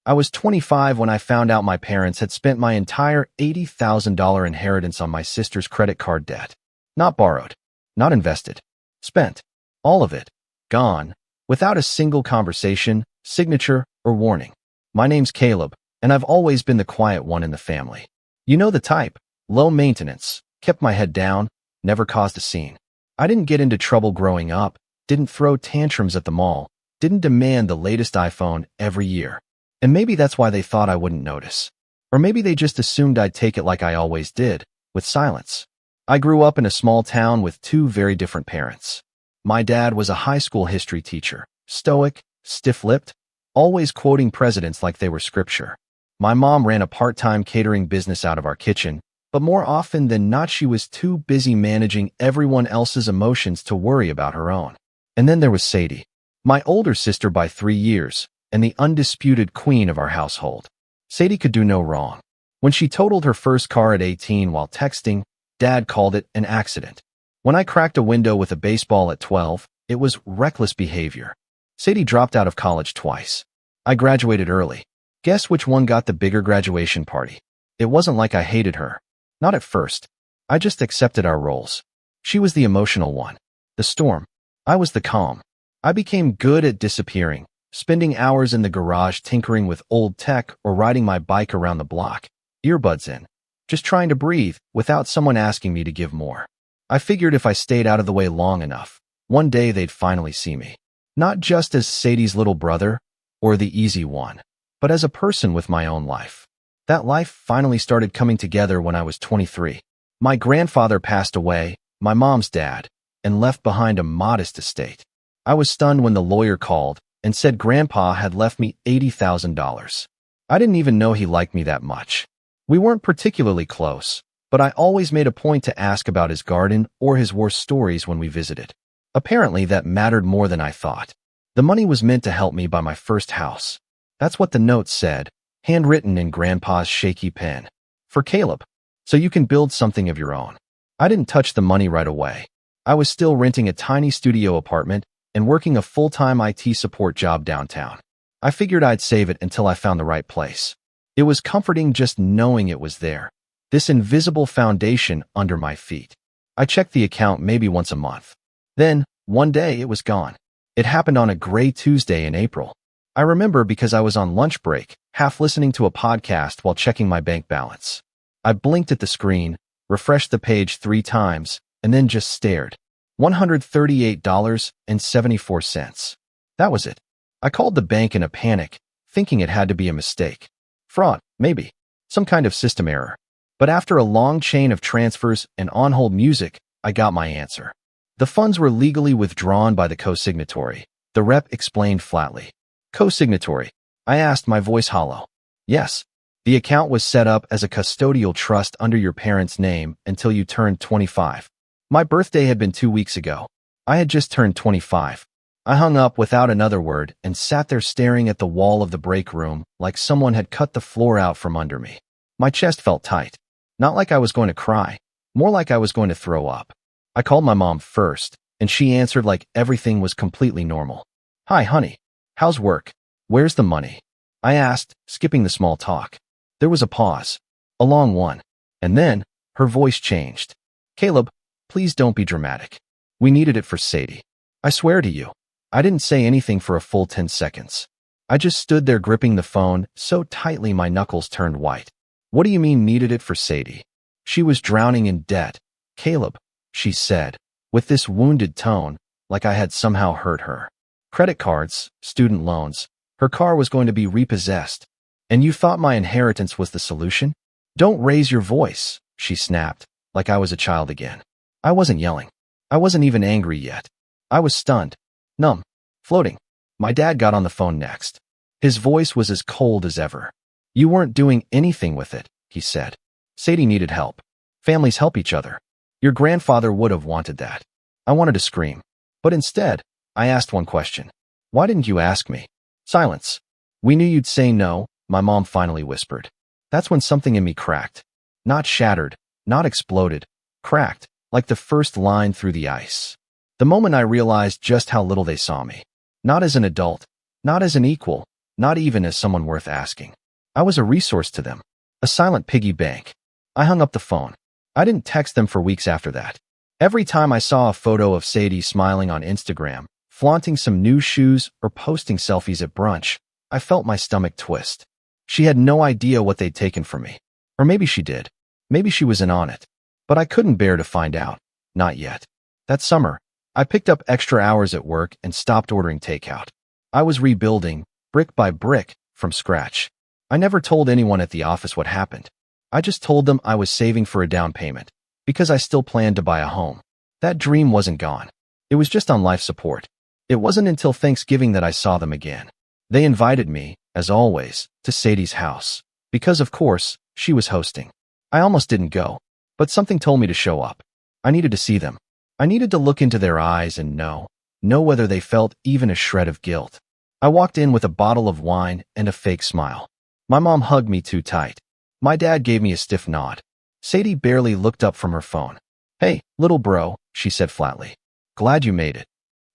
I was 25 when I found out my parents had spent my entire $80,000 inheritance on my sister's credit card debt. Not borrowed, not invested. Spent. All of it. Gone. Without a single conversation, signature, or warning. My name's Caleb, and I've always been the quiet one in the family. You know the type. Low maintenance. Kept my head down. Never caused a scene. I didn't get into trouble growing up. Didn't throw tantrums at the mall. Didn't demand the latest iPhone every year. And maybe that's why they thought I wouldn't notice. Or maybe they just assumed I'd take it like I always did, with silence. I grew up in a small town with two very different parents. My dad was a high school history teacher, stoic, stiff-lipped, always quoting presidents like they were scripture. My mom ran a part-time catering business out of our kitchen, but more often than not she was too busy managing everyone else's emotions to worry about her own. And then there was Sadie, my older sister by 3 years, and the undisputed queen of our household. Sadie could do no wrong. When she totaled her first car at 18 while texting, Dad called it an accident. When I cracked a window with a baseball at 12, it was reckless behavior. Sadie dropped out of college twice. I graduated early. Guess which one got the bigger graduation party? It wasn't like I hated her. Not at first. I just accepted our roles. She was the emotional one, the storm. I was the calm. I became good at disappearing, spending hours in the garage tinkering with old tech or riding my bike around the block, earbuds in, just trying to breathe without someone asking me to give more. I figured if I stayed out of the way long enough, one day they'd finally see me. Not just as Sadie's little brother or the easy one, but as a person with my own life. That life finally started coming together when I was 23. My grandfather passed away, my mom's dad, and left behind a modest estate. I was stunned when the lawyer called and said Grandpa had left me $80,000. I didn't even know he liked me that much. We weren't particularly close, but I always made a point to ask about his garden or his worst stories when we visited. Apparently that mattered more than I thought. The money was meant to help me buy my first house. That's what the note said, handwritten in Grandpa's shaky pen. For Caleb, so you can build something of your own. I didn't touch the money right away. I was still renting a tiny studio apartment and working a full-time IT support job downtown. I figured I'd save it until I found the right place. It was comforting just knowing it was there, this invisible foundation under my feet. I checked the account maybe once a month. Then, one day it was gone. It happened on a gray Tuesday in April. I remember because I was on lunch break, half listening to a podcast while checking my bank balance. I blinked at the screen, refreshed the page 3 times, and then just stared. $138.74. That was it. I called the bank in a panic, thinking it had to be a mistake. Fraud, maybe. Some kind of system error. But after a long chain of transfers and on-hold music, I got my answer. The funds were legally withdrawn by the co-signatory, the rep explained flatly. Co-signatory? I asked, my voice hollow. Yes. The account was set up as a custodial trust under your parents' name until you turned 25. My birthday had been 2 weeks ago. I had just turned 25. I hung up without another word and sat there staring at the wall of the break room like someone had cut the floor out from under me. My chest felt tight. Not like I was going to cry, more like I was going to throw up. I called my mom first, and she answered like everything was completely normal. Hi, honey. How's work? Where's the money? I asked, skipping the small talk. There was a pause. A long one. And then, her voice changed. Caleb, please don't be dramatic. We needed it for Sadie. I swear to you. I didn't say anything for a full 10 seconds. I just stood there gripping the phone so tightly my knuckles turned white. What do you mean needed it for Sadie? She was drowning in debt. Caleb, she said, with this wounded tone, like I had somehow hurt her. Credit cards, student loans. Her car was going to be repossessed. And you thought my inheritance was the solution? Don't raise your voice, she snapped, like I was a child again. I wasn't yelling. I wasn't even angry yet. I was stunned, numb, floating. My dad got on the phone next. His voice was as cold as ever. You weren't doing anything with it, he said. Sadie needed help. Families help each other. Your grandfather would have wanted that. I wanted to scream. But instead, I asked one question. Why didn't you ask me? Silence. We knew you'd say no, my mom finally whispered. That's when something in me cracked. Not shattered, not exploded. Cracked, like the first line through the ice. The moment I realized just how little they saw me. Not as an adult, not as an equal, not even as someone worth asking. I was a resource to them, a silent piggy bank. I hung up the phone. I didn't text them for weeks after that. Every time I saw a photo of Sadie smiling on Instagram, flaunting some new shoes, or posting selfies at brunch, I felt my stomach twist. She had no idea what they'd taken from me. Or maybe she did. Maybe she was in on it. But I couldn't bear to find out. Not yet. That summer, I picked up extra hours at work and stopped ordering takeout. I was rebuilding, brick by brick, from scratch. I never told anyone at the office what happened. I just told them I was saving for a down payment, because I still planned to buy a home. That dream wasn't gone. It was just on life support. It wasn't until Thanksgiving that I saw them again. They invited me, as always, to Sadie's house, because of course, she was hosting. I almost didn't go, but something told me to show up. I needed to see them. I needed to look into their eyes and know whether they felt even a shred of guilt. I walked in with a bottle of wine and a fake smile. My mom hugged me too tight. My dad gave me a stiff nod. Sadie barely looked up from her phone. "Hey, little bro," she said flatly. "Glad you made it."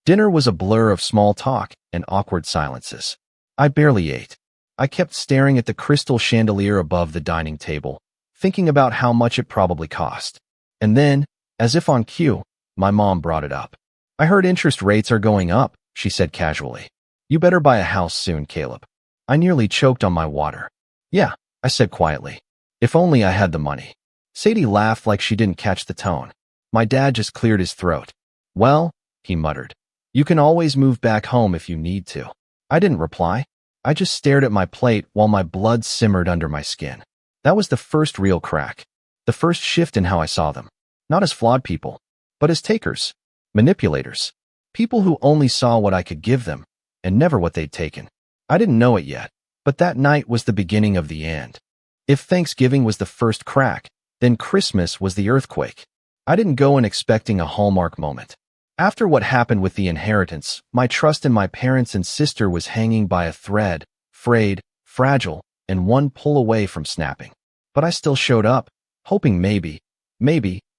Dinner was a blur of small talk and awkward silences. I barely ate. I kept staring at the crystal chandelier above the dining table, thinking about how much it probably cost. And then, as if on cue, my mom brought it up. "I heard interest rates are going up," she said casually. "You better buy a house soon, Caleb." I nearly choked on my water. "Yeah," I said quietly. "If only I had the money." Sadie laughed like she didn't catch the tone. My dad just cleared his throat. "Well," he muttered, "you can always move back home if you need to." I didn't reply. I just stared at my plate while my blood simmered under my skin. That was the first real crack. The first shift in how I saw them. Not as flawed people, but as takers, manipulators, people who only saw what I could give them and never what they'd taken. I didn't know it yet, but that night was the beginning of the end. If Thanksgiving was the first crack, then Christmas was the earthquake. I didn't go in expecting a hallmark moment. After what happened with the inheritance, my trust in my parents and sister was hanging by a thread, frayed, fragile, and one pull away from snapping. But I still showed up, hoping maybe,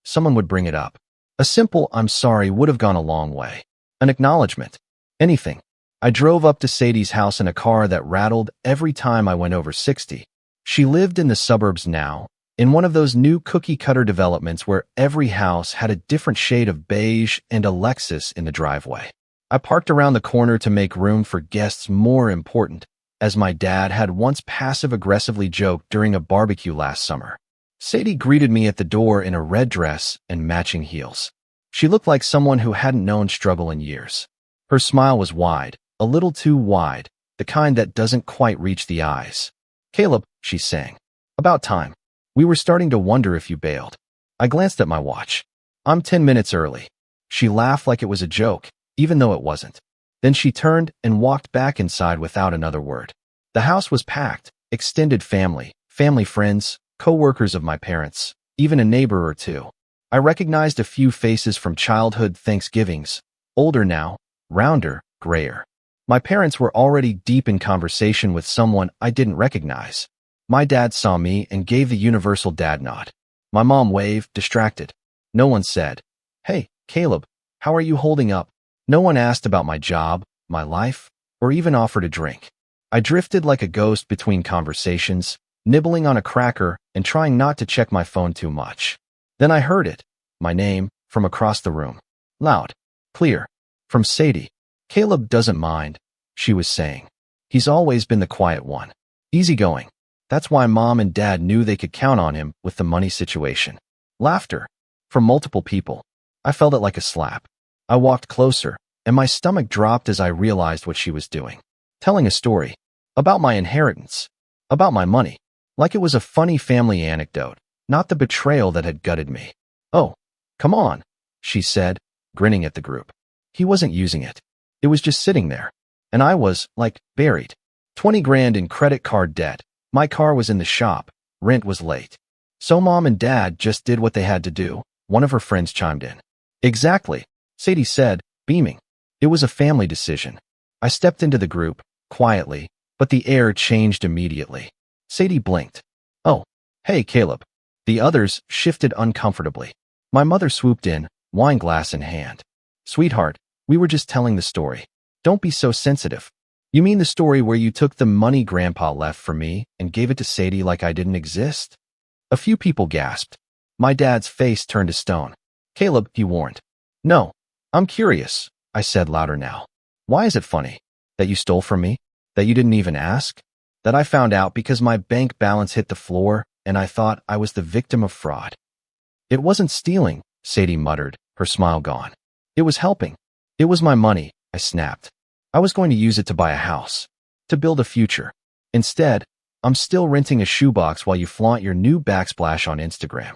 someone would bring it up. A simple "I'm sorry" would have gone a long way. An acknowledgement. Anything. I drove up to Sadie's house in a car that rattled every time I went over 60. She lived in the suburbs now, in one of those new cookie-cutter developments where every house had a different shade of beige and a Lexus in the driveway. I parked around the corner to make room for guests more important, as my dad had once passive-aggressively joked during a barbecue last summer. Sadie greeted me at the door in a red dress and matching heels. She looked like someone who hadn't known struggle in years. Her smile was wide, a little too wide, the kind that doesn't quite reach the eyes. "Caleb," she sang. "About time. We were starting to wonder if you bailed." I glanced at my watch. "I'm 10 minutes early." She laughed like it was a joke, even though it wasn't. Then she turned and walked back inside without another word. The house was packed, extended family friends, co-workers of my parents, even a neighbor or two. I recognized a few faces from childhood Thanksgivings, older now, rounder, grayer. My parents were already deep in conversation with someone I didn't recognize. My dad saw me and gave the universal dad nod. My mom waved, distracted. No one said, "Hey, Caleb, how are you holding up?" No one asked about my job, my life, or even offered a drink. I drifted like a ghost between conversations, nibbling on a cracker and trying not to check my phone too much. Then I heard it, my name, from across the room. Loud, clear, from Sadie. "Caleb doesn't mind," she was saying. "He's always been the quiet one. Easygoing. That's why Mom and Dad knew they could count on him with the money situation." Laughter. From multiple people. I felt it like a slap. I walked closer, and my stomach dropped as I realized what she was doing. Telling a story. About my inheritance. About my money. Like it was a funny family anecdote, not the betrayal that had gutted me. "Oh, come on," she said, grinning at the group. He wasn't using it. It was just sitting there. And I was, like, buried. 20 grand in credit card debt. My car was in the shop. Rent was late. "So Mom and Dad just did what they had to do," one of her friends chimed in. "Exactly," Sadie said, beaming. "It was a family decision." I stepped into the group, quietly, but the air changed immediately. Sadie blinked. "Oh, hey, Caleb." The others shifted uncomfortably. My mother swooped in, wine glass in hand. "Sweetheart, we were just telling the story. Don't be so sensitive. You mean the story where you took the money Grandpa left for me and gave it to Sadie like I didn't exist? A few people gasped. My dad's face turned to stone. Caleb, he warned. No, I'm curious, I said louder now. Why is it funny? That you stole from me? That you didn't even ask? That I found out because my bank balance hit the floor and I thought I was the victim of fraud? It wasn't stealing, Sadie muttered, her smile gone. It was helping. It was my money, I snapped. I was going to use it to buy a house, to build a future. Instead, I'm still renting a shoebox while you flaunt your new backsplash on Instagram.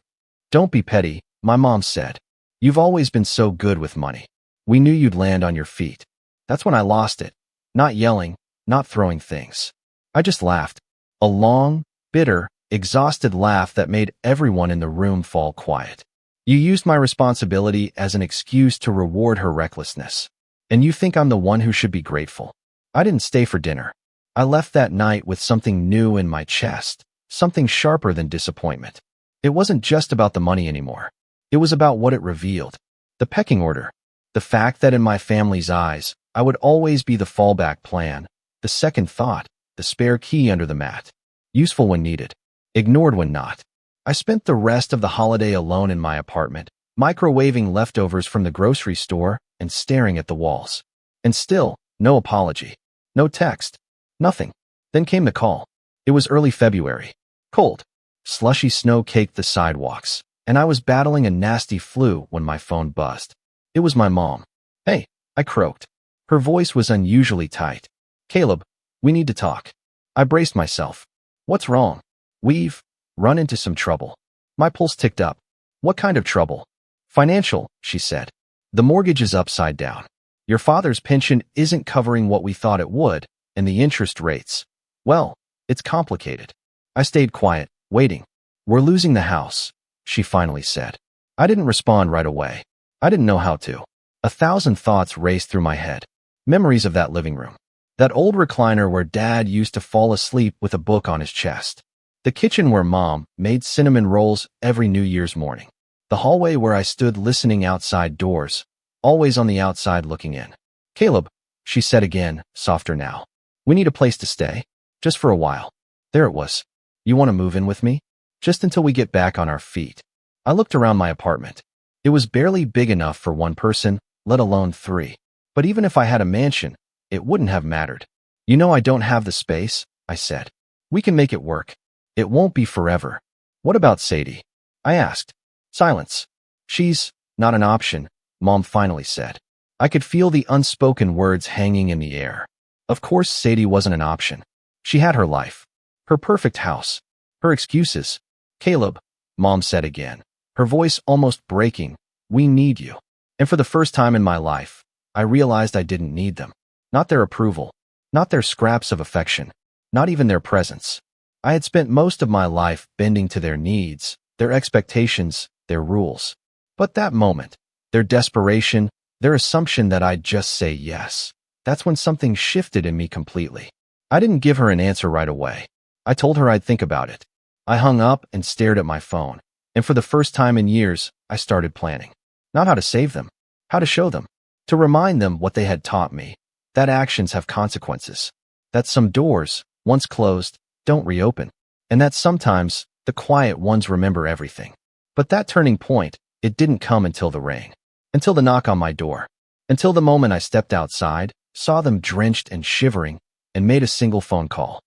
Don't be petty, my mom said. You've always been so good with money. We knew you'd land on your feet. That's when I lost it. Not yelling, not throwing things. I just laughed. A long, bitter, exhausted laugh that made everyone in the room fall quiet. You used my responsibility as an excuse to reward her recklessness. And you think I'm the one who should be grateful. I didn't stay for dinner. I left that night with something new in my chest, something sharper than disappointment. It wasn't just about the money anymore. It was about what it revealed. The pecking order. The fact that in my family's eyes, I would always be the fallback plan, the second thought, the spare key under the mat. Useful when needed, ignored when not. I spent the rest of the holiday alone in my apartment, microwaving leftovers from the grocery store and staring at the walls. And still, no apology. No text. Nothing. Then came the call. It was early February. Cold. Slushy snow caked the sidewalks, and I was battling a nasty flu when my phone buzzed. It was my mom. Hey, I croaked. Her voice was unusually tight. Caleb, we need to talk. I braced myself. What's wrong? We've run into some trouble. My pulse ticked up. What kind of trouble? Financial, she said. The mortgage is upside down. Your father's pension isn't covering what we thought it would, and the interest rates. Well, it's complicated. I stayed quiet, waiting. We're losing the house, she finally said. I didn't respond right away. I didn't know how to. 1,000 thoughts raced through my head. Memories of that living room. That old recliner where Dad used to fall asleep with a book on his chest. The kitchen where Mom made cinnamon rolls every New Year's morning. The hallway where I stood listening outside doors, always on the outside looking in. Caleb, she said again, softer now. We need a place to stay. Just for a while. There it was. You want to move in with me? Just until we get back on our feet. I looked around my apartment. It was barely big enough for one person, let alone 3. But even if I had a mansion, it wouldn't have mattered. You know I don't have the space, I said. We can make it work. It won't be forever. What about Sadie? I asked. Silence. She's not an option, Mom finally said. I could feel the unspoken words hanging in the air. Of course Sadie wasn't an option. She had her life. Her perfect house. Her excuses. Caleb, Mom said again, her voice almost breaking, we need you. And for the first time in my life, I realized I didn't need them. Not their approval. Not their scraps of affection. Not even their presence. I had spent most of my life bending to their needs, their expectations, their rules. But that moment, their desperation, their assumption that I'd just say yes, that's when something shifted in me completely. I didn't give her an answer right away. I told her I'd think about it. I hung up and stared at my phone, and for the first time in years, I started planning. Not how to save them, how to show them, to remind them what they had taught me, that actions have consequences, that some doors, once closed, don't reopen, and that sometimes the quiet ones remember everything. But that turning point, it didn't come until the rain, until the knock on my door, until the moment I stepped outside, saw them drenched and shivering, and made a single phone call.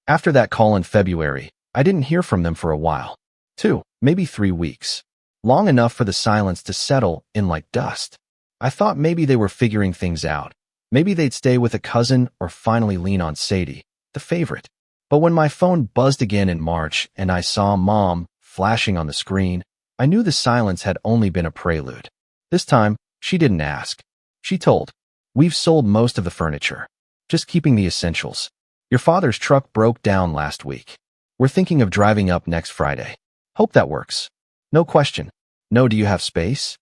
After that call in February, I didn't hear from them for a while. 2, maybe 3 weeks. Long enough for the silence to settle in like dust. I thought maybe they were figuring things out. Maybe they'd stay with a cousin or finally lean on Sadie, the favorite. But when my phone buzzed again in March and I saw Mom flashing on the screen, I knew the silence had only been a prelude. This time, she didn't ask. She told, we've sold most of the furniture. Just keeping the essentials. Your father's truck broke down last week. We're thinking of driving up next Friday. Hope that works. No question. No, do you have space?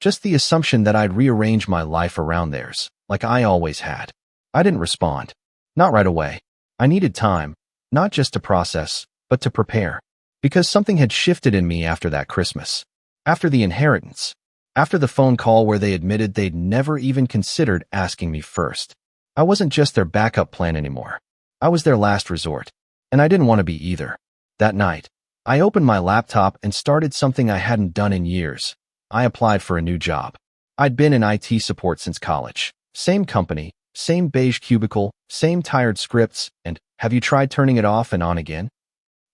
Just the assumption that I'd rearrange my life around theirs, like I always had. I didn't respond. Not right away. I needed time, not just to process, but to prepare. Because something had shifted in me after that Christmas. After the inheritance. After the phone call where they admitted they'd never even considered asking me first. I wasn't just their backup plan anymore. I was their last resort. And I didn't want to be either. That night, I opened my laptop and started something I hadn't done in years. I applied for a new job. I'd been in IT support since college. Same company, same beige cubicle, same tired scripts, and have you tried turning it off and on again?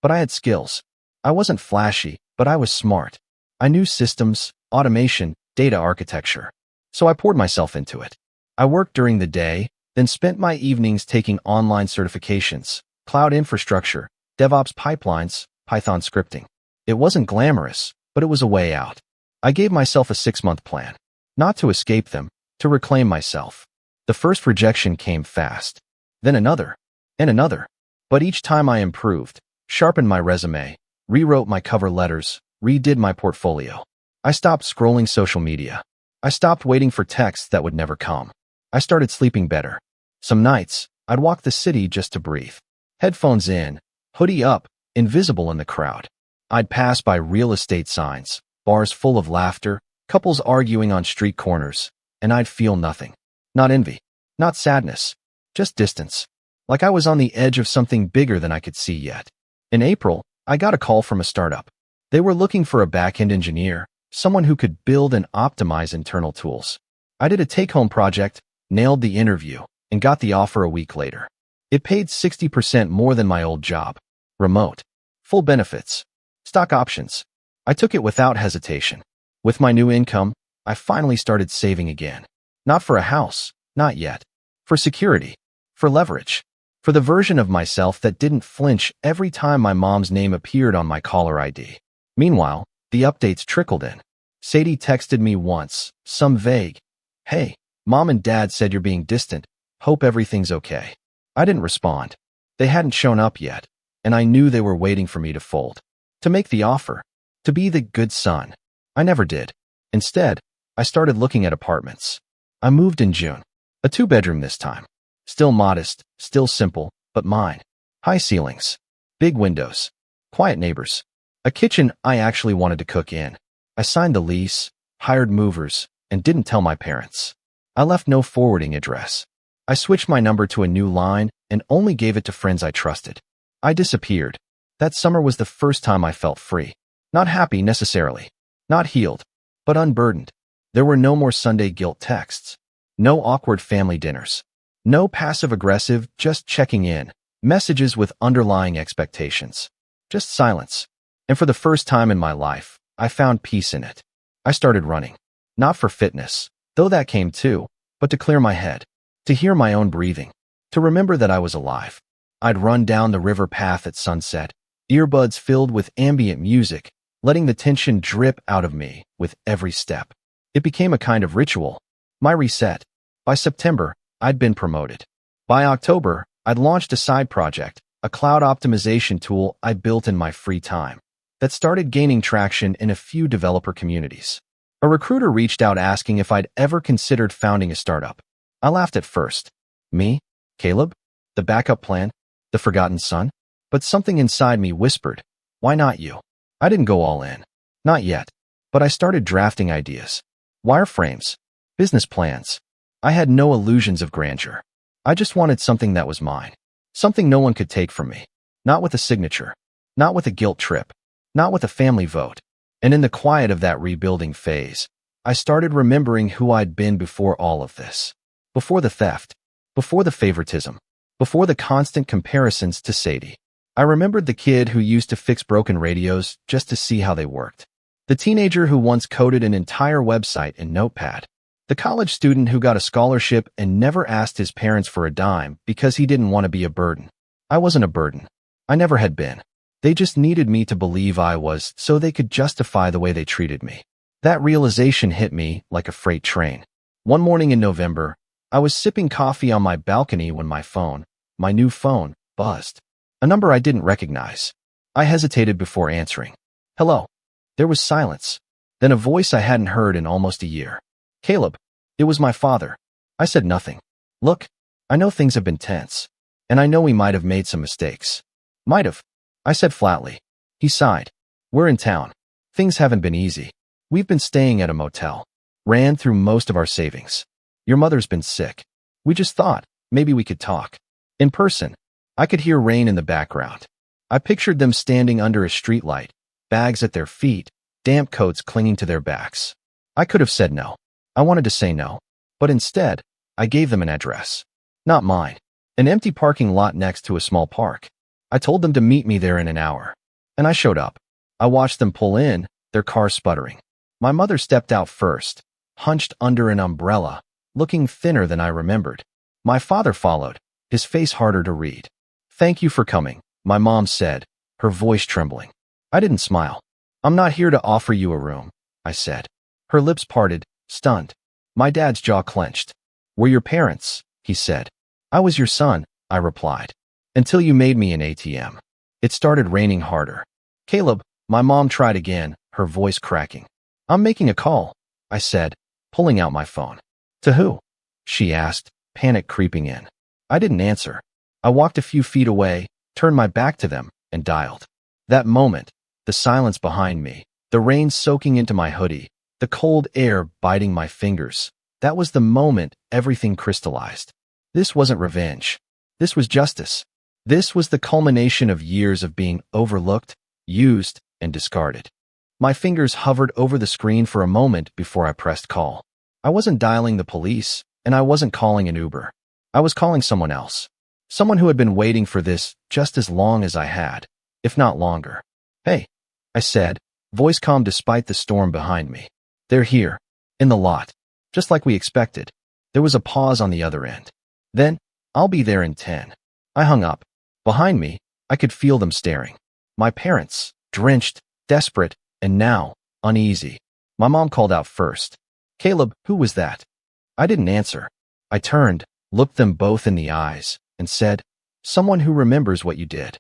But I had skills. I wasn't flashy, but I was smart. I knew systems, automation, data architecture. So I poured myself into it. I worked during the day, then spent my evenings taking online certifications, cloud infrastructure, DevOps pipelines, Python scripting. It wasn't glamorous, but it was a way out. I gave myself a 6-month plan. Not to escape them, to reclaim myself. The first rejection came fast. Then another. And another. But each time I improved, sharpened my resume, rewrote my cover letters, redid my portfolio. I stopped scrolling social media. I stopped waiting for texts that would never come. I started sleeping better. Some nights, I'd walk the city just to breathe. Headphones in, hoodie up, invisible in the crowd. I'd pass by real estate signs, bars full of laughter, couples arguing on street corners, and I'd feel nothing. Not envy, not sadness, just distance. Like I was on the edge of something bigger than I could see yet. In April, I got a call from a startup. They were looking for a back-end engineer, someone who could build and optimize internal tools. I did a take-home project, nailed the interview, and got the offer a week later. It paid 60% more than my old job. Remote. Full benefits. Stock options. I took it without hesitation. With my new income, I finally started saving again. Not for a house, not yet. For security. For leverage. For the version of myself that didn't flinch every time my mom's name appeared on my caller ID. Meanwhile, the updates trickled in. Sadie texted me once, some vague, "Hey, Mom and Dad said you're being distant. Hope everything's okay." I didn't respond. They hadn't shown up yet, and I knew they were waiting for me to fold. To make the offer. To be the good son. I never did. Instead, I started looking at apartments. I moved in June. A 2-bedroom this time. Still modest, still simple, but mine. High ceilings. Big windows. Quiet neighbors. A kitchen I actually wanted to cook in. I signed the lease, hired movers, and didn't tell my parents. I left no forwarding address. I switched my number to a new line and only gave it to friends I trusted. I disappeared. That summer was the first time I felt free. Not happy necessarily. Not healed, but unburdened. There were no more Sunday guilt texts. No awkward family dinners. No passive-aggressive, just checking in, messages with underlying expectations. Just silence. And for the first time in my life, I found peace in it. I started running. Not for fitness, though that came too, but to clear my head. To hear my own breathing. To remember that I was alive. I'd run down the river path at sunset, earbuds filled with ambient music, letting the tension drip out of me with every step. It became a kind of ritual. My reset. By September, I'd been promoted. By October, I'd launched a side project, a cloud optimization tool I built in my free time, that started gaining traction in a few developer communities. A recruiter reached out asking if I'd ever considered founding a startup. I laughed at first. Me? Caleb? The backup plan? The forgotten son? But something inside me whispered, why not you? I didn't go all in. Not yet. But I started drafting ideas. Wireframes. Business plans. I had no illusions of grandeur. I just wanted something that was mine. Something no one could take from me. Not with a signature. Not with a guilt trip. Not with a family vote. And in the quiet of that rebuilding phase, I started remembering who I'd been before all of this. Before the theft. Before the favoritism. Before the constant comparisons to Sadie. I remembered the kid who used to fix broken radios just to see how they worked. The teenager who once coded an entire website in Notepad. The college student who got a scholarship and never asked his parents for a dime because he didn't want to be a burden. I wasn't a burden. I never had been. They just needed me to believe I was so they could justify the way they treated me. That realization hit me like a freight train. One morning in November, I was sipping coffee on my balcony when my new phone, buzzed. A number I didn't recognize. I hesitated before answering. Hello. There was silence. Then a voice I hadn't heard in almost a year. Caleb. It was my father. I said nothing. Look, I know things have been tense. And I know we might have made some mistakes. Might have. I said flatly. He sighed. We're in town. Things haven't been easy. We've been staying at a motel. Ran through most of our savings. Your mother's been sick. We just thought, Maybe we could talk. In person. I could hear rain in the background. I pictured them standing under a streetlight, bags at their feet, damp coats clinging to their backs. I could have said no. I wanted to say no. But instead, I gave them an address. Not mine. An empty parking lot next to a small park. I told them to meet me there in an hour. And I showed up. I watched them pull in, their car sputtering. My mother stepped out first, hunched under an umbrella, looking thinner than I remembered. My father followed, his face harder to read. "Thank you for coming," my mom said, her voice trembling. I didn't smile. "I'm not here to offer you a room," I said. Her lips parted, stunned. My dad's jaw clenched. "We're your parents," he said. "I was your son," I replied. "Until you made me an ATM." It started raining harder. "Caleb," my mom tried again, her voice cracking. "I'm making a call," I said, pulling out my phone. "To who?" she asked, panic creeping in. I didn't answer. I walked a few feet away, turned my back to them, and dialed. That moment, the silence behind me, the rain soaking into my hoodie, the cold air biting my fingers, that was the moment everything crystallized. This wasn't revenge. This was justice. This was the culmination of years of being overlooked, used, and discarded. My fingers hovered over the screen for a moment before I pressed call. I wasn't dialing the police, and I wasn't calling an Uber. I was calling someone else. Someone who had been waiting for this just as long as I had, if not longer. "Hey," I said, voice calm despite the storm behind me. "They're here, in the lot, just like we expected." There was a pause on the other end. Then, "I'll be there in 10. I hung up. Behind me, I could feel them staring. My parents, drenched, desperate, and now, uneasy. My mom called out first. "Caleb, who was that?" I didn't answer. I turned, looked them both in the eyes, and said, "Someone who remembers what you did."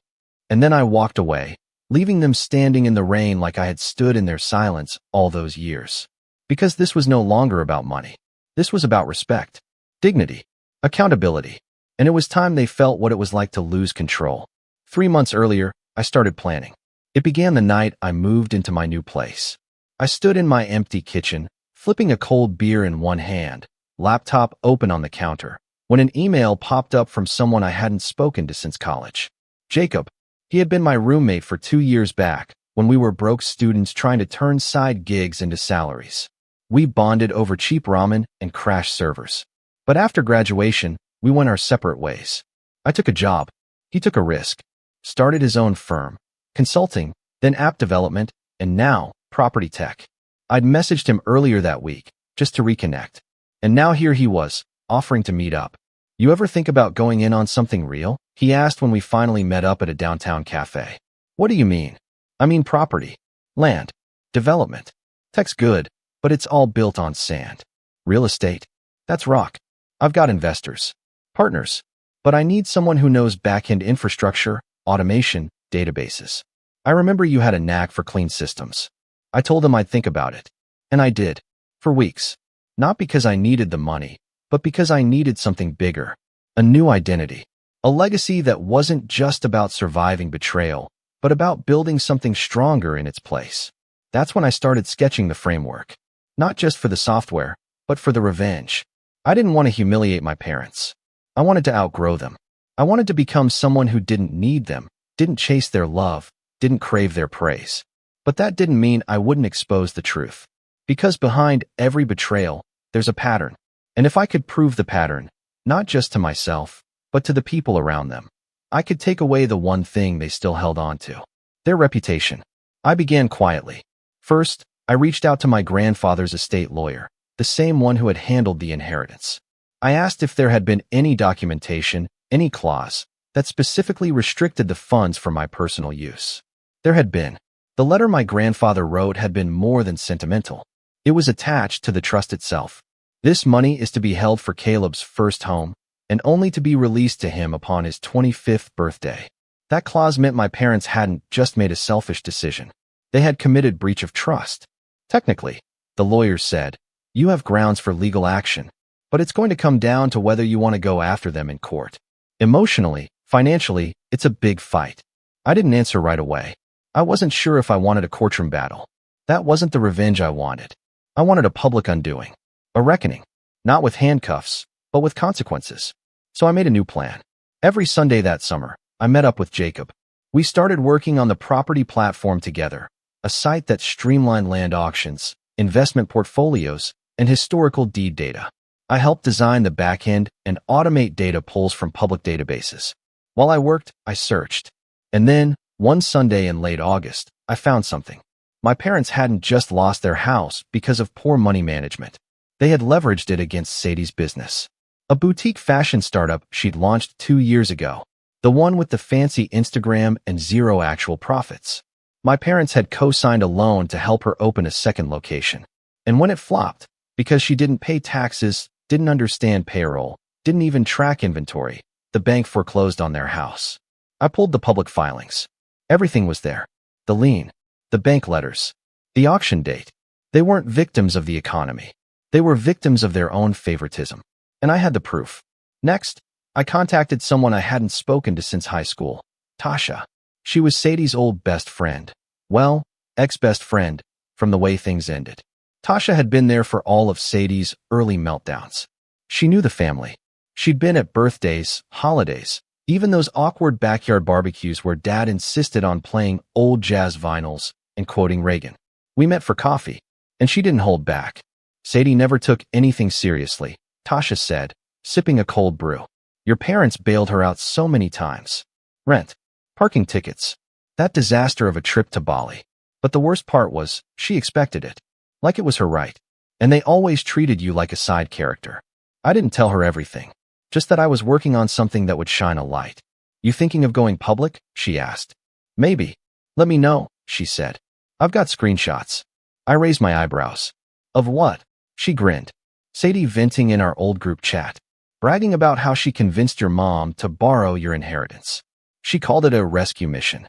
And then I walked away, leaving them standing in the rain like I had stood in their silence all those years. Because this was no longer about money. This was about respect, dignity, accountability. And it was time they felt what it was like to lose control. 3 months earlier, I started planning. It began the night I moved into my new place. I stood in my empty kitchen, flipping a cold beer in one hand, laptop open on the counter, when an email popped up from someone I hadn't spoken to since college. Jacob. He had been my roommate for 2 years back, when we were broke students trying to turn side gigs into salaries. We bonded over cheap ramen and crashed servers. But after graduation, we went our separate ways. I took a job. He took a risk. Started his own firm. Consulting, then app development, and now, property tech. I'd messaged him earlier that week, just to reconnect. And now here he was, offering to meet up. "You ever think about going in on something real?" he asked when we finally met up at a downtown cafe. "What do you mean?" "I mean property. Land. Development. Tech's good, but it's all built on sand. Real estate. That's rock. I've got investors. Partners. But I need someone who knows back-end infrastructure, automation, databases. I remember you had a knack for clean systems." I told him I'd think about it. And I did. For weeks. Not because I needed the money, but because I needed something bigger. A new identity. A legacy that wasn't just about surviving betrayal, but about building something stronger in its place. That's when I started sketching the framework. Not just for the software, but for the revenge. I didn't want to humiliate my parents. I wanted to outgrow them. I wanted to become someone who didn't need them, didn't chase their love, didn't crave their praise. But that didn't mean I wouldn't expose the truth. Because behind every betrayal, there's a pattern. And if I could prove the pattern, not just to myself, but to the people around them, I could take away the one thing they still held on to. Their reputation. I began quietly. First, I reached out to my grandfather's estate lawyer, the same one who had handled the inheritance. I asked if there had been any documentation, any clause, that specifically restricted the funds for my personal use. There had been. The letter my grandfather wrote had been more than sentimental. It was attached to the trust itself. This money is to be held for Caleb's first home, and only to be released to him upon his 25th birthday. That clause meant my parents hadn't just made a selfish decision. They had committed breach of trust. Technically, the lawyers said, you have grounds for legal action, but it's going to come down to whether you want to go after them in court. Emotionally, financially, it's a big fight. I didn't answer right away. I wasn't sure if I wanted a courtroom battle. That wasn't the revenge I wanted. I wanted a public undoing. A reckoning. Not with handcuffs, but with consequences. So I made a new plan. Every Sunday that summer, I met up with Jacob. We started working on the property platform together, a site that streamlined land auctions, investment portfolios, and historical deed data. I helped design the backend and automate data pulls from public databases. While I worked, I searched. And then, one Sunday in late August, I found something. My parents hadn't just lost their house because of poor money management. They had leveraged it against Sadie's business. A boutique fashion startup she'd launched 2 years ago. The one with the fancy Instagram and zero actual profits. My parents had co-signed a loan to help her open a second location. And when it flopped, because she didn't pay taxes, didn't understand payroll, didn't even track inventory, the bank foreclosed on their house. I pulled the public filings. Everything was there. The lien, the bank letters, the auction date. They weren't victims of the economy. They were victims of their own favoritism. And I had the proof. Next, I contacted someone I hadn't spoken to since high school, Tasha. She was Sadie's old best friend. Well, ex-best friend, from the way things ended. Tasha had been there for all of Sadie's early meltdowns. She knew the family. She'd been at birthdays, holidays, even those awkward backyard barbecues where Dad insisted on playing old jazz vinyls and quoting Reagan. We met for coffee, and she didn't hold back. Sadie never took anything seriously, Tasha said, sipping a cold brew. Your parents bailed her out so many times. Rent, parking tickets, that disaster of a trip to Bali. But the worst part was, she expected it. Like it was her right. And they always treated you like a side character. I didn't tell her everything. Just that I was working on something that would shine a light. You thinking of going public? She asked. Maybe. Let me know, she said. I've got screenshots. I raised my eyebrows. Of what? She grinned. Sadie venting in our old group chat, bragging about how she convinced your mom to borrow your inheritance. She called it a rescue mission.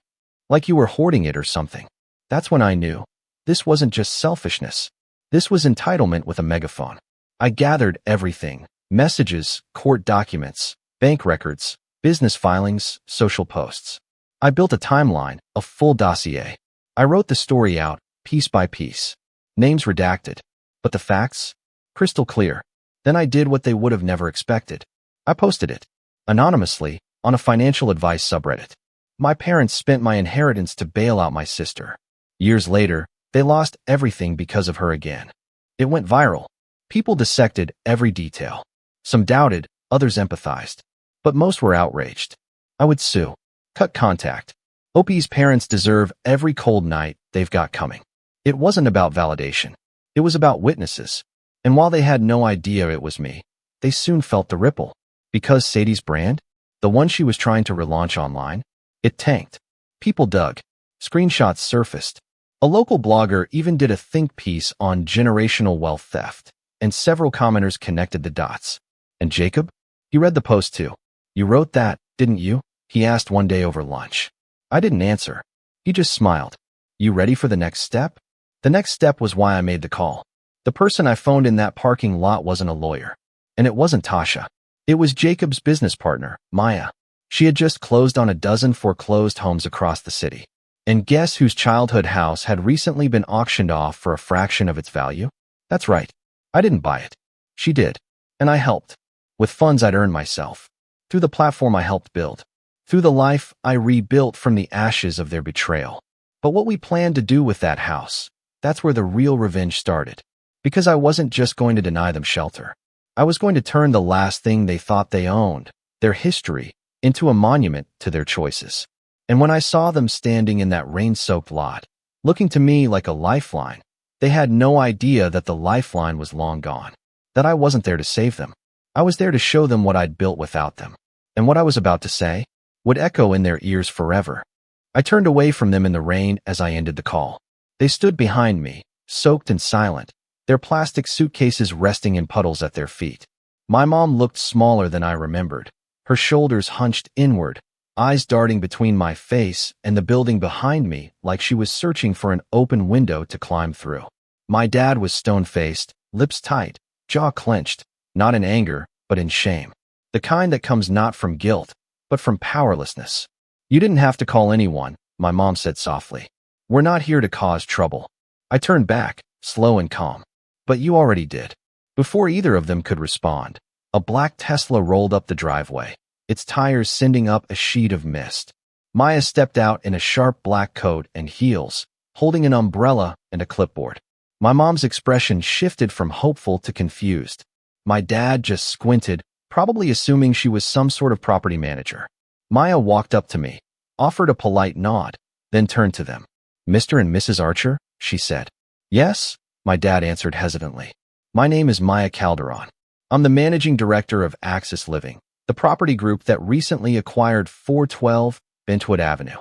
Like you were hoarding it or something. That's when I knew. This wasn't just selfishness. This was entitlement with a megaphone. I gathered everything. Messages, court documents, bank records, business filings, social posts. I built a timeline, a full dossier. I wrote the story out, piece by piece. Names redacted. But the facts? Crystal clear. Then I did what they would have never expected. I posted it. Anonymously, on a financial advice subreddit. My parents spent my inheritance to bail out my sister. Years later, they lost everything because of her again. It went viral. People dissected every detail. Some doubted, others empathized. But most were outraged. I would sue. Cut contact. OP's parents deserve every cold night they've got coming. It wasn't about validation. It was about witnesses. And while they had no idea it was me, they soon felt the ripple. Because Sadie's brand, the one she was trying to relaunch online, it tanked. People dug. Screenshots surfaced. A local blogger even did a think piece on generational wealth theft, and several commenters connected the dots. And Jacob? He read the post too. You wrote that, didn't you? He asked one day over lunch. I didn't answer. He just smiled. You ready for the next step? The next step was why I made the call. The person I phoned in that parking lot wasn't a lawyer. And it wasn't Tasha. It was Jacob's business partner, Maya. She had just closed on a dozen foreclosed homes across the city. And guess whose childhood house had recently been auctioned off for a fraction of its value? That's right. I didn't buy it. She did. And I helped. With funds I'd earned myself. Through the platform I helped build. Through the life I rebuilt from the ashes of their betrayal. But what we planned to do with that house, that's where the real revenge started. Because I wasn't just going to deny them shelter. I was going to turn the last thing they thought they owned, their history, into a monument to their choices. And when I saw them standing in that rain-soaked lot, looking to me like a lifeline, they had no idea that the lifeline was long gone. That I wasn't there to save them. I was there to show them what I'd built without them. And what I was about to say would echo in their ears forever. I turned away from them in the rain as I ended the call. They stood behind me, soaked and silent, their plastic suitcases resting in puddles at their feet. My mom looked smaller than I remembered, her shoulders hunched inward, eyes darting between my face and the building behind me like she was searching for an open window to climb through. My dad was stone-faced, lips tight, jaw clenched, not in anger, but in shame. The kind that comes not from guilt, but from powerlessness. You didn't have to call anyone, my mom said softly. We're not here to cause trouble. I turned back, slow and calm. But you already did. Before either of them could respond, A black Tesla rolled up the driveway, its tires sending up a sheet of mist. Maya stepped out in a sharp black coat and heels, holding an umbrella and a clipboard. My mom's expression shifted from hopeful to confused. My dad just squinted, probably assuming she was some sort of property manager. Maya walked up to me, offered a polite nod, then turned to them. "Mr. and Mrs. Archer?" she said. "Yes," my dad answered hesitantly. "My name is Maya Calderon. I'm the managing director of Axis Living, the property group that recently acquired 412 Bentwood Avenue."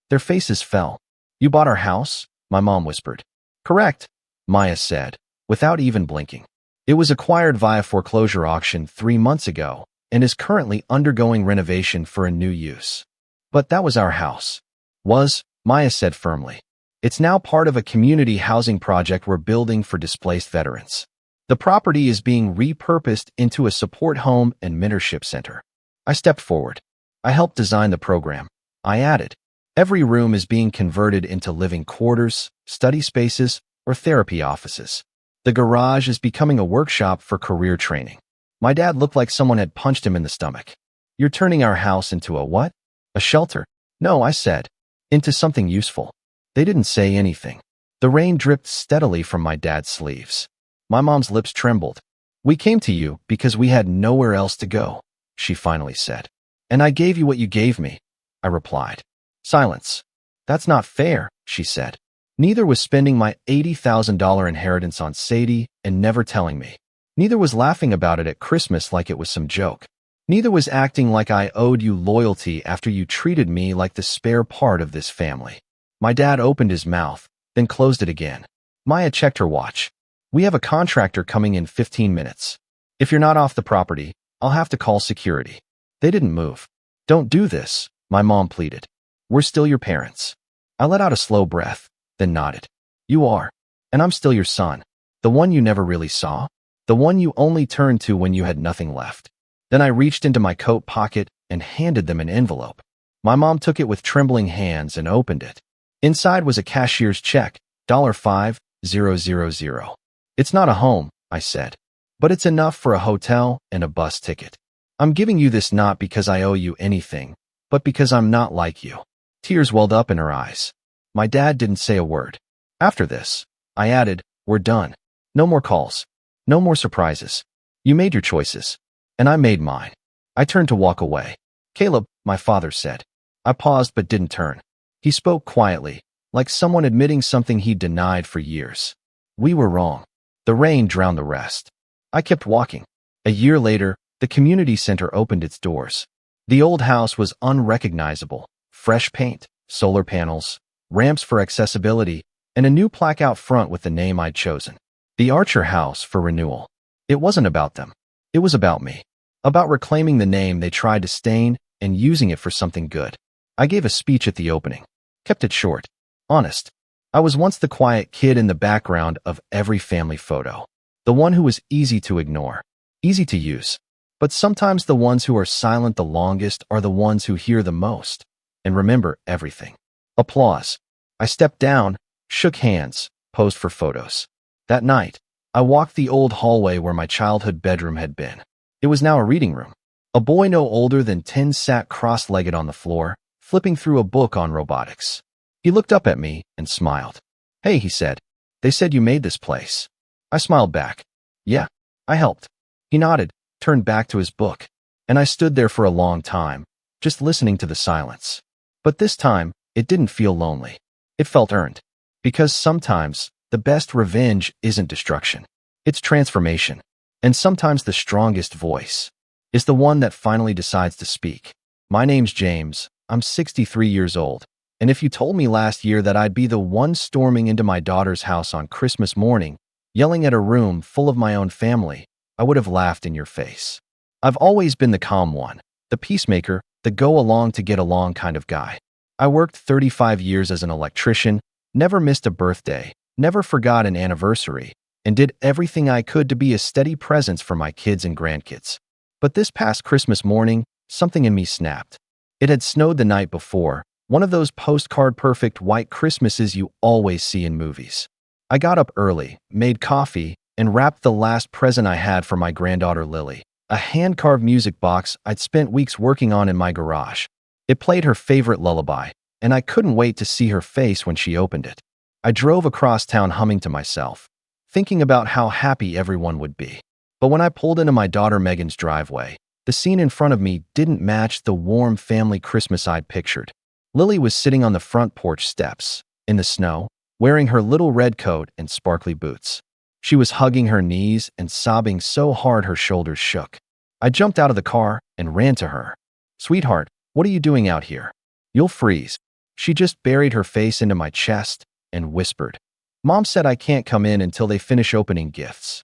Their faces fell. "You bought our house?" my mom whispered. "Correct," Maya said, without even blinking. "It was acquired via foreclosure auction 3 months ago and is currently undergoing renovation for a new use." "But that was our house." "Was," Maya said firmly. "It's now part of a community housing project we're building for displaced veterans. The property is being repurposed into a support home and mentorship center." I stepped forward. "I helped design the program," I added. "Every room is being converted into living quarters, study spaces, or therapy offices. The garage is becoming a workshop for career training." My dad looked like someone had punched him in the stomach. "You're turning our house into a what?" "A shelter." "No," I said. "Into something useful." They didn't say anything. The rain dripped steadily from my dad's sleeves. My mom's lips trembled. "We came to you because we had nowhere else to go," she finally said. "And I gave you what you gave me," I replied. Silence. "That's not fair," she said. "Neither was spending my $80,000 inheritance on Sadie and never telling me. Neither was laughing about it at Christmas like it was some joke. Neither was acting like I owed you loyalty after you treated me like the spare part of this family." My dad opened his mouth, then closed it again. Maya checked her watch. "We have a contractor coming in 15 minutes. If you're not off the property, I'll have to call security." They didn't move. "Don't do this," my mom pleaded. "We're still your parents." I let out a slow breath, then nodded. "You are. And I'm still your son. The one you never really saw. The one you only turned to when you had nothing left." Then I reached into my coat pocket and handed them an envelope. My mom took it with trembling hands and opened it. Inside was a cashier's check, $5,000. "It's not a home," I said, "but it's enough for a hotel and a bus ticket. I'm giving you this not because I owe you anything, but because I'm not like you." Tears welled up in her eyes. My dad didn't say a word. "After this," I added, "we're done. No more calls. No more surprises. You made your choices. And I made mine." I turned to walk away. "Caleb," my father said. I paused but didn't turn. He spoke quietly, like someone admitting something he'd denied for years. "We were wrong." The rain drowned the rest. I kept walking. A year later, the community center opened its doors. The old house was unrecognizable. Fresh paint, solar panels, ramps for accessibility, and a new plaque out front with the name I'd chosen. The Archer House for renewal. It wasn't about them. It was about me. About reclaiming the name they tried to stain and using it for something good. I gave a speech at the opening. Kept it short. Honest. I was once the quiet kid in the background of every family photo. The one who was easy to ignore. Easy to use. But sometimes the ones who are silent the longest are the ones who hear the most and remember everything. Applause. I stepped down, shook hands, posed for photos. That night, I walked the old hallway where my childhood bedroom had been. It was now a reading room. A boy no older than 10 sat cross-legged on the floor, flipping through a book on robotics. He looked up at me and smiled. "Hey," he said. "They said you made this place." I smiled back. "Yeah, I helped." He nodded, turned back to his book, and I stood there for a long time, just listening to the silence. But this time, it didn't feel lonely. It felt earned. Because sometimes, the best revenge isn't destruction. It's transformation. And sometimes the strongest voice is the one that finally decides to speak. My name's James. I'm 63 years old. And if you told me last year that I'd be the one storming into my daughter's house on Christmas morning, yelling at a room full of my own family, I would have laughed in your face. I've always been the calm one, the peacemaker, the go-along-to-get-along kind of guy. I worked 35 years as an electrician, never missed a birthday, never forgot an anniversary, and did everything I could to be a steady presence for my kids and grandkids. But this past Christmas morning, something in me snapped. It had snowed the night before, one of those postcard-perfect white Christmases you always see in movies. I got up early, made coffee, and wrapped the last present I had for my granddaughter Lily, a hand-carved music box I'd spent weeks working on in my garage. It played her favorite lullaby, and I couldn't wait to see her face when she opened it. I drove across town humming to myself, thinking about how happy everyone would be. But when I pulled into my daughter Megan's driveway, the scene in front of me didn't match the warm family Christmas I'd pictured. Lily was sitting on the front porch steps, in the snow, wearing her little red coat and sparkly boots. She was hugging her knees and sobbing so hard her shoulders shook. I jumped out of the car and ran to her. "Sweetheart, what are you doing out here? You'll freeze." She just buried her face into my chest and whispered, "Mom said I can't come in until they finish opening gifts."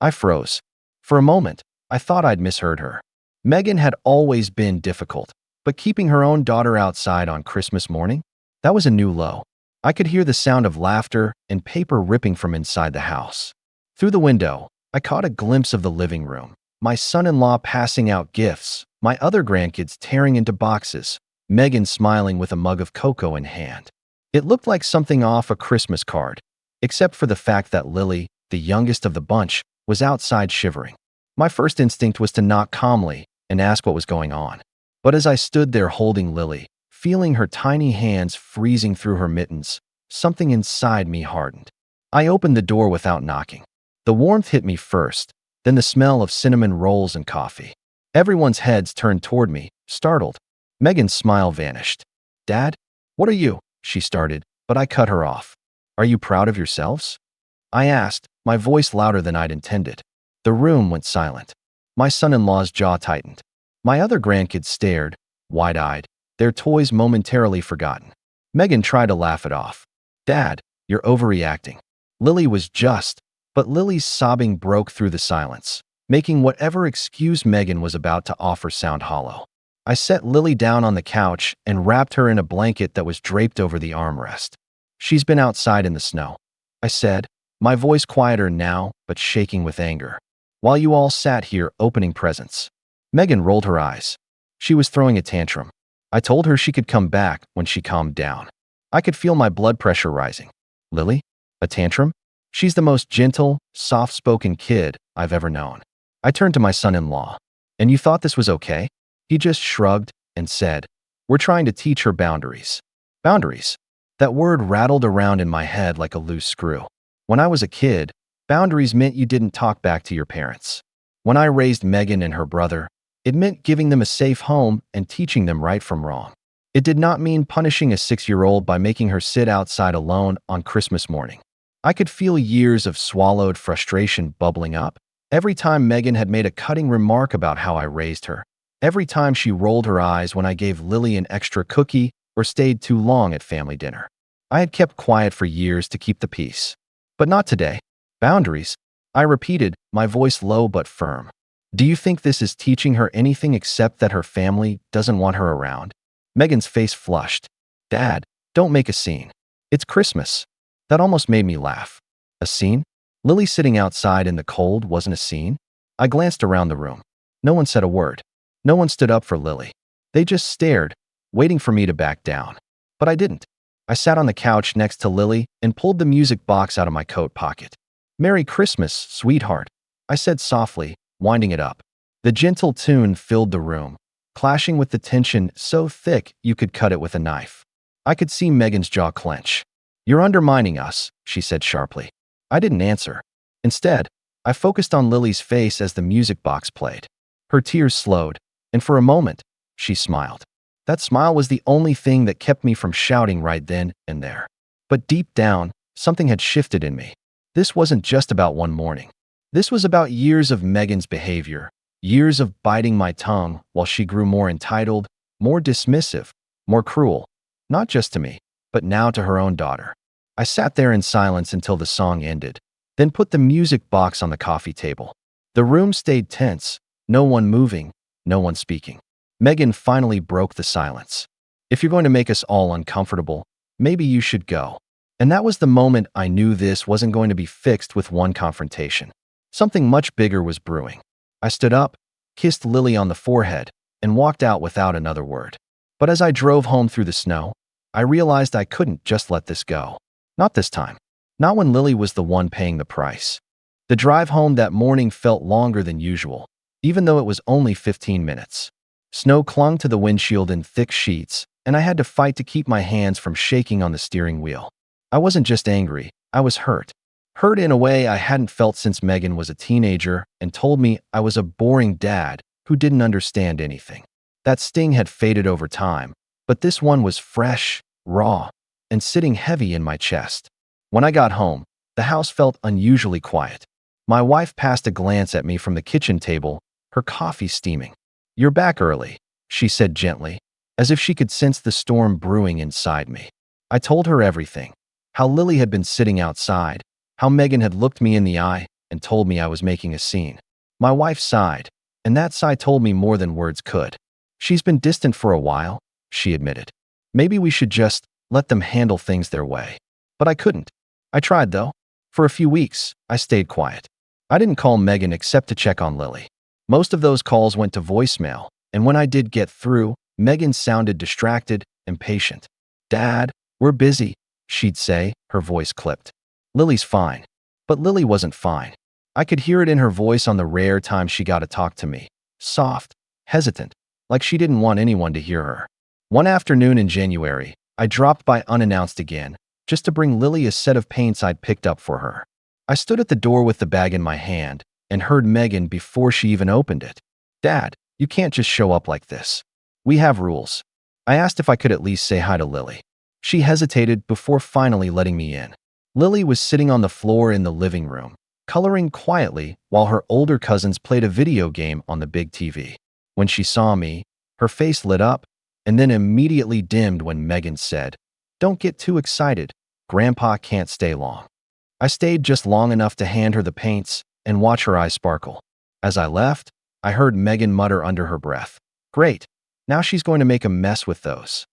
I froze. For a moment, I thought I'd misheard her. Megan had always been difficult, but keeping her own daughter outside on Christmas morning? That was a new low. I could hear the sound of laughter and paper ripping from inside the house. Through the window, I caught a glimpse of the living room. My son-in-law passing out gifts, my other grandkids tearing into boxes, Megan smiling with a mug of cocoa in hand. It looked like something off a Christmas card, except for the fact that Lily, the youngest of the bunch, was outside shivering. My first instinct was to knock calmly and ask what was going on. But as I stood there holding Lily, feeling her tiny hands freezing through her mittens, something inside me hardened. I opened the door without knocking. The warmth hit me first, then the smell of cinnamon rolls and coffee. Everyone's heads turned toward me, startled. Megan's smile vanished. "Dad, what are you?" she started, but I cut her off. "Are you proud of yourselves?" I asked, my voice louder than I'd intended. The room went silent. My son-in-law's jaw tightened. My other grandkids stared, wide-eyed, their toys momentarily forgotten. Megan tried to laugh it off. "Dad, you're overreacting." Lily was just, but Lily's sobbing broke through the silence, making whatever excuse Megan was about to offer sound hollow. I set Lily down on the couch and wrapped her in a blanket that was draped over the armrest. "She's been outside in the snow," I said, my voice quieter now, but shaking with anger, "while you all sat here opening presents." Megan rolled her eyes. She was throwing a tantrum. I told her she could come back when she calmed down. I could feel my blood pressure rising. "Lily? A tantrum? She's the most gentle, soft-spoken kid I've ever known." I turned to my son-in-law. "And you thought this was okay?" He just shrugged and said, "We're trying to teach her boundaries." Boundaries. That word rattled around in my head like a loose screw. When I was a kid, boundaries meant you didn't talk back to your parents. When I raised Megan and her brother, it meant giving them a safe home and teaching them right from wrong. It did not mean punishing a 6-year-old by making her sit outside alone on Christmas morning. I could feel years of swallowed frustration bubbling up. Every time Megan had made a cutting remark about how I raised her, every time she rolled her eyes when I gave Lily an extra cookie or stayed too long at family dinner. I had kept quiet for years to keep the peace. But not today. Boundaries, I repeated, my voice low but firm. "Do you think this is teaching her anything except that her family doesn't want her around?" Megan's face flushed. "Dad, don't make a scene. It's Christmas." That almost made me laugh. A scene? Lily sitting outside in the cold wasn't a scene? I glanced around the room. No one said a word. No one stood up for Lily. They just stared, waiting for me to back down. But I didn't. I sat on the couch next to Lily and pulled the music box out of my coat pocket. "Merry Christmas, sweetheart," I said softly, winding it up. The gentle tune filled the room, clashing with the tension so thick you could cut it with a knife. I could see Megan's jaw clench. "You're undermining us," she said sharply. I didn't answer. Instead, I focused on Lily's face as the music box played. Her tears slowed, and for a moment, she smiled. That smile was the only thing that kept me from shouting right then and there. But deep down, something had shifted in me. This wasn't just about one morning. This was about years of Megan's behavior, years of biting my tongue while she grew more entitled, more dismissive, more cruel, not just to me, but now to her own daughter. I sat there in silence until the song ended, then put the music box on the coffee table. The room stayed tense, no one moving, no one speaking. Megan finally broke the silence. "If you're going to make us all uncomfortable, maybe you should go." And that was the moment I knew this wasn't going to be fixed with one confrontation. Something much bigger was brewing. I stood up, kissed Lily on the forehead, and walked out without another word. But as I drove home through the snow, I realized I couldn't just let this go. Not this time. Not when Lily was the one paying the price. The drive home that morning felt longer than usual. even though it was only 15 minutes. Snow clung to the windshield in thick sheets, and I had to fight to keep my hands from shaking on the steering wheel. I wasn't just angry, I was hurt. Hurt in a way I hadn't felt since Megan was a teenager and told me I was a boring dad who didn't understand anything. That sting had faded over time, but this one was fresh, raw, and sitting heavy in my chest. When I got home, the house felt unusually quiet. My wife passed a glance at me from the kitchen table, her coffee steaming. "You're back early," she said gently, as if she could sense the storm brewing inside me. I told her everything. How Lily had been sitting outside, how Megan had looked me in the eye and told me I was making a scene. My wife sighed, and that sigh told me more than words could. "She's been distant for a while," she admitted. "Maybe we should just let them handle things their way." But I couldn't. I tried, though. For a few weeks, I stayed quiet. I didn't call Megan except to check on Lily. Most of those calls went to voicemail, and when I did get through, Megan sounded distracted, impatient. "Dad, we're busy," she'd say, her voice clipped. "Lily's fine." But Lily wasn't fine. I could hear it in her voice on the rare time she got to talk to me. Soft, hesitant, like she didn't want anyone to hear her. One afternoon in January, I dropped by unannounced again, just to bring Lily a set of paints I'd picked up for her. I stood at the door with the bag in my hand and heard Megan before she even opened it. "Dad, you can't just show up like this. We have rules." I asked if I could at least say hi to Lily. She hesitated before finally letting me in. Lily was sitting on the floor in the living room, coloring quietly while her older cousins played a video game on the big TV. When she saw me, her face lit up and then immediately dimmed when Megan said, "Don't get too excited. Grandpa can't stay long." I stayed just long enough to hand her the paints and watch her eyes sparkle. As I left, I heard Megan mutter under her breath, "Great, now she's going to make a mess with those."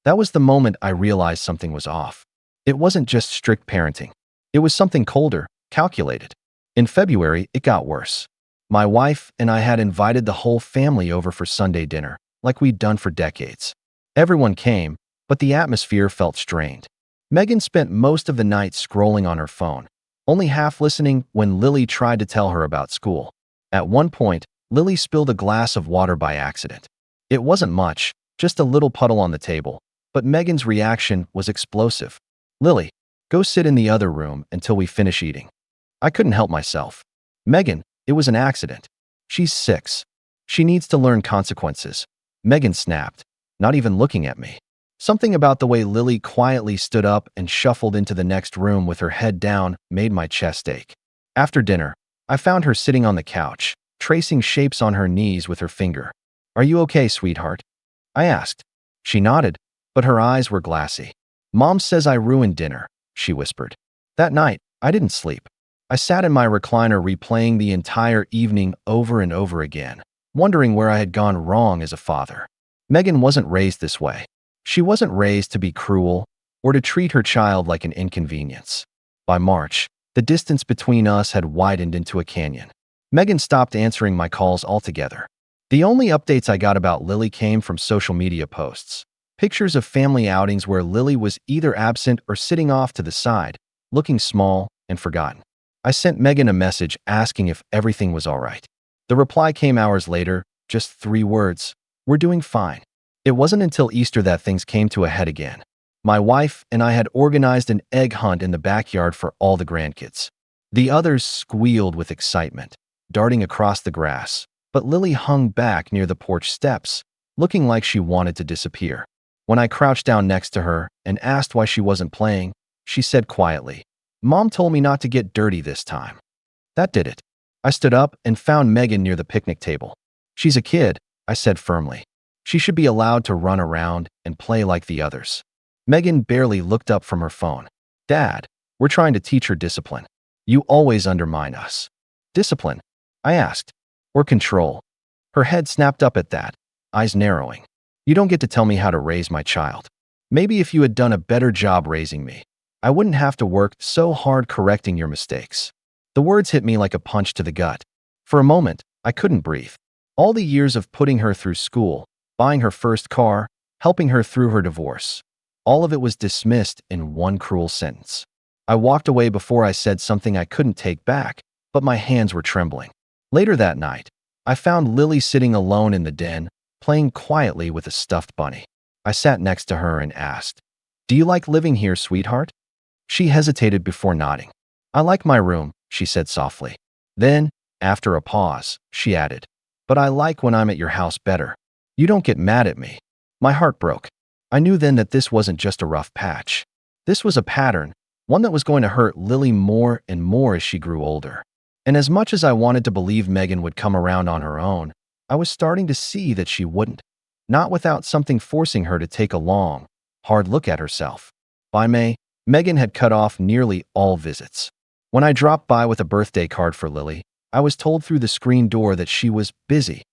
That was the moment I realized something was off. It wasn't just strict parenting. It was something colder, calculated. In February, it got worse. My wife and I had invited the whole family over for Sunday dinner, like we'd done for decades. Everyone came, but the atmosphere felt strained. Megan spent most of the night scrolling on her phone, only half listening when Lily tried to tell her about school. At one point, Lily spilled a glass of water by accident. It wasn't much, just a little puddle on the table, but Megan's reaction was explosive. "Lily, go sit in the other room until we finish eating." I couldn't help myself. "Megan, it was an accident. She's 6. She needs to learn consequences." Megan snapped, not even looking at me. Something about the way Lily quietly stood up and shuffled into the next room with her head down made my chest ache. After dinner, I found her sitting on the couch, tracing shapes on her knees with her finger. "Are you okay, sweetheart?" I asked. She nodded, but her eyes were glassy. "Mom says I ruined dinner," she whispered. That night, I didn't sleep. I sat in my recliner replaying the entire evening over and over again, wondering where I had gone wrong as a father. Megan wasn't raised this way. She wasn't raised to be cruel or to treat her child like an inconvenience. By March, the distance between us had widened into a canyon. Megan stopped answering my calls altogether. The only updates I got about Lily came from social media posts. Pictures of family outings where Lily was either absent or sitting off to the side, looking small and forgotten. I sent Megan a message asking if everything was all right. The reply came hours later, just 3 words: "We're doing fine." It wasn't until Easter that things came to a head again. My wife and I had organized an egg hunt in the backyard for all the grandkids. The others squealed with excitement, darting across the grass, but Lily hung back near the porch steps, looking like she wanted to disappear. When I crouched down next to her and asked why she wasn't playing, she said quietly, "Mom told me not to get dirty this time." That did it. I stood up and found Megan near the picnic table. "She's a kid," I said firmly. "She should be allowed to run around and play like the others." Megan barely looked up from her phone. "Dad, we're trying to teach her discipline. You always undermine us." "Discipline?" I asked. "Or control?" Her head snapped up at that, eyes narrowing. "You don't get to tell me how to raise my child. Maybe if you had done a better job raising me, I wouldn't have to work so hard correcting your mistakes." The words hit me like a punch to the gut. For a moment, I couldn't breathe. All the years of putting her through school, buying her first car, helping her through her divorce, all of it was dismissed in one cruel sentence. I walked away before I said something I couldn't take back, but my hands were trembling. Later that night, I found Lily sitting alone in the den, playing quietly with a stuffed bunny. I sat next to her and asked, "Do you like living here, sweetheart?" She hesitated before nodding. "I like my room," she said softly. Then, after a pause, she added, "But I like when I'm at your house better. You don't get mad at me." My heart broke. I knew then that this wasn't just a rough patch. This was a pattern, one that was going to hurt Lily more and more as she grew older. And as much as I wanted to believe Megan would come around on her own, I was starting to see that she wouldn't. Not without something forcing her to take a long, hard look at herself. By May, Megan had cut off nearly all visits. When I dropped by with a birthday card for Lily, I was told through the screen door that she was busy.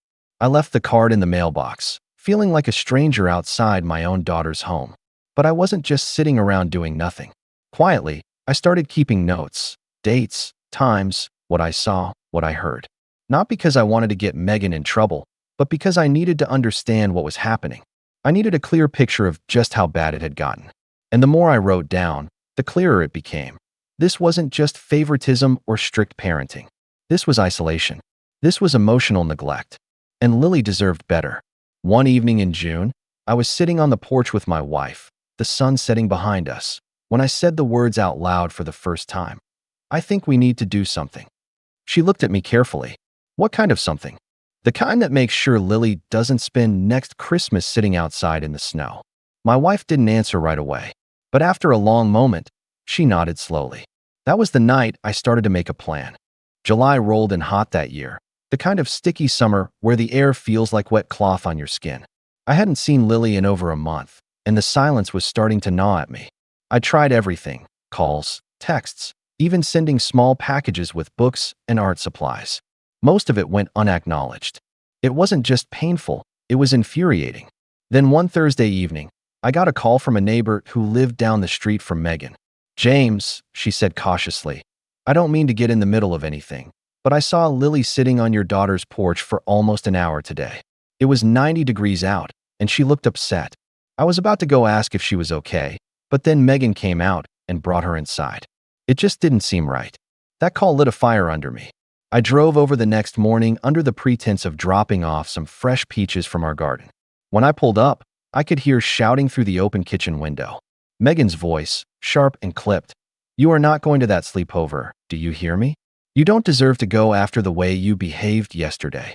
I left the card in the mailbox, feeling like a stranger outside my own daughter's home. But I wasn't just sitting around doing nothing. Quietly, I started keeping notes, dates, times, what I saw, what I heard. Not because I wanted to get Megan in trouble, but because I needed to understand what was happening. I needed a clear picture of just how bad it had gotten. And the more I wrote down, the clearer it became. This wasn't just favoritism or strict parenting. This was isolation. This was emotional neglect. And Lily deserved better. One evening in June, I was sitting on the porch with my wife, the sun setting behind us, when I said the words out loud for the first time. "I think we need to do something." She looked at me carefully. "What kind of something?" "The kind that makes sure Lily doesn't spend next Christmas sitting outside in the snow." My wife didn't answer right away, but after a long moment, she nodded slowly. That was the night I started to make a plan. July rolled in hot that year, the kind of sticky summer where the air feels like wet cloth on your skin. I hadn't seen Lily in over a month, and the silence was starting to gnaw at me. I tried everything: calls, texts, even sending small packages with books and art supplies. Most of it went unacknowledged. It wasn't just painful, it was infuriating. Then one Thursday evening, I got a call from a neighbor who lived down the street from Megan. "James," she said cautiously, "I don't mean to get in the middle of anything, but I saw Lily sitting on your daughter's porch for almost an hour today. It was 90 degrees out, and she looked upset." I was about to go ask if she was okay, but then Megan came out and brought her inside. It just didn't seem right. That call lit a fire under me. I drove over the next morning under the pretense of dropping off some fresh peaches from our garden. When I pulled up, I could hear shouting through the open kitchen window. Megan's voice, sharp and clipped. "You are not going to that sleepover, do you hear me? You don't deserve to go after the way you behaved yesterday."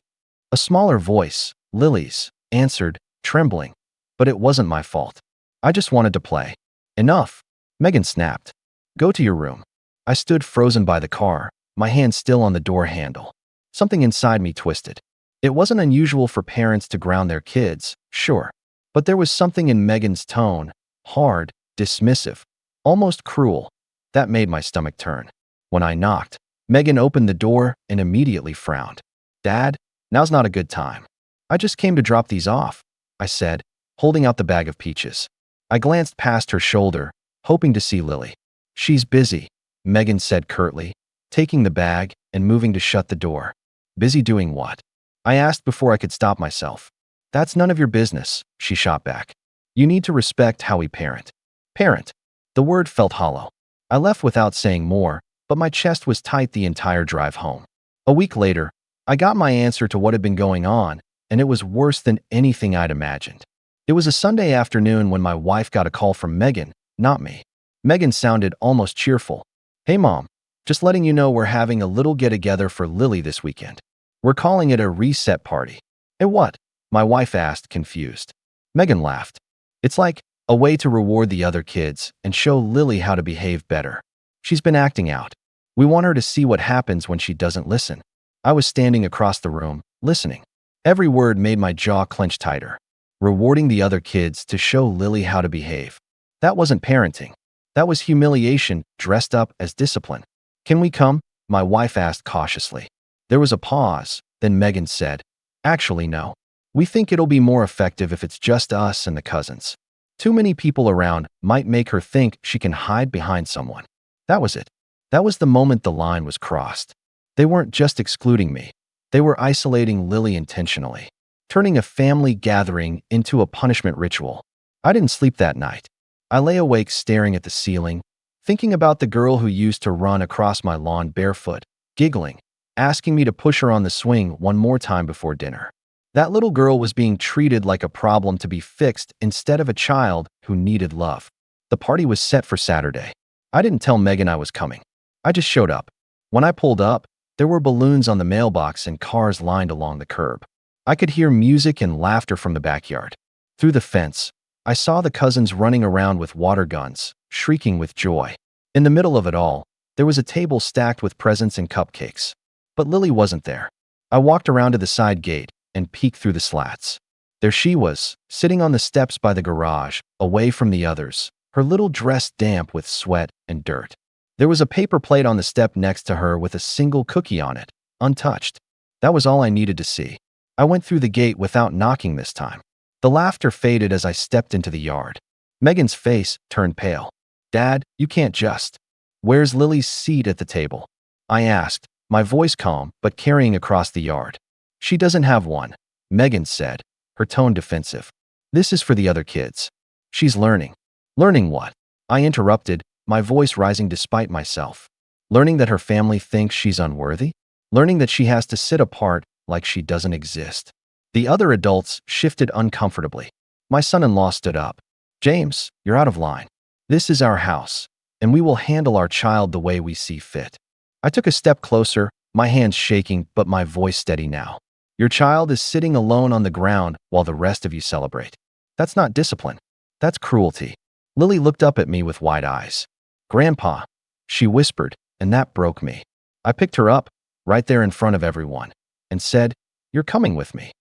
A smaller voice, Lily's, answered, trembling. "But it wasn't my fault. I just wanted to play." "Enough," Megan snapped. "Go to your room." I stood frozen by the car, my hand still on the door handle. Something inside me twisted. It wasn't unusual for parents to ground their kids, sure. But there was something in Megan's tone, hard, dismissive, almost cruel, that made my stomach turn. When I knocked, Megan opened the door and immediately frowned. "Dad, now's not a good time." "I just came to drop these off," I said, holding out the bag of peaches. I glanced past her shoulder, hoping to see Lily. "She's busy," Megan said curtly, taking the bag and moving to shut the door. "Busy doing what?" I asked before I could stop myself. "That's none of your business," she shot back. "You need to respect how we parent." Parent. The word felt hollow. I left without saying more, but my chest was tight the entire drive home. A week later, I got my answer to what had been going on, and it was worse than anything I'd imagined. It was a Sunday afternoon when my wife got a call from Megan, not me. Megan sounded almost cheerful. "Hey Mom, just letting you know we're having a little get-together for Lily this weekend. We're calling it a reset party." "Eh, what?" my wife asked, confused. Megan laughed. "It's like a way to reward the other kids and show Lily how to behave better. She's been acting out. We want her to see what happens when she doesn't listen." I was standing across the room, listening. Every word made my jaw clench tighter. Rewarding the other kids to show Lily how to behave. That wasn't parenting. That was humiliation dressed up as discipline. "Can we come?" my wife asked cautiously. There was a pause, then Megan said, "Actually, no. We think it'll be more effective if it's just us and the cousins. Too many people around might make her think she can hide behind someone." That was it. That was the moment the line was crossed. They weren't just excluding me. They were isolating Lily intentionally, turning a family gathering into a punishment ritual. I didn't sleep that night. I lay awake staring at the ceiling, thinking about the girl who used to run across my lawn barefoot, giggling, asking me to push her on the swing one more time before dinner. That little girl was being treated like a problem to be fixed instead of a child who needed love. The party was set for Saturday. I didn't tell Megan I was coming. I just showed up. When I pulled up, there were balloons on the mailbox and cars lined along the curb. I could hear music and laughter from the backyard. Through the fence, I saw the cousins running around with water guns, shrieking with joy. In the middle of it all, there was a table stacked with presents and cupcakes. But Lily wasn't there. I walked around to the side gate and peeked through the slats. There she was, sitting on the steps by the garage, away from the others, her little dress damp with sweat and dirt. There was a paper plate on the step next to her with a single cookie on it, untouched. That was all I needed to see. I went through the gate without knocking this time. The laughter faded as I stepped into the yard. Megan's face turned pale. "Dad, you can't just. Where's Lily's seat at the table?" I asked, my voice calm but carrying across the yard. "She doesn't have one," Megan said, her tone defensive. "This is for the other kids. She's learning." "Learning what?" I interrupted, my voice rising despite myself. "Learning that her family thinks she's unworthy? Learning that she has to sit apart like she doesn't exist." The other adults shifted uncomfortably. My son-in-law stood up. "James, you're out of line. This is our house, and we will handle our child the way we see fit." I took a step closer, my hands shaking but my voice steady now. "Your child is sitting alone on the ground while the rest of you celebrate. That's not discipline. That's cruelty." Lily looked up at me with wide eyes. "Grandpa," she whispered, and that broke me. I picked her up, right there in front of everyone, and said, "You're coming with me."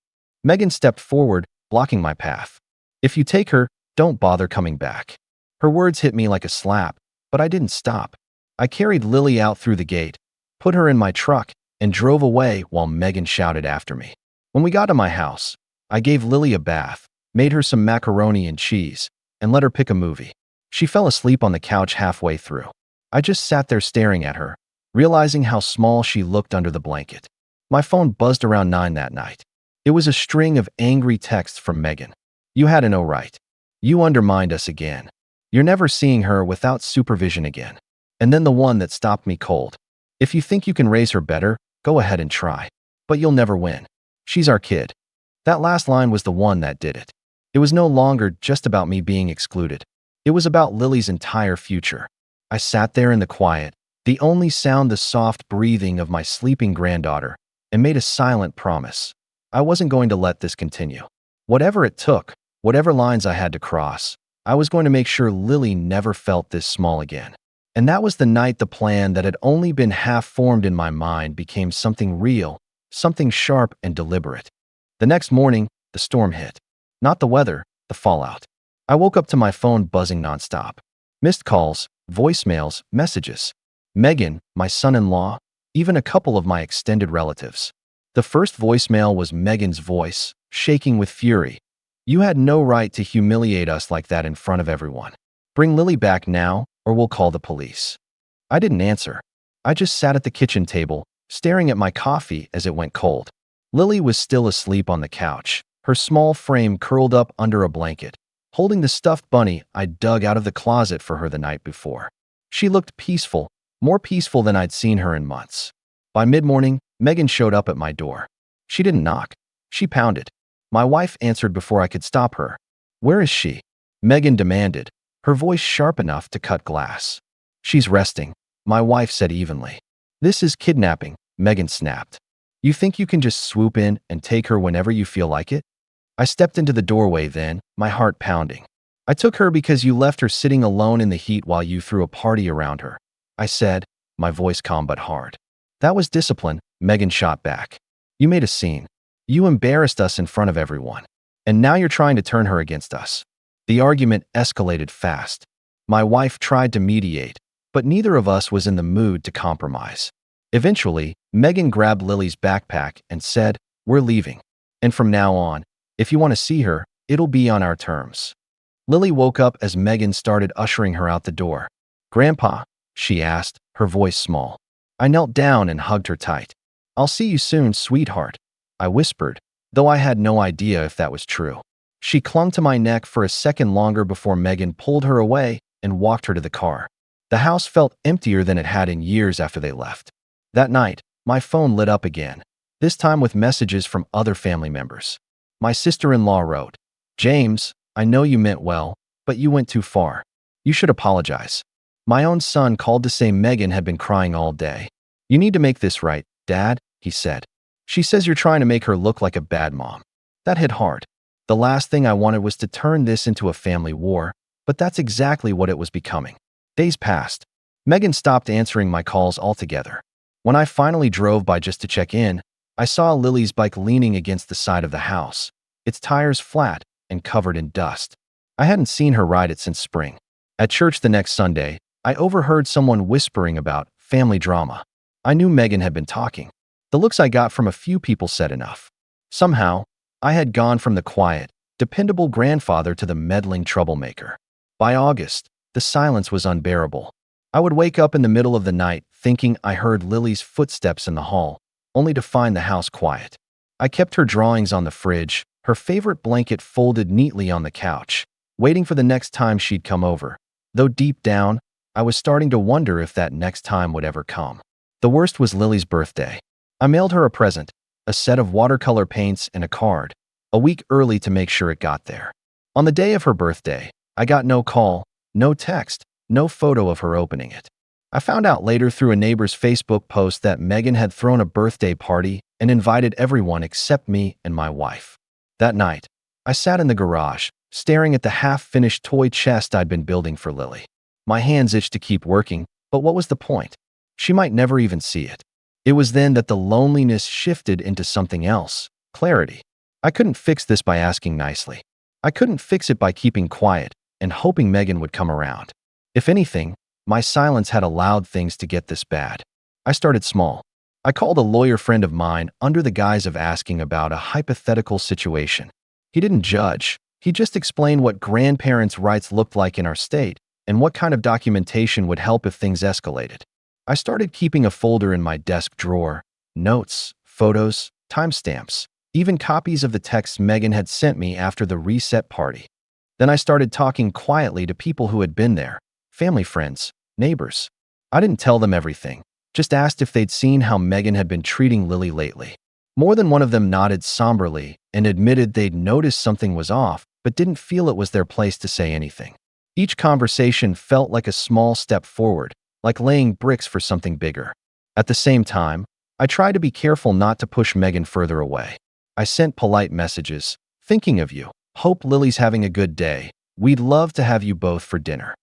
Megan stepped forward, blocking my path. "If you take her, don't bother coming back." Her words hit me like a slap, but I didn't stop. I carried Lily out through the gate, put her in my truck, and drove away while Megan shouted after me. When we got to my house, I gave Lily a bath, made her some macaroni and cheese, and let her pick a movie. She fell asleep on the couch halfway through. I just sat there staring at her, realizing how small she looked under the blanket. My phone buzzed around 9 that night. It was a string of angry texts from Megan. "You had no right. You undermined us again. You're never seeing her without supervision again." And then the one that stopped me cold. "If you think you can raise her better, go ahead and try. But you'll never win. She's our kid." That last line was the one that did it. It was no longer just about me being excluded. It was about Lily's entire future. I sat there in the quiet, the only sound the soft breathing of my sleeping granddaughter, and made a silent promise. I wasn't going to let this continue. Whatever it took, whatever lines I had to cross, I was going to make sure Lily never felt this small again. And that was the night the plan that had only been half formed in my mind became something real, something sharp and deliberate. The next morning, the storm hit. Not the weather, the fallout. I woke up to my phone buzzing nonstop. Missed calls, voicemails, messages. Megan, my son-in-law, even a couple of my extended relatives. The first voicemail was Megan's voice, shaking with fury. "You had no right to humiliate us like that in front of everyone. Bring Lily back now, or we'll call the police." I didn't answer. I just sat at the kitchen table, staring at my coffee as it went cold. Lily was still asleep on the couch, her small frame curled up under a blanket, holding the stuffed bunny I dug out of the closet for her the night before. She looked peaceful, more peaceful than I'd seen her in months. By mid-morning, Megan showed up at my door. She didn't knock. She pounded. My wife answered before I could stop her. "Where is she?" Megan demanded, her voice sharp enough to cut glass. "She's resting," my wife said evenly. "This is kidnapping," Megan snapped. "You think you can just swoop in and take her whenever you feel like it?" I stepped into the doorway then, my heart pounding. "I took her because you left her sitting alone in the heat while you threw a party around her," I said, my voice calm but hard. "That was discipline," Megan shot back. "You made a scene. You embarrassed us in front of everyone. And now you're trying to turn her against us." The argument escalated fast. My wife tried to mediate, but neither of us was in the mood to compromise. Eventually, Megan grabbed Lily's backpack and said, "We're leaving. And from now on, if you want to see her, it'll be on our terms." Lily woke up as Megan started ushering her out the door. "Grandpa?" she asked, her voice small. I knelt down and hugged her tight. "I'll see you soon, sweetheart," I whispered, though I had no idea if that was true. She clung to my neck for a second longer before Megan pulled her away and walked her to the car. The house felt emptier than it had in years after they left. That night, My phone lit up again, this time with messages from other family members. My sister-in-law wrote, "James, I know you meant well, but you went too far. You should apologize." My own son called to say Megan had been crying all day. "You need to make this right, Dad," he said. "She says you're trying to make her look like a bad mom." That hit hard. The last thing I wanted was to turn this into a family war, but that's exactly what it was becoming. Days passed. Megan stopped answering my calls altogether. When I finally drove by just to check in, I saw Lily's bike leaning against the side of the house, its tires flat and covered in dust. I hadn't seen her ride it since spring. At church the next Sunday, I overheard someone whispering about family drama. I knew Megan had been talking. The looks I got from a few people said enough. Somehow, I had gone from the quiet, dependable grandfather to the meddling troublemaker. By August, the silence was unbearable. I would wake up in the middle of the night thinking I heard Lily's footsteps in the hall, only to find the house quiet. I kept her drawings on the fridge, her favorite blanket folded neatly on the couch, waiting for the next time she'd come over, though deep down, I was starting to wonder if that next time would ever come. The worst was Lily's birthday. I mailed her a present, a set of watercolor paints and a card, a week early to make sure it got there. On the day of her birthday, I got no call, no text, no photo of her opening it. I found out later through a neighbor's Facebook post that Megan had thrown a birthday party and invited everyone except me and my wife. That night, I sat in the garage, staring at the half-finished toy chest I'd been building for Lily. My hands itched to keep working, but what was the point? She might never even see it. It was then that the loneliness shifted into something else, clarity. I couldn't fix this by asking nicely. I couldn't fix it by keeping quiet and hoping Megan would come around. If anything, my silence had allowed things to get this bad. I started small. I called a lawyer friend of mine under the guise of asking about a hypothetical situation. He didn't judge. He just explained what grandparents' rights looked like in our state and what kind of documentation would help if things escalated. I started keeping a folder in my desk drawer, notes, photos, timestamps, even copies of the texts Megan had sent me after the reset party. Then I started talking quietly to people who had been there, family friends, neighbors. I didn't tell them everything, just asked if they'd seen how Megan had been treating Lily lately. More than one of them nodded somberly and admitted they'd noticed something was off, but didn't feel it was their place to say anything. Each conversation felt like a small step forward, like laying bricks for something bigger. At the same time, I tried to be careful not to push Megan further away. I sent polite messages, "Thinking of you. Hope Lily's having a good day. We'd love to have you both for dinner."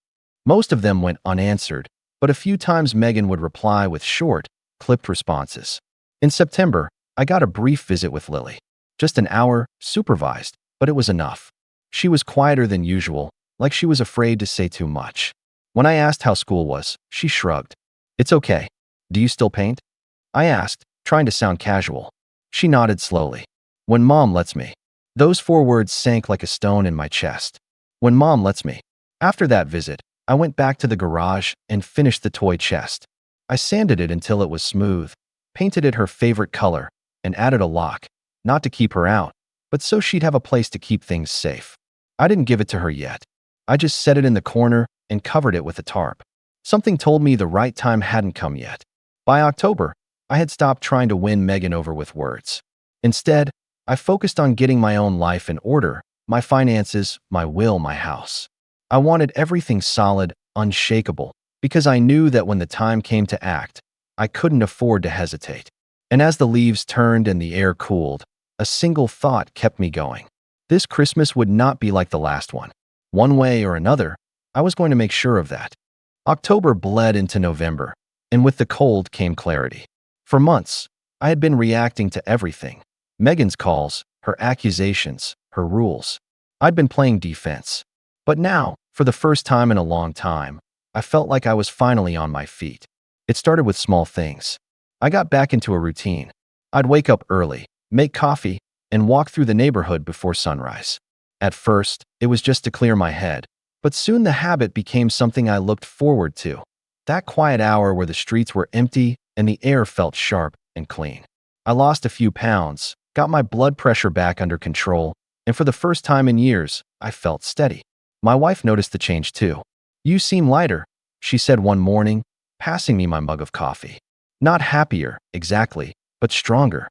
Most of them went unanswered, but a few times Megan would reply with short, clipped responses. In September, I got a brief visit with Lily. Just an hour, supervised, but it was enough. She was quieter than usual, like she was afraid to say too much. When I asked how school was, she shrugged. "It's okay. Do you still paint?" I asked, trying to sound casual. She nodded slowly. "When Mom lets me." Those 4 words sank like a stone in my chest. When Mom lets me. After that visit, I went back to the garage and finished the toy chest. I sanded it until it was smooth, painted it her favorite color, and added a lock, not to keep her out, but so she'd have a place to keep things safe. I didn't give it to her yet. I just set it in the corner and covered it with a tarp. Something told me the right time hadn't come yet. By October, I had stopped trying to win Megan over with words. Instead, I focused on getting my own life in order, my finances, my will, my house. I wanted everything solid, unshakable, because I knew that when the time came to act, I couldn't afford to hesitate. And as the leaves turned and the air cooled, a single thought kept me going. This Christmas would not be like the last one. One way or another, I was going to make sure of that. October bled into November, and with the cold came clarity. For months, I had been reacting to everything. Megan's calls, her accusations, her rules. I'd been playing defense. But now, for the first time in a long time, I felt like I was finally on my feet. It started with small things. I got back into a routine. I'd wake up early, make coffee, and walk through the neighborhood before sunrise. At first, it was just to clear my head, but soon the habit became something I looked forward to. That quiet hour where the streets were empty and the air felt sharp and clean. I lost a few pounds, got my blood pressure back under control, and for the first time in years, I felt steady. My wife noticed the change too. "You seem lighter," she said one morning, passing me my mug of coffee. Not happier, exactly, but stronger.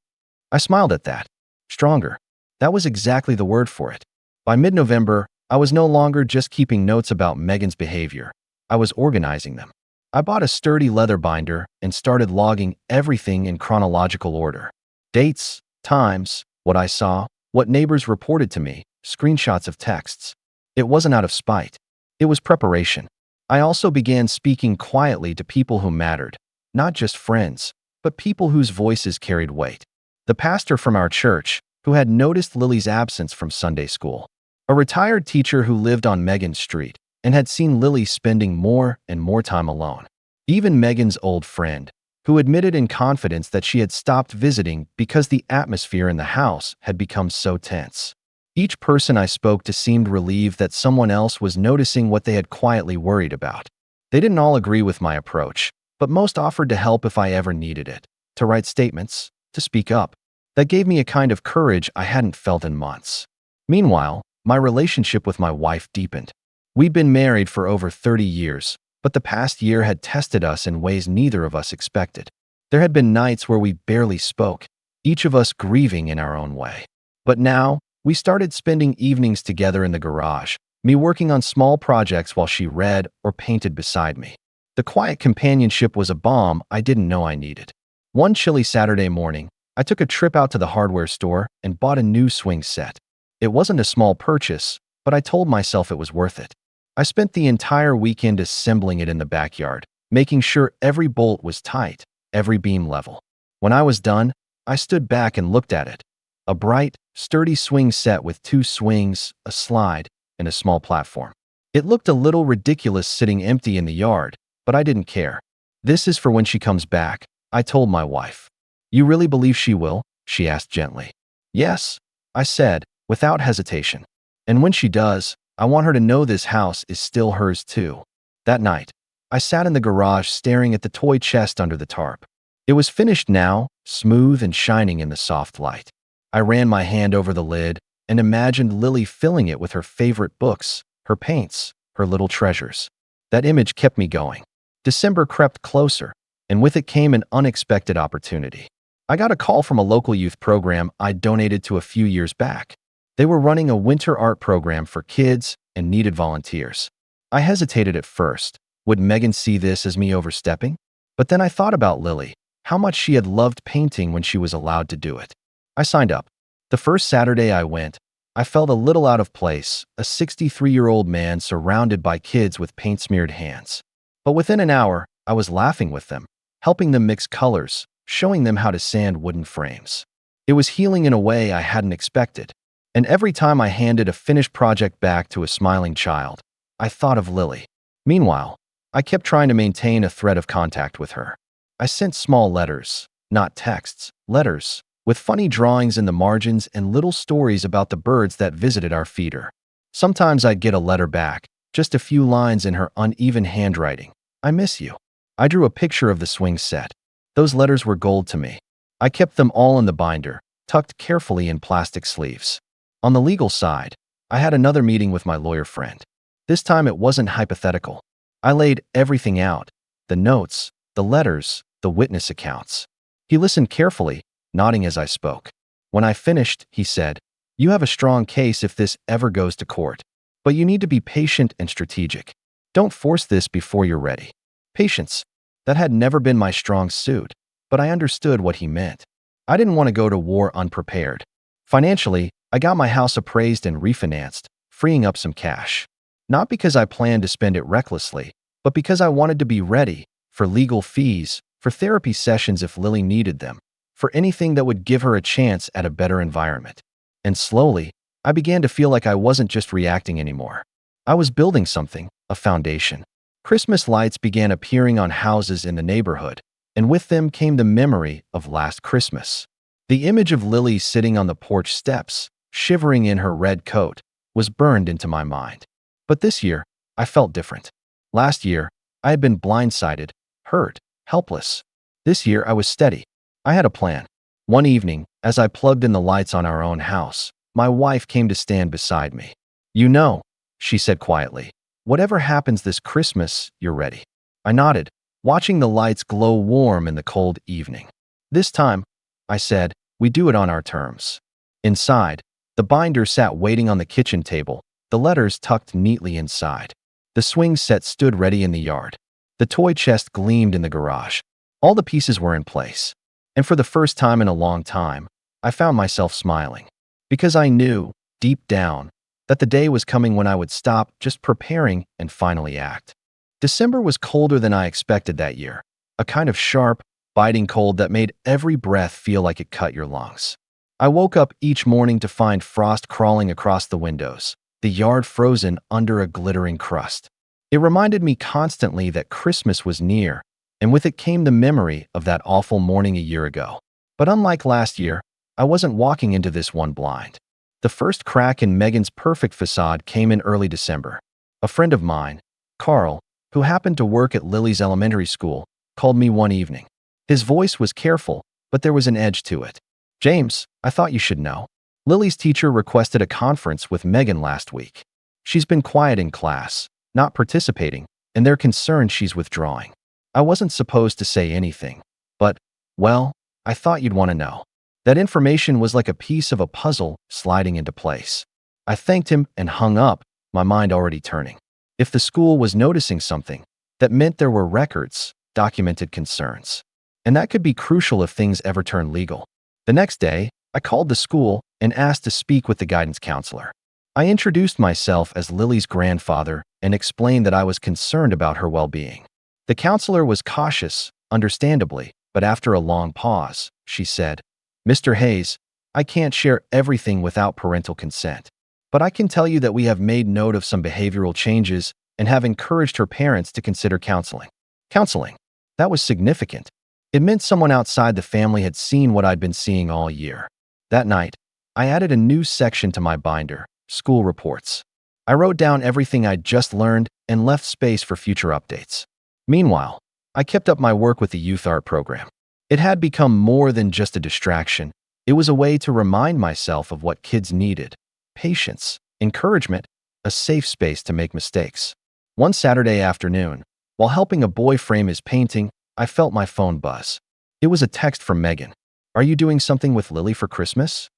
I smiled at that. Stronger. That was exactly the word for it. By mid-November, I was no longer just keeping notes about Megan's behavior. I was organizing them. I bought a sturdy leather binder and started logging everything in chronological order. Dates, times, what I saw, what neighbors reported to me, screenshots of texts. It wasn't out of spite. It was preparation. I also began speaking quietly to people who mattered, not just friends, but people whose voices carried weight. The pastor from our church, who had noticed Lily's absence from Sunday school. A retired teacher who lived on Megan's street and had seen Lily spending more and more time alone. Even Megan's old friend, who admitted in confidence that she had stopped visiting because the atmosphere in the house had become so tense. Each person I spoke to seemed relieved that someone else was noticing what they had quietly worried about. They didn't all agree with my approach, but most offered to help if I ever needed it, to write statements, to speak up. That gave me a kind of courage I hadn't felt in months. Meanwhile, my relationship with my wife deepened. We'd been married for over 30 years, but the past year had tested us in ways neither of us expected. There had been nights where we barely spoke, each of us grieving in our own way. But now, we started spending evenings together in the garage, me working on small projects while she read or painted beside me. The quiet companionship was a balm I didn't know I needed. One chilly Saturday morning, I took a trip out to the hardware store and bought a new swing set. It wasn't a small purchase, but I told myself it was worth it. I spent the entire weekend assembling it in the backyard, making sure every bolt was tight, every beam level. When I was done, I stood back and looked at it. A bright, sturdy swing set with 2 swings, a slide, and a small platform. It looked a little ridiculous sitting empty in the yard, but I didn't care. This is for when she comes back, I told my wife. You really believe she will? She asked gently. Yes, I said, without hesitation. And when she does, I want her to know this house is still hers too. That night, I sat in the garage staring at the toy chest under the tarp. It was finished now, smooth and shining in the soft light. I ran my hand over the lid and imagined Lily filling it with her favorite books, her paints, her little treasures. That image kept me going. December crept closer, and with it came an unexpected opportunity. I got a call from a local youth program I'd donated to a few years back. They were running a winter art program for kids and needed volunteers. I hesitated at first. Would Megan see this as me overstepping? But then I thought about Lily, how much she had loved painting when she was allowed to do it. I signed up. The first Saturday I went, I felt a little out of place, a 63-year-old man surrounded by kids with paint-smeared hands. But within an hour, I was laughing with them, helping them mix colors, showing them how to sand wooden frames. It was healing in a way I hadn't expected. And every time I handed a finished project back to a smiling child, I thought of Lily. Meanwhile, I kept trying to maintain a thread of contact with her. I sent small letters, not texts, letters, with funny drawings in the margins and little stories about the birds that visited our feeder. Sometimes I'd get a letter back, just a few lines in her uneven handwriting. I miss you. I drew a picture of the swing set. Those letters were gold to me. I kept them all in the binder, tucked carefully in plastic sleeves. On the legal side, I had another meeting with my lawyer friend. This time it wasn't hypothetical. I laid everything out, the notes, the letters, the witness accounts. He listened carefully, nodding as I spoke. When I finished, he said, "You have a strong case if this ever goes to court, but you need to be patient and strategic. Don't force this before you're ready." Patience. That had never been my strong suit, but I understood what he meant. I didn't want to go to war unprepared. Financially, I got my house appraised and refinanced, freeing up some cash. Not because I planned to spend it recklessly, but because I wanted to be ready for legal fees, for therapy sessions if Lily needed them, for anything that would give her a chance at a better environment. And slowly, I began to feel like I wasn't just reacting anymore. I was building something, a foundation. Christmas lights began appearing on houses in the neighborhood, and with them came the memory of last Christmas. The image of Lily sitting on the porch steps, shivering in her red coat, was burned into my mind. But this year, I felt different. Last year, I had been blindsided, hurt, helpless. This year, I was steady. I had a plan. One evening, as I plugged in the lights on our own house, my wife came to stand beside me. "You know," she said quietly, "whatever happens this Christmas, you're ready." I nodded. watching the lights glow warm in the cold evening. "This time," I said, "we do it on our terms." Inside, the binder sat waiting on the kitchen table, the letters tucked neatly inside. The swing set stood ready in the yard. The toy chest gleamed in the garage. All the pieces were in place. And for the first time in a long time, I found myself smiling. Because I knew, deep down, that the day was coming when I would stop just preparing and finally act. December was colder than I expected that year. A kind of sharp, biting cold that made every breath feel like it cut your lungs. I woke up each morning to find frost crawling across the windows, the yard frozen under a glittering crust. It reminded me constantly that Christmas was near, and with it came the memory of that awful morning a year ago. But unlike last year, I wasn't walking into this one blind. The first crack in Megan's perfect facade came in early December. A friend of mine, Carl, who happened to work at Lily's elementary school, called me one evening. His voice was careful, but there was an edge to it. "James, I thought you should know. Lily's teacher requested a conference with Megan last week. She's been quiet in class, not participating, and they're concerned she's withdrawing." I wasn't supposed to say anything, but, well, I thought you'd want to know. That information was like a piece of a puzzle sliding into place. I thanked him and hung up, my mind already turning. If the school was noticing something, that meant there were records, documented concerns. And that could be crucial if things ever turn legal. The next day, I called the school and asked to speak with the guidance counselor. I introduced myself as Lily's grandfather and explained that I was concerned about her well-being. The counselor was cautious, understandably, but after a long pause, she said, "Mr. Hayes, I can't share everything without parental consent, but I can tell you that we have made note of some behavioral changes and have encouraged her parents to consider counseling." Counseling. That was significant. It meant someone outside the family had seen what I'd been seeing all year. That night, I added a new section to my binder, school reports. I wrote down everything I'd just learned and left space for future updates. Meanwhile, I kept up my work with the youth art program. It had become more than just a distraction. It was a way to remind myself of what kids needed: patience, encouragement, a safe space to make mistakes. One Saturday afternoon, while helping a boy frame his painting, I felt my phone buzz. It was a text from Megan. "Are you doing something with Lily for Christmas?"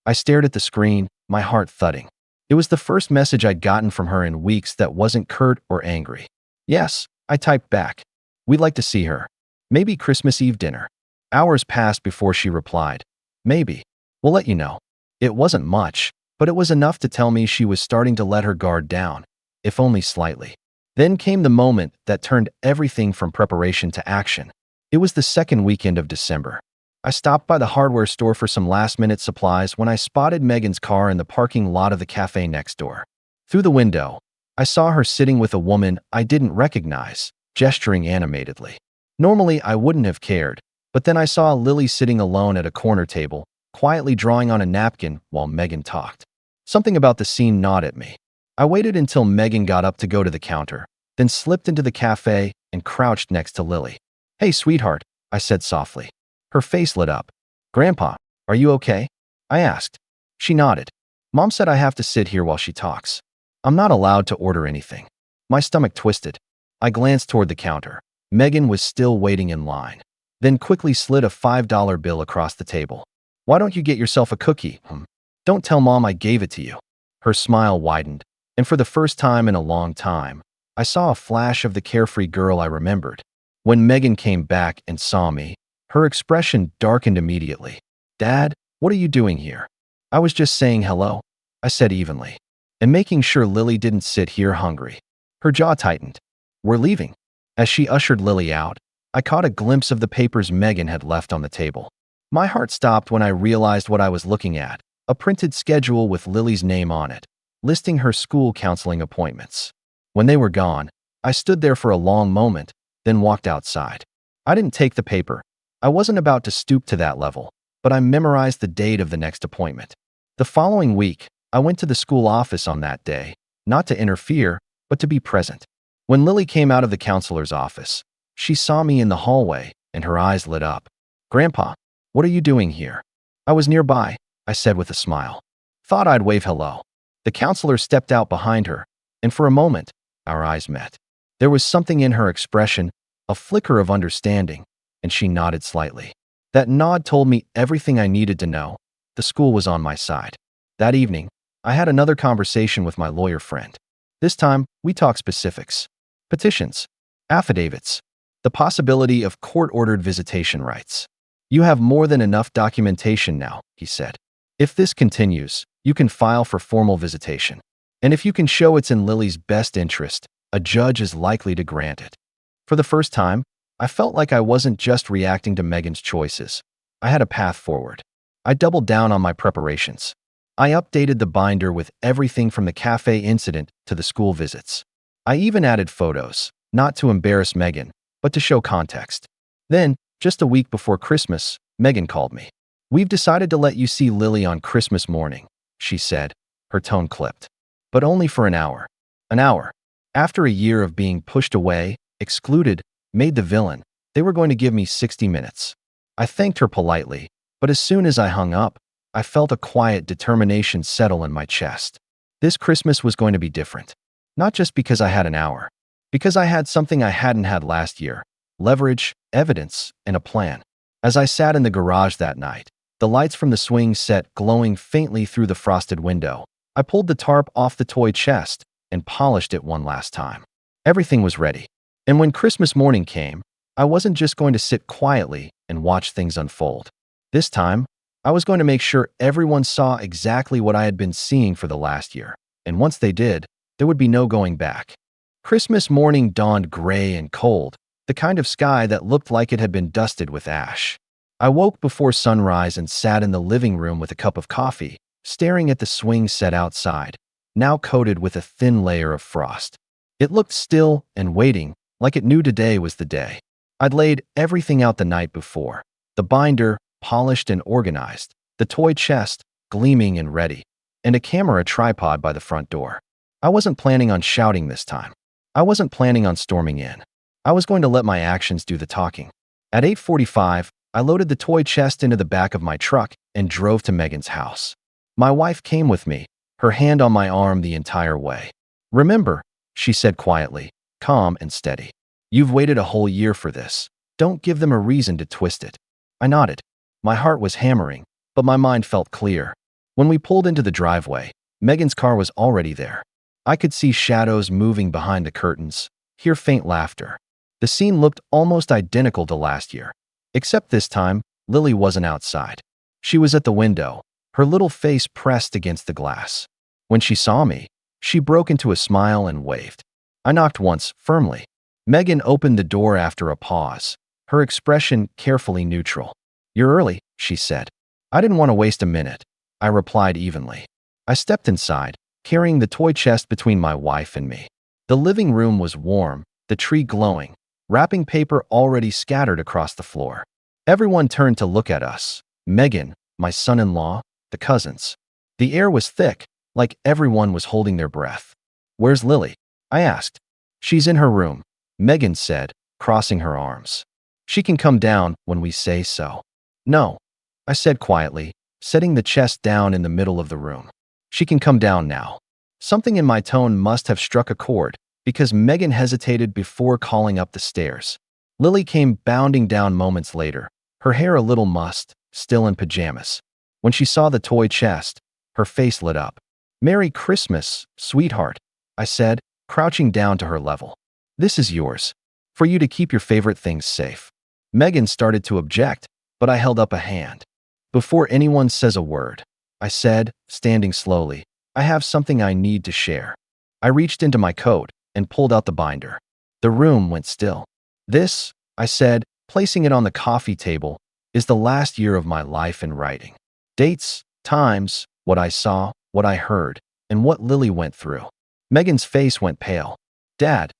I stared at the screen, my heart thudding. It was the first message I'd gotten from her in weeks that wasn't curt or angry. "Yes," I typed back. "We'd like to see her. Maybe Christmas Eve dinner." Hours passed before she replied. "Maybe. We'll let you know." It wasn't much, but it was enough to tell me she was starting to let her guard down, if only slightly. Then came the moment that turned everything from preparation to action. It was the second weekend of December. I stopped by the hardware store for some last-minute supplies when I spotted Megan's car in the parking lot of the cafe next door. Through the window, I saw her sitting with a woman I didn't recognize, gesturing animatedly. Normally, I wouldn't have cared, but then I saw Lily sitting alone at a corner table, quietly drawing on a napkin while Megan talked. Something about the scene gnawed at me. I waited until Megan got up to go to the counter, then slipped into the cafe and crouched next to Lily. "Hey, sweetheart," I said softly. Her face lit up. "Grandpa, are you okay?" I asked. She nodded. "Mom said I have to sit here while she talks. I'm not allowed to order anything." My stomach twisted. I glanced toward the counter. Megan was still waiting in line, then quickly slid a $5 bill across the table. "Why don't you get yourself a cookie? Don't tell Mom I gave it to you." Her smile widened, and for the first time in a long time, I saw a flash of the carefree girl I remembered. When Megan came back and saw me, her expression darkened immediately. "Dad, what are you doing here?" "I was just saying hello," I said evenly, "and making sure Lily didn't sit here hungry." Her jaw tightened. "We're leaving." As she ushered Lily out, I caught a glimpse of the papers Megan had left on the table. My heart stopped when I realized what I was looking at: a printed schedule with Lily's name on it, listing her school counseling appointments. When they were gone, I stood there for a long moment, then walked outside. I didn't take the paper. I wasn't about to stoop to that level, but I memorized the date of the next appointment. The following week, I went to the school office on that day, not to interfere, but to be present. When Lily came out of the counselor's office, she saw me in the hallway, and her eyes lit up. "Grandpa, what are you doing here?" "I was nearby," I said with a smile. "Thought I'd wave hello." The counselor stepped out behind her, and for a moment, our eyes met. There was something in her expression, A flicker of understanding, and she nodded slightly. That nod told me everything I needed to know. The school was on my side. That evening, I had another conversation with my lawyer friend. This time, we talked specifics. Petitions, affidavits, the possibility of court-ordered visitation rights. You have more than enough documentation now, he said. If this continues, you can file for formal visitation. And if you can show it's in Lily's best interest, a judge is likely to grant it. For the first time, I felt like I wasn't just reacting to Megan's choices. I had a path forward. I doubled down on my preparations. I updated the binder with everything from the cafe incident to the school visits. I even added photos, not to embarrass Megan, but to show context. Then, just a week before Christmas, Megan called me. We've decided to let you see Lily on Christmas morning, she said, her tone clipped. But only for an hour. An hour. After a year of being pushed away, excluded, made the villain, they were going to give me 60 minutes. I thanked her politely, but as soon as I hung up, I felt a quiet determination settle in my chest. This Christmas was going to be different. Not just because I had an hour. Because I had something I hadn't had last year. Leverage, evidence, and a plan. As I sat in the garage that night, the lights from the swing set glowing faintly through the frosted window, I pulled the tarp off the toy chest and polished it one last time. Everything was ready. And when Christmas morning came, I wasn't just going to sit quietly and watch things unfold. This time, I was going to make sure everyone saw exactly what I had been seeing for the last year. And once they did, there would be no going back. Christmas morning dawned gray and cold, the kind of sky that looked like it had been dusted with ash. I woke before sunrise and sat in the living room with a cup of coffee, staring at the swing set outside, now coated with a thin layer of frost. It looked still and waiting, like it knew today was the day. I'd laid everything out the night before. The binder, polished and organized, the toy chest, gleaming and ready, and a camera tripod by the front door. I wasn't planning on shouting this time. I wasn't planning on storming in. I was going to let my actions do the talking. At 8:45, I loaded the toy chest into the back of my truck and drove to Megan's house. My wife came with me, her hand on my arm the entire way. Remember, she said quietly, calm and steady. You've waited a whole year for this. Don't give them a reason to twist it. I nodded. My heart was hammering, but my mind felt clear. When we pulled into the driveway, Megan's car was already there. I could see shadows moving behind the curtains, hear faint laughter. The scene looked almost identical to last year, except this time, Lily wasn't outside. She was at the window, her little face pressed against the glass. When she saw me, she broke into a smile and waved. I knocked once, firmly. Megan opened the door after a pause, her expression carefully neutral. You're early, she said. I didn't want to waste a minute, I replied evenly. I stepped inside, carrying the toy chest between my wife and me. The living room was warm, the tree glowing, wrapping paper already scattered across the floor. Everyone turned to look at us. Megan, my son-in-law, the cousins. The air was thick, like everyone was holding their breath. Where's Lily? I asked. She's in her room, Megan said, crossing her arms. She can come down when we say so. No, I said quietly, setting the chest down in the middle of the room. She can come down now. Something in my tone must have struck a chord, because Megan hesitated before calling up the stairs. Lily came bounding down moments later, her hair a little mussed, still in pajamas. When she saw the toy chest, her face lit up. Merry Christmas, sweetheart, I said, crouching down to her level. This is yours, for you to keep your favorite things safe. Megan started to object, but I held up a hand. Before anyone says a word, I said, standing slowly, I have something I need to share. I reached into my coat and pulled out the binder. The room went still. This, I said, placing it on the coffee table, is the last year of my life in writing. Dates, times, what I saw, what I heard, and what Lily went through. Megan's face went pale. Dad,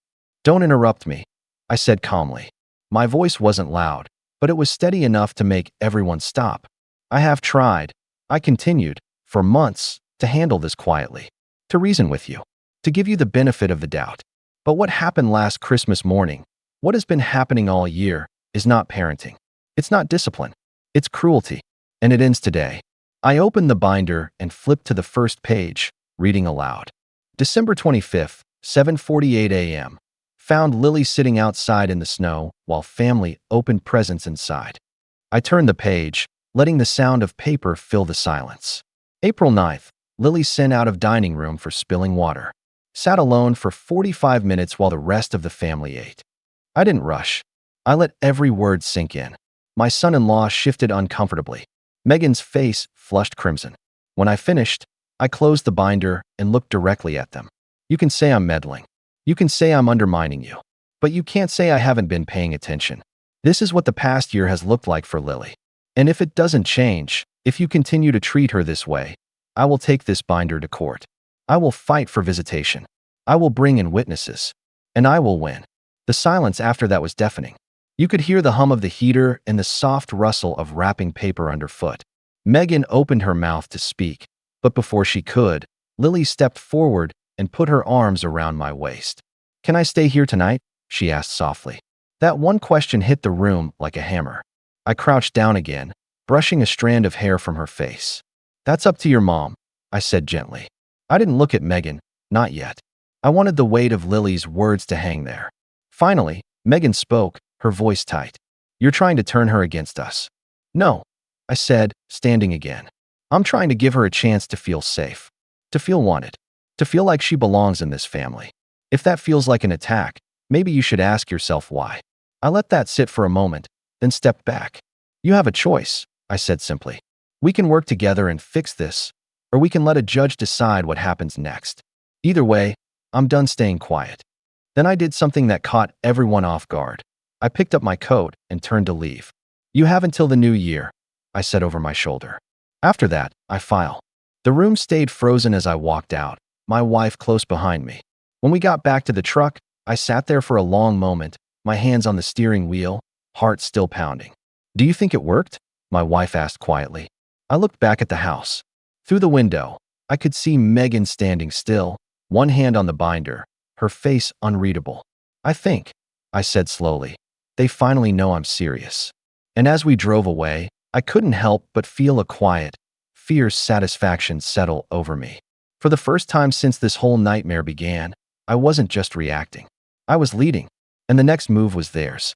don't interrupt me, I said calmly. My voice wasn't loud, but it was steady enough to make everyone stop. I have tried, I continued, for months, to handle this quietly, to reason with you, to give you the benefit of the doubt. But what happened last Christmas morning, what has been happening all year, is not parenting. It's not discipline. It's cruelty. And it ends today. I opened the binder and flipped to the first page, reading aloud. December 25th, 7:48 a.m. found Lily sitting outside in the snow while family opened presents inside. I turned the page, letting the sound of paper fill the silence. April 9th, Lily sent out of dining room for spilling water. Sat alone for 45 minutes while the rest of the family ate. I didn't rush. I let every word sink in. My son-in-law shifted uncomfortably. Megan's face flushed crimson. When I finished, I closed the binder and looked directly at them. You can say I'm meddling. You can say I'm undermining you. But you can't say I haven't been paying attention. This is what the past year has looked like for Lily. And if it doesn't change, if you continue to treat her this way, I will take this binder to court. I will fight for visitation. I will bring in witnesses. And I will win. The silence after that was deafening. You could hear the hum of the heater and the soft rustle of wrapping paper underfoot. Megan opened her mouth to speak, but before she could, Lily stepped forward and put her arms around my waist. Can I stay here tonight? She asked softly. That one question hit the room like a hammer. I crouched down again, brushing a strand of hair from her face. That's up to your mom, I said gently. I didn't look at Megan, not yet. I wanted the weight of Lily's words to hang there. Finally, Megan spoke, her voice tight. You're trying to turn her against us. No, I said, standing again. I'm trying to give her a chance to feel safe, to feel wanted, to feel like she belongs in this family. If that feels like an attack, maybe you should ask yourself why. I let that sit for a moment, then stepped back. You have a choice, I said simply. We can work together and fix this, or we can let a judge decide what happens next. Either way, I'm done staying quiet. Then I did something that caught everyone off guard. I picked up my coat and turned to leave. You have until the new year, I said over my shoulder. After that, I filed. The room stayed frozen as I walked out, my wife close behind me. When we got back to the truck, I sat there for a long moment, my hands on the steering wheel, heart still pounding. Do you think it worked? My wife asked quietly. I looked back at the house. Through the window, I could see Megan standing still, one hand on the binder, her face unreadable. I think, I said slowly, they finally know I'm serious. And as we drove away, I couldn't help but feel a quiet, fierce satisfaction settle over me. For the first time since this whole nightmare began, I wasn't just reacting. I was leading, and the next move was theirs.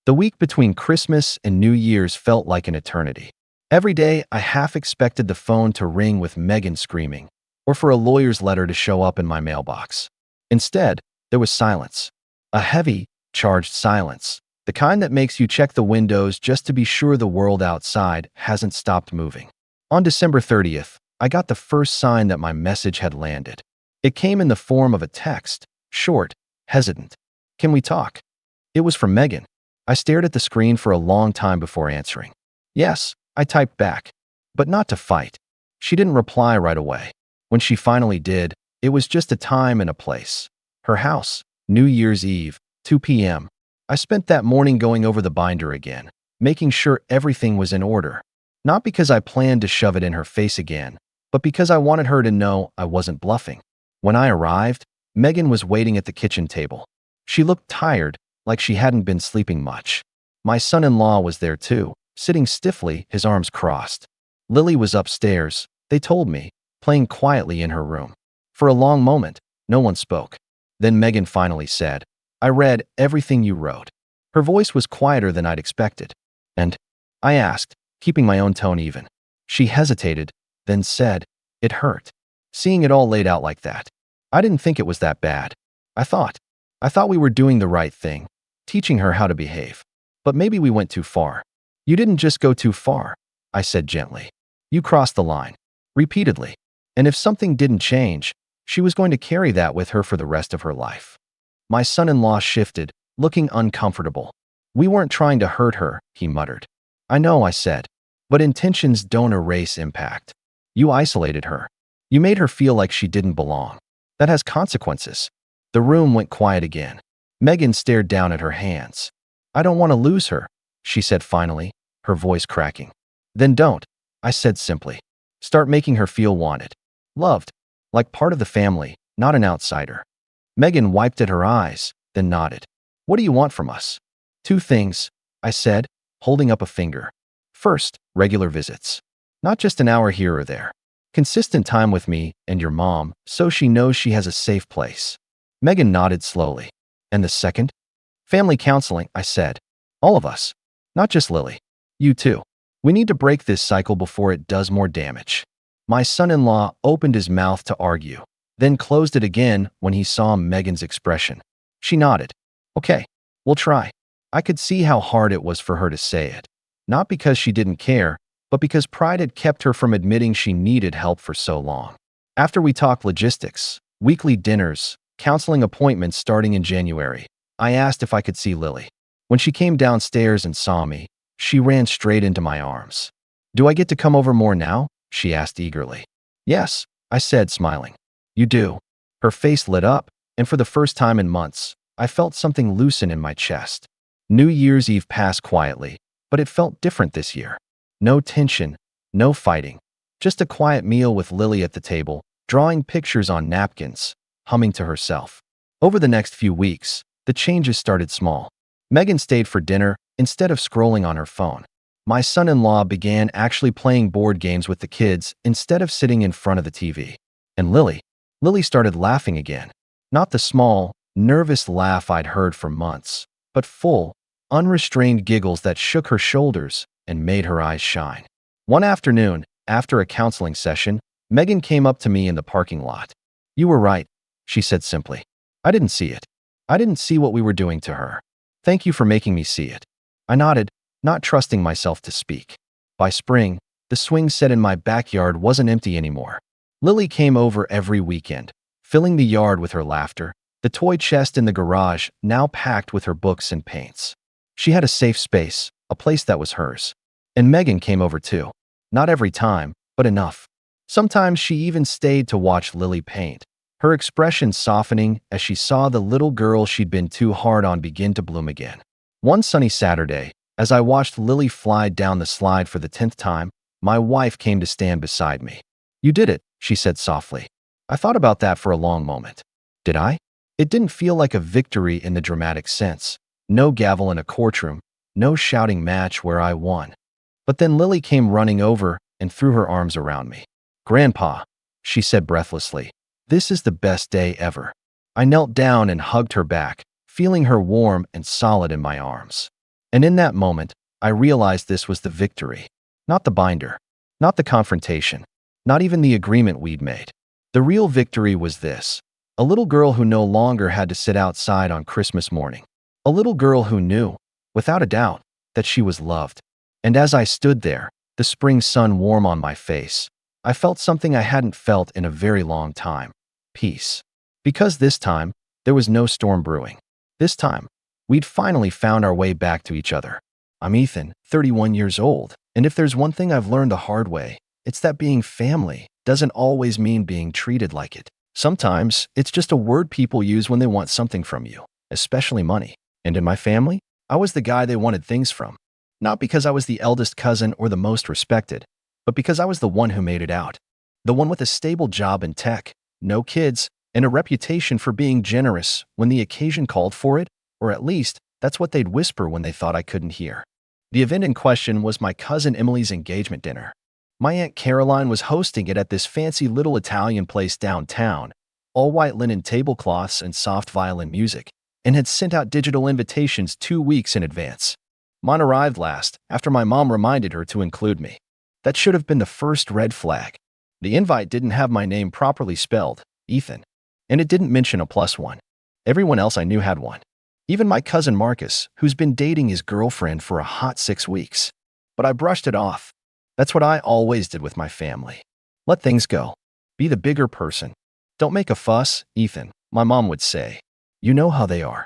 The week between Christmas and New Year's felt like an eternity. Every day, I half expected the phone to ring with Megan screaming, or for a lawyer's letter to show up in my mailbox. Instead, there was silence. A heavy, charged silence. The kind that makes you check the windows just to be sure the world outside hasn't stopped moving. On December 30th, I got the first sign that my message had landed. It came in the form of a text, short, hesitant. Can we talk? It was from Megan. I stared at the screen for a long time before answering. Yes, I typed back, but not to fight. She didn't reply right away. When she finally did, it was just a time and a place. Her house, New Year's Eve, 2 p.m. I spent that morning going over the binder again, making sure everything was in order. Not because I planned to shove it in her face again, but because I wanted her to know I wasn't bluffing. When I arrived, Megan was waiting at the kitchen table. She looked tired, like she hadn't been sleeping much. My son-in-law was there too, sitting stiffly, his arms crossed. Lily was upstairs, they told me, playing quietly in her room. For a long moment, no one spoke. Then Megan finally said, I read everything you wrote. Her voice was quieter than I'd expected. And I asked, keeping my own tone even. She hesitated, then said, it hurt. Seeing it all laid out like that. I didn't think it was that bad. I thought we were doing the right thing, teaching her how to behave. But maybe we went too far. You didn't just go too far, I said gently. You crossed the line. Repeatedly. And if something didn't change, she was going to carry that with her for the rest of her life. My son-in-law shifted, looking uncomfortable. We weren't trying to hurt her, he muttered. I know, I said. But intentions don't erase impact. You isolated her. You made her feel like she didn't belong. That has consequences. The room went quiet again. Megan stared down at her hands. I don't want to lose her, she said finally, her voice cracking. Then don't, I said simply. Start making her feel wanted. Loved. Like part of the family, not an outsider. Megan wiped at her eyes, then nodded. What do you want from us? 2 things, I said, holding up a finger. First, regular visits. Not just an hour here or there. Consistent time with me and your mom, so she knows she has a safe place. Megan nodded slowly. And the second? Family counseling, I said. All of us. Not just Lily. You too. We need to break this cycle before it does more damage. My son-in-law opened his mouth to argue, then closed it again when he saw Megan's expression. She nodded. Okay, we'll try. I could see how hard it was for her to say it. Not because she didn't care, but because pride had kept her from admitting she needed help for so long. After we talked logistics, weekly dinners, counseling appointments starting in January, I asked if I could see Lily. When she came downstairs and saw me, she ran straight into my arms. Do I get to come over more now? She asked eagerly. Yes, I said, smiling. You do. Her face lit up, and for the first time in months, I felt something loosen in my chest. New Year's Eve passed quietly, but it felt different this year. No tension, no fighting, just a quiet meal with Lily at the table, drawing pictures on napkins, humming to herself. Over the next few weeks, the changes started small. Megan stayed for dinner instead of scrolling on her phone. My son-in-law began actually playing board games with the kids instead of sitting in front of the TV. And Lily started laughing again. Not the small, nervous laugh I'd heard for months, but full, unrestrained giggles that shook her shoulders and made her eyes shine. One afternoon, after a counseling session, Megan came up to me in the parking lot. You were right, she said simply. I didn't see it. I didn't see what we were doing to her. Thank you for making me see it. I nodded, not trusting myself to speak. By spring, the swing set in my backyard wasn't empty anymore. Lily came over every weekend, filling the yard with her laughter, the toy chest in the garage now packed with her books and paints. She had a safe space, a place that was hers. And Megan came over too. Not every time, but enough. Sometimes she even stayed to watch Lily paint, her expression softening as she saw the little girl she'd been too hard on begin to bloom again. One sunny Saturday, as I watched Lily fly down the slide for the 10th time, my wife came to stand beside me. You did it, she said softly. I thought about that for a long moment. Did I? It didn't feel like a victory in the dramatic sense. No gavel in a courtroom, no shouting match where I won. But then Lily came running over and threw her arms around me. Grandpa, she said breathlessly, this is the best day ever. I knelt down and hugged her back, feeling her warm and solid in my arms. And in that moment, I realized this was the victory. Not the binder, not the confrontation, not even the agreement we'd made. The real victory was this: a little girl who no longer had to sit outside on Christmas morning. A little girl who knew, without a doubt, that she was loved. And as I stood there, the spring sun warm on my face, I felt something I hadn't felt in a very long time: peace. Because this time, there was no storm brewing. This time, we'd finally found our way back to each other. I'm Ethan, 31 years old, and if there's one thing I've learned the hard way, it's that being family doesn't always mean being treated like it. Sometimes, it's just a word people use when they want something from you, especially money. And in my family, I was the guy they wanted things from. Not because I was the eldest cousin or the most respected, but because I was the one who made it out. The one with a stable job in tech, no kids, and a reputation for being generous when the occasion called for it, or at least, that's what they'd whisper when they thought I couldn't hear. The event in question was my cousin Emily's engagement dinner. My Aunt Caroline was hosting it at this fancy little Italian place downtown, all white linen tablecloths and soft violin music, and had sent out digital invitations 2 weeks in advance. Mine arrived last, after my mom reminded her to include me. That should have been the first red flag. The invite didn't have my name properly spelled, Ethan, and it didn't mention a +1. Everyone else I knew had one. Even my cousin Marcus, who's been dating his girlfriend for a hot 6 weeks. But I brushed it off. That's what I always did with my family. Let things go. Be the bigger person. Don't make a fuss, Ethan, my mom would say. You know how they are.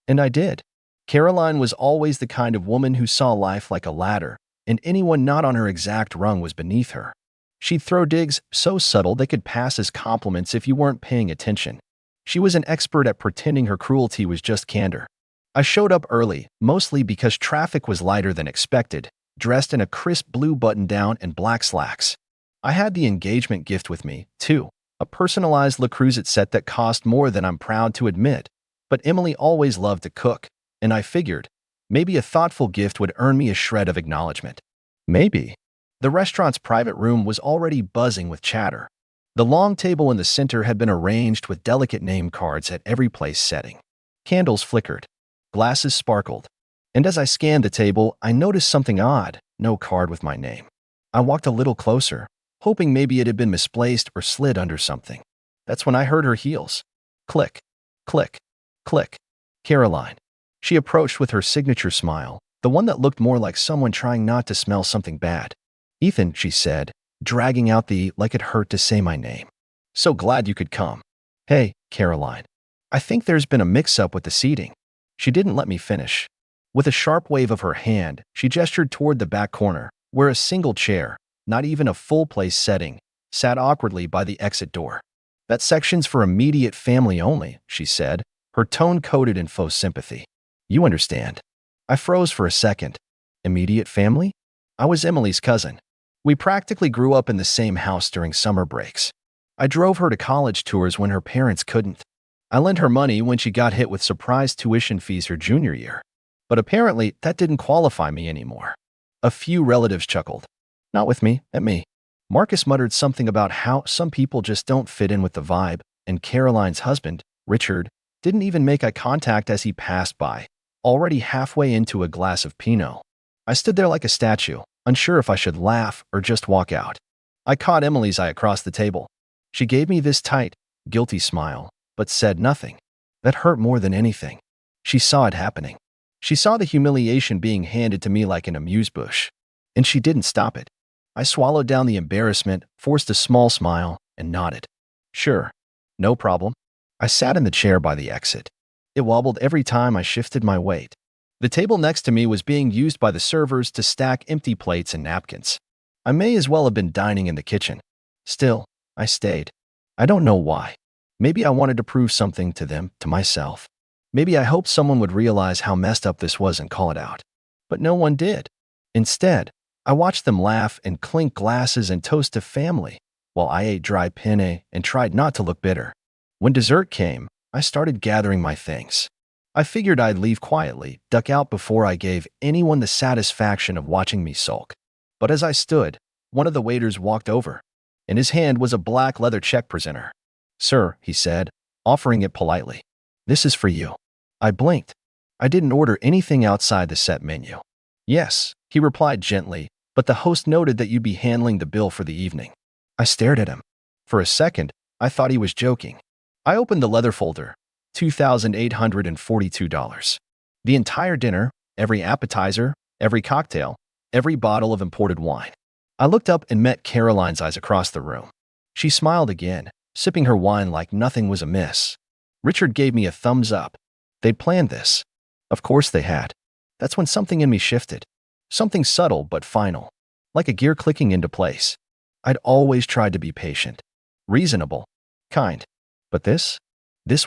And I did. Caroline was always the kind of woman who saw life like a ladder, and anyone not on her exact rung was beneath her. She'd throw digs so subtle they could pass as compliments if you weren't paying attention. She was an expert at pretending her cruelty was just candor. I showed up early, mostly because traffic was lighter than expected, dressed in a crisp blue button-down and black slacks. I had the engagement gift with me, too, a personalized Le Creuset set that cost more than I'm proud to admit. But Emily always loved to cook, and I figured, maybe a thoughtful gift would earn me a shred of acknowledgement. Maybe. The restaurant's private room was already buzzing with chatter. The long table in the center had been arranged with delicate name cards at every place setting. Candles flickered. Glasses sparkled. And as I scanned the table, I noticed something odd. No card with my name. I walked a little closer, hoping maybe it had been misplaced or slid under something. That's when I heard her heels. Click, click, click. Caroline. She approached with her signature smile, the one that looked more like someone trying not to smell something bad. Ethan, she said, dragging out the like it hurt to say my name. So glad you could come. Hey, Caroline. I think there's been a mix-up with the seating. She didn't let me finish. With a sharp wave of her hand, she gestured toward the back corner, where a single chair, not even a full-place setting, sat awkwardly by the exit door. That section's for immediate family only, she said, her tone coated in faux sympathy. You understand. I froze for a second. Immediate family? I was Emily's cousin. We practically grew up in the same house during summer breaks. I drove her to college tours when her parents couldn't. I lent her money when she got hit with surprise tuition fees her junior year. But apparently, that didn't qualify me anymore. A few relatives chuckled. Not with me, at me. Marcus muttered something about how some people just don't fit in with the vibe, and Caroline's husband, Richard, didn't even make eye contact as he passed by, already halfway into a glass of Pinot. I stood there like a statue, unsure if I should laugh or just walk out. I caught Emily's eye across the table. She gave me this tight, guilty smile, but said nothing. That hurt more than anything. She saw it happening. She saw the humiliation being handed to me like an amuse-bouche. And she didn't stop it. I swallowed down the embarrassment, forced a small smile, and nodded. Sure. No problem. I sat in the chair by the exit. It wobbled every time I shifted my weight. The table next to me was being used by the servers to stack empty plates and napkins. I may as well have been dining in the kitchen. Still, I stayed. I don't know why. Maybe I wanted to prove something to them, to myself. Maybe I hoped someone would realize how messed up this was and call it out. But no one did. Instead, I watched them laugh and clink glasses and toast to family, while I ate dry penne and tried not to look bitter. When dessert came, I started gathering my things. I figured I'd leave quietly, duck out before I gave anyone the satisfaction of watching me sulk. But as I stood, one of the waiters walked over. In his hand was a black leather check presenter. Sir, he said, offering it politely. This is for you. I blinked. I didn't order anything outside the set menu. Yes, he replied gently, but the host noted that you'd be handling the bill for the evening. I stared at him. For a second, I thought he was joking. I opened the leather folder. $2,842. The entire dinner, every appetizer, every cocktail, every bottle of imported wine. I looked up and met Caroline's eyes across the room. She smiled again, sipping her wine like nothing was amiss. Richard gave me a thumbs up. They'd planned this. Of course they had. That's when something in me shifted. Something subtle but final, like a gear clicking into place. I'd always tried to be patient, reasonable, kind. But this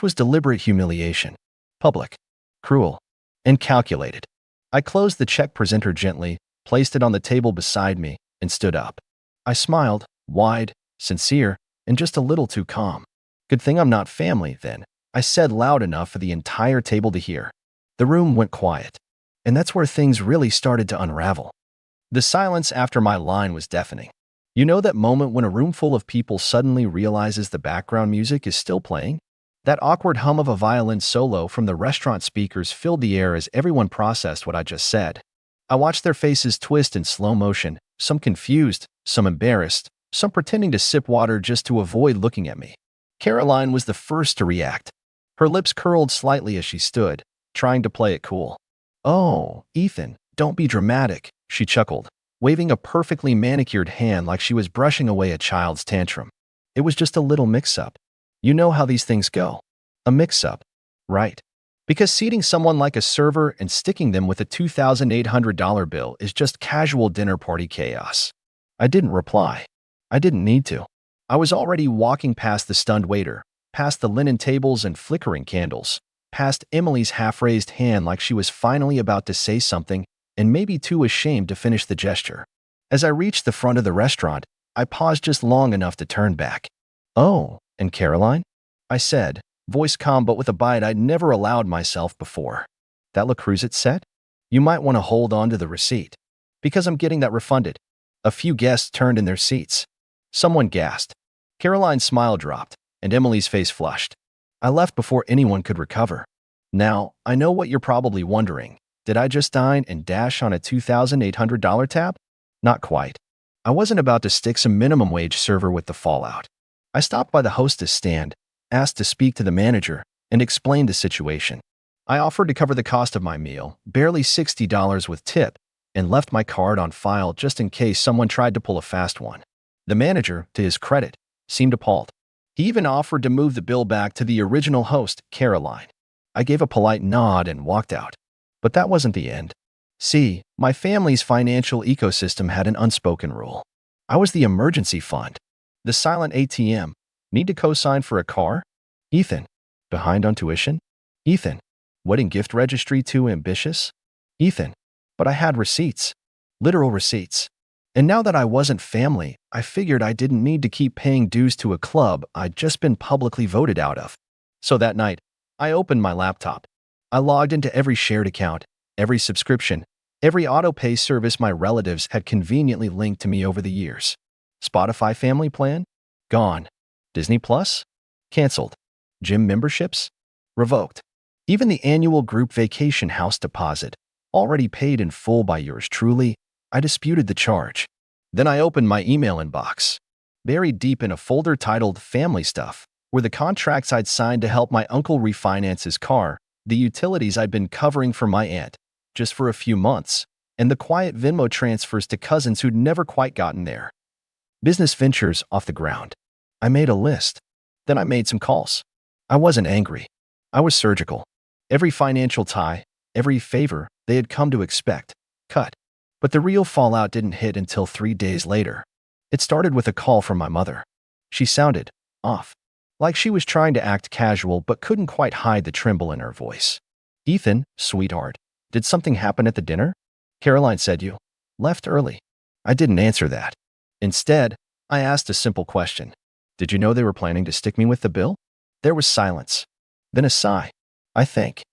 was deliberate humiliation. Public, cruel, and calculated. I closed the check presenter gently, placed it on the table beside me, and stood up. I smiled, wide, sincere, and just a little too calm. Good thing I'm not family, then, I said loud enough for the entire table to hear. The room went quiet. And that's where things really started to unravel. The silence after my line was deafening. You know that moment when a room full of people suddenly realizes the background music is still playing? That awkward hum of a violin solo from the restaurant speakers filled the air as everyone processed what I just said. I watched their faces twist in slow motion, some confused, some embarrassed, some pretending to sip water just to avoid looking at me. Caroline was the first to react. Her lips curled slightly as she stood, trying to play it cool. Oh, Ethan, don't be dramatic, she chuckled, waving a perfectly manicured hand like she was brushing away a child's tantrum. It was just a little mix-up. You know how these things go. A mix-up, right? Because seating someone like a server and sticking them with a $2,800 bill is just casual dinner party chaos. I didn't reply. I didn't need to. I was already walking past the stunned waiter, past the linen tables and flickering candles, past Emily's half-raised hand like she was finally about to say something and maybe too ashamed to finish the gesture. As I reached the front of the restaurant, I paused just long enough to turn back. Oh, and Caroline? I said, voice calm but with a bite I'd never allowed myself before. That Le Creuset set? You might want to hold on to the receipt. Because I'm getting that refunded. A few guests turned in their seats. Someone gasped. Caroline's smile dropped, and Emily's face flushed. I left before anyone could recover. Now, I know what you're probably wondering. Did I just dine and dash on a $2,800 tab? Not quite. I wasn't about to stick some minimum wage server with the fallout. I stopped by the hostess stand, asked to speak to the manager, and explained the situation. I offered to cover the cost of my meal, barely $60 with tip, and left my card on file just in case someone tried to pull a fast one. The manager, to his credit, seemed appalled. He even offered to move the bill back to the original host, Caroline. I gave a polite nod and walked out. But that wasn't the end. See, my family's financial ecosystem had an unspoken rule. I was the emergency fund, the silent ATM. Need to co-sign for a car? Ethan. Behind on tuition? Ethan. Wedding gift registry too ambitious? Ethan. But I had receipts. Literal receipts. And now that I wasn't family, I figured I didn't need to keep paying dues to a club I'd just been publicly voted out of. So that night, I opened my laptop. I logged into every shared account, every subscription, every auto-pay service my relatives had conveniently linked to me over the years. Spotify family plan? Gone. Disney Plus? Canceled. Gym memberships? Revoked. Even the annual group vacation house deposit, already paid in full by yours truly, I disputed the charge. Then I opened my email inbox. Buried deep in a folder titled Family Stuff were the contracts I'd signed to help my uncle refinance his car, the utilities I'd been covering for my aunt, just for a few months, and the quiet Venmo transfers to cousins who'd never quite gotten there. Business ventures off the ground. I made a list. Then I made some calls. I wasn't angry. I was surgical. Every financial tie, every favor they had come to expect, cut. But the real fallout didn't hit until 3 days later. It started with a call from my mother. She sounded off, like she was trying to act casual but couldn't quite hide the tremble in her voice. Ethan, sweetheart, did something happen at the dinner? Caroline said you left early. I didn't answer that. Instead, I asked a simple question. Did you know they were planning to stick me with the bill? There was silence. Then a sigh. I think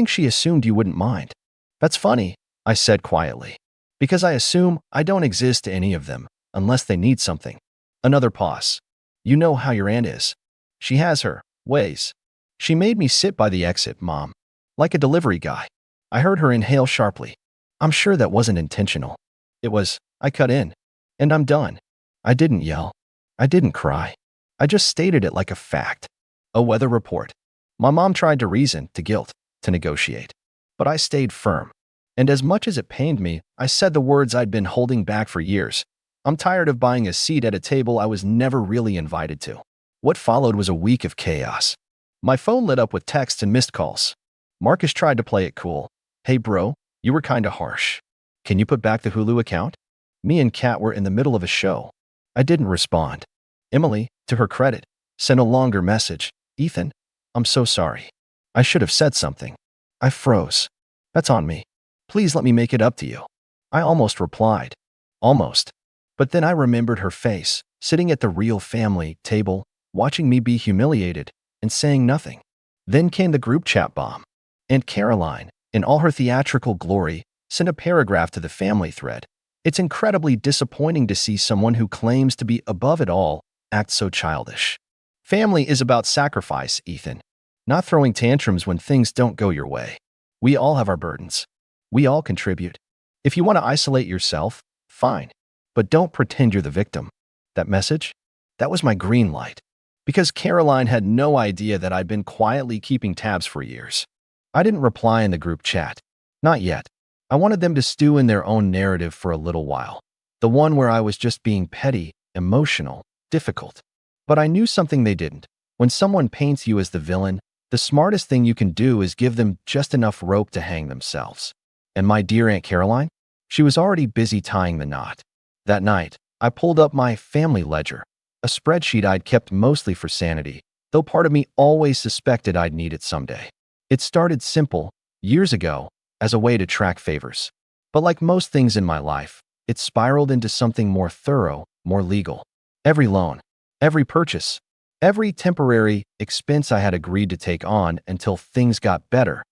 she assumed you wouldn't mind. That's funny, I said quietly. Because I assume I don't exist to any of them, unless they need something. Another pause. You know how your aunt is. She has her ways. She made me sit by the exit, Mom. Like a delivery guy. I heard her inhale sharply. I'm sure that wasn't intentional. It was, I cut in. And I'm done. I didn't yell. I didn't cry. I just stated it like a fact. A weather report. My mom tried to reason, to guilt, to negotiate. But I stayed firm. And as much as it pained me, I said the words I'd been holding back for years. I'm tired of buying a seat at a table I was never really invited to. What followed was a week of chaos. My phone lit up with texts and missed calls. Marcus tried to play it cool. Hey bro, you were kinda harsh. Can you put back the Hulu account? Me and Kat were in the middle of a show. I didn't respond. Emily, to her credit, sent a longer message. Ethan, I'm so sorry. I should have said something. I froze. That's on me. Please let me make it up to you. I almost replied. Almost. But then I remembered her face, sitting at the real family table, watching me be humiliated, and saying nothing. Then came the group chat bomb. Aunt Caroline, in all her theatrical glory, sent a paragraph to the family thread. It's incredibly disappointing to see someone who claims to be above it all act so childish. Family is about sacrifice, Ethan. Not throwing tantrums when things don't go your way. We all have our burdens. We all contribute. If you want to isolate yourself, fine. But don't pretend you're the victim. That message? That was my green light. Because Caroline had no idea that I'd been quietly keeping tabs for years. I didn't reply in the group chat. Not yet. I wanted them to stew in their own narrative for a little while. The one where I was just being petty, emotional, difficult. But I knew something they didn't. When someone paints you as the villain, the smartest thing you can do is give them just enough rope to hang themselves. And my dear Aunt Caroline? She was already busy tying the knot. That night, I pulled up my family ledger, a spreadsheet I'd kept mostly for sanity, though part of me always suspected I'd need it someday. It started simple, years ago, as a way to track favors. But like most things in my life, it spiraled into something more thorough, more legal. Every loan, every purchase, every temporary expense I had agreed to take on until things got better,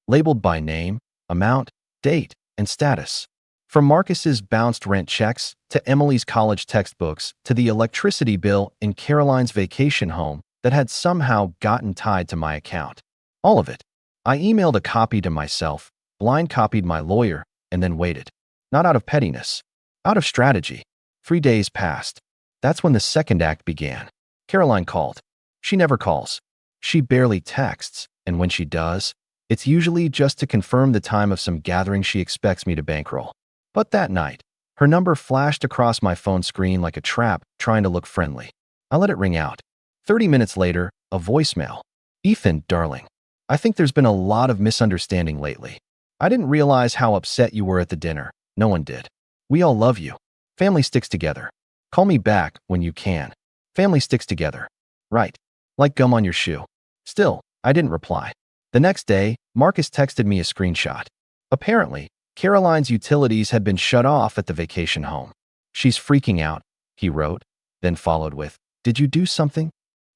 labeled by name, amount, date, and status. From Marcus's bounced rent checks, to Emily's college textbooks, to the electricity bill in Caroline's vacation home that had somehow gotten tied to my account. All of it. I emailed a copy to myself, blind copied my lawyer, and then waited. Not out of pettiness, out of strategy. 3 days passed. That's when the second act began. Caroline called. She never calls. She barely texts, and when she does, it's usually just to confirm the time of some gathering she expects me to bankroll. But that night, her number flashed across my phone screen like a trap trying to look friendly. I let it ring out. 30 minutes later, a voicemail. Ethan, darling. I think there's been a lot of misunderstanding lately. I didn't realize how upset you were at the dinner. No one did. We all love you. Family sticks together. Call me back when you can. Family sticks together. Right. Like gum on your shoe. Still, I didn't reply. The next day, Marcus texted me a screenshot. Apparently, Caroline's utilities had been shut off at the vacation home. She's freaking out, he wrote, then followed with, "Did you do something?"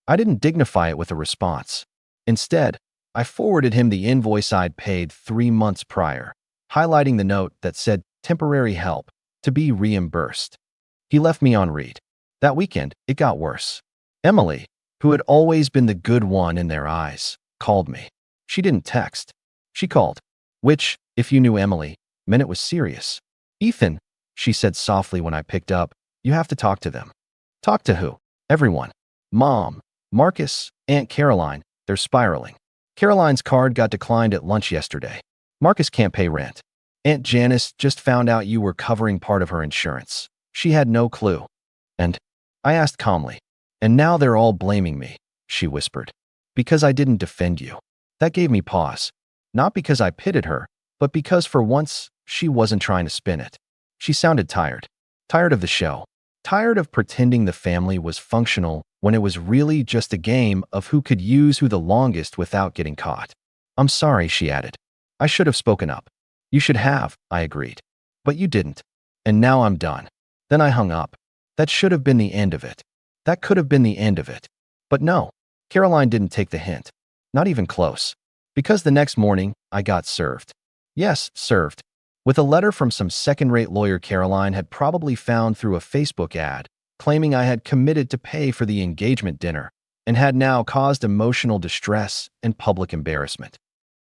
I didn't dignify it with a response. Instead, I forwarded him the invoice I'd paid 3 months prior, highlighting the note that said temporary help to be reimbursed. He left me on read. That weekend, it got worse. Emily, who had always been the good one in their eyes, called me. She didn't text. She called, which, if you knew Emily, meant it was serious. "Ethan," she said softly when I picked up, "you have to talk to them." Talk to who? Everyone. Mom, Marcus, Aunt Caroline, they're spiraling. Caroline's card got declined at lunch yesterday. Marcus can't pay rent. Aunt Janice just found out you were covering part of her insurance. She had no clue. And I asked calmly, "And now they're all blaming me," she whispered, "because I didn't defend you." That gave me pause. Not because I pitted her, but because for once, she wasn't trying to spin it. She sounded tired. Tired of the show. Tired of pretending the family was functional when it was really just a game of who could use who the longest without getting caught. "I'm sorry," she added. "I should have spoken up." "You should have," I agreed. "But you didn't. And now I'm done." Then I hung up. That should have been the end of it. That could have been the end of it. But no, Caroline didn't take the hint. Not even close. Because the next morning, I got served. Yes, served. With a letter from some second-rate lawyer Caroline had probably found through a Facebook ad, claiming I had committed to pay for the engagement dinner and had now caused emotional distress and public embarrassment.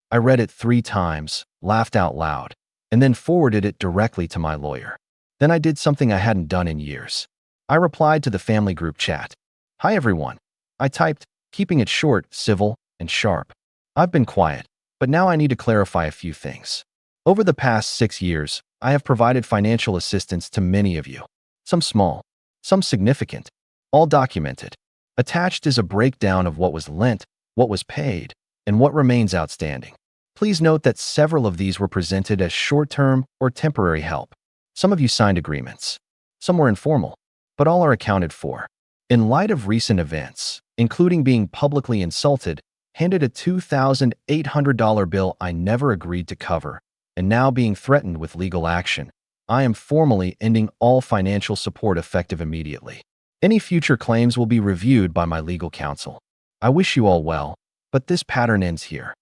I read it 3 times, laughed out loud, and then forwarded it directly to my lawyer. Then I did something I hadn't done in years. I replied to the family group chat. "Hi everyone." I typed, keeping it short, civil, and sharp. "I've been quiet, but now I need to clarify a few things. Over the past 6 years, I have provided financial assistance to many of you. Some small, some significant, all documented. Attached is a breakdown of what was lent, what was paid, and what remains outstanding. Please note that several of these were presented as short-term or temporary help. Some of you signed agreements. Some were informal, but all are accounted for. In light of recent events, including being publicly insulted, handed a $2,800 bill I never agreed to cover, and now being threatened with legal action, I am formally ending all financial support effective immediately. Any future claims will be reviewed by my legal counsel. I wish you all well, but this pattern ends here."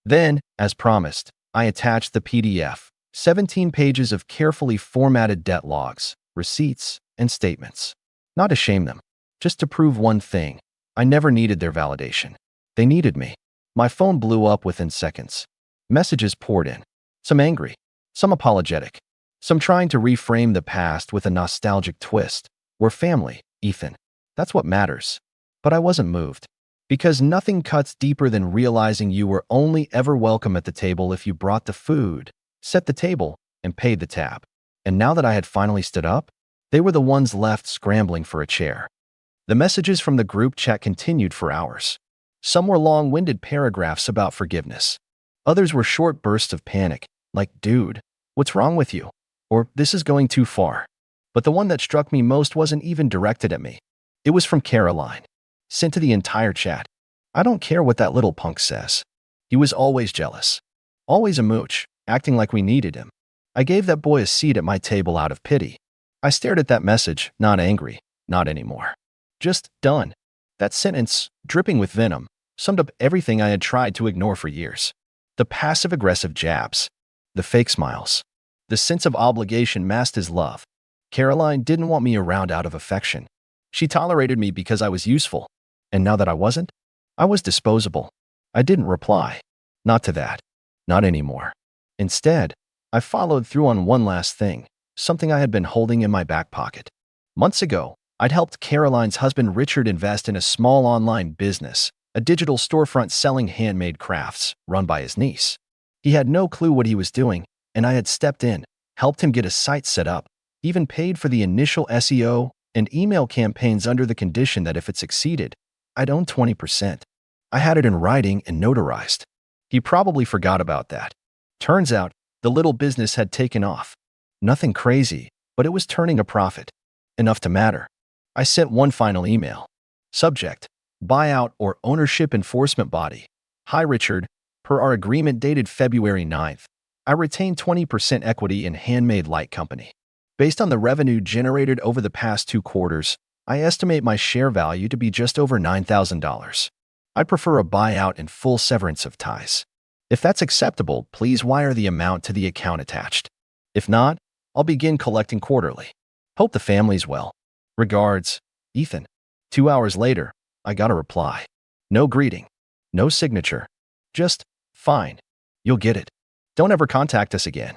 Then, as promised, I attached the PDF, 17 pages of carefully formatted debt logs, receipts, and statements. Not to shame them, just to prove one thing. I never needed their validation. They needed me. My phone blew up within seconds. Messages poured in. Some angry, some apologetic, some trying to reframe the past with a nostalgic twist. "We're family, Ethan. That's what matters." But I wasn't moved. Because nothing cuts deeper than realizing you were only ever welcome at the table if you brought the food, set the table, and paid the tab. And now that I had finally stood up, they were the ones left scrambling for a chair. The messages from the group chat continued for hours. Some were long-winded paragraphs about forgiveness. Others were short bursts of panic, like, "Dude, what's wrong with you?" Or, "This is going too far." But the one that struck me most wasn't even directed at me. It was from Caroline, sent to the entire chat. "I don't care what that little punk says. He was always jealous. Always a mooch, acting like we needed him. I gave that boy a seat at my table out of pity." I stared at that message, not angry, not anymore. Just done. That sentence, dripping with venom, summed up everything I had tried to ignore for years. The passive-aggressive jabs, the fake smiles, the sense of obligation masked as love. Caroline didn't want me around out of affection. She tolerated me because I was useful. And now that I wasn't, I was disposable. I didn't reply. Not to that. Not anymore. Instead, I followed through on one last thing, something I had been holding in my back pocket. Months ago, I'd helped Caroline's husband Richard invest in a small online business, a digital storefront selling handmade crafts run by his niece. He had no clue what he was doing, and I had stepped in, helped him get a site set up, even paid for the initial SEO and email campaigns under the condition that if it succeeded, I'd own 20%. I had it in writing and notarized. He probably forgot about that. Turns out, the little business had taken off. Nothing crazy, but it was turning a profit. Enough to matter. I sent one final email. Subject: Buyout or Ownership Enforcement Body. Hi Richard, per our agreement dated February 9th, I retain 20% equity in Handmade Light Company. Based on the revenue generated over the past 2 quarters, I estimate my share value to be just over $9,000. I'd prefer a buyout and full severance of ties. If that's acceptable, please wire the amount to the account attached. If not, I'll begin collecting quarterly. Hope the family's well. Regards, Ethan. 2 hours later, I got a reply. No greeting. No signature. Just, fine. You'll get it. Don't ever contact us again.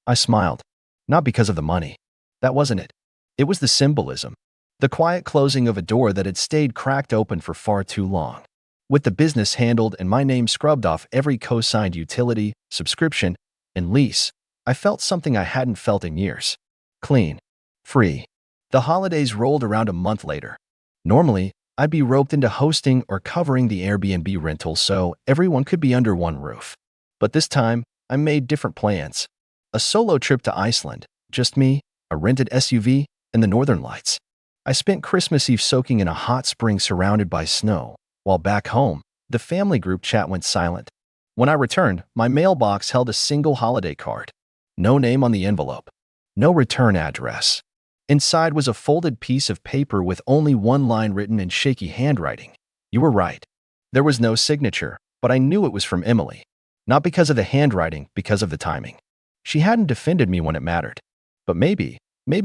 I smiled. Not because of the money. That wasn't it. It was the symbolism. The quiet closing of a door that had stayed cracked open for far too long. With the business handled and my name scrubbed off every co-signed utility, subscription, and lease, I felt something I hadn't felt in years. Clean. Free. The holidays rolled around a month later. Normally, I'd be roped into hosting or covering the Airbnb rental so everyone could be under one roof. But this time, I made different plans. A solo trip to Iceland, just me, a rented SUV, and the Northern Lights. I spent Christmas Eve soaking in a hot spring surrounded by snow, while back home, the family group chat went silent. When I returned, my mailbox held a single holiday card. No name on the envelope. No return address. Inside was a folded piece of paper with only one line written in shaky handwriting. You were right. There was no signature, but I knew it was from Emily. Not because of the handwriting, because of the timing. She hadn't defended me when it mattered. But maybe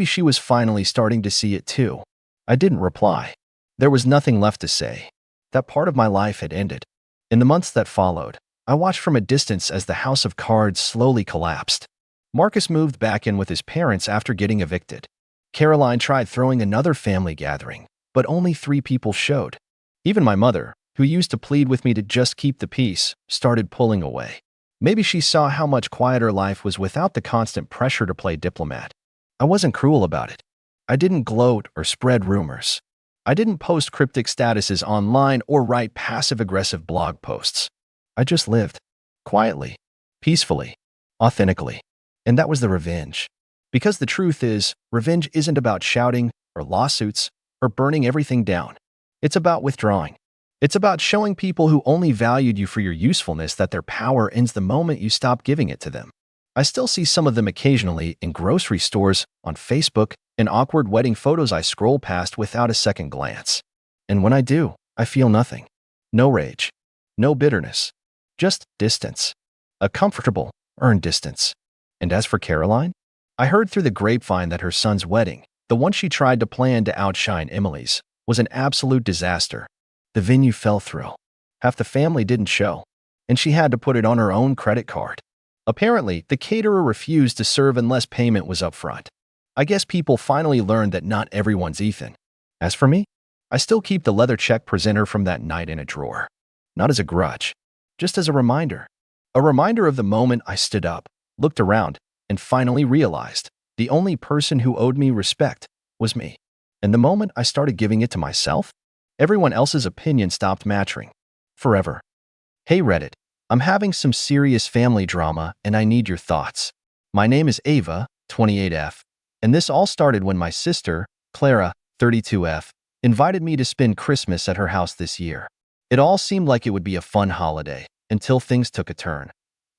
she was finally starting to see it too. I didn't reply. There was nothing left to say. That part of my life had ended. In the months that followed, I watched from a distance as the house of cards slowly collapsed. Marcus moved back in with his parents after getting evicted. Caroline tried throwing another family gathering, but only 3 people showed. Even my mother, who used to plead with me to just keep the peace, started pulling away. Maybe she saw how much quieter life was without the constant pressure to play diplomat. I wasn't cruel about it. I didn't gloat or spread rumors. I didn't post cryptic statuses online or write passive-aggressive blog posts. I just lived. Quietly. Peacefully. Authentically. And that was the revenge. Because the truth is, revenge isn't about shouting or lawsuits or burning everything down. It's about withdrawing. It's about showing people who only valued you for your usefulness that their power ends the moment you stop giving it to them. I still see some of them occasionally in grocery stores, on Facebook, in awkward wedding photos I scroll past without a second glance. And when I do, I feel nothing. No rage. No bitterness. Just distance. A comfortable, earned distance. And as for Caroline? I heard through the grapevine that her son's wedding, the one she tried to plan to outshine Emily's, was an absolute disaster. The venue fell through. Half the family didn't show, and she had to put it on her own credit card. Apparently, the caterer refused to serve unless payment was upfront. I guess people finally learned that not everyone's Ethan. As for me, I still keep the leather check presenter from that night in a drawer. Not as a grudge, just as a reminder. A reminder of the moment I stood up, looked around, and finally realized the only person who owed me respect was me. And the moment I started giving it to myself, everyone else's opinion stopped matching. Forever. Hey Reddit, I'm having some serious family drama and I need your thoughts. My name is Ava, 28F, and this all started when my sister, Clara, 32F, invited me to spend Christmas at her house this year. It all seemed like it would be a fun holiday, until things took a turn.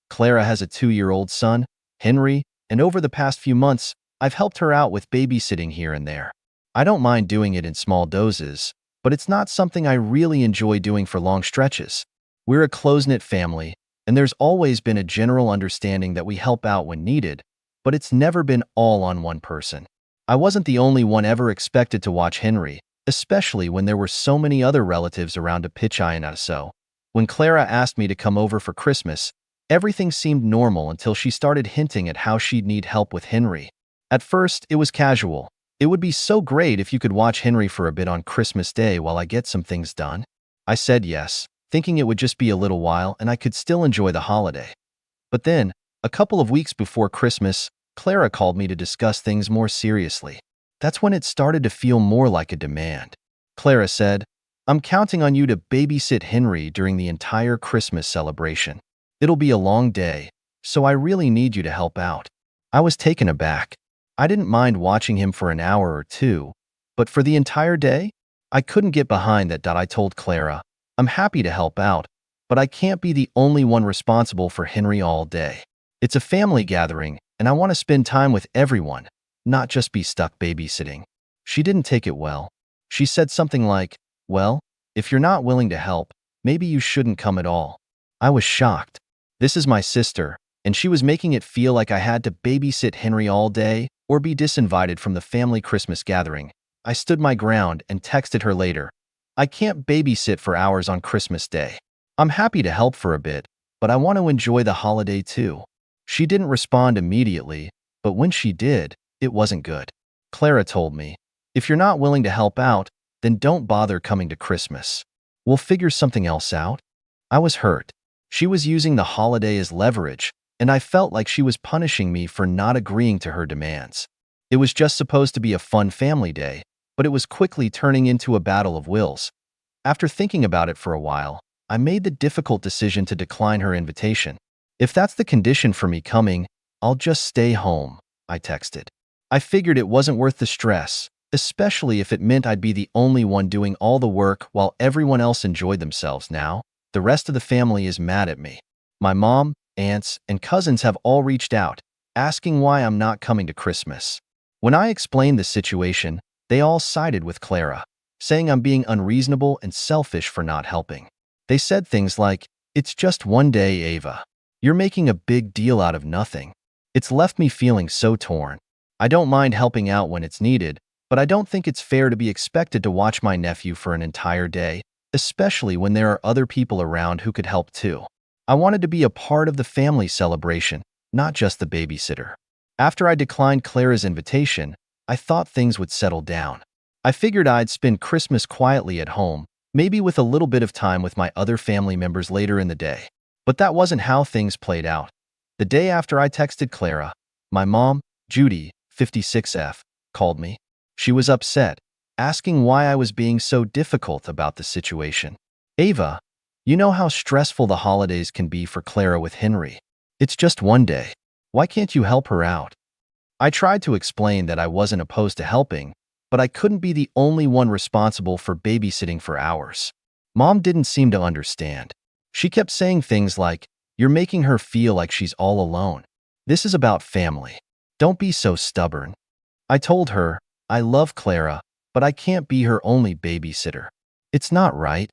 Clara has a 2-year-old son, Henry, and over the past few months, I've helped her out with babysitting here and there. I don't mind doing it in small doses, but it's not something I really enjoy doing for long stretches. We're a close-knit family, and there's always been a general understanding that we help out when needed, but it's never been all on one person. I wasn't the only one ever expected to watch Henry, especially when there were so many other relatives around to pitch in. So, When Clara asked me to come over for Christmas, everything seemed normal until she started hinting at how she'd need help with Henry. At first, it was casual. It would be so great if you could watch Henry for a bit on Christmas Day while I get some things done. I said yes, thinking it would just be a little while and I could still enjoy the holiday. But then, a couple of weeks before Christmas, Clara called me to discuss things more seriously. That's when it started to feel more like a demand. Clara said, "I'm counting on you to babysit Henry during the entire Christmas celebration. It'll be a long day, so I really need you to help out." I was taken aback. I didn't mind watching him for an hour or two, but for the entire day? I couldn't get behind that. I told Clara, "I'm happy to help out, but I can't be the only one responsible for Henry all day. It's a family gathering, and I want to spend time with everyone, not just be stuck babysitting." She didn't take it well. She said something like, "Well, if you're not willing to help, maybe you shouldn't come at all." I was shocked. This is my sister, and she was making it feel like I had to babysit Henry all day or be disinvited from the family Christmas gathering. I stood my ground and texted her later, "I can't babysit for hours on Christmas Day. I'm happy to help for a bit, but I want to enjoy the holiday too." She didn't respond immediately, but when she did, it wasn't good. Clara told me, "If you're not willing to help out, then don't bother coming to Christmas. We'll figure something else out." I was hurt. She was using the holiday as leverage, and I felt like she was punishing me for not agreeing to her demands. It was just supposed to be a fun family day, but it was quickly turning into a battle of wills. After thinking about it for a while, I made the difficult decision to decline her invitation. "If that's the condition for me coming, I'll just stay home," I texted. I figured it wasn't worth the stress, especially if it meant I'd be the only one doing all the work while everyone else enjoyed themselves. Now, the rest of the family is mad at me. My mom, aunts, and cousins have all reached out, asking why I'm not coming to Christmas. When I explained the situation, they all sided with Clara, saying I'm being unreasonable and selfish for not helping. They said things like, "It's just one day, Ava. You're making a big deal out of nothing." It's left me feeling so torn. I don't mind helping out when it's needed, but I don't think it's fair to be expected to watch my nephew for an entire day, especially when there are other people around who could help too. I wanted to be a part of the family celebration, not just the babysitter. After I declined Clara's invitation, I thought things would settle down. I figured I'd spend Christmas quietly at home, maybe with a little bit of time with my other family members later in the day. But that wasn't how things played out. The day after I texted Clara, my mom, Judy, 56F, called me. She was upset, asking why I was being so difficult about the situation. "Ava, you know how stressful the holidays can be for Clara with Henry. It's just one day. Why can't you help her out?" I tried to explain that I wasn't opposed to helping, but I couldn't be the only one responsible for babysitting for hours. Mom didn't seem to understand. She kept saying things like, "You're making her feel like she's all alone. This is about family. Don't be so stubborn." I told her, I love Clara, but I can't be her only babysitter. It's not right.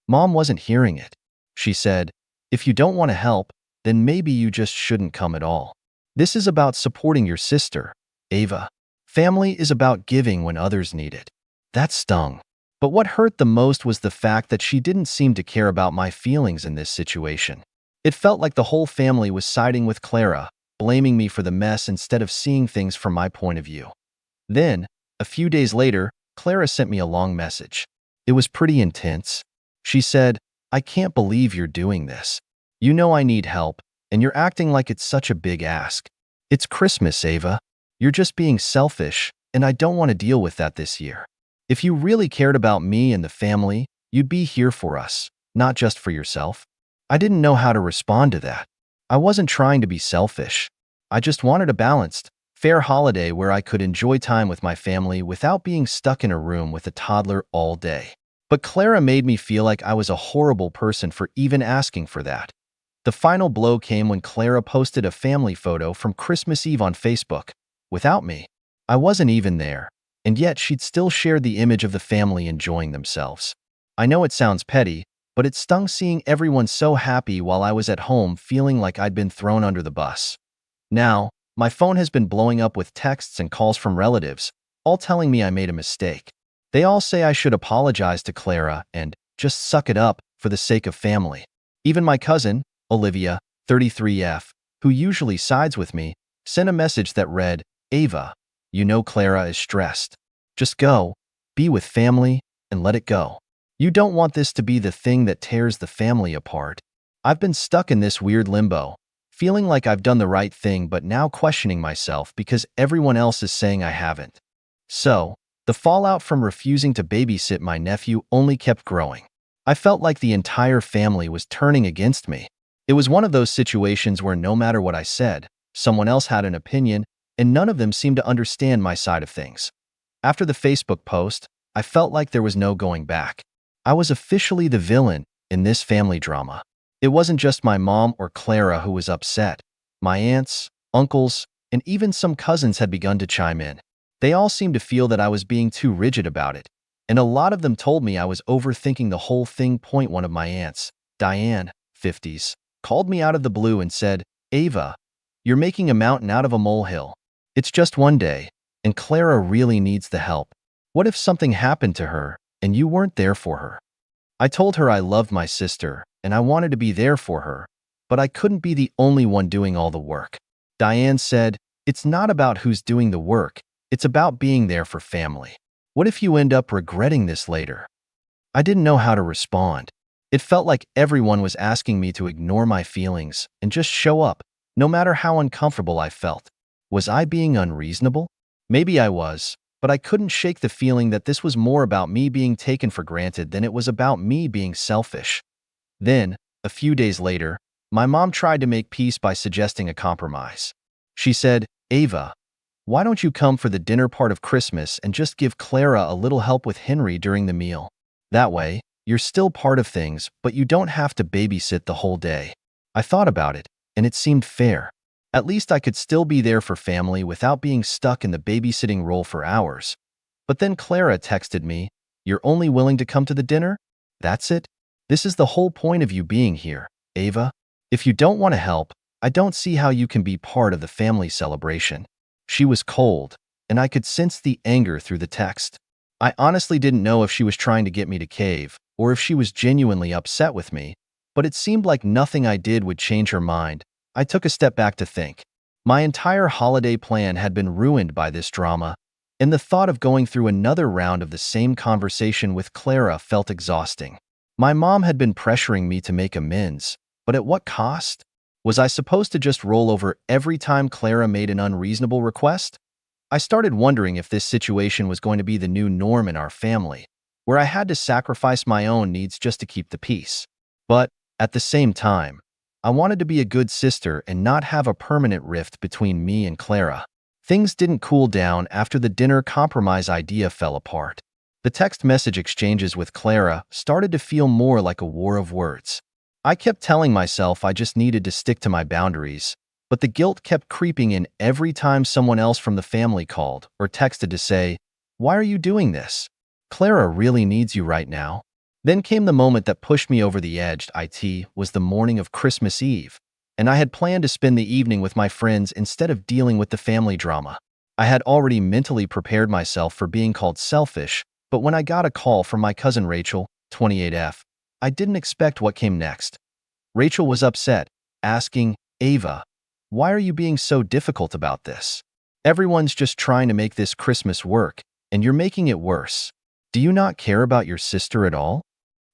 Mom wasn't hearing it. She said, "If you don't want to help, then maybe you just shouldn't come at all. This is about supporting your sister, Ava. Family is about giving when others need it." That stung. But what hurt the most was the fact that she didn't seem to care about my feelings in this situation. It felt like the whole family was siding with Clara, blaming me for the mess instead of seeing things from my point of view. Then, a few days later, Clara sent me a long message. It was pretty intense. She said, "I can't believe you're doing this. You know I need help, and you're acting like it's such a big ask. It's Christmas, Ava. You're just being selfish, and I don't want to deal with that this year. If you really cared about me and the family, you'd be here for us, not just for yourself." I didn't know how to respond to that. I wasn't trying to be selfish. I just wanted a balanced, fair holiday where I could enjoy time with my family without being stuck in a room with a toddler all day. But Clara made me feel like I was a horrible person for even asking for that. The final blow came when Clara posted a family photo from Christmas Eve on Facebook, without me. I wasn't even there, and yet she'd still shared the image of the family enjoying themselves. I know it sounds petty, but it stung seeing everyone so happy while I was at home feeling like I'd been thrown under the bus. Now, my phone has been blowing up with texts and calls from relatives, all telling me I made a mistake. They all say I should apologize to Clara and just suck it up for the sake of family. Even my cousin, Olivia, 33F, who usually sides with me, sent a message that read, "Ava, you know Clara is stressed. Just go, be with family, and let it go. You don't want this to be the thing that tears the family apart." I've been stuck in this weird limbo, feeling like I've done the right thing but now questioning myself because everyone else is saying I haven't. So, the fallout from refusing to babysit my nephew only kept growing. I felt like the entire family was turning against me. It was one of those situations where no matter what I said, someone else had an opinion, and none of them seemed to understand my side of things. After the Facebook post, I felt like there was no going back. I was officially the villain in this family drama. It wasn't just my mom or Clara who was upset. My aunts, uncles, and even some cousins had begun to chime in. They all seemed to feel that I was being too rigid about it, and a lot of them told me I was overthinking the whole thing. One of my aunts, Diane, 50s, called me out of the blue and said, "Ava, you're making a mountain out of a molehill. It's just one day, and Clara really needs the help. What if something happened to her and you weren't there for her?" I told her I loved my sister and I wanted to be there for her, but I couldn't be the only one doing all the work. Diane said, "It's not about who's doing the work, it's about being there for family. What if you end up regretting this later?" I didn't know how to respond. It felt like everyone was asking me to ignore my feelings and just show up, no matter how uncomfortable I felt. Was I being unreasonable? Maybe I was, but I couldn't shake the feeling that this was more about me being taken for granted than it was about me being selfish. Then, a few days later, my mom tried to make peace by suggesting a compromise. She said, "Ava, why don't you come for the dinner part of Christmas and just give Clara a little help with Henry during the meal? That way, you're still part of things, but you don't have to babysit the whole day." I thought about it, and it seemed fair. At least I could still be there for family without being stuck in the babysitting role for hours. But then Clara texted me, "You're only willing to come to the dinner? That's it? This is the whole point of you being here, Ava. If you don't want to help, I don't see how you can be part of the family celebration." She was cold, and I could sense the anger through the text. I honestly didn't know if she was trying to get me to cave or if she was genuinely upset with me, but it seemed like nothing I did would change her mind. I took a step back to think. My entire holiday plan had been ruined by this drama, and the thought of going through another round of the same conversation with Clara felt exhausting. My mom had been pressuring me to make amends, but at what cost? Was I supposed to just roll over every time Clara made an unreasonable request? I started wondering if this situation was going to be the new norm in our family, where I had to sacrifice my own needs just to keep the peace. But, at the same time, I wanted to be a good sister and not have a permanent rift between me and Clara. Things didn't cool down after the dinner compromise idea fell apart. The text message exchanges with Clara started to feel more like a war of words. I kept telling myself I just needed to stick to my boundaries, but the guilt kept creeping in every time someone else from the family called or texted to say, "Why are you doing this? Clara really needs you right now." Then came the moment that pushed me over the edge. It was the morning of Christmas Eve, and I had planned to spend the evening with my friends instead of dealing with the family drama. I had already mentally prepared myself for being called selfish, but when I got a call from my cousin Rachel, 28F, I didn't expect what came next. Rachel was upset, asking, "Ava, why are you being so difficult about this? Everyone's just trying to make this Christmas work, and you're making it worse. Do you not care about your sister at all?"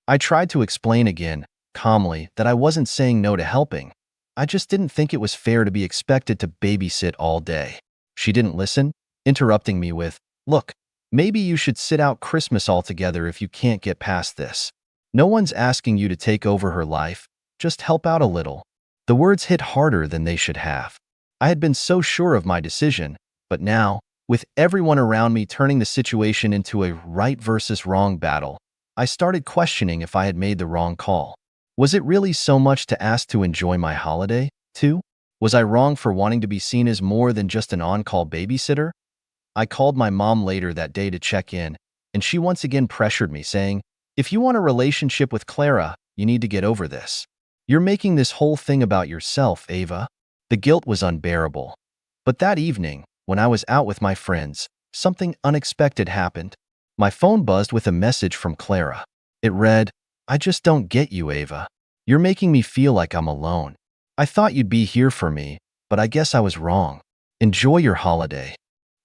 I tried to explain again, calmly, that I wasn't saying no to helping. I just didn't think it was fair to be expected to babysit all day. She didn't listen, interrupting me with, "Look, maybe you should sit out Christmas altogether if you can't get past this. No one's asking you to take over her life, just help out a little." The words hit harder than they should have. I had been so sure of my decision, but now, with everyone around me turning the situation into a right versus wrong battle, I started questioning if I had made the wrong call. Was it really so much to ask to enjoy my holiday, too? Was I wrong for wanting to be seen as more than just an on-call babysitter? I called my mom later that day to check in, and she once again pressured me, saying, "If you want a relationship with Clara, you need to get over this. You're making this whole thing about yourself, Ava." The guilt was unbearable. But that evening, when I was out with my friends, something unexpected happened. My phone buzzed with a message from Clara. It read, I just don't get you, Ava. You're making me feel like I'm alone. I thought you'd be here for me, but I guess I was wrong. Enjoy your holiday.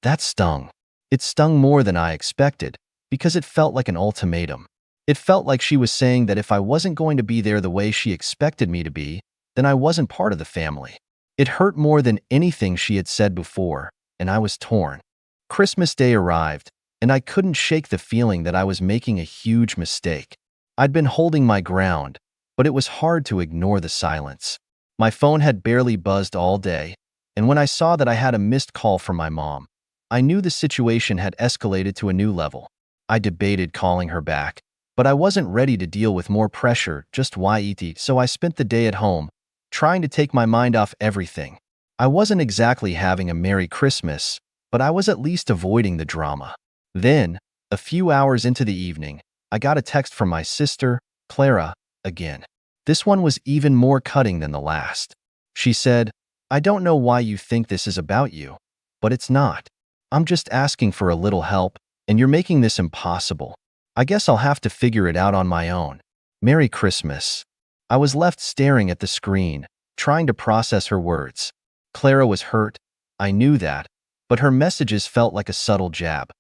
That stung. It stung more than I expected, because it felt like an ultimatum. It felt like she was saying that if I wasn't going to be there the way she expected me to be, then I wasn't part of the family. It hurt more than anything she had said before, and I was torn. Christmas Day arrived, and I couldn't shake the feeling that I was making a huge mistake. I'd been holding my ground, but it was hard to ignore the silence. My phone had barely buzzed all day, and when I saw that I had a missed call from my mom, I knew the situation had escalated to a new level. I debated calling her back, but I wasn't ready to deal with more pressure just yet, so I spent the day at home, trying to take my mind off everything. I wasn't exactly having a Merry Christmas, but I was at least avoiding the drama. Then, a few hours into the evening, I got a text from my sister, Clara, again. This one was even more cutting than the last. She said, "I don't know why you think this is about you, but it's not. I'm just asking for a little help, and you're making this impossible. I guess I'll have to figure it out on my own. Merry Christmas." I was left staring at the screen, trying to process her words. Clara was hurt, I knew that, but her messages felt like a subtle jab.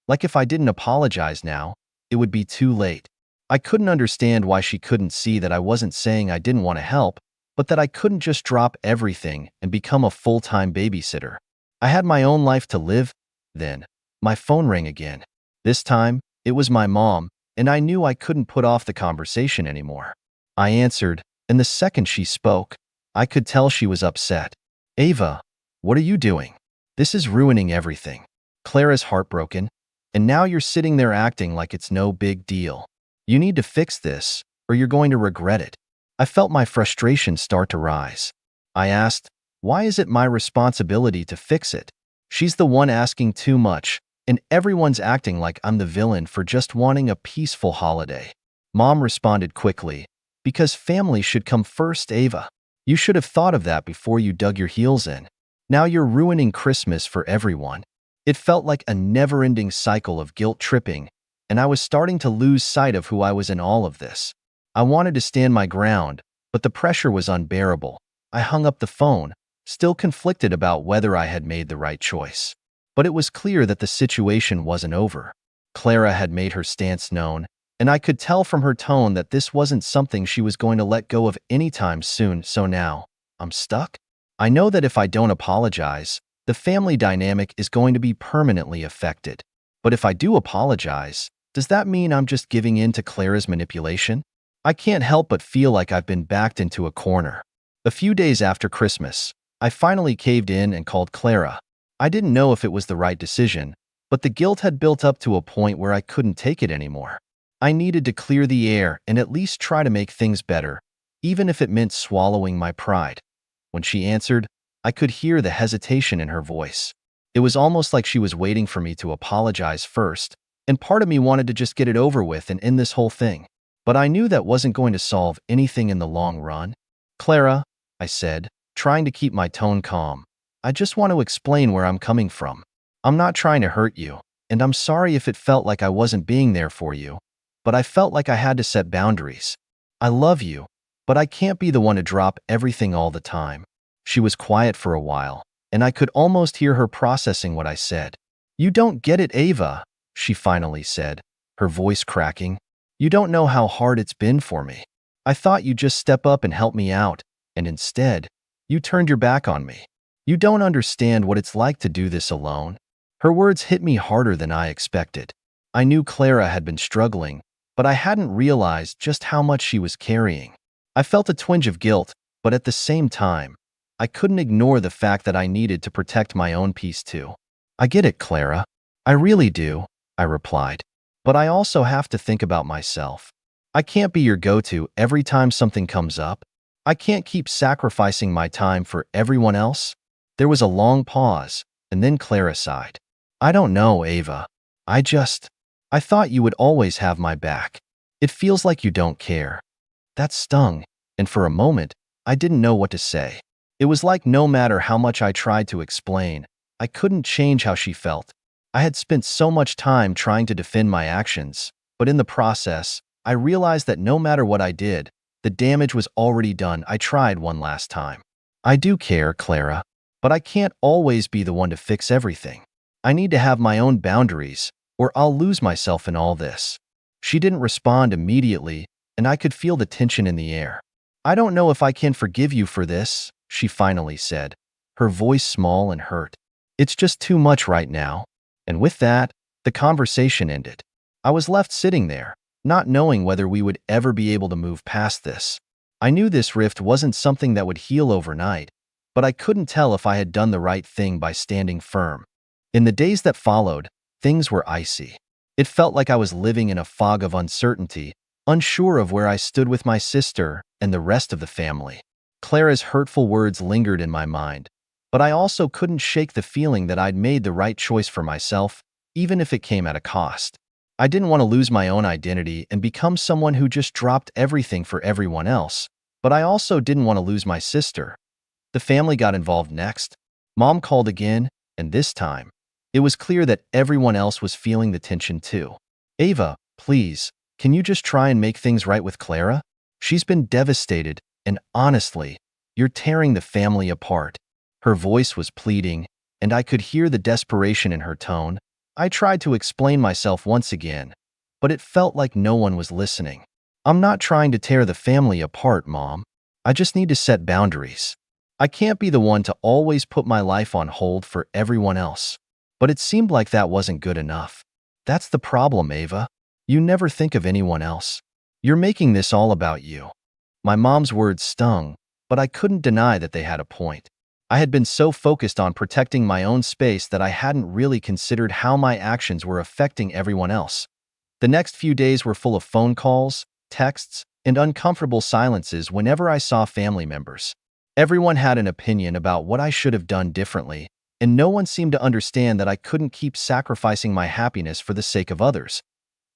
Like if I didn't apologize now, it would be too late. I couldn't understand why she couldn't see that I wasn't saying I didn't want to help, but that I couldn't just drop everything and become a full-time babysitter. I had my own life to live. Then, my phone rang again. This time, it was my mom, and I knew I couldn't put off the conversation anymore. I answered, and the second she spoke, I could tell she was upset. "Ava, what are you doing? This is ruining everything. Clara's heartbroken, and now you're sitting there acting like it's no big deal. You need to fix this, or you're going to regret it." I felt my frustration start to rise. I asked, "Why is it my responsibility to fix it? She's the one asking too much, and everyone's acting like I'm the villain for just wanting a peaceful holiday." Mom responded quickly, "Because family should come first, Ava. You should have thought of that before you dug your heels in. Now you're ruining Christmas for everyone." It felt like a never-ending cycle of guilt tripping, and I was starting to lose sight of who I was in all of this. I wanted to stand my ground, but the pressure was unbearable. I hung up the phone, still conflicted about whether I had made the right choice. But it was clear that the situation wasn't over. Clara had made her stance known, and I could tell from her tone that this wasn't something she was going to let go of anytime soon, so now, I'm stuck? I know that if I don't apologize, the family dynamic is going to be permanently affected. But if I do apologize, does that mean I'm just giving in to Clara's manipulation? I can't help but feel like I've been backed into a corner. A few days after Christmas, I finally caved in and called Clara. I didn't know if it was the right decision, but the guilt had built up to a point where I couldn't take it anymore. I needed to clear the air and at least try to make things better, even if it meant swallowing my pride. When she answered, I could hear the hesitation in her voice. It was almost like she was waiting for me to apologize first, and part of me wanted to just get it over with and end this whole thing. But I knew that wasn't going to solve anything in the long run. "Clara," I said, trying to keep my tone calm, "I just want to explain where I'm coming from. I'm not trying to hurt you, and I'm sorry if it felt like I wasn't being there for you, but I felt like I had to set boundaries. I love you, but I can't be the one to drop everything all the time." She was quiet for a while, and I could almost hear her processing what I said. "You don't get it, Ava," she finally said, her voice cracking. "You don't know how hard it's been for me. I thought you'd just step up and help me out, and instead, you turned your back on me. You don't understand what it's like to do this alone." Her words hit me harder than I expected. I knew Clara had been struggling, but I hadn't realized just how much she was carrying. I felt a twinge of guilt, but at the same time, I couldn't ignore the fact that I needed to protect my own peace too. "I get it, Clara. I really do," I replied. "But I also have to think about myself. I can't be your go-to every time something comes up. I can't keep sacrificing my time for everyone else." There was a long pause, and then Clara sighed. "I don't know, Ava. I thought you would always have my back. It feels like you don't care." That stung, and for a moment, I didn't know what to say. It was like no matter how much I tried to explain, I couldn't change how she felt. I had spent so much time trying to defend my actions, but in the process, I realized that no matter what I did, the damage was already done. I tried one last time. I do care, Clara, but I can't always be the one to fix everything. I need to have my own boundaries, or I'll lose myself in all this. She didn't respond immediately, and I could feel the tension in the air. I don't know if I can forgive you for this, she finally said, her voice small and hurt. It's just too much right now. And with that, the conversation ended. I was left sitting there, not knowing whether we would ever be able to move past this. I knew this rift wasn't something that would heal overnight, but I couldn't tell if I had done the right thing by standing firm. In the days that followed, things were icy. It felt like I was living in a fog of uncertainty, unsure of where I stood with my sister and the rest of the family. Clara's hurtful words lingered in my mind, but I also couldn't shake the feeling that I'd made the right choice for myself, even if it came at a cost. I didn't want to lose my own identity and become someone who just dropped everything for everyone else, but I also didn't want to lose my sister. The family got involved next. Mom called again, and this time, it was clear that everyone else was feeling the tension too. Ava, please, can you just try and make things right with Clara? She's been devastated, and honestly, you're tearing the family apart. Her voice was pleading, and I could hear the desperation in her tone. I tried to explain myself once again, but it felt like no one was listening. I'm not trying to tear the family apart, Mom. I just need to set boundaries. I can't be the one to always put my life on hold for everyone else. But it seemed like that wasn't good enough. That's the problem, Ava. You never think of anyone else. You're making this all about you. My mom's words stung, but I couldn't deny that they had a point. I had been so focused on protecting my own space that I hadn't really considered how my actions were affecting everyone else. The next few days were full of phone calls, texts, and uncomfortable silences whenever I saw family members. Everyone had an opinion about what I should have done differently, and no one seemed to understand that I couldn't keep sacrificing my happiness for the sake of others.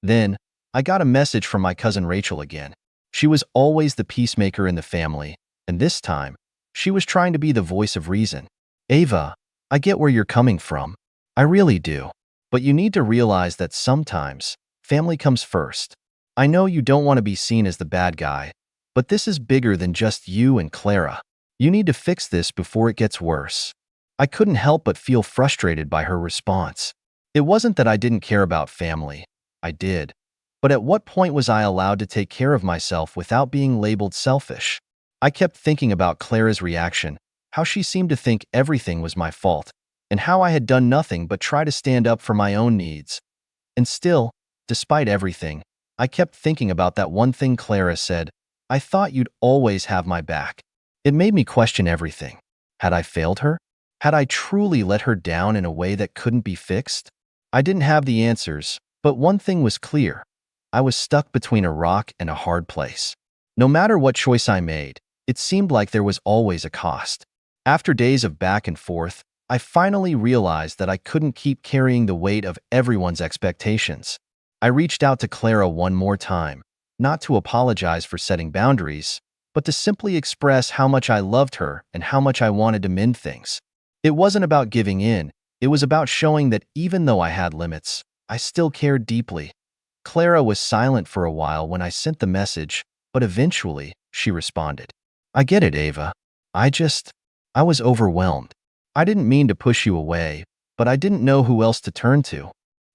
Then, I got a message from my cousin Rachel again. She was always the peacemaker in the family, and this time, she was trying to be the voice of reason. Ava, I get where you're coming from. I really do. But you need to realize that sometimes, family comes first. I know you don't want to be seen as the bad guy, but this is bigger than just you and Clara. You need to fix this before it gets worse. I couldn't help but feel frustrated by her response. It wasn't that I didn't care about family. I did. But at what point was I allowed to take care of myself without being labeled selfish? I kept thinking about Clara's reaction, how she seemed to think everything was my fault, and how I had done nothing but try to stand up for my own needs. And still, despite everything, I kept thinking about that one thing Clara said, I thought you'd always have my back. It made me question everything. Had I failed her? Had I truly let her down in a way that couldn't be fixed? I didn't have the answers, but one thing was clear. I was stuck between a rock and a hard place. No matter what choice I made, it seemed like there was always a cost. After days of back and forth, I finally realized that I couldn't keep carrying the weight of everyone's expectations. I reached out to Clara one more time, not to apologize for setting boundaries, but to simply express how much I loved her and how much I wanted to mend things. It wasn't about giving in, it was about showing that even though I had limits, I still cared deeply. Clara was silent for a while when I sent the message, but eventually, she responded. I get it, Ava. I was overwhelmed. I didn't mean to push you away, but I didn't know who else to turn to.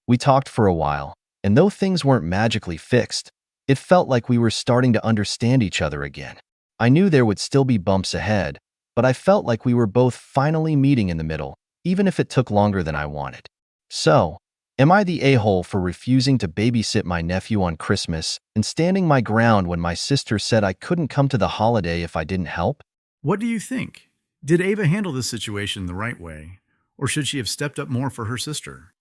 We talked for a while, and though things weren't magically fixed, it felt like we were starting to understand each other again. I knew there would still be bumps ahead, but I felt like we were both finally meeting in the middle, even if it took longer than I wanted. So, am I the a-hole for refusing to babysit my nephew on Christmas and standing my ground when my sister said I couldn't come to the holiday if I didn't help? What do you think? Did Ava handle this situation the right way, or should she have stepped up more for her sister?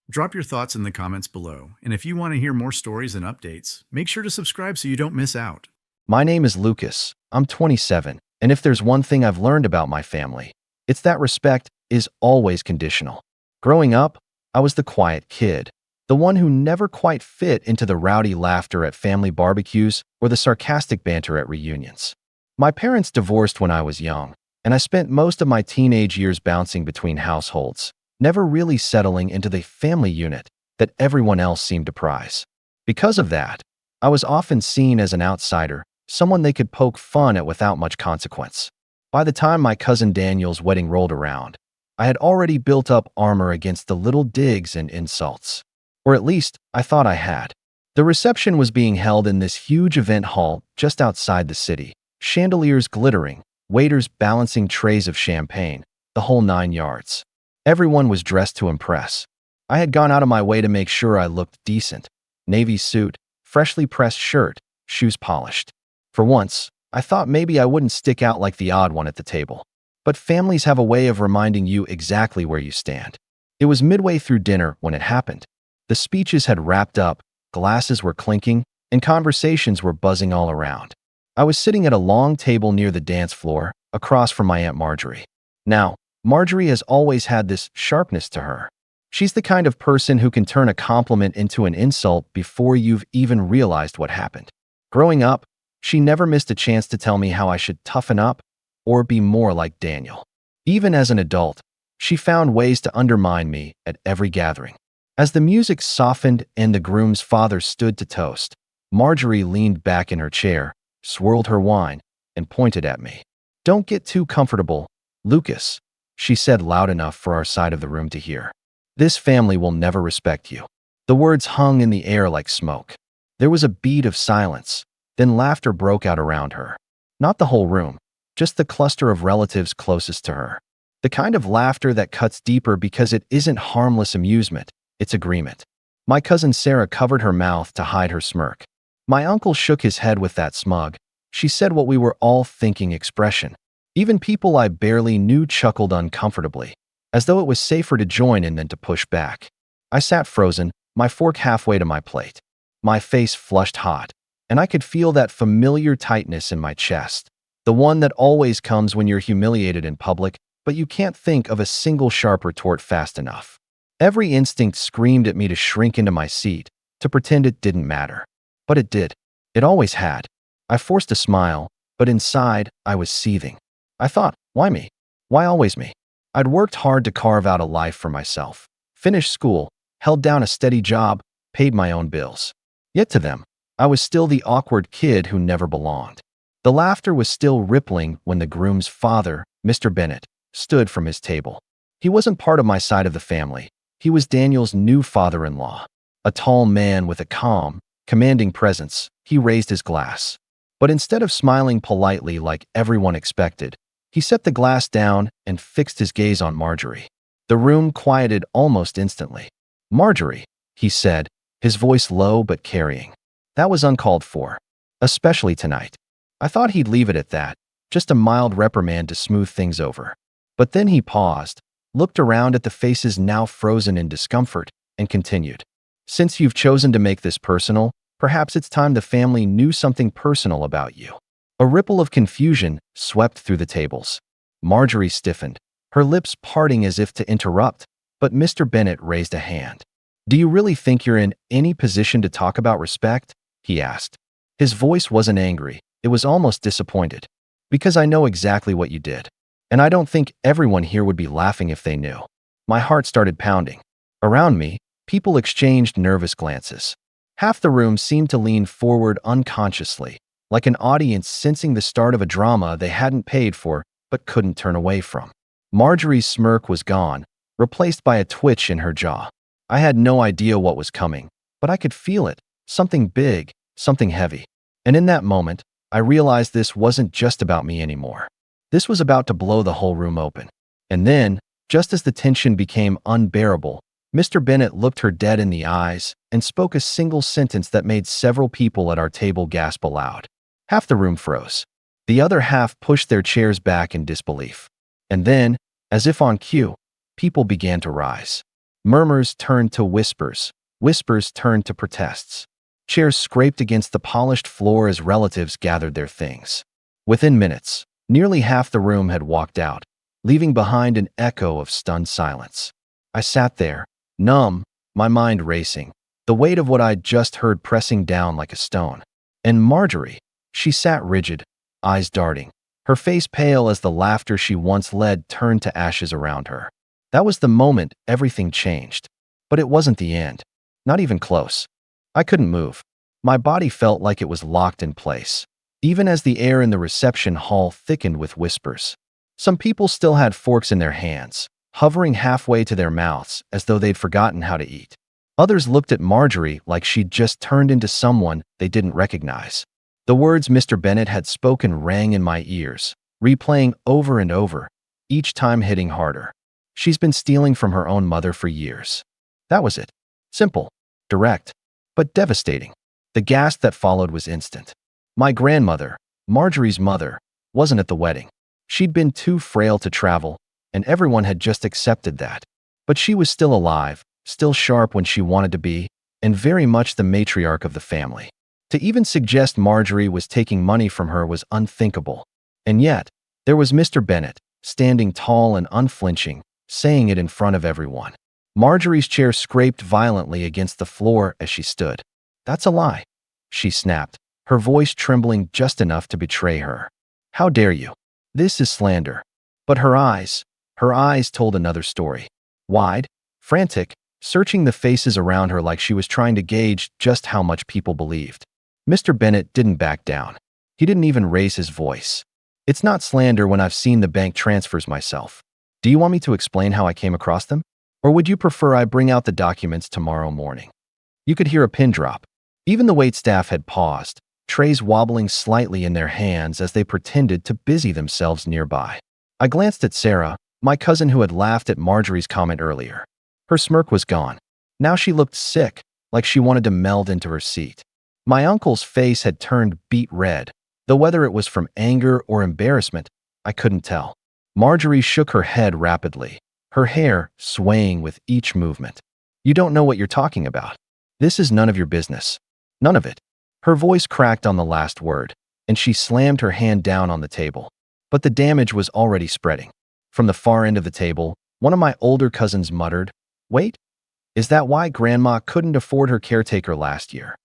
Drop your thoughts in the comments below, and if you want to hear more stories and updates, make sure to subscribe so you don't miss out. My name is Lucas. I'm 27, and if there's one thing I've learned about my family, it's that respect is always conditional. Growing up, I was the quiet kid, the one who never quite fit into the rowdy laughter at family barbecues or the sarcastic banter at reunions. My parents divorced when I was young, and I spent most of my teenage years bouncing between households, never really settling into the family unit that everyone else seemed to prize. Because of that, I was often seen as an outsider, someone they could poke fun at without much consequence. By the time my cousin Daniel's wedding rolled around, I had already built up armor against the little digs and insults. Or at least, I thought I had. The reception was being held in this huge event hall just outside the city, chandeliers glittering, waiters balancing trays of champagne, the whole 9 yards. Everyone was dressed to impress. I had gone out of my way to make sure I looked decent. Navy suit, freshly pressed shirt, shoes polished. For once, I thought maybe I wouldn't stick out like the odd one at the table. But families have a way of reminding you exactly where you stand. It was midway through dinner when it happened. The speeches had wrapped up, glasses were clinking, and conversations were buzzing all around. I was sitting at a long table near the dance floor, across from my Aunt Marjorie. Now, Marjorie has always had this sharpness to her. She's the kind of person who can turn a compliment into an insult before you've even realized what happened. Growing up, she never missed a chance to tell me how I should toughen up or be more like Daniel. Even as an adult, she found ways to undermine me at every gathering. As the music softened and the groom's father stood to toast, Marjorie leaned back in her chair, swirled her wine, and pointed at me. "Don't get too comfortable, Lucas," she said loud enough for our side of the room to hear. "This family will never respect you." The words hung in the air like smoke. There was a beat of silence, then laughter broke out around her. Not the whole room, just the cluster of relatives closest to her. The kind of laughter that cuts deeper because it isn't harmless amusement, it's agreement. My cousin Sarah covered her mouth to hide her smirk. My uncle shook his head with that smug, "She said what we were all thinking" expression. Even people I barely knew chuckled uncomfortably, as though it was safer to join in than to push back. I sat frozen, my fork halfway to my plate. My face flushed hot, and I could feel that familiar tightness in my chest. The one that always comes when you're humiliated in public, but you can't think of a single sharp retort fast enough. Every instinct screamed at me to shrink into my seat, to pretend it didn't matter. But it did. It always had. I forced a smile, but inside, I was seething. I thought, why me? Why always me? I'd worked hard to carve out a life for myself, finished school, held down a steady job, paid my own bills. Yet to them, I was still the awkward kid who never belonged. The laughter was still rippling when the groom's father, Mr. Bennett, stood from his table. He wasn't part of my side of the family. He was Daniel's new father-in-law. A tall man with a calm, commanding presence, he raised his glass. But instead of smiling politely like everyone expected, he set the glass down and fixed his gaze on Marjorie. The room quieted almost instantly. "Marjorie," he said, his voice low but carrying. That was uncalled for, especially tonight. I thought he'd leave it at that, just a mild reprimand to smooth things over. But then he paused, looked around at the faces now frozen in discomfort, and continued. "Since you've chosen to make this personal, perhaps it's time the family knew something personal about you." A ripple of confusion swept through the tables. Marjorie stiffened, her lips parting as if to interrupt, but Mr. Bennett raised a hand. "Do you really think you're in any position to talk about respect?" he asked. His voice wasn't angry, it was almost disappointed. "Because I know exactly what you did. And I don't think everyone here would be laughing if they knew." My heart started pounding. Around me, people exchanged nervous glances. Half the room seemed to lean forward unconsciously, like an audience sensing the start of a drama they hadn't paid for but couldn't turn away from. Marjorie's smirk was gone, replaced by a twitch in her jaw. I had no idea what was coming, but I could feel it, something big, something heavy. And in that moment, I realized this wasn't just about me anymore. This was about to blow the whole room open. And then, just as the tension became unbearable, Mr. Bennett looked her dead in the eyes and spoke a single sentence that made several people at our table gasp aloud. Half the room froze. The other half pushed their chairs back in disbelief. And then, as if on cue, people began to rise. Murmurs turned to whispers. Whispers turned to protests. Chairs scraped against the polished floor as relatives gathered their things. Within minutes, nearly half the room had walked out, leaving behind an echo of stunned silence. I sat there, numb, my mind racing, the weight of what I'd just heard pressing down like a stone. And Marjorie, she sat rigid, eyes darting, her face pale as the laughter she once led turned to ashes around her. That was the moment everything changed. But it wasn't the end. Not even close. I couldn't move. My body felt like it was locked in place, even as the air in the reception hall thickened with whispers. Some people still had forks in their hands, hovering halfway to their mouths as though they'd forgotten how to eat. Others looked at Marjorie like she'd just turned into someone they didn't recognize. The words Mr. Bennet had spoken rang in my ears, replaying over and over, each time hitting harder. She's been stealing from her own mother for years. That was it. Simple, direct, but devastating. The gasp that followed was instant. My grandmother, Marjorie's mother, wasn't at the wedding. She'd been too frail to travel, and everyone had just accepted that. But she was still alive, still sharp when she wanted to be, and very much the matriarch of the family. To even suggest Marjorie was taking money from her was unthinkable. And yet, there was Mr. Bennet, standing tall and unflinching, saying it in front of everyone. Marjorie's chair scraped violently against the floor as she stood. "That's a lie," she snapped, her voice trembling just enough to betray her. "How dare you? This is slander." But her eyes told another story. Wide, frantic, searching the faces around her like she was trying to gauge just how much people believed. Mr. Bennet didn't back down. He didn't even raise his voice. "It's not slander when I've seen the bank transfers myself. Do you want me to explain how I came across them? Or would you prefer I bring out the documents tomorrow morning?" You could hear a pin drop. Even the waitstaff had paused, trays wobbling slightly in their hands as they pretended to busy themselves nearby. I glanced at Sarah, my cousin who had laughed at Marjorie's comment earlier. Her smirk was gone. Now she looked sick, like she wanted to meld into her seat. My uncle's face had turned beet red, though whether it was from anger or embarrassment, I couldn't tell. Marjorie shook her head rapidly, her hair swaying with each movement. "You don't know what you're talking about. This is none of your business. None of it." Her voice cracked on the last word, and she slammed her hand down on the table. But the damage was already spreading. From the far end of the table, one of my older cousins muttered, "Wait, is that why Grandma couldn't afford her caretaker last year?"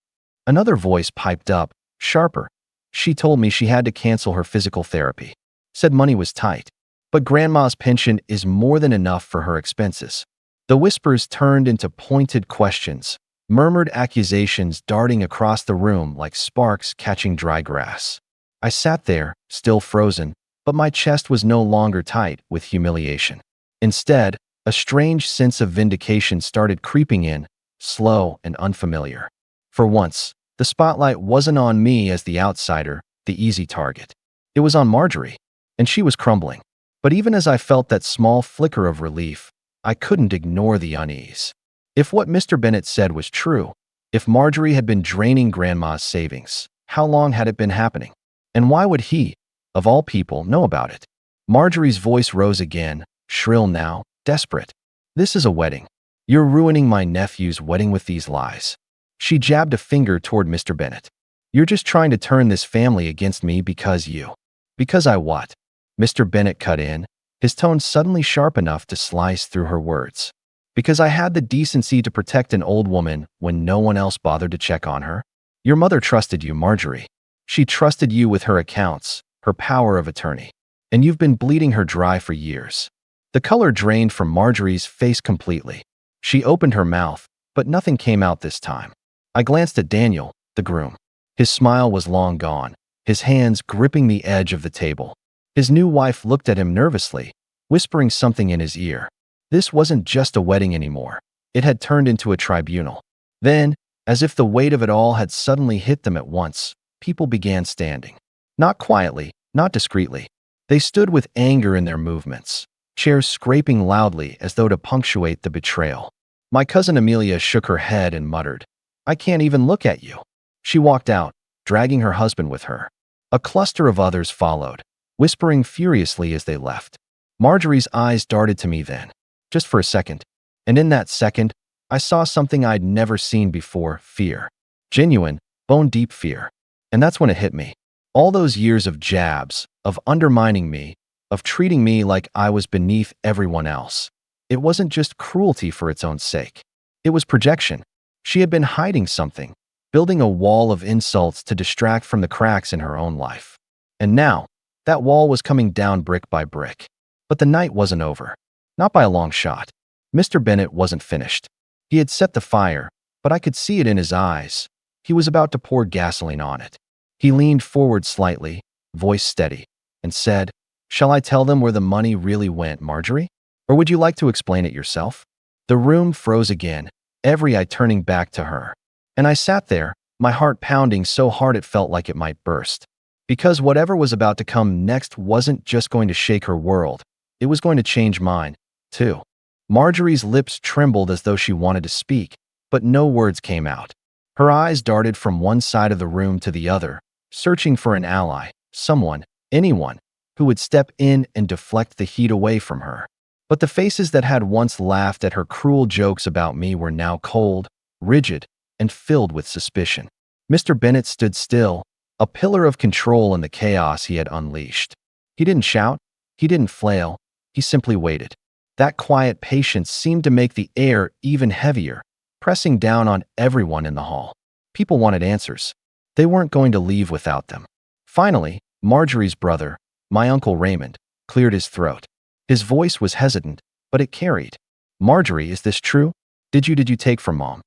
Another voice piped up, sharper. "She told me she had to cancel her physical therapy. Said money was tight. But Grandma's pension is more than enough for her expenses." The whispers turned into pointed questions, murmured accusations darting across the room like sparks catching dry grass. I sat there, still frozen, but my chest was no longer tight with humiliation. Instead, a strange sense of vindication started creeping in, slow and unfamiliar. For once, the spotlight wasn't on me as the outsider, the easy target. It was on Marjorie, and she was crumbling. But even as I felt that small flicker of relief, I couldn't ignore the unease. If what Mr. Bennet said was true, if Marjorie had been draining Grandma's savings, how long had it been happening? And why would he, of all people, know about it? Marjorie's voice rose again, shrill now, desperate. "This is a wedding. You're ruining my nephew's wedding with these lies." She jabbed a finger toward Mr. Bennet. "You're just trying to turn this family against me because you." "Because I what?" Mr. Bennet cut in, his tone suddenly sharp enough to slice through her words. "Because I had the decency to protect an old woman when no one else bothered to check on her. Your mother trusted you, Marjorie. She trusted you with her accounts, her power of attorney. And you've been bleeding her dry for years." The color drained from Marjorie's face completely. She opened her mouth, but nothing came out this time. I glanced at Daniel, the groom. His smile was long gone, his hands gripping the edge of the table. His new wife looked at him nervously, whispering something in his ear. This wasn't just a wedding anymore. It had turned into a tribunal. Then, as if the weight of it all had suddenly hit them at once, people began standing. Not quietly, not discreetly. They stood with anger in their movements, chairs scraping loudly as though to punctuate the betrayal. My cousin Amelia shook her head and muttered, "I can't even look at you." She walked out, dragging her husband with her. A cluster of others followed, whispering furiously as they left. Marjorie's eyes darted to me then, just for a second. And in that second, I saw something I'd never seen before: fear. Genuine, bone-deep fear. And that's when it hit me. All those years of jabs, of undermining me, of treating me like I was beneath everyone else. It wasn't just cruelty for its own sake. It was projection. She had been hiding something, building a wall of insults to distract from the cracks in her own life. And now, that wall was coming down brick by brick. But the night wasn't over. Not by a long shot. Mr. Bennet wasn't finished. He had set the fire, but I could see it in his eyes. He was about to pour gasoline on it. He leaned forward slightly, voice steady, and said, "Shall I tell them where the money really went, Marjorie? Or would you like to explain it yourself?" The room froze again, every eye turning back to her. And I sat there, my heart pounding so hard it felt like it might burst. Because whatever was about to come next wasn't just going to shake her world, it was going to change mine, too. Marjorie's lips trembled as though she wanted to speak, but no words came out. Her eyes darted from one side of the room to the other, searching for an ally, someone, anyone, who would step in and deflect the heat away from her. But the faces that had once laughed at her cruel jokes about me were now cold, rigid, and filled with suspicion. Mr. Bennet stood still, a pillar of control in the chaos he had unleashed. He didn't shout, he didn't flail, he simply waited. That quiet patience seemed to make the air even heavier, pressing down on everyone in the hall. People wanted answers. They weren't going to leave without them. Finally, Marjorie's brother, my Uncle Raymond, cleared his throat. His voice was hesitant, but it carried. "Marjorie, is this true? Did you take from Mom?"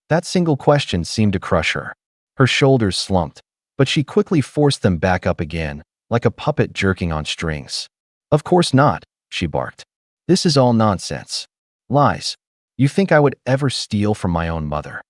That single question seemed to crush her. Her shoulders slumped, but she quickly forced them back up again, like a puppet jerking on strings. "Of course not," she barked. "This is all nonsense. Lies. You think I would ever steal from my own mother?"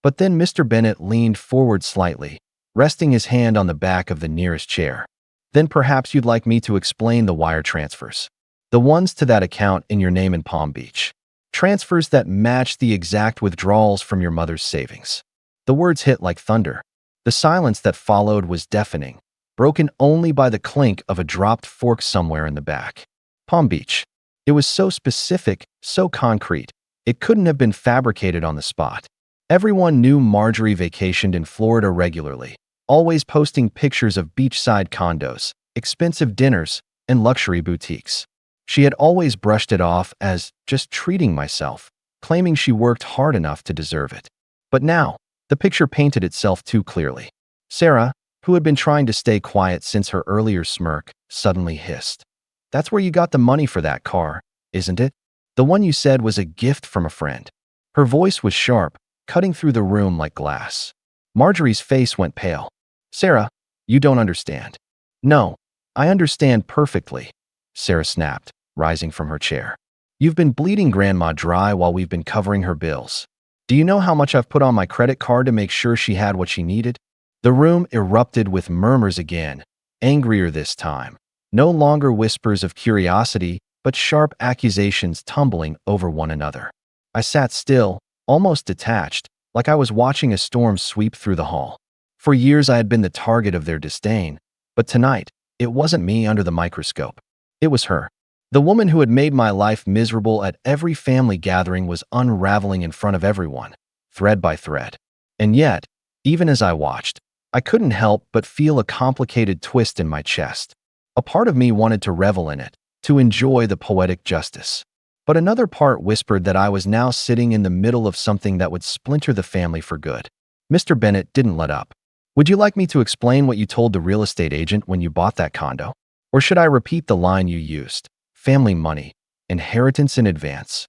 But then Mr. Bennet leaned forward slightly, resting his hand on the back of the nearest chair. "Then perhaps you'd like me to explain the wire transfers. The ones to that account in your name in Palm Beach. Transfers that matched the exact withdrawals from your mother's savings." The words hit like thunder. The silence that followed was deafening, broken only by the clink of a dropped fork somewhere in the back. Palm Beach. It was so specific, so concrete, it couldn't have been fabricated on the spot. Everyone knew Marjorie vacationed in Florida regularly, always posting pictures of beachside condos, expensive dinners, and luxury boutiques. She had always brushed it off as just treating myself, claiming she worked hard enough to deserve it. But now, the picture painted itself too clearly. Sarah, who had been trying to stay quiet since her earlier smirk, suddenly hissed. "That's where you got the money for that car, isn't it? The one you said was a gift from a friend." Her voice was sharp, cutting through the room like glass. Marjorie's face went pale. "Sarah, you don't understand." "No, I understand perfectly," Sarah snapped, rising from her chair. "You've been bleeding Grandma dry while we've been covering her bills. Do you know how much I've put on my credit card to make sure she had what she needed?" The room erupted with murmurs again, angrier this time. No longer whispers of curiosity, but sharp accusations tumbling over one another. I sat still, almost detached, like I was watching a storm sweep through the hall. For years I had been the target of their disdain, but tonight, it wasn't me under the microscope. It was her. The woman who had made my life miserable at every family gathering was unraveling in front of everyone, thread by thread. And yet, even as I watched, I couldn't help but feel a complicated twist in my chest. A part of me wanted to revel in it, to enjoy the poetic justice. But another part whispered that I was now sitting in the middle of something that would splinter the family for good. Mr. Bennet didn't let up. "Would you like me to explain what you told the real estate agent when you bought that condo? Or should I repeat the line you used? Family money, inheritance in advance."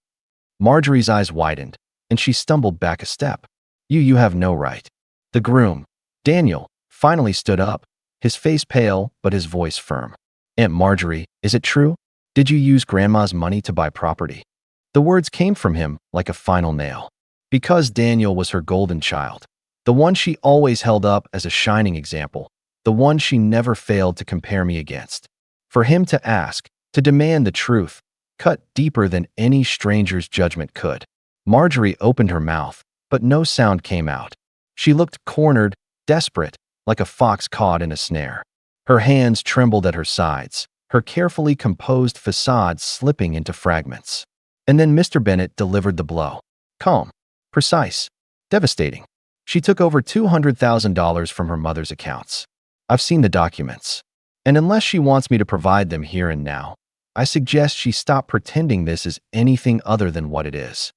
Marjorie's eyes widened, and she stumbled back a step. You have no right." The groom, Daniel, finally stood up, his face pale but his voice firm. "Aunt Marjorie, is it true? Did you use Grandma's money to buy property?" The words came from him like a final nail. Because Daniel was her golden child, the one she always held up as a shining example, the one she never failed to compare me against. For him to ask, to demand the truth, cut deeper than any stranger's judgment could. Marjorie opened her mouth, but no sound came out. She looked cornered, desperate, like a fox caught in a snare. Her hands trembled at her sides, her carefully composed facade slipping into fragments. And then Mr. Bennet delivered the blow. Calm, precise, devastating. She took over $200,000 from her mother's accounts. I've seen the documents. And unless she wants me to provide them here and now, I suggest she stop pretending this is anything other than what it is.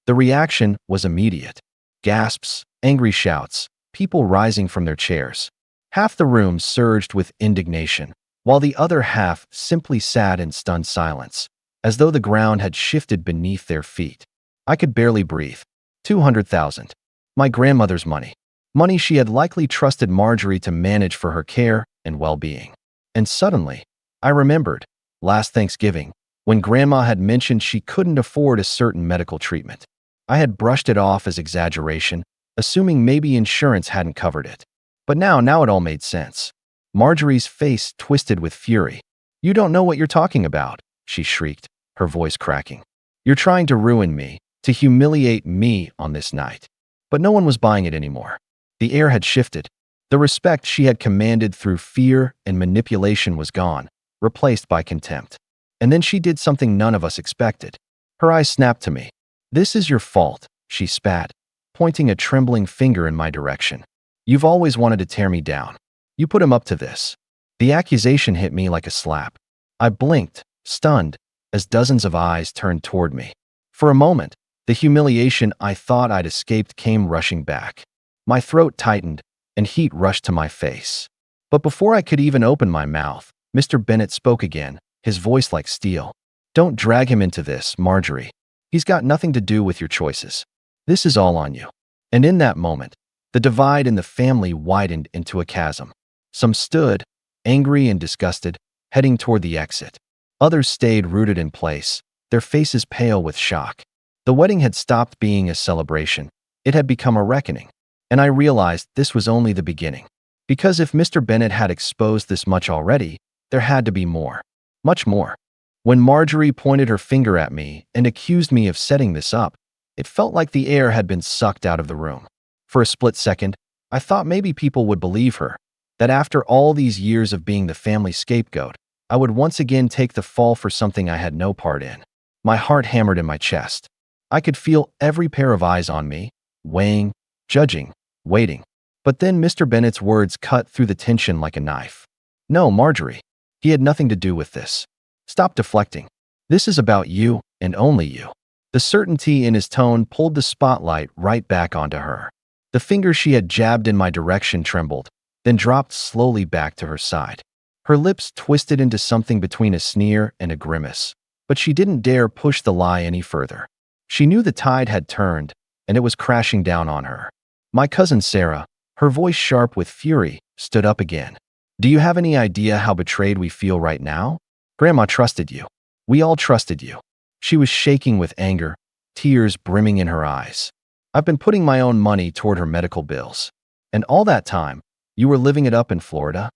The reaction was immediate. Gasps, angry shouts, people rising from their chairs. Half the room surged with indignation, while the other half simply sat in stunned silence, as though the ground had shifted beneath their feet. I could barely breathe. 200,000. My grandmother's money. Money she had likely trusted Marjorie to manage for her care and well-being. And suddenly, I remembered, last Thanksgiving, when Grandma had mentioned she couldn't afford a certain medical treatment. I had brushed it off as exaggeration, assuming maybe insurance hadn't covered it. But now it all made sense. Marjorie's face twisted with fury. "You don't know what you're talking about," she shrieked, her voice cracking. "You're trying to ruin me, to humiliate me on this night." But no one was buying it anymore. The air had shifted. The respect she had commanded through fear and manipulation was gone, replaced by contempt. And then she did something none of us expected. Her eyes snapped to me. "This is your fault," she spat, pointing a trembling finger in my direction. "You've always wanted to tear me down. You put him up to this." The accusation hit me like a slap. I blinked, stunned, as dozens of eyes turned toward me. For a moment, the humiliation I thought I'd escaped came rushing back. My throat tightened, and heat rushed to my face. But before I could even open my mouth, Mr. Bennett spoke again, his voice like steel. "Don't drag him into this, Marjorie. He's got nothing to do with your choices. This is all on you." And in that moment, the divide in the family widened into a chasm. Some stood, angry and disgusted, heading toward the exit. Others stayed rooted in place, their faces pale with shock. The wedding had stopped being a celebration. It had become a reckoning. And I realized this was only the beginning. Because if Mr. Bennett had exposed this much already, there had to be more. Much more. When Marjorie pointed her finger at me and accused me of setting this up, it felt like the air had been sucked out of the room. For a split second, I thought maybe people would believe her, that after all these years of being the family scapegoat, I would once again take the fall for something I had no part in. My heart hammered in my chest. I could feel every pair of eyes on me, weighing, judging, waiting. But then Mr. Bennett's words cut through the tension like a knife. "No, Marjorie. He had nothing to do with this. Stop deflecting. This is about you and only you." The certainty in his tone pulled the spotlight right back onto her. The finger she had jabbed in my direction trembled, then dropped slowly back to her side. Her lips twisted into something between a sneer and a grimace, but she didn't dare push the lie any further. She knew the tide had turned, and it was crashing down on her. My cousin Sarah, her voice sharp with fury, stood up again. "Do you have any idea how betrayed we feel right now? Grandma trusted you. We all trusted you." She was shaking with anger, tears brimming in her eyes. "I've been putting my own money toward her medical bills. And all that time, you were living it up in Florida?"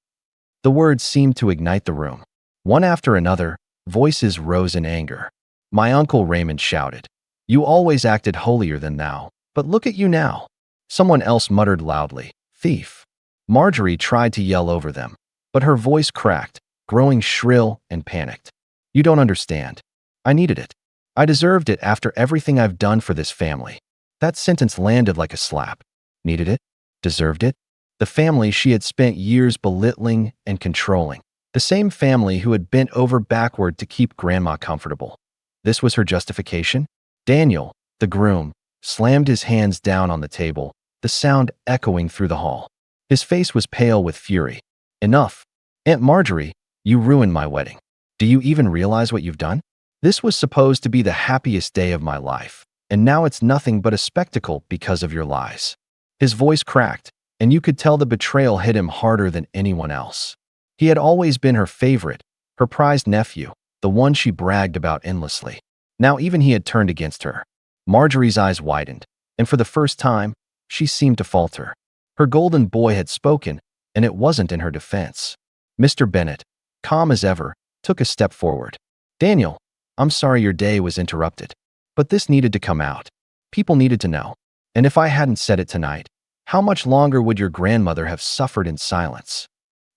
The words seemed to ignite the room. One after another, voices rose in anger. My uncle Raymond shouted, "You always acted holier than thou, but look at you now." Someone else muttered loudly, "Thief." Marjorie tried to yell over them, but her voice cracked, growing shrill and panicked. "You don't understand. I needed it. I deserved it after everything I've done for this family." That sentence landed like a slap. Needed it? Deserved it? The family she had spent years belittling and controlling. The same family who had bent over backward to keep Grandma comfortable. This was her justification? Daniel, the groom, slammed his hands down on the table, the sound echoing through the hall. His face was pale with fury. "Enough. Aunt Marjorie, you ruined my wedding. Do you even realize what you've done? This was supposed to be the happiest day of my life, and now it's nothing but a spectacle because of your lies." His voice cracked, and you could tell the betrayal hit him harder than anyone else. He had always been her favorite, her prized nephew, the one she bragged about endlessly. Now even he had turned against her. Marjorie's eyes widened, and for the first time, she seemed to falter. Her golden boy had spoken, and it wasn't in her defense. Mr. Bennett, calm as ever, took a step forward. "Daniel, I'm sorry your day was interrupted, but this needed to come out. People needed to know. And if I hadn't said it tonight, how much longer would your grandmother have suffered in silence?"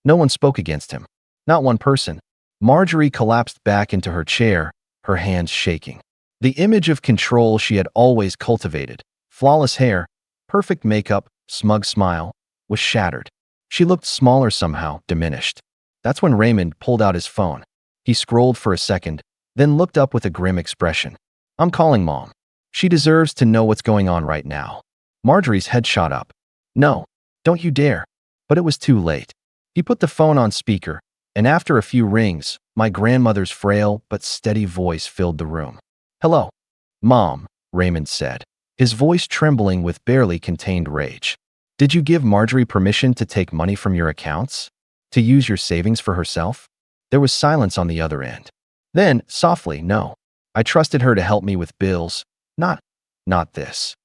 No one spoke against him. Not one person. Marjorie collapsed back into her chair, her hands shaking. The image of control she had always cultivated, flawless hair, perfect makeup, smug smile, was shattered. She looked smaller somehow, diminished. That's when Raymond pulled out his phone. He scrolled for a second, then looked up with a grim expression. "I'm calling Mom. She deserves to know what's going on right now." Marjorie's head shot up. "No, don't you dare." But it was too late. He put the phone on speaker, and after a few rings, my grandmother's frail but steady voice filled the room. "Hello, Mom," Raymond said, his voice trembling with barely contained rage. Did you give Marjorie permission to take money from your accounts? To use your savings for herself? There was silence on the other end. Then, softly, no. I trusted her to help me with bills. Not this.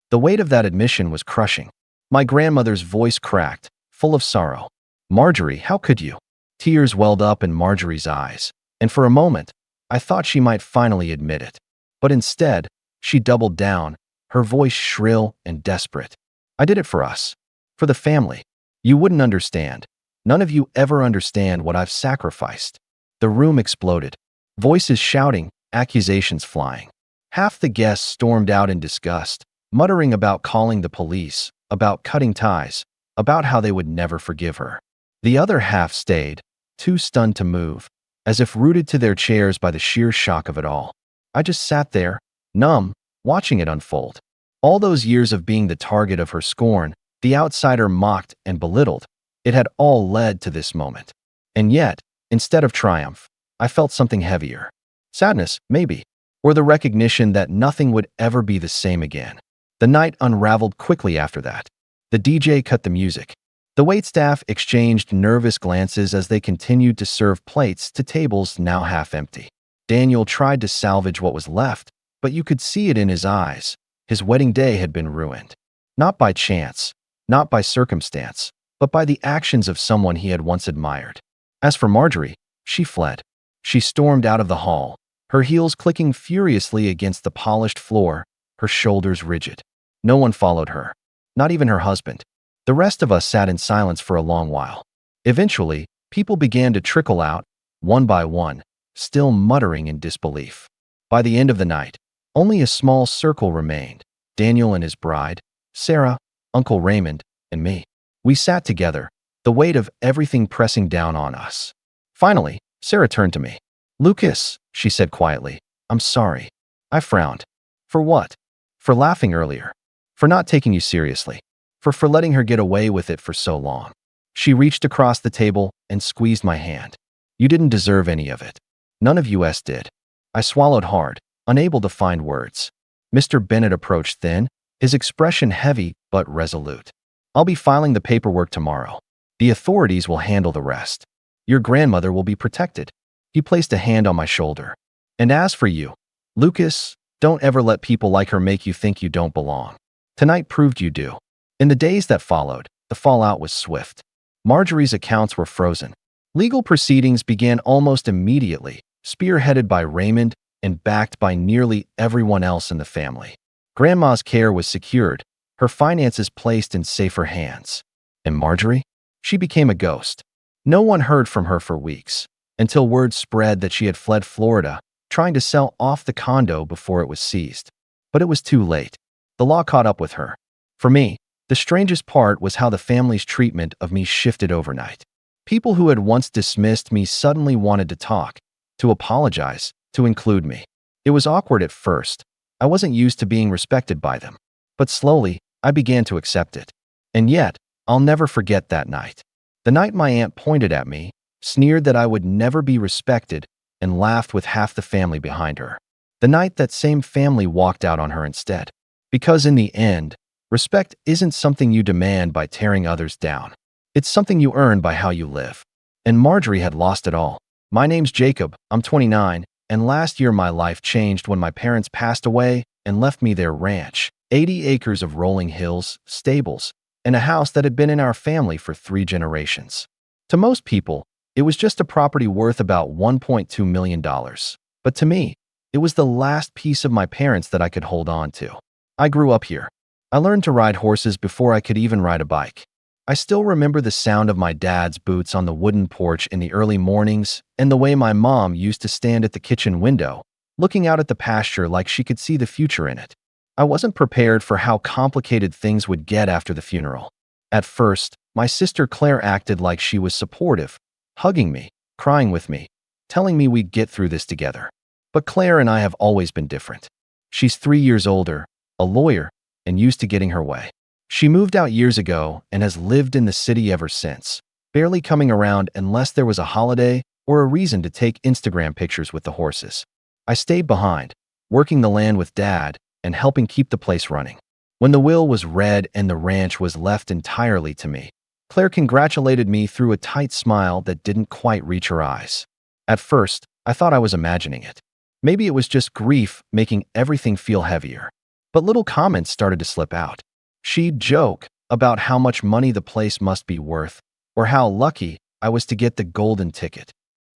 The weight of that admission was crushing. My grandmother's voice cracked, full of sorrow. Marjorie, how could you? Tears welled up in Marjorie's eyes, and for a moment, I thought she might finally admit it. But instead, she doubled down, her voice shrill and desperate. I did it for us. For the family. You wouldn't understand. None of you ever understand what I've sacrificed. The room exploded. Voices shouting, accusations flying. Half the guests stormed out in disgust, muttering about calling the police, about cutting ties, about how they would never forgive her. The other half stayed, too stunned to move, as if rooted to their chairs by the sheer shock of it all. I just sat there, numb, watching it unfold. All those years of being the target of her scorn, the outsider mocked and belittled, it had all led to this moment. And yet, instead of triumph, I felt something heavier. Sadness, maybe, or the recognition that nothing would ever be the same again. The night unraveled quickly after that. The DJ cut the music. The waitstaff exchanged nervous glances as they continued to serve plates to tables now half empty. Daniel tried to salvage what was left, but you could see it in his eyes. His wedding day had been ruined. Not by chance, not by circumstance, but by the actions of someone he had once admired. As for Marjorie, she fled. She stormed out of the hall, her heels clicking furiously against the polished floor, her shoulders rigid. No one followed her, not even her husband. The rest of us sat in silence for a long while. Eventually, people began to trickle out, one by one, still muttering in disbelief. By the end of the night, only a small circle remained: Daniel and his bride, Sarah, Uncle Raymond, and me. We sat together, the weight of everything pressing down on us. Finally, Sarah turned to me. "Lucas," she said quietly, "I'm sorry." I frowned. For what? For laughing earlier. For not taking you seriously. For letting her get away with it for so long. She reached across the table and squeezed my hand. "You didn't deserve any of it. None of us did." I swallowed hard, unable to find words. Mr. Bennett approached then, his expression heavy but resolute. "I'll be filing the paperwork tomorrow. The authorities will handle the rest. Your grandmother will be protected." He placed a hand on my shoulder. "And as for you, Lucas, don't ever let people like her make you think you don't belong. Tonight proved you do." In the days that followed, the fallout was swift. Marjorie's accounts were frozen. Legal proceedings began almost immediately, spearheaded by Raymond and backed by nearly everyone else in the family. Grandma's care was secured, her finances placed in safer hands. And Marjorie? She became a ghost. No one heard from her for weeks, until word spread that she had fled Florida, trying to sell off the condo before it was seized. But it was too late. The law caught up with her. For me, the strangest part was how the family's treatment of me shifted overnight. People who had once dismissed me suddenly wanted to talk, to apologize, to include me. It was awkward at first. I wasn't used to being respected by them. But slowly, I began to accept it. And yet, I'll never forget that night. The night my aunt pointed at me, sneered that I would never be respected, and laughed with half the family behind her. The night that same family walked out on her instead. Because in the end, respect isn't something you demand by tearing others down. It's something you earn by how you live. And Marjorie had lost it all. "My name's Jacob, I'm 29, and last year my life changed when my parents passed away and left me their ranch, 80 acres of rolling hills, stables, and a house that had been in our family for 3 generations. To most people, it was just a property worth about $1.2 million. But to me, it was the last piece of my parents that I could hold on to. I grew up here. I learned to ride horses before I could even ride a bike. I still remember the sound of my dad's boots on the wooden porch in the early mornings and the way my mom used to stand at the kitchen window, looking out at the pasture like she could see the future in it. I wasn't prepared for how complicated things would get after the funeral. At first, my sister Claire acted like she was supportive, hugging me, crying with me, telling me we'd get through this together. But Claire and I have always been different. She's 3 years older, a lawyer, and used to getting her way. She moved out years ago and has lived in the city ever since, barely coming around unless there was a holiday or a reason to take Instagram pictures with the horses. I stayed behind, working the land with Dad and helping keep the place running. When the will was read and the ranch was left entirely to me, Claire congratulated me through a tight smile that didn't quite reach her eyes. At first, I thought I was imagining it. Maybe it was just grief making everything feel heavier. But little comments started to slip out. She'd joke about how much money the place must be worth, or how lucky I was to get the golden ticket.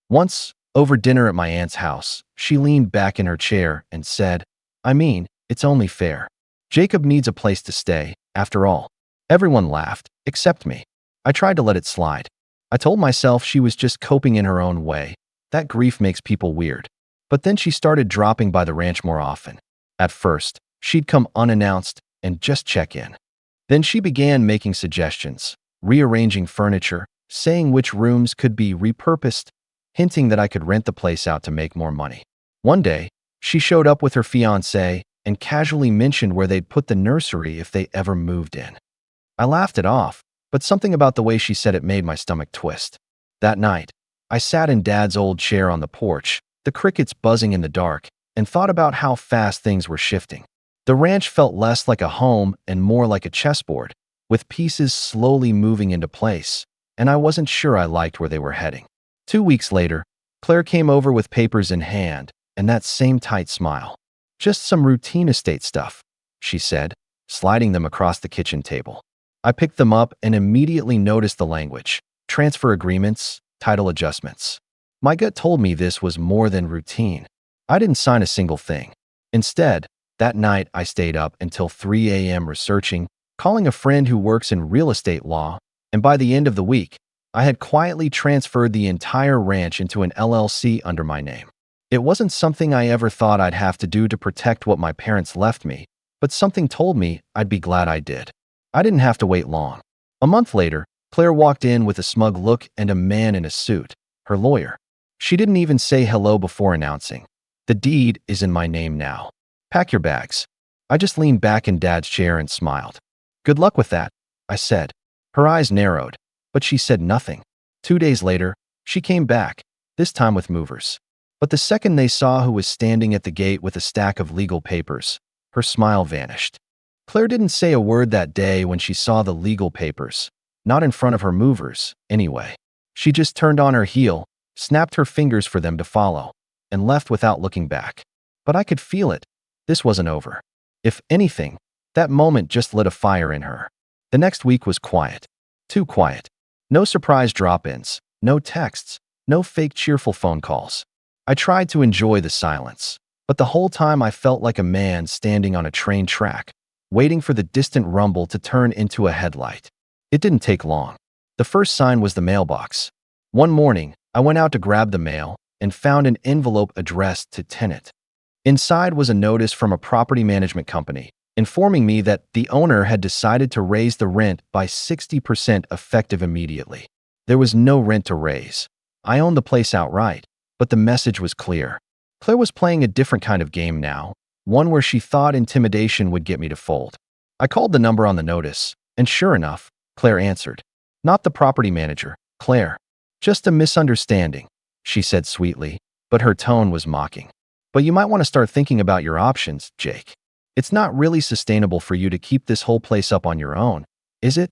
Once, over dinner at my aunt's house, she leaned back in her chair and said, "I mean, it's only fair. Jacob needs a place to stay, after all." Everyone laughed, except me. I tried to let it slide. I told myself she was just coping in her own way. That grief makes people weird. But then she started dropping by the ranch more often. At first, she'd come unannounced and just check in. Then she began making suggestions, rearranging furniture, saying which rooms could be repurposed, hinting that I could rent the place out to make more money. One day, she showed up with her fiancé and casually mentioned where they'd put the nursery if they ever moved in. I laughed it off, but something about the way she said it made my stomach twist. That night, I sat in Dad's old chair on the porch, the crickets buzzing in the dark, and thought about how fast things were shifting. The ranch felt less like a home and more like a chessboard, with pieces slowly moving into place, and I wasn't sure I liked where they were heading. 2 weeks later, Claire came over with papers in hand and that same tight smile. "Just some routine estate stuff," she said, sliding them across the kitchen table. I picked them up and immediately noticed the language: transfer agreements, title adjustments. My gut told me this was more than routine. I didn't sign a single thing. Instead, that night I stayed up until 3 a.m. researching, calling a friend who works in real estate law, and by the end of the week, I had quietly transferred the entire ranch into an LLC under my name. It wasn't something I ever thought I'd have to do to protect what my parents left me, but something told me I'd be glad I did. I didn't have to wait long. A month later, Claire walked in with a smug look and a man in a suit, her lawyer. She didn't even say hello before announcing, "The deed is in my name now. Pack your bags." I just leaned back in Dad's chair and smiled. "Good luck with that," I said. Her eyes narrowed, but she said nothing. 2 days later, she came back, this time with movers. But the second they saw who was standing at the gate with a stack of legal papers, her smile vanished. Claire didn't say a word that day when she saw the legal papers, not in front of her movers, anyway. She just turned on her heel, snapped her fingers for them to follow, and left without looking back. But I could feel it. This wasn't over. If anything, that moment just lit a fire in her. The next week was quiet. Too quiet. No surprise drop-ins, no texts, no fake cheerful phone calls. I tried to enjoy the silence, but the whole time I felt like a man standing on a train track, waiting for the distant rumble to turn into a headlight. It didn't take long. The first sign was the mailbox. One morning, I went out to grab the mail and found an envelope addressed to tenant. Inside was a notice from a property management company, informing me that the owner had decided to raise the rent by 60% effective immediately. There was no rent to raise. I owned the place outright, but the message was clear. Claire was playing a different kind of game now, one where she thought intimidation would get me to fold. I called the number on the notice, and sure enough, Claire answered. "Not the property manager, Claire. Just a misunderstanding," she said sweetly, but her tone was mocking. "But you might want to start thinking about your options, Jake. It's not really sustainable for you to keep this whole place up on your own, is it?"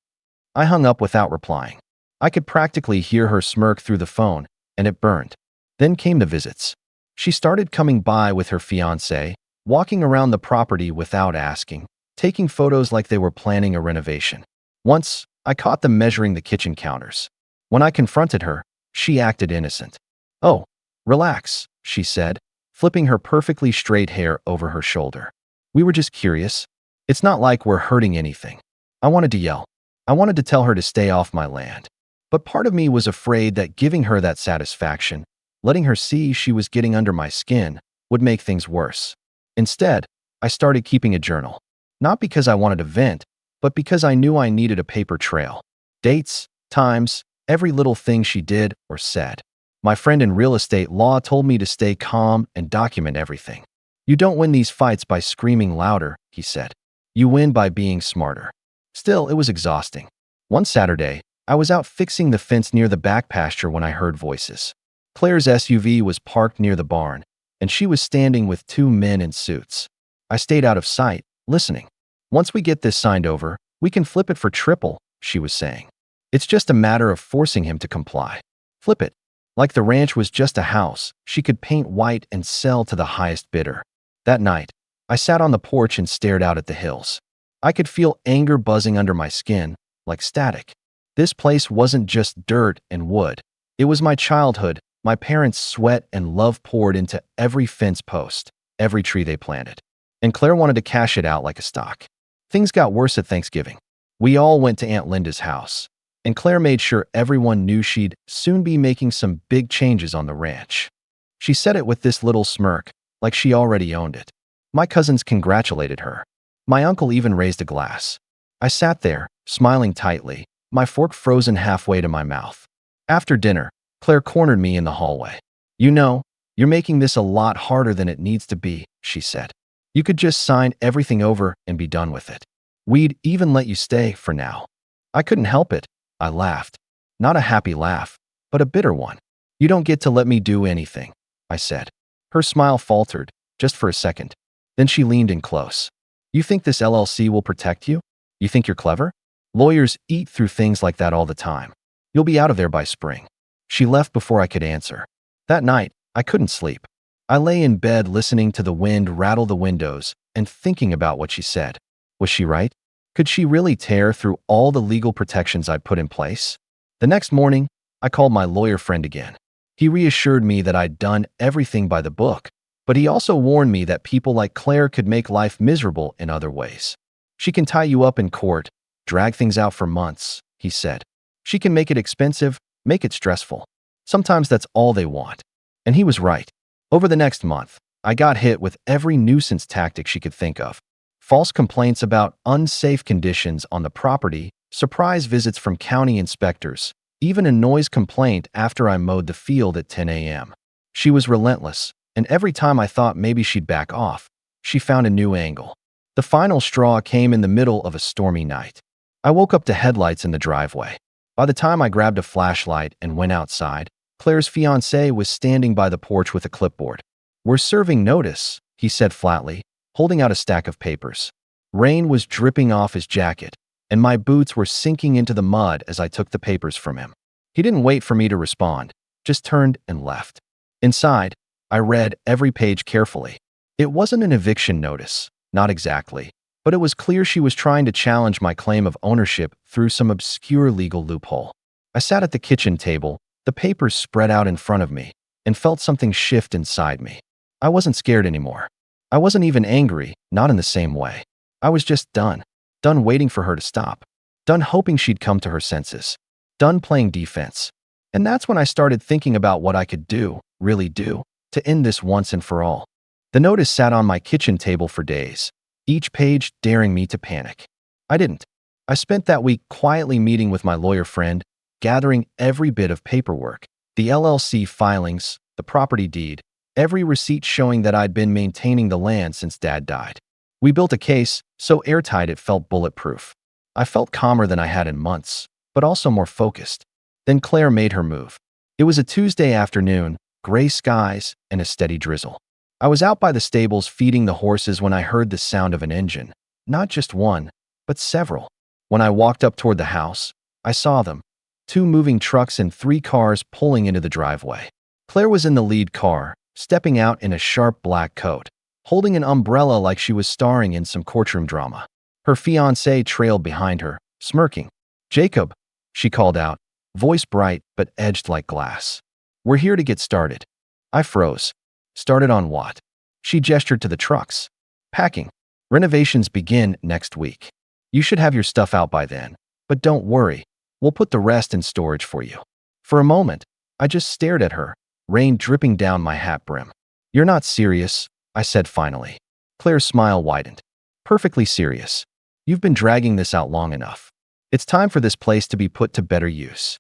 I hung up without replying. I could practically hear her smirk through the phone, and it burned. Then came the visits. She started coming by with her fiancé, walking around the property without asking, taking photos like they were planning a renovation. Once, I caught them measuring the kitchen counters. When I confronted her, she acted innocent. "Oh, relax," she said, flipping her perfectly straight hair over her shoulder. "We were just curious. It's not like we're hurting anything." I wanted to yell. I wanted to tell her to stay off my land. But part of me was afraid that giving her that satisfaction, letting her see she was getting under my skin, would make things worse. Instead, I started keeping a journal. Not because I wanted to vent, but because I knew I needed a paper trail. Dates, times, every little thing she did or said. My friend in real estate law told me to stay calm and document everything. "You don't win these fights by screaming louder," he said. "You win by being smarter." Still, it was exhausting. One Saturday, I was out fixing the fence near the back pasture when I heard voices. Claire's SUV was parked near the barn, and she was standing with 2 men in suits. I stayed out of sight, listening. Once we get this signed over, we can flip it for triple, she was saying. It's just a matter of forcing him to comply. Flip it. Like the ranch was just a house she could paint white and sell to the highest bidder. That night, I sat on the porch and stared out at the hills. I could feel anger buzzing under my skin, like static. This place wasn't just dirt and wood. It was my childhood, my parents' sweat and love poured into every fence post, every tree they planted. And Claire wanted to cash it out like a stock. Things got worse at Thanksgiving. We all went to Aunt Linda's house, and Claire made sure everyone knew she'd soon be making some big changes on the ranch. She said it with this little smirk, like she already owned it. My cousins congratulated her. My uncle even raised a glass. I sat there, smiling tightly, my fork frozen halfway to my mouth. After dinner, Claire cornered me in the hallway. "You know, you're making this a lot harder than it needs to be," she said. "You could just sign everything over and be done with it. We'd even let you stay for now." I couldn't help it. I laughed. Not a happy laugh, but a bitter one. "You don't get to let me do anything," I said. Her smile faltered, just for a second. Then she leaned in close. "You think this LLC will protect you? You think you're clever? Lawyers eat through things like that all the time. You'll be out of there by spring." She left before I could answer. That night, I couldn't sleep. I lay in bed listening to the wind rattle the windows and thinking about what she said. Was she right? Could she really tear through all the legal protections I'd put in place? The next morning, I called my lawyer friend again. He reassured me that I'd done everything by the book, but he also warned me that people like Claire could make life miserable in other ways. "She can tie you up in court, drag things out for months," he said. "She can make it expensive, make it stressful. Sometimes that's all they want." And he was right. Over the next month, I got hit with every nuisance tactic she could think of. False complaints about unsafe conditions on the property, surprise visits from county inspectors, even a noise complaint after I mowed the field at 10 a.m. She was relentless, and every time I thought maybe she'd back off, she found a new angle. The final straw came in the middle of a stormy night. I woke up to headlights in the driveway. By the time I grabbed a flashlight and went outside, Claire's fiancé was standing by the porch with a clipboard. "We're serving notice," he said flatly, holding out a stack of papers. Rain was dripping off his jacket, and my boots were sinking into the mud as I took the papers from him. He didn't wait for me to respond, just turned and left. Inside, I read every page carefully. It wasn't an eviction notice, not exactly, but it was clear she was trying to challenge my claim of ownership through some obscure legal loophole. I sat at the kitchen table, the papers spread out in front of me, and felt something shift inside me. I wasn't scared anymore. I wasn't even angry, not in the same way. I was just done. Done waiting for her to stop. Done hoping she'd come to her senses. Done playing defense. And that's when I started thinking about what I could do, really do, to end this once and for all. The notice sat on my kitchen table for days, each page daring me to panic. I didn't. I spent that week quietly meeting with my lawyer friend, gathering every bit of paperwork, the LLC filings, the property deed, every receipt showing that I'd been maintaining the land since Dad died. We built a case so airtight it felt bulletproof. I felt calmer than I had in months, but also more focused. Then Claire made her move. It was a Tuesday afternoon, gray skies, and a steady drizzle. I was out by the stables feeding the horses when I heard the sound of an engine. Not just one, but several. When I walked up toward the house, I saw them. 2 moving trucks and 3 cars pulling into the driveway. Claire was in the lead car, stepping out in a sharp black coat, holding an umbrella like she was starring in some courtroom drama. Her fiancé trailed behind her, smirking. "Jacob," she called out, voice bright but edged like glass. "We're here to get started." I froze. "Started on what?" She gestured to the trucks. "Packing. Renovations begin next week. You should have your stuff out by then, but don't worry. We'll put the rest in storage for you." For a moment, I just stared at her, rain dripping down my hat brim. "You're not serious," I said finally. Claire's smile widened. "Perfectly serious. You've been dragging this out long enough. It's time for this place to be put to better use."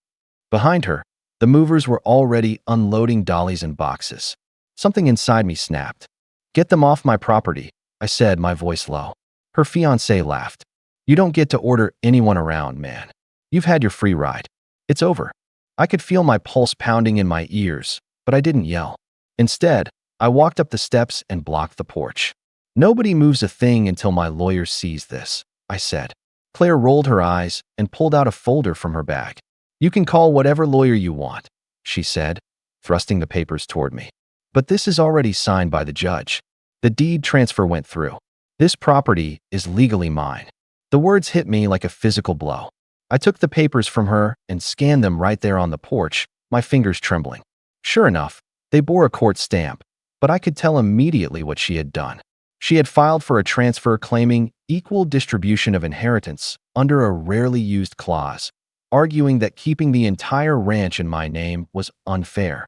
Behind her, the movers were already unloading dollies and boxes. Something inside me snapped. "Get them off my property," I said, my voice low. Her fiancé laughed. "You don't get to order anyone around, man. You've had your free ride. It's over." I could feel my pulse pounding in my ears, but I didn't yell. Instead, I walked up the steps and blocked the porch. Nobody moves a thing until my lawyer sees this, I said. Claire rolled her eyes and pulled out a folder from her bag. You can call whatever lawyer you want, she said, thrusting the papers toward me. But this is already signed by the judge. The deed transfer went through. This property is legally mine. The words hit me like a physical blow. I took the papers from her and scanned them right there on the porch, my fingers trembling. Sure enough, they bore a court stamp, but I could tell immediately what she had done. She had filed for a transfer claiming equal distribution of inheritance under a rarely used clause, arguing that keeping the entire ranch in my name was unfair.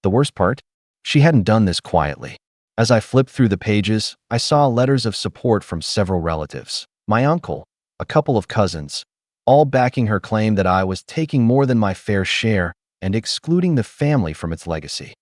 The worst part? She hadn't done this quietly. As I flipped through the pages, I saw letters of support from several relatives. My uncle, a couple of cousins, all backing her claim that I was taking more than my fair share and excluding the family from its legacy.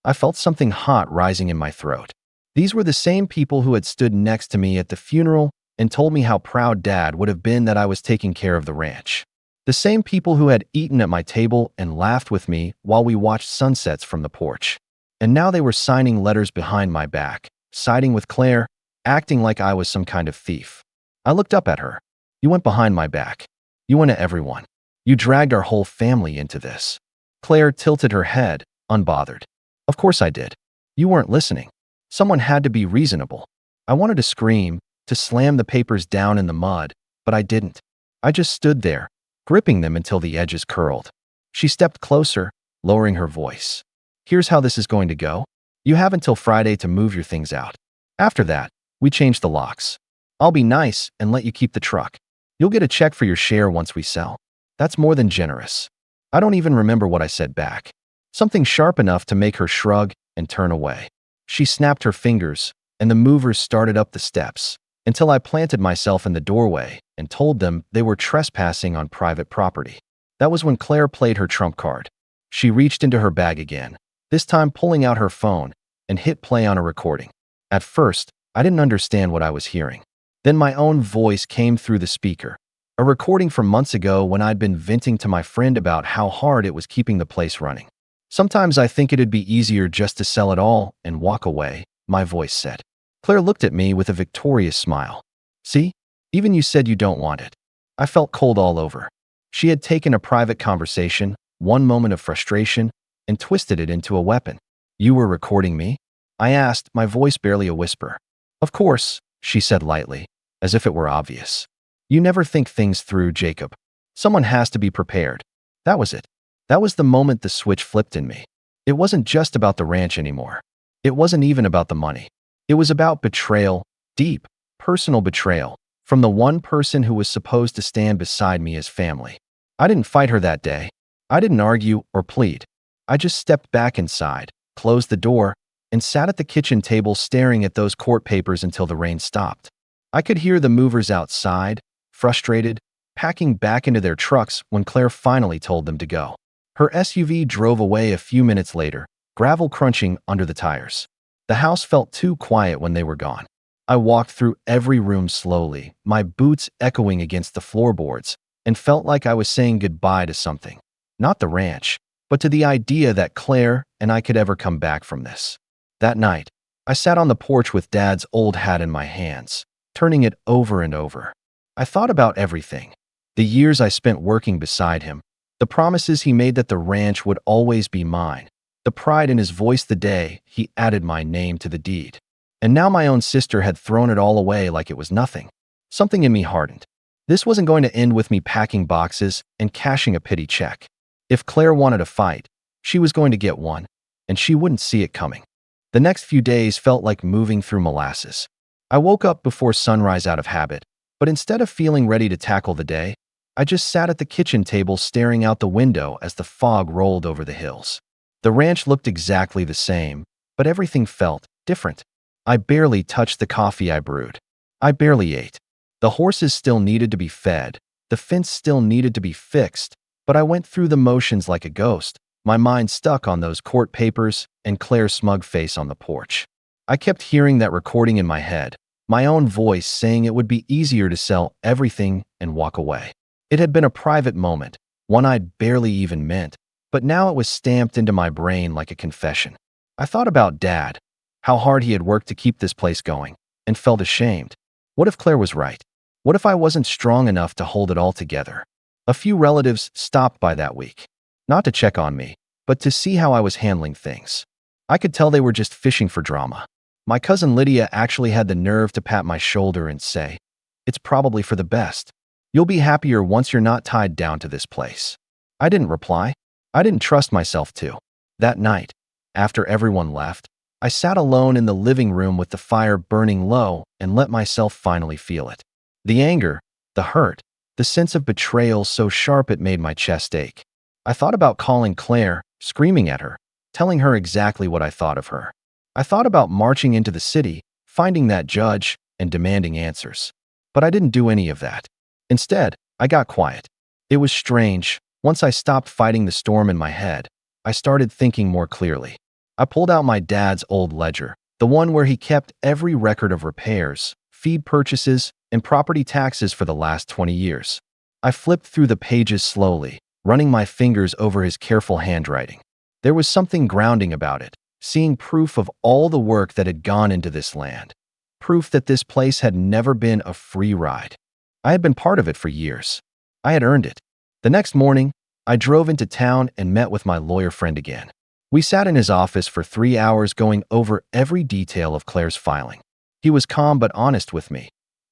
I felt something hot rising in my throat. These were the same people who had stood next to me at the funeral and told me how proud Dad would have been that I was taking care of the ranch. The same people who had eaten at my table and laughed with me while we watched sunsets from the porch. And now they were signing letters behind my back, siding with Claire, acting like I was some kind of thief. I looked up at her. You went behind my back. You went to everyone. You dragged our whole family into this. Claire tilted her head, unbothered. Of course I did. You weren't listening. Someone had to be reasonable. I wanted to scream, to slam the papers down in the mud, but I didn't. I just stood there, gripping them until the edges curled. She stepped closer, lowering her voice. Here's how this is going to go. You have until Friday to move your things out. After that, we change the locks. I'll be nice and let you keep the truck. You'll get a check for your share once we sell. That's more than generous. I don't even remember what I said back. Something sharp enough to make her shrug and turn away. She snapped her fingers, and the movers started up the steps, until I planted myself in the doorway and told them they were trespassing on private property. That was when Claire played her trump card. She reached into her bag again, this time pulling out her phone, and hit play on a recording. At first, I didn't understand what I was hearing. Then my own voice came through the speaker, a recording from months ago when I'd been venting to my friend about how hard it was keeping the place running. Sometimes I think it'd be easier just to sell it all and walk away, my voice said. Claire looked at me with a victorious smile. See? Even you said you don't want it. I felt cold all over. She had taken a private conversation, one moment of frustration, and twisted it into a weapon. You were recording me? I asked, my voice barely a whisper. Of course, she said lightly, as if it were obvious. You never think things through, Jacob. Someone has to be prepared. That was it. That was the moment the switch flipped in me. It wasn't just about the ranch anymore. It wasn't even about the money. It was about betrayal, deep, personal betrayal, from the one person who was supposed to stand beside me as family. I didn't fight her that day. I didn't argue or plead. I just stepped back inside, closed the door, and sat at the kitchen table staring at those court papers until the rain stopped. I could hear the movers outside, frustrated, packing back into their trucks when Claire finally told them to go. Her SUV drove away a few minutes later, gravel crunching under the tires. The house felt too quiet when they were gone. I walked through every room slowly, my boots echoing against the floorboards, and felt like I was saying goodbye to something. Not the ranch, but to the idea that Claire and I could ever come back from this. That night, I sat on the porch with Dad's old hat in my hands, turning it over and over. I thought about everything. The years I spent working beside him, the promises he made that the ranch would always be mine, the pride in his voice the day he added my name to the deed. And now my own sister had thrown it all away like it was nothing. Something in me hardened. This wasn't going to end with me packing boxes and cashing a pity check. If Claire wanted a fight, she was going to get one, and she wouldn't see it coming. The next few days felt like moving through molasses. I woke up before sunrise out of habit, but instead of feeling ready to tackle the day, I just sat at the kitchen table staring out the window as the fog rolled over the hills. The ranch looked exactly the same, but everything felt different. I barely touched the coffee I brewed. I barely ate. The horses still needed to be fed, the fence still needed to be fixed, but I went through the motions like a ghost, my mind stuck on those court papers and Claire's smug face on the porch. I kept hearing that recording in my head, my own voice saying it would be easier to sell everything and walk away. It had been a private moment, one I'd barely even meant, but now it was stamped into my brain like a confession. I thought about Dad, how hard he had worked to keep this place going, and felt ashamed. What if Claire was right? What if I wasn't strong enough to hold it all together? A few relatives stopped by that week, not to check on me, but to see how I was handling things. I could tell they were just fishing for drama. My cousin Lydia actually had the nerve to pat my shoulder and say, "It's probably for the best. You'll be happier once you're not tied down to this place." I didn't reply. I didn't trust myself to. That night, after everyone left, I sat alone in the living room with the fire burning low and let myself finally feel it. The anger, the hurt, the sense of betrayal so sharp it made my chest ache. I thought about calling Claire, screaming at her, telling her exactly what I thought of her. I thought about marching into the city, finding that judge, and demanding answers. But I didn't do any of that. Instead, I got quiet. It was strange. Once I stopped fighting the storm in my head, I started thinking more clearly. I pulled out my dad's old ledger, the one where he kept every record of repairs, feed purchases, and property taxes for the last 20 years. I flipped through the pages slowly, running my fingers over his careful handwriting. There was something grounding about it, seeing proof of all the work that had gone into this land. Proof that this place had never been a free ride. I had been part of it for years. I had earned it. The next morning, I drove into town and met with my lawyer friend again. We sat in his office for 3 hours going over every detail of Claire's filing. He was calm but honest with me.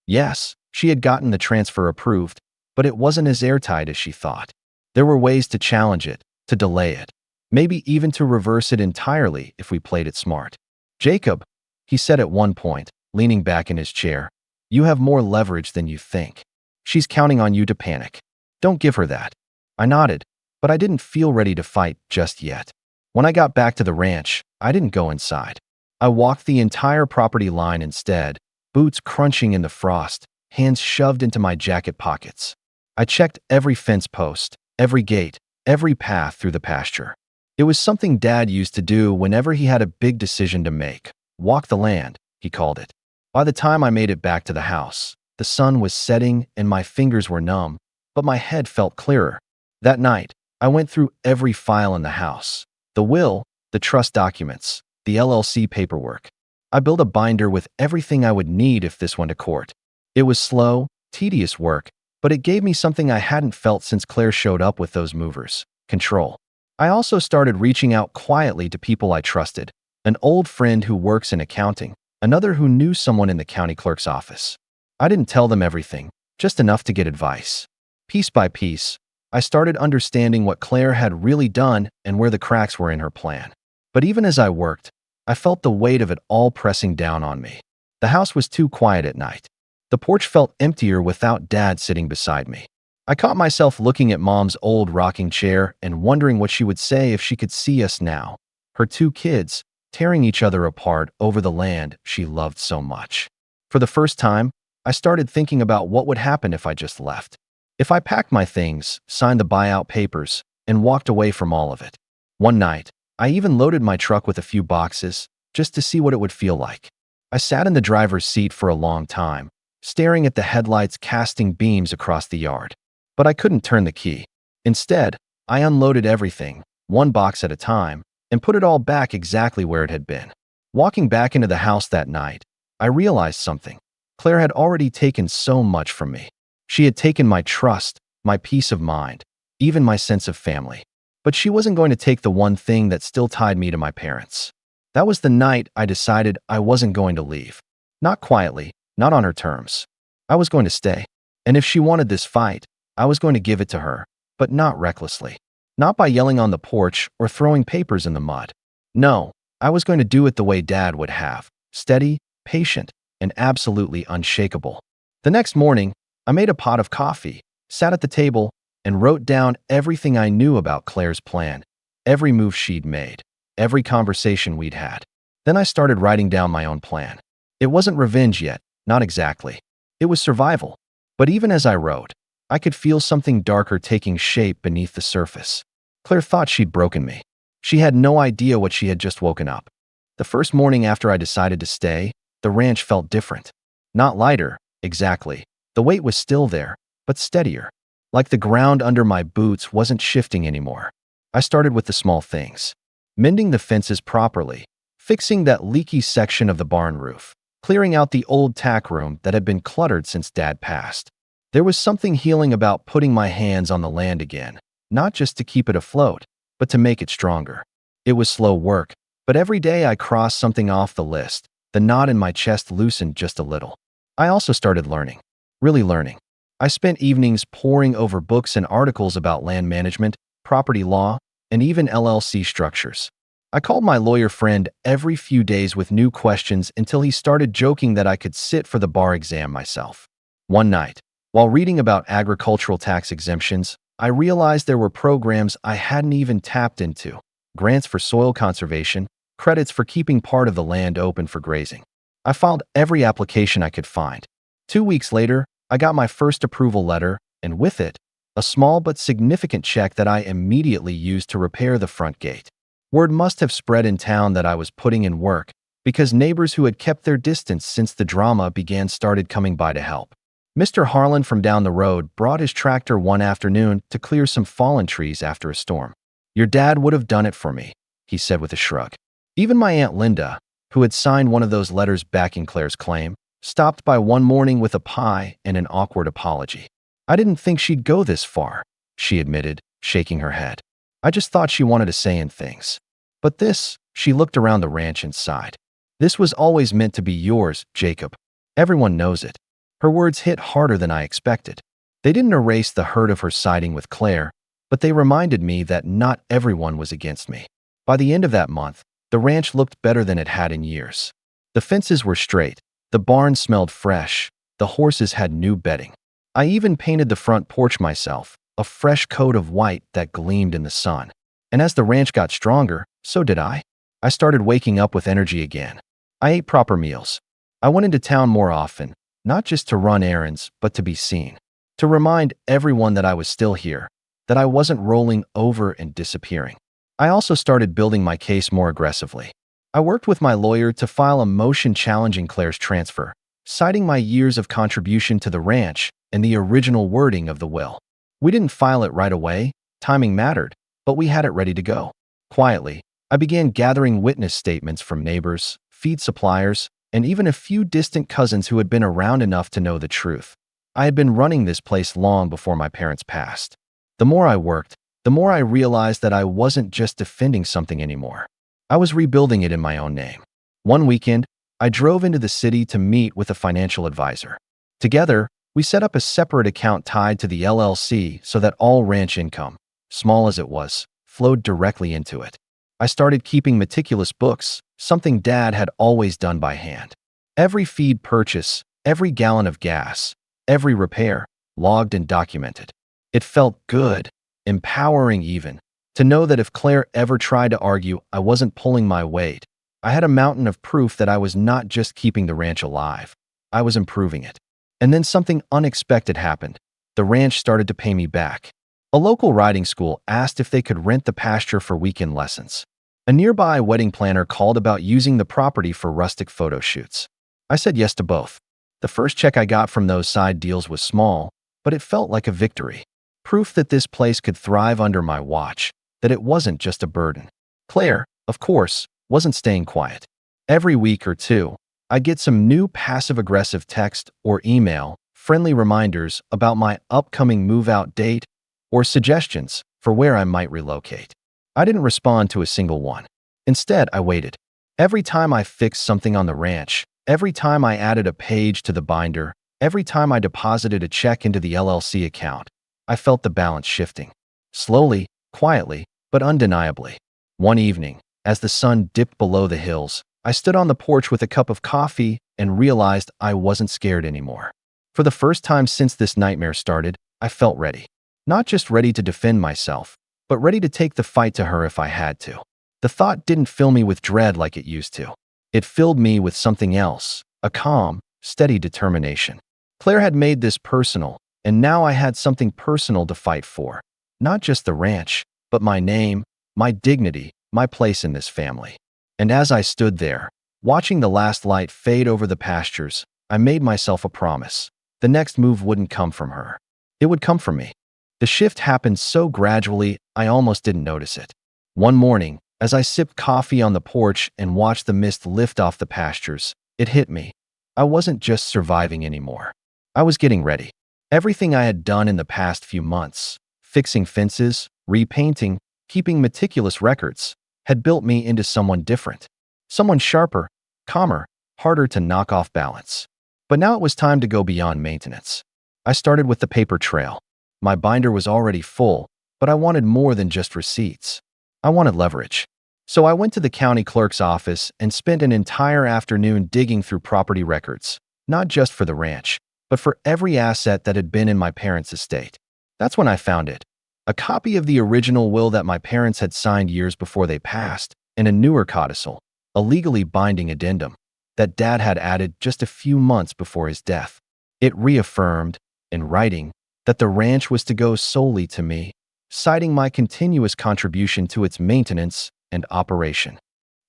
Yes, she had gotten the transfer approved, but it wasn't as airtight as she thought. There were ways to challenge it, to delay it, maybe even to reverse it entirely if we played it smart. "Jacob," he said at one point, leaning back in his chair, "you have more leverage than you think. She's counting on you to panic. Don't give her that." I nodded, but I didn't feel ready to fight just yet. When I got back to the ranch, I didn't go inside. I walked the entire property line instead, boots crunching in the frost, hands shoved into my jacket pockets. I checked every fence post, every gate, every path through the pasture. It was something Dad used to do whenever he had a big decision to make. Walk the land, he called it. By the time I made it back to the house, the sun was setting and my fingers were numb, but my head felt clearer. That night, I went through every file in the house. The will, the trust documents, the LLC paperwork. I built a binder with everything I would need if this went to court. It was slow, tedious work, but it gave me something I hadn't felt since Claire showed up with those movers: control. I also started reaching out quietly to people I trusted: an old friend who works in accounting, another who knew someone in the county clerk's office. I didn't tell them everything, just enough to get advice. Piece by piece, I started understanding what Claire had really done and where the cracks were in her plan. But even as I worked, I felt the weight of it all pressing down on me. The house was too quiet at night. The porch felt emptier without Dad sitting beside me. I caught myself looking at Mom's old rocking chair and wondering what she would say if she could see us now, her 2 kids, tearing each other apart over the land she loved so much. For the first time, I started thinking about what would happen if I just left. If I packed my things, signed the buyout papers, and walked away from all of it. One night, I even loaded my truck with a few boxes, just to see what it would feel like. I sat in the driver's seat for a long time, staring at the headlights casting beams across the yard. But I couldn't turn the key. Instead, I unloaded everything, one box at a time, and put it all back exactly where it had been. Walking back into the house that night, I realized something. Claire had already taken so much from me. She had taken my trust, my peace of mind, even my sense of family. But she wasn't going to take the one thing that still tied me to my parents. That was the night I decided I wasn't going to leave. Not quietly, not on her terms. I was going to stay. And if she wanted this fight, I was going to give it to her, but not recklessly. Not by yelling on the porch or throwing papers in the mud. No, I was going to do it the way Dad would have: steady, patient, and absolutely unshakable. The next morning, I made a pot of coffee, sat at the table, and wrote down everything I knew about Claire's plan, every move she'd made, every conversation we'd had. Then I started writing down my own plan. It wasn't revenge yet, not exactly. It was survival. But even as I wrote, I could feel something darker taking shape beneath the surface. Claire thought she'd broken me. She had no idea what she had just woken up. The first morning after I decided to stay, the ranch felt different. Not lighter, exactly. The weight was still there, but steadier. Like the ground under my boots wasn't shifting anymore. I started with the small things. Mending the fences properly, fixing that leaky section of the barn roof, clearing out the old tack room that had been cluttered since Dad passed. There was something healing about putting my hands on the land again, not just to keep it afloat, but to make it stronger. It was slow work, but every day I crossed something off the list. The knot in my chest loosened just a little. I also started learning, really learning. I spent evenings poring over books and articles about land management, property law, and even LLC structures. I called my lawyer friend every few days with new questions until he started joking that I could sit for the bar exam myself. One night, while reading about agricultural tax exemptions, I realized there were programs I hadn't even tapped into: grants for soil conservation, credits for keeping part of the land open for grazing. I filed every application I could find. 2 weeks later, I got my first approval letter, and with it, a small but significant check that I immediately used to repair the front gate. Word must have spread in town that I was putting in work, because neighbors who had kept their distance since the drama began started coming by to help. Mr. Harlan from down the road brought his tractor one afternoon to clear some fallen trees after a storm. "Your dad would have done it for me," he said with a shrug. Even my Aunt Linda, who had signed one of those letters backing Claire's claim, stopped by one morning with a pie and an awkward apology. "I didn't think she'd go this far," she admitted, shaking her head. "I just thought she wanted to say in things. But this," she looked around the ranch and sighed, "this was always meant to be yours, Jacob. Everyone knows it." Her words hit harder than I expected. They didn't erase the hurt of her siding with Claire, but they reminded me that not everyone was against me. By the end of that month, the ranch looked better than it had in years. The fences were straight, the barn smelled fresh, the horses had new bedding. I even painted the front porch myself, a fresh coat of white that gleamed in the sun. And as the ranch got stronger, so did I. I started waking up with energy again. I ate proper meals. I went into town more often, not just to run errands, but to be seen. To remind everyone that I was still here, that I wasn't rolling over and disappearing. I also started building my case more aggressively. I worked with my lawyer to file a motion challenging Claire's transfer, citing my years of contribution to the ranch and the original wording of the will. We didn't file it right away, timing mattered, but we had it ready to go. Quietly, I began gathering witness statements from neighbors, feed suppliers, and even a few distant cousins who had been around enough to know the truth. I had been running this place long before my parents passed. The more I worked, the more I realized that I wasn't just defending something anymore. I was rebuilding it in my own name. One weekend, I drove into the city to meet with a financial advisor. Together, we set up a separate account tied to the LLC so that all ranch income, small as it was, flowed directly into it. I started keeping meticulous books, something Dad had always done by hand. Every feed purchase, every gallon of gas, every repair, logged and documented. It felt good, empowering even, to know that if Claire ever tried to argue I wasn't pulling my weight, I had a mountain of proof that I was not just keeping the ranch alive, I was improving it. And then something unexpected happened. The ranch started to pay me back. A local riding school asked if they could rent the pasture for weekend lessons. A nearby wedding planner called about using the property for rustic photo shoots. I said yes to both. The first check I got from those side deals was small, but it felt like a victory. Proof that this place could thrive under my watch, that it wasn't just a burden. Claire, of course, wasn't staying quiet. Every week or two, I'd get some new passive-aggressive text or email, friendly reminders about my upcoming move-out date, or suggestions for where I might relocate. I didn't respond to a single one. Instead, I waited. Every time I fixed something on the ranch, every time I added a page to the binder, every time I deposited a check into the LLC account, I felt the balance shifting. Slowly, quietly, but undeniably. One evening, as the sun dipped below the hills, I stood on the porch with a cup of coffee and realized I wasn't scared anymore. For the first time since this nightmare started, I felt ready. Not just ready to defend myself, but ready to take the fight to her if I had to. The thought didn't fill me with dread like it used to. It filled me with something else, a calm, steady determination. Claire had made this personal, and now I had something personal to fight for. Not just the ranch, but my name, my dignity, my place in this family. And as I stood there, watching the last light fade over the pastures, I made myself a promise. The next move wouldn't come from her. It would come from me. The shift happened so gradually, I almost didn't notice it. One morning, as I sipped coffee on the porch and watched the mist lift off the pastures, it hit me. I wasn't just surviving anymore. I was getting ready. Everything I had done in the past few months, fixing fences, repainting, keeping meticulous records, had built me into someone different. Someone sharper, calmer, harder to knock off balance. But now it was time to go beyond maintenance. I started with the paper trail. My binder was already full, but I wanted more than just receipts. I wanted leverage. So I went to the county clerk's office and spent an entire afternoon digging through property records, not just for the ranch, but for every asset that had been in my parents' estate. That's when I found it. A copy of the original will that my parents had signed years before they passed, and a newer codicil, a legally binding addendum, that Dad had added just a few months before his death. It reaffirmed, in writing, that the ranch was to go solely to me, citing my continuous contribution to its maintenance and operation.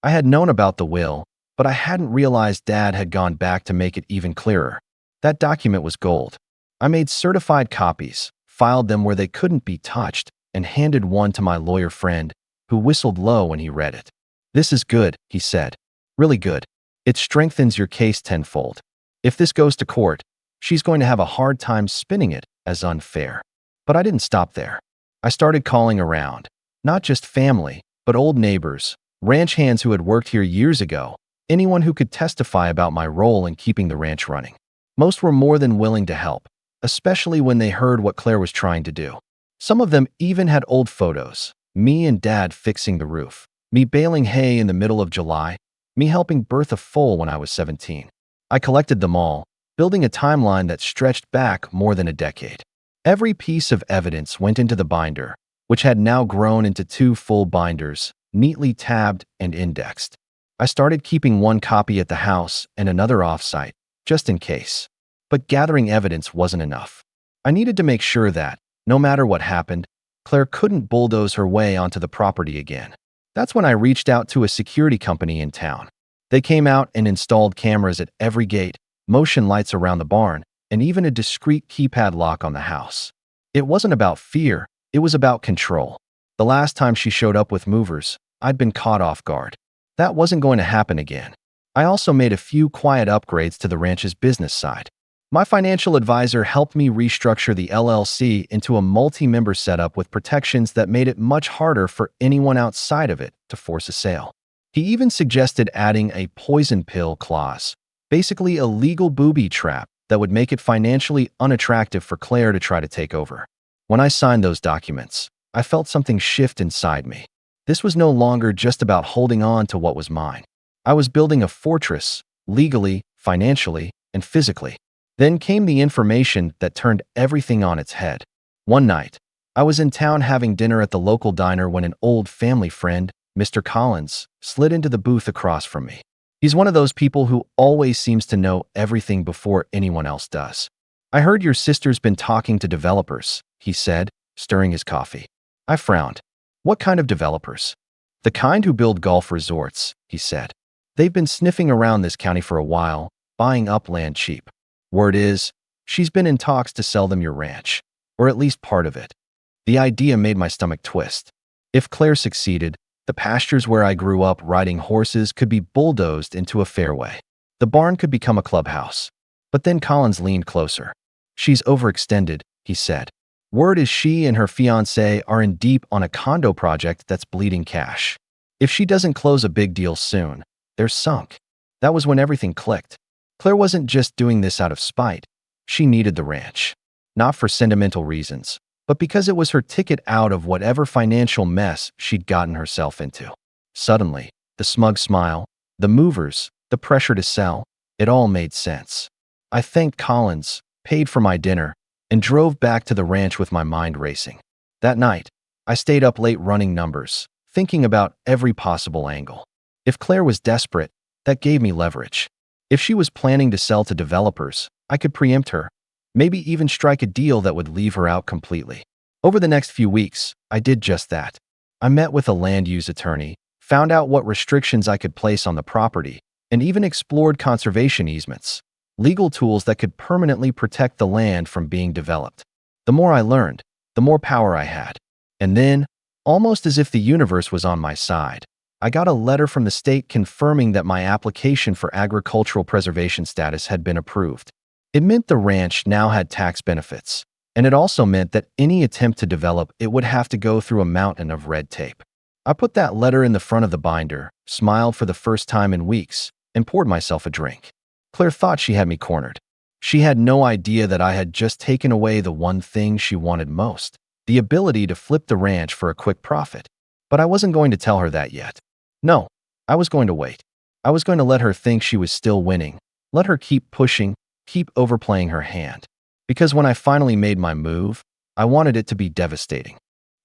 I had known about the will, but I hadn't realized Dad had gone back to make it even clearer. That document was gold. I made certified copies, filed them where they couldn't be touched, and handed one to my lawyer friend, who whistled low when he read it. "This is good," he said. "Really good. It strengthens your case tenfold. If this goes to court, she's going to have a hard time spinning it as unfair." But I didn't stop there. I started calling around, not just family, but old neighbors, ranch hands who had worked here years ago, anyone who could testify about my role in keeping the ranch running. Most were more than willing to help, especially when they heard what Claire was trying to do. Some of them even had old photos, me and Dad fixing the roof, me baling hay in the middle of July, me helping birth a foal when I was 17. I collected them all, building a timeline that stretched back more than a decade. Every piece of evidence went into the binder, which had now grown into 2 full binders, neatly tabbed and indexed. I started keeping one copy at the house and another off-site, just in case. But gathering evidence wasn't enough. I needed to make sure that, no matter what happened, Claire couldn't bulldoze her way onto the property again. That's when I reached out to a security company in town. They came out and installed cameras at every gate, motion lights around the barn, and even a discreet keypad lock on the house. It wasn't about fear, it was about control. The last time she showed up with movers, I'd been caught off guard. That wasn't going to happen again. I also made a few quiet upgrades to the ranch's business side. My financial advisor helped me restructure the LLC into a multi-member setup with protections that made it much harder for anyone outside of it to force a sale. He even suggested adding a poison pill clause, basically a legal booby trap that would make it financially unattractive for Claire to try to take over. When I signed those documents, I felt something shift inside me. This was no longer just about holding on to what was mine. I was building a fortress, legally, financially, and physically. Then came the information that turned everything on its head. One night, I was in town having dinner at the local diner when an old family friend, Mr. Collins, slid into the booth across from me. He's one of those people who always seems to know everything before anyone else does. "I heard your sister's been talking to developers," he said, stirring his coffee. I frowned. "What kind of developers?" "The kind who build golf resorts," he said. "They've been sniffing around this county for a while, buying up land cheap. Word is, she's been in talks to sell them your ranch, or at least part of it." The idea made my stomach twist. If Claire succeeded, the pastures where I grew up riding horses could be bulldozed into a fairway. The barn could become a clubhouse. But then Collins leaned closer. "She's overextended," he said. "Word is she and her fiancé are in deep on a condo project that's bleeding cash. If she doesn't close a big deal soon, they're sunk." That was when everything clicked. Claire wasn't just doing this out of spite. She needed the ranch. Not for sentimental reasons, but because it was her ticket out of whatever financial mess she'd gotten herself into. Suddenly, the smug smile, the movers, the pressure to sell, it all made sense. I thanked Collins, paid for my dinner, and drove back to the ranch with my mind racing. That night, I stayed up late running numbers, thinking about every possible angle. If Claire was desperate, that gave me leverage. If she was planning to sell to developers, I could preempt her, maybe even strike a deal that would leave her out completely. Over the next few weeks, I did just that. I met with a land use attorney, found out what restrictions I could place on the property, and even explored conservation easements, legal tools that could permanently protect the land from being developed. The more I learned, the more power I had. And then, almost as if the universe was on my side, I got a letter from the state confirming that my application for agricultural preservation status had been approved. It meant the ranch now had tax benefits, and it also meant that any attempt to develop it would have to go through a mountain of red tape. I put that letter in the front of the binder, smiled for the first time in weeks, and poured myself a drink. Claire thought she had me cornered. She had no idea that I had just taken away the one thing she wanted most, the ability to flip the ranch for a quick profit. But I wasn't going to tell her that yet. No, I was going to wait. I was going to let her think she was still winning, let her keep pushing, keep overplaying her hand. Because when I finally made my move, I wanted it to be devastating.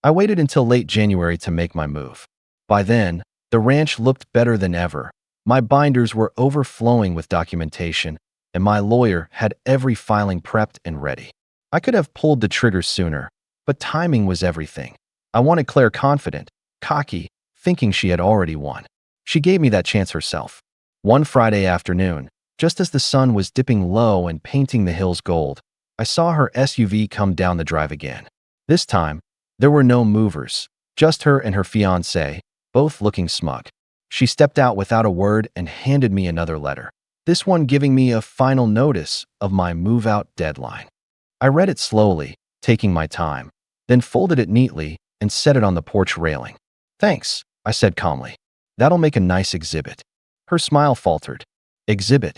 I waited until late January to make my move. By then, the ranch looked better than ever. My binders were overflowing with documentation, and my lawyer had every filing prepped and ready. I could have pulled the trigger sooner, but timing was everything. I wanted Claire confident, cocky, thinking she had already won. She gave me that chance herself. One Friday afternoon, just as the sun was dipping low and painting the hills gold, I saw her SUV come down the drive again. This time, there were no movers, just her and her fiancé, both looking smug. She stepped out without a word and handed me another letter, this one giving me a final notice of my move-out deadline. I read it slowly, taking my time, then folded it neatly and set it on the porch railing. "Thanks," I said calmly. "That'll make a nice exhibit." Her smile faltered. "Exhibit?"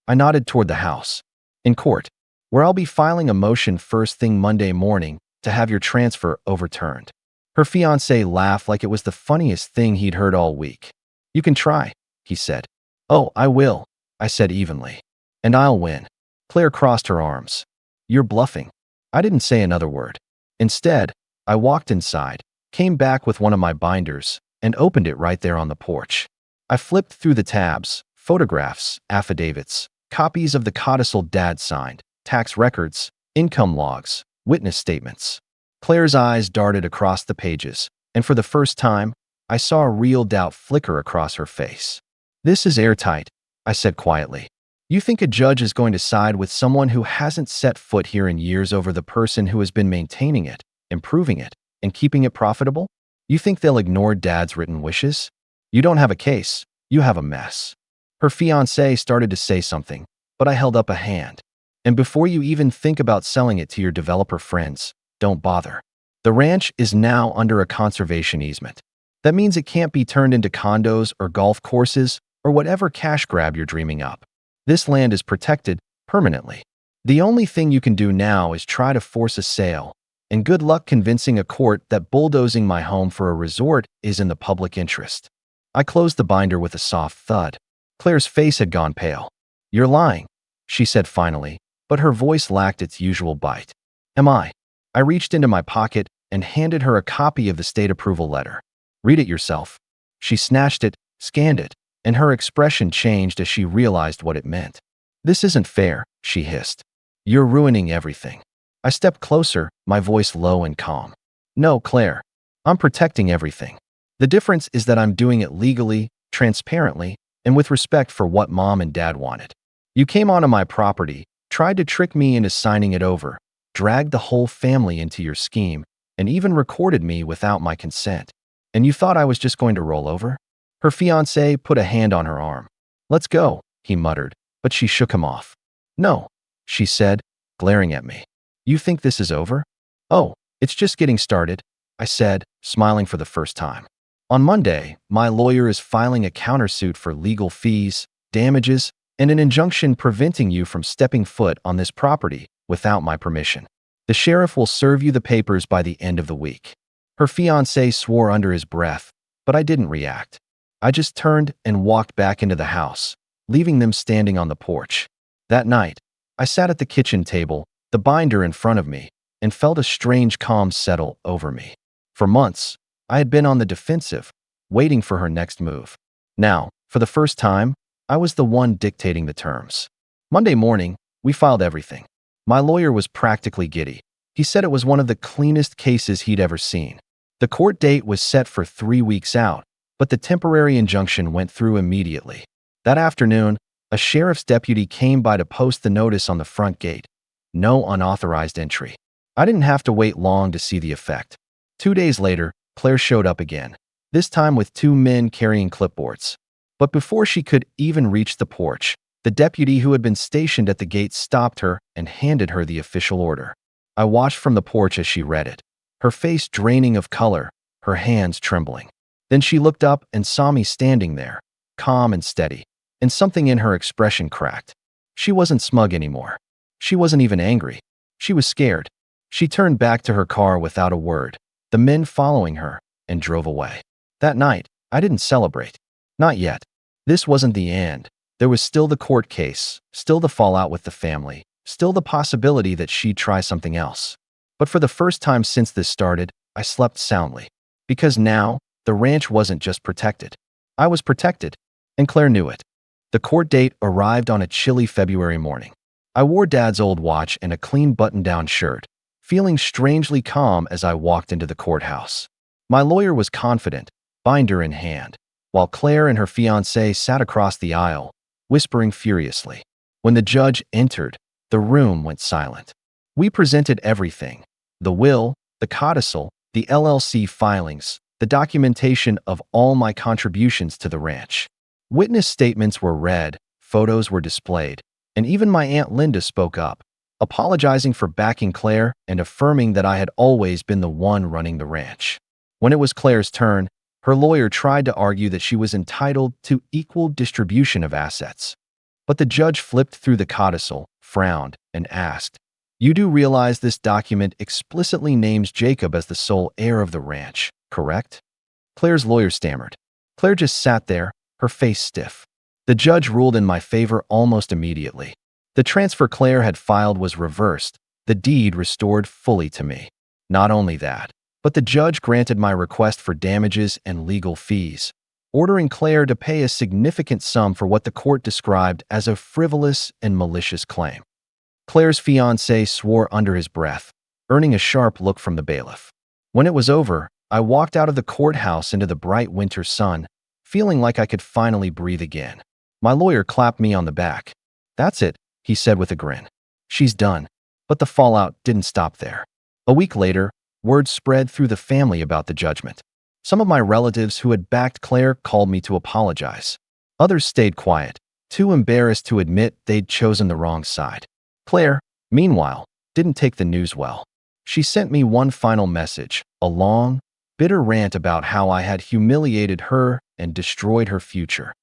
I nodded toward the house. "In court, where I'll be filing a motion first thing Monday morning to have your transfer overturned." Her fiancé laughed like it was the funniest thing he'd heard all week. "You can try," he said. "Oh, I will," I said evenly. "And I'll win." Claire crossed her arms. "You're bluffing." I didn't say another word. Instead, I walked inside, came back with one of my binders, and opened it right there on the porch. I flipped through the tabs, photographs, affidavits, copies of the codicil Dad signed, tax records, income logs, witness statements. Claire's eyes darted across the pages, and for the first time, I saw a real doubt flicker across her face. "This is airtight," I said quietly. "You think a judge is going to side with someone who hasn't set foot here in years over the person who has been maintaining it, improving it, and keeping it profitable? You think they'll ignore Dad's written wishes? You don't have a case, you have a mess." Her fiancé started to say something, but I held up a hand. "And before you even think about selling it to your developer friends, don't bother. The ranch is now under a conservation easement. That means it can't be turned into condos or golf courses or whatever cash grab you're dreaming up. This land is protected permanently. The only thing you can do now is try to force a sale, and good luck convincing a court that bulldozing my home for a resort is in the public interest." I closed the binder with a soft thud. Claire's face had gone pale. "You're lying," she said finally, but her voice lacked its usual bite. "Am I?" I reached into my pocket and handed her a copy of the state approval letter. "Read it yourself." She snatched it, scanned it, and her expression changed as she realized what it meant. "This isn't fair," she hissed. "You're ruining everything." I stepped closer, my voice low and calm. "No, Claire. I'm protecting everything. The difference is that I'm doing it legally, transparently, and with respect for what Mom and Dad wanted. You came onto my property, tried to trick me into signing it over, dragged the whole family into your scheme, and even recorded me without my consent. And you thought I was just going to roll over?" Her fiancé put a hand on her arm. "Let's go," he muttered, but she shook him off. "No," she said, glaring at me. "You think this is over?" "Oh, it's just getting started," I said, smiling for the first time. "On Monday, my lawyer is filing a countersuit for legal fees, damages, and an injunction preventing you from stepping foot on this property without my permission. The sheriff will serve you the papers by the end of the week." Her fiancé swore under his breath, but I didn't react. I just turned and walked back into the house, leaving them standing on the porch. That night, I sat at the kitchen table, the binder in front of me, and felt a strange calm settle over me. For months, I had been on the defensive, waiting for her next move. Now, for the first time, I was the one dictating the terms. Monday morning, we filed everything. My lawyer was practically giddy. He said it was one of the cleanest cases he'd ever seen. The court date was set for 3 weeks out, but the temporary injunction went through immediately. That afternoon, a sheriff's deputy came by to post the notice on the front gate. No unauthorized entry. I didn't have to wait long to see the effect. 2 days later, Claire showed up again. this time with two men carrying clipboards. But before she could even reach the porch, the deputy who had been stationed at the gate stopped her and handed her the official order. I watched from the porch as she read it, her face draining of color, her hands trembling. Then she looked up and saw me standing there, calm and steady, and something in her expression cracked. She wasn't smug anymore. She wasn't even angry. She was scared. She turned back to her car without a word, the men following her, and drove away. That night, I didn't celebrate. Not yet. This wasn't the end. There was still the court case, still the fallout with the family, still the possibility that she'd try something else. But for the first time since this started, I slept soundly. Because now, the ranch wasn't just protected. I was protected, and Claire knew it. The court date arrived on a chilly February morning. I wore Dad's old watch and a clean button-down shirt, feeling strangely calm as I walked into the courthouse. My lawyer was confident, binder in hand, while Claire and her fiancé sat across the aisle, whispering furiously. When the judge entered, the room went silent. We presented everything: the will, the codicil, the LLC filings, the documentation of all my contributions to the ranch. Witness statements were read, photos were displayed, and even my Aunt Linda spoke up, apologizing for backing Claire and affirming that I had always been the one running the ranch. When it was Claire's turn, her lawyer tried to argue that she was entitled to equal distribution of assets. But the judge flipped through the codicil, frowned, and asked, "You do realize this document explicitly names Jacob as the sole heir of the ranch, correct?" Claire's lawyer stammered. Claire just sat there, her face stiff. The judge ruled in my favor almost immediately. The transfer Claire had filed was reversed, the deed restored fully to me. Not only that, but the judge granted my request for damages and legal fees, ordering Claire to pay a significant sum for what the court described as a frivolous and malicious claim. Claire's fiancé swore under his breath, earning a sharp look from the bailiff. When it was over, I walked out of the courthouse into the bright winter sun, feeling like I could finally breathe again. My lawyer clapped me on the back. "That's it," he said with a grin. "She's done." But the fallout didn't stop there. A week later, word spread through the family about the judgment. Some of my relatives who had backed Claire called me to apologize. Others stayed quiet, too embarrassed to admit they'd chosen the wrong side. Claire, meanwhile, didn't take the news well. She sent me one final message, a long, bitter rant about how I had humiliated her and destroyed her future.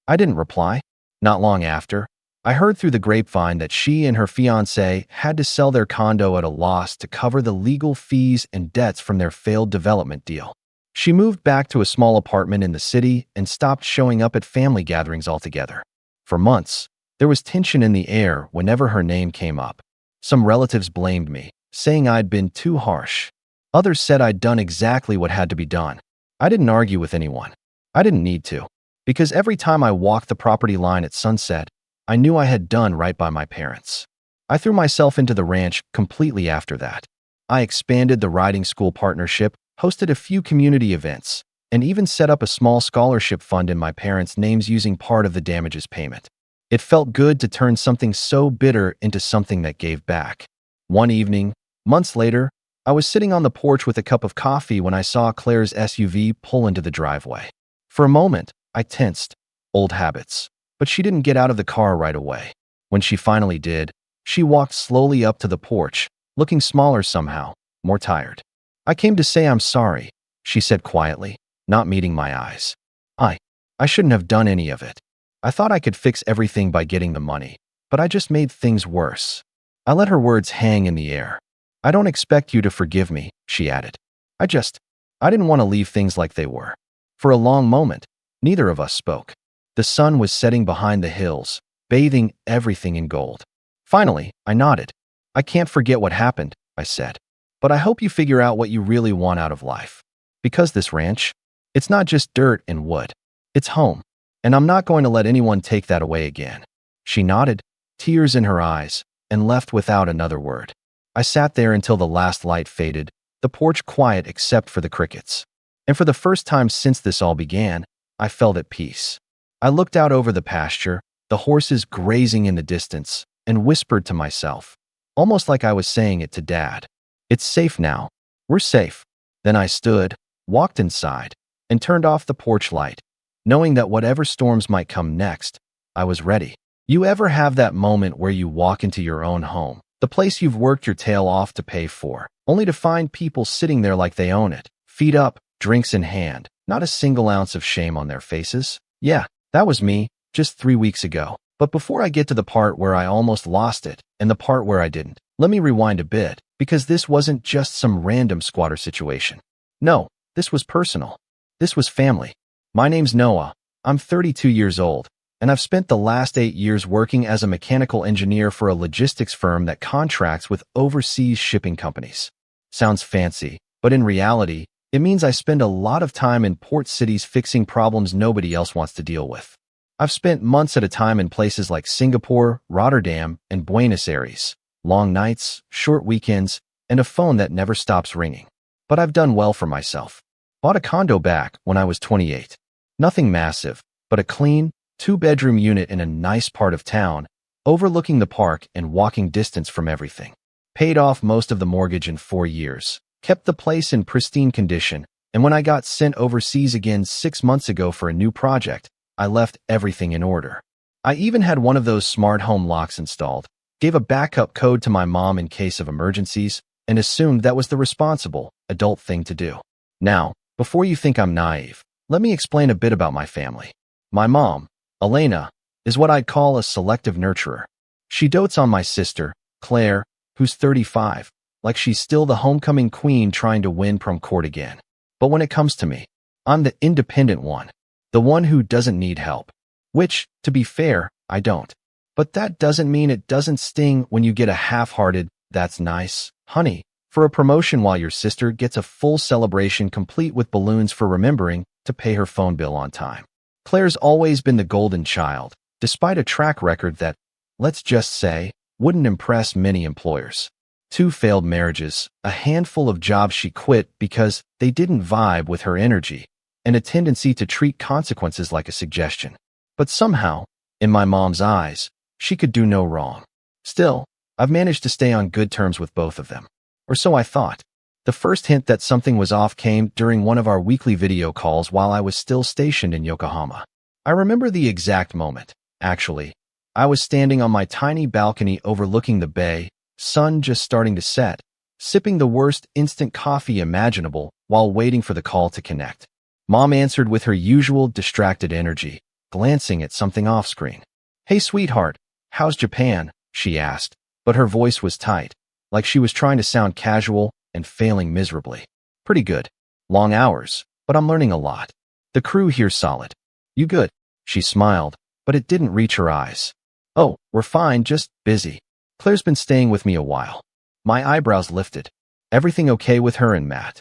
I didn't reply. Not long after, I heard through the grapevine that she and her fiancé had to sell their condo at a loss to cover the legal fees and debts from their failed development deal. She moved back to a small apartment in the city and stopped showing up at family gatherings altogether. For months, there was tension in the air whenever her name came up. Some relatives blamed me, saying I'd been too harsh. Others said I'd done exactly what had to be done. I didn't argue with anyone. I didn't need to, because every time I walked the property line at sunset, I knew I had done right by my parents. I threw myself into the ranch completely after that. I expanded the riding school partnership, hosted a few community events, and even set up a small scholarship fund in my parents' names using part of the damages payment. It felt good to turn something so bitter into something that gave back. One evening, months later, I was sitting on the porch with a cup of coffee when I saw Claire's SUV pull into the driveway. For a moment, I tensed. Old habits. But she didn't get out of the car right away. When she finally did, she walked slowly up to the porch, looking smaller somehow, more tired. "I came to say I'm sorry," she said quietly, not meeting my eyes. I shouldn't have done any of it. I thought I could fix everything by getting the money, but I just made things worse." I let her words hang in the air. "I don't expect you to forgive me," she added. I didn't want to leave things like they were." For a long moment, neither of us spoke. The sun was setting behind the hills, bathing everything in gold. Finally, I nodded. "I can't forget what happened," I said. "But I hope you figure out what you really want out of life. Because this ranch, it's not just dirt and wood. It's home. And I'm not going to let anyone take that away again." She nodded, tears in her eyes, and left without another word. I sat there until the last light faded, the porch quiet except for the crickets. And for the first time since this all began, I felt at peace. I looked out over the pasture, the horses grazing in the distance, and whispered to myself, almost like I was saying it to Dad, "It's safe now. We're safe." Then I stood, walked inside, and turned off the porch light. Knowing that whatever storms might come next, I was ready. You ever have that moment where you walk into your own home, the place you've worked your tail off to pay for, only to find people sitting there like they own it, feet up, drinks in hand, not a single ounce of shame on their faces? Yeah, that was me, just 3 weeks ago. But before I get to the part where I almost lost it, and the part where I didn't, let me rewind a bit, because this wasn't just some random squatter situation. No, this was personal. This was family. My name's Noah. I'm 32 years old, and I've spent the last 8 years working as a mechanical engineer for a logistics firm that contracts with overseas shipping companies. Sounds fancy, but in reality, it means I spend a lot of time in port cities fixing problems nobody else wants to deal with. I've spent months at a time in places like Singapore, Rotterdam, and Buenos Aires. Long nights, short weekends, and a phone that never stops ringing. But I've done well for myself. Bought a condo back when I was 28. Nothing massive, but a clean, 2-bedroom unit in a nice part of town, overlooking the park and walking distance from everything. Paid off most of the mortgage in 4 years. Kept the place in pristine condition, and when I got sent overseas again 6 months ago for a new project, I left everything in order. I even had one of those smart home locks installed, gave a backup code to my mom in case of emergencies, and assumed that was the responsible, adult thing to do. Now, before you think I'm naive, let me explain a bit about my family. My mom, Elena, is what I'd call a selective nurturer. She dotes on my sister, Claire, who's 35, like she's still the homecoming queen trying to win prom court again. But when it comes to me, I'm the independent one, the one who doesn't need help. Which, to be fair, I don't. But that doesn't mean it doesn't sting when you get a half-hearted, "That's nice, honey," for a promotion while your sister gets a full celebration complete with balloons for remembering to pay her phone bill on time. Claire's always been the golden child, despite a track record that, let's just say, wouldn't impress many employers. 2 failed marriages, a handful of jobs she quit because they didn't vibe with her energy, and a tendency to treat consequences like a suggestion. But somehow, in my mom's eyes, she could do no wrong. Still, I've managed to stay on good terms with both of them. Or so I thought. The first hint that something was off came during one of our weekly video calls while I was still stationed in Yokohama. I remember the exact moment. Actually, I was standing on my tiny balcony overlooking the bay, sun just starting to set, sipping the worst instant coffee imaginable while waiting for the call to connect. Mom answered with her usual distracted energy, glancing at something off-screen. "Hey, sweetheart, how's Japan?" she asked, but her voice was tight, like she was trying to sound casual and failing miserably. "Pretty good. Long hours, but I'm learning a lot. The crew here's solid." "You good?" She smiled, but it didn't reach her eyes. "Oh, we're fine, just busy. Claire's been staying with me a while." My eyebrows lifted. "Everything okay with her and Matt?"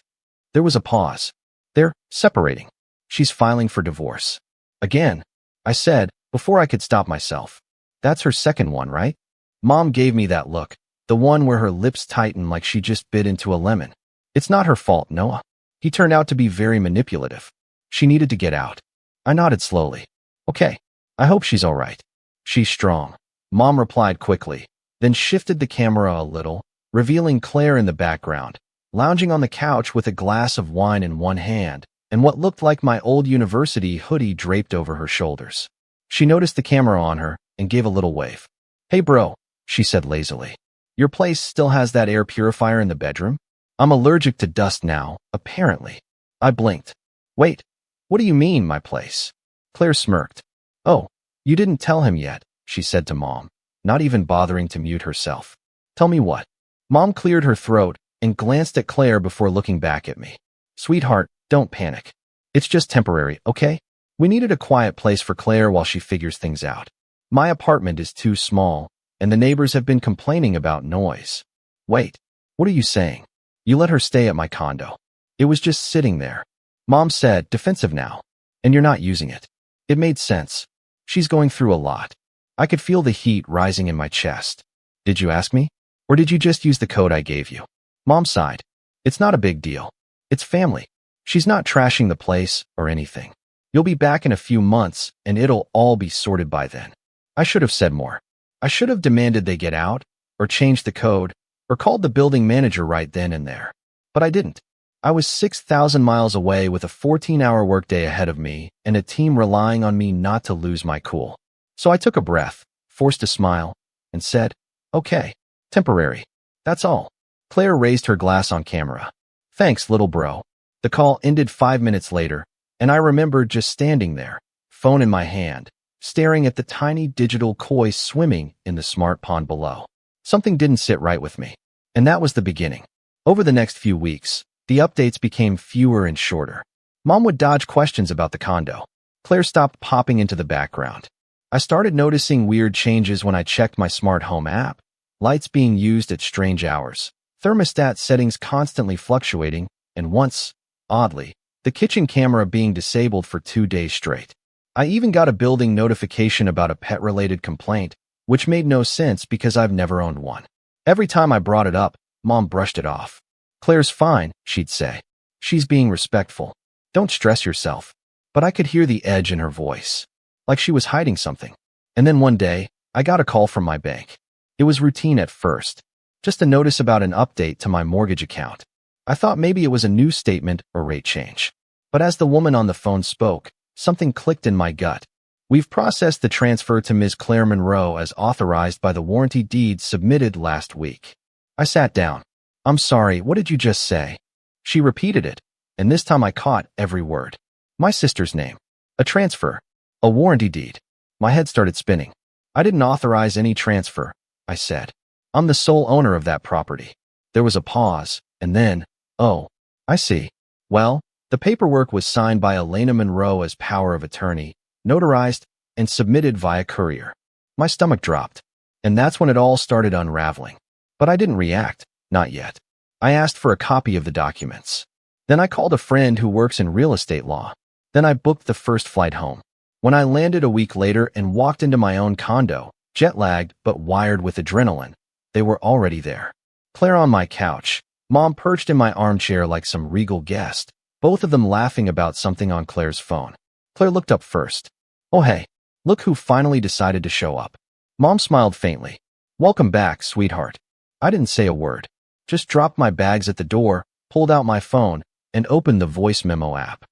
There was a pause. "They're separating. She's filing for divorce." "Again?" I said, before I could stop myself. "That's her second one, right?" Mom gave me that look, the one where her lips tightened like she just bit into a lemon. "It's not her fault, Noah. He turned out to be very manipulative. She needed to get out." I nodded slowly. "Okay, I hope she's all right." "She's strong," Mom replied quickly, then shifted the camera a little, revealing Claire in the background, lounging on the couch with a glass of wine in one hand and what looked like my old university hoodie draped over her shoulders. She noticed the camera on her and gave a little wave. "Hey bro," she said lazily. "Your place still has that air purifier in the bedroom? I'm allergic to dust now, apparently." I blinked. "Wait, what do you mean, my place?" Claire smirked. "Oh, you didn't tell him yet," she said to Mom, not even bothering to mute herself. "Tell me what?" Mom cleared her throat and glanced at Claire before looking back at me. "Sweetheart, don't panic. It's just temporary, okay? We needed a quiet place for Claire while she figures things out. My apartment is too small, and the neighbors have been complaining about noise." "Wait, what are you saying? You let her stay at my condo?" "It was just sitting there," Mom said, defensive now. "And you're not using it." It made sense. She's going through a lot. I could feel the heat rising in my chest. "Did you ask me? Or did you just use the code I gave you?" Mom sighed. "It's not a big deal. It's family. She's not trashing the place or anything. You'll be back in a few months, and it'll all be sorted by then." I should have said more. I should have demanded they get out, or changed the code, or called the building manager right then and there. But I didn't. I was 6,000 miles away with a 14-hour workday ahead of me and a team relying on me not to lose my cool. So I took a breath, forced a smile, and said, "Okay, temporary. That's all." Claire raised her glass on camera. "Thanks, little bro." The call ended 5 minutes later, and I remember just standing there, phone in my hand, staring at the tiny digital koi swimming in the smart pond below. Something didn't sit right with me, and that was the beginning. Over the next few weeks, the updates became fewer and shorter. Mom would dodge questions about the condo. Claire stopped popping into the background. I started noticing weird changes when I checked my smart home app. Lights being used at strange hours, thermostat settings constantly fluctuating, and once, oddly, the kitchen camera being disabled for 2 days straight. I even got a building notification about a pet-related complaint, which made no sense because I've never owned one. Every time I brought it up, Mom brushed it off. "Claire's fine," she'd say. "She's being respectful. Don't stress yourself." But I could hear the edge in her voice, like she was hiding something. And then one day, I got a call from my bank. It was routine at first, just a notice about an update to my mortgage account. I thought maybe it was a new statement or rate change. But as the woman on the phone spoke, something clicked in my gut. "We've processed the transfer to Ms. Claire Monroe as authorized by the warranty deed submitted last week." I sat down. "I'm sorry, what did you just say?" She repeated it, and this time I caught every word. My sister's name. A transfer. A warranty deed. My head started spinning. "I didn't authorize any transfer," I said. "I'm the sole owner of that property." There was a pause, and then, "Oh, I see. Well, the paperwork was signed by Elena Monroe as power of attorney, notarized, and submitted via courier." My stomach dropped, and that's when it all started unraveling. But I didn't react. Not yet. I asked for a copy of the documents. Then I called a friend who works in real estate law. Then I booked the first flight home. When I landed a week later and walked into my own condo, jet-lagged but wired with adrenaline, they were already there. Claire on my couch, Mom perched in my armchair like some regal guest, both of them laughing about something on Claire's phone. Claire looked up first. "Oh hey, look who finally decided to show up." Mom smiled faintly. "Welcome back, sweetheart." I didn't say a word. Just dropped my bags at the door, pulled out my phone, and opened the voice memo app.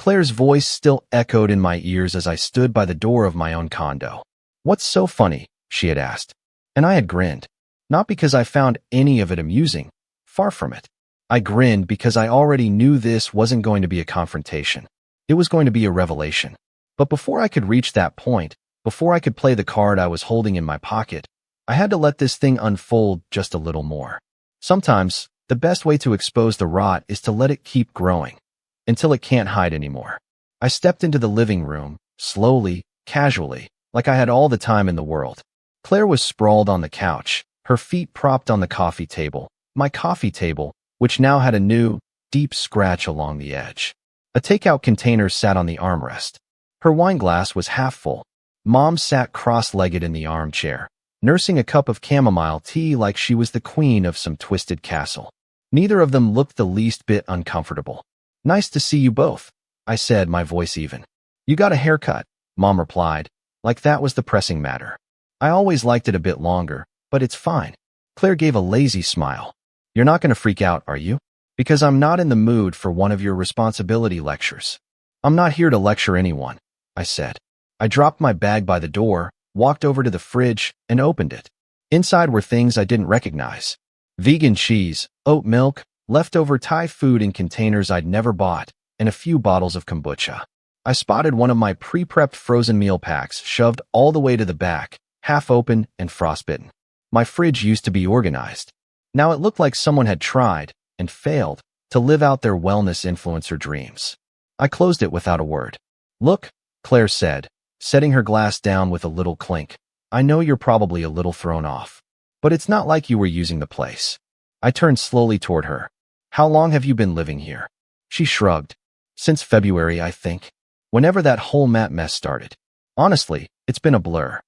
Claire's voice still echoed in my ears as I stood by the door of my own condo. "What's so funny?" she had asked. And I had grinned. Not because I found any of it amusing. Far from it. I grinned because I already knew this wasn't going to be a confrontation. It was going to be a revelation. But before I could reach that point, before I could play the card I was holding in my pocket, I had to let this thing unfold just a little more. Sometimes, the best way to expose the rot is to let it keep growing, until it can't hide anymore. I stepped into the living room, slowly, casually, like I had all the time in the world. Claire was sprawled on the couch, her feet propped on the coffee table, my coffee table, which now had a new, deep scratch along the edge. A takeout container sat on the armrest. Her wine glass was half full. Mom sat cross-legged in the armchair, nursing a cup of chamomile tea like she was the queen of some twisted castle. Neither of them looked the least bit uncomfortable. "Nice to see you both," I said, my voice even. "You got a haircut," Mom replied, like that was the pressing matter. "I always liked it a bit longer, but it's fine." Claire gave a lazy smile. "You're not going to freak out, are you? Because I'm not in the mood for one of your responsibility lectures." "I'm not here to lecture anyone," I said. I dropped my bag by the door, walked over to the fridge, and opened it. Inside were things I didn't recognize. Vegan cheese, oat milk, leftover Thai food in containers I'd never bought, and a few bottles of kombucha. I spotted one of my pre-prepped frozen meal packs shoved all the way to the back, half open and frostbitten. My fridge used to be organized. Now it looked like someone had tried, and failed, to live out their wellness influencer dreams. I closed it without a word. "Look," Claire said, setting her glass down with a little clink. "I know you're probably a little thrown off, but it's not like you were using the place." I turned slowly toward her. "How long have you been living here?" She shrugged. "Since February, I think. Whenever that whole mat mess started. Honestly, it's been a blur."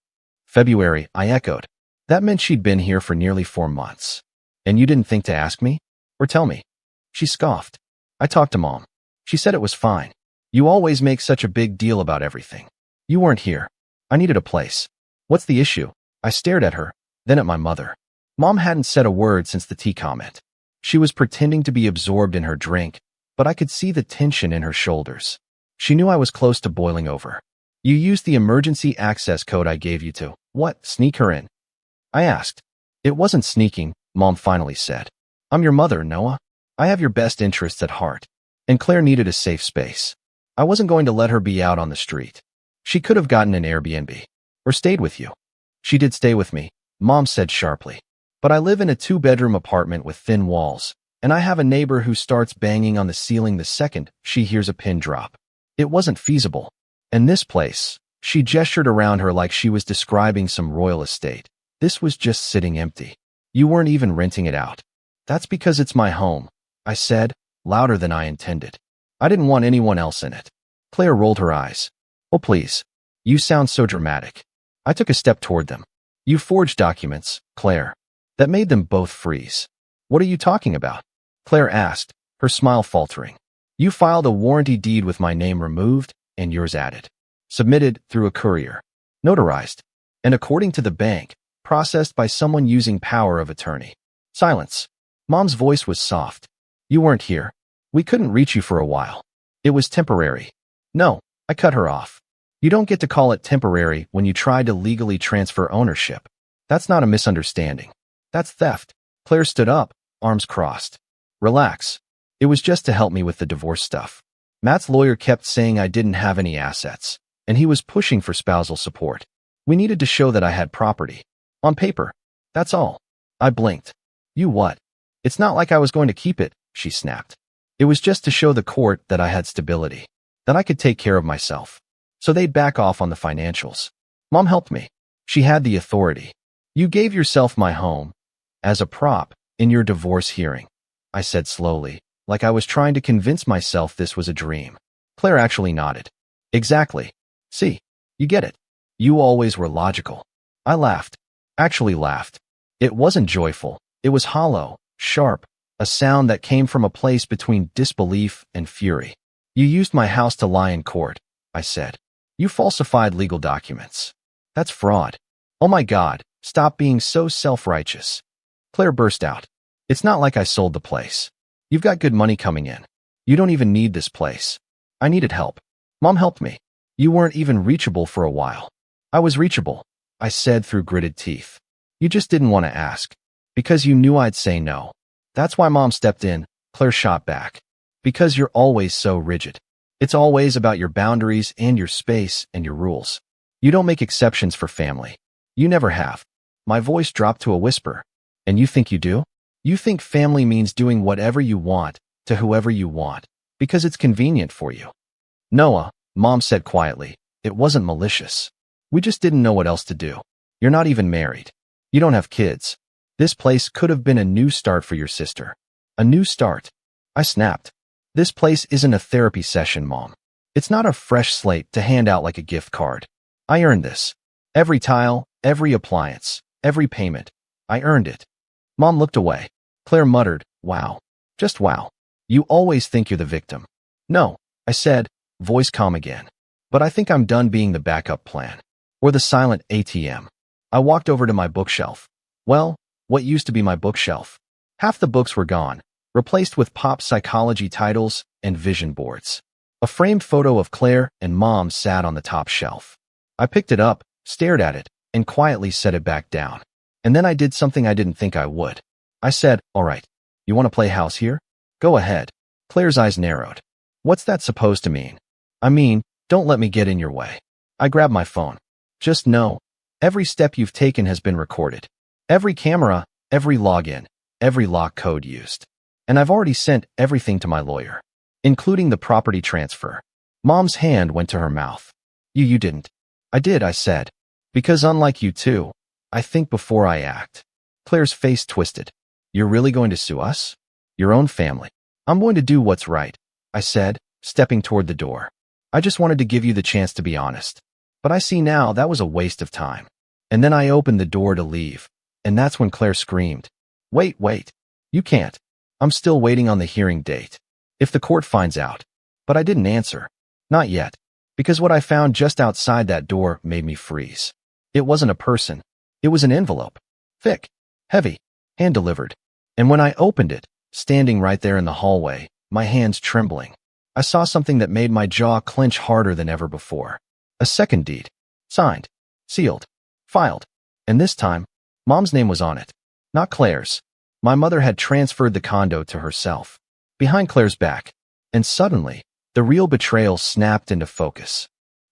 "February," I echoed. That meant she'd been here for nearly 4 months. "And you didn't think to ask me? Or tell me?" She scoffed. "I talked to Mom. She said it was fine. You always make such a big deal about everything. You weren't here. I needed a place. What's the issue?" I stared at her, then at my mother. Mom hadn't said a word since the tea comment. She was pretending to be absorbed in her drink, but I could see the tension in her shoulders. She knew I was close to boiling over. You used the emergency access code I gave you to, what, sneak her in? I asked. It wasn't sneaking, Mom finally said. I'm your mother, Noah. I have your best interests at heart. And Claire needed a safe space. I wasn't going to let her be out on the street. She could have gotten an Airbnb. Or stayed with you. She did stay with me, Mom said sharply. But I live in a 2-bedroom apartment with thin walls, and I have a neighbor who starts banging on the ceiling the second she hears a pin drop. It wasn't feasible. And this place, she gestured around her like she was describing some royal estate. This was just sitting empty. You weren't even renting it out. That's because it's my home, I said, louder than I intended. I didn't want anyone else in it. Claire rolled her eyes. Oh, please. You sound so dramatic. I took a step toward them. You forged documents, Claire. That made them both freeze. What are you talking about? Claire asked, her smile faltering. You filed a warranty deed with my name removed and yours added. Submitted through a courier. Notarized. And according to the bank, processed by someone using power of attorney. Silence. Mom's voice was soft. You weren't here. We couldn't reach you for a while. It was temporary. No, I cut her off. You don't get to call it temporary when you try to legally transfer ownership. That's not a misunderstanding. That's theft. Claire stood up, arms crossed. Relax. It was just to help me with the divorce stuff. Matt's lawyer kept saying I didn't have any assets, and he was pushing for spousal support. We needed to show that I had property. On paper. That's all. I blinked. You what? It's not like I was going to keep it, she snapped. It was just to show the court that I had stability, that I could take care of myself. So they'd back off on the financials. Mom helped me. She had the authority. You gave yourself my home as a prop in your divorce hearing, I said slowly, like I was trying to convince myself this was a dream. Claire actually nodded. Exactly. See, you get it. You always were logical. I laughed. Actually laughed. It wasn't joyful. It was hollow, sharp, a sound that came from a place between disbelief and fury. You used my house to lie in court, I said. You falsified legal documents. That's fraud. Oh my God, stop being so self-righteous. Claire burst out. It's not like I sold the place. You've got good money coming in. You don't even need this place. I needed help. Mom helped me. You weren't even reachable for a while. I was reachable, I said through gritted teeth. You just didn't want to ask. Because you knew I'd say no. That's why Mom stepped in, Claire shot back. Because you're always so rigid. It's always about your boundaries and your space and your rules. You don't make exceptions for family. You never have. My voice dropped to a whisper. And you think you do? You think family means doing whatever you want, to whoever you want, because it's convenient for you. Noah, Mom said quietly, it wasn't malicious. We just didn't know what else to do. You're not even married. You don't have kids. This place could have been a new start for your sister. A new start. I snapped. This place isn't a therapy session, Mom. It's not a fresh slate to hand out like a gift card. I earned this. Every tile, every appliance, every payment. I earned it. Mom looked away. Claire muttered, wow. Just wow. You always think you're the victim. No, I said, voice calm again. But I think I'm done being the backup plan. Or the silent ATM. I walked over to my bookshelf. Well, what used to be my bookshelf. Half the books were gone, replaced with pop psychology titles and vision boards. A framed photo of Claire and Mom sat on the top shelf. I picked it up, stared at it, and quietly set it back down. And then I did something I didn't think I would. I said, all right, you want to play house here? Go ahead. Claire's eyes narrowed. What's that supposed to mean? I mean, don't let me get in your way. I grabbed my phone. Just know, every step you've taken has been recorded. Every camera, every login, every lock code used. And I've already sent everything to my lawyer, including the property transfer. Mom's hand went to her mouth. You didn't. I did, I said. Because unlike you two, I think before I act. Claire's face twisted. You're really going to sue us? Your own family. I'm going to do what's right, I said, stepping toward the door. I just wanted to give you the chance to be honest. But I see now that was a waste of time. And then I opened the door to leave. And that's when Claire screamed. Wait. You can't. I'm still waiting on the hearing date. If the court finds out. But I didn't answer. Not yet. Because what I found just outside that door made me freeze. It wasn't a person. It was an envelope. Thick. Heavy. Hand-delivered. And when I opened it, standing right there in the hallway, my hands trembling. I saw something that made my jaw clench harder than ever before. A second deed. Signed, sealed, filed. And this time, Mom's name was on it, not Claire's. My mother had transferred the condo to herself, behind Claire's back. And suddenly, the real betrayal snapped into focus.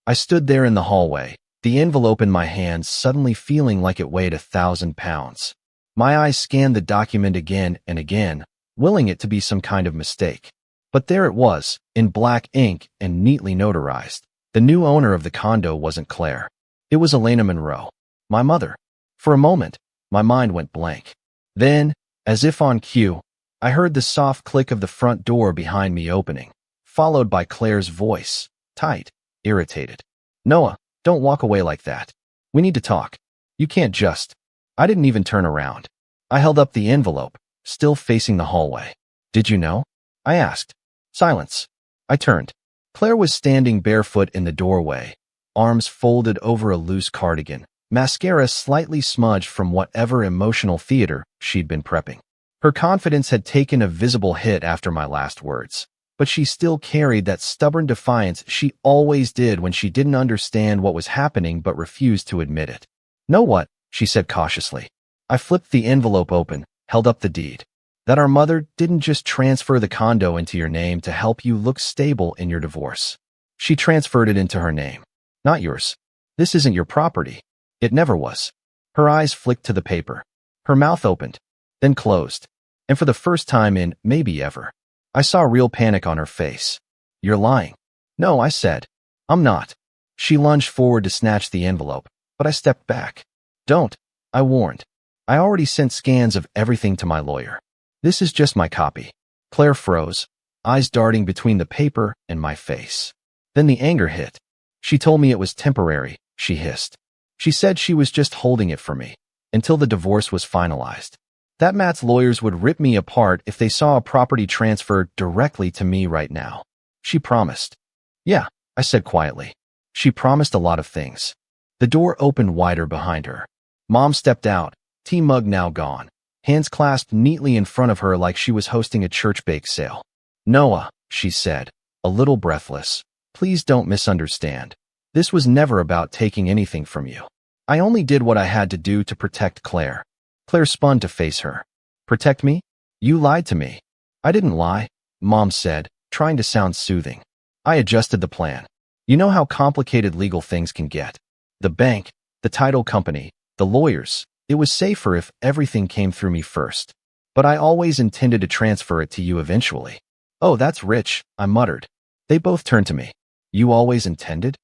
I stood there in the hallway, the envelope in my hands suddenly feeling like it weighed 1,000 pounds. My eyes scanned the document again and again, willing it to be some kind of mistake. But there it was, in black ink and neatly notarized. The new owner of the condo wasn't Claire. It was Elena Monroe, my mother. For a moment, my mind went blank. Then, as if on cue, I heard the soft click of the front door behind me opening, followed by Claire's voice, tight, irritated. "Noah, don't walk away like that. We need to talk. You can't just—" I didn't even turn around. I held up the envelope, still facing the hallway. "Did you know?" I asked. Silence. I turned. Claire was standing barefoot in the doorway, arms folded over a loose cardigan, mascara slightly smudged from whatever emotional theater she'd been prepping. Her confidence had taken a visible hit after my last words, but she still carried that stubborn defiance she always did when she didn't understand what was happening but refused to admit it. "Know what?" she said cautiously. I flipped the envelope open, held up the deed. "That our mother didn't just transfer the condo into your name to help you look stable in your divorce. She transferred it into her name, not yours. This isn't your property. It never was." Her eyes flicked to the paper. Her mouth opened, then closed. And for the first time in maybe ever, I saw real panic on her face. "You're lying." "No," I said. "I'm not." She lunged forward to snatch the envelope, but I stepped back. "Don't," I warned. "I already sent scans of everything to my lawyer. This is just my copy." Claire froze, eyes darting between the paper and my face. Then the anger hit. "She told me it was temporary," she hissed. "She said she was just holding it for me, until the divorce was finalized. That Matt's lawyers would rip me apart if they saw a property transferred directly to me right now. She promised." "Yeah," I said quietly. "She promised a lot of things." The door opened wider behind her. Mom stepped out, tea mug now gone, hands clasped neatly in front of her like she was hosting a church bake sale. "Noah," she said, a little breathless, "please don't misunderstand. This was never about taking anything from you. I only did what I had to do to protect Claire." Claire spun to face her. "Protect me? You lied to me." "I didn't lie," Mom said, trying to sound soothing. "I adjusted the plan. You know how complicated legal things can get. The bank, the title company, the lawyers. It was safer if everything came through me first. But I always intended to transfer it to you eventually." "Oh, that's rich," I muttered. They both turned to me. "You always intended?"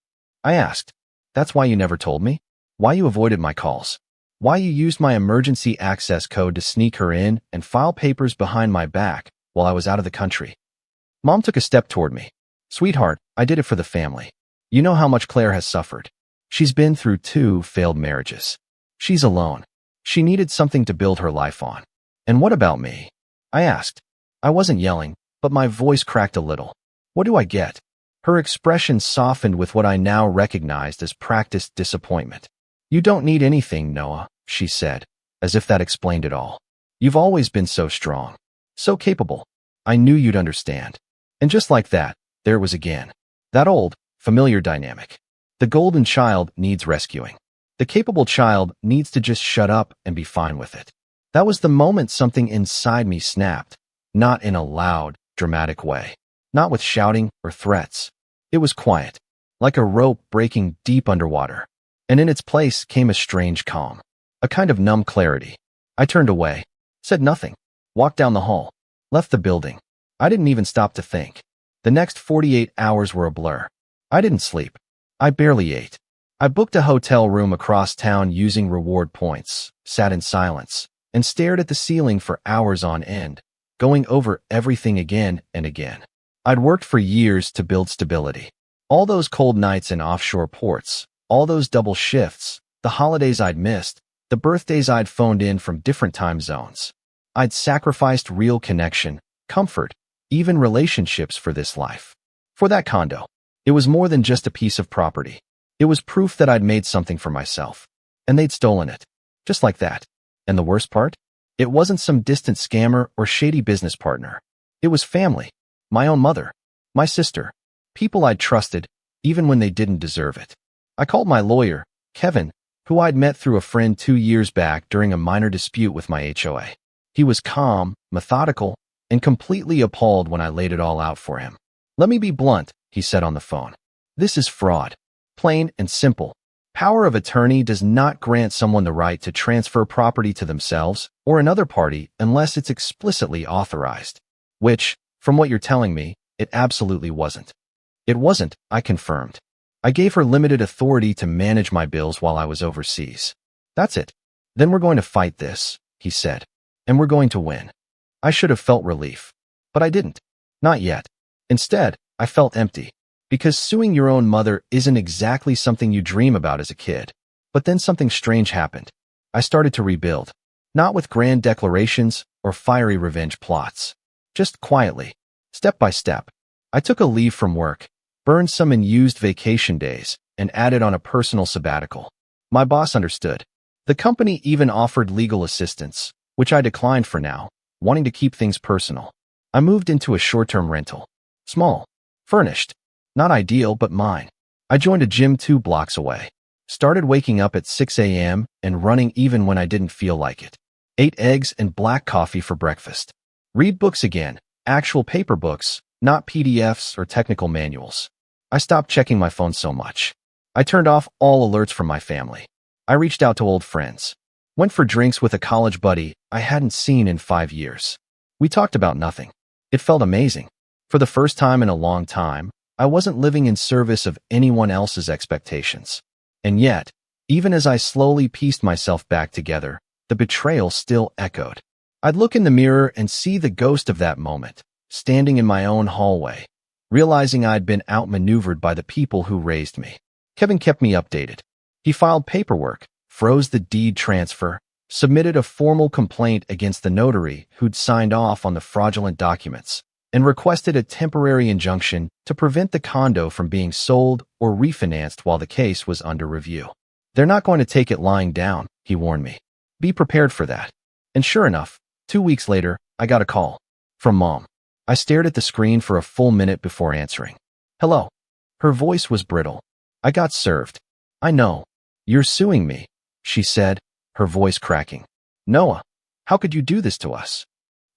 I asked. "That's why you never told me? Why you avoided my calls? Why you used my emergency access code to sneak her in and file papers behind my back while I was out of the country?" Mom took a step toward me. "Sweetheart, I did it for the family. You know how much Claire has suffered. She's been through 2 failed marriages. She's alone. She needed something to build her life on." "And what about me?" I asked. I wasn't yelling, but my voice cracked a little. "What do I get?" Her expression softened with what I now recognized as practiced disappointment. "You don't need anything, Noah," she said, as if that explained it all. "You've always been so strong, so capable. I knew you'd understand." And just like that, there it was again. That old, familiar dynamic. The golden child needs rescuing. The capable child needs to just shut up and be fine with it. That was the moment something inside me snapped, not in a loud, dramatic way, not with shouting or threats. It was quiet, like a rope breaking deep underwater. And in its place came a strange calm, a kind of numb clarity. I turned away, said nothing, walked down the hall, left the building. I didn't even stop to think. The next 48 hours were a blur. I didn't sleep. I barely ate. I booked a hotel room across town using reward points, sat in silence, and stared at the ceiling for hours on end, going over everything again and again. I'd worked for years to build stability. All those cold nights in offshore ports, all those double shifts, the holidays I'd missed, the birthdays I'd phoned in from different time zones. I'd sacrificed real connection, comfort, even relationships for this life. For that condo. It was more than just a piece of property. It was proof that I'd made something for myself. And they'd stolen it. Just like that. And the worst part? It wasn't some distant scammer or shady business partner. It was family. My own mother. My sister. People I'd trusted, even when they didn't deserve it. I called my lawyer, Kevin, who I'd met through a friend 2 years back during a minor dispute with my HOA. He was calm, methodical, and completely appalled when I laid it all out for him. "Let me be blunt," he said on the phone. "This is fraud. Plain and simple. Power of attorney does not grant someone the right to transfer property to themselves or another party unless it's explicitly authorized. Which, from what you're telling me, it absolutely wasn't." "It wasn't," I confirmed. "I gave her limited authority to manage my bills while I was overseas." "That's it. Then we're going to fight this," he said. "And we're going to win." I should have felt relief. But I didn't. Not yet. Instead, I felt empty. Because suing your own mother isn't exactly something you dream about as a kid. But then something strange happened. I started to rebuild. Not with grand declarations or fiery revenge plots. Just quietly. Step by step. I took a leave from work, burned some unused vacation days, and added on a personal sabbatical. My boss understood. The company even offered legal assistance, which I declined for now, wanting to keep things personal. I moved into a short-term rental. Small. Furnished. Not ideal, but mine. I joined a gym 2 blocks away. Started waking up at 6 a.m. and running even when I didn't feel like it. Ate eggs and black coffee for breakfast. Read books again. Actual paper books, not PDFs or technical manuals. I stopped checking my phone so much. I turned off all alerts from my family. I reached out to old friends. Went for drinks with a college buddy I hadn't seen in 5 years. We talked about nothing. It felt amazing. For the first time in a long time, I wasn't living in service of anyone else's expectations. And yet, even as I slowly pieced myself back together, the betrayal still echoed. I'd look in the mirror and see the ghost of that moment, standing in my own hallway, realizing I'd been outmaneuvered by the people who raised me. Kevin kept me updated. He filed paperwork, froze the deed transfer, submitted a formal complaint against the notary who'd signed off on the fraudulent documents, and requested a temporary injunction to prevent the condo from being sold or refinanced while the case was under review. "They're not going to take it lying down," he warned me. "Be prepared for that." And sure enough, 2 weeks later, I got a call. From Mom. I stared at the screen for a full minute before answering. "Hello." Her voice was brittle. "I got served." "I know. You're suing me," she said, her voice cracking. "Noah, how could you do this to us?"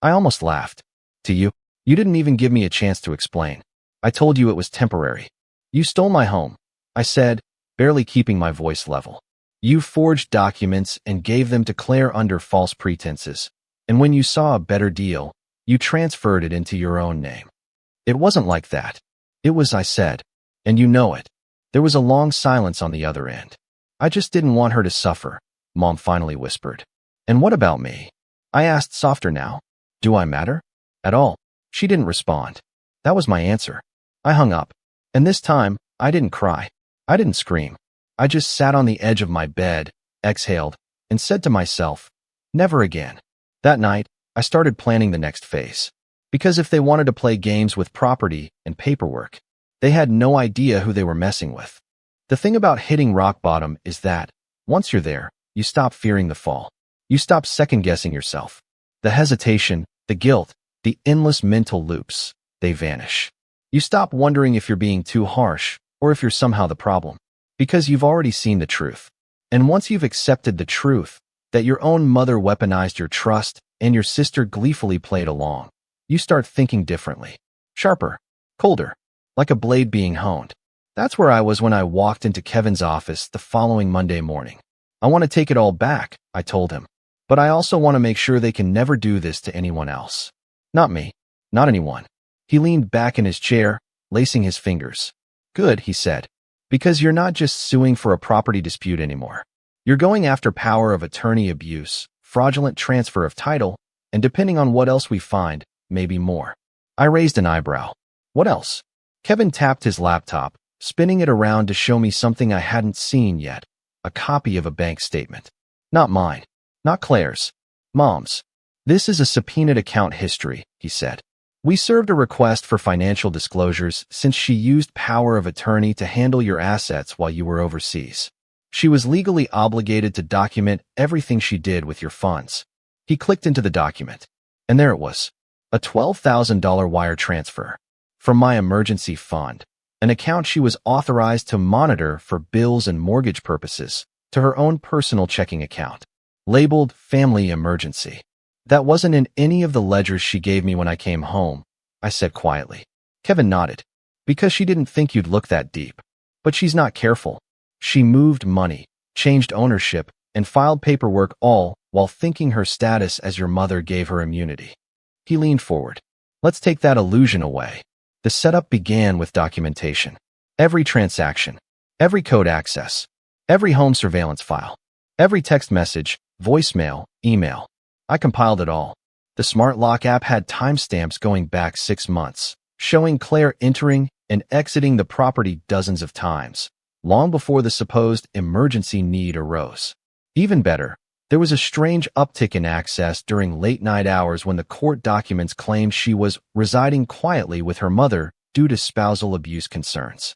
I almost laughed. "To you? You didn't even give me a chance to explain. I told you it was temporary. You stole my home," I said, barely keeping my voice level. "You forged documents and gave them to Claire under false pretenses. And when you saw a better deal, you transferred it into your own name." "It wasn't like that." "It was," I said. "And you know it." There was a long silence on the other end. "I just didn't want her to suffer," Mom finally whispered. "And what about me?" I asked softer now. "Do I matter?" "At all." She didn't respond. That was my answer. I hung up. And this time, I didn't cry. I didn't scream. I just sat on the edge of my bed, exhaled, and said to myself, never again. That night, I started planning the next phase. Because if they wanted to play games with property and paperwork, they had no idea who they were messing with. The thing about hitting rock bottom is that, once you're there, you stop fearing the fall. You stop second-guessing yourself. The hesitation, the guilt, the endless mental loops, they vanish. You stop wondering if you're being too harsh or if you're somehow the problem, because you've already seen the truth. And once you've accepted the truth, that your own mother weaponized your trust and your sister gleefully played along, you start thinking differently. Sharper, colder, like a blade being honed. That's where I was when I walked into Kevin's office the following Monday morning. "I want to take it all back," I told him. "But I also want to make sure they can never do this to anyone else. Not me. Not anyone." He leaned back in his chair, lacing his fingers. "Good," he said. "Because you're not just suing for a property dispute anymore. You're going after power of attorney abuse, fraudulent transfer of title, and depending on what else we find, maybe more." I raised an eyebrow. "What else?" Kevin tapped his laptop, spinning it around to show me something I hadn't seen yet, a copy of a bank statement. "Not mine. Not Claire's. Mom's. This is a subpoenaed account history," he said. "We served a request for financial disclosures since she used power of attorney to handle your assets while you were overseas. She was legally obligated to document everything she did with your funds." He clicked into the document, and there it was, a $12,000 wire transfer from my emergency fund, an account she was authorized to monitor for bills and mortgage purposes, to her own personal checking account, labeled Family Emergency. That wasn't in any of the ledgers she gave me when I came home, I said quietly. Kevin nodded. Because she didn't think you'd look that deep. But she's not careful. She moved money, changed ownership, and filed paperwork all while thinking her status as your mother gave her immunity. He leaned forward. Let's take that illusion away. The setup began with documentation. Every transaction, every code access, every home surveillance file, every text message, voicemail, email. I compiled it all. The Smart Lock app had timestamps going back 6 months, showing Claire entering and exiting the property dozens of times, long before the supposed emergency need arose. Even better, there was a strange uptick in access during late-night hours when the court documents claimed she was residing quietly with her mother due to spousal abuse concerns.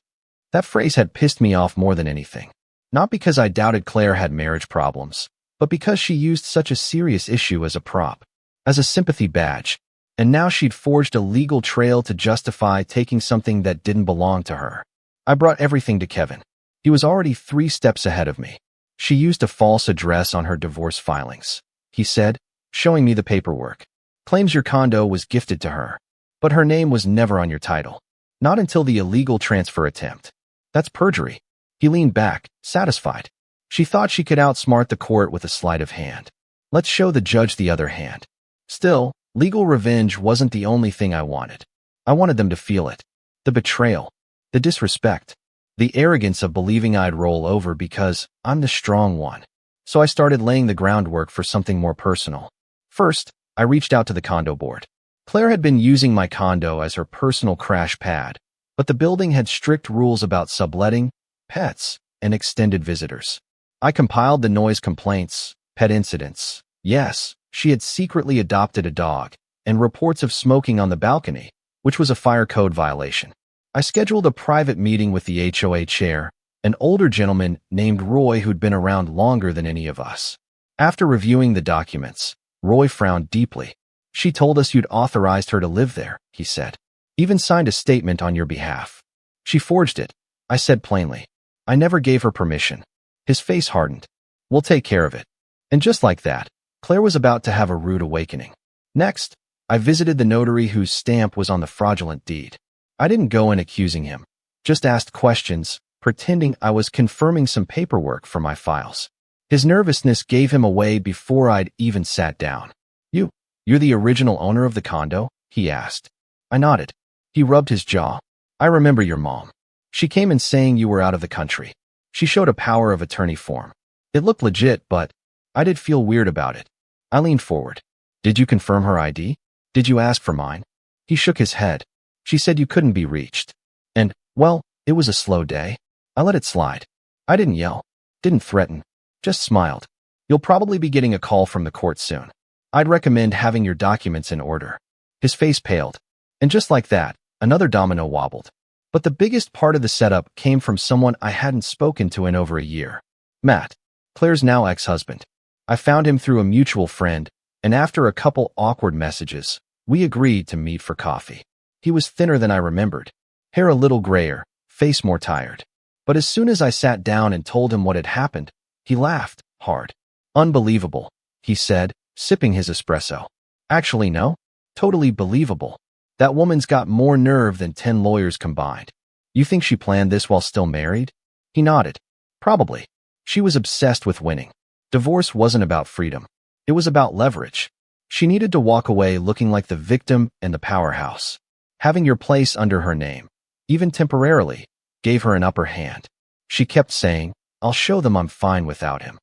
That phrase had pissed me off more than anything. Not because I doubted Claire had marriage problems, but because she used such a serious issue as a prop, as a sympathy badge, and now she'd forged a legal trail to justify taking something that didn't belong to her. I brought everything to Kevin. He was already 3 steps ahead of me. She used a false address on her divorce filings, he said, showing me the paperwork. Claims your condo was gifted to her, but her name was never on your title. Not until the illegal transfer attempt. That's perjury. He leaned back, satisfied. She thought she could outsmart the court with a sleight of hand. Let's show the judge the other hand. Still, legal revenge wasn't the only thing I wanted. I wanted them to feel it. The betrayal, the disrespect, the arrogance of believing I'd roll over because I'm the strong one. So I started laying the groundwork for something more personal. First, I reached out to the condo board. Claire had been using my condo as her personal crash pad, but the building had strict rules about subletting, pets, and extended visitors. I compiled the noise complaints, pet incidents. Yes, she had secretly adopted a dog, and reports of smoking on the balcony, which was a fire code violation. I scheduled a private meeting with the HOA chair, an older gentleman named Roy who'd been around longer than any of us. After reviewing the documents, Roy frowned deeply. She told us you'd authorized her to live there, he said. Even signed a statement on your behalf. She forged it, I said plainly. I never gave her permission. His face hardened. We'll take care of it. And just like that, Claire was about to have a rude awakening. Next, I visited the notary whose stamp was on the fraudulent deed. I didn't go in accusing him, just asked questions, pretending I was confirming some paperwork for my files. His nervousness gave him away before I'd even sat down. You're the original owner of the condo? He asked. I nodded. He rubbed his jaw. I remember your mom. She came in saying you were out of the country. She showed a power of attorney form. It looked legit, but I did feel weird about it. I leaned forward. Did you confirm her ID? Did you ask for mine? He shook his head. She said you couldn't be reached. And, well, it was a slow day. I let it slide. I didn't yell, didn't threaten, just smiled. You'll probably be getting a call from the court soon. I'd recommend having your documents in order. His face paled. And just like that, another domino wobbled. But the biggest part of the setup came from someone I hadn't spoken to in over a year. Matt, Claire's now ex-husband. I found him through a mutual friend, and after a couple awkward messages, we agreed to meet for coffee. He was thinner than I remembered, hair a little grayer, face more tired. But as soon as I sat down and told him what had happened, he laughed, hard. Unbelievable, he said, sipping his espresso. Actually, no. Totally believable. That woman's got more nerve than 10 lawyers combined. You think she planned this while still married? He nodded. Probably. She was obsessed with winning. Divorce wasn't about freedom. It was about leverage. She needed to walk away looking like the victim and the powerhouse. Having your place under her name, even temporarily, gave her an upper hand. She kept saying, I'll show them I'm fine without him.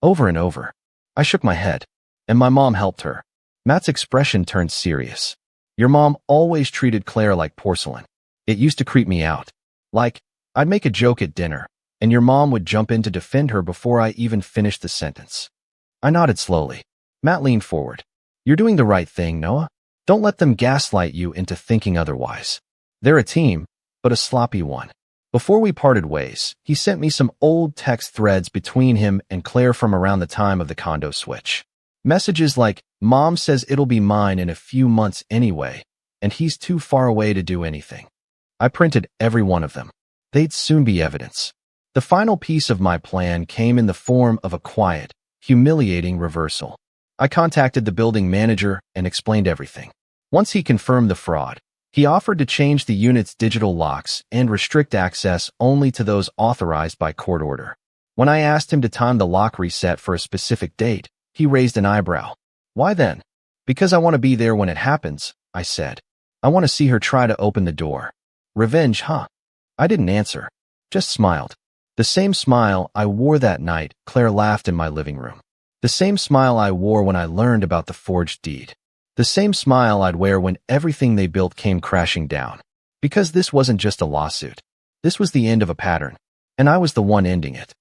Over and over. I shook my head. And my mom helped her. Matt's expression turned serious. Your mom always treated Claire like porcelain. It used to creep me out. Like, I'd make a joke at dinner, and your mom would jump in to defend her before I even finished the sentence. I nodded slowly. Matt leaned forward. You're doing the right thing, Noah. Don't let them gaslight you into thinking otherwise. They're a team, but a sloppy one. Before we parted ways, he sent me some old text threads between him and Claire from around the time of the condo switch. Messages like, "Mom says it'll be mine in a few months anyway, and he's too far away to do anything." I printed every one of them. They'd soon be evidence. The final piece of my plan came in the form of a quiet, humiliating reversal. I contacted the building manager and explained everything. Once he confirmed the fraud, he offered to change the unit's digital locks and restrict access only to those authorized by court order. When I asked him to time the lock reset for a specific date, he raised an eyebrow. "Why then?" "Because I want to be there when it happens," I said. "I want to see her try to open the door." "Revenge, huh?" I didn't answer, just smiled. The same smile I wore that night Claire laughed in my living room. The same smile I wore when I learned about the forged deed. The same smile I'd wear when everything they built came crashing down. Because this wasn't just a lawsuit. This was the end of a pattern, and I was the one ending it.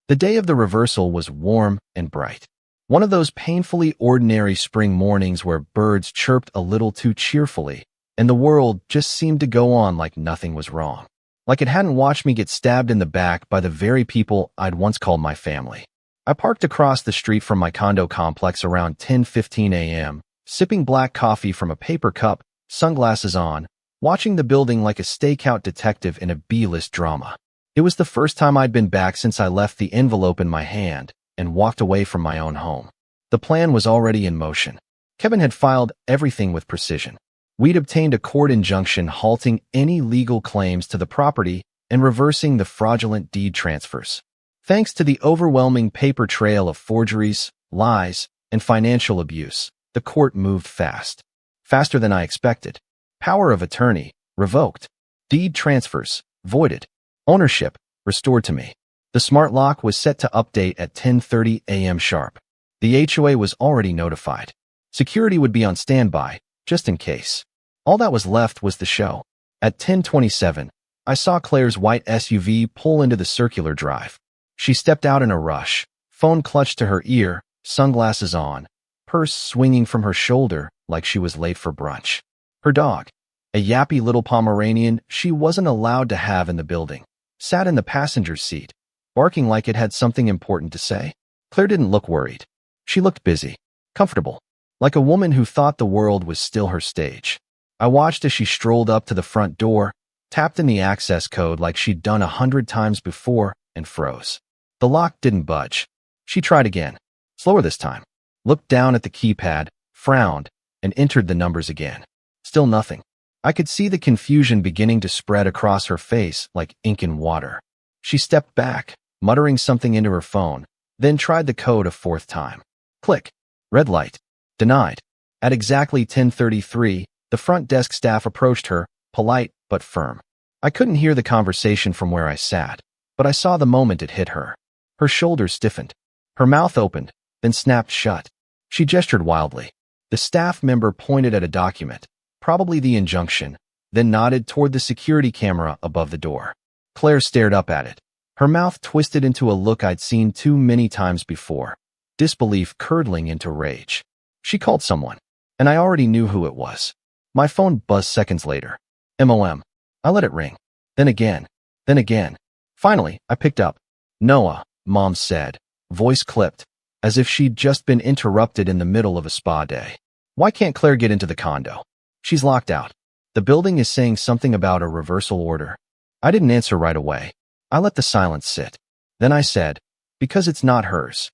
The day of the reversal was warm and bright. One of those painfully ordinary spring mornings where birds chirped a little too cheerfully, and the world just seemed to go on like nothing was wrong. Like it hadn't watched me get stabbed in the back by the very people I'd once called my family. I parked across the street from my condo complex around 10:15 a.m., sipping black coffee from a paper cup, sunglasses on, watching the building like a stakeout detective in a B-list drama. It was the first time I'd been back since I left the envelope in my hand and walked away from my own home. The plan was already in motion. Kevin had filed everything with precision. We'd obtained a court injunction halting any legal claims to the property and reversing the fraudulent deed transfers. Thanks to the overwhelming paper trail of forgeries, lies, and financial abuse, the court moved fast. Faster than I expected. Power of attorney, revoked. Deed transfers, voided. Ownership, restored to me. The smart lock was set to update at 10:30 a.m. sharp. The HOA was already notified. Security would be on standby, just in case. All that was left was the show. At 10:27, I saw Claire's white SUV pull into the circular drive. She stepped out in a rush, phone clutched to her ear, sunglasses on, purse swinging from her shoulder like she was late for brunch. Her dog, a yappy little Pomeranian she wasn't allowed to have in the building, sat in the passenger seat, barking like it had something important to say. Claire didn't look worried. She looked busy, comfortable, like a woman who thought the world was still her stage. I watched as she strolled up to the front door, tapped in the access code like she'd done 100 times before, and froze. The lock didn't budge. She tried again, slower this time, looked down at the keypad, frowned, and entered the numbers again. Still nothing. I could see the confusion beginning to spread across her face like ink in water. She stepped back, muttering something into her phone, then tried the code a fourth time. Click. Red light. Denied. At exactly 10:33, the front desk staff approached her, polite but firm. I couldn't hear the conversation from where I sat, but I saw the moment it hit her. Her shoulders stiffened. Her mouth opened, then snapped shut. She gestured wildly. The staff member pointed at a document, probably the injunction, then nodded toward the security camera above the door. Claire stared up at it. Her mouth twisted into a look I'd seen too many times before, disbelief curdling into rage. She called someone, and I already knew who it was. My phone buzzed seconds later. MOM. I let it ring. Then again. Then again. Finally, I picked up. "Noah," Mom said, voice clipped, as if she'd just been interrupted in the middle of a spa day. "Why can't Claire get into the condo? She's locked out. The building is saying something about a reversal order." I didn't answer right away. I let the silence sit. Then I said, "Because it's not hers."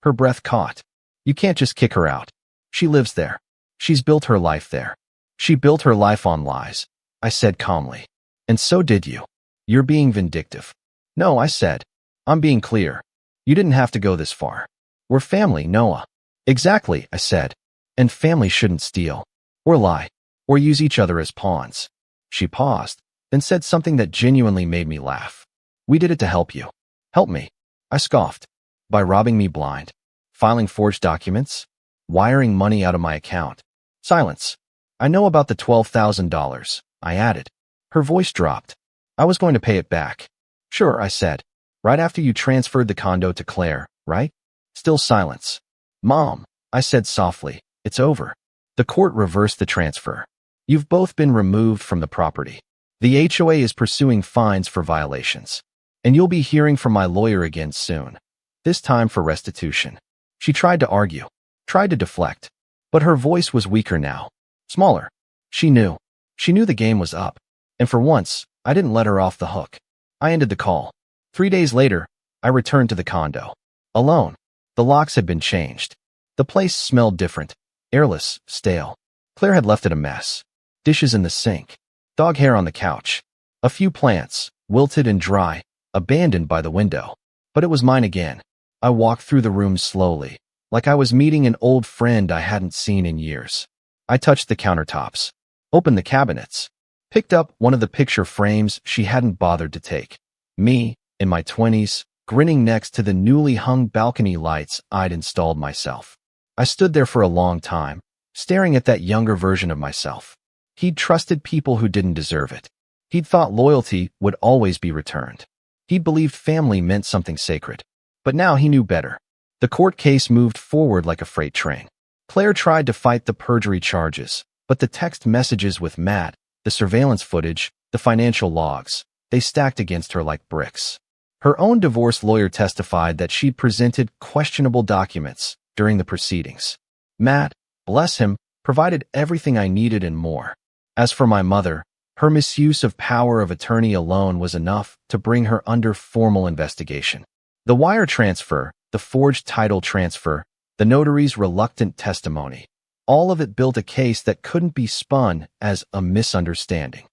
Her breath caught. "You can't just kick her out. She lives there. She's built her life there. She built her life on lies," I said calmly. "And so did you. You're being vindictive." "No," I said. "I'm being clear. You didn't have to go this far. We're family, Noah." "Exactly," I said. "And family shouldn't steal, or lie, or use each other as pawns." She paused, then said something that genuinely made me laugh. "We did it to help you." "Help me?" I scoffed. "By robbing me blind? Filing forged documents? Wiring money out of my account?" Silence. "I know about the $12,000, I added. Her voice dropped. "I was going to pay it back." "Sure," I said. "Right after you transferred the condo to Claire, right?" Still silence. "Mom," I said softly, "it's over. The court reversed the transfer. You've both been removed from the property. The HOA is pursuing fines for violations. And you'll be hearing from my lawyer again soon. This time for restitution." She tried to argue. tried to deflect. But her voice was weaker now, smaller. She knew. She knew the game was up. And for once, I didn't let her off the hook. I ended the call. 3 days later, I returned to the condo. Alone. The locks had been changed. The place smelled different. Airless, stale. Claire had left it a mess. Dishes in the sink. Dog hair on the couch. A few plants, wilted and dry, abandoned by the window. But it was mine again. I walked through the room slowly, like I was meeting an old friend I hadn't seen in years. I touched the countertops, opened the cabinets, picked up one of the picture frames she hadn't bothered to take. Me, in my 20s, grinning next to the newly hung balcony lights I'd installed myself. I stood there for a long time, staring at that younger version of myself. He'd trusted people who didn't deserve it. He'd thought loyalty would always be returned. He'd believed family meant something sacred. But now he knew better. The court case moved forward like a freight train. Claire tried to fight the perjury charges, but the text messages with Matt, the surveillance footage, the financial logs, they stacked against her like bricks. Her own divorce lawyer testified that she'd presented questionable documents during the proceedings. Matt, bless him, provided everything I needed and more. As for my mother, her misuse of power of attorney alone was enough to bring her under formal investigation. The wire transfer, the forged title transfer, the notary's reluctant testimony, all of it built a case that couldn't be spun as a misunderstanding.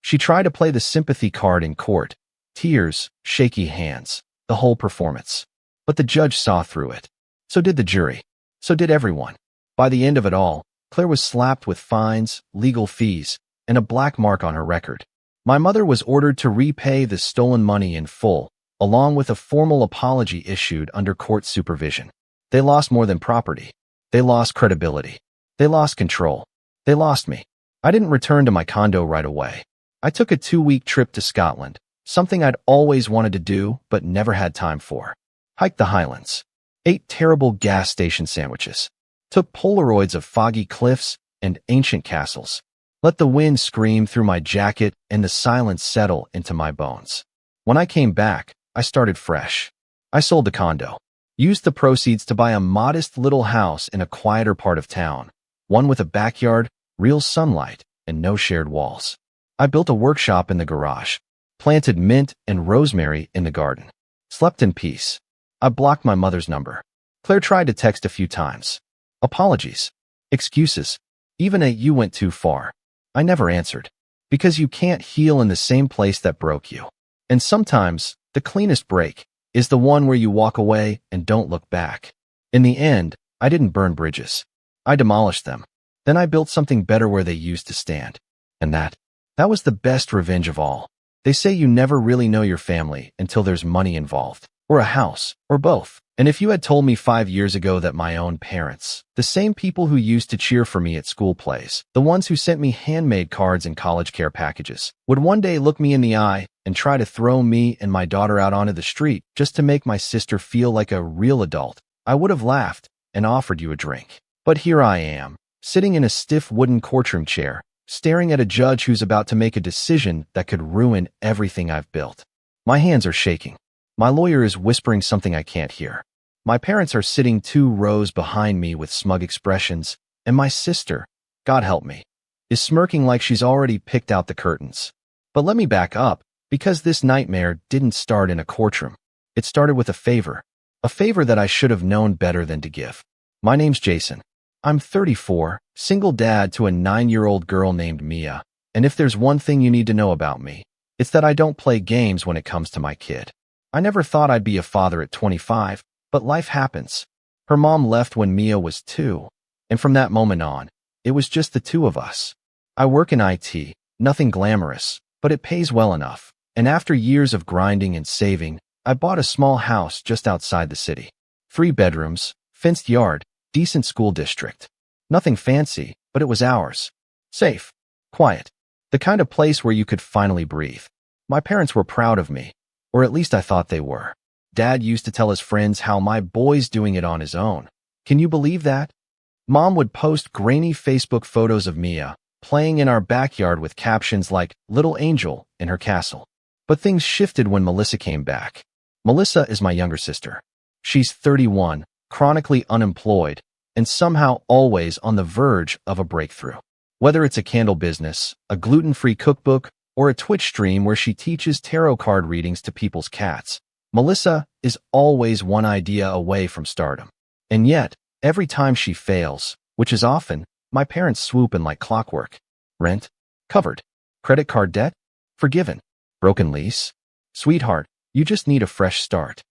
She tried to play the sympathy card in court, tears, shaky hands, the whole performance. But the judge saw through it. So did the jury. So did everyone. By the end of it all, Claire was slapped with fines, legal fees, and a black mark on her record. My mother was ordered to repay the stolen money in full, along with a formal apology issued under court supervision. They lost more than property. They lost credibility. They lost control. They lost me. I didn't return to my condo right away. I took a 2-week trip to Scotland, something I'd always wanted to do but never had time for. Hiked the Highlands. Ate terrible gas station sandwiches. Took Polaroids of foggy cliffs and ancient castles. Let the wind scream through my jacket and the silence settle into my bones. When I came back, I started fresh. I sold the condo. Used the proceeds to buy a modest little house in a quieter part of town, one with a backyard, real sunlight, and no shared walls. I built a workshop in the garage, planted mint and rosemary in the garden, slept in peace. I blocked my mother's number. Claire tried to text a few times. Apologies. Excuses. Even a "you went too far." I never answered. Because you can't heal in the same place that broke you. And sometimes, the cleanest break is the one where you walk away and don't look back. In the end, I didn't burn bridges. I demolished them. Then I built something better where they used to stand. And that was the best revenge of all. They say you never really know your family until there's money involved, or a house, or both. And if you had told me 5 years ago that my own parents, the same people who used to cheer for me at school plays, the ones who sent me handmade cards and college care packages, would one day look me in the eye and try to throw me and my daughter out onto the street just to make my sister feel like a real adult, I would have laughed and offered you a drink. But here I am, sitting in a stiff wooden courtroom chair, staring at a judge who's about to make a decision that could ruin everything I've built. My hands are shaking. My lawyer is whispering something I can't hear. My parents are sitting 2 rows behind me with smug expressions, and my sister, God help me, is smirking like she's already picked out the curtains. But let me back up, because this nightmare didn't start in a courtroom. It started with a favor that I should have known better than to give. My name's Jason. I'm 34, single dad to a 9-year-old girl named Mia, and if there's one thing you need to know about me, it's that I don't play games when it comes to my kid. I never thought I'd be a father at 25, but life happens. Her mom left when Mia was 2, and from that moment on, it was just the 2 of us. I work in IT, nothing glamorous, but it pays well enough, and after years of grinding and saving, I bought a small house just outside the city. 3 bedrooms, fenced yard, decent school district. Nothing fancy, but it was ours. Safe, quiet, the kind of place where you could finally breathe. My parents were proud of me. Or at least I thought they were. Dad used to tell his friends how my boy's doing it on his own. Can you believe that? Mom would post grainy Facebook photos of Mia, playing in our backyard with captions like "Little Angel" in her castle. But things shifted when Melissa came back. Melissa is my younger sister. She's 31, chronically unemployed, and somehow always on the verge of a breakthrough. Whether it's a candle business, a gluten-free cookbook, or a Twitch stream where she teaches tarot card readings to people's cats, Melissa is always one idea away from stardom. And yet, every time she fails, which is often, my parents swoop in like clockwork. Rent? Covered. Credit card debt? Forgiven. Broken lease? Sweetheart, you just need a fresh start.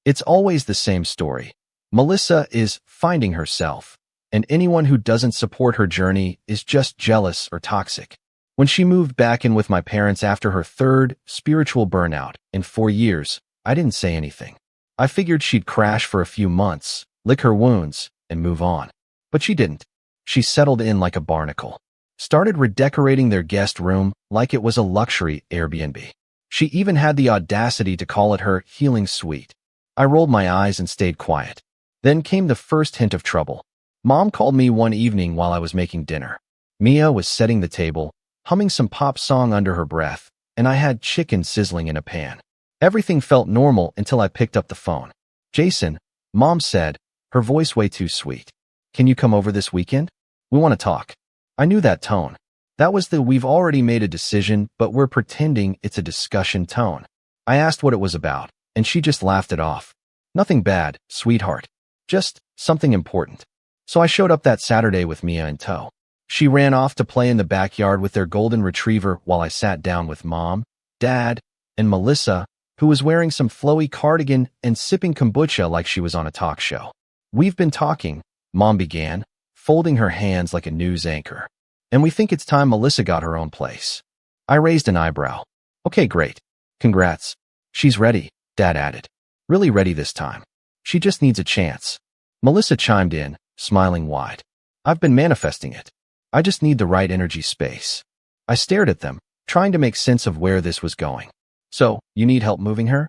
It's always the same story. Melissa is finding herself, and anyone who doesn't support her journey is just jealous or toxic. When she moved back in with my parents after her third spiritual burnout in 4 years, I didn't say anything. I figured she'd crash for a few months, lick her wounds, and move on. But she didn't. She settled in like a barnacle. Started redecorating their guest room like it was a luxury Airbnb. She even had the audacity to call it her healing suite. I rolled my eyes and stayed quiet. Then came the first hint of trouble. Mom called me one evening while I was making dinner. Mia was setting the table, humming some pop song under her breath, and I had chicken sizzling in a pan. Everything felt normal until I picked up the phone. Jason, Mom said, her voice way too sweet. Can you come over this weekend? We want to talk. I knew that tone. That was the we've already made a decision, but we're pretending it's a discussion tone. I asked what it was about, and she just laughed it off. Nothing bad, sweetheart. Just something important. So I showed up that Saturday with Mia in tow. She ran off to play in the backyard with their golden retriever while I sat down with Mom, Dad, and Melissa, who was wearing some flowy cardigan and sipping kombucha like she was on a talk show. We've been talking, Mom began, folding her hands like a news anchor. And we think it's time Melissa got her own place. I raised an eyebrow. Okay, great. Congrats. She's ready, Dad added. Really ready this time. She just needs a chance. Melissa chimed in, smiling wide. I've been manifesting it. I just need the right energy space. I stared at them, trying to make sense of where this was going. So, you need help moving her?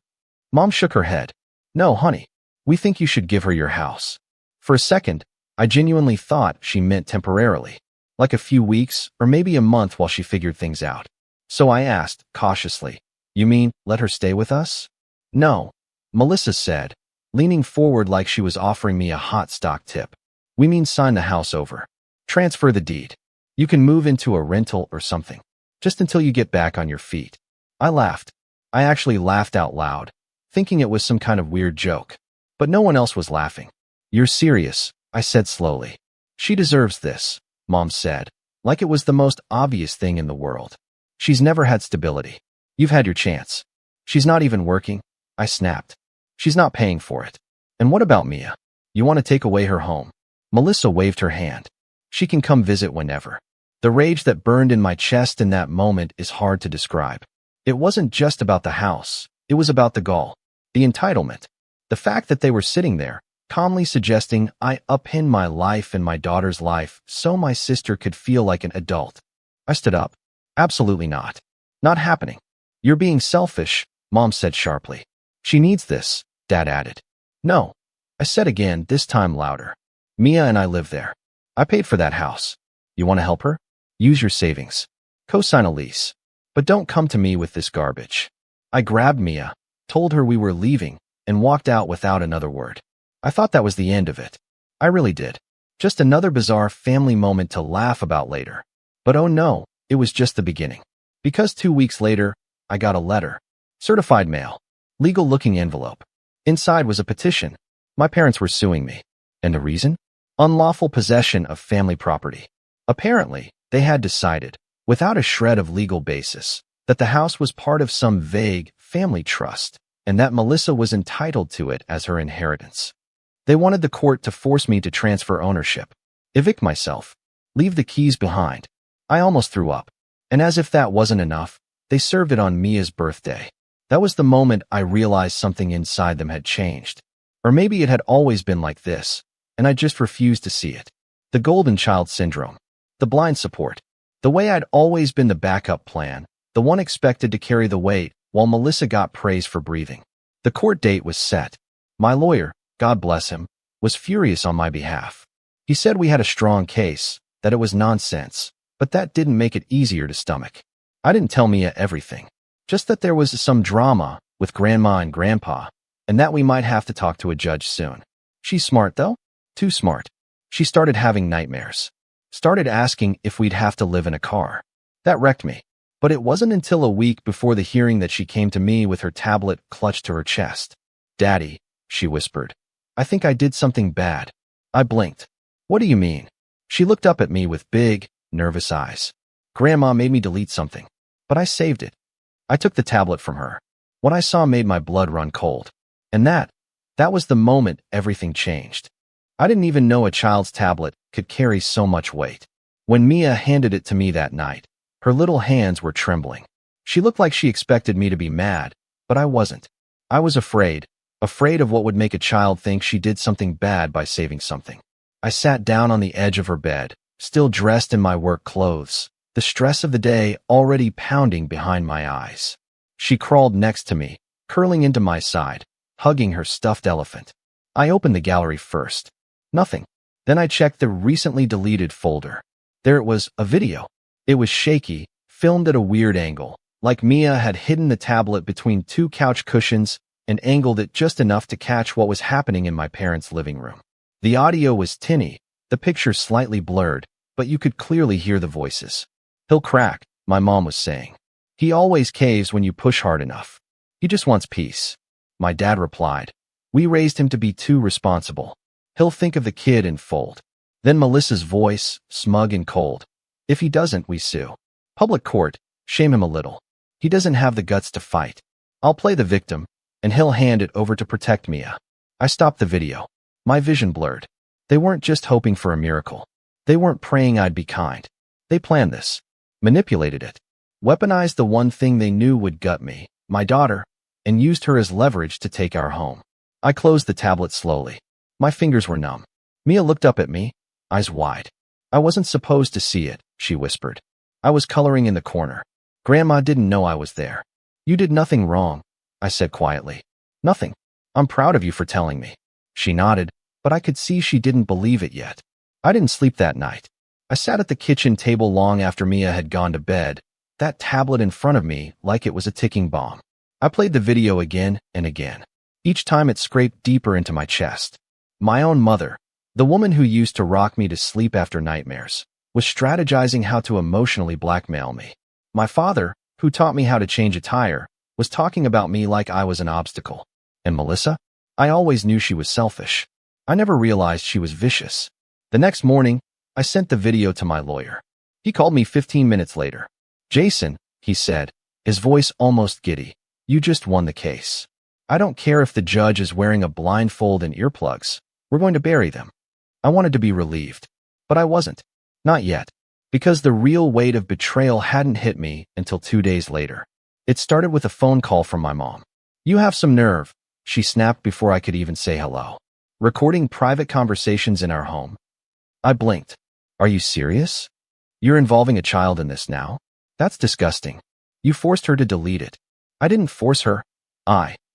Mom shook her head. No, honey. We think you should give her your house. For a second, I genuinely thought she meant temporarily. Like a few weeks, or maybe a month while she figured things out. So I asked, cautiously, you mean, let her stay with us? No, Melissa said, leaning forward like she was offering me a hot stock tip. We mean sign the house over. Transfer the deed. You can move into a rental or something. Just until you get back on your feet. I laughed. I actually laughed out loud, thinking it was some kind of weird joke. But no one else was laughing. You're serious, I said slowly. She deserves this, Mom said, like it was the most obvious thing in the world. She's never had stability. You've had your chance. She's not even working, I snapped. She's not paying for it. And what about Mia? You want to take away her home? Melissa waved her hand. She can come visit whenever. The rage that burned in my chest in that moment is hard to describe. It wasn't just about the house. It was about the gall, the entitlement, the fact that they were sitting there, calmly suggesting I upend my life and my daughter's life so my sister could feel like an adult. I stood up. Absolutely not. Not happening. You're being selfish, Mom said sharply. She needs this, Dad added. No, I said again, this time louder. Mia and I live there. I paid for that house. You want to help her? Use your savings. Co-sign a lease. But don't come to me with this garbage. I grabbed Mia, told her we were leaving, and walked out without another word. I thought that was the end of it. I really did. Just another bizarre family moment to laugh about later. But oh no, it was just the beginning. Because 2 weeks later, I got a letter. Certified mail. Legal-looking envelope. Inside was a petition. My parents were suing me. And the reason? Unlawful possession of family property. Apparently, they had decided, without a shred of legal basis, that the house was part of some vague family trust, and that Melissa was entitled to it as her inheritance. They wanted the court to force me to transfer ownership, evict myself, leave the keys behind. I almost threw up. And as if that wasn't enough, they served it on Mia's birthday. That was the moment I realized something inside them had changed. Or maybe it had always been like this, and I just refused to see it. The golden child syndrome. The blind support. The way I'd always been the backup plan, the one expected to carry the weight, while Melissa got praise for breathing. The court date was set. My lawyer, God bless him, was furious on my behalf. He said we had a strong case, that it was nonsense, but that didn't make it easier to stomach. I didn't tell Mia everything. Just that there was some drama with Grandma and Grandpa, and that we might have to talk to a judge soon. She's smart, though. Too smart. She started having nightmares. Started asking if we'd have to live in a car. That wrecked me. But it wasn't until a week before the hearing that she came to me with her tablet clutched to her chest. "Daddy," she whispered, "I think I did something bad." I blinked. "What do you mean?" She looked up at me with big, nervous eyes. "Grandma made me delete something, but I saved it." I took the tablet from her. What I saw made my blood run cold. And that was the moment everything changed. I didn't even know a child's tablet could carry so much weight. When Mia handed it to me that night, her little hands were trembling. She looked like she expected me to be mad, but I wasn't. I was afraid of what would make a child think she did something bad by saving something. I sat down on the edge of her bed, still dressed in my work clothes, the stress of the day already pounding behind my eyes. She crawled next to me, curling into my side, hugging her stuffed elephant. I opened the gallery first. Nothing. Then I checked the recently deleted folder. There it was, a video. It was shaky, filmed at a weird angle, like Mia had hidden the tablet between two couch cushions and angled it just enough to catch what was happening in my parents' living room. The audio was tinny, the picture slightly blurred, but you could clearly hear the voices. "He'll crack," my mom was saying. "He always caves when you push hard enough. He just wants peace." My dad replied, "We raised him to be too responsible. He'll think of the kid and fold." Then Melissa's voice, smug and cold. "If he doesn't, we sue. Public court, shame him a little. He doesn't have the guts to fight. I'll play the victim, and he'll hand it over to protect Mia." I stopped the video. My vision blurred. They weren't just hoping for a miracle. They weren't praying I'd be kind. They planned this, manipulated it, weaponized the one thing they knew would gut me, my daughter, and used her as leverage to take our home. I closed the tablet slowly. My fingers were numb. Mia looked up at me, eyes wide. "I wasn't supposed to see it," she whispered. "I was coloring in the corner. Grandma didn't know I was there." "You did nothing wrong," I said quietly. "Nothing. I'm proud of you for telling me." She nodded, but I could see she didn't believe it yet. I didn't sleep that night. I sat at the kitchen table long after Mia had gone to bed, that tablet in front of me like it was a ticking bomb. I played the video again and again. Each time it scraped deeper into my chest. My own mother, the woman who used to rock me to sleep after nightmares, was strategizing how to emotionally blackmail me. My father, who taught me how to change a tire, was talking about me like I was an obstacle. And Melissa? I always knew she was selfish. I never realized she was vicious. The next morning, I sent the video to my lawyer. He called me 15 minutes later. "Jason," he said, his voice almost giddy, "you just won the case. I don't care if the judge is wearing a blindfold and earplugs. We're going to bury them." I wanted to be relieved, but I wasn't. Not yet, because the real weight of betrayal hadn't hit me until 2 days later. It started with a phone call from my mom. "You have some nerve," she snapped before I could even say hello. "Recording private conversations in our home." I blinked. "Are you serious? You're involving a child in this now? That's disgusting. You forced her to delete it." "I didn't force her.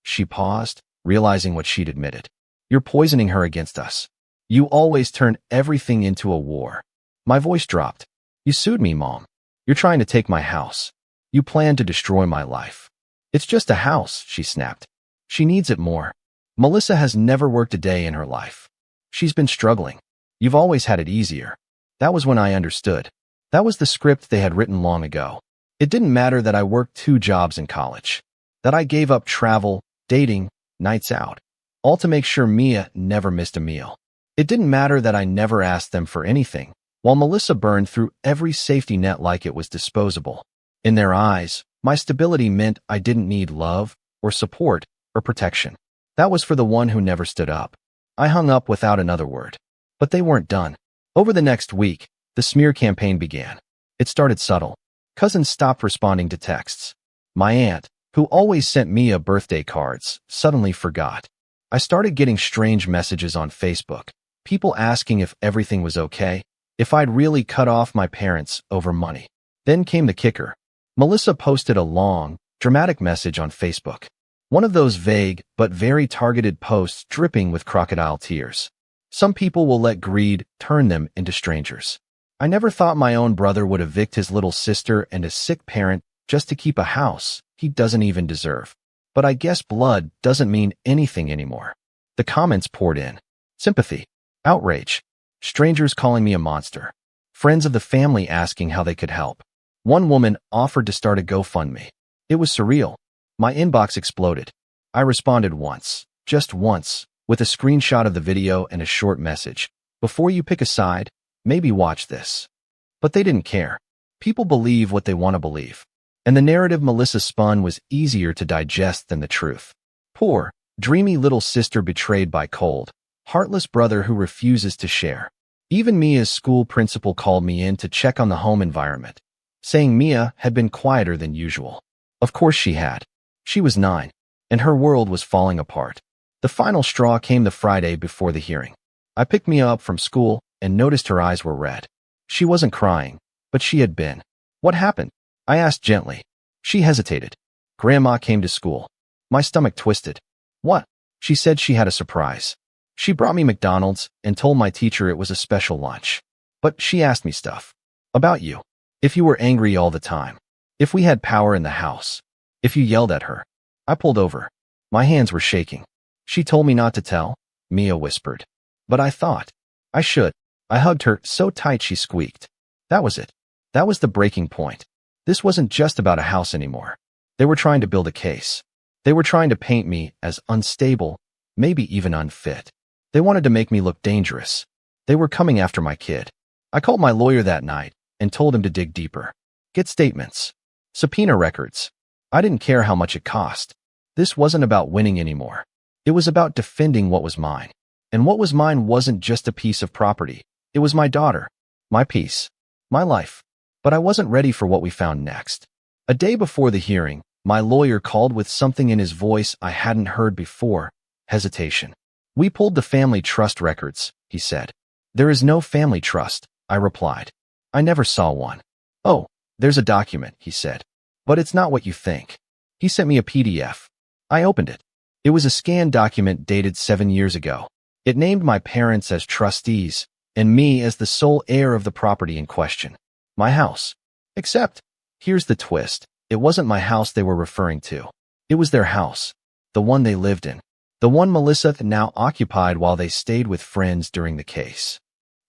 She paused, realizing what she'd admitted. "You're poisoning her against us. You always turn everything into a war." My voice dropped. "You sued me, Mom. You're trying to take my house. You plan to destroy my life." "It's just a house," she snapped. "She needs it more. Melissa has never worked a day in her life. She's been struggling. You've always had it easier." That was when I understood. That was the script they had written long ago. It didn't matter that I worked 2 jobs in college, that I gave up travel, dating, nights out, all to make sure Mia never missed a meal. It didn't matter that I never asked them for anything, while Melissa burned through every safety net like it was disposable. In their eyes, my stability meant I didn't need love, or support, or protection. That was for the one who never stood up. I hung up without another word. But they weren't done. Over the next week, the smear campaign began. It started subtle. Cousins stopped responding to texts. My aunt, who always sent Mia birthday cards, suddenly forgot. I started getting strange messages on Facebook, people asking if everything was okay, if I'd really cut off my parents over money. Then came the kicker. Melissa posted a long, dramatic message on Facebook. One of those vague but very targeted posts dripping with crocodile tears. Some people will let greed turn them into strangers. I never thought my own brother would evict his little sister and a sick parent just to keep a house he doesn't even deserve. But I guess blood doesn't mean anything anymore. The comments poured in. Sympathy, outrage, Strangers calling me a monster. Friends of the family asking how they could help. One woman offered to start a GoFundMe. It was surreal. My inbox exploded. I responded once, just once, with a screenshot of the video and a short message. Before you pick a side, maybe watch this. But they didn't care. People believe what they want to believe. And the narrative Melissa spun was easier to digest than the truth. Poor, dreamy little sister betrayed by cold, heartless brother who refuses to share. Even Mia's school principal called me in to check on the home environment, saying Mia had been quieter than usual. Of course she had. She was 9, and her world was falling apart. The final straw came the Friday before the hearing. I picked Mia up from school and noticed her eyes were red. She wasn't crying, but she had been. What happened? I asked gently. She hesitated. Grandma came to school. My stomach twisted. What? She said she had a surprise. She brought me McDonald's and told my teacher it was a special lunch. But she asked me stuff. About you. If you were angry all the time. If we had power in the house. If you yelled at her. I pulled over. My hands were shaking. She told me not to tell, Mia whispered. But I thought. I should. I hugged her so tight she squeaked. That was it. That was the breaking point. This wasn't just about a house anymore. They were trying to build a case. They were trying to paint me as unstable, maybe even unfit. They wanted to make me look dangerous. They were coming after my kid. I called my lawyer that night and told him to dig deeper. Get statements. Subpoena records. I didn't care how much it cost. This wasn't about winning anymore. It was about defending what was mine. And what was mine wasn't just a piece of property. It was my daughter, my peace, my life. But I wasn't ready for what we found next. A day before the hearing, my lawyer called with something in his voice I hadn't heard before, hesitation. We pulled the family trust records, he said. There is no family trust, I replied. I never saw one. Oh, there's a document, he said. But it's not what you think. He sent me a PDF. I opened it. It was a scanned document dated 7 years ago. It named my parents as trustees and me as the sole heir of the property in question. My house. Except, here's the twist. It wasn't my house they were referring to. It was their house. The one they lived in. The one Melissa now occupied while they stayed with friends during the case.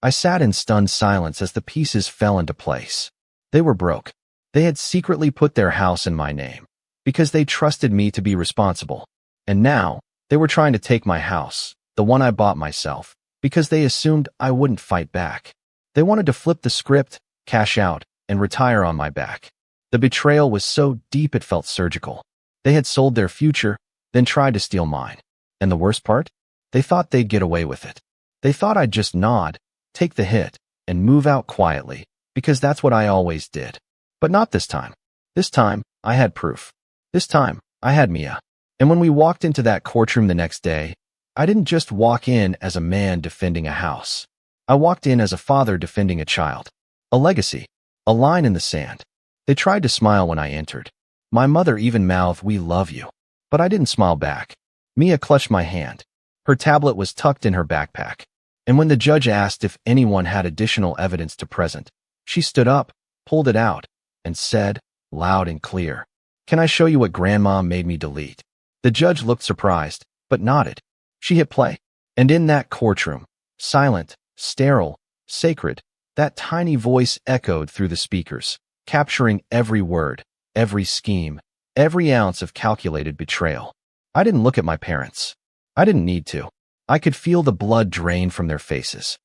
I sat in stunned silence as the pieces fell into place. They were broke. They had secretly put their house in my name because they trusted me to be responsible. And now, they were trying to take my house, the one I bought myself, because they assumed I wouldn't fight back. They wanted to flip the script, cash out, and retire on my back. The betrayal was so deep it felt surgical. They had sold their future, then tried to steal mine. And the worst part? They thought they'd get away with it. They thought I'd just nod, take the hit, and move out quietly, because that's what I always did. But not this time. This time, I had proof. This time, I had Mia. And when we walked into that courtroom the next day, I didn't just walk in as a man defending a house. I walked in as a father defending a child. A legacy. A line in the sand. They tried to smile when I entered. My mother even mouthed, "We love you." But I didn't smile back. Mia clutched my hand. Her tablet was tucked in her backpack. And when the judge asked if anyone had additional evidence to present, she stood up, pulled it out, and said, loud and clear, "Can I show you what Grandma made me delete?" The judge looked surprised, but nodded. She hit play. And in that courtroom, silent, sterile, sacred, that tiny voice echoed through the speakers, capturing every word, every scheme, every ounce of calculated betrayal. I didn't look at my parents. I didn't need to. I could feel the blood drain from their faces.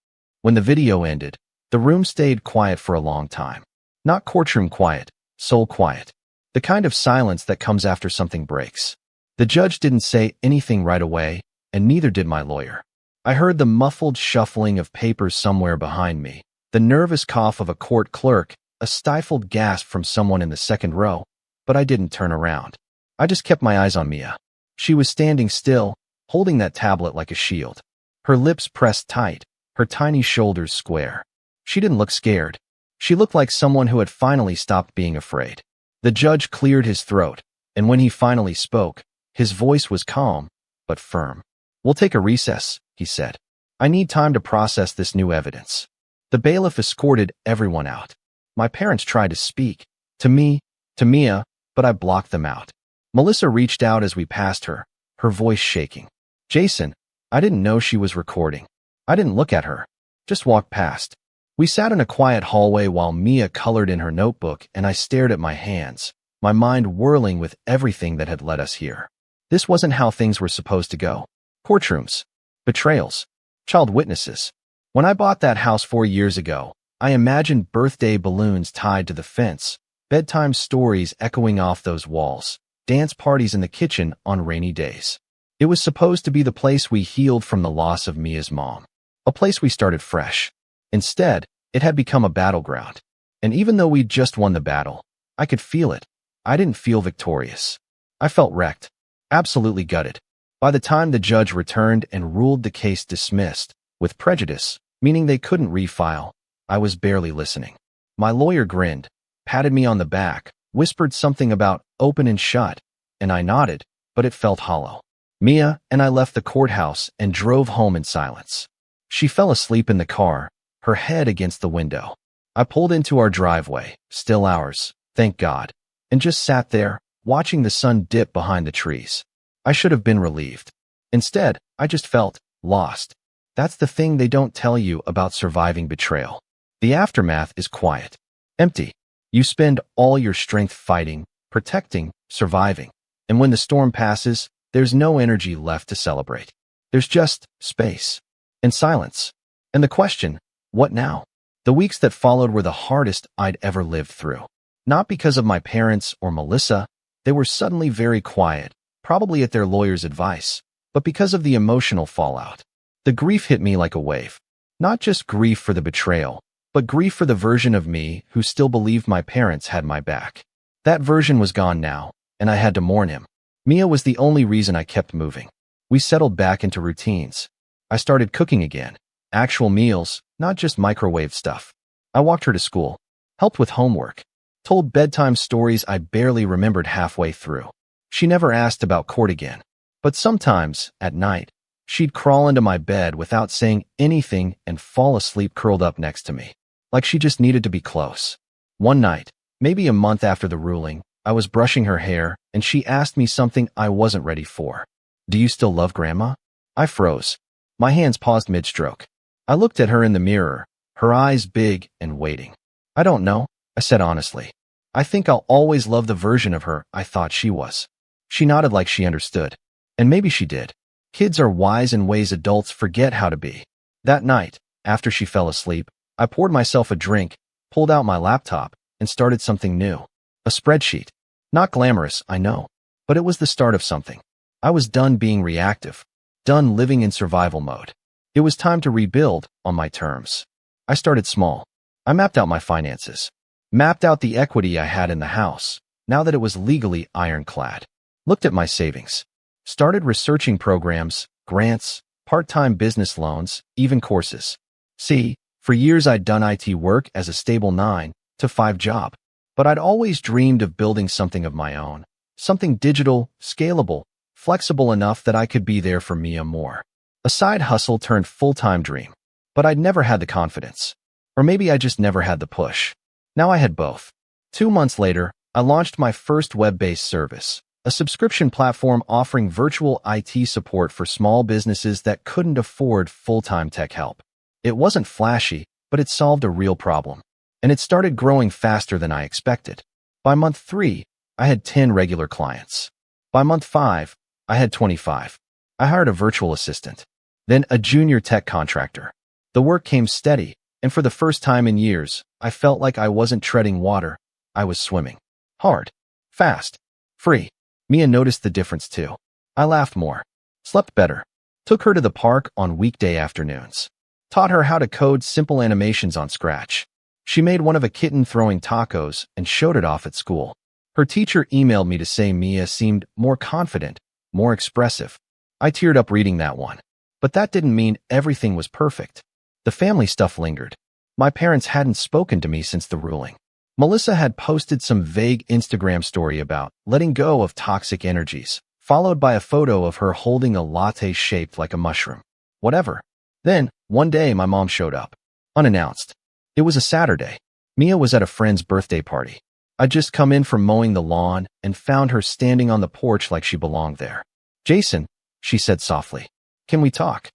When the video ended, the room stayed quiet for a long time. Not courtroom quiet, soul quiet. The kind of silence that comes after something breaks. The judge didn't say anything right away, and neither did my lawyer. I heard the muffled shuffling of papers somewhere behind me, the nervous cough of a court clerk, a stifled gasp from someone in the second row, but I didn't turn around. I just kept my eyes on Mia. She was standing still, holding that tablet like a shield. Her lips pressed tight, her tiny shoulders square. She didn't look scared. She looked like someone who had finally stopped being afraid. The judge cleared his throat, and when he finally spoke, his voice was calm, but firm. "We'll take a recess," he said. "I need time to process this new evidence." The bailiff escorted everyone out. My parents tried to speak, to me, to Mia, but I blocked them out. Melissa reached out as we passed her, her voice shaking. "Jason, I didn't know she was recording. I didn't look at her." just walked past. We sat in a quiet hallway while Mia colored in her notebook and I stared at my hands, my mind whirling with everything that had led us here. This wasn't how things were supposed to go. Courtrooms, betrayals, child witnesses. When I bought that house 4 years ago, I imagined birthday balloons tied to the fence, bedtime stories echoing off those walls, dance parties in the kitchen on rainy days. It was supposed to be the place we healed from the loss of Mia's mom, a place we started fresh. Instead, it had become a battleground. And even though we'd just won the battle, I could feel it. I didn't feel victorious. I felt wrecked, absolutely gutted. By the time the judge returned and ruled the case dismissed, with prejudice, meaning they couldn't refile, I was barely listening. My lawyer grinned, patted me on the back, whispered something about open and shut, and I nodded, but it felt hollow. Mia and I left the courthouse and drove home in silence. She fell asleep in the car, her head against the window. I pulled into our driveway, still ours, thank God, and just sat there, watching the sun dip behind the trees. I should have been relieved. Instead, I just felt lost. That's the thing they don't tell you about surviving betrayal. The aftermath is quiet, empty. You spend all your strength fighting, protecting, surviving. And when the storm passes, there's no energy left to celebrate. There's just space and silence. And the question, what now? The weeks that followed were the hardest I'd ever lived through. Not because of my parents or Melissa, they were suddenly very quiet, probably at their lawyer's advice, but because of the emotional fallout. The grief hit me like a wave. Not just grief for the betrayal, but grief for the version of me who still believed my parents had my back. That version was gone now, and I had to mourn him. Mia was the only reason I kept moving. We settled back into routines. I started cooking again. Actual meals, not just microwave stuff. I walked her to school, helped with homework, told bedtime stories I barely remembered halfway through. She never asked about court again. But sometimes, at night, she'd crawl into my bed without saying anything and fall asleep curled up next to me, like she just needed to be close. One night, maybe a month after the ruling, I was brushing her hair and she asked me something I wasn't ready for. Do you still love Grandma? I froze. My hands paused mid-stroke. I looked at her in the mirror, her eyes big and waiting. I don't know, I said honestly. I think I'll always love the version of her I thought she was. She nodded like she understood. And maybe she did. Kids are wise in ways adults forget how to be. That night, after she fell asleep, I poured myself a drink, pulled out my laptop, and started something new. A spreadsheet. Not glamorous, I know. But it was the start of something. I was done being reactive. Done living in survival mode. It was time to rebuild on my terms. I started small. I mapped out my finances. Mapped out the equity I had in the house, now that it was legally ironclad. Looked at my savings. Started researching programs, grants, part-time business loans, even courses. See, for years I'd done IT work as a stable 9-to-5 job. But I'd always dreamed of building something of my own. Something digital, scalable, flexible enough that I could be there for Mia more. A side hustle turned full-time dream. But I'd never had the confidence. Or maybe I just never had the push. Now I had both. 2 months later, I launched my first web-based service, a subscription platform offering virtual IT support for small businesses that couldn't afford full-time tech help. It wasn't flashy, but it solved a real problem. And it started growing faster than I expected. By month 3, I had 10 regular clients. By month 5, I had 25. I hired a virtual assistant, then a junior tech contractor. The work came steady, and for the first time in years, I felt like I wasn't treading water, I was swimming. Hard. Fast. Free. Mia noticed the difference too. I laughed more. Slept better. Took her to the park on weekday afternoons. Taught her how to code simple animations on Scratch. She made one of a kitten throwing tacos and showed it off at school. Her teacher emailed me to say Mia seemed more confident, more expressive. I teared up reading that one. But that didn't mean everything was perfect. The family stuff lingered. My parents hadn't spoken to me since the ruling. Melissa had posted some vague Instagram story about letting go of toxic energies, followed by a photo of her holding a latte shaped like a mushroom. Whatever. Then, one day my mom showed up. Unannounced. It was a Saturday. Mia was at a friend's birthday party. I'd just come in from mowing the lawn and found her standing on the porch like she belonged there. Jason, she said softly, can we talk?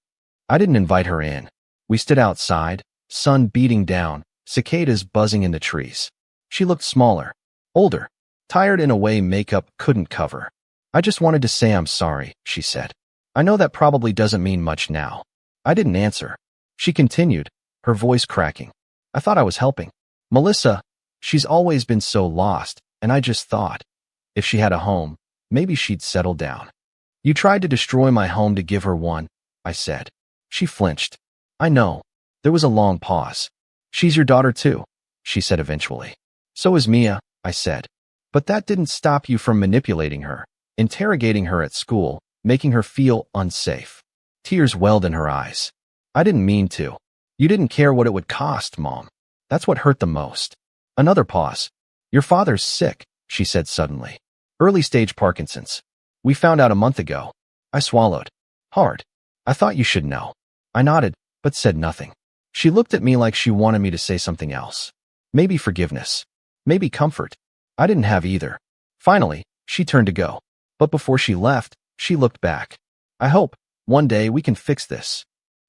I didn't invite her in. We stood outside, sun beating down, cicadas buzzing in the trees. She looked smaller, older, tired in a way makeup couldn't cover. I just wanted to say I'm sorry, she said. I know that probably doesn't mean much now. I didn't answer. She continued, her voice cracking. I thought I was helping. Melissa, she's always been so lost, and I just thought, if she had a home, maybe she'd settle down. You tried to destroy my home to give her one, I said. She flinched. I know. There was a long pause. She's your daughter too, she said eventually. So is Mia, I said. But that didn't stop you from manipulating her, interrogating her at school, making her feel unsafe. Tears welled in her eyes. I didn't mean to. You didn't care what it would cost, Mom. That's what hurt the most. Another pause. Your father's sick, she said suddenly. Early-stage Parkinson's. We found out a month ago. I swallowed. Hard. I thought you should know. I nodded, but said nothing. She looked at me like she wanted me to say something else. Maybe forgiveness. Maybe comfort. I didn't have either. Finally, she turned to go. But before she left, she looked back. I hope, one day we can fix this.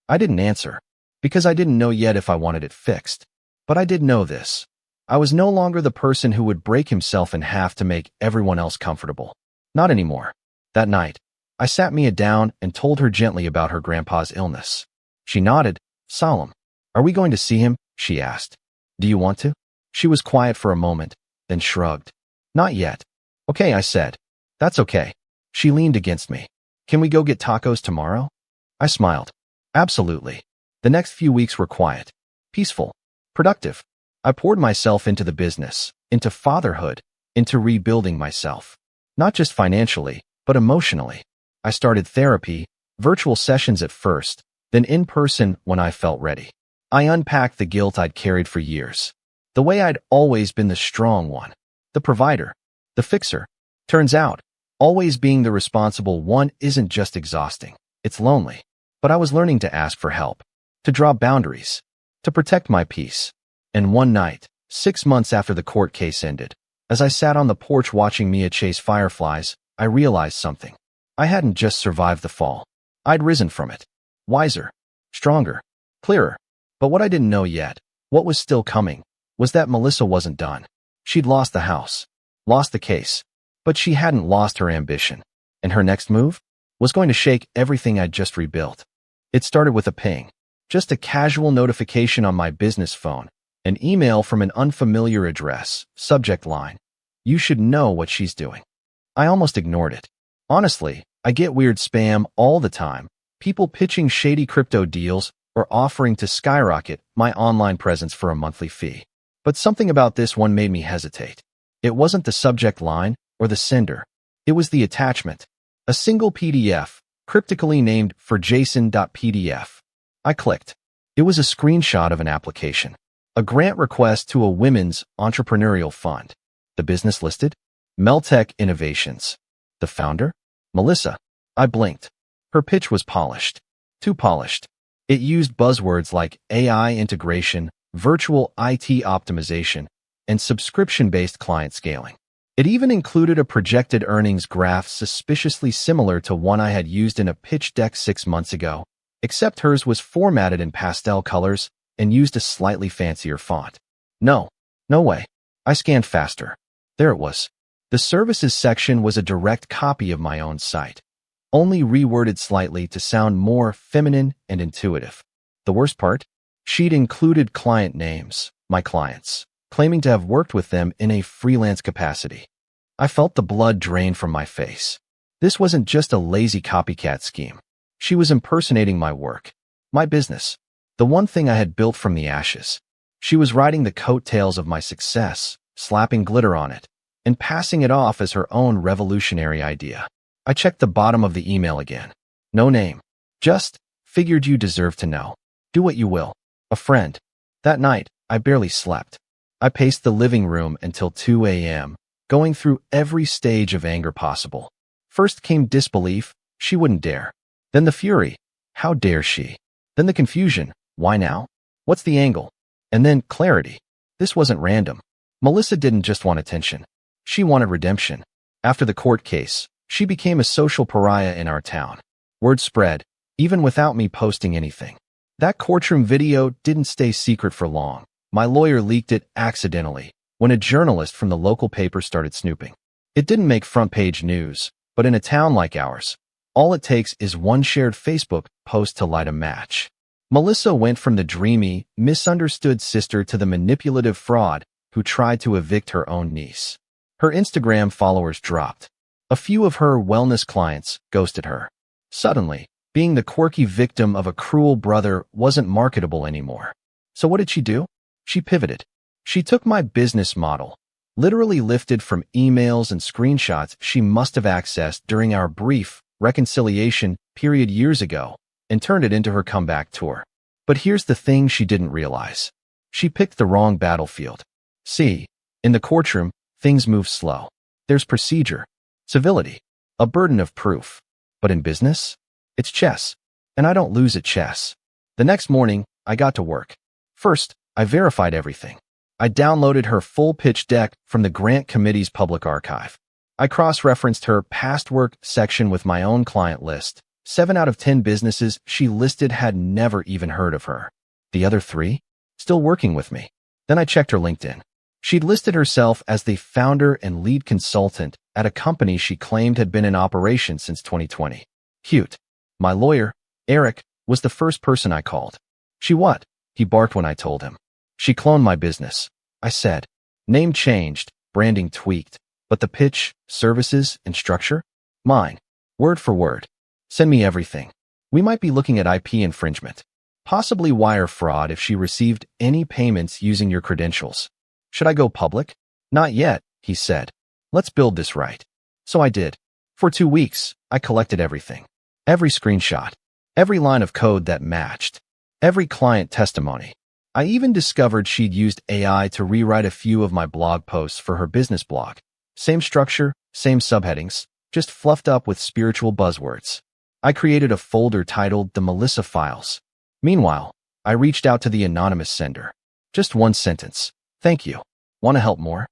I didn't answer, because I didn't know yet if I wanted it fixed. But I did know this. I was no longer the person who would break himself in half to make everyone else comfortable. Not anymore. That night, I sat Mia down and told her gently about her grandpa's illness. She nodded, solemn. Are we going to see him? She asked. Do you want to? She was quiet for a moment, then shrugged. Not yet. Okay, I said. That's okay. She leaned against me. Can we go get tacos tomorrow? I smiled. Absolutely. The next few weeks were quiet, peaceful, productive. I poured myself into the business, into fatherhood, into rebuilding myself. Not just financially, but emotionally. I started therapy, virtual sessions at first, then in person when I felt ready. I unpacked the guilt I'd carried for years. The way I'd always been the strong one, the provider, the fixer. Turns out, always being the responsible one isn't just exhausting, it's lonely. But I was learning to ask for help, to draw boundaries, to protect my peace. And one night, 6 months after the court case ended, as I sat on the porch watching Mia chase fireflies, I realized something. I hadn't just survived the fall. I'd risen from it. Wiser, stronger, clearer. But what I didn't know yet, what was still coming, was that Melissa wasn't done. She'd lost the house, lost the case, but she hadn't lost her ambition. And her next move was going to shake everything I'd just rebuilt. It started with a ping, just a casual notification on my business phone, an email from an unfamiliar address, subject line. You should know what she's doing. I almost ignored it. Honestly, I get weird spam all the time, people pitching shady crypto deals or offering to skyrocket my online presence for a monthly fee. But something about this one made me hesitate. It wasn't the subject line or the sender. It was the attachment. A single PDF, cryptically named for JSON.pdf. I clicked. It was a screenshot of an application. A grant request to a women's entrepreneurial fund. The business listed? Meltech Innovations. The founder? Melissa. I blinked. Her pitch was polished. Too polished. It used buzzwords like AI integration, virtual IT optimization, and subscription-based client scaling. It even included a projected earnings graph suspiciously similar to one I had used in a pitch deck 6 months ago, except hers was formatted in pastel colors and used a slightly fancier font. No way. I scanned faster. There it was. The services section was a direct copy of my own site, only reworded slightly to sound more feminine and intuitive. The worst part? She'd included client names, my clients, claiming to have worked with them in a freelance capacity. I felt the blood drain from my face. This wasn't just a lazy copycat scheme. She was impersonating my work, my business, the one thing I had built from the ashes. She was riding the coattails of my success, slapping glitter on it, and passing it off as her own revolutionary idea. I checked the bottom of the email again. No name. Just, figured you deserve to know. Do what you will. A friend. That night, I barely slept. I paced the living room until 2 a.m., going through every stage of anger possible. First came disbelief, she wouldn't dare. Then the fury, how dare she? Then the confusion, why now? What's the angle? And then clarity. This wasn't random. Melissa didn't just want attention. She wanted redemption. After the court case, she became a social pariah in our town. Word spread, even without me posting anything. That courtroom video didn't stay secret for long. My lawyer leaked it accidentally when a journalist from the local paper started snooping. It didn't make front-page news, but in a town like ours, all it takes is one shared Facebook post to light a match. Melissa went from the dreamy, misunderstood sister to the manipulative fraud who tried to evict her own niece. Her Instagram followers dropped. A few of her wellness clients ghosted her. Suddenly, being the quirky victim of a cruel brother wasn't marketable anymore. So what did she do? She pivoted. She took my business model, literally lifted from emails and screenshots she must have accessed during our brief reconciliation period years ago, and turned it into her comeback tour. But here's the thing she didn't realize. She picked the wrong battlefield. See, in the courtroom, things move slow. There's procedure, civility, a burden of proof. But in business, it's chess, and I don't lose at chess. The next morning, I got to work. First, I verified everything. I downloaded her full pitch deck from the grant committee's public archive. I cross-referenced her past work section with my own client list. 7 out of 10 businesses she listed had never even heard of her. The other 3? Still working with me. Then I checked her LinkedIn. She'd listed herself as the founder and lead consultant at a company she claimed had been in operation since 2020. Cute. My lawyer, Eric, was the first person I called. She what? He barked when I told him. She cloned my business. I said. Name changed, branding tweaked, but the pitch, services, and structure? Mine. Word for word. Send me everything. We might be looking at IP infringement. Possibly wire fraud if she received any payments using your credentials. Should I go public? Not yet, he said. Let's build this right. So I did. For 2 weeks, I collected everything. Every screenshot. Every line of code that matched. Every client testimony. I even discovered she'd used AI to rewrite a few of my blog posts for her business blog. Same structure, same subheadings, just fluffed up with spiritual buzzwords. I created a folder titled The Melissa Files. Meanwhile, I reached out to the anonymous sender. Just one sentence. Thank you. Want to help more?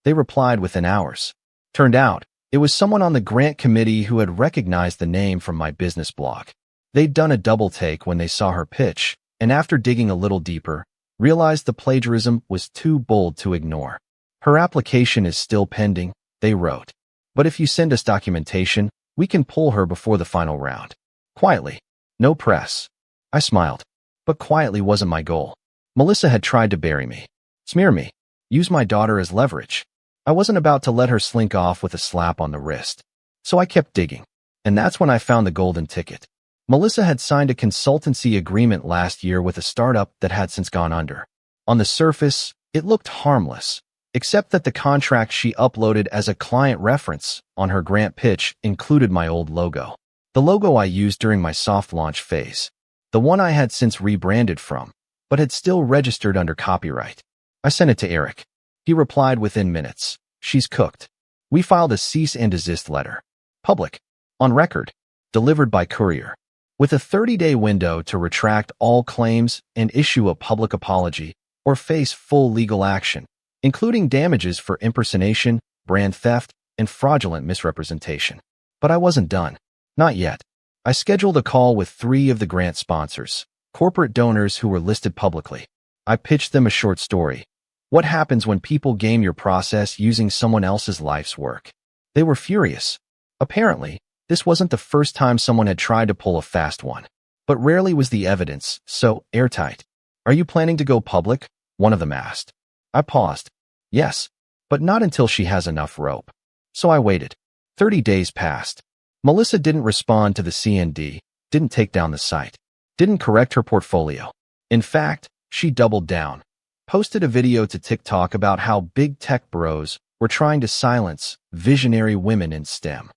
They replied within hours. Turned out, it was someone on the grant committee who had recognized the name from my business blog. They'd done a double take when they saw her pitch, and after digging a little deeper, realized the plagiarism was too bold to ignore. Her application is still pending, they wrote. But if you send us documentation, we can pull her before the final round. Quietly. No press. I smiled. But quietly wasn't my goal. Melissa had tried to bury me. Smear me. Use my daughter as leverage. I wasn't about to let her slink off with a slap on the wrist. So I kept digging. And that's when I found the golden ticket. Melissa had signed a consultancy agreement last year with a startup that had since gone under. On the surface, it looked harmless, except that the contract she uploaded as a client reference on her grant pitch included my old logo. The logo I used during my soft launch phase. The one I had since rebranded from, but had still registered under copyright. I sent it to Eric. He replied within minutes. She's cooked. We filed a cease and desist letter. Public. On record. Delivered by courier. With a 30-day window to retract all claims and issue a public apology or face full legal action, including damages for impersonation, brand theft, and fraudulent misrepresentation. But I wasn't done. Not yet. I scheduled a call with 3 of the grant sponsors, corporate donors who were listed publicly. I pitched them a short story. What happens when people game your process using someone else's life's work? They were furious. Apparently, this wasn't the first time someone had tried to pull a fast one. But rarely was the evidence so airtight. Are you planning to go public? One of them asked. I paused. Yes, but not until she has enough rope. So I waited. 30 days passed. Melissa didn't respond to the CND, didn't take down the site, didn't correct her portfolio. In fact, she doubled down. Posted a video to TikTok about how big tech bros were trying to silence visionary women in STEM.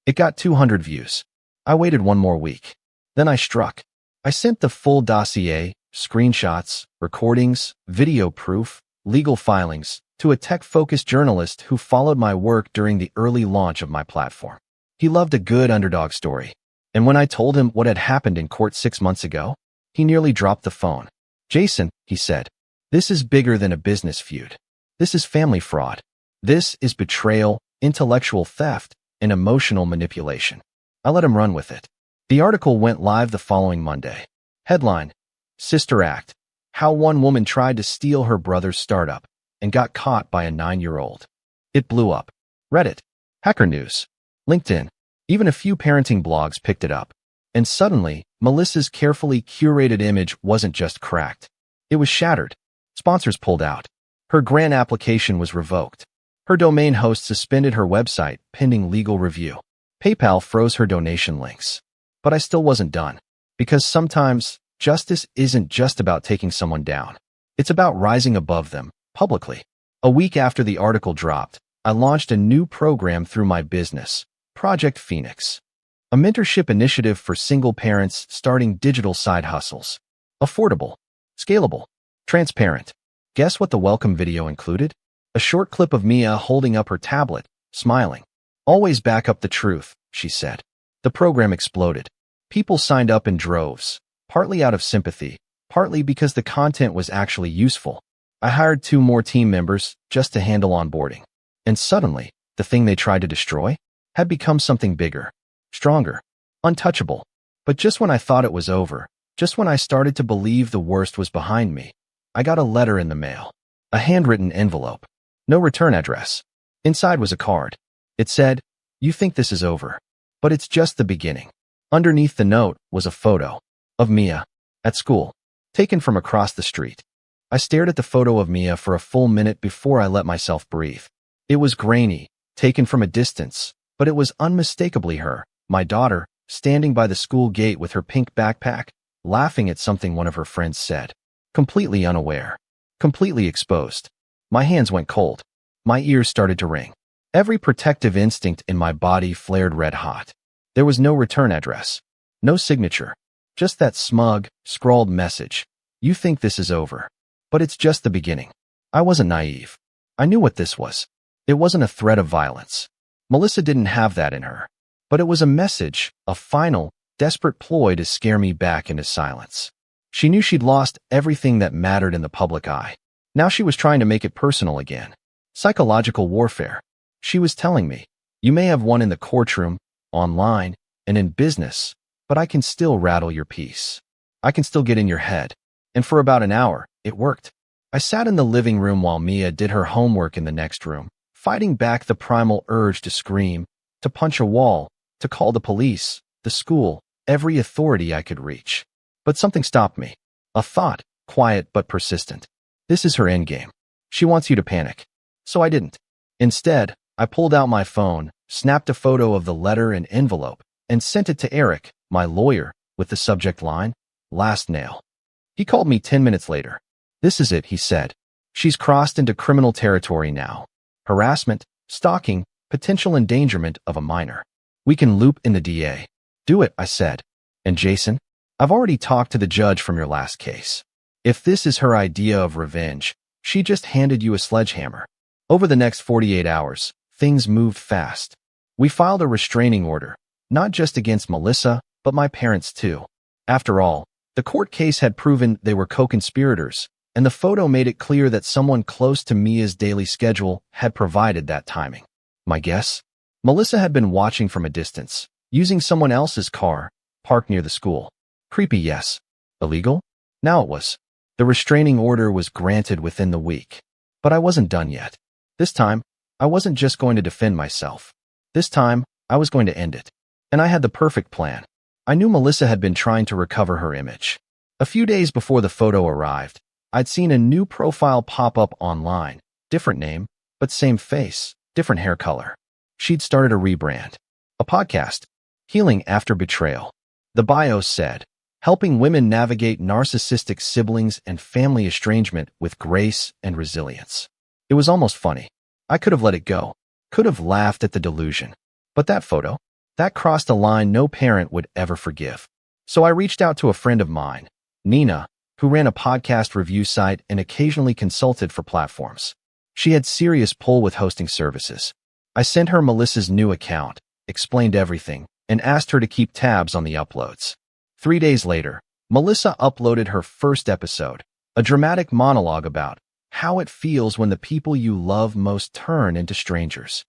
It got 200 views. I waited 1 more week. Then I struck. I sent the full dossier, screenshots, recordings, video proof, legal filings, to a tech-focused journalist who followed my work during the early launch of my platform. He loved a good underdog story. And when I told him what had happened in court 6 months ago, he nearly dropped the phone. Jason, he said, this is bigger than a business feud. This is family fraud. This is betrayal, intellectual theft, and emotional manipulation. I let him run with it. The article went live the following Monday. Headline: Sister Act. How one woman tried to steal her brother's startup and got caught by a 9-year-old. It blew up. Reddit, Hacker News, LinkedIn, even a few parenting blogs picked it up. And suddenly, Melissa's carefully curated image wasn't just cracked. It was shattered. Sponsors pulled out. Her grant application was revoked. Her domain host suspended her website pending legal review. PayPal froze her donation links. But I still wasn't done. Because sometimes, justice isn't just about taking someone down. It's about rising above them, publicly. A week after the article dropped, I launched a new program through my business, Project Phoenix, a mentorship initiative for single parents starting digital side hustles. Affordable, scalable, transparent. Guess what the welcome video included? A short clip of Mia holding up her tablet, smiling. Always back up the truth, she said. The program exploded. People signed up in droves, partly out of sympathy, partly because the content was actually useful. I hired 2 more team members just to handle onboarding. And suddenly, the thing they tried to destroy had become something bigger, stronger, untouchable. But just when I thought it was over, just when I started to believe the worst was behind me, I got a letter in the mail. A handwritten envelope. No return address. Inside was a card. It said, "You think this is over, but it's just the beginning." Underneath the note was a photo of Mia at school, taken from across the street. I stared at the photo of Mia for a full minute before I let myself breathe. It was grainy, taken from a distance, but it was unmistakably her, my daughter, standing by the school gate with her pink backpack, laughing at something one of her friends said. Completely unaware. Completely exposed. My hands went cold. My ears started to ring. Every protective instinct in my body flared red hot. There was no return address. No signature. Just that smug, scrawled message. "You think this is over. But it's just the beginning." I wasn't naive. I knew what this was. It wasn't a threat of violence. Melissa didn't have that in her. But it was a message, a final, desperate ploy to scare me back into silence. She knew she'd lost everything that mattered in the public eye. Now she was trying to make it personal again. Psychological warfare. She was telling me, "You may have won in the courtroom, online, and in business, but I can still rattle your peace. I can still get in your head." And for about an hour, it worked. I sat in the living room while Mia did her homework in the next room, fighting back the primal urge to scream, to punch a wall, to call the police, the school, every authority I could reach. But something stopped me. A thought, quiet but persistent. This is her endgame. She wants you to panic. So I didn't. Instead, I pulled out my phone, snapped a photo of the letter and envelope, and sent it to Eric, my lawyer, with the subject line, "Last nail." He called me 10 minutes later. "This is it," he said. "She's crossed into criminal territory now. Harassment, stalking, potential endangerment of a minor. We can loop in the DA." "Do it," I said. "And Jason? I've already talked to the judge from your last case. If this is her idea of revenge, she just handed you a sledgehammer." Over the next 48 hours, things moved fast. We filed a restraining order, not just against Melissa, but my parents too. After all, the court case had proven they were co-conspirators, and the photo made it clear that someone close to Mia's daily schedule had provided that timing. My guess? Melissa had been watching from a distance, using someone else's car, parked near the school. Creepy, yes. Illegal? Now it was. The restraining order was granted within the week. But I wasn't done yet. This time, I wasn't just going to defend myself. This time, I was going to end it. And I had the perfect plan. I knew Melissa had been trying to recover her image. A few days before the photo arrived, I'd seen a new profile pop up online. Different name, but same face, different hair color. She'd started a rebrand. A podcast, Healing After Betrayal. The bio said, "Helping women navigate narcissistic siblings and family estrangement with grace and resilience." It was almost funny. I could have let it go, could have laughed at the delusion. But that photo, that crossed a line no parent would ever forgive. So I reached out to a friend of mine, Nina, who ran a podcast review site and occasionally consulted for platforms. She had serious pull with hosting services. I sent her Melissa's new account, explained everything, and asked her to keep tabs on the uploads. 3 days later, Melissa uploaded her first episode, a dramatic monologue about how it feels when the people you love most turn into strangers.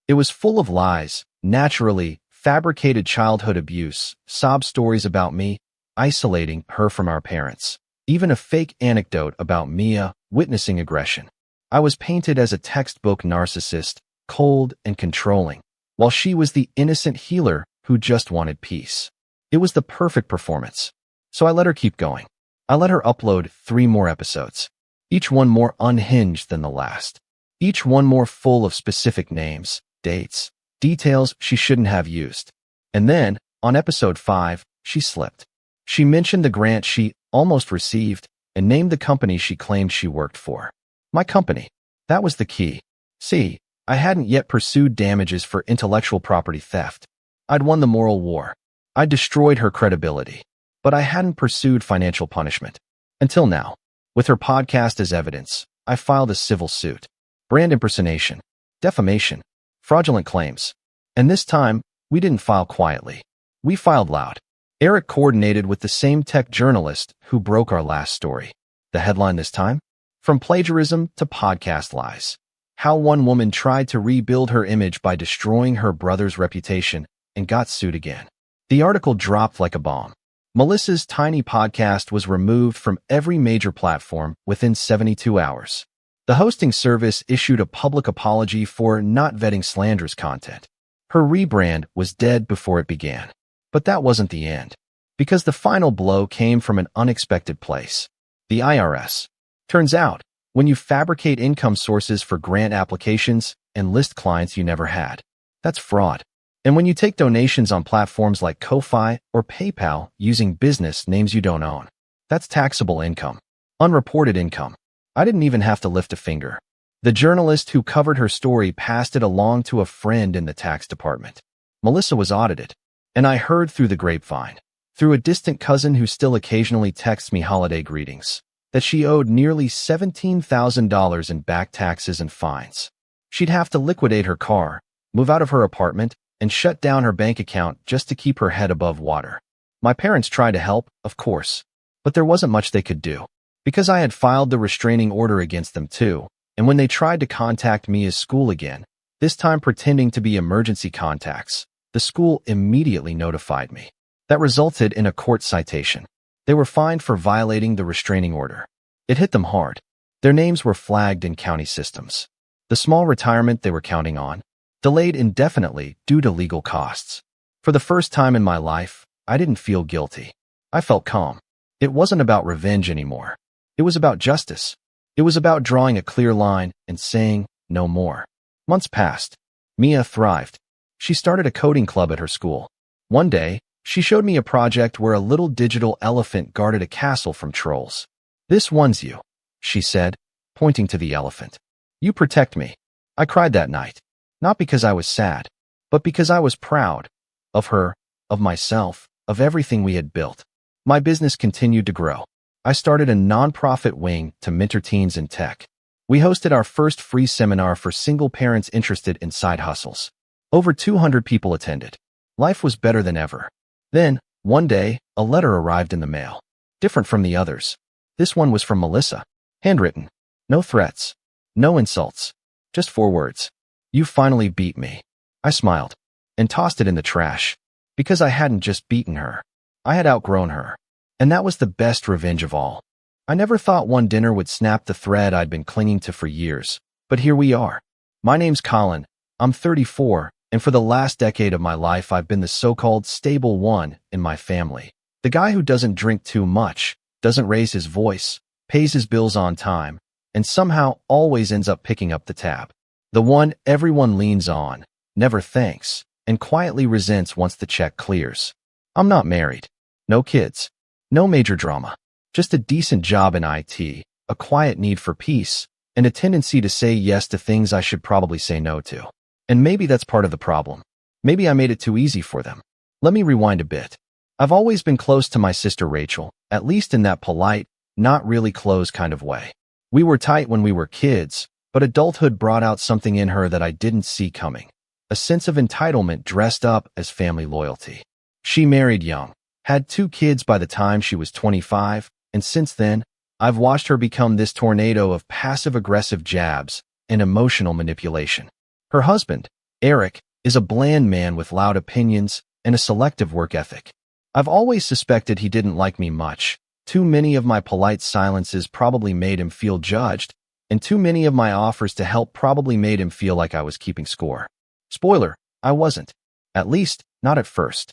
It was full of lies, naturally, fabricated childhood abuse, sob stories about me, isolating her from our parents. even a fake anecdote about Mia witnessing aggression. I was painted as a textbook narcissist, cold and controlling, while she was the innocent healer who just wanted peace. It was the perfect performance. So I let her keep going. I let her upload 3 more episodes, each one more unhinged than the last, each one more full of specific names, dates, details she shouldn't have used. And then, on episode 5, she slipped. She mentioned the grant she almost received and named the company she claimed she worked for. My company. That was the key. See, I hadn't yet pursued damages for intellectual property theft. I'd won the moral war. I'd destroyed her credibility. But I hadn't pursued financial punishment. Until now. With her podcast as evidence, I filed a civil suit. Brand impersonation, defamation, fraudulent claims. And this time, we didn't file quietly. We filed loud. Eric coordinated with the same tech journalist who broke our last story. The headline this time? From plagiarism to podcast lies. How one woman tried to rebuild her image by destroying her brother's reputation and got sued again. The article dropped like a bomb. Melissa's tiny podcast was removed from every major platform within 72 hours. The hosting service issued a public apology for not vetting slanderous content. Her rebrand was dead before it began. But that wasn't the end. Because the final blow came from an unexpected place. The IRS. Turns out, when you fabricate income sources for grant applications and list clients you never had, that's fraud. And when you take donations on platforms like Ko-Fi or PayPal using business names you don't own, that's taxable income. Unreported income. I didn't even have to lift a finger. The journalist who covered her story passed it along to a friend in the tax department. Melissa was audited. And I heard through the grapevine, through a distant cousin who still occasionally texts me holiday greetings, that she owed nearly $17,000 in back taxes and fines. She'd have to liquidate her car, move out of her apartment, and shut down her bank account just to keep her head above water. My parents tried to help, of course, but there wasn't much they could do. Because I had filed the restraining order against them too, and when they tried to contact me as school again, this time pretending to be emergency contacts, the school immediately notified me. That resulted in a court citation. They were fined for violating the restraining order. It hit them hard. Their names were flagged in county systems. The small retirement they were counting on, delayed indefinitely due to legal costs. For the first time in my life, I didn't feel guilty. I felt calm. It wasn't about revenge anymore. It was about justice. It was about drawing a clear line and saying, no more. Months passed. Mia thrived. She started a coding club at her school. One day, she showed me a project where a little digital elephant guarded a castle from trolls. This one's you, she said, pointing to the elephant. You protect me. I cried that night. Not because I was sad, but because I was proud of her, of myself, of everything we had built. My business continued to grow. I started a nonprofit wing to mentor teens in tech. We hosted our first free seminar for single parents interested in side hustles. Over 200 people attended. Life was better than ever. Then, one day, a letter arrived in the mail. Different from the others. This one was from Melissa. Handwritten. No threats. No insults. Just 4 words. You finally beat me. I smiled and tossed it in the trash. Because I hadn't just beaten her. I had outgrown her. And that was the best revenge of all. I never thought one dinner would snap the thread I'd been clinging to for years. But here we are. My name's Colin. I'm 34, and for the last decade of my life I've been the so-called stable one in my family. The guy who doesn't drink too much, doesn't raise his voice, pays his bills on time, and somehow always ends up picking up the tab. The one everyone leans on, never thanks, and quietly resents once the check clears. I'm not married. No kids. No major drama. Just a decent job in IT, a quiet need for peace, and a tendency to say yes to things I should probably say no to. And maybe that's part of the problem. Maybe I made it too easy for them. Let me rewind a bit. I've always been close to my sister Rachel, at least in that polite, not really close kind of way. We were tight when we were kids, but adulthood brought out something in her that I didn't see coming. A sense of entitlement dressed up as family loyalty. She married young, had 2 kids by the time she was 25, and since then, I've watched her become this tornado of passive-aggressive jabs and emotional manipulation. Her husband, Eric, is a bland man with loud opinions and a selective work ethic. I've always suspected he didn't like me much, Too many of my polite silences probably made him feel judged, and too many of my offers to help probably made him feel like I was keeping score. Spoiler, I wasn't. At least, not at first.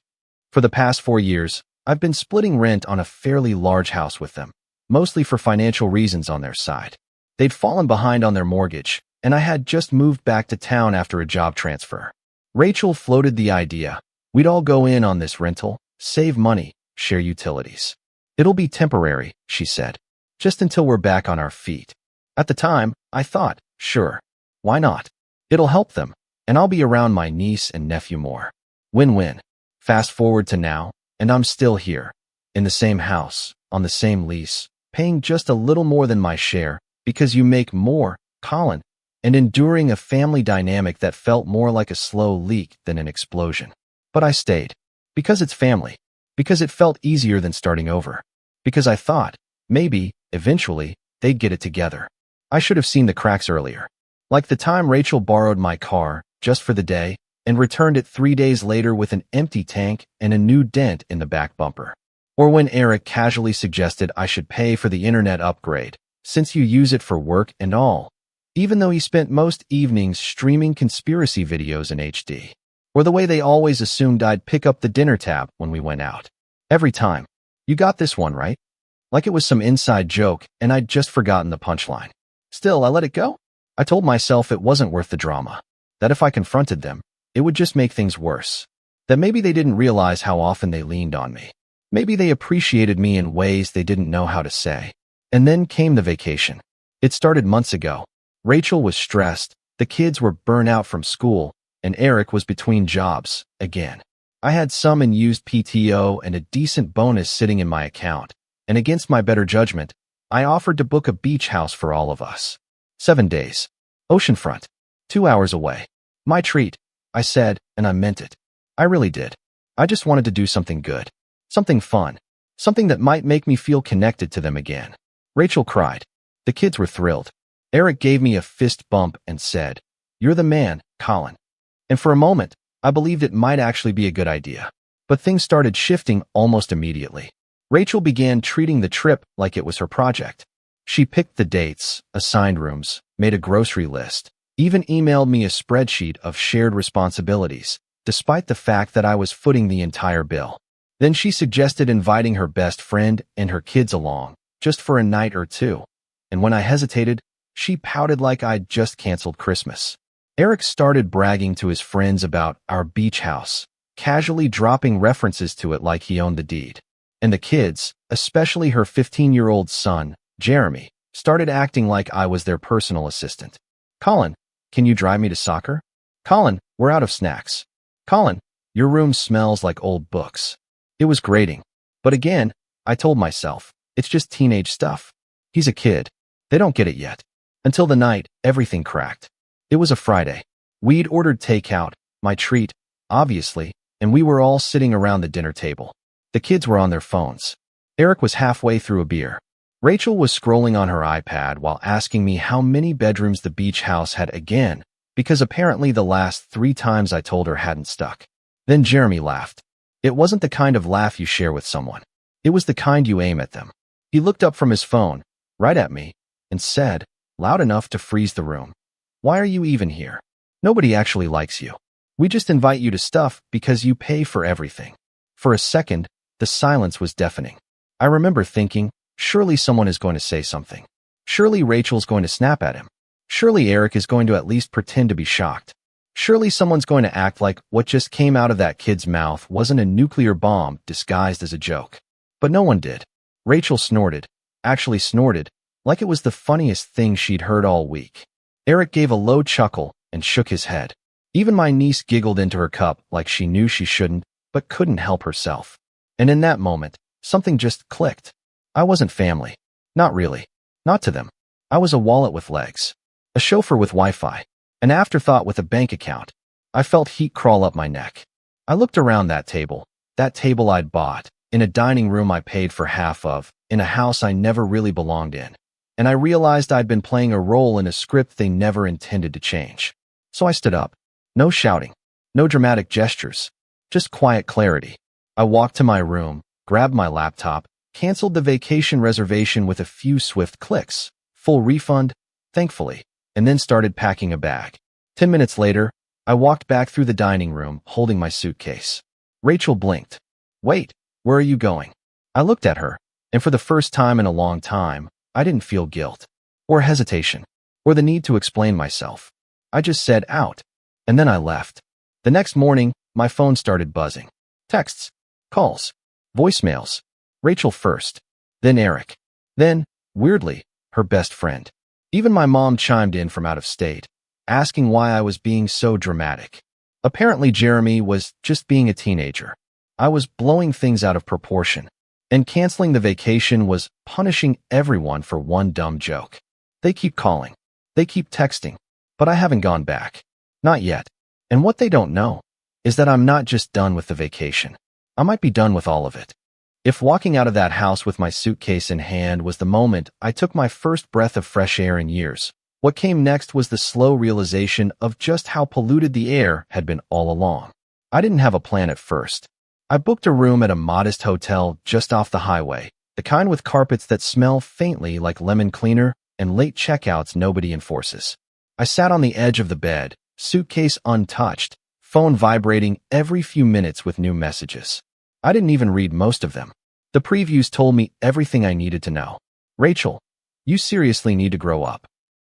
For the past 4 years, I've been splitting rent on a fairly large house with them, mostly for financial reasons on their side. They'd fallen behind on their mortgage, and I had just moved back to town after a job transfer. Rachel floated the idea. We'd all go in on this rental, save money, share utilities. It'll be temporary, she said, just until we're back on our feet. At the time, I thought, sure, why not? It'll help them, and I'll be around my niece and nephew more. Win-win. Fast forward to now, and I'm still here, in the same house, on the same lease, paying just a little more than my share, because you make more, Colin, and enduring a family dynamic that felt more like a slow leak than an explosion. But I stayed. Because it's family. Because it felt easier than starting over. Because I thought, maybe, eventually, they'd get it together. I should have seen the cracks earlier. Like the time Rachel borrowed my car, just for the day, and returned it 3 days later with an empty tank and a new dent in the back bumper. Or when Eric casually suggested I should pay for the internet upgrade, since you use it for work and all, even though he spent most evenings streaming conspiracy videos in HD. Or the way they always assumed I'd pick up the dinner tab when we went out. Every time. You got this one, right? Like it was some inside joke and I'd just forgotten the punchline. Still, I let it go. I told myself it wasn't worth the drama. That if I confronted them, it would just make things worse. That maybe they didn't realize how often they leaned on me. Maybe they appreciated me in ways they didn't know how to say. And then came the vacation. It started months ago. Rachel was stressed, the kids were burnt out from school, and Eric was between jobs, again. I had some unused PTO and a decent bonus sitting in my account, and against my better judgment, I offered to book a beach house for all of us. 7 days. Oceanfront. 2 hours away. My treat, I said, and I meant it. I really did. I just wanted to do something good. Something fun. Something that might make me feel connected to them again. Rachel cried. The kids were thrilled. Eric gave me a fist bump and said, "You're the man, Colin." And for a moment, I believed it might actually be a good idea. But things started shifting almost immediately. Rachel began treating the trip like it was her project. She picked the dates, assigned rooms, made a grocery list, even emailed me a spreadsheet of shared responsibilities, despite the fact that I was footing the entire bill. Then she suggested inviting her best friend and her kids along, just for a night or two. And when I hesitated, she pouted like I'd just canceled Christmas. Eric started bragging to his friends about our beach house, casually dropping references to it like he owned the deed. And the kids, especially her 15-year-old son, Jeremy, started acting like I was their personal assistant. "Colin, can you drive me to soccer? Colin, we're out of snacks. Colin, your room smells like old books." It was grating. But again, I told myself, it's just teenage stuff. He's a kid. They don't get it yet. Until the night, everything cracked. It was a Friday. We'd ordered takeout, my treat, obviously, and we were all sitting around the dinner table. The kids were on their phones. Eric was halfway through a beer. Rachel was scrolling on her iPad while asking me how many bedrooms the beach house had again, because apparently the last 3 times I told her hadn't stuck. Then Jeremy laughed. It wasn't the kind of laugh you share with someone. It was the kind you aim at them. He looked up from his phone, right at me, and said, loud enough to freeze the room, "Why are you even here? Nobody actually likes you. We just invite you to stuff because you pay for everything." For a second, the silence was deafening. I remember thinking, surely someone is going to say something. Surely Rachel's going to snap at him. Surely Eric is going to at least pretend to be shocked. Surely someone's going to act like what just came out of that kid's mouth wasn't a nuclear bomb disguised as a joke. But no one did. Rachel snorted, actually snorted, like it was the funniest thing she'd heard all week. Eric gave a low chuckle and shook his head. Even my niece giggled into her cup like she knew she shouldn't, but couldn't help herself. And in that moment, something just clicked. I wasn't family. Not really. Not to them. I was a wallet with legs. A chauffeur with Wi-Fi. An afterthought with a bank account. I felt heat crawl up my neck. I looked around that table I'd bought, in a dining room I paid for half of, in a house I never really belonged in. And I realized I'd been playing a role in a script they never intended to change. So I stood up. No shouting. No dramatic gestures. Just quiet clarity. I walked to my room, grabbed my laptop, canceled the vacation reservation with a few swift clicks, full refund, thankfully, and then started packing a bag. 10 minutes later, I walked back through the dining room holding my suitcase. Rachel blinked. Wait, where are you going? I looked at her, and for the first time in a long time, I didn't feel guilt, or hesitation, or the need to explain myself. I just said out, and then I left. The next morning, my phone started buzzing. Texts, calls, voicemails. Rachel first, then Eric, then, weirdly, her best friend. Even my mom chimed in from out of state, asking why I was being so dramatic. Apparently, Jeremy was just being a teenager. I was blowing things out of proportion, and canceling the vacation was punishing everyone for one dumb joke. They keep calling, they keep texting, but I haven't gone back. Not yet. And what they don't know is that I'm not just done with the vacation. I might be done with all of it. If walking out of that house with my suitcase in hand was the moment I took my first breath of fresh air in years, what came next was the slow realization of just how polluted the air had been all along. I didn't have a plan at first. I booked a room at a modest hotel just off the highway, the kind with carpets that smell faintly like lemon cleaner and late checkouts nobody enforces. I sat on the edge of the bed, suitcase untouched, phone vibrating every few minutes with new messages. I didn't even read most of them. The previews told me everything I needed to know. Rachel, you seriously need to grow up.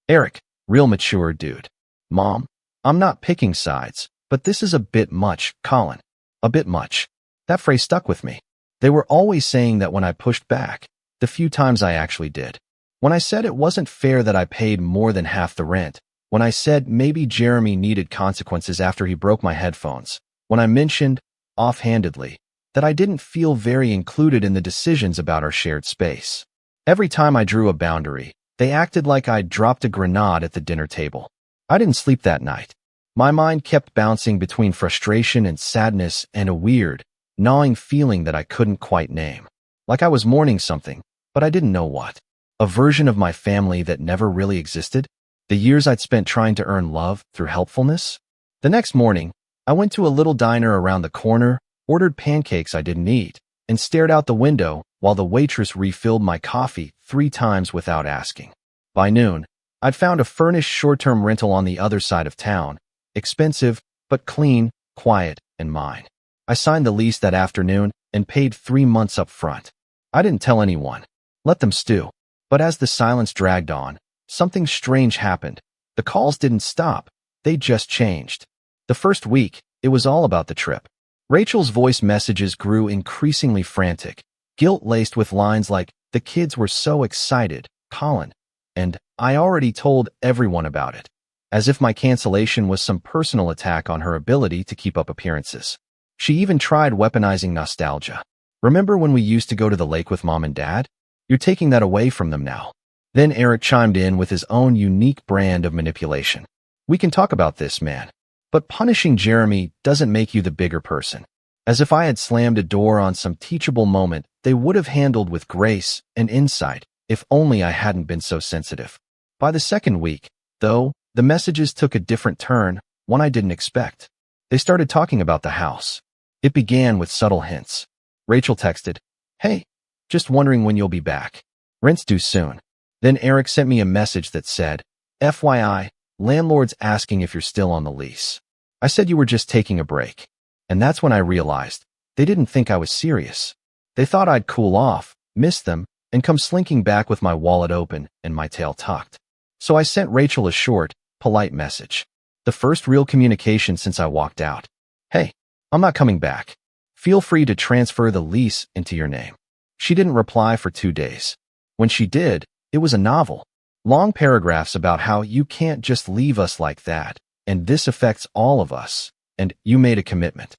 Eric, real mature dude. Mom, I'm not picking sides, but this is a bit much, Colin. A bit much. That phrase stuck with me. They were always saying that when I pushed back, the few times I actually did. When I said it wasn't fair that I paid more than half the rent, when I said maybe Jeremy needed consequences after he broke my headphones, when I mentioned, offhandedly, that I didn't feel very included in the decisions about our shared space. Every time I drew a boundary, they acted like I'd dropped a grenade at the dinner table. I didn't sleep that night. My mind kept bouncing between frustration and sadness and a weird, gnawing feeling that I couldn't quite name. Like I was mourning something, but I didn't know what. A version of my family that never really existed? The years I'd spent trying to earn love through helpfulness? The next morning, I went to a little diner around the corner, ordered pancakes I didn't eat, and stared out the window while the waitress refilled my coffee 3 times without asking. By noon, I'd found a furnished short-term rental on the other side of town, expensive, but clean, quiet, and mine. I signed the lease that afternoon and paid 3 months up front. I didn't tell anyone. Let them stew. But as the silence dragged on, something strange happened. The calls didn't stop. They just changed. The first week, it was all about the trip. Rachel's voice messages grew increasingly frantic, guilt-laced with lines like, "The kids were so excited, Colin," and "I already told everyone about it," as if my cancellation was some personal attack on her ability to keep up appearances. She even tried weaponizing nostalgia. "Remember when we used to go to the lake with Mom and Dad? You're taking that away from them now." Then Eric chimed in with his own unique brand of manipulation. "We can talk about this, man. But punishing Jeremy doesn't make you the bigger person." As if I had slammed a door on some teachable moment they would have handled with grace and insight if only I hadn't been so sensitive. By the second week, though, the messages took a different turn, one I didn't expect. They started talking about the house. It began with subtle hints. Rachel texted, "Hey, just wondering when you'll be back. Rent's due soon." Then Eric sent me a message that said, "FYI, landlord's asking if you're still on the lease." I said you were just taking a break. And that's when I realized they didn't think I was serious. They thought I'd cool off, miss them, and come slinking back with my wallet open and my tail tucked. So I sent Rachel a short, polite message. The first real communication since I walked out. "Hey, I'm not coming back. Feel free to transfer the lease into your name." She didn't reply for 2 days. When she did, it was a novel. Long paragraphs about how you can't just leave us like that, and this affects all of us, and you made a commitment.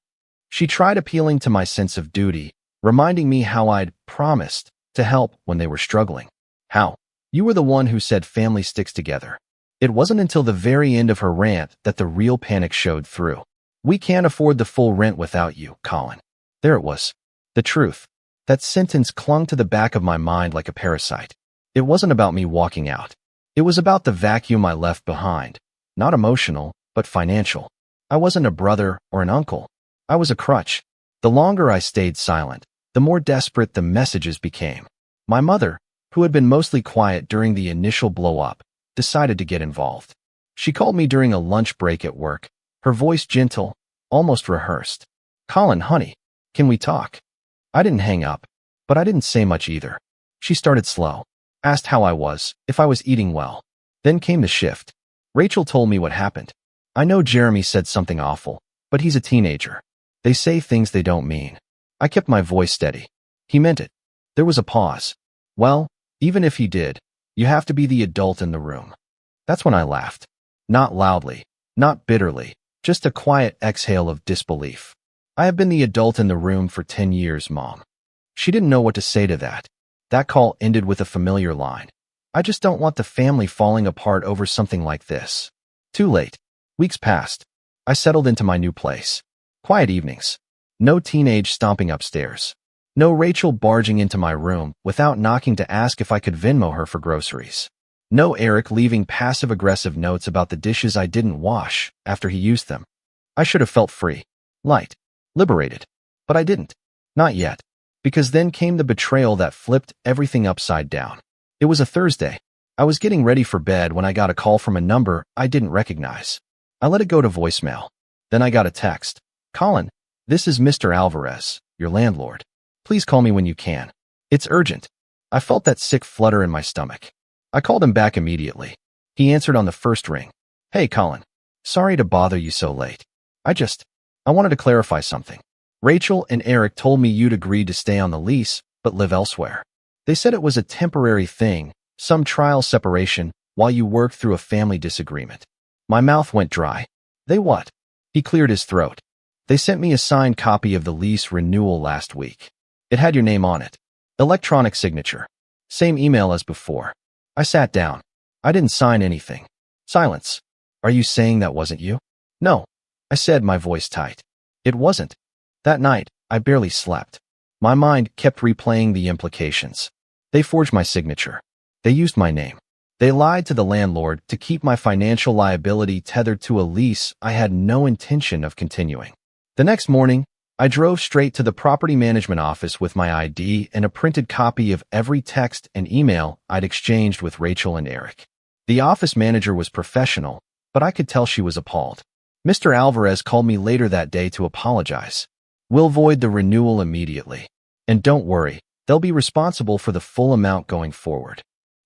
She tried appealing to my sense of duty, reminding me how I'd promised to help when they were struggling. How you were the one who said family sticks together. It wasn't until the very end of her rant that the real panic showed through. "We can't afford the full rent without you, Colin." There it was. The truth. That sentence clung to the back of my mind like a parasite. It wasn't about me walking out. It was about the vacuum I left behind. Not emotional, but financial. I wasn't a brother or an uncle. I was a crutch. The longer I stayed silent, the more desperate the messages became. My mother, who had been mostly quiet during the initial blow-up, decided to get involved. She called me during a lunch break at work, her voice gentle, almost rehearsed. "Colin, honey, can we talk?" I didn't hang up, but I didn't say much either. She started slow, asked how I was, if I was eating well. Then came the shift. Rachel told me what happened. "I know Jeremy said something awful, but he's a teenager. They say things they don't mean." I kept my voice steady. "He meant it." There was a pause. "Well, even if he did, you have to be the adult in the room." That's when I laughed. Not loudly, not bitterly, just a quiet exhale of disbelief. "I have been the adult in the room for 10 years, Mom." She didn't know what to say to that. That call ended with a familiar line. "I just don't want the family falling apart over something like this." Too late. Weeks passed. I settled into my new place. Quiet evenings. No teenage stomping upstairs. No Rachel barging into my room without knocking to ask if I could Venmo her for groceries. No Eric leaving passive-aggressive notes about the dishes I didn't wash after he used them. I should have felt free, light, liberated. But I didn't. Not yet. Because then came the betrayal that flipped everything upside down. It was a Thursday. I was getting ready for bed when I got a call from a number I didn't recognize. I let it go to voicemail. Then I got a text. "Colin, this is Mr. Alvarez, your landlord. Please call me when you can. It's urgent." I felt that sick flutter in my stomach. I called him back immediately. He answered on the first ring. "Hey, Colin. Sorry to bother you so late. I wanted to clarify something. Rachel and Eric told me you'd agreed to stay on the lease, but live elsewhere. They said it was a temporary thing, some trial separation, while you worked through a family disagreement." My mouth went dry. "They what?" He cleared his throat. "They sent me a signed copy of the lease renewal last week. It had your name on it. Electronic signature. Same email as before." I sat down. I didn't sign anything. Silence. "Are you saying that wasn't you?" "No," I said, my voice tight. "It wasn't." That night, I barely slept. My mind kept replaying the implications. They forged my signature. They used my name. They lied to the landlord to keep my financial liability tethered to a lease I had no intention of continuing. The next morning, I drove straight to the property management office with my ID and a printed copy of every text and email I'd exchanged with Rachel and Eric. The office manager was professional, but I could tell she was appalled. Mr. Alvarez called me later that day to apologize. "We'll void the renewal immediately. And don't worry, they'll be responsible for the full amount going forward."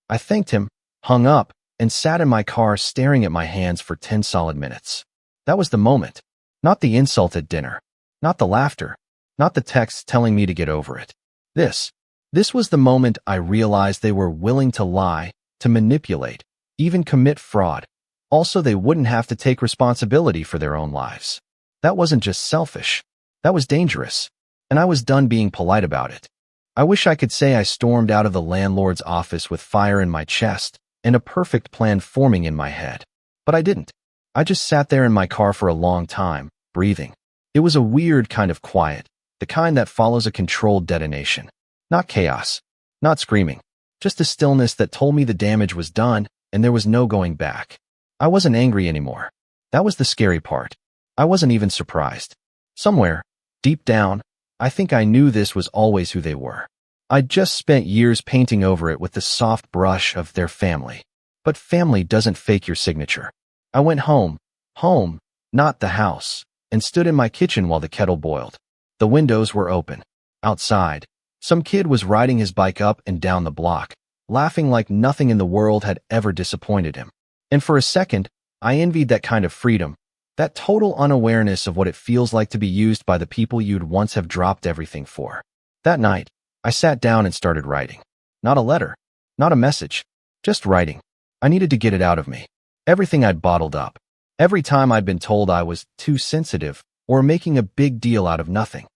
I thanked him, hung up, and sat in my car staring at my hands for 10 solid minutes. That was the moment. Not the insult at dinner. Not the laughter. Not the texts telling me to get over it. This was the moment I realized they were willing to lie, to manipulate, even commit fraud. Also, they wouldn't have to take responsibility for their own lives. That wasn't just selfish. That was dangerous. And I was done being polite about it. I wish I could say I stormed out of the landlord's office with fire in my chest and a perfect plan forming in my head. But I didn't. I just sat there in my car for a long time, breathing. It was a weird kind of quiet, the kind that follows a controlled detonation. Not chaos, not screaming, just a stillness that told me the damage was done and there was no going back. I wasn't angry anymore. That was the scary part. I wasn't even surprised. Somewhere, deep down, I think I knew this was always who they were. I'd just spent years painting over it with the soft brush of their family. But family doesn't fake your signature. I went home, not the house, and stood in my kitchen while the kettle boiled. The windows were open. Outside, some kid was riding his bike up and down the block, laughing like nothing in the world had ever disappointed him. And for a second, I envied that kind of freedom, that total unawareness of what it feels like to be used by the people you'd once have dropped everything for. That night, I sat down and started writing. Not a letter, not a message, just writing. I needed to get it out of me. Everything I'd bottled up. Every time I'd been told I was too sensitive or making a big deal out of nothing.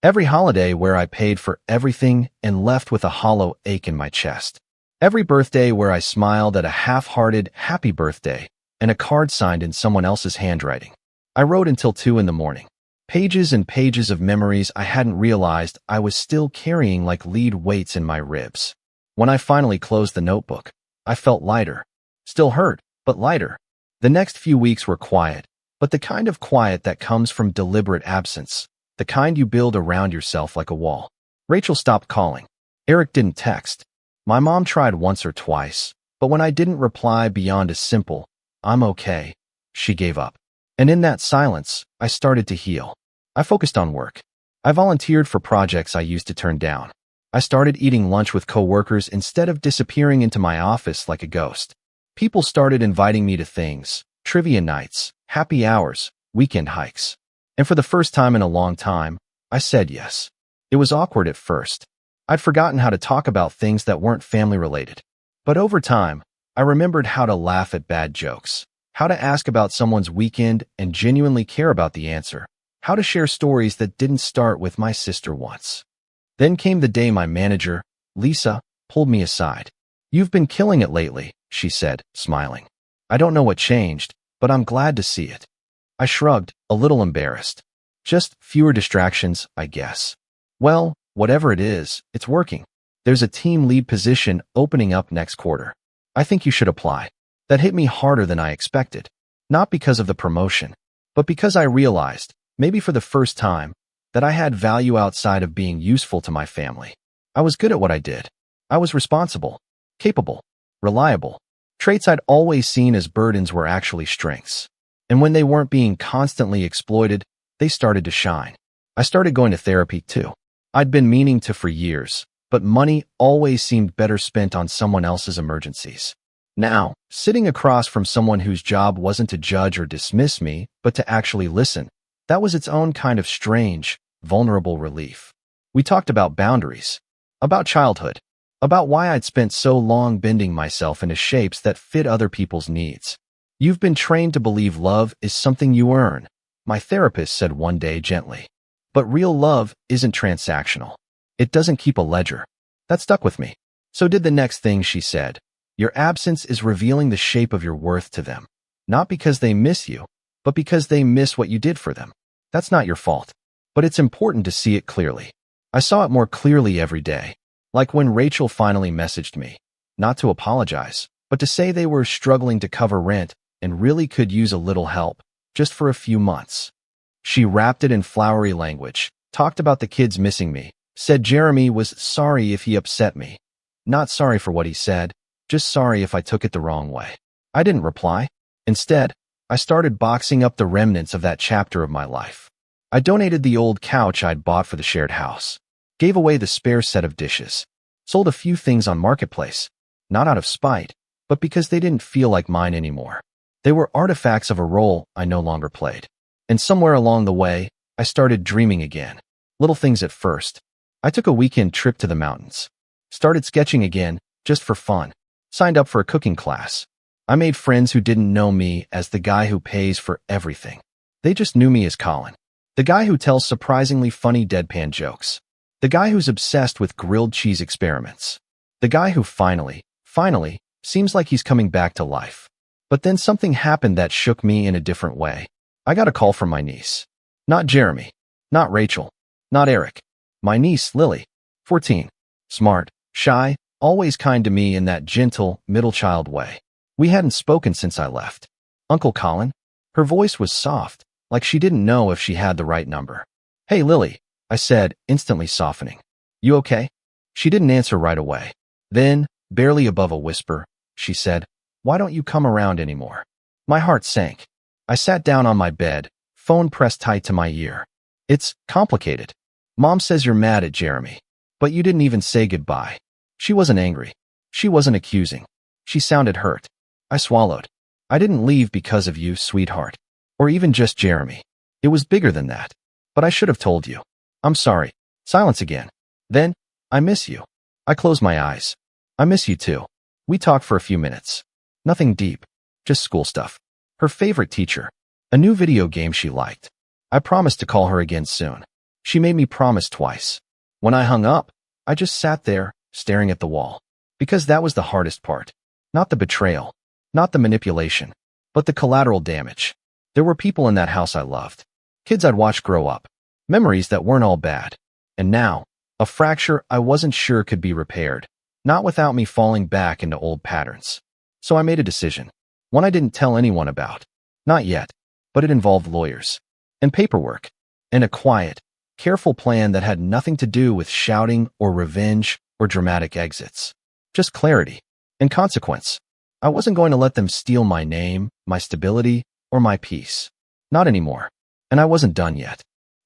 Every holiday where I paid for everything and left with a hollow ache in my chest. Every birthday where I smiled at a half-hearted happy birthday and a card signed in someone else's handwriting. I wrote until 2 in the morning. Pages and pages of memories I hadn't realized I was still carrying like lead weights in my ribs. When I finally closed the notebook, I felt lighter. Still hurt, but lighter. The next few weeks were quiet, but the kind of quiet that comes from deliberate absence, the kind you build around yourself like a wall. Rachel stopped calling. Eric didn't text. My mom tried once or twice, but when I didn't reply beyond a simple, "I'm okay," she gave up. And in that silence, I started to heal. I focused on work. I volunteered for projects I used to turn down. I started eating lunch with coworkers instead of disappearing into my office like a ghost. People started inviting me to things, trivia nights, happy hours, weekend hikes. And for the first time in a long time, I said yes. It was awkward at first. I'd forgotten how to talk about things that weren't family-related. But over time, I remembered how to laugh at bad jokes, how to ask about someone's weekend and genuinely care about the answer, how to share stories that didn't start with my sister once. Then came the day my manager, Lisa, pulled me aside. "You've been killing it lately," she said, smiling. "I don't know what changed, but I'm glad to see it." I shrugged, a little embarrassed. "Just fewer distractions, I guess." "Well, whatever it is, it's working. There's a team lead position opening up next quarter. I think you should apply." That hit me harder than I expected. Not because of the promotion, but because I realized, maybe for the first time, that I had value outside of being useful to my family. I was good at what I did. I was responsible, capable, reliable. Traits I'd always seen as burdens were actually strengths. And when they weren't being constantly exploited, they started to shine. I started going to therapy too. I'd been meaning to for years, but money always seemed better spent on someone else's emergencies. Now, sitting across from someone whose job wasn't to judge or dismiss me, but to actually listen, that was its own kind of strange, vulnerable relief. We talked about boundaries, about childhood, about why I'd spent so long bending myself into shapes that fit other people's needs. "You've been trained to believe love is something you earn," my therapist said one day gently. "But real love isn't transactional. It doesn't keep a ledger." That stuck with me. So did the next thing she said. "Your absence is revealing the shape of your worth to them. Not because they miss you, but because they miss what you did for them. That's not your fault. But it's important to see it clearly." I saw it more clearly every day. Like when Rachel finally messaged me. Not to apologize, but to say they were struggling to cover rent and really could use a little help, just for a few months. She wrapped it in flowery language, talked about the kids missing me, said Jeremy was sorry if he upset me. Not sorry for what he said, just sorry if I took it the wrong way. I didn't reply. Instead, I started boxing up the remnants of that chapter of my life. I donated the old couch I'd bought for the shared house, gave away the spare set of dishes, sold a few things on Marketplace, not out of spite, but because they didn't feel like mine anymore. They were artifacts of a role I no longer played. And somewhere along the way, I started dreaming again. Little things at first. I took a weekend trip to the mountains. Started sketching again, just for fun. Signed up for a cooking class. I made friends who didn't know me as the guy who pays for everything. They just knew me as Colin. The guy who tells surprisingly funny deadpan jokes. The guy who's obsessed with grilled cheese experiments. The guy who finally, seems like he's coming back to life. But then something happened that shook me in a different way. I got a call from my niece. Not Jeremy. Not Rachel. Not Eric. My niece, Lily. 14. Smart, shy, always kind to me in that gentle, middle child way. We hadn't spoken since I left. "Uncle Colin?" Her voice was soft, like she didn't know if she had the right number. "Hey, Lily," I said, instantly softening. "You okay?" She didn't answer right away. Then, barely above a whisper, she said, "Why don't you come around anymore?" My heart sank. I sat down on my bed, phone pressed tight to my ear. "It's complicated. Mom says you're mad at Jeremy. But you didn't even say goodbye." She wasn't angry. She wasn't accusing. She sounded hurt. I swallowed. "I didn't leave because of you, sweetheart. Or even just Jeremy. It was bigger than that. But I should have told you. I'm sorry." Silence again. Then, "I miss you." I closed my eyes. "I miss you too." We talked for a few minutes. Nothing deep. Just school stuff. Her favorite teacher. A new video game she liked. I promised to call her again soon. She made me promise twice. When I hung up, I just sat there, staring at the wall. Because that was the hardest part. Not the betrayal. Not the manipulation. But the collateral damage. There were people in that house I loved. Kids I'd watched grow up. Memories that weren't all bad. And now, a fracture I wasn't sure could be repaired. Not without me falling back into old patterns. So I made a decision. One I didn't tell anyone about. Not yet. But it involved lawyers. And paperwork. And a quiet, Careful plan that had nothing to do with shouting or revenge or dramatic exits. Just clarity and consequence. I wasn't going to let them steal my name, my stability, or my peace. Not anymore. And I wasn't done yet.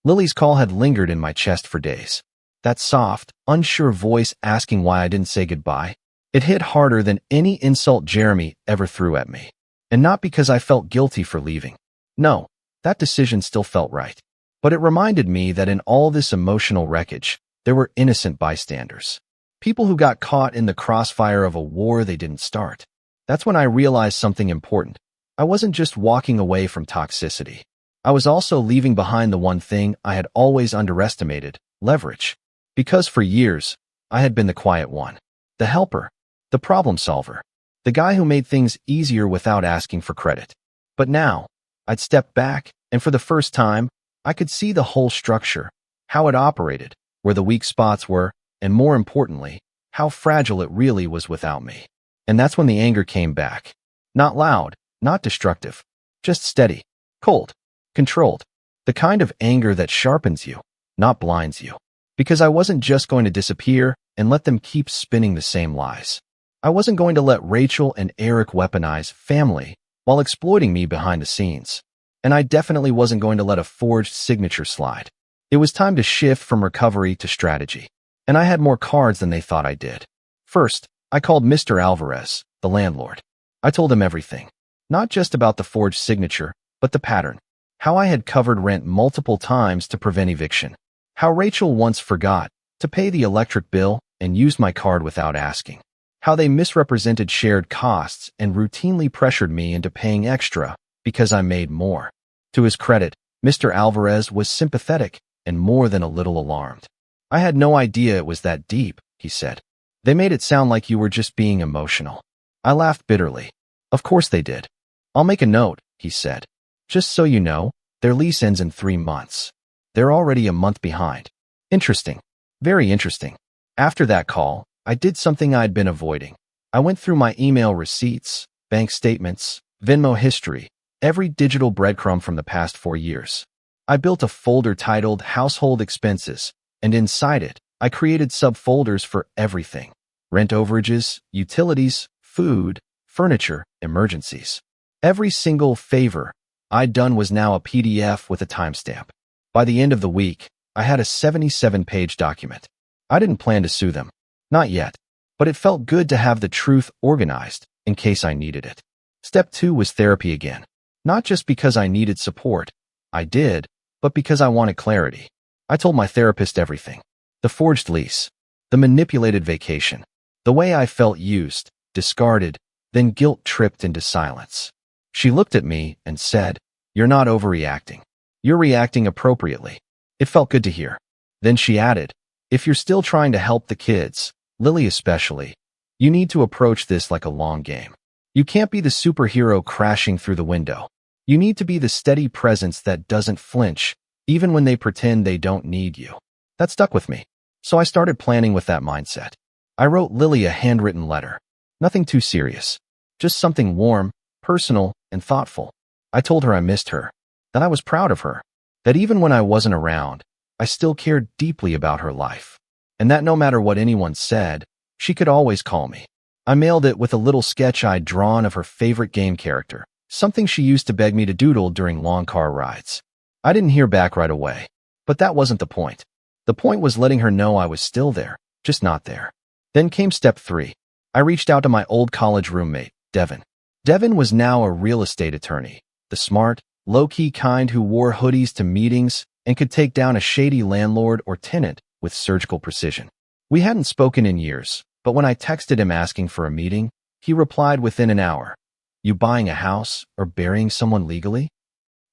Lily's call had lingered in my chest for days. That soft, unsure voice asking why I didn't say goodbye. It hit harder than any insult Jeremy ever threw at me. And not because I felt guilty for leaving. No, that decision still felt right. But it reminded me that in all this emotional wreckage, there were innocent bystanders. People who got caught in the crossfire of a war they didn't start. That's when I realized something important. I wasn't just walking away from toxicity. I was also leaving behind the one thing I had always underestimated, leverage. Because for years, I had been the quiet one. The helper. The problem solver. The guy who made things easier without asking for credit. But now, I'd stepped back, and for the first time, I could see the whole structure, how it operated, where the weak spots were, and more importantly, how fragile it really was without me. And that's when the anger came back. Not loud, not destructive, just steady, cold, controlled. The kind of anger that sharpens you, not blinds you. Because I wasn't just going to disappear and let them keep spinning the same lies. I wasn't going to let Rachel and Eric weaponize family while exploiting me behind the scenes. And I definitely wasn't going to let a forged signature slide. It was time to shift from recovery to strategy. And I had more cards than they thought I did. First, I called Mr. Alvarez, the landlord. I told him everything. Not just about the forged signature, but the pattern. How I had covered rent multiple times to prevent eviction. How Rachel once forgot to pay the electric bill and used my card without asking. How they misrepresented shared costs and routinely pressured me into paying extra because I made more. To his credit, Mr. Alvarez was sympathetic and more than a little alarmed. I had no idea it was that deep, he said. They made it sound like you were just being emotional. I laughed bitterly. Of course they did. I'll make a note, he said. Just so you know, their lease ends in 3 months. They're already a month behind. Interesting. Very interesting. After that call, I did something I'd been avoiding. I went through my email receipts, bank statements, Venmo history, every digital breadcrumb from the past 4 years. I built a folder titled Household Expenses, and inside it, I created subfolders for everything. Rent overages, utilities, food, furniture, emergencies. Every single favor I'd done was now a PDF with a timestamp. By the end of the week, I had a 77-page document. I didn't plan to sue them. Not yet. But it felt good to have the truth organized in case I needed it. Step 2 was therapy again. Not just because I needed support. I did, but because I wanted clarity. I told my therapist everything. The forged lease. The manipulated vacation. The way I felt used, discarded, then guilt-tripped into silence. She looked at me and said, "You're not overreacting. You're reacting appropriately." It felt good to hear. Then she added, "If you're still trying to help the kids, Lily especially, you need to approach this like a long game. You can't be the superhero crashing through the window. You need to be the steady presence that doesn't flinch, even when they pretend they don't need you." That stuck with me. So I started planning with that mindset. I wrote Lily a handwritten letter. Nothing too serious. Just something warm, personal, and thoughtful. I told her I missed her. That I was proud of her. That even when I wasn't around, I still cared deeply about her life. And that no matter what anyone said, she could always call me. I mailed it with a little sketch I'd drawn of her favorite game character, something she used to beg me to doodle during long car rides. I didn't hear back right away, but that wasn't the point. The point was letting her know I was still there, just not there. Then came step 3. I reached out to my old college roommate, Devin. Devin was now a real estate attorney, the smart, low-key kind who wore hoodies to meetings and could take down a shady landlord or tenant with surgical precision. We hadn't spoken in years, but when I texted him asking for a meeting, he replied within an hour, "You buying a house or burying someone legally?"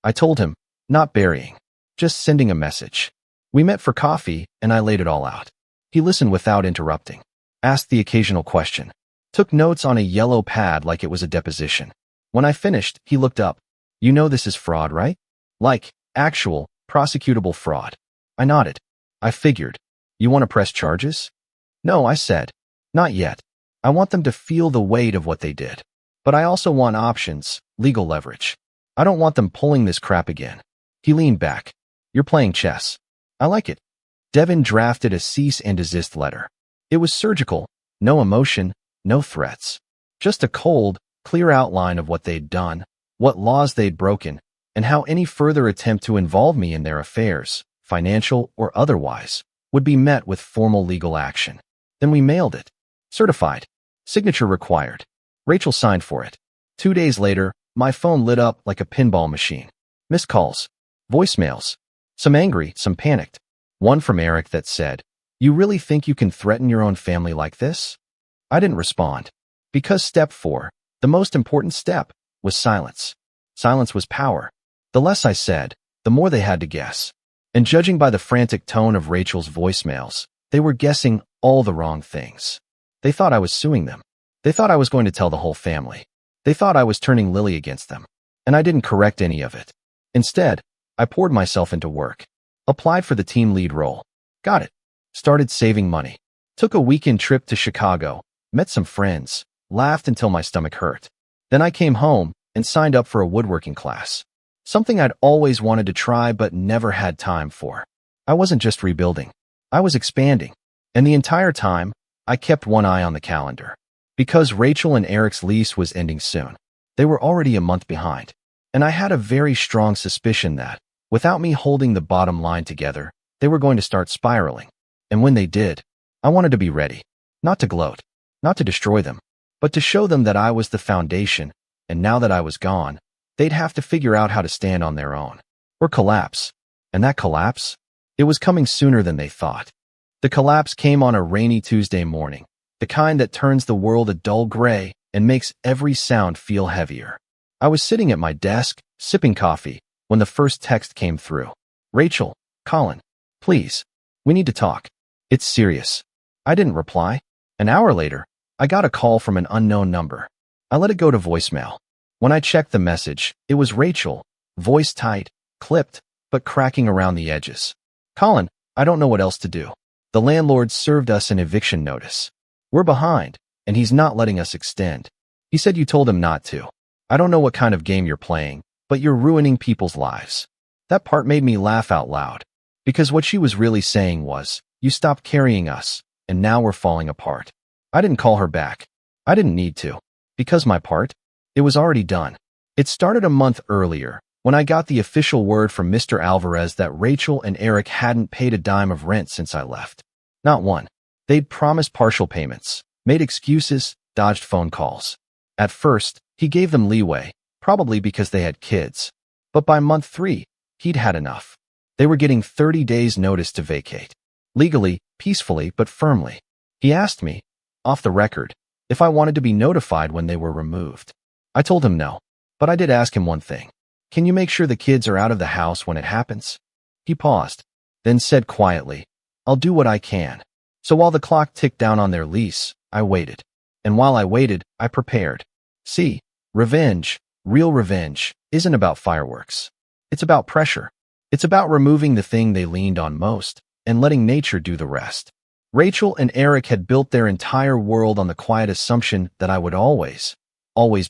I told him, not burying, just sending a message. We met for coffee, and I laid it all out. He listened without interrupting, asked the occasional question, took notes on a yellow pad like it was a deposition. When I finished, he looked up. "You know this is fraud, right? Like, actual, prosecutable fraud." I nodded. I figured. "You want to press charges?" "No," I said. "Not yet. I want them to feel the weight of what they did. But I also want options, legal leverage. I don't want them pulling this crap again." He leaned back. "You're playing chess. I like it. Devin drafted a cease and desist letter. It was surgical, no emotion, no threats. Just a cold, clear outline of what they'd done, what laws they'd broken, and how any further attempt to involve me in their affairs, financial or otherwise, would be met with formal legal action. Then we mailed it. Certified. Signature required. Rachel signed for it. 2 days later, my phone lit up like a pinball machine. Missed calls. Voicemails. Some angry, some panicked. One from Eric that said, "You really think you can threaten your own family like this?" I didn't respond. Because step 4, the most important step, was silence. Silence was power. The less I said, the more they had to guess. And judging by the frantic tone of Rachel's voicemails, they were guessing all the wrong things. They thought I was suing them. They thought I was going to tell the whole family. They thought I was turning Lily against them. And I didn't correct any of it. Instead, I poured myself into work. Applied for the team lead role. Got it. Started saving money. Took a weekend trip to Chicago. Met some friends. Laughed until my stomach hurt. Then I came home and signed up for a woodworking class. Something I'd always wanted to try but never had time for. I wasn't just rebuilding. I was expanding. And the entire time, I kept one eye on the calendar. Because Rachel and Eric's lease was ending soon. They were already a month behind. And I had a very strong suspicion that, without me holding the bottom line together, they were going to start spiraling. And when they did, I wanted to be ready. Not to gloat. Not to destroy them. But to show them that I was the foundation, and now that I was gone, they'd have to figure out how to stand on their own. Or collapse. And that collapse? It was coming sooner than they thought. The collapse came on a rainy Tuesday morning, the kind that turns the world a dull gray and makes every sound feel heavier. I was sitting at my desk, sipping coffee, when the first text came through. "Rachel, Colin, please, we need to talk. It's serious." I didn't reply. An hour later, I got a call from an unknown number. I let it go to voicemail. When I checked the message, it was Rachel, voice tight, clipped, but cracking around the edges. "Colin, I don't know what else to do. The landlord served us an eviction notice. We're behind, and he's not letting us extend. He said you told him not to. I don't know what kind of game you're playing, but you're ruining people's lives." That part made me laugh out loud, because what she was really saying was, "You stopped carrying us, and now we're falling apart." I didn't call her back. I didn't need to. Because my part? It was already done. It started a month earlier, when I got the official word from Mr. Alvarez that Rachel and Eric hadn't paid a dime of rent since I left. Not one. They'd promised partial payments, made excuses, dodged phone calls. At first, he gave them leeway, probably because they had kids. But by month 3, he'd had enough. They were getting 30 days notice to vacate. Legally, peacefully, but firmly. He asked me, off the record, if I wanted to be notified when they were removed. I told him no, but I did ask him one thing. "Can you make sure the kids are out of the house when it happens?" He paused, then said quietly, "I'll do what I can." So while the clock ticked down on their lease, I waited. And while I waited, I prepared. See, revenge, real revenge, isn't about fireworks. It's about pressure. It's about removing the thing they leaned on most and letting nature do the rest. Rachel and Eric had built their entire world on the quiet assumption that I would always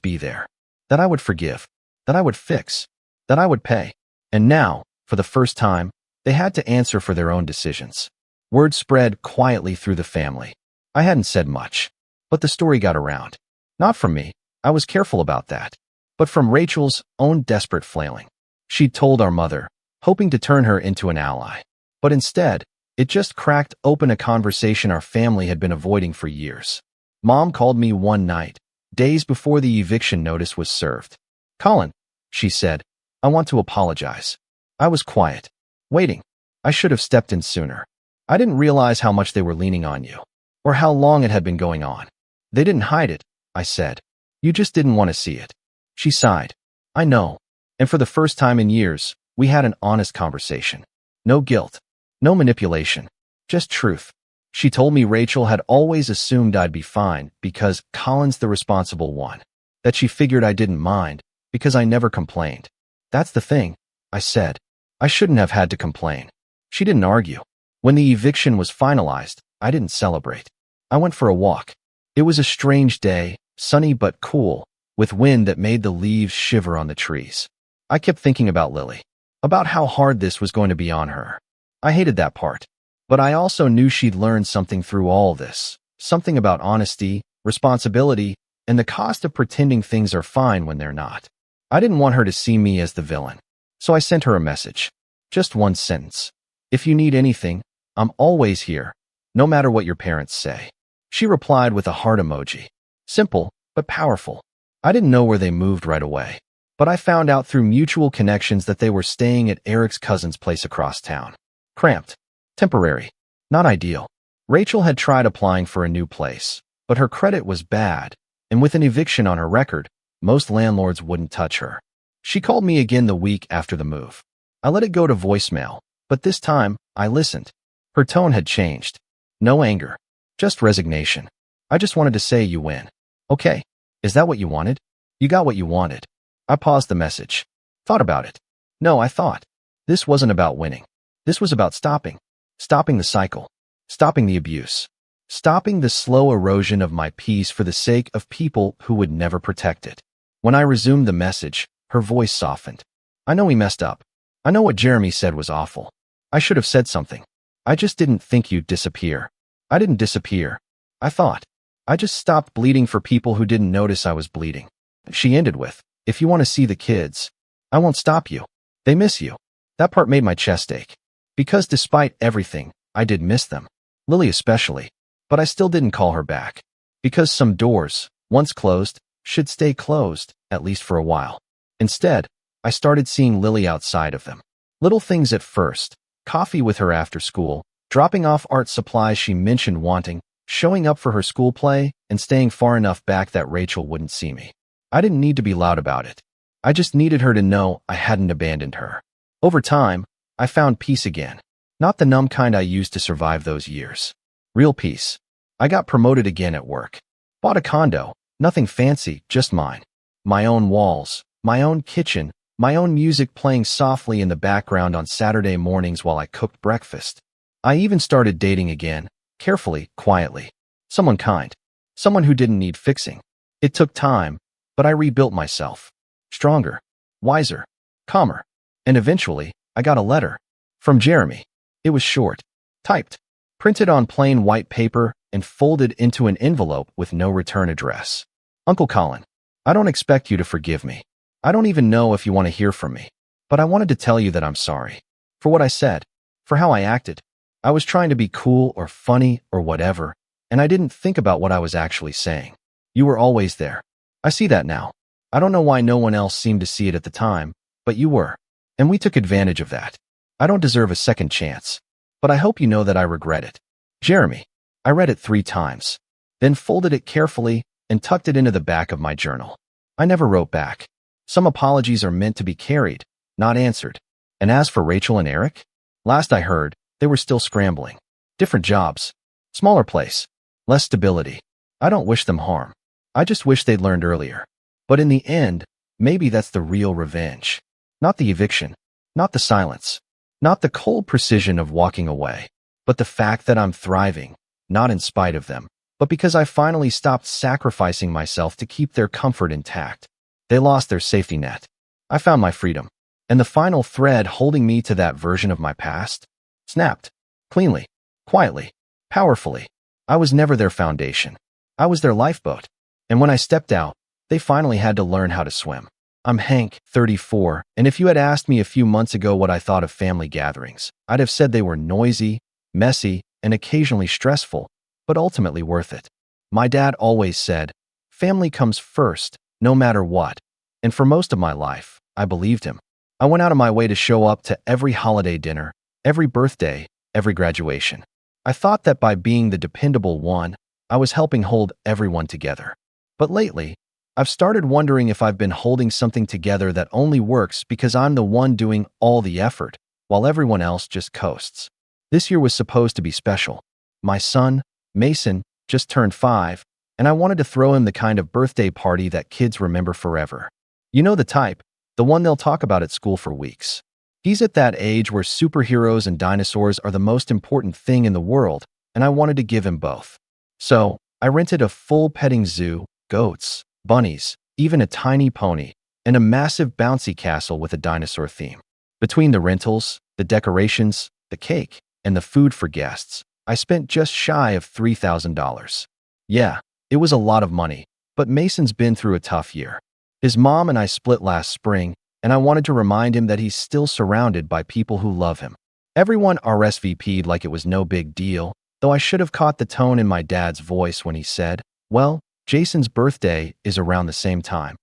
be there. That I would forgive. That I would fix. That I would pay. And now, for the first time, they had to answer for their own decisions. Word spread quietly through the family. I hadn't said much, but the story got around. Not from me. I was careful about that. But from Rachel's own desperate flailing. She'd told our mother, hoping to turn her into an ally. But instead, it just cracked open a conversation our family had been avoiding for years. Mom called me one night, days before the eviction notice was served. "Colin," she said, "I want to apologize." I was quiet, waiting. I should have stepped in sooner. I didn't realize how much they were leaning on you, or how long it had been going on. "They didn't hide it," I said. "You just didn't want to see it." She sighed. "I know." And for the first time in years, we had an honest conversation. No guilt. No manipulation. Just truth. She told me Rachel had always assumed I'd be fine because Colin's the responsible one. That she figured I didn't mind because I never complained. "That's the thing," I said. "I shouldn't have had to complain." She didn't argue. When the eviction was finalized, I didn't celebrate. I went for a walk. It was a strange day, sunny but cool, with wind that made the leaves shiver on the trees. I kept thinking about Lily. About how hard this was going to be on her. I hated that part. But I also knew she'd learned something through all this. Something about honesty, responsibility, and the cost of pretending things are fine when they're not. I didn't want her to see me as the villain. So I sent her a message. Just one sentence. If you need anything, I'm always here, no matter what your parents say. She replied with a heart emoji. Simple, but powerful. I didn't know where they moved right away, but I found out through mutual connections that they were staying at Eric's cousin's place across town. Cramped. Temporary. Not ideal. Rachel had tried applying for a new place, but her credit was bad, and with an eviction on her record, most landlords wouldn't touch her. She called me again the week after the move. I let it go to voicemail, but this time, I listened. Her tone had changed. No anger. Just resignation. I just wanted to say you win. Okay. Is that what you wanted? You got what you wanted. I paused the message. Thought about it. No, I thought. This wasn't about winning. This was about stopping. Stopping the cycle. Stopping the abuse. Stopping the slow erosion of my peace for the sake of people who would never protect it. When I resumed the message, her voice softened. I know we messed up. I know what Jeremy said was awful. I should have said something. I just didn't think you'd disappear. I didn't disappear. I thought. I just stopped bleeding for people who didn't notice I was bleeding. She ended with, if you want to see the kids, I won't stop you. They miss you. That part made my chest ache. Because despite everything, I did miss them. Lily especially. But I still didn't call her back. Because some doors, once closed, should stay closed, at least for a while. Instead, I started seeing Lily outside of them. Little things at first. Coffee with her after school, dropping off art supplies she mentioned wanting, showing up for her school play, and staying far enough back that Rachel wouldn't see me. I didn't need to be loud about it. I just needed her to know I hadn't abandoned her. Over time, I found peace again. Not the numb kind I used to survive those years. Real peace. I got promoted again at work. Bought a condo. Nothing fancy, just mine. My own walls, my own kitchen, my own music playing softly in the background on Saturday mornings while I cooked breakfast. I even started dating again, carefully, quietly. Someone kind. Someone who didn't need fixing. It took time, but I rebuilt myself. Stronger, wiser, calmer. And eventually, I got a letter. From Jeremy. It was short. Typed. Printed on plain white paper and folded into an envelope with no return address. Uncle Colin, I don't expect you to forgive me. I don't even know if you want to hear from me. But I wanted to tell you that I'm sorry. For what I said. For how I acted. I was trying to be cool or funny or whatever, and I didn't think about what I was actually saying. You were always there. I see that now. I don't know why no one else seemed to see it at the time, but you were. And we took advantage of that. I don't deserve a second chance. But I hope you know that I regret it. Jeremy. I read it 3 times. Then folded it carefully and tucked it into the back of my journal. I never wrote back. Some apologies are meant to be carried, not answered. And as for Rachel and Eric, last I heard, they were still scrambling. Different jobs. Smaller place. Less stability. I don't wish them harm. I just wish they'd learned earlier. But in the end, maybe that's the real revenge. Not the eviction. Not the silence. Not the cold precision of walking away. But the fact that I'm thriving, not in spite of them, but because I finally stopped sacrificing myself to keep their comfort intact. They lost their safety net. I found my freedom. And the final thread holding me to that version of my past snapped. Cleanly. Quietly. Powerfully. I was never their foundation. I was their lifeboat. And when I stepped out, they finally had to learn how to swim. I'm Hank, 34, and if you had asked me a few months ago what I thought of family gatherings, I'd have said they were noisy, messy, and occasionally stressful, but ultimately worth it. My dad always said, family comes first, no matter what. And for most of my life, I believed him. I went out of my way to show up to every holiday dinner, every birthday, every graduation. I thought that by being the dependable one, I was helping hold everyone together. But lately, I've started wondering if I've been holding something together that only works because I'm the one doing all the effort, while everyone else just coasts. This year was supposed to be special. My son, Mason, just turned 5, and I wanted to throw him the kind of birthday party that kids remember forever. You know the type, the one they'll talk about at school for weeks. He's at that age where superheroes and dinosaurs are the most important thing in the world, and I wanted to give him both. So, I rented a full petting zoo, goats, bunnies, even a tiny pony, and a massive bouncy castle with a dinosaur theme. Between the rentals, the decorations, the cake, and the food for guests, I spent just shy of $3,000. Yeah, it was a lot of money, but Mason's been through a tough year. His mom and I split last spring, and I wanted to remind him that he's still surrounded by people who love him. Everyone RSVP'd like it was no big deal, though I should have caught the tone in my dad's voice when he said, "Well, Jason's birthday is around the same time.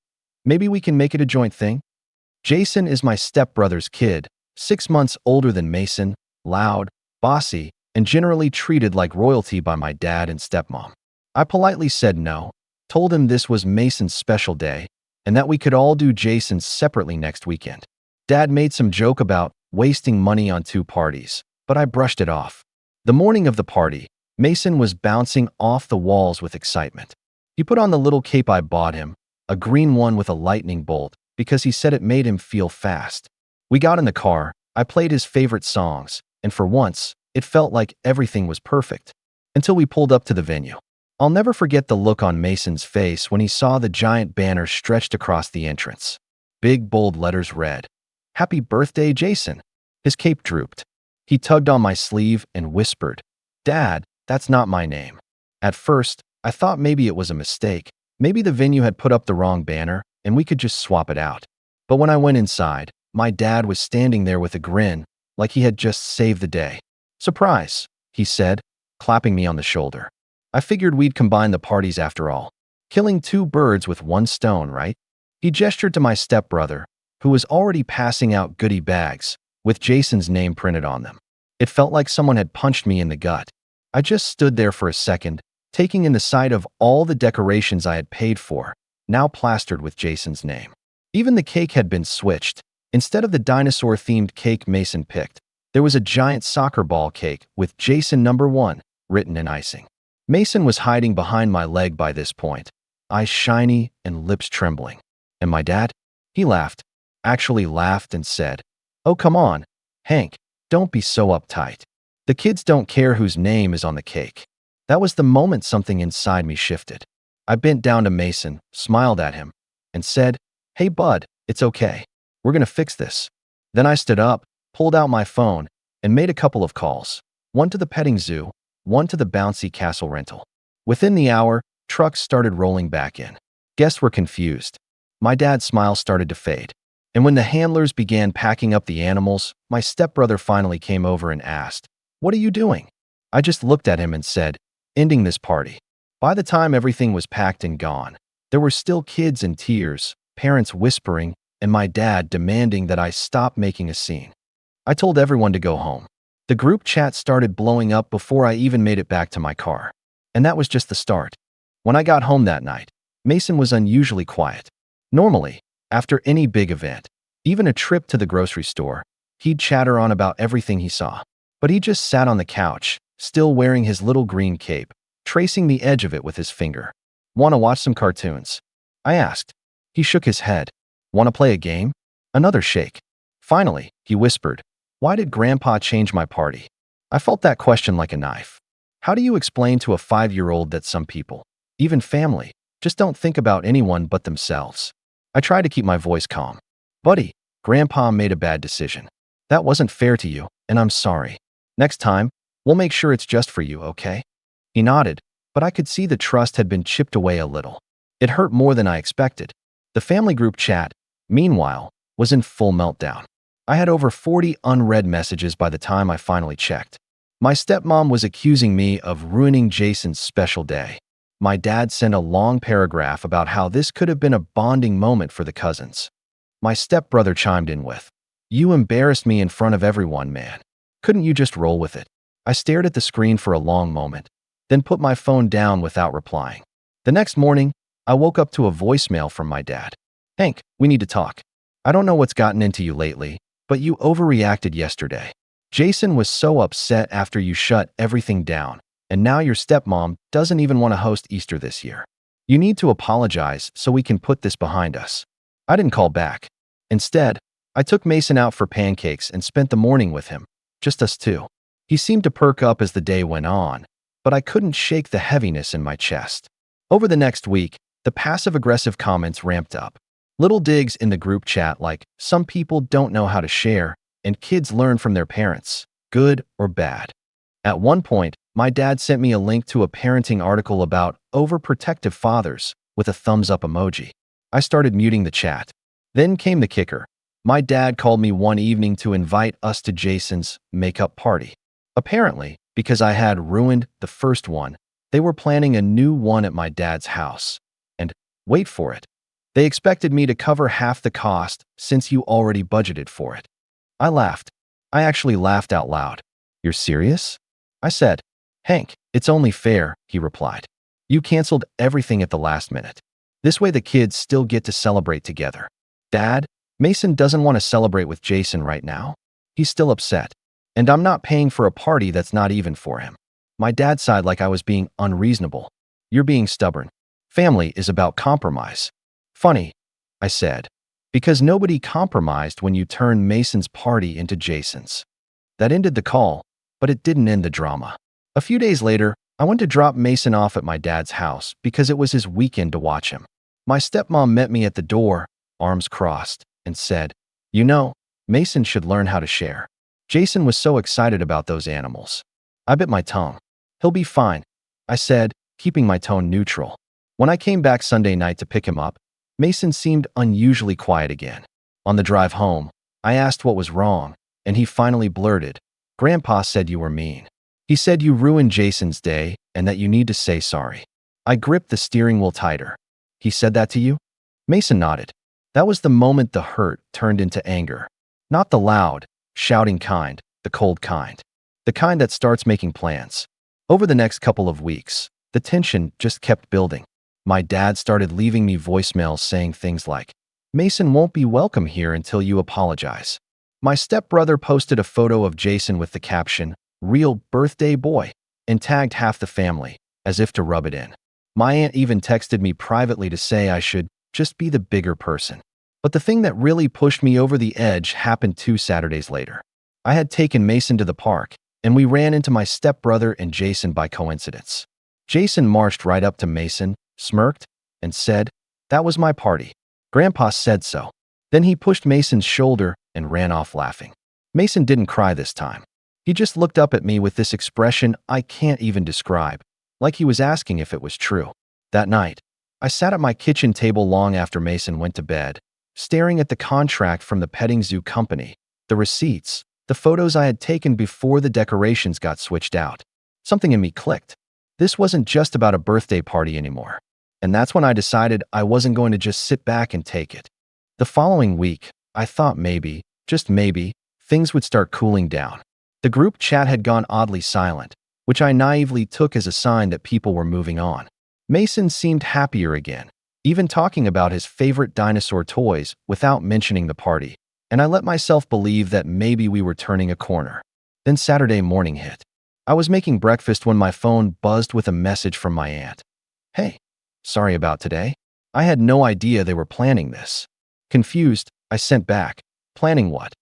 Maybe we can make it a joint thing?" Jason is my stepbrother's kid, 6 months older than Mason, loud, bossy, and generally treated like royalty by my dad and stepmom. I politely said no, told him this was Mason's special day, and that we could all do Jason's separately next weekend. Dad made some joke about wasting money on 2 parties, but I brushed it off. The morning of the party, Mason was bouncing off the walls with excitement. He put on the little cape I bought him, a green one with a lightning bolt, because he said it made him feel fast. We got in the car, I played his favorite songs, and for once, it felt like everything was perfect. Until we pulled up to the venue. I'll never forget the look on Mason's face when he saw the giant banner stretched across the entrance. Big bold letters read, "Happy birthday, Jason." His cape drooped. He tugged on my sleeve and whispered, "Dad, that's not my name." At first, I thought maybe it was a mistake. Maybe the venue had put up the wrong banner and we could just swap it out. But when I went inside, my dad was standing there with a grin, like he had just saved the day. "Surprise," he said, clapping me on the shoulder. I figured we'd combine the parties after all. Killing 2 birds with 1 stone, right? He gestured to my stepbrother, who was already passing out goodie bags, with Jason's name printed on them. It felt like someone had punched me in the gut. I just stood there for a second, taking in the sight of all the decorations I had paid for, now plastered with Jason's name. Even the cake had been switched. Instead of the dinosaur-themed cake Mason picked, there was a giant soccer ball cake with Jason #1 written in icing. Mason was hiding behind my leg by this point, eyes shiny and lips trembling. And my dad? He laughed, actually laughed and said, "Oh, come on, Hank, don't be so uptight. The kids don't care whose name is on the cake." That was the moment something inside me shifted. I bent down to Mason, smiled at him, and said, "Hey, bud, it's okay. We're gonna fix this." Then I stood up, pulled out my phone, and made a couple of calls. One to the petting zoo, one to the bouncy castle rental. Within the hour, trucks started rolling back in. Guests were confused. My dad's smile started to fade. And when the handlers began packing up the animals, my stepbrother finally came over and asked, "What are you doing?" I just looked at him and said, "Ending this party." By the time everything was packed and gone, there were still kids in tears, parents whispering, and my dad demanding that I stop making a scene. I told everyone to go home. The group chat started blowing up before I even made it back to my car. And that was just the start. When I got home that night, Mason was unusually quiet. Normally, after any big event, even a trip to the grocery store, he'd chatter on about everything he saw. But he just sat on the couch, still wearing his little green cape, tracing the edge of it with his finger. "Want to watch some cartoons?" I asked. He shook his head. "Want to play a game?" Another shake. Finally, he whispered, "Why did Grandpa change my party?" I felt that question like a knife. How do you explain to a 5-year-old that some people, even family, just don't think about anyone but themselves? I tried to keep my voice calm. "Buddy, Grandpa made a bad decision. That wasn't fair to you, and I'm sorry. Next time, we'll make sure it's just for you, okay?" He nodded, but I could see the trust had been chipped away a little. It hurt more than I expected. The family group chat, meanwhile, was in full meltdown. I had over 40 unread messages by the time I finally checked. My stepmom was accusing me of ruining Jason's special day. My dad sent a long paragraph about how this could have been a bonding moment for the cousins. My stepbrother chimed in with, "You embarrassed me in front of everyone, man. Couldn't you just roll with it?" I stared at the screen for a long moment, then put my phone down without replying. The next morning, I woke up to a voicemail from my dad. "Hank, we need to talk. I don't know what's gotten into you lately, but you overreacted yesterday. Jason was so upset after you shut everything down, and now your stepmom doesn't even want to host Easter this year. You need to apologize so we can put this behind us." I didn't call back. Instead, I took Mason out for pancakes and spent the morning with him, just us two. He seemed to perk up as the day went on, but I couldn't shake the heaviness in my chest. Over the next week, the passive-aggressive comments ramped up. Little digs in the group chat like, "Some people don't know how to share, and kids learn from their parents," good or bad. At one point, my dad sent me a link to a parenting article about overprotective fathers with a thumbs up emoji. I started muting the chat. Then came the kicker. My dad called me one evening to invite us to Jason's makeup party. Apparently, because I had ruined the first one, they were planning a new one at my dad's house. And, wait for it, they expected me to cover half the cost since you already budgeted for it. I laughed. I actually laughed out loud. You're serious? I said. Hank, it's only fair, he replied. You canceled everything at the last minute. This way the kids still get to celebrate together. Dad, Mason doesn't want to celebrate with Jason right now. He's still upset. And I'm not paying for a party that's not even for him. My dad sighed like I was being unreasonable. You're being stubborn. Family is about compromise. Funny, I said, because nobody compromised when you turned Mason's party into Jason's. That ended the call, but it didn't end the drama. A few days later, I went to drop Mason off at my dad's house because it was his weekend to watch him. My stepmom met me at the door, arms crossed, and said, "You know, Mason should learn how to share." Jason was so excited about those animals. I bit my tongue. He'll be fine, I said, keeping my tone neutral. When I came back Sunday night to pick him up, Mason seemed unusually quiet again. On the drive home, I asked what was wrong, and he finally blurted, "Grandpa said you were mean. He said you ruined Jason's day and that you need to say sorry." I gripped the steering wheel tighter. "He said that to you?" Mason nodded. That was the moment the hurt turned into anger. Not the loud, shouting kind, the cold kind. The kind that starts making plans. Over the next couple of weeks, the tension just kept building. My dad started leaving me voicemails saying things like, "Mason won't be welcome here until you apologize." My stepbrother posted a photo of Jason with the caption, "Real birthday boy," and tagged half the family, as if to rub it in. My aunt even texted me privately to say I should just be the bigger person. But the thing that really pushed me over the edge happened 2 Saturdays later. I had taken Mason to the park, and we ran into my stepbrother and Jason by coincidence. Jason marched right up to Mason, smirked, and said, "That was my party. Grandpa said so." Then he pushed Mason's shoulder and ran off laughing. Mason didn't cry this time. He just looked up at me with this expression I can't even describe, like he was asking if it was true. That night, I sat at my kitchen table long after Mason went to bed, staring at the contract from the petting zoo company, the receipts, the photos I had taken before the decorations got switched out. Something in me clicked. This wasn't just about a birthday party anymore. And that's when I decided I wasn't going to just sit back and take it. The following week, I thought maybe, just maybe, things would start cooling down. The group chat had gone oddly silent, which I naively took as a sign that people were moving on. Mason seemed happier again, even talking about his favorite dinosaur toys without mentioning the party, and I let myself believe that maybe we were turning a corner. Then Saturday morning hit. I was making breakfast when my phone buzzed with a message from my aunt. "Hey, sorry about today. I had no idea they were planning this." Confused, I sent back, "Planning what?"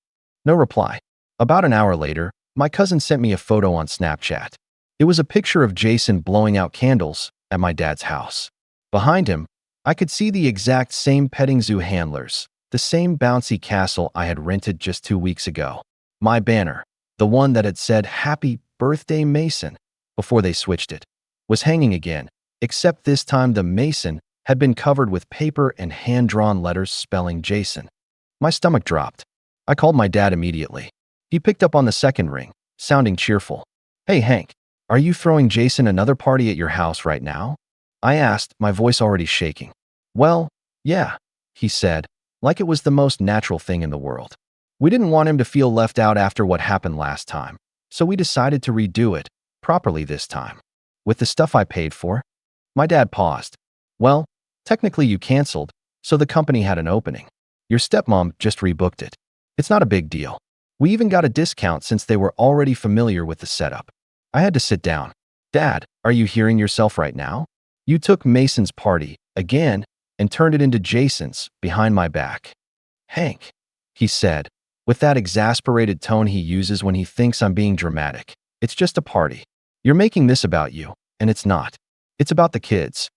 No reply. About an hour later, my cousin sent me a photo on Snapchat. It was a picture of Jason blowing out candles at my dad's house. Behind him, I could see the exact same petting zoo handlers, the same bouncy castle I had rented just 2 weeks ago. My banner, the one that had said "Happy Birthday Mason" before they switched it, was hanging again, except this time the Mason had been covered with paper and hand-drawn letters spelling Jason. My stomach dropped. I called my dad immediately. He picked up on the second ring, sounding cheerful. "Hey, Hank, are you throwing Jason another party at your house right now?" I asked, my voice already shaking. "Well, yeah," he said, like it was the most natural thing in the world. "We didn't want him to feel left out after what happened last time, so we decided to redo it, properly this time. With the stuff I paid for." My dad paused. "Well, technically you canceled, so the company had an opening. Your stepmom just rebooked it. It's not a big deal. We even got a discount since they were already familiar with the setup." I had to sit down. "Dad, are you hearing yourself right now? You took Mason's party, again, and turned it into Jason's, behind my back." "Hank," he said, with that exasperated tone he uses when he thinks I'm being dramatic, "it's just a party. You're making this about you, and it's not. It's about the kids.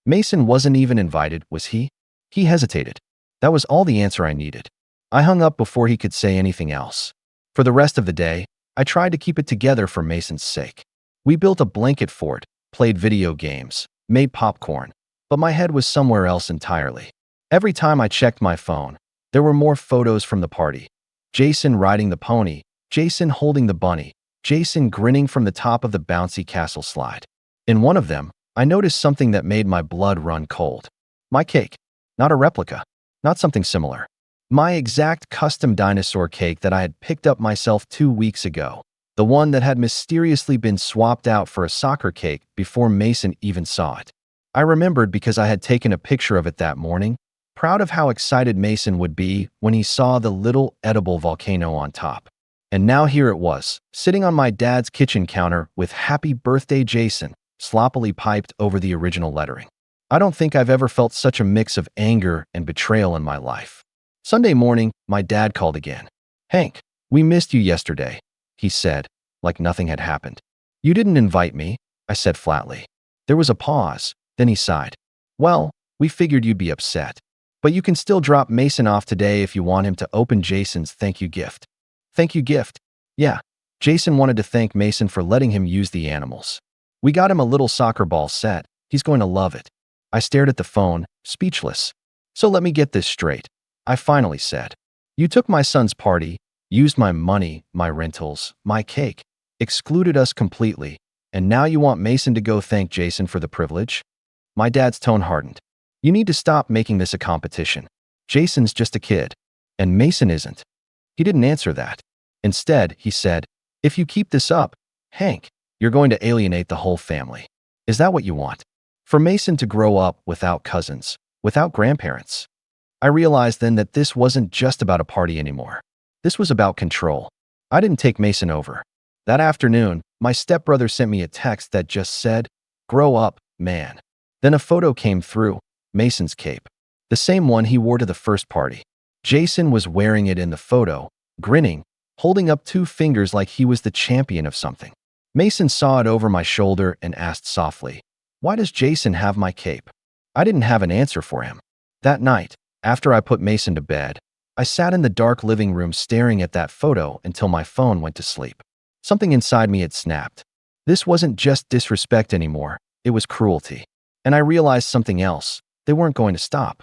Mason wasn't even invited, was he?" He hesitated. That was all the answer I needed. I hung up before he could say anything else. For the rest of the day, I tried to keep it together for Mason's sake. We built a blanket fort, played video games, made popcorn, but my head was somewhere else entirely. Every time I checked my phone, there were more photos from the party. Jason riding the pony, Jason holding the bunny, Jason grinning from the top of the bouncy castle slide. In one of them, I noticed something that made my blood run cold. My cake. Not a replica. Not something similar. My exact custom dinosaur cake that I had picked up myself 2 weeks ago. The one that had mysteriously been swapped out for a soccer cake before Mason even saw it. I remembered because I had taken a picture of it that morning, proud of how excited Mason would be when he saw the little edible volcano on top. And now here it was, sitting on my dad's kitchen counter with "Happy Birthday, Jason" sloppily piped over the original lettering. I don't think I've ever felt such a mix of anger and betrayal in my life. Sunday morning, my dad called again. "Hank, we missed you yesterday," he said, like nothing had happened. "You didn't invite me," I said flatly. There was a pause, then he sighed. "Well, we figured you'd be upset. But you can still drop Mason off today if you want him to open Jason's thank you gift." Thank you gift? Yeah, Jason wanted to thank Mason for letting him use the animals. We got him a little soccer ball set. He's going to love it. I stared at the phone, speechless. "So let me get this straight," I finally said. "You took my son's party, used my money, my rentals, my cake, excluded us completely, and now you want Mason to go thank Jason for the privilege?" My dad's tone hardened. "You need to stop making this a competition. Jason's just a kid, and Mason isn't." He didn't answer that. Instead, he said, "If you keep this up, Hank, you're going to alienate the whole family. Is that what you want? For Mason to grow up without cousins, without grandparents?" I realized then that this wasn't just about a party anymore. This was about control. I didn't take Mason over. That afternoon, my stepbrother sent me a text that just said, "Grow up, man." Then a photo came through, Mason's cape. The same one he wore to the first party. Jason was wearing it in the photo, grinning, holding up 2 fingers like he was the champion of something. Mason saw it over my shoulder and asked softly, "Why does Jason have my cape?" I didn't have an answer for him. That night, after I put Mason to bed, I sat in the dark living room staring at that photo until my phone went to sleep. Something inside me had snapped. This wasn't just disrespect anymore, it was cruelty. And I realized something else. They weren't going to stop.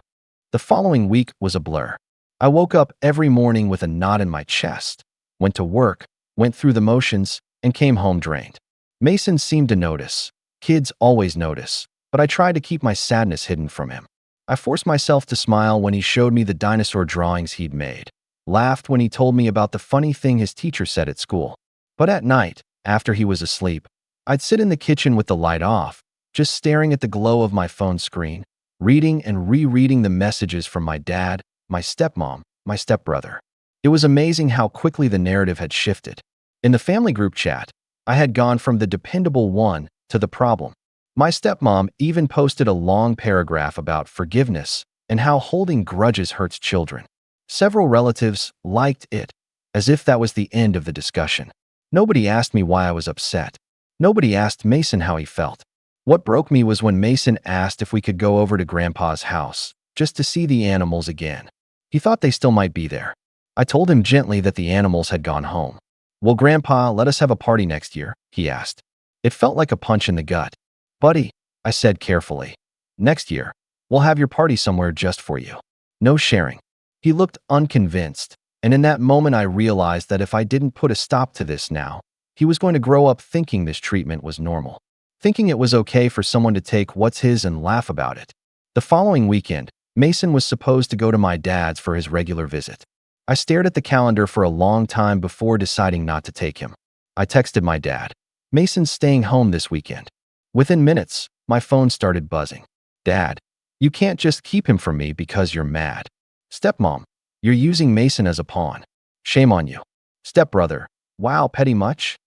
The following week was a blur. I woke up every morning with a knot in my chest, went to work, went through the motions, and came home drained. Mason seemed to notice. Kids always notice, but I tried to keep my sadness hidden from him. I forced myself to smile when he showed me the dinosaur drawings he'd made, laughed when he told me about the funny thing his teacher said at school. But at night, after he was asleep, I'd sit in the kitchen with the light off, just staring at the glow of my phone screen, reading and rereading the messages from my dad, my stepmom, my stepbrother. It was amazing how quickly the narrative had shifted. In the family group chat, I had gone from the dependable one to the problem. My stepmom even posted a long paragraph about forgiveness and how holding grudges hurts children. Several relatives liked it, as if that was the end of the discussion. Nobody asked me why I was upset. Nobody asked Mason how he felt. What broke me was when Mason asked if we could go over to Grandpa's house, just to see the animals again. He thought they still might be there. I told him gently that the animals had gone home. "Will Grandpa let us have a party next year?" he asked. It felt like a punch in the gut. "Buddy," I said carefully, "next year, we'll have your party somewhere just for you. No sharing." He looked unconvinced, and in that moment I realized that if I didn't put a stop to this now, he was going to grow up thinking this treatment was normal, thinking it was okay for someone to take what's his and laugh about it. The following weekend, Mason was supposed to go to my dad's for his regular visit. I stared at the calendar for a long time before deciding not to take him. I texted my dad, "Mason's staying home this weekend." Within minutes, my phone started buzzing. "Dad, you can't just keep him from me because you're mad." "Stepmom, you're using Mason as a pawn. Shame on you." "Stepbrother, wow, petty much?"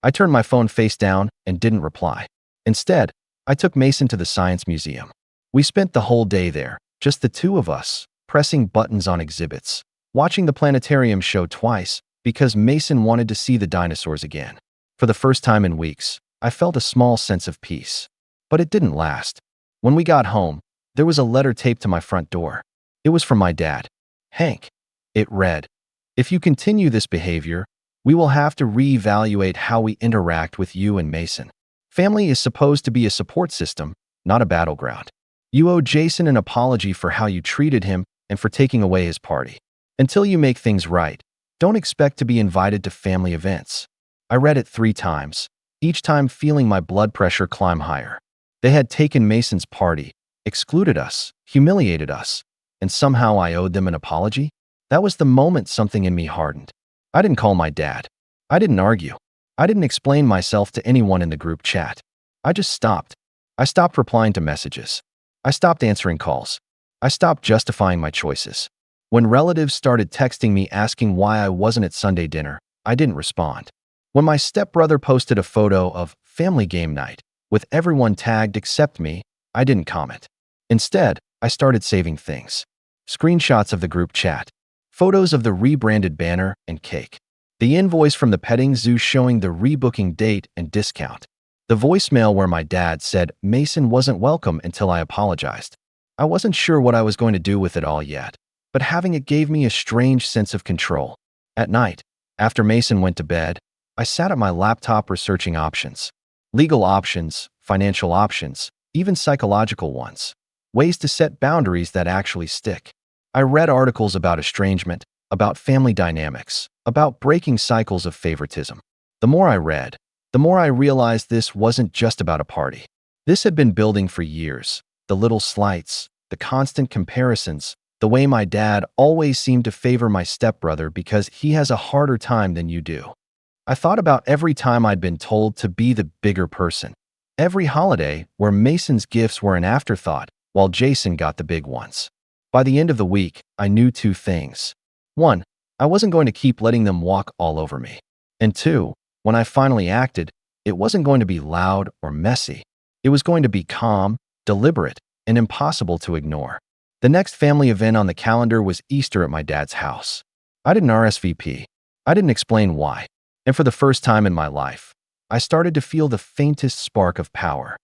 I turned my phone face down and didn't reply. Instead, I took Mason to the Science Museum. We spent the whole day there, just the 2 of us, pressing buttons on exhibits, watching the planetarium show twice because Mason wanted to see the dinosaurs again. For the first time in weeks, I felt a small sense of peace. But it didn't last. When we got home, there was a letter taped to my front door. It was from my dad. "Hank," it read, "if you continue this behavior, We will have to reevaluate how we interact with you and Mason. Family is supposed to be a support system, not a battleground. You owe Jason an apology for how you treated him and for taking away his party. Until you make things right, don't expect to be invited to family events. I read it 3 times, each time feeling my blood pressure climb higher. They had taken Mason's party, excluded us, humiliated us, and somehow I owed them an apology? That was the moment something in me hardened. I didn't call my dad. I didn't argue. I didn't explain myself to anyone in the group chat. I just stopped. I stopped replying to messages. I stopped answering calls. I stopped justifying my choices. When relatives started texting me asking why I wasn't at Sunday dinner, I didn't respond. When my stepbrother posted a photo of family game night, with everyone tagged except me, I didn't comment. Instead, I started saving things. Screenshots of the group chat, photos of the rebranded banner and cake, the invoice from the petting zoo showing the rebooking date and discount, the voicemail where my dad said Mason wasn't welcome until I apologized. I wasn't sure what I was going to do with it all yet, but having it gave me a strange sense of control. At night, after Mason went to bed, I sat at my laptop researching options. Legal options, financial options, even psychological ones. Ways to set boundaries that actually stick. I read articles about estrangement, about family dynamics, about breaking cycles of favoritism. The more I read, the more I realized this wasn't just about a party. This had been building for years. The little slights, the constant comparisons, the way my dad always seemed to favor my stepbrother because he has a harder time than you do. I thought about every time I'd been told to be the bigger person. Every holiday where Mason's gifts were an afterthought, while Jason got the big ones. By the end of the week, I knew 2 things. 1, I wasn't going to keep letting them walk all over me. And 2, when I finally acted, it wasn't going to be loud or messy. It was going to be calm, deliberate, and impossible to ignore. The next family event on the calendar was Easter at my dad's house. I didn't RSVP. I didn't explain why. And for the first time in my life, I started to feel the faintest spark of power.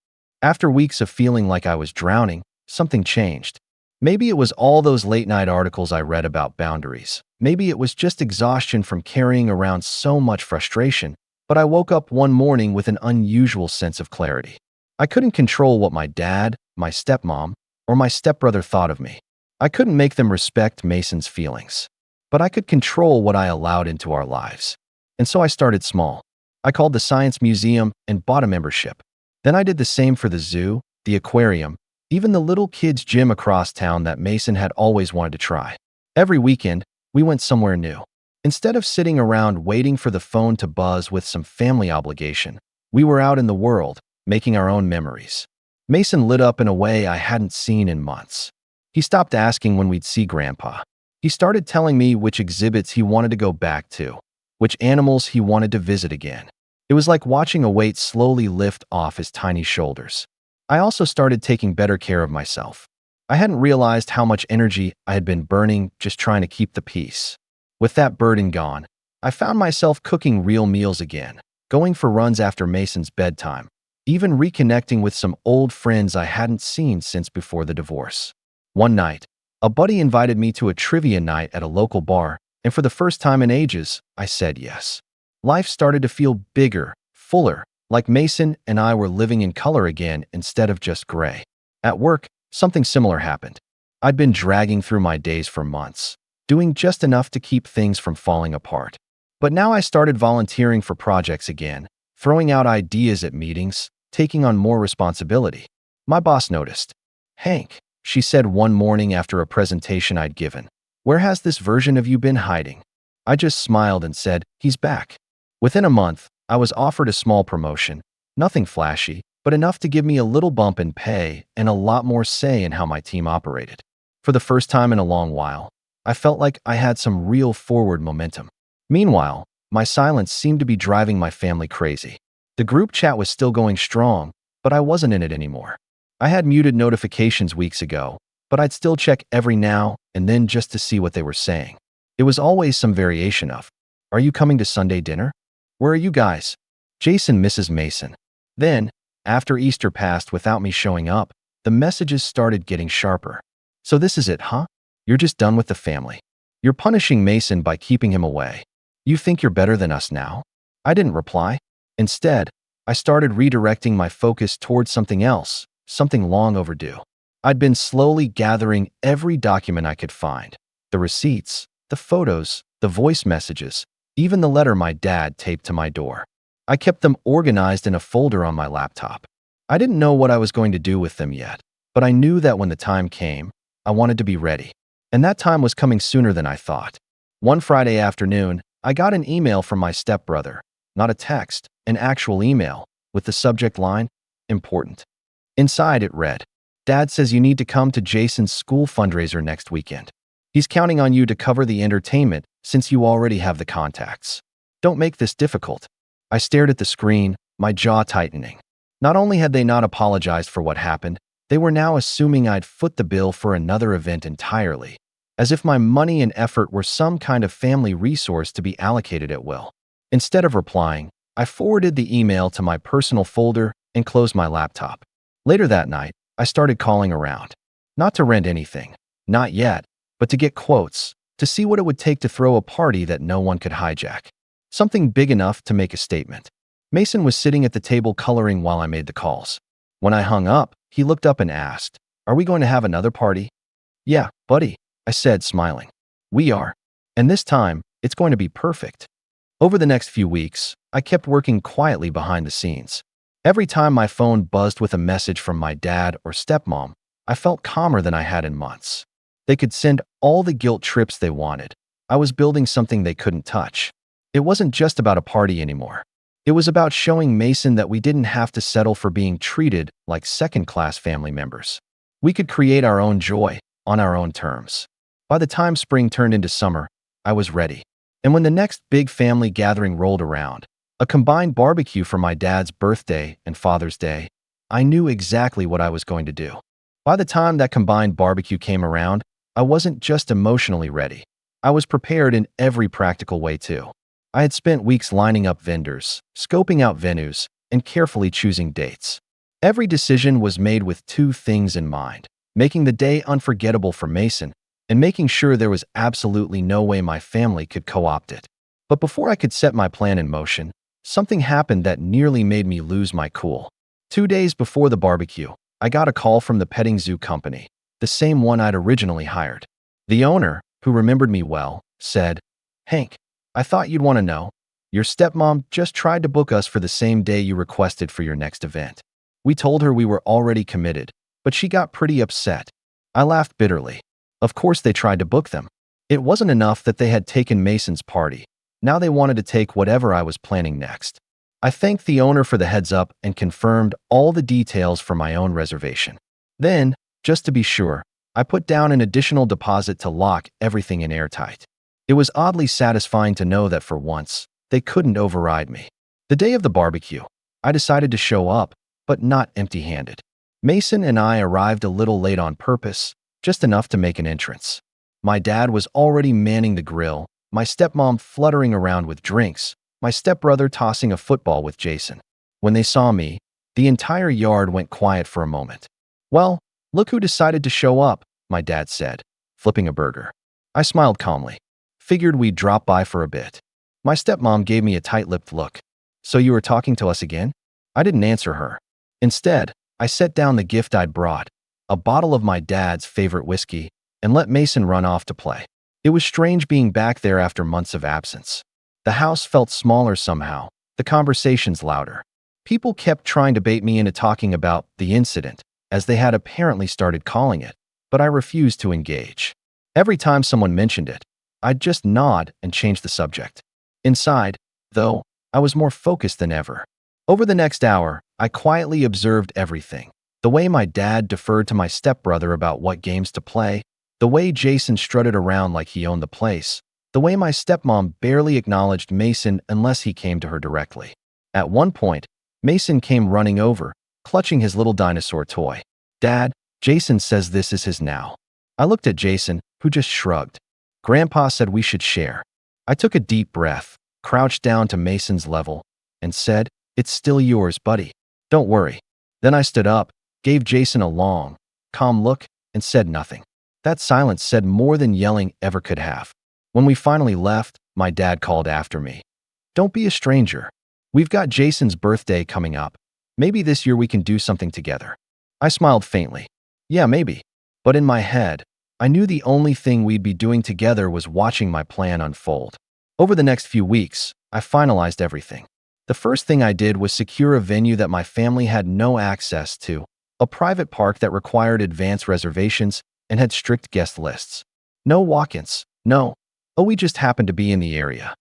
After weeks of feeling like I was drowning, something changed. Maybe it was all those late-night articles I read about boundaries. Maybe it was just exhaustion from carrying around so much frustration, but I woke up one morning with an unusual sense of clarity. I couldn't control what my dad, my stepmom, or my stepbrother thought of me. I couldn't make them respect Mason's feelings. But I could control what I allowed into our lives. And so I started small. I called the Science Museum and bought a membership. Then I did the same for the zoo, the aquarium, even the little kids' gym across town that Mason had always wanted to try. Every weekend, we went somewhere new. Instead of sitting around waiting for the phone to buzz with some family obligation, we were out in the world, making our own memories. Mason lit up in a way I hadn't seen in months. He stopped asking when we'd see Grandpa. He started telling me which exhibits he wanted to go back to, which animals he wanted to visit again. It was like watching a weight slowly lift off his tiny shoulders. I also started taking better care of myself. I hadn't realized how much energy I had been burning just trying to keep the peace. With that burden gone, I found myself cooking real meals again, going for runs after Mason's bedtime, even reconnecting with some old friends I hadn't seen since before the divorce. One night, a buddy invited me to a trivia night at a local bar, and for the first time in ages, I said yes. Life started to feel bigger, fuller, like Mason and I were living in color again instead of just gray. At work, something similar happened. I'd been dragging through my days for months, doing just enough to keep things from falling apart. But now I started volunteering for projects again, throwing out ideas at meetings, taking on more responsibility. My boss noticed. "Hank," she said one morning after a presentation I'd given, "where has this version of you been hiding?" I just smiled and said, "He's back." Within a month, I was offered a small promotion, nothing flashy, but enough to give me a little bump in pay and a lot more say in how my team operated. For the first time in a long while, I felt like I had some real forward momentum. Meanwhile, my silence seemed to be driving my family crazy. The group chat was still going strong, but I wasn't in it anymore. I had muted notifications weeks ago, but I'd still check every now and then just to see what they were saying. It was always some variation of, "Are you coming to Sunday dinner? Where are you guys? Jason misses Mason." Then, after Easter passed without me showing up, the messages started getting sharper. "So this is it, huh? You're just done with the family. You're punishing Mason by keeping him away. You think you're better than us now? I didn't reply. Instead, I started redirecting my focus towards something else, something long overdue. I'd been slowly gathering every document I could find. The receipts, the photos, the voice messages, even the letter my dad taped to my door. I kept them organized in a folder on my laptop. I didn't know what I was going to do with them yet, but I knew that when the time came, I wanted to be ready. And that time was coming sooner than I thought. One Friday afternoon, I got an email from my stepbrother. Not a text, an actual email, with the subject line, important. Inside it read, Dad says you need to come to Jason's school fundraiser next weekend. He's counting on you to cover the entertainment since you already have the contacts. Don't make this difficult. I stared at the screen, my jaw tightening. Not only had they not apologized for what happened, they were now assuming I'd foot the bill for another event entirely, as if my money and effort were some kind of family resource to be allocated at will. Instead of replying, I forwarded the email to my personal folder and closed my laptop. Later that night, I started calling around. Not to rent anything, not yet, but to get quotes, to see what it would take to throw a party that no one could hijack. Something big enough to make a statement. Mason was sitting at the table coloring while I made the calls. When I hung up, he looked up and asked, Are we going to have another party? Yeah, buddy, I said, smiling. We are. And this time, it's going to be perfect. Over the next few weeks, I kept working quietly behind the scenes. Every time my phone buzzed with a message from my dad or stepmom, I felt calmer than I had in months. They could send all the guilt trips they wanted. I was building something they couldn't touch. It wasn't just about a party anymore. It was about showing Mason that we didn't have to settle for being treated like second-class family members. We could create our own joy on our own terms. By the time spring turned into summer, I was ready. And when the next big family gathering rolled around, a combined barbecue for my dad's birthday and Father's Day, I knew exactly what I was going to do. By the time that combined barbecue came around, I wasn't just emotionally ready. I was prepared in every practical way too. I had spent weeks lining up vendors, scoping out venues, and carefully choosing dates. Every decision was made with two things in mind: making the day unforgettable for Mason and making sure there was absolutely no way my family could co-opt it. But before I could set my plan in motion, something happened that nearly made me lose my cool. 2 days before the barbecue, I got a call from the petting zoo company, the same one I'd originally hired. The owner, who remembered me well, said, Hank, I thought you'd want to know. Your stepmom just tried to book us for the same day you requested for your next event. We told her we were already committed, but she got pretty upset. I laughed bitterly. Of course they tried to book them. It wasn't enough that they had taken Mason's party. Now they wanted to take whatever I was planning next. I thanked the owner for the heads up and confirmed all the details for my own reservation. Then, just to be sure, I put down an additional deposit to lock everything in airtight. It was oddly satisfying to know that for once, they couldn't override me. The day of the barbecue, I decided to show up, but not empty-handed. Mason and I arrived a little late on purpose, just enough to make an entrance. My dad was already manning the grill, my stepmom fluttering around with drinks, my stepbrother tossing a football with Jason. When they saw me, the entire yard went quiet for a moment. Well, look who decided to show up, my dad said, flipping a burger. I smiled calmly. Figured we'd drop by for a bit. My stepmom gave me a tight-lipped look. So you were talking to us again? I didn't answer her. Instead, I set down the gift I'd brought, a bottle of my dad's favorite whiskey, and let Mason run off to play. It was strange being back there after months of absence. The house felt smaller somehow, the conversations louder. People kept trying to bait me into talking about the incident, as they had apparently started calling it, but I refused to engage. Every time someone mentioned it, I'd just nod and change the subject. Inside, though, I was more focused than ever. Over the next hour, I quietly observed everything. The way my dad deferred to my stepbrother about what games to play, the way Jason strutted around like he owned the place, the way my stepmom barely acknowledged Mason unless he came to her directly. At one point, Mason came running over, clutching his little dinosaur toy. Dad, Jason says this is his now. I looked at Jason, who just shrugged. Grandpa said we should share. I took a deep breath, crouched down to Mason's level, and said, It's still yours, buddy. Don't worry. Then I stood up, gave Jason a long, calm look, and said nothing. That silence said more than yelling ever could have. When we finally left, my dad called after me. Don't be a stranger. We've got Jason's birthday coming up. Maybe this year we can do something together. I smiled faintly. Yeah, maybe. But in my head, I knew the only thing we'd be doing together was watching my plan unfold. Over the next few weeks, I finalized everything. The first thing I did was secure a venue that my family had no access to, a private park that required advance reservations and had strict guest lists. No walk-ins, no. Oh, we just happened to be in the area.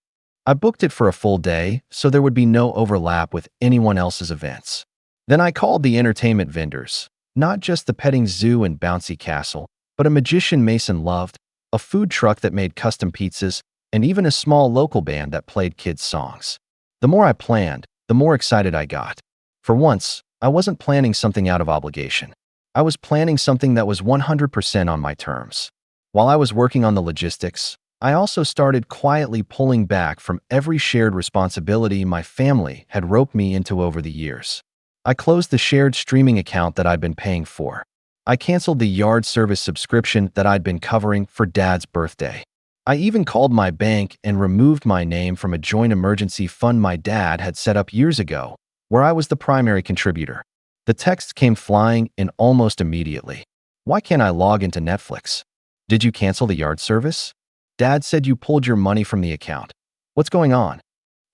I booked it for a full day, so there would be no overlap with anyone else's events. Then I called the entertainment vendors, not just the petting zoo and bouncy castle, but a magician Mason loved, a food truck that made custom pizzas, and even a small local band that played kids' songs. The more I planned, the more excited I got. For once, I wasn't planning something out of obligation. I was planning something that was 100% on my terms. While I was working on the logistics, I also started quietly pulling back from every shared responsibility my family had roped me into over the years. I closed the shared streaming account that I'd been paying for. I canceled the yard service subscription that I'd been covering for Dad's birthday. I even called my bank and removed my name from a joint emergency fund my dad had set up years ago, where I was the primary contributor. The texts came flying in almost immediately. Why can't I log into Netflix? Did you cancel the yard service? Dad said you pulled your money from the account. What's going on?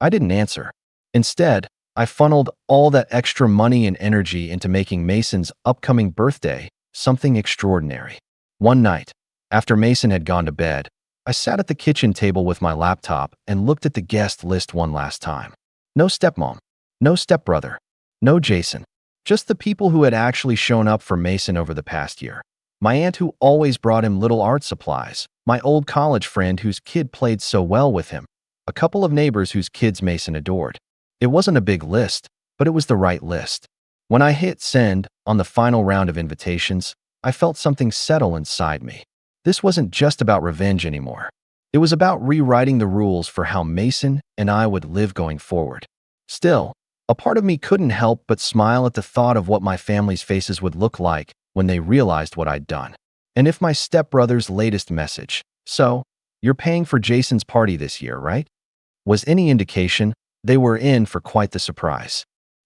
I didn't answer. Instead, I funneled all that extra money and energy into making Mason's upcoming birthday something extraordinary. One night, after Mason had gone to bed, I sat at the kitchen table with my laptop and looked at the guest list one last time. No stepmom, no stepbrother, no Jason, just the people who had actually shown up for Mason over the past year. My aunt who always brought him little art supplies, my old college friend whose kid played so well with him, a couple of neighbors whose kids Mason adored. It wasn't a big list, but it was the right list. When I hit send on the final round of invitations, I felt something settle inside me. This wasn't just about revenge anymore. It was about rewriting the rules for how Mason and I would live going forward. Still, a part of me couldn't help but smile at the thought of what my family's faces would look like when they realized what I'd done. And if my stepbrother's latest message, "So, you're paying for Jason's party this year, right?" was any indication, they were in for quite the surprise.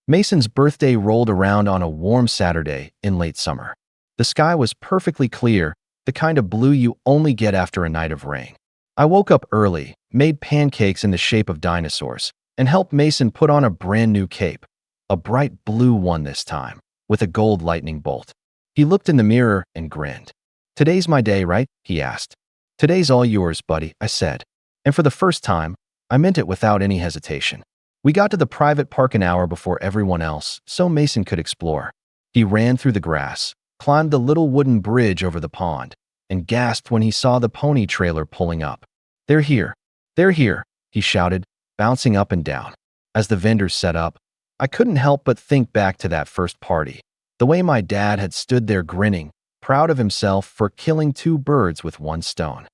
Mason's birthday rolled around on a warm Saturday in late summer. The sky was perfectly clear, the kind of blue you only get after a night of rain. I woke up early, made pancakes in the shape of dinosaurs, and helped Mason put on a brand new cape, a bright blue one this time, with a gold lightning bolt. He looked in the mirror and grinned. "Today's my day, right?" he asked. "Today's all yours, buddy," I said. And for the first time, I meant it without any hesitation. We got to the private park an hour before everyone else, so Mason could explore. He ran through the grass, climbed the little wooden bridge over the pond, and gasped when he saw the pony trailer pulling up. "They're here! They're here!" he shouted, bouncing up and down. As the vendors set up, I couldn't help but think back to that first party, the way my dad had stood there grinning, proud of himself for killing two birds with one stone.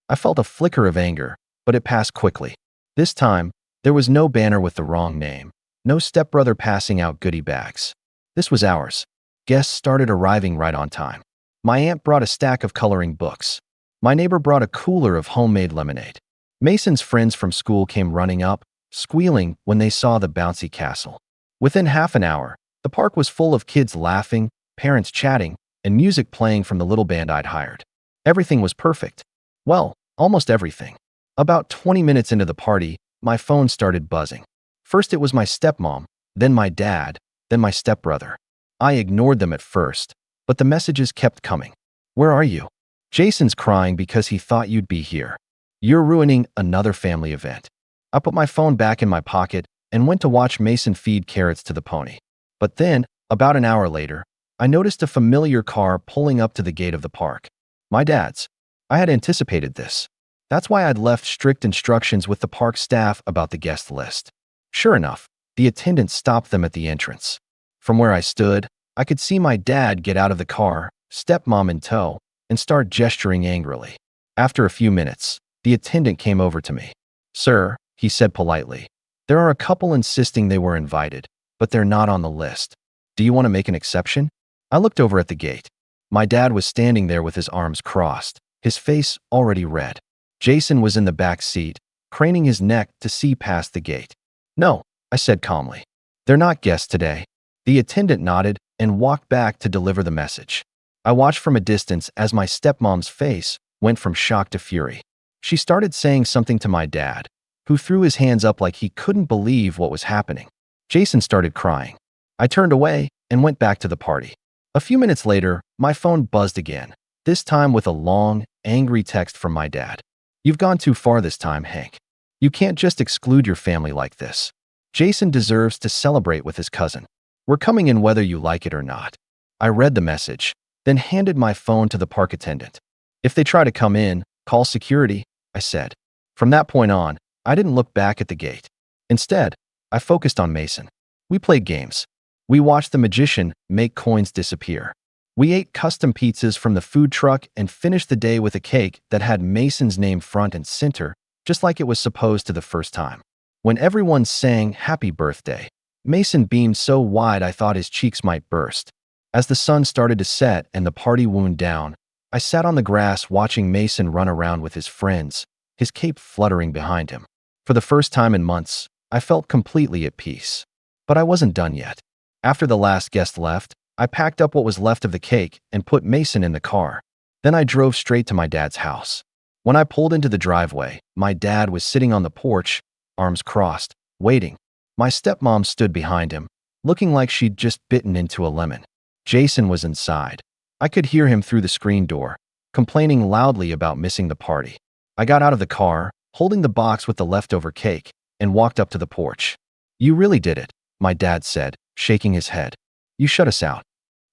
I felt a flicker of anger, but it passed quickly. This time, there was no banner with the wrong name, no stepbrother passing out goodie bags. This was ours. Guests started arriving right on time. My aunt brought a stack of coloring books. My neighbor brought a cooler of homemade lemonade. Mason's friends from school came running up, squealing when they saw the bouncy castle. Within half an hour, the park was full of kids laughing, parents chatting, and music playing from the little band I'd hired. Everything was perfect. Well, almost everything. About 20 minutes into the party, my phone started buzzing. First it was my stepmom, then my dad, then my stepbrother. I ignored them at first, but the messages kept coming. "Where are you? Jason's crying because he thought you'd be here. You're ruining another family event." I put my phone back in my pocket and went to watch Mason feed carrots to the pony. But then, about an hour later, I noticed a familiar car pulling up to the gate of the park. My dad's. I had anticipated this. That's why I'd left strict instructions with the park staff about the guest list. Sure enough, the attendant stopped them at the entrance. From where I stood, I could see my dad get out of the car, stepmom in tow, and start gesturing angrily. After a few minutes, the attendant came over to me. "Sir," he said politely, "there are a couple insisting they were invited, but they're not on the list. Do you want to make an exception?" I looked over at the gate. My dad was standing there with his arms crossed, his face already red. Jason was in the back seat, craning his neck to see past the gate. "No," I said calmly. "They're not guests today." The attendant nodded and walked back to deliver the message. I watched from a distance as my stepmom's face went from shock to fury. She started saying something to my dad, who threw his hands up like he couldn't believe what was happening. Jason started crying. I turned away and went back to the party. A few minutes later, my phone buzzed again, this time with a long, angry text from my dad. "You've gone too far this time, Hank. You can't just exclude your family like this. Jason deserves to celebrate with his cousin. We're coming in whether you like it or not." I read the message, then handed my phone to the park attendant. "If they try to come in, call security," I said. From that point on, I didn't look back at the gate. Instead, I focused on Mason. We played games. We watched the magician make coins disappear. We ate custom pizzas from the food truck and finished the day with a cake that had Mason's name front and center, just like it was supposed to the first time. When everyone sang happy birthday, Mason beamed so wide I thought his cheeks might burst. As the sun started to set and the party wound down, I sat on the grass watching Mason run around with his friends, his cape fluttering behind him. For the first time in months, I felt completely at peace. But I wasn't done yet. After the last guest left, I packed up what was left of the cake and put Mason in the car. Then I drove straight to my dad's house. When I pulled into the driveway, my dad was sitting on the porch, arms crossed, waiting. My stepmom stood behind him, looking like she'd just bitten into a lemon. Jason was inside. I could hear him through the screen door, complaining loudly about missing the party. I got out of the car, holding the box with the leftover cake, and walked up to the porch. "You really did it," my dad said, shaking his head. "You shut us out."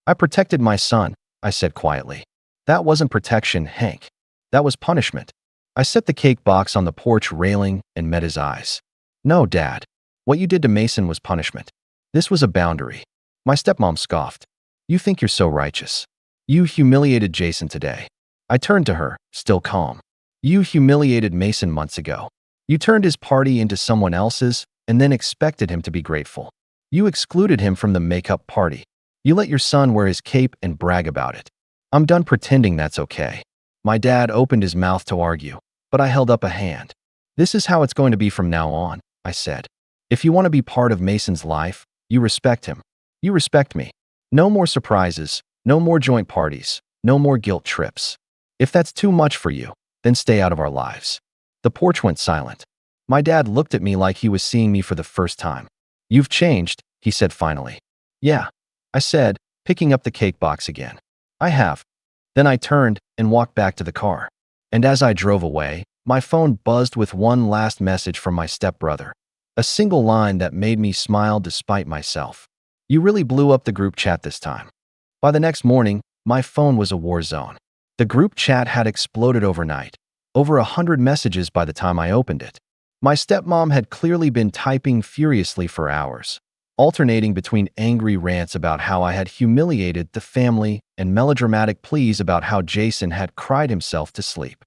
"I protected my son," I said quietly. "That wasn't protection, Hank. That was punishment." I set the cake box on the porch railing and met his eyes. "No, Dad. What you did to Mason was punishment. This was a boundary." My stepmom scoffed. "You think you're so righteous. You humiliated Jason today." I turned to her, still calm. "You humiliated Mason months ago. You turned his party into someone else's and then expected him to be grateful. You excluded him from the makeup party. You let your son wear his cape and brag about it. I'm done pretending that's okay." My dad opened his mouth to argue, but I held up a hand. "This is how it's going to be from now on," I said. "If you want to be part of Mason's life, you respect him. You respect me. No more surprises, no more joint parties, no more guilt trips. If that's too much for you, then stay out of our lives." The porch went silent. My dad looked at me like he was seeing me for the first time. "You've changed," he said finally. "Yeah," I said, picking up the cake box again. "I have." Then I turned and walked back to the car. And as I drove away, my phone buzzed with one last message from my stepbrother. A single line that made me smile despite myself. "You really blew up the group chat this time." By the next morning, my phone was a war zone. The group chat had exploded overnight. Over 100 messages by the time I opened it. My stepmom had clearly been typing furiously for hours, alternating between angry rants about how I had humiliated the family and melodramatic pleas about how Jason had cried himself to sleep.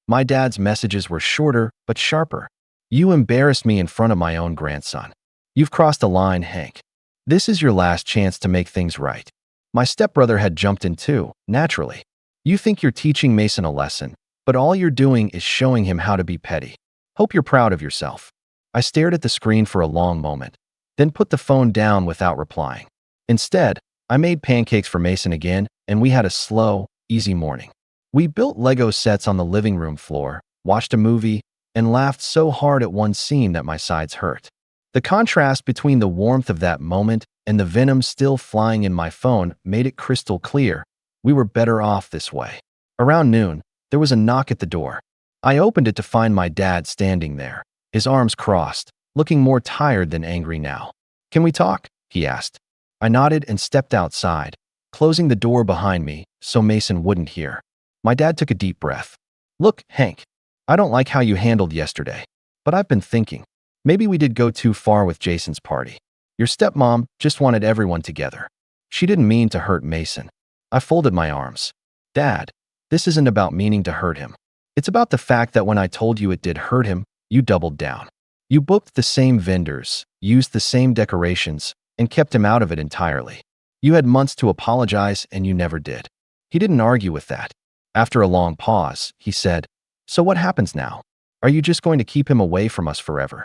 My dad's messages were shorter but sharper. "You embarrassed me in front of my own grandson. You've crossed a line, Hank. This is your last chance to make things right." My stepbrother had jumped in too, naturally. "You think you're teaching Mason a lesson, but all you're doing is showing him how to be petty. Hope you're proud of yourself." I stared at the screen for a long moment, then put the phone down without replying. Instead, I made pancakes for Mason again, and we had a slow, easy morning. We built Lego sets on the living room floor, watched a movie, and laughed so hard at one scene that my sides hurt. The contrast between the warmth of that moment and the venom still flying in my phone made it crystal clear. We were better off this way. Around noon, there was a knock at the door. I opened it to find my dad standing there, his arms crossed, looking more tired than angry now. "Can we talk?" he asked. I nodded and stepped outside, closing the door behind me so Mason wouldn't hear. My dad took a deep breath. "Look, Hank, I don't like how you handled yesterday, but I've been thinking, maybe we did go too far with Jason's party. Your stepmom just wanted everyone together. She didn't mean to hurt Mason." I folded my arms. "Dad, this isn't about meaning to hurt him. It's about the fact that when I told you it did hurt him, you doubled down. You booked the same vendors, used the same decorations, and kept him out of it entirely. You had months to apologize and you never did." He didn't argue with that. After a long pause, he said, So what happens now? Are you just going to keep him away from us forever?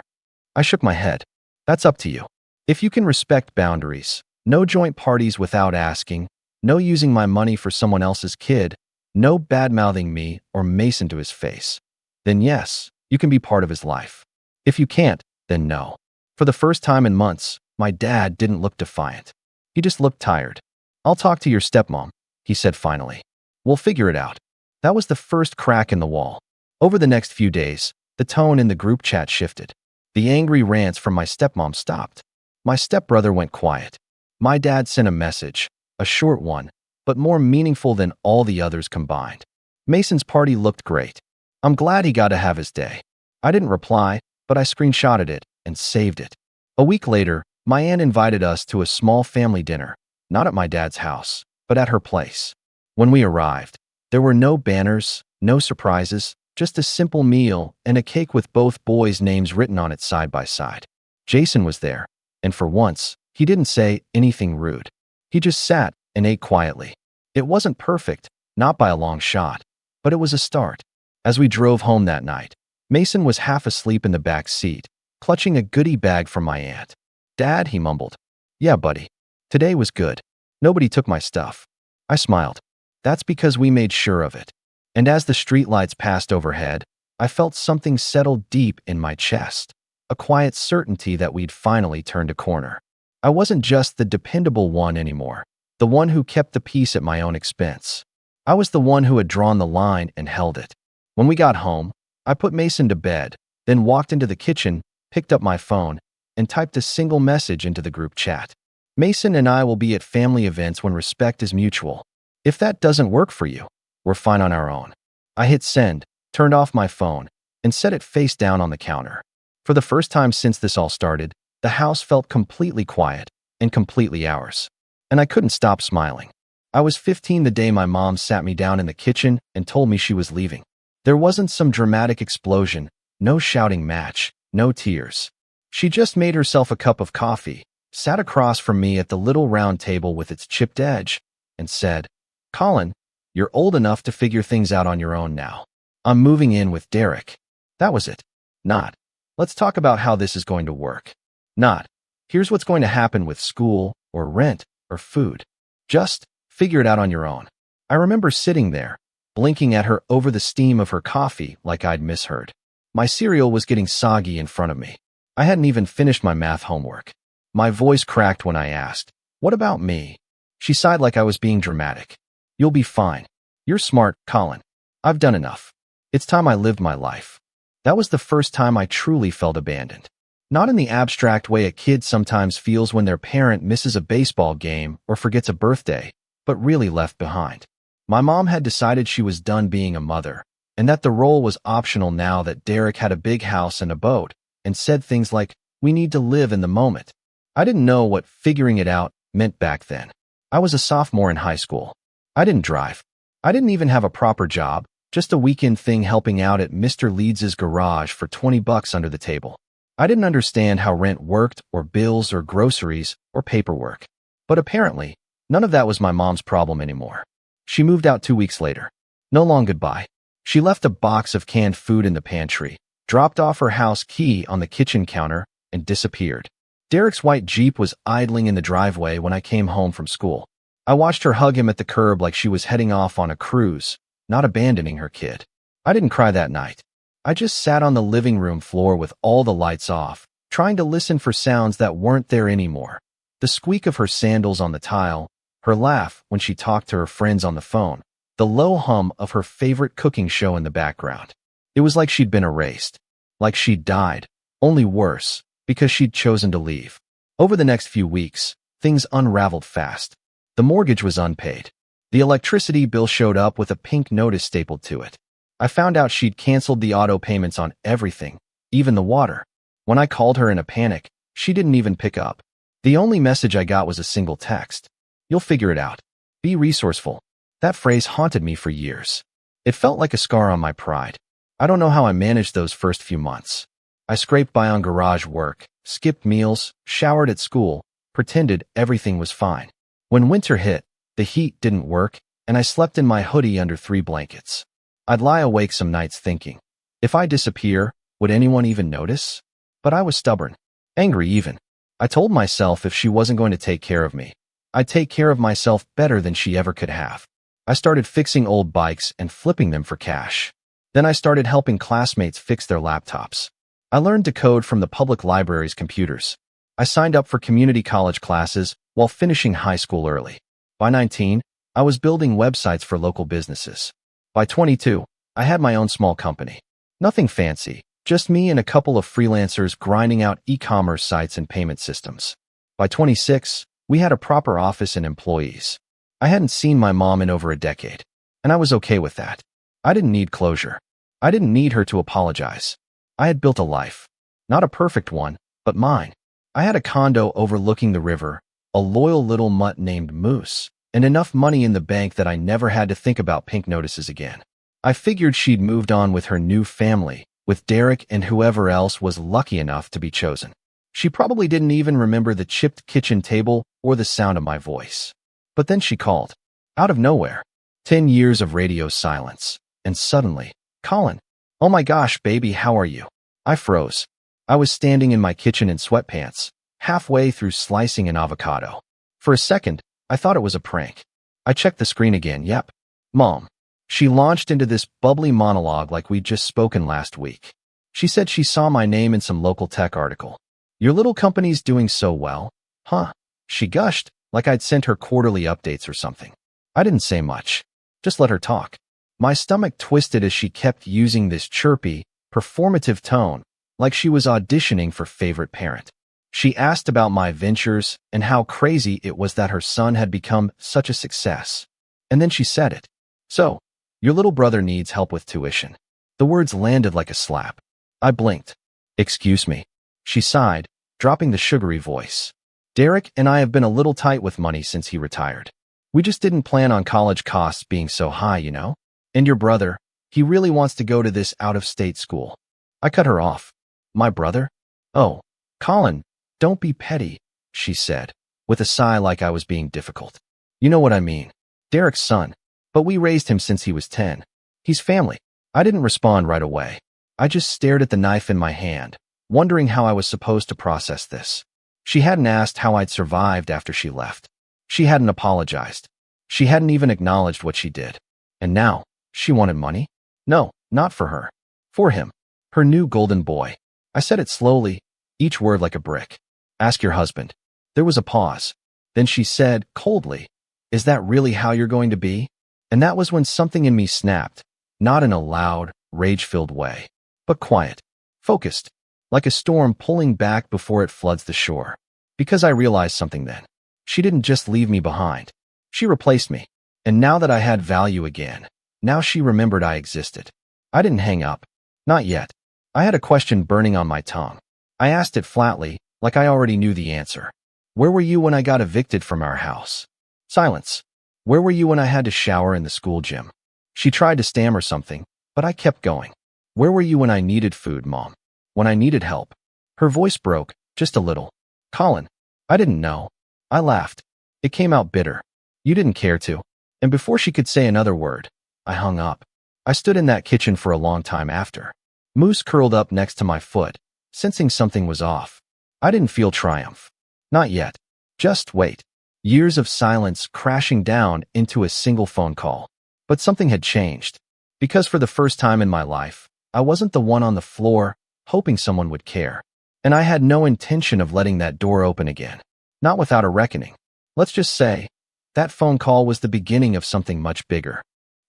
I shook my head. That's up to you. If you can respect boundaries, no joint parties without asking, no using my money for someone else's kid, no bad-mouthing me or Mason to his face, then yes, you can be part of his life. If you can't, then no. For the first time in months, my dad didn't look defiant. He just looked tired. I'll talk to your stepmom, he said finally. We'll figure it out. That was the first crack in the wall. Over the next few days, the tone in the group chat shifted. The angry rants from my stepmom stopped. My stepbrother went quiet. My dad sent a message, a short one, but more meaningful than all the others combined. Mason's party looked great. I'm glad he got to have his day. I didn't reply, but I screenshotted it and saved it. A week later, my aunt invited us to a small family dinner, not at my dad's house, but at her place. When we arrived, there were no banners, no surprises, just a simple meal and a cake with both boys' names written on it side by side. Jason was there, and for once, he didn't say anything rude. He just sat and ate quietly. It wasn't perfect, not by a long shot, but it was a start. As we drove home that night, Mason was half asleep in the back seat, clutching a goodie bag from my aunt. Dad, he mumbled. Yeah, buddy. Today was good. Nobody took my stuff. I smiled. That's because we made sure of it. And as the streetlights passed overhead, I felt something settle deep in my chest, a quiet certainty that we'd finally turned a corner. I wasn't just the dependable one anymore, the one who kept the peace at my own expense. I was the one who had drawn the line and held it. When we got home, I put Mason to bed, then walked into the kitchen, picked up my phone, and typed a single message into the group chat. Mason and I will be at family events when respect is mutual. If that doesn't work for you, we're fine on our own. I hit send, turned off my phone, and set it face down on the counter. For the first time since this all started, the house felt completely quiet and completely ours. And I couldn't stop smiling. I was 15 the day my mom sat me down in the kitchen and told me she was leaving. There wasn't some dramatic explosion, no shouting match, no tears. She just made herself a cup of coffee, sat across from me at the little round table with its chipped edge, and said, Colin, you're old enough to figure things out on your own now. I'm moving in with Derek. That was it. Not, let's talk about how this is going to work. Not, here's what's going to happen with school, or rent, or food. Just figure it out on your own. I remember sitting there, blinking at her over the steam of her coffee like I'd misheard. My cereal was getting soggy in front of me. I hadn't even finished my math homework. My voice cracked when I asked, what about me? She sighed like I was being dramatic. You'll be fine. You're smart, Colin. I've done enough. It's time I lived my life. That was the first time I truly felt abandoned. Not in the abstract way a kid sometimes feels when their parent misses a baseball game or forgets a birthday, but really left behind. My mom had decided she was done being a mother, and that the role was optional now that Derek had a big house and a boat, and said things like, we need to live in the moment. I didn't know what figuring it out meant back then. I was a sophomore in high school. I didn't drive. I didn't even have a proper job, just a weekend thing helping out at Mr. Leeds's garage for $20 under the table. I didn't understand how rent worked, or bills, or groceries, or paperwork. But apparently, none of that was my mom's problem anymore. She moved out 2 weeks later. No long goodbye. She left a box of canned food in the pantry, dropped off her house key on the kitchen counter, and disappeared. Derek's white Jeep was idling in the driveway when I came home from school. I watched her hug him at the curb like she was heading off on a cruise, not abandoning her kid. I didn't cry that night. I just sat on the living room floor with all the lights off, trying to listen for sounds that weren't there anymore. The squeak of her sandals on the tile, her laugh when she talked to her friends on the phone, the low hum of her favorite cooking show in the background. It was like she'd been erased, like she'd died, only worse, because she'd chosen to leave. Over the next few weeks, things unraveled fast. The mortgage was unpaid. The electricity bill showed up with a pink notice stapled to it. I found out she'd canceled the auto payments on everything, even the water. When I called her in a panic, she didn't even pick up. The only message I got was a single text. You'll figure it out. Be resourceful. That phrase haunted me for years. It felt like a scar on my pride. I don't know how I managed those first few months. I scraped by on garage work, skipped meals, showered at school, pretended everything was fine. When winter hit, the heat didn't work, and I slept in my hoodie under 3 blankets. I'd lie awake some nights thinking, if I disappear, would anyone even notice? But I was stubborn, angry even. I told myself if she wasn't going to take care of me, I'd take care of myself better than she ever could have. I started fixing old bikes and flipping them for cash. Then I started helping classmates fix their laptops. I learned to code from the public library's computers. I signed up for community college classes while finishing high school early. By 19, I was building websites for local businesses. By 22, I had my own small company. Nothing fancy, just me and a couple of freelancers grinding out e-commerce sites and payment systems. By 26, we had a proper office and employees. I hadn't seen my mom in over a decade, and I was okay with that. I didn't need closure. I didn't need her to apologize. I had built a life. Not a perfect one, but mine. I had a condo overlooking the river, a loyal little mutt named Moose, and enough money in the bank that I never had to think about pink notices again. I figured she'd moved on with her new family, with Derek and whoever else was lucky enough to be chosen. She probably didn't even remember the chipped kitchen table or the sound of my voice. But then she called. Out of nowhere. 10 years of radio silence. And suddenly, Colin. Oh my gosh, baby, how are you? I froze. I was standing in my kitchen in sweatpants, halfway through slicing an avocado. For a second, I thought it was a prank. I checked the screen again. Yep. Mom. She launched into this bubbly monologue like we'd just spoken last week. She said she saw my name in some local tech article. Your little company's doing so well, huh? She gushed, like I'd sent her quarterly updates or something. I didn't say much. Just let her talk. My stomach twisted as she kept using this chirpy, performative tone, like she was auditioning for favorite parent. She asked about my ventures and how crazy it was that her son had become such a success. And then she said it. So, your little brother needs help with tuition. The words landed like a slap. I blinked. Excuse me. She sighed, dropping the sugary voice. Derek and I have been a little tight with money since he retired. We just didn't plan on college costs being so high, you know? And your brother, he really wants to go to this out-of-state school. I cut her off. My brother? Oh, Colin, don't be petty, she said, with a sigh like I was being difficult. You know what I mean. Derek's son. But we raised him since he was 10. He's family. I didn't respond right away. I just stared at the knife in my hand, wondering how I was supposed to process this. She hadn't asked how I'd survived after she left. She hadn't apologized. She hadn't even acknowledged what she did. And now, she wanted money? No, not for her. For him. Her new golden boy. I said it slowly, each word like a brick. Ask your husband. There was a pause. Then she said, coldly, is that really how you're going to be? And that was when something in me snapped, not in a loud, rage-filled way, but quiet, focused, like a storm pulling back before it floods the shore. Because I realized something then. She didn't just leave me behind. She replaced me. And now that I had value again, now she remembered I existed. I didn't hang up. Not yet. I had a question burning on my tongue. I asked it flatly, like I already knew the answer. Where were you when I got evicted from our house? Silence. Where were you when I had to shower in the school gym? She tried to stammer something, but I kept going. Where were you when I needed food, Mom? When I needed help? Her voice broke, just a little. Colin, I didn't know. I laughed. It came out bitter. You didn't care to. And before she could say another word, I hung up. I stood in that kitchen for a long time after. Moose curled up next to my foot, sensing something was off. I didn't feel triumph. Not yet. Just wait. Years of silence crashing down into a single phone call. But something had changed. Because for the first time in my life, I wasn't the one on the floor, hoping someone would care. And I had no intention of letting that door open again. Not without a reckoning. Let's just say, that phone call was the beginning of something much bigger.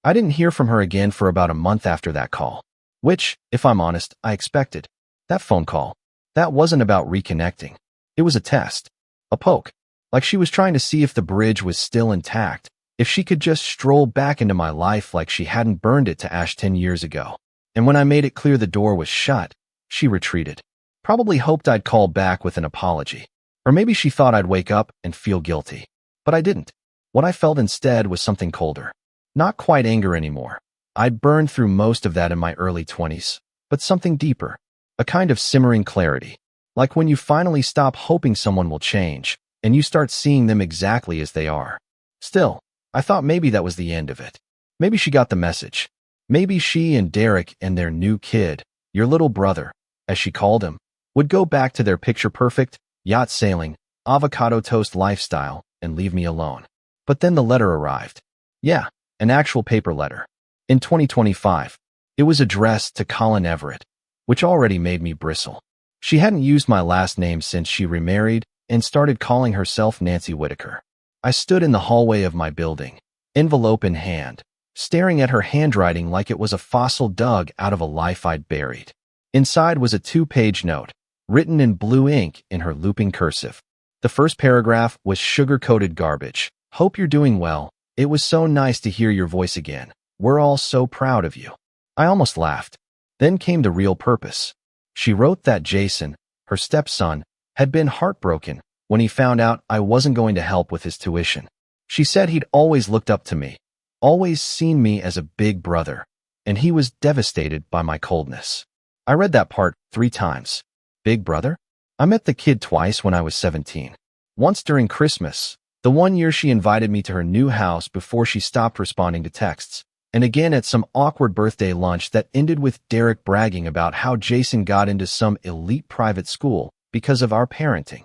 I didn't hear from her again for about a month after that call. Which, if I'm honest, I expected. That phone call. That wasn't about reconnecting. It was a test. A poke. Like she was trying to see if the bridge was still intact, if she could just stroll back into my life like she hadn't burned it to ash 10 years ago. And when I made it clear the door was shut, she retreated. Probably hoped I'd call back with an apology. Or maybe she thought I'd wake up and feel guilty. But I didn't. What I felt instead was something colder. Not quite anger anymore. I'd burned through most of that in my early 20s, but something deeper. A kind of simmering clarity. Like when you finally stop hoping someone will change, and you start seeing them exactly as they are. Still, I thought maybe that was the end of it. Maybe she got the message. Maybe she and Derek and their new kid, your little brother, as she called him, would go back to their picture-perfect, yacht sailing, avocado toast lifestyle and leave me alone. But then the letter arrived. Yeah, an actual paper letter. In 2025. It was addressed to Colin Everett, which already made me bristle. She hadn't used my last name since she remarried and started calling herself Nancy Whitaker. I stood in the hallway of my building, envelope in hand, staring at her handwriting like it was a fossil dug out of a life I'd buried. Inside was a 2-page note, written in blue ink in her looping cursive. The first paragraph was sugar-coated garbage. Hope you're doing well. It was so nice to hear your voice again. We're all so proud of you. I almost laughed. Then came the real purpose. She wrote that Jason, her stepson, had been heartbroken when he found out I wasn't going to help with his tuition. She said he'd always looked up to me, always seen me as a big brother, and he was devastated by my coldness. I read that part 3 times. Big brother? I met the kid twice when I was 17. Once during Christmas, the one year she invited me to her new house before she stopped responding to texts, and again at some awkward birthday lunch that ended with Derek bragging about how Jason got into some elite private school because of our parenting.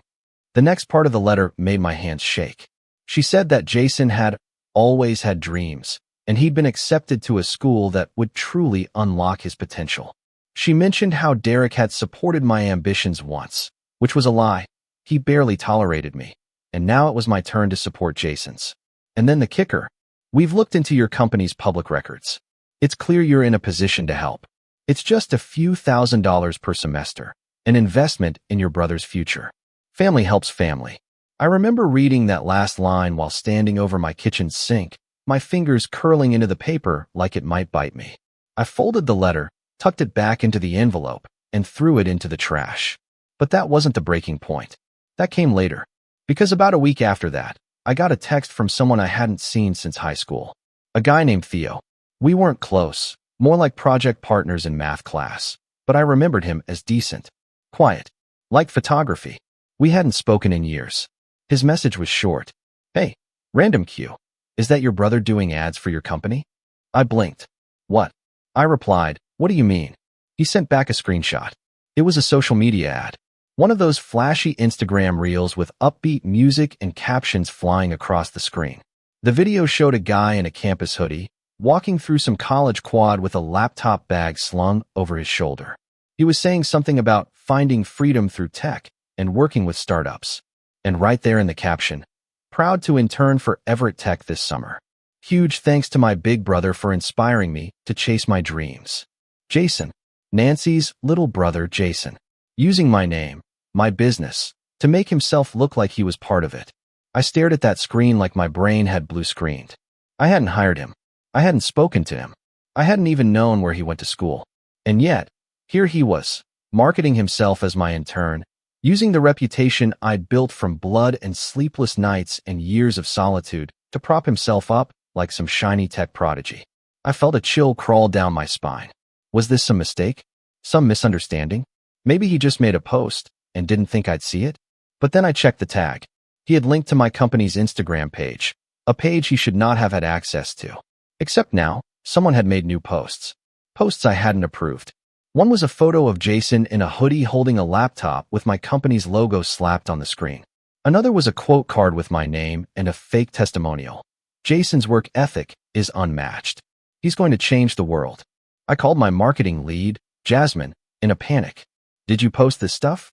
The next part of the letter made my hands shake. She said that Jason had always had dreams, and he'd been accepted to a school that would truly unlock his potential. She mentioned how Derek had supported my ambitions once, which was a lie. He barely tolerated me, and now it was my turn to support Jason's. And then the kicker. We've looked into your company's public records. It's clear you're in a position to help. It's just a few $1,000s per semester, an investment in your brother's future. Family helps family. I remember reading that last line while standing over my kitchen sink, my fingers curling into the paper like it might bite me. I folded the letter, tucked it back into the envelope, and threw it into the trash. But that wasn't the breaking point. That came later, because about a week after that, I got a text from someone I hadn't seen since high school. A guy named Theo. We weren't close, more like project partners in math class, but I remembered him as decent, quiet, like photography. We hadn't spoken in years. His message was short. Hey, random Q. Is that your brother doing ads for your company? I blinked. What? I replied, what do you mean? He sent back a screenshot. It was a social media ad. One of those flashy Instagram reels with upbeat music and captions flying across the screen. The video showed a guy in a campus hoodie, walking through some college quad with a laptop bag slung over his shoulder. He was saying something about finding freedom through tech and working with startups. And right there in the caption, proud to intern for Everett Tech this summer. Huge thanks to my big brother for inspiring me to chase my dreams. Jason, Nancy's little brother Jason, using my name, my business, to make himself look like he was part of it. I stared at that screen like my brain had blue screened. I hadn't hired him. I hadn't spoken to him. I hadn't even known where he went to school. And yet, here he was, marketing himself as my intern, using the reputation I'd built from blood and sleepless nights and years of solitude to prop himself up like some shiny tech prodigy. I felt a chill crawl down my spine. Was this some mistake? Some misunderstanding? Maybe he just made a post and didn't think I'd see it? But then I checked the tag. He had linked to my company's Instagram page, a page he should not have had access to. Except now, someone had made new posts. Posts I hadn't approved. One was a photo of Jason in a hoodie holding a laptop with my company's logo slapped on the screen. Another was a quote card with my name and a fake testimonial. Jason's work ethic is unmatched. He's going to change the world. I called my marketing lead, Jasmine, in a panic. Did you post this stuff?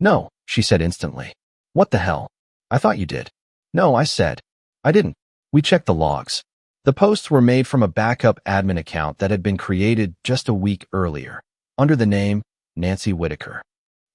No, she said instantly. What the hell? I thought you did. No, I said. I didn't. We checked the logs. The posts were made from a backup admin account that had been created just a week earlier, under the name Nancy Whitaker.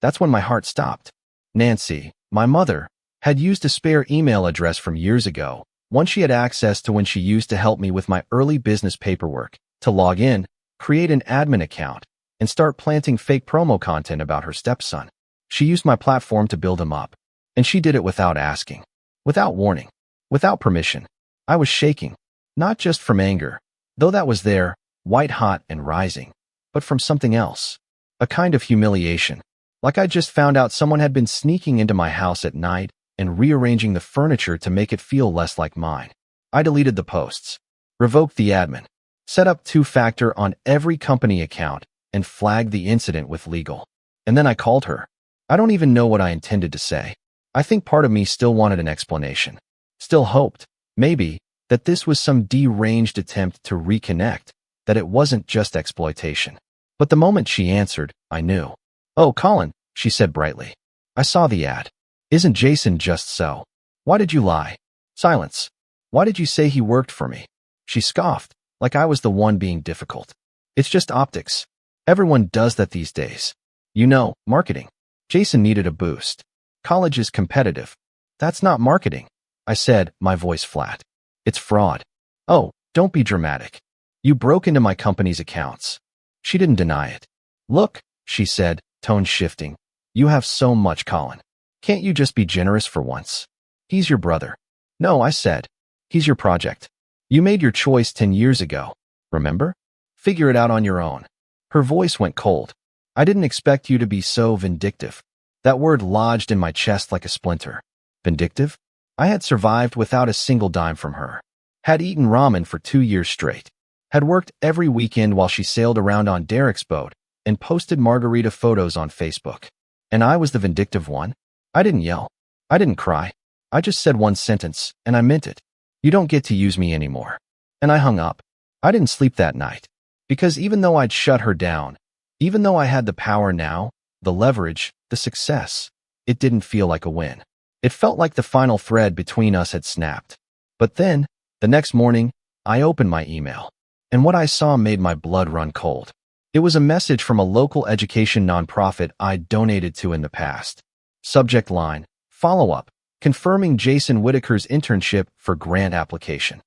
That's when my heart stopped. Nancy, my mother, had used a spare email address from years ago, one she had access to when she used to help me with my early business paperwork, to log in, create an admin account, and start planting fake promo content about her stepson. She used my platform to build him up, and she did it without asking, without warning, without permission. I was shaking, not just from anger, though that was there, white hot and rising, but from something else, a kind of humiliation, like I just found out someone had been sneaking into my house at night and rearranging the furniture to make it feel less like mine. I deleted the posts, revoked the admin, set up two-factor on every company account, and flagged the incident with legal. And then I called her. I don't even know what I intended to say. I think part of me still wanted an explanation. Still hoped, maybe, that this was some deranged attempt to reconnect, that it wasn't just exploitation. But the moment she answered, I knew. "Oh, Colin," she said brightly. "I saw the ad. Isn't Jason just so? Why did you lie?" Silence. "Why did you say he worked for me?" She scoffed, like I was the one being difficult. "It's just optics. Everyone does that these days. You know, marketing. Jason needed a boost. College is competitive. That's not marketing," I said, my voice flat. "It's fraud." "Oh, don't be dramatic. You broke into my company's accounts." She didn't deny it. "Look," she said, tone shifting. "You have so much, Colin. Can't you just be generous for once? He's your brother." "No," I said. "He's your project. You made your choice 10 years ago. Remember? Figure it out on your own." Her voice went cold. "I didn't expect you to be so vindictive." That word lodged in my chest like a splinter. Vindictive? I had survived without a single dime from her. Had eaten ramen for 2 years straight. Had worked every weekend while she sailed around on Derek's boat and posted margarita photos on Facebook. And I was the vindictive one? I didn't yell. I didn't cry. I just said one sentence, and I meant it. "You don't get to use me anymore." And I hung up. I didn't sleep that night. Because even though I'd shut her down, even though I had the power now, the leverage, the success, it didn't feel like a win. It felt like the final thread between us had snapped. But then, the next morning, I opened my email. And what I saw made my blood run cold. It was a message from a local education nonprofit I'd donated to in the past. Subject line, follow-up, confirming Jason Whitaker's internship for grant application.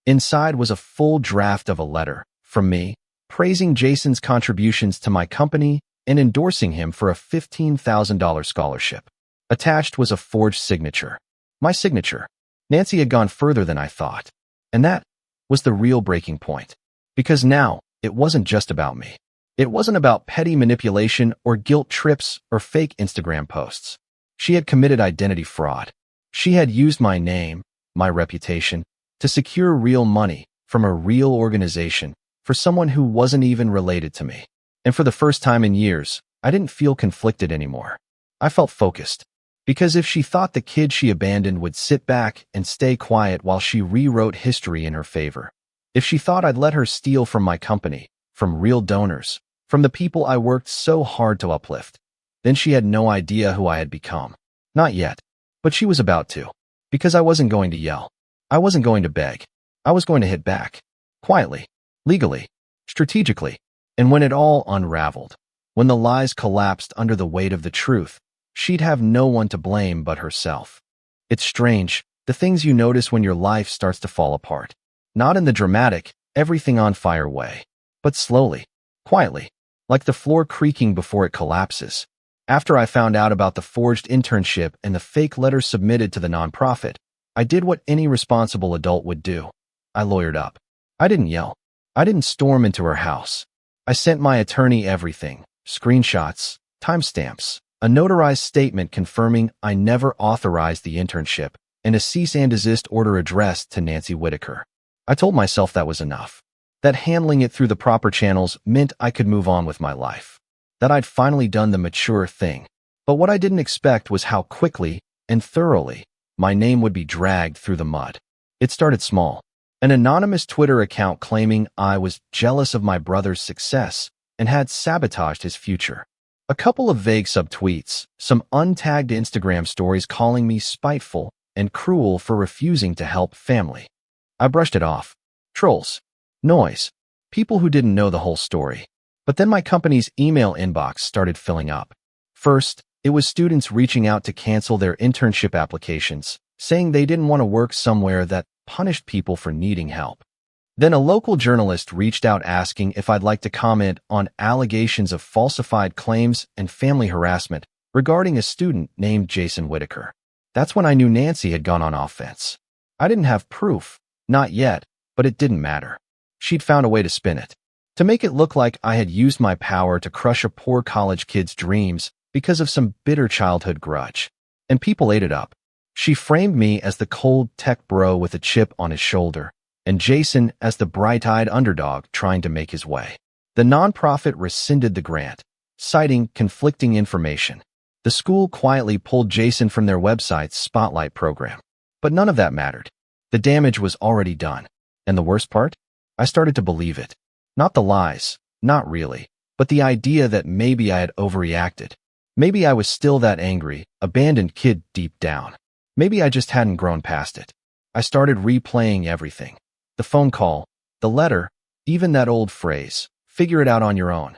Inside was a full draft of a letter, from me, praising Jason's contributions to my company and endorsing him for a $15,000 scholarship. Attached was a forged signature. My signature. Nancy had gone further than I thought. And that was the real breaking point. Because now, it wasn't just about me. It wasn't about petty manipulation or guilt trips or fake Instagram posts. She had committed identity fraud. She had used my name, my reputation, to secure real money from a real organization for someone who wasn't even related to me. And for the first time in years, I didn't feel conflicted anymore. I felt focused. Because if she thought the kid she abandoned would sit back and stay quiet while she rewrote history in her favor, if she thought I'd let her steal from my company, from real donors, from the people I worked so hard to uplift, then she had no idea who I had become. Not yet, but she was about to. Because I wasn't going to yell. I wasn't going to beg. I was going to hit back. Quietly, legally, strategically. And when it all unraveled, when the lies collapsed under the weight of the truth, she'd have no one to blame but herself. It's strange, the things you notice when your life starts to fall apart. Not in the dramatic, everything on fire way, but slowly, quietly, like the floor creaking before it collapses. After I found out about the forged internship and the fake letters submitted to the nonprofit, I did what any responsible adult would do. I lawyered up. I didn't yell. I didn't storm into her house. I sent my attorney everything, screenshots, timestamps, a notarized statement confirming I never authorized the internship, and a cease and desist order addressed to Nancy Whitaker. I told myself that was enough. That handling it through the proper channels meant I could move on with my life. That I'd finally done the mature thing. But what I didn't expect was how quickly and thoroughly my name would be dragged through the mud. It started small. An anonymous Twitter account claiming I was jealous of my brother's success and had sabotaged his future. A couple of vague subtweets, some untagged Instagram stories calling me spiteful and cruel for refusing to help family. I brushed it off. Trolls. Noise. People who didn't know the whole story. But then my company's email inbox started filling up. First, it was students reaching out to cancel their internship applications, saying they didn't want to work somewhere that punished people for needing help. Then a local journalist reached out asking if I'd like to comment on allegations of falsified claims and family harassment regarding a student named Jason Whitaker. That's when I knew Nancy had gone on offense. I didn't have proof, not yet, but it didn't matter. She'd found a way to spin it. To make it look like I had used my power to crush a poor college kid's dreams because of some bitter childhood grudge. And people ate it up. She framed me as the cold tech bro with a chip on his shoulder, and Jason as the bright-eyed underdog trying to make his way. The nonprofit rescinded the grant, citing conflicting information. The school quietly pulled Jason from their website's Spotlight program. But none of that mattered. The damage was already done. And the worst part? I started to believe it. Not the lies, not really, but the idea that maybe I had overreacted. Maybe I was still that angry, abandoned kid deep down. Maybe I just hadn't grown past it. I started replaying everything. The phone call, the letter, even that old phrase, figure it out on your own.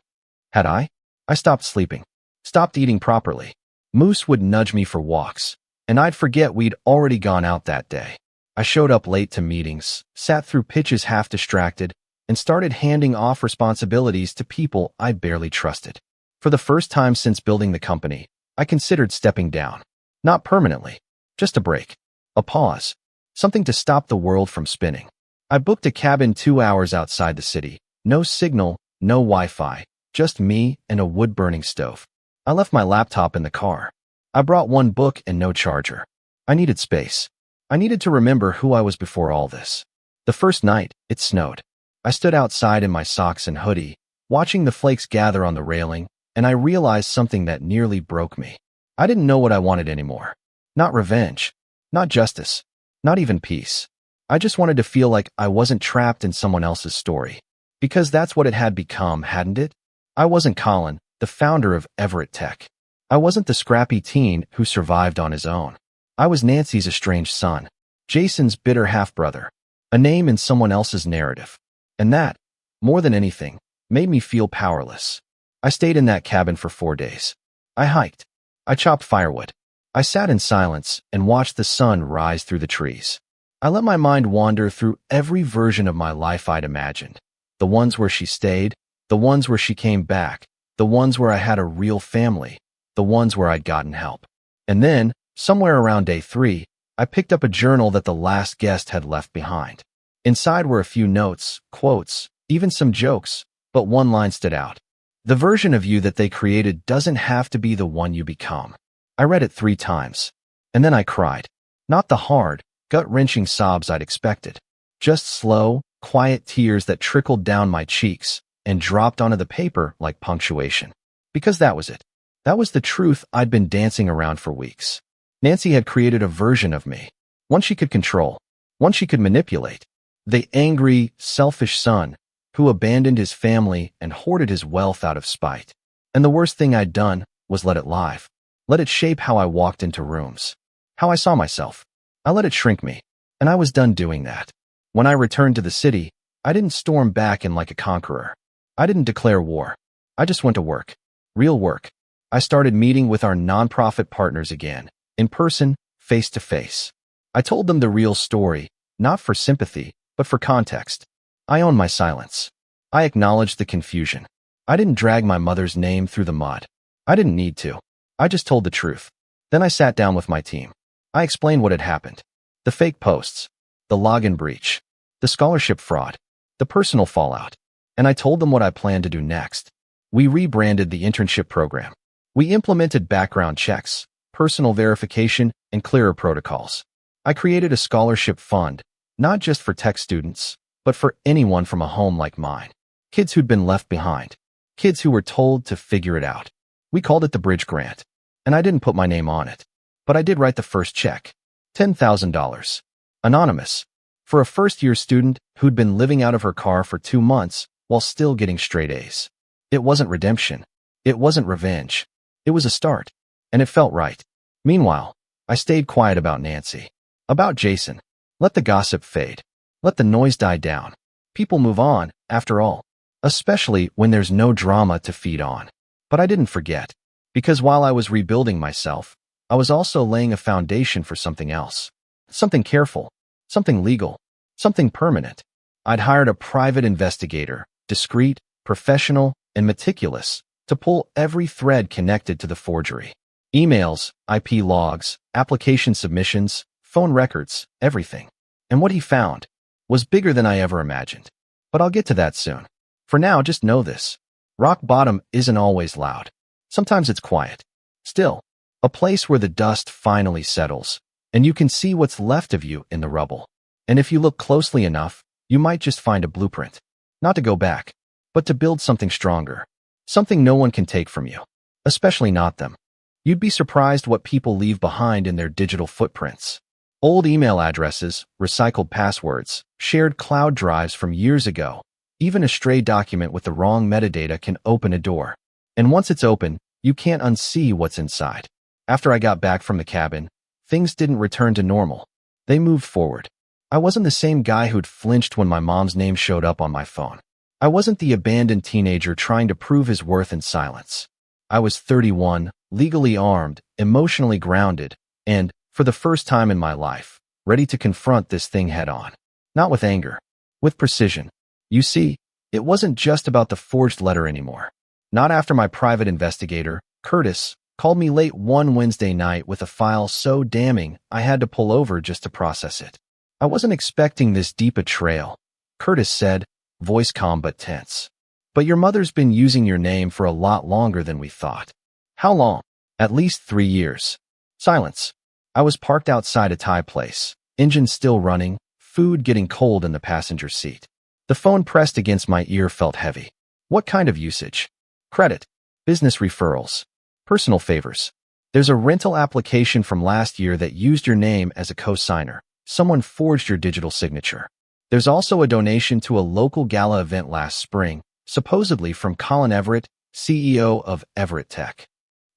Had I? I stopped sleeping, stopped eating properly. Moose would nudge me for walks, and I'd forget we'd already gone out that day. I showed up late to meetings, sat through pitches half distracted, and started handing off responsibilities to people I barely trusted. For the first time since building the company, I considered stepping down. Not permanently, just a break, a pause, something to stop the world from spinning. I booked a cabin 2 hours outside the city. No signal, no Wi-Fi, just me and a wood-burning stove. I left my laptop in the car. I brought one book and no charger. I needed space. I needed to remember who I was before all this. The first night, it snowed. I stood outside in my socks and hoodie, watching the flakes gather on the railing, and I realized something that nearly broke me. I didn't know what I wanted anymore. Not revenge, not justice, not even peace. I just wanted to feel like I wasn't trapped in someone else's story. Because that's what it had become, hadn't it? I wasn't Colin, the founder of Everett Tech. I wasn't the scrappy teen who survived on his own. I was Nancy's estranged son, Jason's bitter half-brother, a name in someone else's narrative. And that, more than anything, made me feel powerless. I stayed in that cabin for 4 days. I hiked. I chopped firewood. I sat in silence and watched the sun rise through the trees. I let my mind wander through every version of my life I'd imagined. The ones where she stayed, the ones where she came back, the ones where I had a real family, the ones where I'd gotten help. And then, somewhere around day 3, I picked up a journal that the last guest had left behind. Inside were a few notes, quotes, even some jokes, but one line stood out. The version of you that they created doesn't have to be the one you become. I read it 3 times, and then I cried. Not the hard, gut-wrenching sobs I'd expected. Just slow, quiet tears that trickled down my cheeks and dropped onto the paper like punctuation. Because that was it. That was the truth I'd been dancing around for weeks. Nancy had created a version of me, one she could control, one she could manipulate. The angry, selfish son who abandoned his family and hoarded his wealth out of spite. And the worst thing I'd done was let it live. Let it shape how I walked into rooms, how I saw myself. I let it shrink me, and I was done doing that. When I returned to the city, I didn't storm back in like a conqueror. I didn't declare war. I just went to work. Real work. I started meeting with our nonprofit partners again, in person, face to face. I told them the real story, not for sympathy, but for context. I owned my silence. I acknowledged the confusion. I didn't drag my mother's name through the mud. I didn't need to. I just told the truth. Then I sat down with my team. I explained what had happened. The fake posts, the login breach, the scholarship fraud, the personal fallout. And I told them what I planned to do next. We rebranded the internship program. We implemented background checks, personal verification, and clearer protocols. I created a scholarship fund, not just for tech students, but for anyone from a home like mine. Kids who'd been left behind. Kids who were told to figure it out. We called it the Bridge Grant, and I didn't put my name on it. But I did write the first check. $10,000. Anonymous. For a first-year student who'd been living out of her car for 2 months while still getting straight A's. It wasn't redemption. It wasn't revenge. It was a start. And it felt right. Meanwhile, I stayed quiet about Nancy. About Jason. Let the gossip fade. Let the noise die down. People move on, after all. Especially when there's no drama to feed on. But I didn't forget. Because while I was rebuilding myself, I was also laying a foundation for something else. Something careful. Something legal. Something permanent. I'd hired a private investigator, discreet, professional, and meticulous, to pull every thread connected to the forgery. Emails, IP logs, application submissions, phone records, everything. And what he found was bigger than I ever imagined. But I'll get to that soon. For now, just know this. Rock bottom isn't always loud. Sometimes it's quiet. Still, a place where the dust finally settles, and you can see what's left of you in the rubble. And if you look closely enough, you might just find a blueprint. Not to go back, but to build something stronger. Something no one can take from you. Especially not them. You'd be surprised what people leave behind in their digital footprints. Old email addresses, recycled passwords, shared cloud drives from years ago. Even a stray document with the wrong metadata can open a door. And once it's open, you can't unsee what's inside. After I got back from the cabin, things didn't return to normal. They moved forward. I wasn't the same guy who'd flinched when my mom's name showed up on my phone. I wasn't the abandoned teenager trying to prove his worth in silence. I was 31, legally armed, emotionally grounded, and, for the first time in my life, ready to confront this thing head-on. Not with anger, with precision. You see, it wasn't just about the forged letter anymore. Not after my private investigator, Curtis, called me late one Wednesday night with a file so damning I had to pull over just to process it. I wasn't expecting this deep a trail, Curtis said, voice calm but tense. But your mother's been using your name for a lot longer than we thought. How long? At least 3 years. Silence. I was parked outside a Thai place, engine still running, food getting cold in the passenger seat. The phone pressed against my ear felt heavy. What kind of usage? Credit, business referrals, personal favors. There's a rental application from last year that used your name as a co-signer. Someone forged your digital signature. There's also a donation to a local gala event last spring, supposedly from Colin Everett, CEO of Everett Tech.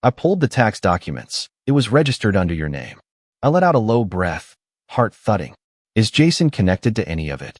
I pulled the tax documents. It was registered under your name. I let out a low breath, heart thudding. Is Jason connected to any of it?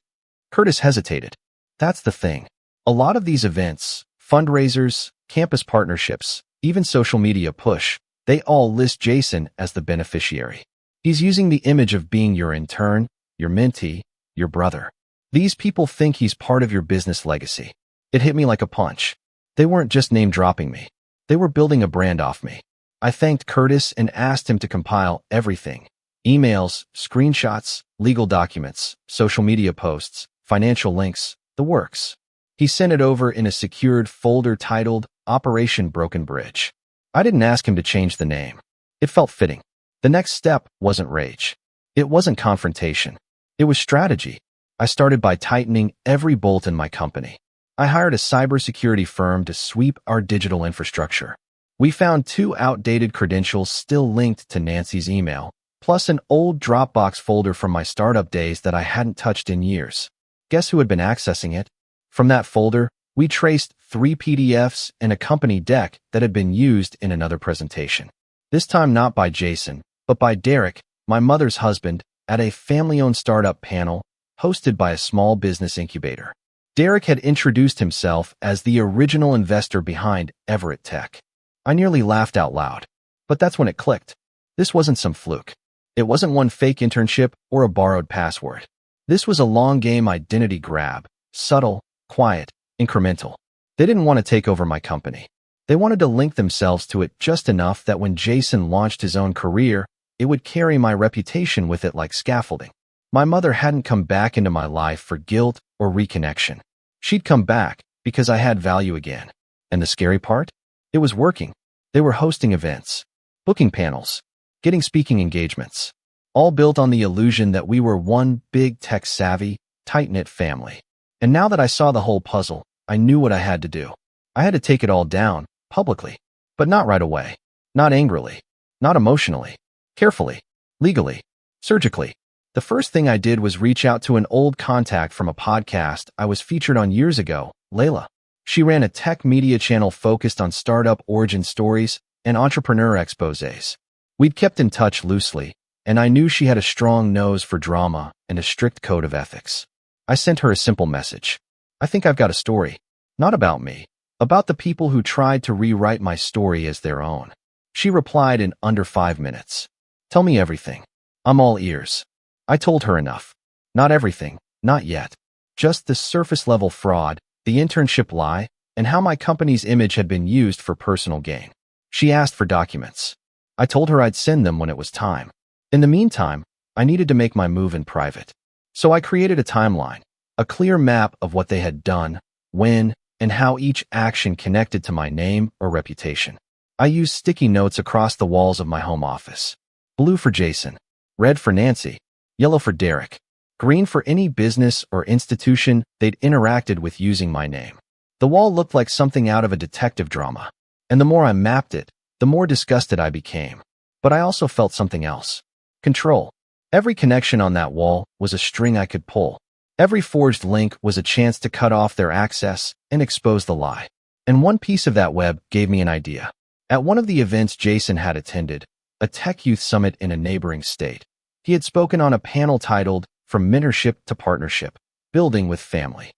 Curtis hesitated. That's the thing. A lot of these events, fundraisers, campus partnerships, even social media push, they all list Jason as the beneficiary. He's using the image of being your intern, your mentee, your brother. These people think he's part of your business legacy. It hit me like a punch. They weren't just name-dropping me. They were building a brand off me. I thanked Curtis and asked him to compile everything. Emails, screenshots, legal documents, social media posts, financial links, the works. He sent it over in a secured folder titled Operation Broken Bridge. I didn't ask him to change the name. It felt fitting. The next step wasn't rage. It wasn't confrontation. It was strategy. I started by tightening every bolt in my company. I hired a cybersecurity firm to sweep our digital infrastructure. We found 2 outdated credentials still linked to Nancy's email, plus an old Dropbox folder from my startup days that I hadn't touched in years. Guess who had been accessing it? From that folder, we traced 3 PDFs and a company deck that had been used in another presentation. This time not by Jason, but by Derek, my mother's husband, at a family-owned startup panel hosted by a small business incubator. Derek had introduced himself as the original investor behind Everett Tech. I nearly laughed out loud. But that's when it clicked. This wasn't some fluke. It wasn't one fake internship or a borrowed password. This was a long-game identity grab, subtle, quiet, incremental. They didn't want to take over my company. They wanted to link themselves to it just enough that when Jason launched his own career, it would carry my reputation with it like scaffolding. My mother hadn't come back into my life for guilt or reconnection. She'd come back because I had value again. And the scary part? It was working. They were hosting events, booking panels, getting speaking engagements, all built on the illusion that we were one big tech-savvy, tight-knit family. And now that I saw the whole puzzle, I knew what I had to do. I had to take it all down, publicly. But not right away. Not angrily. Not emotionally. Carefully. Legally. Surgically. The first thing I did was reach out to an old contact from a podcast I was featured on years ago, Layla. She ran a tech media channel focused on startup origin stories and entrepreneur exposés. We'd kept in touch loosely, and I knew she had a strong nose for drama and a strict code of ethics. I sent her a simple message. I think I've got a story. Not about me. About the people who tried to rewrite my story as their own. She replied in under 5 minutes. Tell me everything. I'm all ears. I told her enough. Not everything. Not yet. Just the surface-level fraud, the internship lie, and how my company's image had been used for personal gain. She asked for documents. I told her I'd send them when it was time. In the meantime, I needed to make my move in private. So I created a timeline, a clear map of what they had done, when, and how each action connected to my name or reputation. I used sticky notes across the walls of my home office. Blue for Jason, red for Nancy, yellow for Derek. green for any business or institution they'd interacted with using my name. The wall looked like something out of a detective drama, and the more I mapped it, the more disgusted I became. But I also felt something else. Control. Every connection on that wall was a string I could pull. Every forged link was a chance to cut off their access and expose the lie. And one piece of that web gave me an idea. At one of the events Jason had attended, a tech youth summit in a neighboring state, he had spoken on a panel titled From Mentorship to Partnership, Building with Family.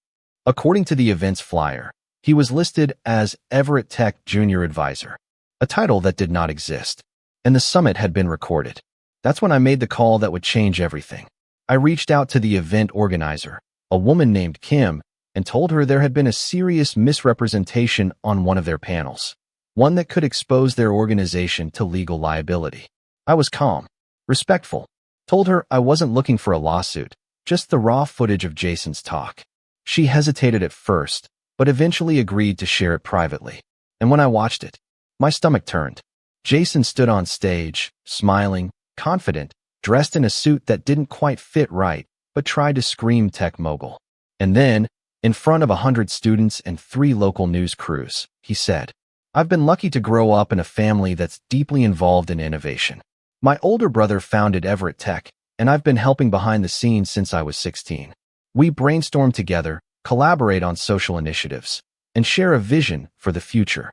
According to the event's flyer, he was listed as Everett Tech Junior Advisor, a title that did not exist, and the summit had been recorded. That's when I made the call that would change everything. I reached out to the event organizer, a woman named Kim, and told her there had been a serious misrepresentation on one of their panels, one that could expose their organization to legal liability. I was calm, respectful, told her I wasn't looking for a lawsuit, just the raw footage of Jason's talk. She hesitated at first, but eventually agreed to share it privately. And when I watched it, my stomach turned. Jason stood on stage, smiling, confident, dressed in a suit that didn't quite fit right, but tried to scream tech mogul. And then, in front of 100 students and 3 local news crews, he said, "I've been lucky to grow up in a family that's deeply involved in innovation. My older brother founded Everett Tech, and I've been helping behind the scenes since I was 16. We brainstorm together, collaborate on social initiatives, and share a vision for the future."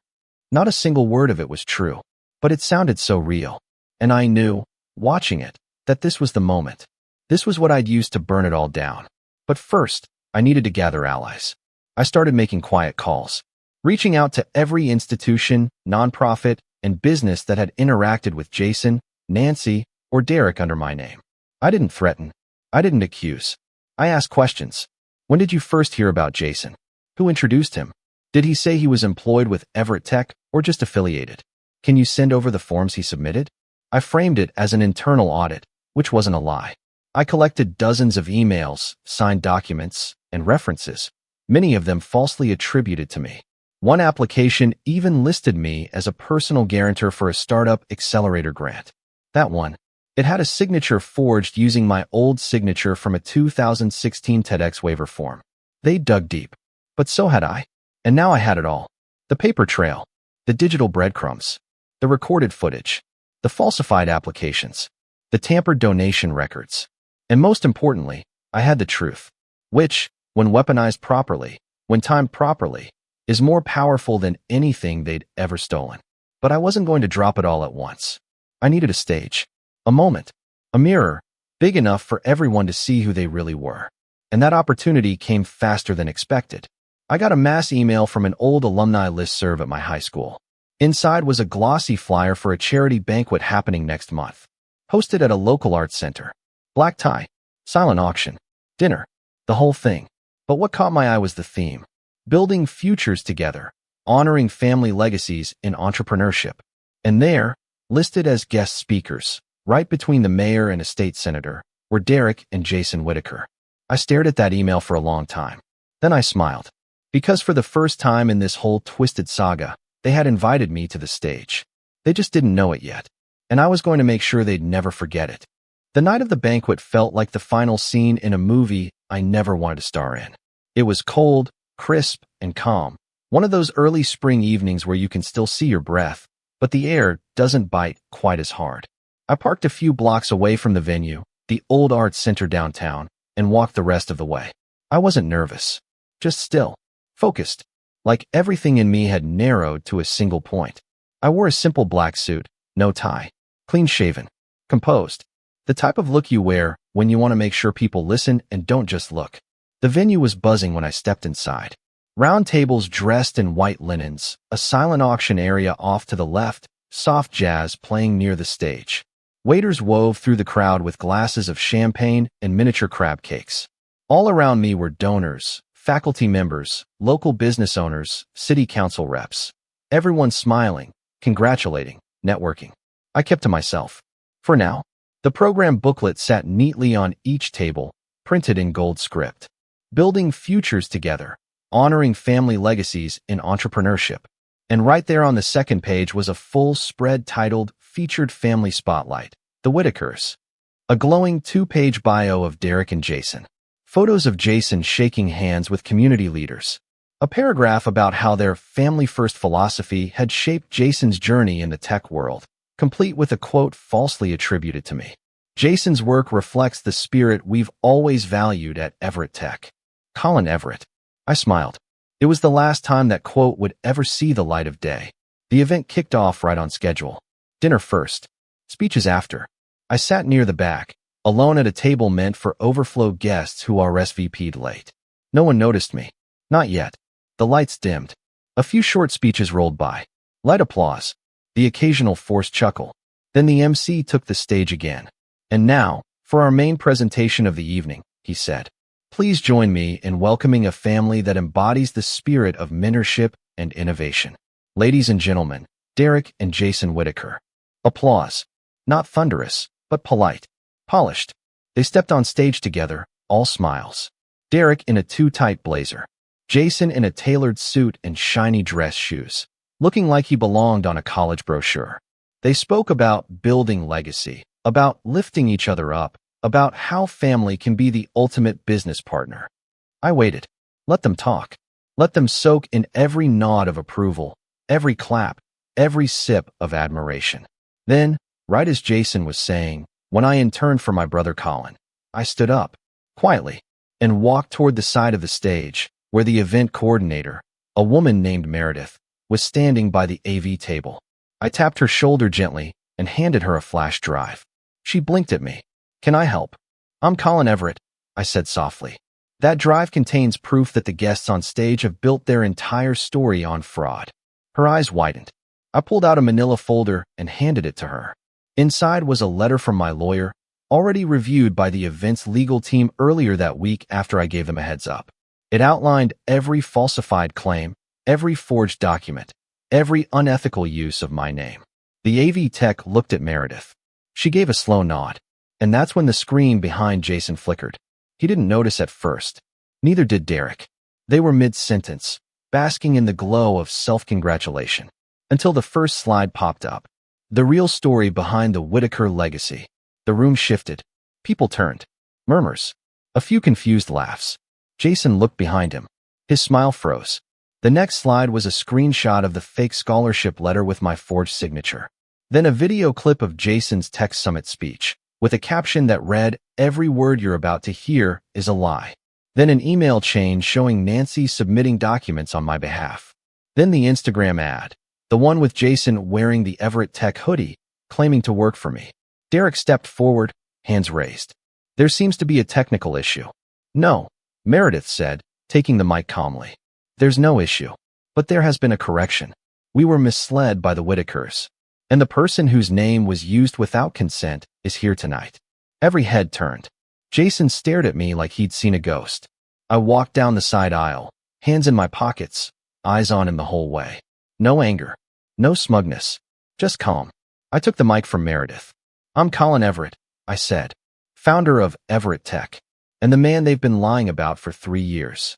Not a single word of it was true, but it sounded so real. And I knew, watching it, that this was the moment. This was what I'd use to burn it all down. But first, I needed to gather allies. I started making quiet calls, reaching out to every institution, nonprofit, and business that had interacted with Jason, Nancy, or Derek under my name. I didn't threaten. I didn't accuse. I asked questions. When did you first hear about Jason? Who introduced him? Did he say he was employed with Everett Tech or just affiliated? Can you send over the forms he submitted? I framed it as an internal audit, which wasn't a lie. I collected dozens of emails, signed documents, and references, many of them falsely attributed to me. One application even listed me as a personal guarantor for a startup accelerator grant. That one, it had a signature forged using my old signature from a 2016 TEDx waiver form. They dug deep, but so had I. And now I had it all. The paper trail, the digital breadcrumbs, the recorded footage, the falsified applications, the tampered donation records. And most importantly, I had the truth, which, when weaponized properly, when timed properly, is more powerful than anything they'd ever stolen. But I wasn't going to drop it all at once. I needed a stage, a moment, a mirror, big enough for everyone to see who they really were. And that opportunity came faster than expected. I got a mass email from an old alumni listserv at my high school. Inside was a glossy flyer for a charity banquet happening next month, hosted at a local arts center. Black tie, silent auction, dinner, the whole thing. But what caught my eye was the theme: building futures together, honoring family legacies in entrepreneurship. And there, listed as guest speakers, right between the mayor and a state senator, were Derek and Jason Whitaker. I stared at that email for a long time. Then I smiled. Because for the first time in this whole twisted saga, they had invited me to the stage. They just didn't know it yet, and I was going to make sure they'd never forget it. The night of the banquet felt like the final scene in a movie I never wanted to star in. It was cold, crisp, and calm. One of those early spring evenings where you can still see your breath, but the air doesn't bite quite as hard. I parked a few blocks away from the venue, the old arts center downtown, and walked the rest of the way. I wasn't nervous, just still, focused, like everything in me had narrowed to a single point. I wore a simple black suit, no tie, clean-shaven, composed, the type of look you wear when you want to make sure people listen and don't just look. The venue was buzzing when I stepped inside. Round tables dressed in white linens, a silent auction area off to the left, soft jazz playing near the stage. Waiters wove through the crowd with glasses of champagne and miniature crab cakes. All around me were donors, faculty members, local business owners, city council reps. Everyone smiling, congratulating, networking. I kept to myself. For now. The program booklet sat neatly on each table, printed in gold script. Building futures together, honoring family legacies in entrepreneurship. And right there on the second page was a full spread titled Featured Family Spotlight, the Whitakers. A glowing 2-page bio of Derek and Jason. Photos of Jason shaking hands with community leaders. A paragraph about how their family-first philosophy had shaped Jason's journey in the tech world, complete with a quote falsely attributed to me. Jason's work reflects the spirit we've always valued at Everett Tech. Colin Everett. I smiled. It was the last time that quote would ever see the light of day. The event kicked off right on schedule. Dinner first. Speeches after. I sat near the back, alone at a table meant for overflow guests who RSVP'd late. No one noticed me. Not yet. The lights dimmed. A few short speeches rolled by. Light applause. The occasional forced chuckle. Then the MC took the stage again. And now, for our main presentation of the evening, he said. Please join me in welcoming a family that embodies the spirit of mentorship and innovation. Ladies and gentlemen, Derek and Jason Whitaker. Applause. Not thunderous, but polite. Polished. They stepped on stage together, all smiles. Derek in a too-tight blazer. Jason in a tailored suit and shiny dress shoes, looking like he belonged on a college brochure. They spoke about building legacy, about lifting each other up, about how family can be the ultimate business partner. I waited. Let them talk. Let them soak in every nod of approval, every clap, every sip of admiration. Then, right as Jason was saying, when I interned for my brother Colin, I stood up, quietly, and walked toward the side of the stage, where the event coordinator, a woman named Meredith, was standing by the AV table. I tapped her shoulder gently and handed her a flash drive. She blinked at me. Can I help? I'm Colin Everett, I said softly. That drive contains proof that the guests on stage have built their entire story on fraud. Her eyes widened. I pulled out a manila folder and handed it to her. Inside was a letter from my lawyer, already reviewed by the event's legal team earlier that week after I gave them a heads up. It outlined every falsified claim, every forged document, every unethical use of my name. The AV tech looked at Meredith. She gave a slow nod, and that's when the screen behind Jason flickered. He didn't notice at first. Neither did Derek. They were mid-sentence, basking in the glow of self-congratulation, until the first slide popped up. The real story behind the Whitaker legacy. The room shifted. People turned. Murmurs. A few confused laughs. Jason looked behind him. His smile froze. The next slide was a screenshot of the fake scholarship letter with my forged signature. Then a video clip of Jason's Tech Summit speech, with a caption that read, "Every word you're about to hear is a lie." Then an email chain showing Nancy submitting documents on my behalf. Then the Instagram ad, the one with Jason wearing the Everett Tech hoodie, claiming to work for me. Derek stepped forward, hands raised. There seems to be a technical issue. No, Meredith said, taking the mic calmly. There's no issue. But there has been a correction. We were misled by the Whitakers. And the person whose name was used without consent is here tonight. Every head turned. Jason stared at me like he'd seen a ghost. I walked down the side aisle, hands in my pockets, eyes on him the whole way. No anger, no smugness, just calm. I took the mic from Meredith. I'm Colin Everett, I said, founder of Everett Tech, and the man they've been lying about for 3 years.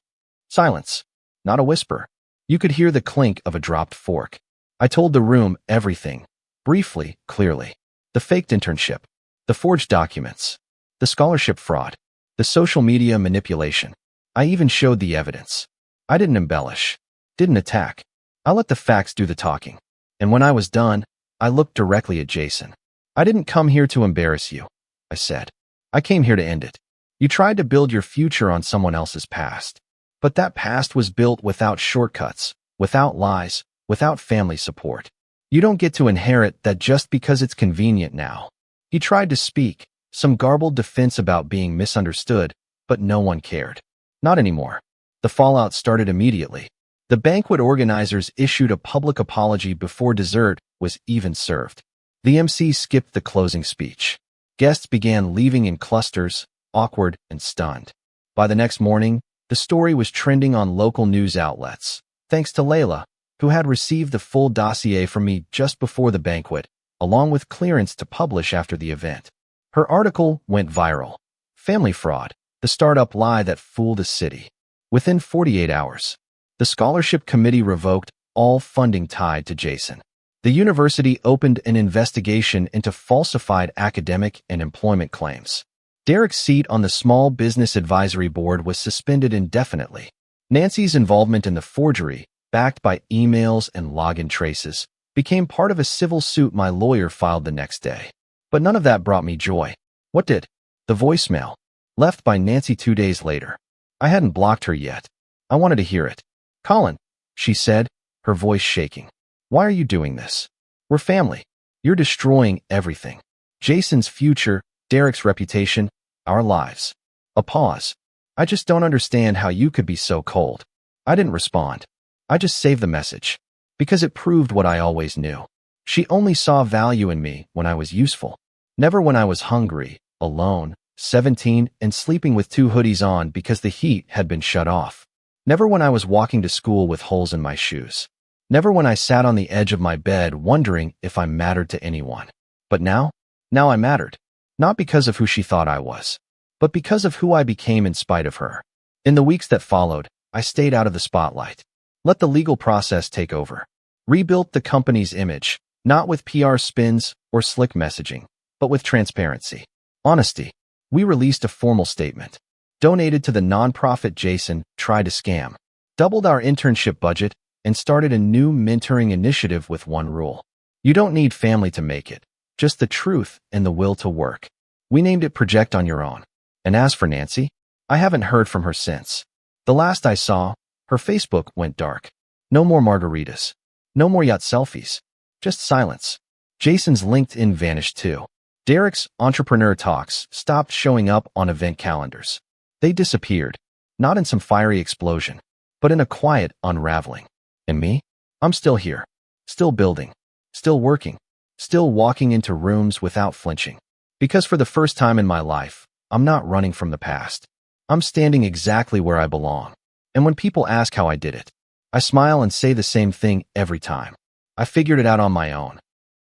Silence, not a whisper. You could hear the clink of a dropped fork. I told the room everything, briefly, clearly. The faked internship, the forged documents, the scholarship fraud, the social media manipulation. I even showed the evidence. I didn't embellish, didn't attack. I let the facts do the talking. And when I was done, I looked directly at Jason. I didn't come here to embarrass you, I said. I came here to end it. You tried to build your future on someone else's past. But that past was built without shortcuts, without lies, without family support. You don't get to inherit that just because it's convenient now. He tried to speak, some garbled defense about being misunderstood, but no one cared. Not anymore. The fallout started immediately. The banquet organizers issued a public apology before dessert was even served. The MC skipped the closing speech. Guests began leaving in clusters, awkward and stunned. By the next morning, the story was trending on local news outlets, thanks to Layla, who had received the full dossier from me just before the banquet, along with clearance to publish after the event. Her article went viral. Family fraud, the startup lie that fooled a city. Within 48 hours, the scholarship committee revoked all funding tied to Jason. The university opened an investigation into falsified academic and employment claims. Derek's seat on the Small Business Advisory Board was suspended indefinitely. Nancy's involvement in the forgery, backed by emails and login traces, became part of a civil suit my lawyer filed the next day. But none of that brought me joy. What did? The voicemail, left by Nancy 2 days later. I hadn't blocked her yet. I wanted to hear it. "Colin," she said, her voice shaking. "Why are you doing this? We're family. You're destroying everything. Jason's future, Derek's reputation, our lives." A pause. "I just don't understand how you could be so cold." I didn't respond. I just saved the message. Because it proved what I always knew. She only saw value in me when I was useful. Never when I was hungry, alone, 17, and sleeping with 2 hoodies on because the heat had been shut off. Never when I was walking to school with holes in my shoes. Never when I sat on the edge of my bed wondering if I mattered to anyone. But now I mattered. Not because of who she thought I was, but because of who I became in spite of her. In the weeks that followed, I stayed out of the spotlight. Let the legal process take over. Rebuilt the company's image, not with PR spins or slick messaging, but with transparency. Honesty. We released a formal statement. Donated to the nonprofit Jason tried to scam. Doubled our internship budget and started a new mentoring initiative with one rule. You don't need family to make it, just the truth and the will to work. We named it Project on Your Own. And as for Nancy, I haven't heard from her since. The last I saw, her Facebook went dark. No more margaritas. No more yacht selfies. Just silence. Jason's LinkedIn vanished too. Derek's entrepreneur talks stopped showing up on event calendars. They disappeared, not in some fiery explosion, but in a quiet unraveling. And me? I'm still here. Still building. Still working. Still walking into rooms without flinching. Because for the first time in my life, I'm not running from the past. I'm standing exactly where I belong. And when people ask how I did it, I smile and say the same thing every time. I figured it out on my own.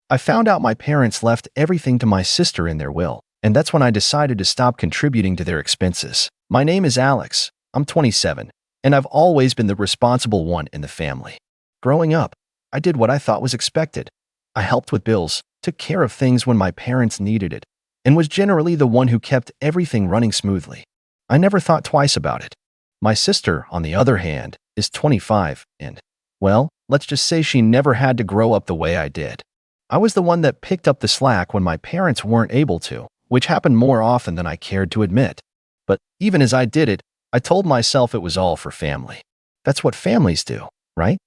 I found out my parents left everything to my sister in their will, and that's when I decided to stop contributing to their expenses. My name is Alex. I'm 27, and I've always been the responsible one in the family. Growing up, I did what I thought was expected. I helped with bills, took care of things when my parents needed it, and was generally the one who kept everything running smoothly. I never thought twice about it. My sister, on the other hand, is 25 and, well, let's just say she never had to grow up the way I did. I was the one that picked up the slack when my parents weren't able to, which happened more often than I cared to admit. But even as I did it, I told myself it was all for family. That's what families do, right?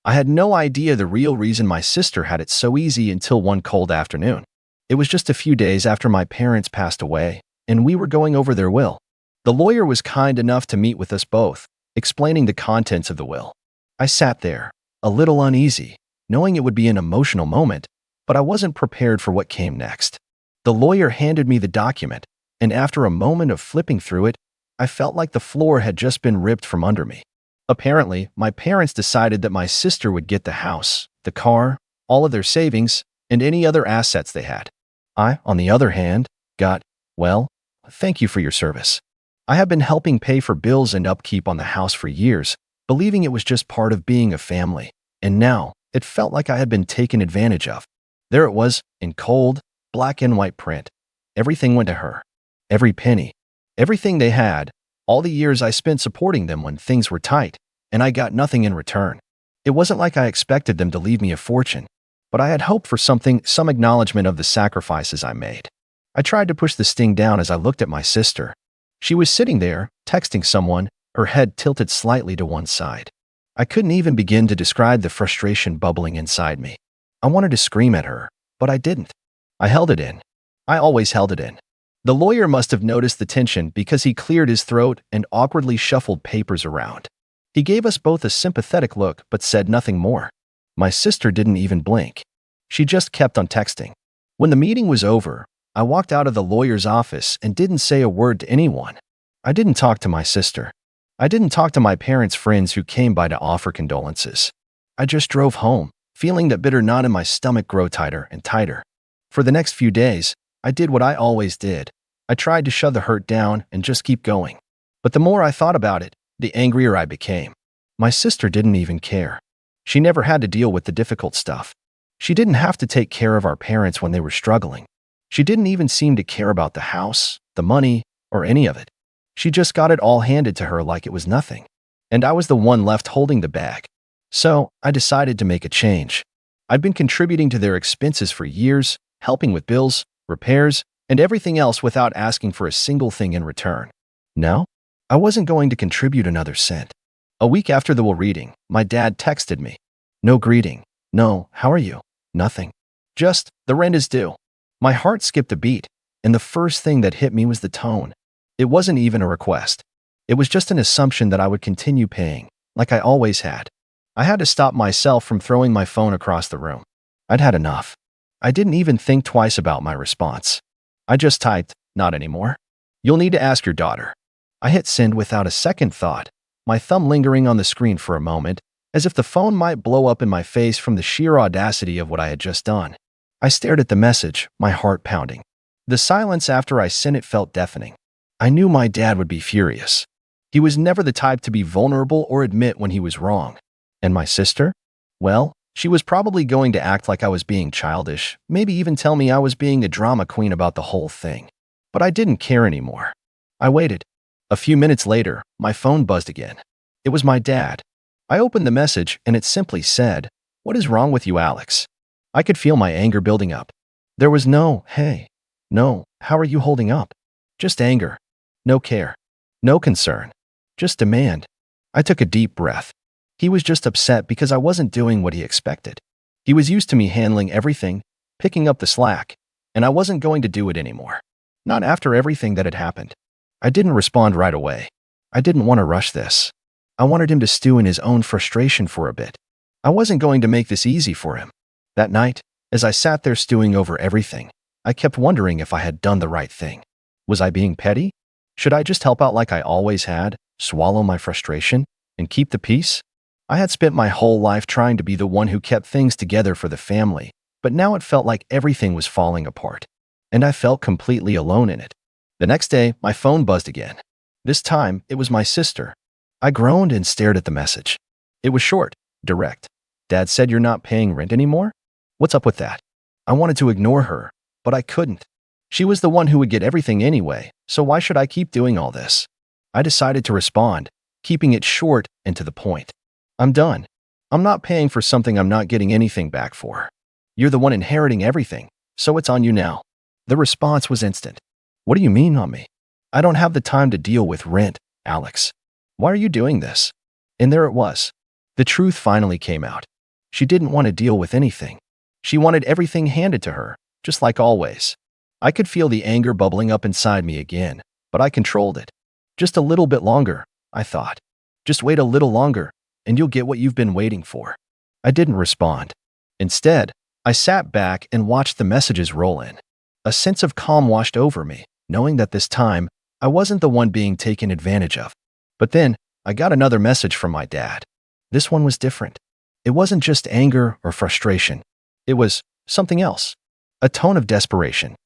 I had no idea the real reason my sister had it so easy until one cold afternoon. It was just a few days after my parents passed away, and we were going over their will. The lawyer was kind enough to meet with us both, explaining the contents of the will. I sat there, a little uneasy, knowing it would be an emotional moment, but I wasn't prepared for what came next. The lawyer handed me the document, and after a moment of flipping through it, I felt like the floor had just been ripped from under me. Apparently, my parents decided that my sister would get the house, the car, all of their savings, and any other assets they had. I, on the other hand, got, well, thank you for your service. I have been helping pay for bills and upkeep on the house for years, believing it was just part of being a family, and now it felt like I had been taken advantage of. There it was, in cold, black and white print. Everything went to her. Every penny. Everything they had. All the years I spent supporting them when things were tight, and I got nothing in return. It wasn't like I expected them to leave me a fortune, but I had hoped for some acknowledgement of the sacrifices I made. I tried to push the sting down as I looked at my sister. She was sitting there, texting someone, her head tilted slightly to one side. I couldn't even begin to describe the frustration bubbling inside me. I wanted to scream at her, but I didn't. I held it in. I always held it in. The lawyer must have noticed the tension because he cleared his throat and awkwardly shuffled papers around. He gave us both a sympathetic look but said nothing more. My sister didn't even blink. She just kept on texting. When the meeting was over, I walked out of the lawyer's office and didn't say a word to anyone. I didn't talk to my sister. I didn't talk to my parents' friends who came by to offer condolences. I just drove home, feeling that bitter knot in my stomach grow tighter and tighter. For the next few days, I did what I always did. I tried to shove the hurt down and just keep going. But the more I thought about it, the angrier I became. My sister didn't even care. She never had to deal with the difficult stuff. She didn't have to take care of our parents when they were struggling. She didn't even seem to care about the house, the money, or any of it. She just got it all handed to her like it was nothing. And I was the one left holding the bag. So I decided to make a change. I'd been contributing to their expenses for years, helping with bills, repairs, and everything else without asking for a single thing in return. No, I wasn't going to contribute another cent. A week after the will reading, my dad texted me. No greeting. No, how are you? Nothing. Just, the rent is due. My heart skipped a beat, and the first thing that hit me was the tone. It wasn't even a request. It was just an assumption that I would continue paying, like I always had. I had to stop myself from throwing my phone across the room. I'd had enough. I didn't even think twice about my response. I just typed, not anymore. You'll need to ask your daughter. I hit send without a second thought, my thumb lingering on the screen for a moment, as if the phone might blow up in my face from the sheer audacity of what I had just done. I stared at the message, my heart pounding. The silence after I sent it felt deafening. I knew my dad would be furious. He was never the type to be vulnerable or admit when he was wrong. And my sister? Well, she was probably going to act like I was being childish, maybe even tell me I was being a drama queen about the whole thing. But I didn't care anymore. I waited. A few minutes later, my phone buzzed again. It was my dad. I opened the message and it simply said, "What is wrong with you, Alex?" I could feel my anger building up. There was no, "Hey," no, "How are you holding up?" Just anger. No care. No concern. Just demand. I took a deep breath. He was just upset because I wasn't doing what he expected. He was used to me handling everything, picking up the slack, and I wasn't going to do it anymore. Not after everything that had happened. I didn't respond right away. I didn't want to rush this. I wanted him to stew in his own frustration for a bit. I wasn't going to make this easy for him. That night, as I sat there stewing over everything, I kept wondering if I had done the right thing. Was I being petty? Should I just help out like I always had, swallow my frustration, and keep the peace? I had spent my whole life trying to be the one who kept things together for the family, but now it felt like everything was falling apart, and I felt completely alone in it. The next day, my phone buzzed again. This time, it was my sister. I groaned and stared at the message. It was short, direct. "Dad said you're not paying rent anymore? What's up with that?" I wanted to ignore her, but I couldn't. She was the one who would get everything anyway, so why should I keep doing all this? I decided to respond, keeping it short and to the point. "I'm done. I'm not paying for something I'm not getting anything back for. You're the one inheriting everything, so it's on you now." The response was instant. "What do you mean on me? I don't have the time to deal with rent, Alex. Why are you doing this?" And there it was. The truth finally came out. She didn't want to deal with anything. She wanted everything handed to her, just like always. I could feel the anger bubbling up inside me again, but I controlled it. Just a little bit longer, I thought. Just wait a little longer, and you'll get what you've been waiting for. I didn't respond. Instead, I sat back and watched the messages roll in. A sense of calm washed over me, knowing that this time, I wasn't the one being taken advantage of. But then, I got another message from my dad. This one was different. It wasn't just anger or frustration. It was something else. A tone of desperation.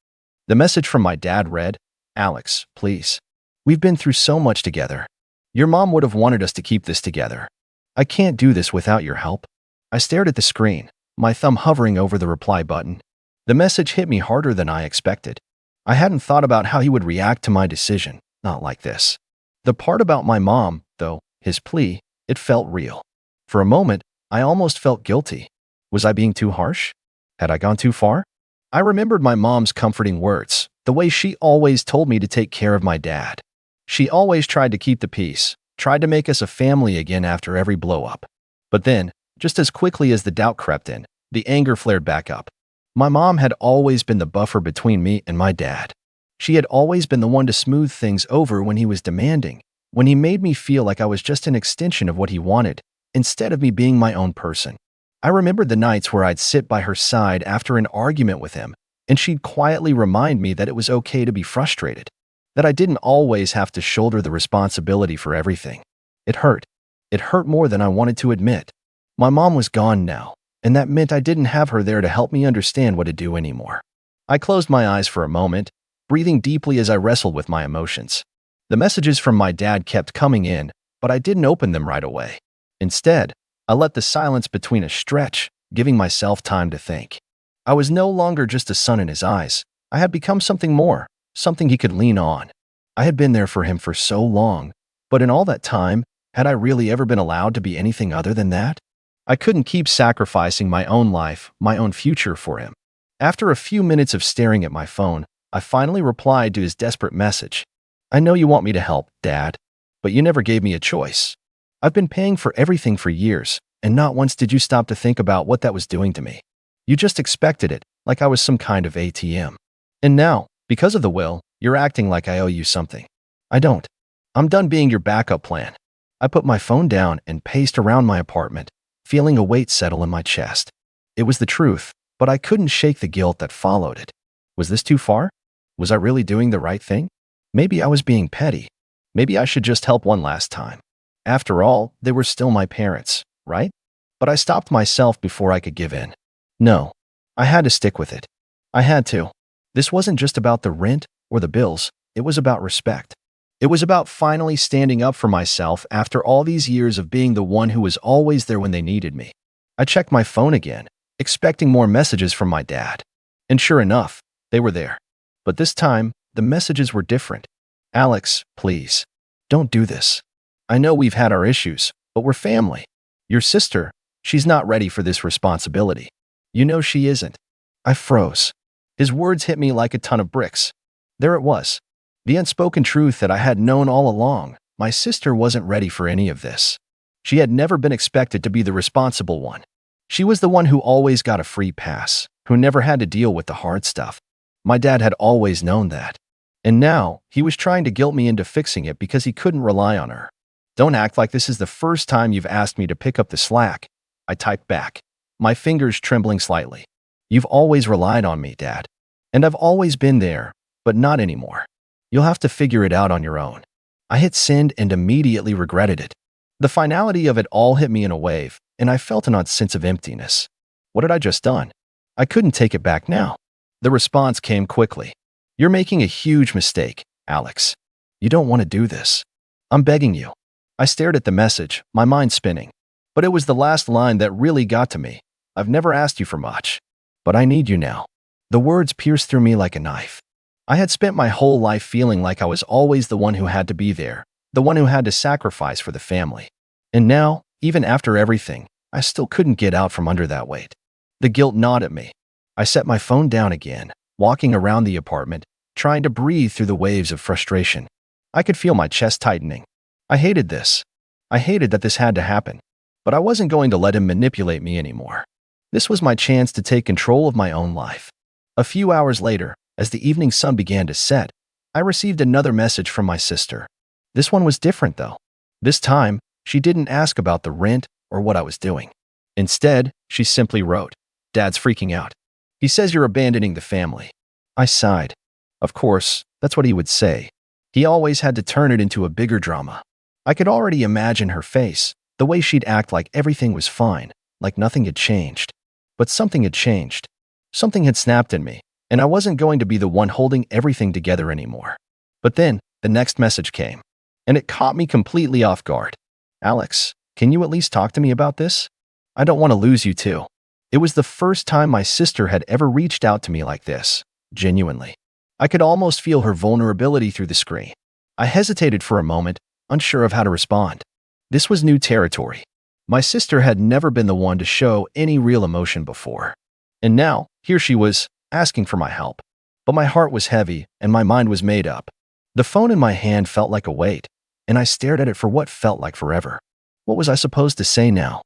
The message from my dad read, "Alex, please. We've been through so much together. Your mom would have wanted us to keep this together. I can't do this without your help." I stared at the screen, my thumb hovering over the reply button. The message hit me harder than I expected. I hadn't thought about how he would react to my decision, not like this. The part about my mom, though, his plea, it felt real. For a moment, I almost felt guilty. Was I being too harsh? Had I gone too far? I remembered my mom's comforting words, the way she always told me to take care of my dad. She always tried to keep the peace, tried to make us a family again after every blow-up. But then, just as quickly as the doubt crept in, the anger flared back up. My mom had always been the buffer between me and my dad. She had always been the one to smooth things over when he was demanding, when he made me feel like I was just an extension of what he wanted, instead of me being my own person. I remembered the nights where I'd sit by her side after an argument with him, and she'd quietly remind me that it was okay to be frustrated, that I didn't always have to shoulder the responsibility for everything. It hurt. It hurt more than I wanted to admit. My mom was gone now, and that meant I didn't have her there to help me understand what to do anymore. I closed my eyes for a moment, breathing deeply as I wrestled with my emotions. The messages from my dad kept coming in, but I didn't open them right away. Instead, I let the silence between us stretch, giving myself time to think. I was no longer just a son in his eyes. I had become something more, something he could lean on. I had been there for him for so long, but in all that time, had I really ever been allowed to be anything other than that? I couldn't keep sacrificing my own life, my own future for him. After a few minutes of staring at my phone, I finally replied to his desperate message. I know you want me to help, Dad, but you never gave me a choice. I've been paying for everything for years, and not once did you stop to think about what that was doing to me. You just expected it, like I was some kind of ATM. And now, because of the will, you're acting like I owe you something. I don't. I'm done being your backup plan. I put my phone down and paced around my apartment, feeling a weight settle in my chest. It was the truth, but I couldn't shake the guilt that followed it. Was this too far? Was I really doing the right thing? Maybe I was being petty. Maybe I should just help one last time. After all, they were still my parents, right? But I stopped myself before I could give in. No, I had to stick with it. I had to. This wasn't just about the rent or the bills. It was about respect. It was about finally standing up for myself after all these years of being the one who was always there when they needed me. I checked my phone again, expecting more messages from my dad. And sure enough, they were there. But this time, the messages were different. Alex, please, don't do this. I know we've had our issues, but we're family. Your sister, she's not ready for this responsibility. You know she isn't. I froze. His words hit me like a ton of bricks. There it was. The unspoken truth that I had known all along. My sister wasn't ready for any of this. She had never been expected to be the responsible one. She was the one who always got a free pass, who never had to deal with the hard stuff. My dad had always known that. And now, he was trying to guilt me into fixing it because he couldn't rely on her. Don't act like this is the first time you've asked me to pick up the slack. I typed back, my fingers trembling slightly. You've always relied on me, Dad. And I've always been there, but not anymore. You'll have to figure it out on your own. I hit send and immediately regretted it. The finality of it all hit me in a wave, and I felt an odd sense of emptiness. What had I just done? I couldn't take it back now. The response came quickly. You're making a huge mistake, Alex. You don't want to do this. I'm begging you. I stared at the message, my mind spinning. But it was the last line that really got to me. I've never asked you for much, but I need you now. The words pierced through me like a knife. I had spent my whole life feeling like I was always the one who had to be there, the one who had to sacrifice for the family. And now, even after everything, I still couldn't get out from under that weight. The guilt gnawed at me. I set my phone down again, walking around the apartment, trying to breathe through the waves of frustration. I could feel my chest tightening. I hated this. I hated that this had to happen. But I wasn't going to let him manipulate me anymore. This was my chance to take control of my own life. A few hours later, as the evening sun began to set, I received another message from my sister. This one was different, though. This time, she didn't ask about the rent or what I was doing. Instead, she simply wrote, Dad's freaking out. He says you're abandoning the family. I sighed. Of course, that's what he would say. He always had to turn it into a bigger drama. I could already imagine her face, the way she'd act like everything was fine, like nothing had changed. But something had changed. Something had snapped in me, and I wasn't going to be the one holding everything together anymore. But then, the next message came, and it caught me completely off guard. Alex, can you at least talk to me about this? I don't want to lose you too. It was the first time my sister had ever reached out to me like this, genuinely. I could almost feel her vulnerability through the screen. I hesitated for a moment, unsure of how to respond. This was new territory. My sister had never been the one to show any real emotion before. And now, here she was, asking for my help. But my heart was heavy, and my mind was made up. The phone in my hand felt like a weight, and I stared at it for what felt like forever. What was I supposed to say now?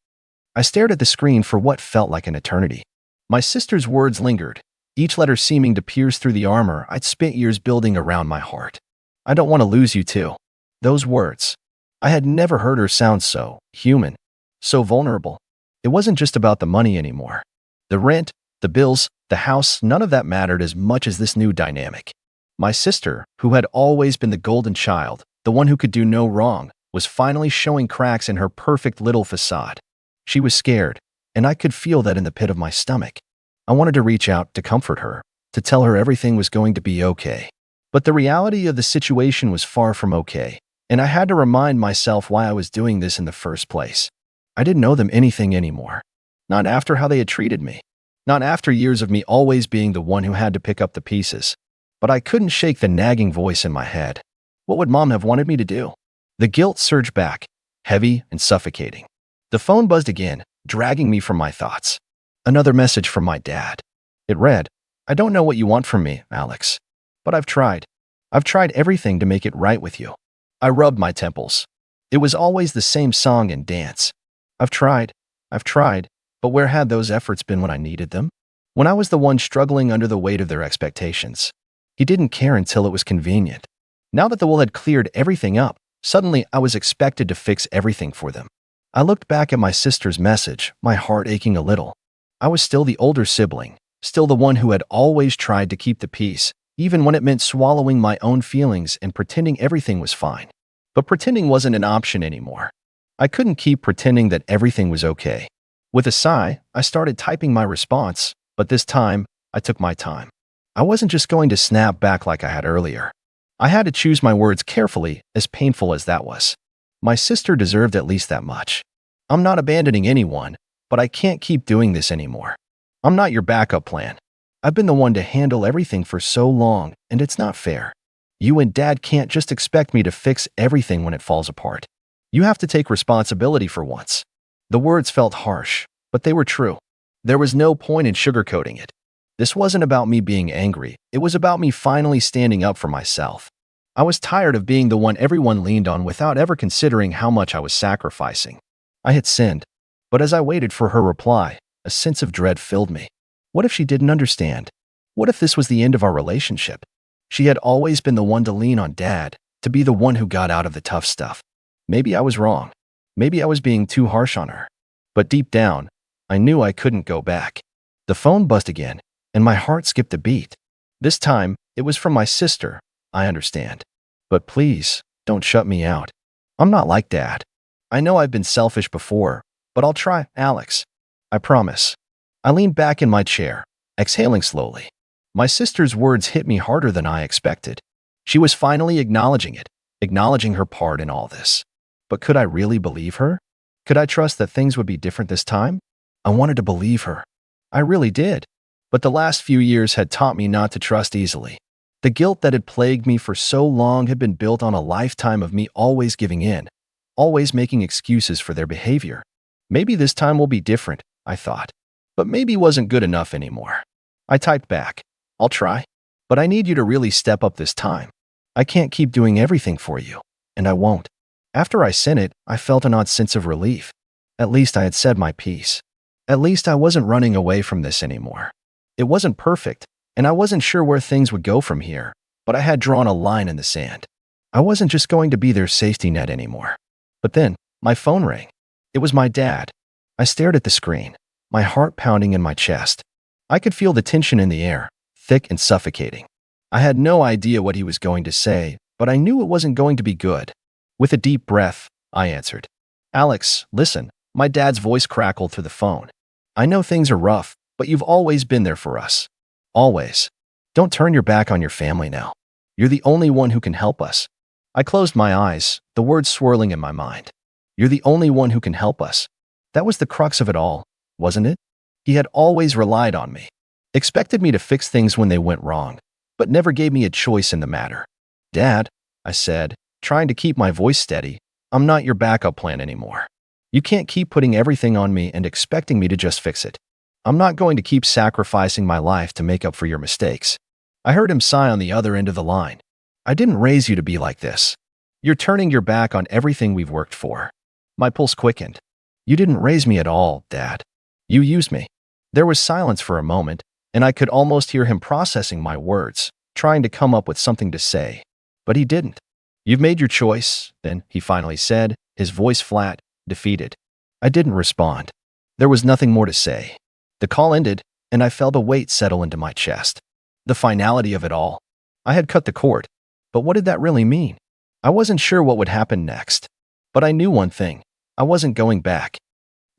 I stared at the screen for what felt like an eternity. My sister's words lingered, each letter seeming to pierce through the armor I'd spent years building around my heart. I don't want to lose you too. Those words. I had never heard her sound so human, so vulnerable. It wasn't just about the money anymore. The rent, the bills, the house, none of that mattered as much as this new dynamic. My sister, who had always been the golden child, the one who could do no wrong, was finally showing cracks in her perfect little facade. She was scared, and I could feel that in the pit of my stomach. I wanted to reach out to comfort her, to tell her everything was going to be okay. But the reality of the situation was far from okay, and I had to remind myself why I was doing this in the first place. I didn't owe them anything anymore. Not after how they had treated me. Not after years of me always being the one who had to pick up the pieces. But I couldn't shake the nagging voice in my head. What would Mom have wanted me to do? The guilt surged back, heavy and suffocating. The phone buzzed again, dragging me from my thoughts. Another message from my dad. It read, "I don't know what you want from me, Alex. But I've tried. I've tried everything to make it right with you." I rubbed my temples. It was always the same song and dance. I've tried, but where had those efforts been when I needed them? When I was the one struggling under the weight of their expectations. He didn't care until it was convenient. Now that the wool had cleared everything up, suddenly I was expected to fix everything for them. I looked back at my sister's message, my heart aching a little. I was still the older sibling, still the one who had always tried to keep the peace, even when it meant swallowing my own feelings and pretending everything was fine. But pretending wasn't an option anymore. I couldn't keep pretending that everything was okay. With a sigh, I started typing my response, but this time, I took my time. I wasn't just going to snap back like I had earlier. I had to choose my words carefully, as painful as that was. My sister deserved at least that much. I'm not abandoning anyone, but I can't keep doing this anymore. I'm not your backup plan. I've been the one to handle everything for so long, and it's not fair. You and Dad can't just expect me to fix everything when it falls apart. You have to take responsibility for once. The words felt harsh, but they were true. There was no point in sugarcoating it. This wasn't about me being angry. It was about me finally standing up for myself. I was tired of being the one everyone leaned on without ever considering how much I was sacrificing. I had sinned, but as I waited for her reply, a sense of dread filled me. What if she didn't understand? What if this was the end of our relationship? She had always been the one to lean on Dad, to be the one who got out of the tough stuff. Maybe I was wrong. Maybe I was being too harsh on her. But deep down, I knew I couldn't go back. The phone buzzed again, and my heart skipped a beat. This time, it was from my sister, I understand. But please, don't shut me out. I'm not like Dad. I know I've been selfish before, but I'll try, Alex. I promise. I leaned back in my chair, exhaling slowly. My sister's words hit me harder than I expected. She was finally acknowledging it, acknowledging her part in all this. But could I really believe her? Could I trust that things would be different this time? I wanted to believe her. I really did. But the last few years had taught me not to trust easily. The guilt that had plagued me for so long had been built on a lifetime of me always giving in, always making excuses for their behavior. Maybe this time will be different, I thought. But maybe wasn't good enough anymore. I typed back, I'll try. But I need you to really step up this time. I can't keep doing everything for you, and I won't. After I sent it, I felt an odd sense of relief. At least I had said my piece. At least I wasn't running away from this anymore. It wasn't perfect, and I wasn't sure where things would go from here, but I had drawn a line in the sand. I wasn't just going to be their safety net anymore. But then, my phone rang. It was my dad. I stared at the screen, my heart pounding in my chest. I could feel the tension in the air, thick and suffocating. I had no idea what he was going to say, but I knew it wasn't going to be good. With a deep breath, I answered. Alex, listen, my dad's voice crackled through the phone. I know things are rough, but you've always been there for us. Always. Don't turn your back on your family now. You're the only one who can help us. I closed my eyes, the words swirling in my mind. You're the only one who can help us. That was the crux of it all, wasn't it? He had always relied on me, expected me to fix things when they went wrong, but never gave me a choice in the matter. Dad, I said, trying to keep my voice steady, I'm not your backup plan anymore. You can't keep putting everything on me and expecting me to just fix it. I'm not going to keep sacrificing my life to make up for your mistakes. I heard him sigh on the other end of the line. I didn't raise you to be like this. You're turning your back on everything we've worked for. My pulse quickened. You didn't raise me at all, Dad. You used me. There was silence for a moment, and I could almost hear him processing my words, trying to come up with something to say. But he didn't. You've made your choice, then, he finally said, his voice flat, defeated. I didn't respond. There was nothing more to say. The call ended, and I felt a weight settle into my chest. The finality of it all. I had cut the cord. But what did that really mean? I wasn't sure what would happen next. But I knew one thing. I wasn't going back.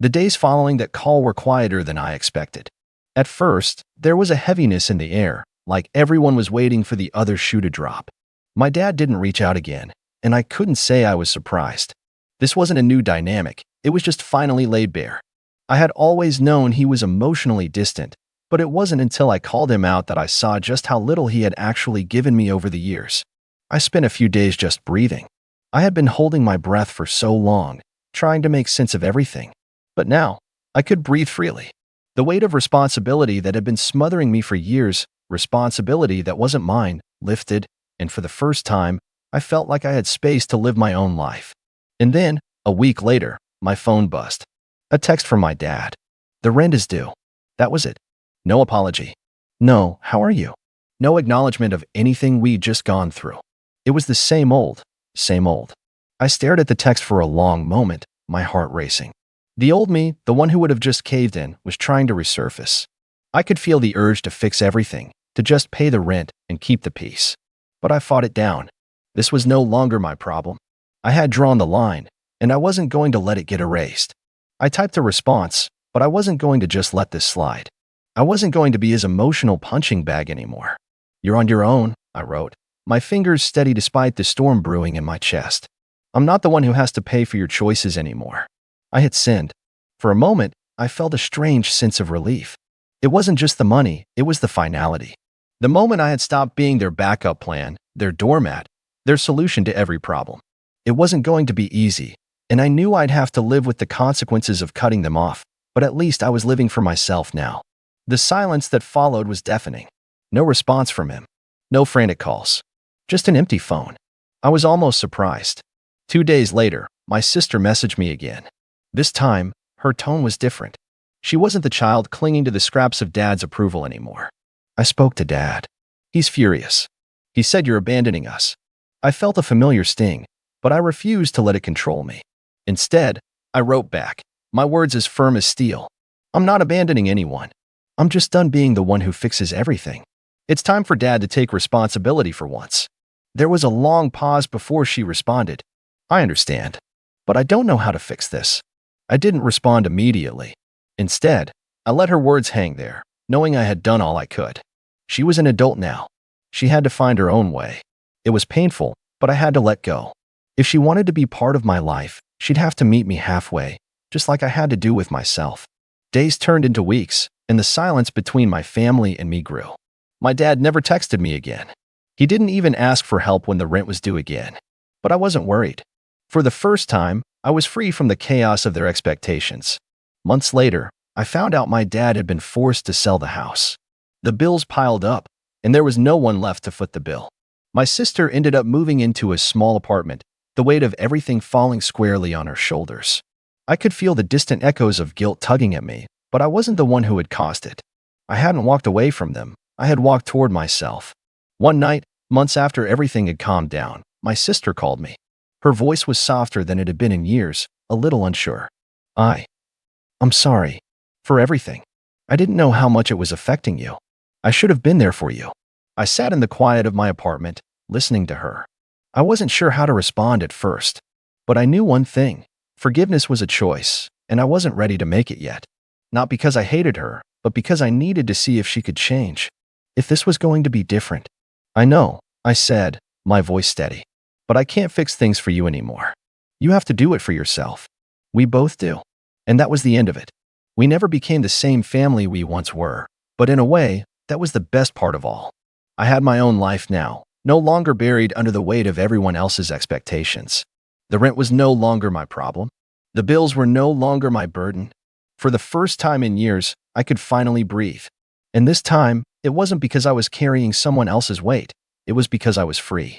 The days following that call were quieter than I expected. At first, there was a heaviness in the air, like everyone was waiting for the other shoe to drop. My dad didn't reach out again, and I couldn't say I was surprised. This wasn't a new dynamic. It was just finally laid bare. I had always known he was emotionally distant, but it wasn't until I called him out that I saw just how little he had actually given me over the years. I spent a few days just breathing. I had been holding my breath for so long, trying to make sense of everything. But now, I could breathe freely. The weight of responsibility that had been smothering me for years, responsibility that wasn't mine, lifted, and for the first time, I felt like I had space to live my own life. And then, a week later, my phone buzzed. A text from my dad. "The rent is due." That was it. No apology. No, "How are you?" No acknowledgement of anything we'd just gone through. It was the same old, same old. I stared at the text for a long moment, my heart racing. The old me, the one who would have just caved in, was trying to resurface. I could feel the urge to fix everything, to just pay the rent and keep the peace. But I fought it down. This was no longer my problem. I had drawn the line, and I wasn't going to let it get erased. I typed a response, but I wasn't going to just let this slide. I wasn't going to be his emotional punching bag anymore. "You're on your own," I wrote, my fingers steady despite the storm brewing in my chest. "I'm not the one who has to pay for your choices anymore." I hit send. For a moment, I felt a strange sense of relief. It wasn't just the money, it was the finality. The moment I had stopped being their backup plan, their doormat, their solution to every problem. It wasn't going to be easy, and I knew I'd have to live with the consequences of cutting them off, but at least I was living for myself now. The silence that followed was deafening. No response from him. No frantic calls. Just an empty phone. I was almost surprised. 2 days later, my sister messaged me again. This time, her tone was different. She wasn't the child clinging to the scraps of Dad's approval anymore. "I spoke to Dad. He's furious. He said you're abandoning us." I felt a familiar sting, but I refused to let it control me. Instead, I wrote back, my words as firm as steel. "I'm not abandoning anyone. I'm just done being the one who fixes everything. It's time for Dad to take responsibility for once." There was a long pause before she responded. "I understand, but I don't know how to fix this." I didn't respond immediately. Instead, I let her words hang there, knowing I had done all I could. She was an adult now. She had to find her own way. It was painful, but I had to let go. If she wanted to be part of my life, she'd have to meet me halfway, just like I had to do with myself. Days turned into weeks, and the silence between my family and me grew. My dad never texted me again. He didn't even ask for help when the rent was due again. But I wasn't worried. For the first time, I was free from the chaos of their expectations. Months later, I found out my dad had been forced to sell the house. The bills piled up, and there was no one left to foot the bill. My sister ended up moving into a small apartment, the weight of everything falling squarely on her shoulders. I could feel the distant echoes of guilt tugging at me, but I wasn't the one who had caused it. I hadn't walked away from them. I had walked toward myself. One night, months after everything had calmed down, my sister called me. Her voice was softer than it had been in years, a little unsure. I'm sorry. For everything. I didn't know how much it was affecting you. I should have been there for you." I sat in the quiet of my apartment, listening to her. I wasn't sure how to respond at first, but I knew one thing. Forgiveness was a choice, and I wasn't ready to make it yet. Not because I hated her, but because I needed to see if she could change. If this was going to be different. "I know," I said, my voice steady. "But I can't fix things for you anymore. You have to do it for yourself. We both do." And that was the end of it. We never became the same family we once were, but in a way, that was the best part of all. I had my own life now, no longer buried under the weight of everyone else's expectations. The rent was no longer my problem. The bills were no longer my burden. For the first time in years, I could finally breathe. And this time, it wasn't because I was carrying someone else's weight. It was because I was free.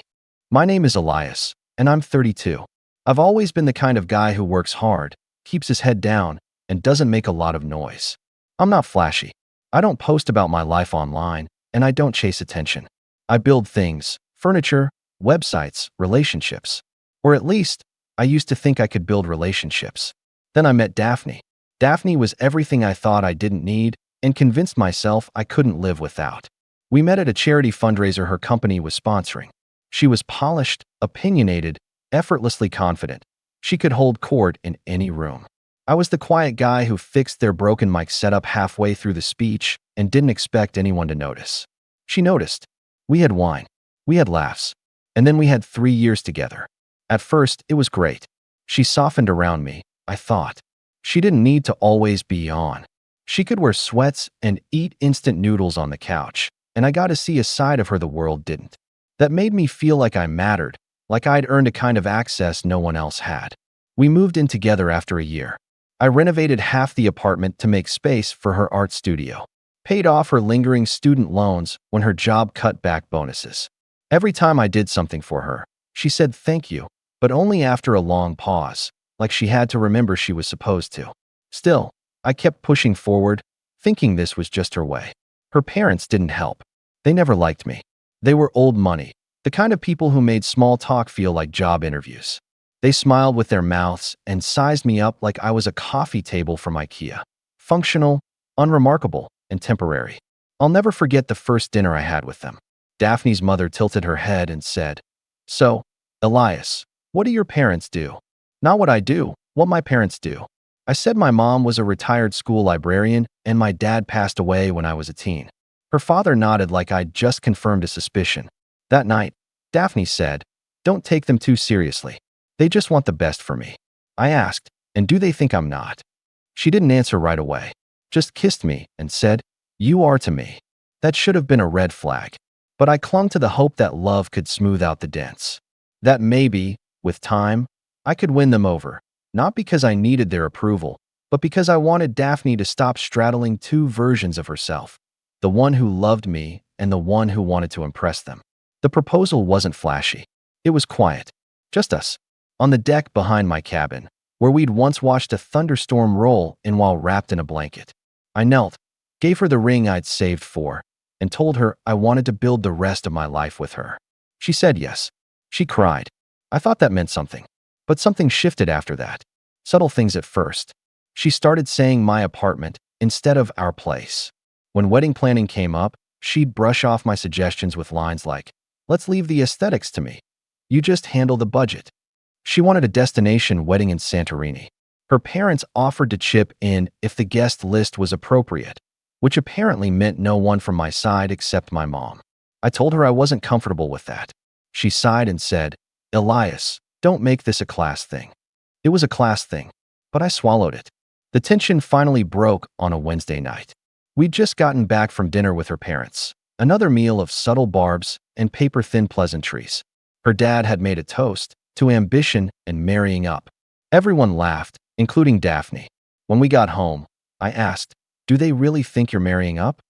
My name is Elias, and I'm 32. I've always been the kind of guy who works hard, keeps his head down, and doesn't make a lot of noise. I'm not flashy. I don't post about my life online, and I don't chase attention. I build things, furniture, websites, relationships. Or at least, I used to think I could build relationships. Then I met Daphne. Daphne was everything I thought I didn't need and convinced myself I couldn't live without. We met at a charity fundraiser her company was sponsoring. She was polished, opinionated, effortlessly confident. She could hold court in any room. I was the quiet guy who fixed their broken mic setup halfway through the speech and didn't expect anyone to notice. She noticed. We had wine. We had laughs. And then we had 3 years together. At first, it was great. She softened around me, I thought. She didn't need to always be on. She could wear sweats and eat instant noodles on the couch, and I got to see a side of her the world didn't. That made me feel like I mattered, like I'd earned a kind of access no one else had. We moved in together after a year. I renovated half the apartment to make space for her art studio, paid off her lingering student loans when her job cut back bonuses. Every time I did something for her, she said thank you, but only after a long pause, like she had to remember she was supposed to. Still, I kept pushing forward, thinking this was just her way. Her parents didn't help. They never liked me. They were old money, the kind of people who made small talk feel like job interviews. They smiled with their mouths and sized me up like I was a coffee table from IKEA. Functional, unremarkable, and temporary. I'll never forget the first dinner I had with them. Daphne's mother tilted her head and said, "So, Elias, what do your parents do?" "Not what I do, what my parents do." I said my mom was a retired school librarian and my dad passed away when I was a teen. Her father nodded like I'd just confirmed a suspicion. That night, Daphne said, "Don't take them too seriously. They just want the best for me." I asked, "And do they think I'm not?" She didn't answer right away, just kissed me and said, "You are to me." That should have been a red flag, but I clung to the hope that love could smooth out the dents. That maybe, with time, I could win them over, not because I needed their approval, but because I wanted Daphne to stop straddling two versions of herself, the one who loved me and the one who wanted to impress them. The proposal wasn't flashy. It was quiet. Just us. On the deck behind my cabin, where we'd once watched a thunderstorm roll in while wrapped in a blanket. I knelt, gave her the ring I'd saved for, and told her I wanted to build the rest of my life with her. She said yes. She cried. I thought that meant something. But something shifted after that. Subtle things at first. She started saying my apartment instead of our place. When wedding planning came up, she'd brush off my suggestions with lines like, "Let's leave the aesthetics to me. You just handle the budget." She wanted a destination wedding in Santorini. Her parents offered to chip in if the guest list was appropriate, which apparently meant no one from my side except my mom. I told her I wasn't comfortable with that. She sighed and said, "Elias, don't make this a class thing." It was a class thing, but I swallowed it. The tension finally broke on a Wednesday night. We'd just gotten back from dinner with her parents, another meal of subtle barbs and paper-thin pleasantries. Her dad had made a toast to ambition and marrying up. Everyone laughed, including Daphne. When we got home, I asked, "Do they really think you're marrying up?"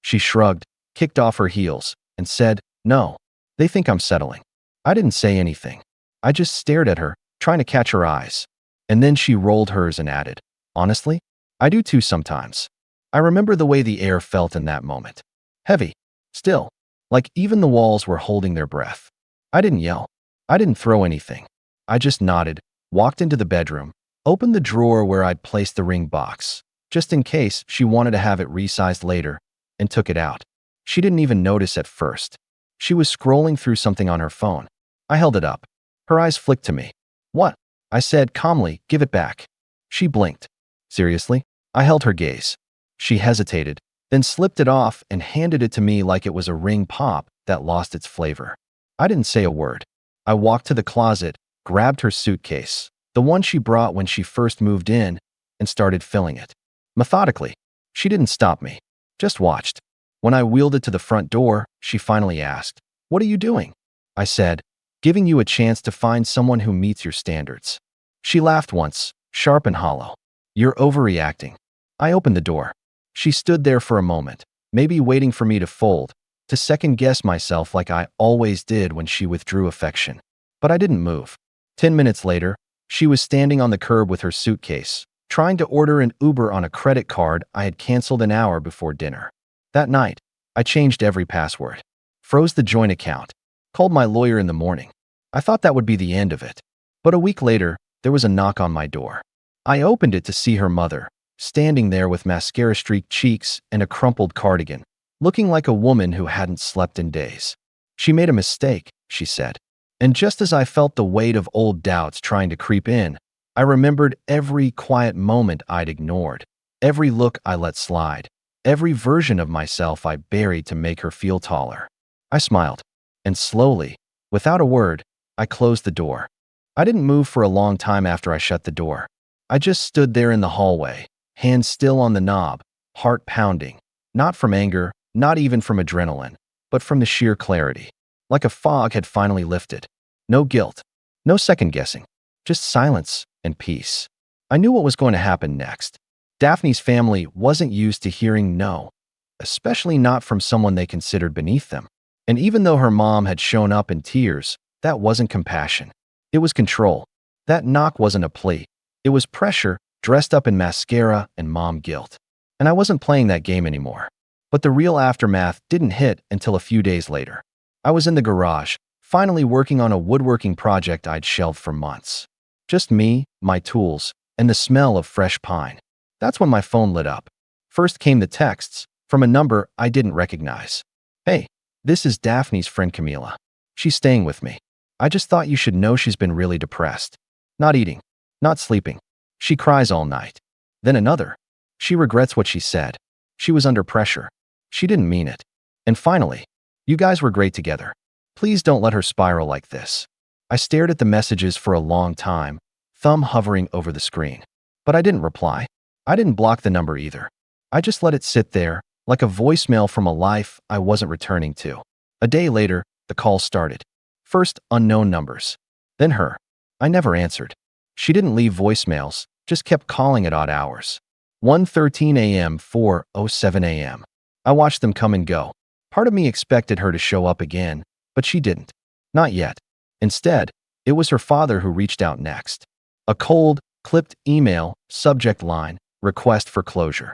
She shrugged, kicked off her heels, and said, "No, they think I'm settling." I didn't say anything. I just stared at her, trying to catch her eyes. And then she rolled hers and added, "Honestly, I do too sometimes." I remember the way the air felt in that moment. Heavy, still, like even the walls were holding their breath. I didn't yell. I didn't throw anything. I just nodded, walked into the bedroom, opened the drawer where I'd placed the ring box, just in case she wanted to have it resized later, and took it out. She didn't even notice at first. She was scrolling through something on her phone. I held it up. Her eyes flicked to me. "What?" I said calmly, "Give it back." She blinked. "Seriously?" I held her gaze. She hesitated, then slipped it off and handed it to me like it was a ring pop that lost its flavor. I didn't say a word. I walked to the closet, grabbed her suitcase, the one she brought when she first moved in, and started filling it. Methodically. She didn't stop me, just watched. When I wheeled it to the front door, she finally asked, "What are you doing?" I said, "Giving you a chance to find someone who meets your standards." She laughed once, sharp and hollow. "You're overreacting." I opened the door. She stood there for a moment, maybe waiting for me to fold, to second-guess myself like I always did when she withdrew affection. But I didn't move. 10 minutes later, she was standing on the curb with her suitcase, trying to order an Uber on a credit card I had canceled an hour before dinner. That night, I changed every password, froze the joint account, called my lawyer in the morning. I thought that would be the end of it. But a week later, there was a knock on my door. I opened it to see her mother, standing there with mascara-streaked cheeks and a crumpled cardigan, looking like a woman who hadn't slept in days. "She made a mistake," she said. And just as I felt the weight of old doubts trying to creep in, I remembered every quiet moment I'd ignored, every look I let slide, every version of myself I buried to make her feel taller. I smiled, and slowly, without a word, I closed the door. I didn't move for a long time after I shut the door. I just stood there in the hallway, hands still on the knob, heart pounding, not from anger, not even from adrenaline, but from the sheer clarity. Like a fog had finally lifted. No guilt, no second guessing, just silence and peace. I knew what was going to happen next. Daphne's family wasn't used to hearing no, especially not from someone they considered beneath them. And even though her mom had shown up in tears, that wasn't compassion. It was control. That knock wasn't a plea. It was pressure, dressed up in mascara and mom guilt. And I wasn't playing that game anymore. But the real aftermath didn't hit until a few days later. I was in the garage, finally working on a woodworking project I'd shelved for months. Just me, my tools, and the smell of fresh pine. That's when my phone lit up. First came the texts, from a number I didn't recognize. "Hey, this is Daphne's friend Camila. She's staying with me. I just thought you should know she's been really depressed. Not eating, not sleeping. She cries all night." Then another. "She regrets what she said. She was under pressure. She didn't mean it. And finally, you guys were great together. Please don't let her spiral like this." I stared at the messages for a long time, thumb hovering over the screen. But I didn't reply. I didn't block the number either. I just let it sit there, like a voicemail from a life I wasn't returning to. A day later, the calls started. First, unknown numbers. Then her. I never answered. She didn't leave voicemails, just kept calling at odd hours. 1:13 a.m., 4:07 a.m. I watched them come and go. Part of me expected her to show up again, but she didn't. Not yet. Instead, it was her father who reached out next. A cold, clipped email, subject line, request for closure.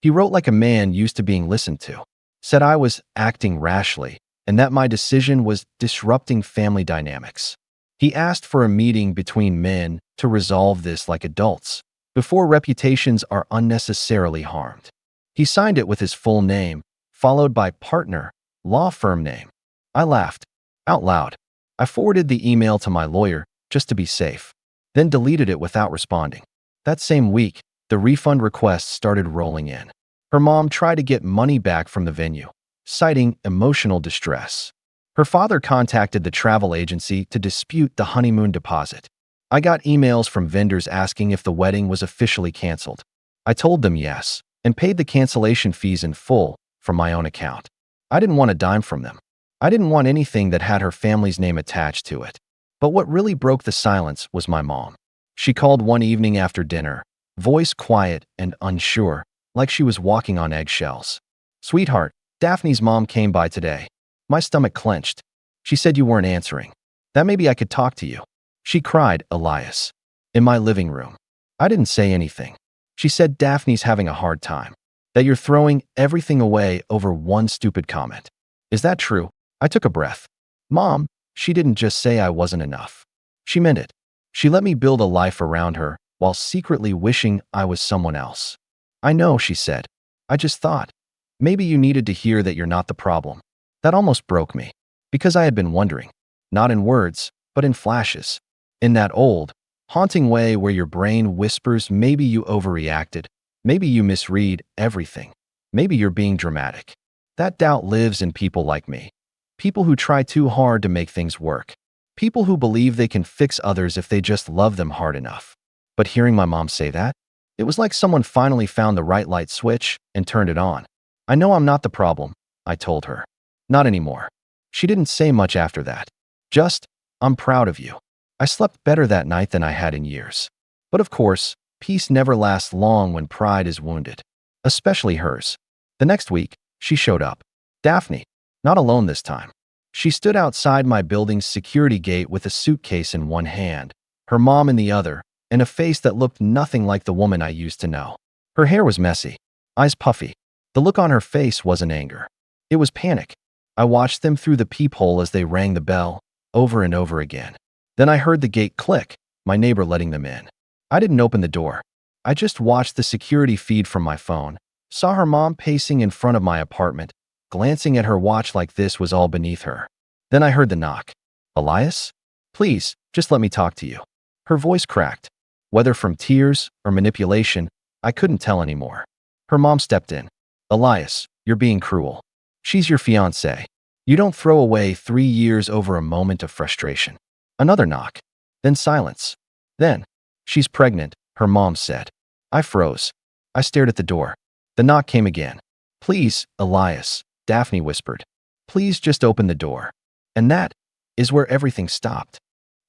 He wrote like a man used to being listened to. Said I was acting rashly, and that my decision was disrupting family dynamics. He asked for a meeting between men to resolve this like adults, before reputations are unnecessarily harmed. He signed it with his full name, followed by partner, law firm name. I laughed. Out loud. I forwarded the email to my lawyer, just to be safe, then deleted it without responding. That same week, the refund requests started rolling in. Her mom tried to get money back from the venue, citing emotional distress. Her father contacted the travel agency to dispute the honeymoon deposit. I got emails from vendors asking if the wedding was officially canceled. I told them yes, and paid the cancellation fees in full from my own account. I didn't want a dime from them. I didn't want anything that had her family's name attached to it. But what really broke the silence was my mom. She called one evening after dinner, voice quiet and unsure, like she was walking on eggshells. "Sweetheart, Daphne's mom came by today." My stomach clenched. "She said you weren't answering. That maybe I could talk to you." She cried, Elias. In my living room. I didn't say anything. She said Daphne's having a hard time. That you're throwing everything away over one stupid comment. Is that true? I took a breath. Mom, she didn't just say I wasn't enough. She meant it. She let me build a life around her while secretly wishing I was someone else. "I know," she said. "I just thought. Maybe you needed to hear that you're not the problem." That almost broke me. Because I had been wondering. Not in words, but in flashes. In that old, haunting way where your brain whispers maybe you overreacted, maybe you misread everything, maybe you're being dramatic. That doubt lives in people like me. People who try too hard to make things work. People who believe they can fix others if they just love them hard enough. But hearing my mom say that, it was like someone finally found the right light switch and turned it on. "I know I'm not the problem," I told her. "Not anymore." She didn't say much after that. Just, "I'm proud of you." I slept better that night than I had in years. But of course, peace never lasts long when pride is wounded. Especially hers. The next week, she showed up. Daphne. Not alone this time. She stood outside my building's security gate with a suitcase in one hand, her mom in the other, and a face that looked nothing like the woman I used to know. Her hair was messy, eyes puffy. The look on her face wasn't anger. It was panic. I watched them through the peephole as they rang the bell, over and over again. Then I heard the gate click, my neighbor letting them in. I didn't open the door. I just watched the security feed from my phone, saw her mom pacing in front of my apartment, glancing at her watch like this was all beneath her. Then I heard the knock. "Elias? Please, just let me talk to you." Her voice cracked. Whether from tears or manipulation, I couldn't tell anymore. Her mom stepped in. "Elias, you're being cruel. She's your fiancée. You don't throw away 3 years over a moment of frustration." Another knock. Then silence. Then, "She's pregnant. her mom said. I froze. I stared at the door. The knock came again. Please, Elias, Daphne whispered. Please just open the door. And that is where everything stopped.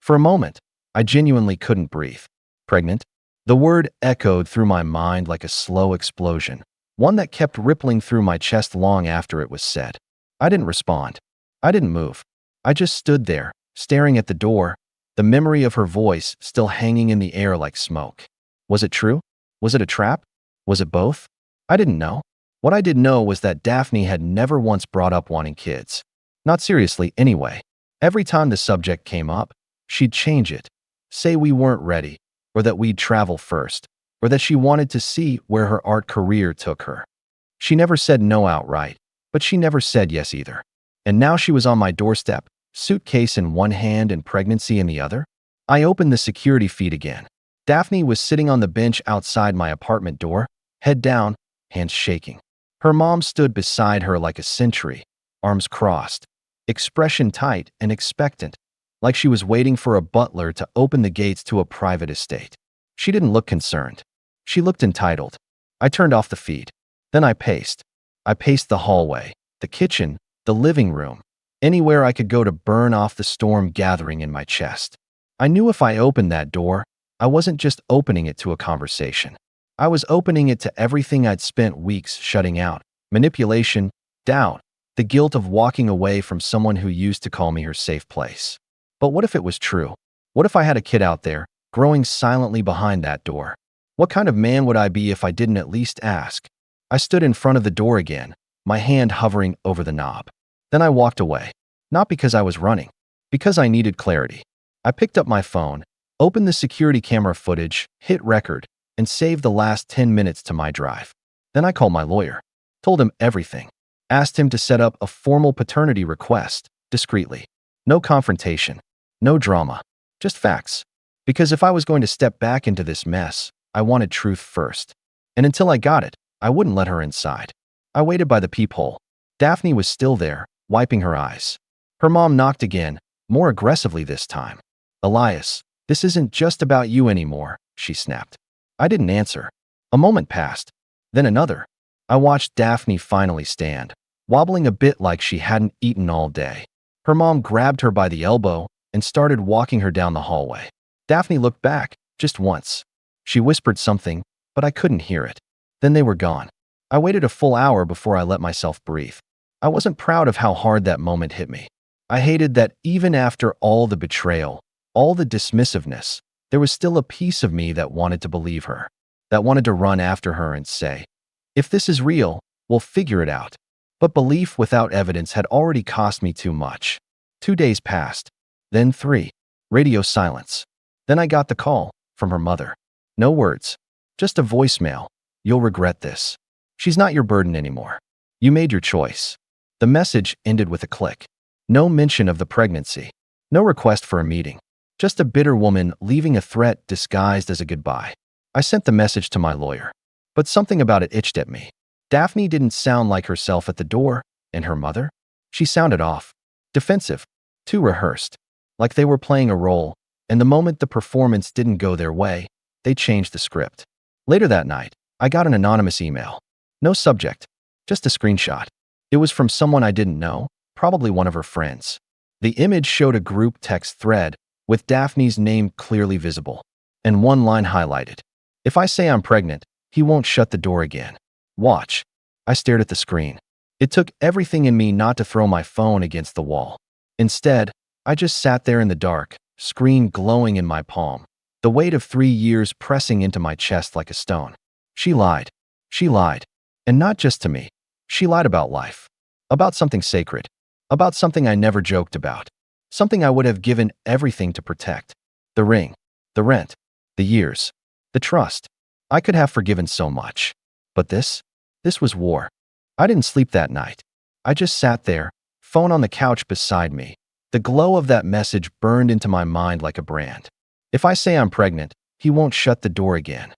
For a moment, I genuinely couldn't breathe. Pregnant? The word echoed through my mind like a slow explosion, one that kept rippling through my chest long after it was said. I didn't respond. I didn't move. I just stood there, staring at the door, the memory of her voice still hanging in the air like smoke. Was it true? Was it a trap? Was it both? I didn't know. What I did know was that Daphne had never once brought up wanting kids. Not seriously, anyway. Every time the subject came up, she'd change it. Say we weren't ready, or that we'd travel first, or that she wanted to see where her art career took her. She never said no outright, but she never said yes either. And now she was on my doorstep, suitcase in one hand and pregnancy in the other. I opened the security feed again. Daphne was sitting on the bench outside my apartment door, head down, hands shaking. Her mom stood beside her like a sentry, arms crossed, expression tight and expectant, like she was waiting for a butler to open the gates to a private estate. She didn't look concerned. She looked entitled. I turned off the feed. Then I paced. I paced the hallway, the kitchen, the living room, anywhere I could go to burn off the storm gathering in my chest. I knew if I opened that door, I wasn't just opening it to a conversation. I was opening it to everything I'd spent weeks shutting out: manipulation, doubt, the guilt of walking away from someone who used to call me her safe place. But what if it was true? What if I had a kid out there, growing silently behind that door? What kind of man would I be if I didn't at least ask? I stood in front of the door again, my hand hovering over the knob. Then I walked away. Not because I was running, because I needed clarity. I picked up my phone, opened the security camera footage, hit record, and saved the last 10 minutes to my drive. Then I called my lawyer, told him everything, asked him to set up a formal paternity request, discreetly. No confrontation, no drama, just facts. Because if I was going to step back into this mess, I wanted truth first. And until I got it, I wouldn't let her inside. I waited by the peephole. Daphne was still there, wiping her eyes. Her mom knocked again, more aggressively this time. Elias, this isn't just about you anymore, she snapped. I didn't answer. A moment passed, then another. I watched Daphne finally stand, wobbling a bit like she hadn't eaten all day. Her mom grabbed her by the elbow and started walking her down the hallway. Daphne looked back, just once. She whispered something, but I couldn't hear it. Then they were gone. I waited a full hour before I let myself breathe. I wasn't proud of how hard that moment hit me. I hated that even after all the betrayal, all the dismissiveness, there was still a piece of me that wanted to believe her, that wanted to run after her and say, if this is real, we'll figure it out. But belief without evidence had already cost me too much. 2 days passed, then 3. Radio silence. Then I got the call from her mother. No words, just a voicemail. You'll regret this. She's not your burden anymore. You made your choice. The message ended with a click. No mention of the pregnancy. No request for a meeting. Just a bitter woman leaving a threat disguised as a goodbye. I sent the message to my lawyer. But something about it itched at me. Daphne didn't sound like herself at the door, and her mother? She sounded off. Defensive. Too rehearsed. Like they were playing a role, and the moment the performance didn't go their way, they changed the script. Later that night, I got an anonymous email. No subject, just a screenshot. It was from someone I didn't know, probably one of her friends. The image showed a group text thread with Daphne's name clearly visible, and one line highlighted. If I say I'm pregnant, he won't shut the door again. Watch. I stared at the screen. It took everything in me not to throw my phone against the wall. Instead, I just sat there in the dark, screen glowing in my palm, the weight of 3 years pressing into my chest like a stone. She lied. She lied. And not just to me. She lied about life. About something sacred. About something I never joked about. Something I would have given everything to protect. The ring. The rent. The years. The trust. I could have forgiven so much. But this was war. I didn't sleep that night. I just sat there, phone on the couch beside me. The glow of that message burned into my mind like a brand. If I say I'm pregnant, he won't shut the door again.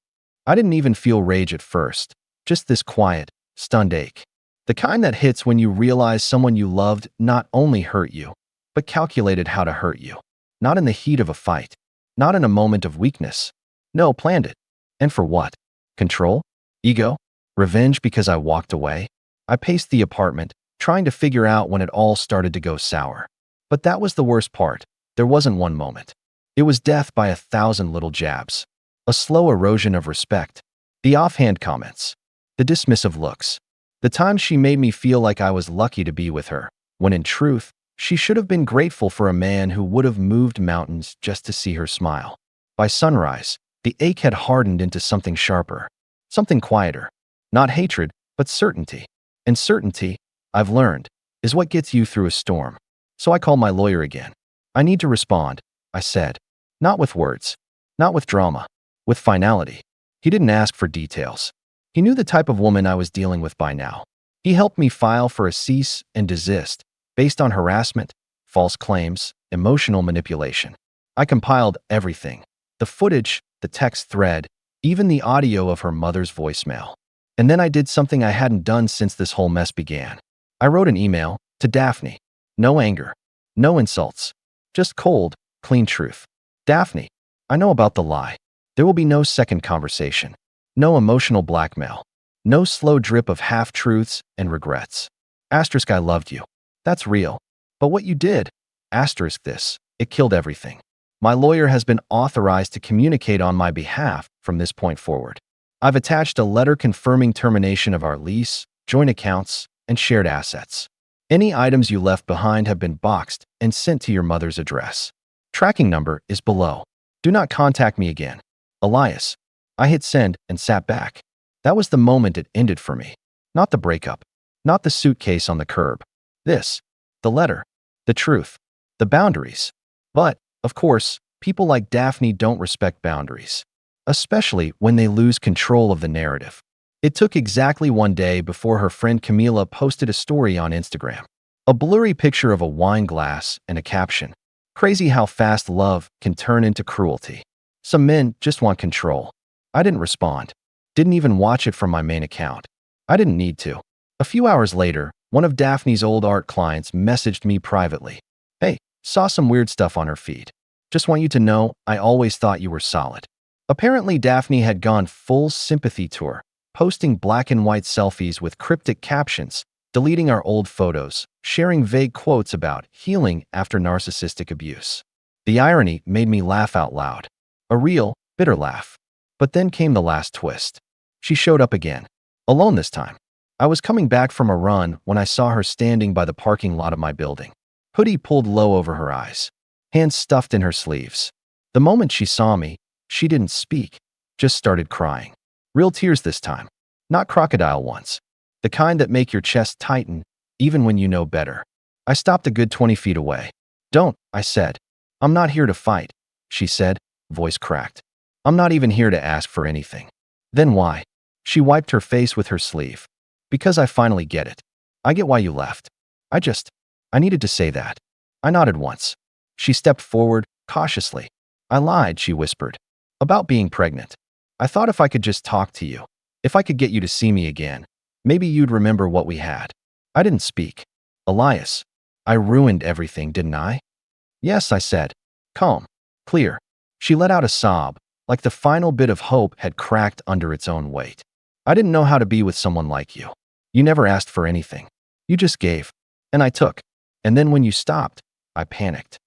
I didn't even feel rage at first, just this quiet, stunned ache. The kind that hits when you realize someone you loved not only hurt you, but calculated how to hurt you. Not in the heat of a fight. Not in a moment of weakness. No, planned it. And for what? Control? Ego? Revenge because I walked away? I paced the apartment, trying to figure out when it all started to go sour. But that was the worst part. There wasn't one moment. It was death by 1,000 little jabs. A slow erosion of respect. The offhand comments. The dismissive looks. The times she made me feel like I was lucky to be with her, when in truth, she should have been grateful for a man who would have moved mountains just to see her smile. By sunrise, the ache had hardened into something sharper, something quieter. Not hatred, but certainty. And certainty, I've learned, is what gets you through a storm. So I called my lawyer again. I need to respond, I said. Not with words. Not with drama. With finality. He didn't ask for details. He knew the type of woman I was dealing with by now. He helped me file for a cease and desist based on harassment, false claims, emotional manipulation. I compiled everything. The footage, the text thread, even the audio of her mother's voicemail. And then I did something I hadn't done since this whole mess began. I wrote an email to Daphne. No anger. No insults. Just cold, clean truth. Daphne, I know about the lie. There will be no second conversation. No emotional blackmail. No slow drip of half-truths and regrets. Asterisk I loved you. That's real. But what you did, asterisk this, it killed everything. My lawyer has been authorized to communicate on my behalf from this point forward. I've attached a letter confirming termination of our lease, joint accounts, and shared assets. Any items you left behind have been boxed and sent to your mother's address. Tracking number is below. Do not contact me again. Elias. I hit send and sat back. That was the moment it ended for me. Not the breakup. Not the suitcase on the curb. This. The letter. The truth. The boundaries. But, of course, people like Daphne don't respect boundaries. Especially when they lose control of the narrative. It took exactly one day before her friend Camila posted a story on Instagram. A blurry picture of a wine glass and a caption. Crazy how fast love can turn into cruelty. Some men just want control. I didn't respond. Didn't even watch it from my main account. I didn't need to. A few hours later, one of Daphne's old art clients messaged me privately. Hey, saw some weird stuff on her feed. Just want you to know, I always thought you were solid. Apparently, Daphne had gone full sympathy tour, posting black and white selfies with cryptic captions, deleting our old photos, sharing vague quotes about healing after narcissistic abuse. The irony made me laugh out loud. A real, bitter laugh. But then came the last twist. She showed up again. Alone this time. I was coming back from a run when I saw her standing by the parking lot of my building. Hoodie pulled low over her eyes. Hands stuffed in her sleeves. The moment she saw me, she didn't speak, just started crying. Real tears this time. Not crocodile ones. The kind that make your chest tighten, even when you know better. I stopped a good 20 feet away. Don't, I said. I'm not here to fight, she said, voice cracked. I'm not even here to ask for anything. Then why? She wiped her face with her sleeve. Because I finally get it. I get why you left. I needed to say that. I nodded once. She stepped forward, cautiously. I lied, she whispered. About being pregnant. I thought if I could just talk to you, if I could get you to see me again, maybe you'd remember what we had. I didn't speak. Elias, I ruined everything, didn't I? Yes, I said. Calm. Clear. She let out a sob, like the final bit of hope had cracked under its own weight. I didn't know how to be with someone like you. You never asked for anything. You just gave. And I took. And then when you stopped, I panicked.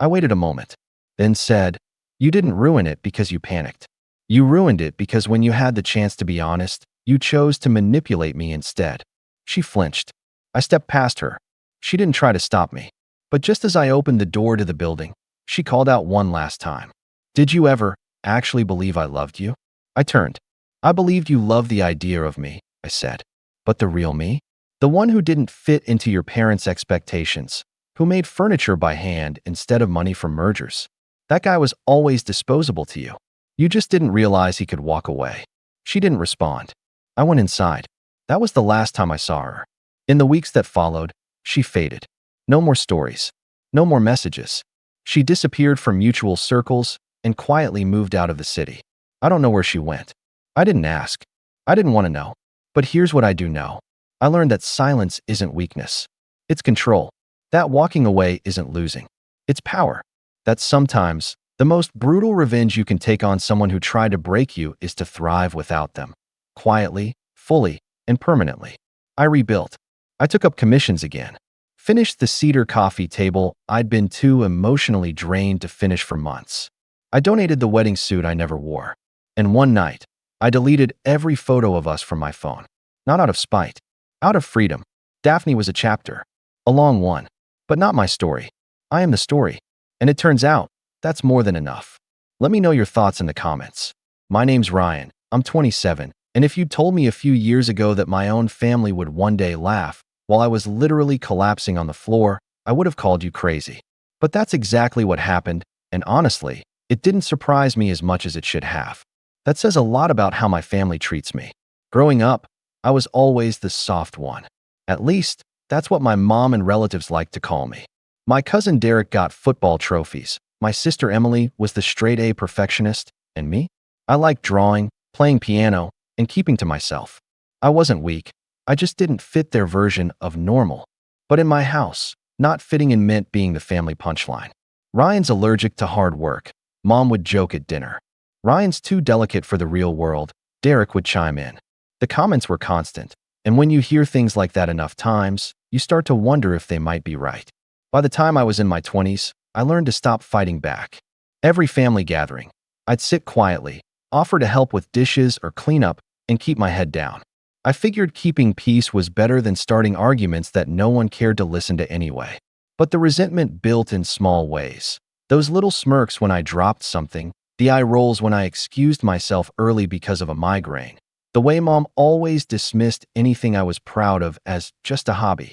I waited a moment, then said, you didn't ruin it because you panicked. You ruined it because when you had the chance to be honest, you chose to manipulate me instead. She flinched. I stepped past her. She didn't try to stop me. But just as I opened the door to the building, she called out one last time. Did you ever actually believe I loved you? I turned. I believed you loved the idea of me, I said. But the real me? The one who didn't fit into your parents' expectations, who made furniture by hand instead of money from mergers. That guy was always disposable to you. You just didn't realize he could walk away. She didn't respond. I went inside. That was the last time I saw her. In the weeks that followed, she faded. No more stories. No more messages. She disappeared from mutual circles and quietly moved out of the city. I don't know where she went. I didn't ask. I didn't want to know. But here's what I do know. I learned that silence isn't weakness. It's control. That walking away isn't losing. It's power. That sometimes, the The most brutal revenge you can take on someone who tried to break you is to thrive without them. Quietly, fully, and permanently. I rebuilt. I took up commissions again. Finished the cedar coffee table I'd been too emotionally drained to finish for months. I donated the wedding suit I never wore. And one night, I deleted every photo of us from my phone. Not out of spite. Out of freedom. Daphne was a chapter. A long one. But not my story. I am the story. And it turns out, that's more than enough. Let me know your thoughts in the comments. My name's Ryan. I'm 27. And if you told me a few years ago that my own family would one day laugh while I was literally collapsing on the floor, I would have called you crazy. But that's exactly what happened, and honestly, it didn't surprise me as much as it should have. That says a lot about how my family treats me. Growing up, I was always the soft one. At least, that's what my mom and relatives liked to call me. My cousin Derek got football trophies. My sister Emily was the straight-A perfectionist, and me? I liked drawing, playing piano, and keeping to myself. I wasn't weak. I just didn't fit their version of normal. But in my house, not fitting in meant being the family punchline. Ryan's allergic to hard work. Mom would joke at dinner. Ryan's too delicate for the real world. Derek would chime in. The comments were constant. And when you hear things like that enough times, you start to wonder if they might be right. By the time I was in my 20s, I learned to stop fighting back. Every family gathering, I'd sit quietly, offer to help with dishes or clean up, and keep my head down. I figured keeping peace was better than starting arguments that no one cared to listen to anyway. But the resentment built in small ways. Those little smirks when I dropped something, the eye rolls when I excused myself early because of a migraine, the way Mom always dismissed anything I was proud of as just a hobby.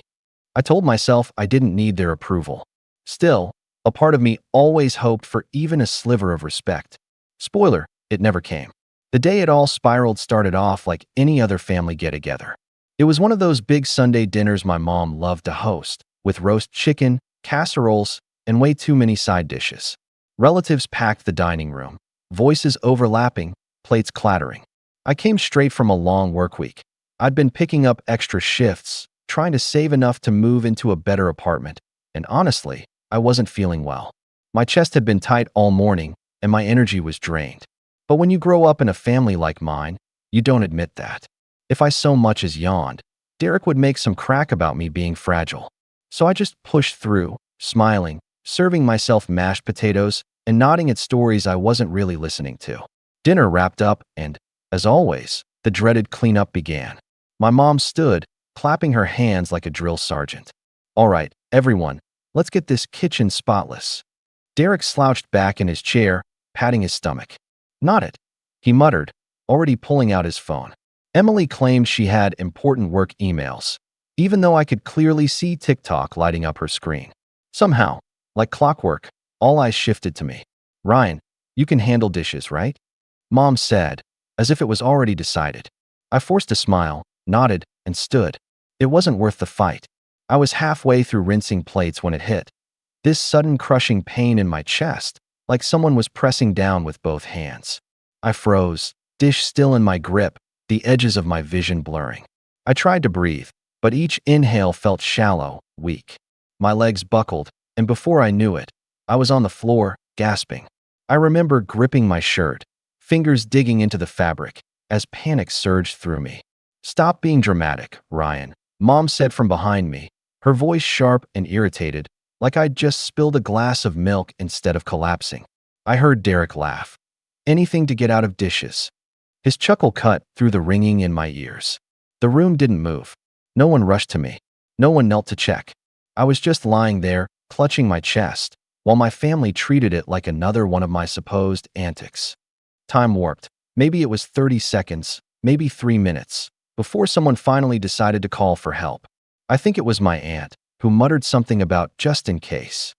I told myself I didn't need their approval. Still, a part of me always hoped for even a sliver of respect. Spoiler, it never came. The day it all spiraled started off like any other family get-together. It was one of those big Sunday dinners my mom loved to host, with roast chicken, casseroles, and way too many side dishes. Relatives packed the dining room, voices overlapping, plates clattering. I came straight from a long work week. I'd been picking up extra shifts, trying to save enough to move into a better apartment, and honestly, I wasn't feeling well. My chest had been tight all morning, and my energy was drained. But when you grow up in a family like mine, you don't admit that. If I so much as yawned, Derek would make some crack about me being fragile. So I just pushed through, smiling, serving myself mashed potatoes, and nodding at stories I wasn't really listening to. Dinner wrapped up, and, as always, the dreaded cleanup began. My mom stood, clapping her hands like a drill sergeant. All right, everyone, let's get this kitchen spotless. Derek slouched back in his chair, patting his stomach. Not it, he muttered, already pulling out his phone. Emily claimed she had important work emails, even though I could clearly see TikTok lighting up her screen. Somehow, like clockwork, all eyes shifted to me. Ryan, you can handle dishes, right? Mom said, as if it was already decided. I forced a smile, nodded, and stood. It wasn't worth the fight. I was halfway through rinsing plates when it hit. This sudden crushing pain in my chest, like someone was pressing down with both hands. I froze, dish still in my grip, the edges of my vision blurring. I tried to breathe, but each inhale felt shallow, weak. My legs buckled, and before I knew it, I was on the floor, gasping. I remember gripping my shirt, fingers digging into the fabric, as panic surged through me. Stop being dramatic, Ryan, Mom said from behind me, her voice sharp and irritated, like I'd just spilled a glass of milk instead of collapsing. I heard Derek laugh. Anything to get out of dishes. His chuckle cut through the ringing in my ears. The room didn't move. No one rushed to me. No one knelt to check. I was just lying there, clutching my chest, while my family treated it like another one of my supposed antics. Time warped. Maybe it was 30 seconds, maybe 3 minutes, before someone finally decided to call for help. I think it was my aunt, who muttered something about just in case.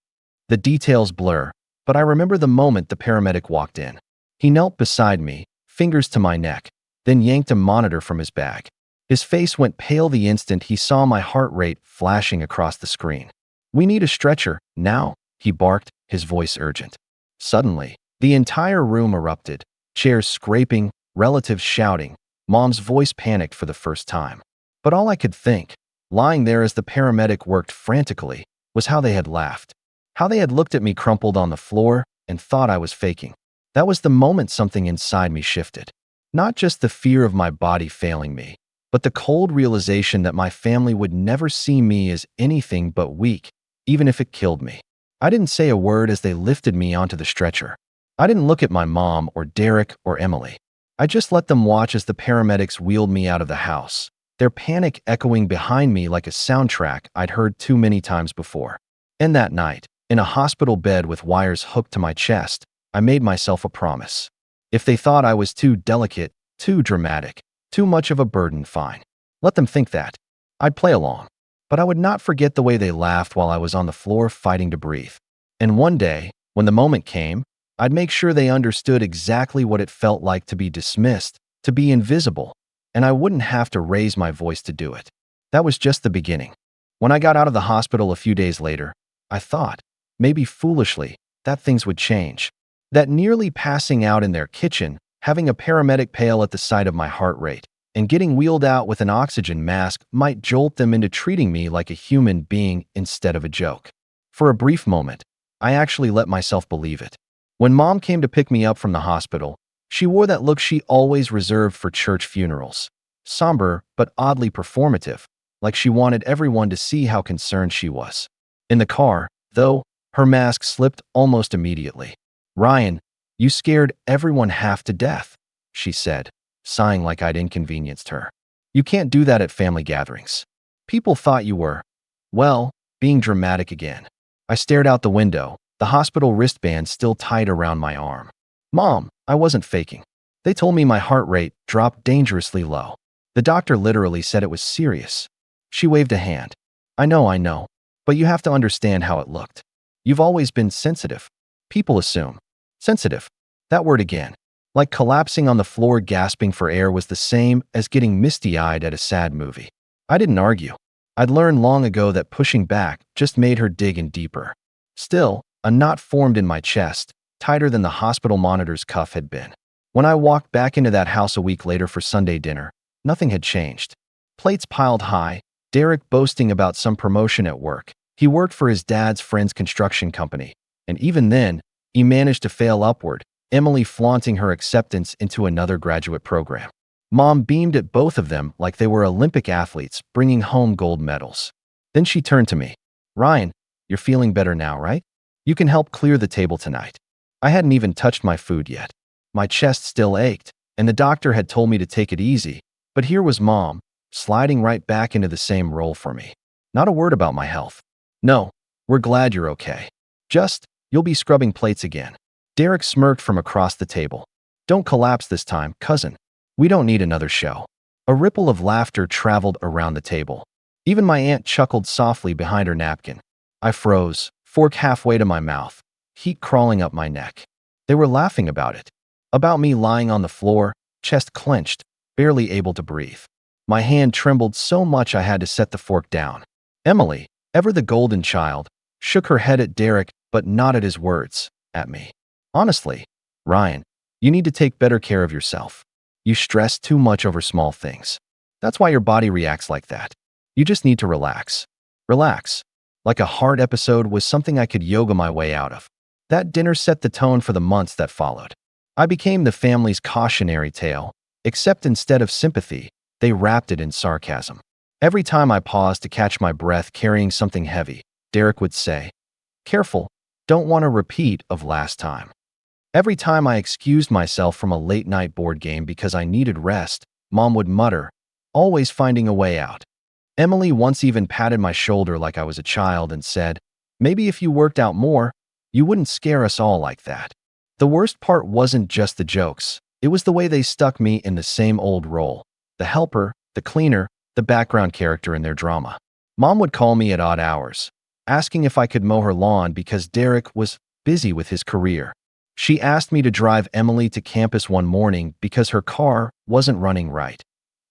The details blur, but I remember the moment the paramedic walked in. He knelt beside me, fingers to my neck, then yanked a monitor from his bag. His face went pale the instant he saw my heart rate flashing across the screen. "We need a stretcher, now," he barked, his voice urgent. Suddenly, the entire room erupted, chairs scraping, relatives shouting. Mom's voice panicked for the first time. But all I could think, lying there as the paramedic worked frantically, was how they had laughed. How they had looked at me crumpled on the floor and thought I was faking. That was the moment something inside me shifted. Not just the fear of my body failing me, but the cold realization that my family would never see me as anything but weak, even if it killed me. I didn't say a word as they lifted me onto the stretcher. I didn't look at my mom or Derek or Emily. I just let them watch as the paramedics wheeled me out of the house, their panic echoing behind me like a soundtrack I'd heard too many times before. And that night, in a hospital bed with wires hooked to my chest, I made myself a promise. If they thought I was too delicate, too dramatic, too much of a burden, fine. Let them think that. I'd play along. But I would not forget the way they laughed while I was on the floor fighting to breathe. And one day, when the moment came, I'd make sure they understood exactly what it felt like to be dismissed, to be invisible, and I wouldn't have to raise my voice to do it. That was just the beginning. When I got out of the hospital a few days later, I thought, maybe foolishly, that things would change. That nearly passing out in their kitchen, having a paramedic pale at the sight of my heart rate, and getting wheeled out with an oxygen mask might jolt them into treating me like a human being instead of a joke. For a brief moment, I actually let myself believe it. When Mom came to pick me up from the hospital, she wore that look she always reserved for church funerals. Somber, but oddly performative, like she wanted everyone to see how concerned she was. In the car, though, her mask slipped almost immediately. "Ryan, you scared everyone half to death," she said, sighing like I'd inconvenienced her. "You can't do that at family gatherings. People thought you were, well, being dramatic again." I stared out the window, the hospital wristband still tied around my arm. "Mom, I wasn't faking. They told me my heart rate dropped dangerously low. The doctor literally said it was serious." She waved a hand. I know, but you have to understand how it looked. You've always been sensitive. People assume. Sensitive. That word again. Like collapsing on the floor gasping for air was the same as getting misty-eyed at a sad movie. I didn't argue. I'd learned long ago that pushing back just made her dig in deeper. Still, a knot formed in my chest, tighter than the hospital monitor's cuff had been. When I walked back into that house a week later for Sunday dinner, nothing had changed. Plates piled high, Derek boasting about some promotion at work. He worked for his dad's friend's construction company, and even then, he managed to fail upward, Emily flaunting her acceptance into another graduate program. Mom beamed at both of them like they were Olympic athletes bringing home gold medals. Then she turned to me. "Ryan, you're feeling better now, right? You can help clear the table tonight." I hadn't even touched my food yet. My chest still ached, and the doctor had told me to take it easy, but here was Mom, sliding right back into the same role for me. Not a word about my health. "No, we're glad you're okay. Just, you'll be scrubbing plates again." Derek smirked from across the table. "Don't collapse this time, cousin. We don't need another show." A ripple of laughter traveled around the table. Even my aunt chuckled softly behind her napkin. I froze, fork halfway to my mouth, heat crawling up my neck. They were laughing about it. About me lying on the floor, chest clenched, barely able to breathe. My hand trembled so much I had to set the fork down. Emily, ever the golden child, shook her head at Derek but not at his words, at me. "Honestly, Ryan, you need to take better care of yourself. You stress too much over small things. That's why your body reacts like that. You just need to relax." Relax. Like a hard episode was something I could yoga my way out of. That dinner set the tone for the months that followed. I became the family's cautionary tale, except instead of sympathy, they wrapped it in sarcasm. Every time I paused to catch my breath carrying something heavy, Derek would say, "Careful, don't want a repeat of last time." Every time I excused myself from a late-night board game because I needed rest, Mom would mutter, always finding a way out. Emily once even patted my shoulder like I was a child and said, "Maybe if you worked out more, you wouldn't scare us all like that." The worst part wasn't just the jokes. It was the way they stuck me in the same old role. The helper, the cleaner, the background character in their drama. Mom would call me at odd hours, asking if I could mow her lawn because Derek was busy with his career. She asked me to drive Emily to campus one morning because her car wasn't running right,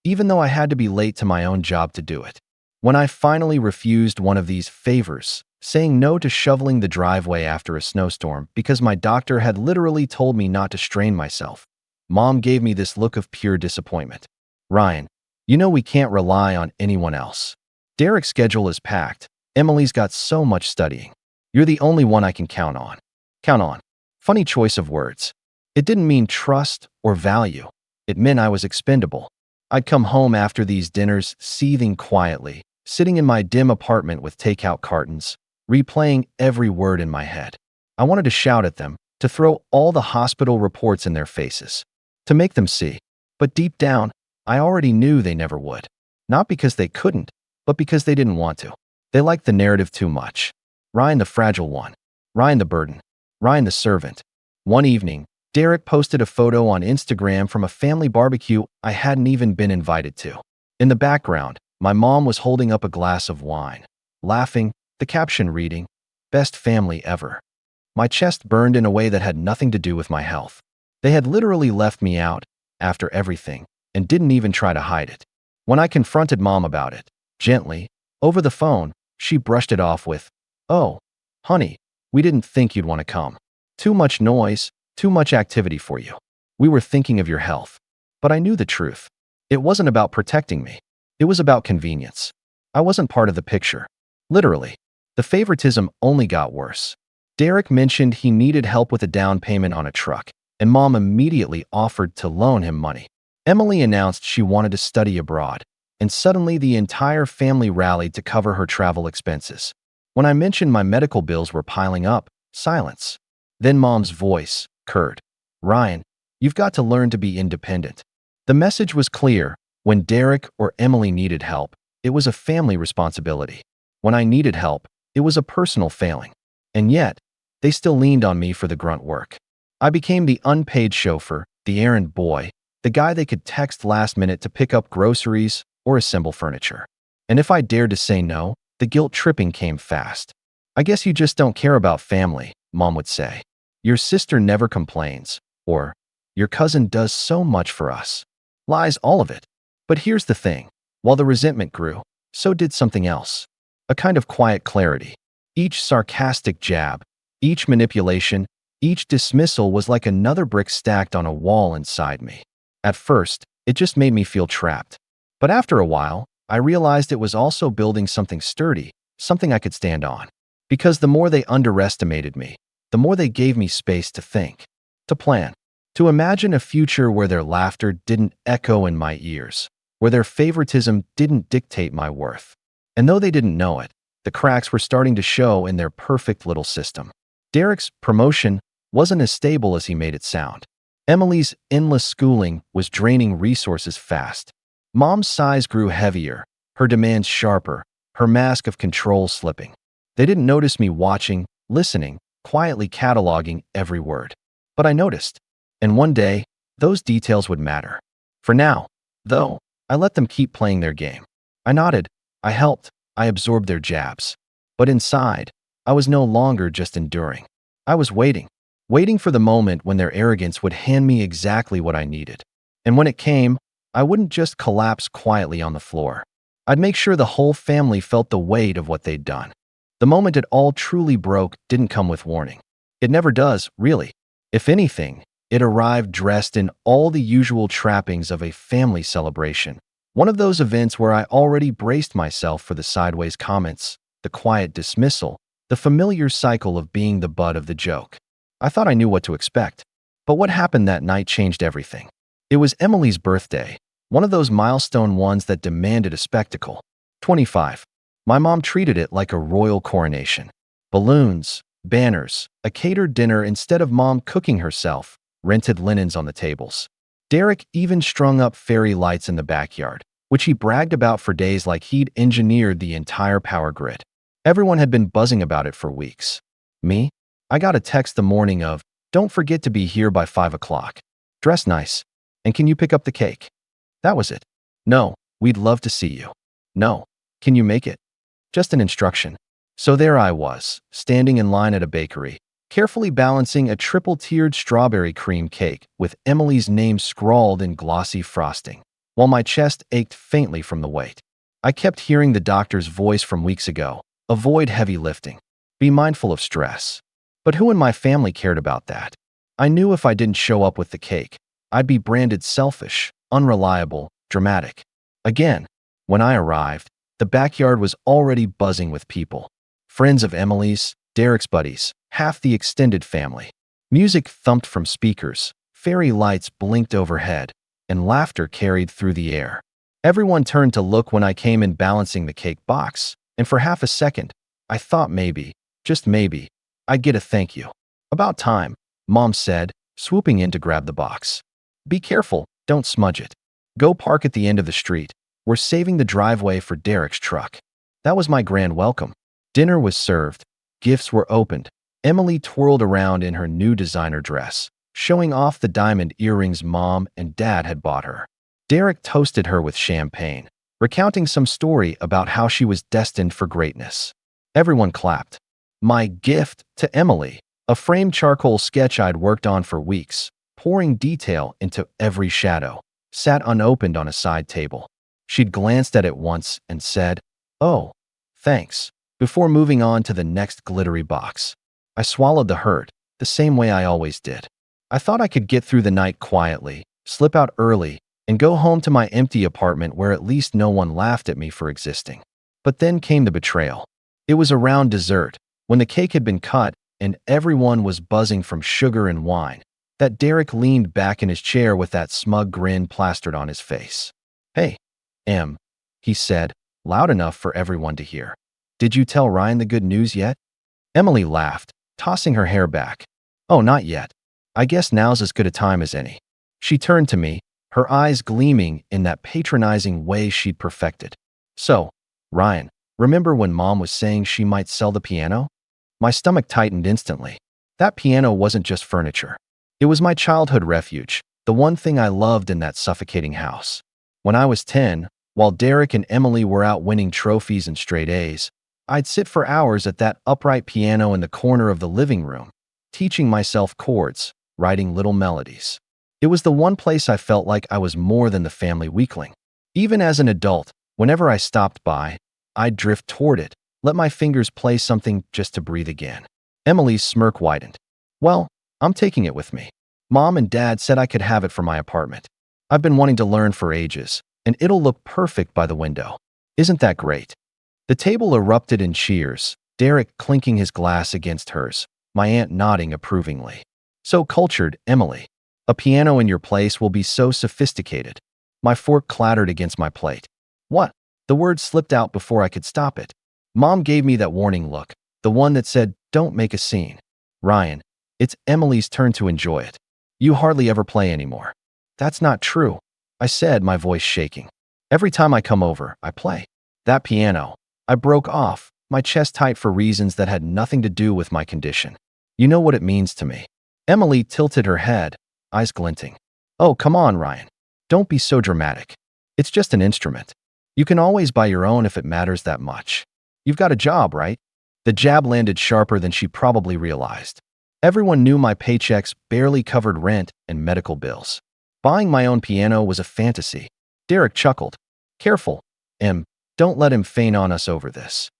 even though I had to be late to my own job to do it. When I finally refused one of these favors, saying no to shoveling the driveway after a snowstorm because my doctor had literally told me not to strain myself, Mom gave me this look of pure disappointment. "Ryan, you know we can't rely on anyone else. Derek's schedule is packed. Emily's got so much studying. You're the only one I can count on." Count on. Funny choice of words. It didn't mean trust or value. It meant I was expendable. I'd come home after these dinners, seething quietly, sitting in my dim apartment with takeout cartons, replaying every word in my head. I wanted to shout at them, to throw all the hospital reports in their faces, to make them see. But deep down, I already knew they never would. Not because they couldn't, but because they didn't want to. They liked the narrative too much. Ryan the fragile one. Ryan the burden. Ryan the servant. One evening, Derek posted a photo on Instagram from a family barbecue I hadn't even been invited to. In the background, my mom was holding up a glass of wine, laughing, the caption reading, "Best family ever." My chest burned in a way that had nothing to do with my health. They had literally left me out, after everything, and didn't even try to hide it. When I confronted Mom about it, gently, over the phone, she brushed it off with, "Oh, honey, we didn't think you'd want to come. Too much noise, too much activity for you. We were thinking of your health." But I knew the truth. It wasn't about protecting me. It was about convenience. I wasn't part of the picture. Literally. The favoritism only got worse. Derek mentioned he needed help with a down payment on a truck, and Mom immediately offered to loan him money. Emily announced she wanted to study abroad, and suddenly the entire family rallied to cover her travel expenses. When I mentioned my medical bills were piling up, silence. Then Mom's voice, curt. "Ryan, you've got to learn to be independent." The message was clear. When Derek or Emily needed help, it was a family responsibility. When I needed help, it was a personal failing. And yet, they still leaned on me for the grunt work. I became the unpaid chauffeur, the errand boy, the guy they could text last minute to pick up groceries or assemble furniture. And if I dared to say no, the guilt tripping came fast. "I guess you just don't care about family," Mom would say. "Your sister never complains," or "Your cousin does so much for us." Lies, all of it. But here's the thing. While the resentment grew, so did something else. A kind of quiet clarity. Each sarcastic jab, each manipulation, each dismissal was like another brick stacked on a wall inside me. At first, it just made me feel trapped. But after a while, I realized it was also building something sturdy, something I could stand on. Because the more they underestimated me, the more they gave me space to think, to plan, to imagine a future where their laughter didn't echo in my ears, where their favoritism didn't dictate my worth. And though they didn't know it, the cracks were starting to show in their perfect little system. Derek's promotion wasn't as stable as he made it sound. Emily's endless schooling was draining resources fast. Mom's sighs grew heavier, her demands sharper, her mask of control slipping. They didn't notice me watching, listening, quietly cataloging every word. But I noticed. And one day, those details would matter. For now, though, I let them keep playing their game. I nodded, I helped, I absorbed their jabs. But inside, I was no longer just enduring. I was waiting for the moment when their arrogance would hand me exactly what I needed. And when it came, I wouldn't just collapse quietly on the floor. I'd make sure the whole family felt the weight of what they'd done. The moment it all truly broke didn't come with warning. It never does, really. If anything, it arrived dressed in all the usual trappings of a family celebration. One of those events where I already braced myself for the sideways comments, the quiet dismissal, the familiar cycle of being the butt of the joke. I thought I knew what to expect. But what happened that night changed everything. It was Emily's birthday, one of those milestone ones that demanded a spectacle. 25. My mom treated it like a royal coronation. Balloons, banners, a catered dinner instead of Mom cooking herself, rented linens on the tables. Derek even strung up fairy lights in the backyard, which he bragged about for days like he'd engineered the entire power grid. Everyone had been buzzing about it for weeks. Me? I got a text the morning of, "Don't forget to be here by 5 o'clock. Dress nice. And can you pick up the cake?" That was it. No, we'd love to see you. No, can you make it? Just an instruction. So there I was, standing in line at a bakery, carefully balancing a triple-tiered strawberry cream cake with Emily's name scrawled in glossy frosting, while my chest ached faintly from the weight. I kept hearing the doctor's voice from weeks ago, avoid heavy lifting, be mindful of stress. But who in my family cared about that? I knew if I didn't show up with the cake, I'd be branded selfish, unreliable, dramatic. Again, when I arrived, the backyard was already buzzing with people. Friends of Emily's, Derek's buddies, half the extended family. Music thumped from speakers, fairy lights blinked overhead, and laughter carried through the air. Everyone turned to look when I came in balancing the cake box, and for half a second, I thought maybe, just maybe, I'd get a thank you. About time, Mom said, swooping in to grab the box. Be careful, don't smudge it. Go park at the end of the street. We're saving the driveway for Derek's truck. That was my grand welcome. Dinner was served. Gifts were opened. Emily twirled around in her new designer dress, showing off the diamond earrings Mom and Dad had bought her. Derek toasted her with champagne, recounting some story about how she was destined for greatness. Everyone clapped. My gift to Emily, a framed charcoal sketch I'd worked on for weeks, pouring detail into every shadow, sat unopened on a side table. She'd glanced at it once and said, "Oh, thanks," before moving on to the next glittery box. I swallowed the hurt, the same way I always did. I thought I could get through the night quietly, slip out early, and go home to my empty apartment where at least no one laughed at me for existing. But then came the betrayal. It was around dessert, when the cake had been cut and everyone was buzzing from sugar and wine, that Derek leaned back in his chair with that smug grin plastered on his face. "Hey, Em," he said, loud enough for everyone to hear. "Did you tell Ryan the good news yet?" Emily laughed, tossing her hair back. "Oh, not yet. I guess now's as good a time as any." She turned to me, her eyes gleaming in that patronizing way she'd perfected. "So, Ryan, remember when Mom was saying she might sell the piano?" My stomach tightened instantly. That piano wasn't just furniture. It was my childhood refuge, the one thing I loved in that suffocating house. When I was 10, while Derek and Emily were out winning trophies and straight A's, I'd sit for hours at that upright piano in the corner of the living room, teaching myself chords, writing little melodies. It was the one place I felt like I was more than the family weakling. Even as an adult, whenever I stopped by, I'd drift toward it, let my fingers play something just to breathe again. Emily's smirk widened. "Well, I'm taking it with me. Mom and Dad said I could have it for my apartment. I've been wanting to learn for ages, and it'll look perfect by the window. Isn't that great?" The table erupted in cheers, Derek clinking his glass against hers, my aunt nodding approvingly. "So cultured, Emily. A piano in your place will be so sophisticated." My fork clattered against my plate. "What?" The word slipped out before I could stop it. Mom gave me that warning look, the one that said, "Don't make a scene." "Ryan, it's Emily's turn to enjoy it. You hardly ever play anymore." "That's not true," I said, my voice shaking. "Every time I come over, I play. That piano." I broke off, my chest tight for reasons that had nothing to do with my condition. "You know what it means to me." Emily tilted her head, eyes glinting. "Oh, come on, Ryan. Don't be so dramatic. It's just an instrument. You can always buy your own if it matters that much. You've got a job, right?" The jab landed sharper than she probably realized. Everyone knew my paychecks barely covered rent and medical bills. Buying my own piano was a fantasy. Derek chuckled. "Careful, Em. Don't let him feign on us over this."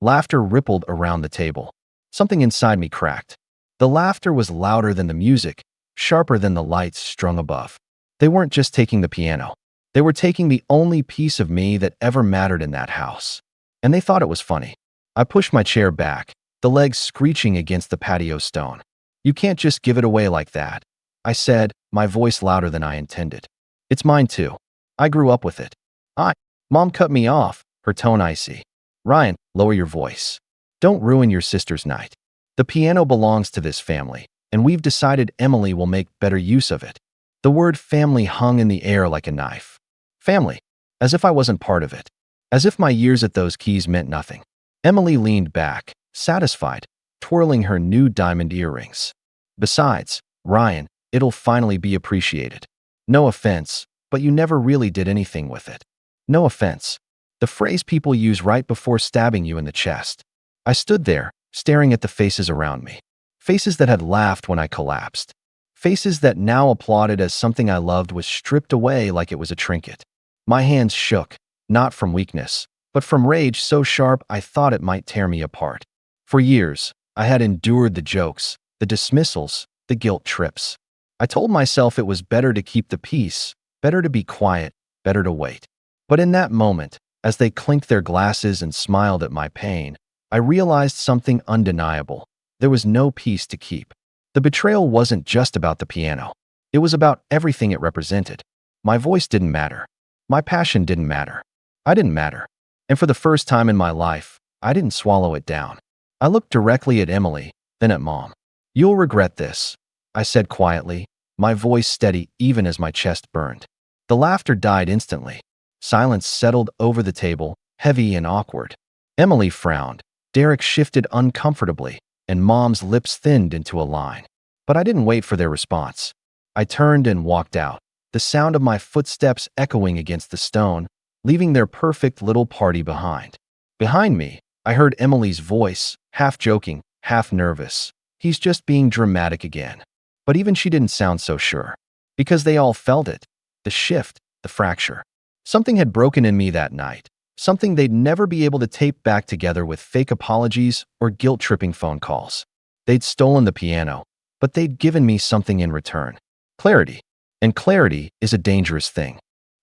Laughter rippled around the table. Something inside me cracked. The laughter was louder than the music, sharper than the lights strung above. They weren't just taking the piano. They were taking the only piece of me that ever mattered in that house. And they thought it was funny. I pushed my chair back, the legs screeching against the patio stone. "You can't just give it away like that," I said, my voice louder than I intended. "It's mine too. I grew up with it." Mom cut me off, her tone icy. "Ryan, lower your voice. Don't ruin your sister's night. The piano belongs to this family, and we've decided Emily will make better use of it." The word family hung in the air like a knife. Family. As if I wasn't part of it. As if my years at those keys meant nothing. Emily leaned back, satisfied, twirling her new diamond earrings. "Besides, Ryan, it'll finally be appreciated. No offense, but you never really did anything with it." No offense. The phrase people use right before stabbing you in the chest. I stood there, staring at the faces around me. Faces that had laughed when I collapsed. Faces that now applauded as something I loved was stripped away like it was a trinket. My hands shook, not from weakness, but from rage so sharp I thought it might tear me apart. For years, I had endured the jokes, the dismissals, the guilt trips. I told myself it was better to keep the peace, better to be quiet, better to wait. But in that moment, as they clinked their glasses and smiled at my pain, I realized something undeniable. There was no peace to keep. The betrayal wasn't just about the piano. It was about everything it represented. My voice didn't matter. My passion didn't matter. I didn't matter. And for the first time in my life, I didn't swallow it down. I looked directly at Emily, then at Mom. "You'll regret this," I said quietly, my voice steady even as my chest burned. The laughter died instantly. Silence settled over the table, heavy and awkward. Emily frowned. Derek shifted uncomfortably, and Mom's lips thinned into a line. But I didn't wait for their response. I turned and walked out, the sound of my footsteps echoing against the stone, leaving their perfect little party behind. Behind me, I heard Emily's voice, half joking, half nervous. "He's just being dramatic again." But even she didn't sound so sure. Because they all felt it. The shift, the fracture. Something had broken in me that night. Something they'd never be able to tape back together with fake apologies or guilt-tripping phone calls. They'd stolen the piano, but they'd given me something in return. Clarity. And clarity is a dangerous thing.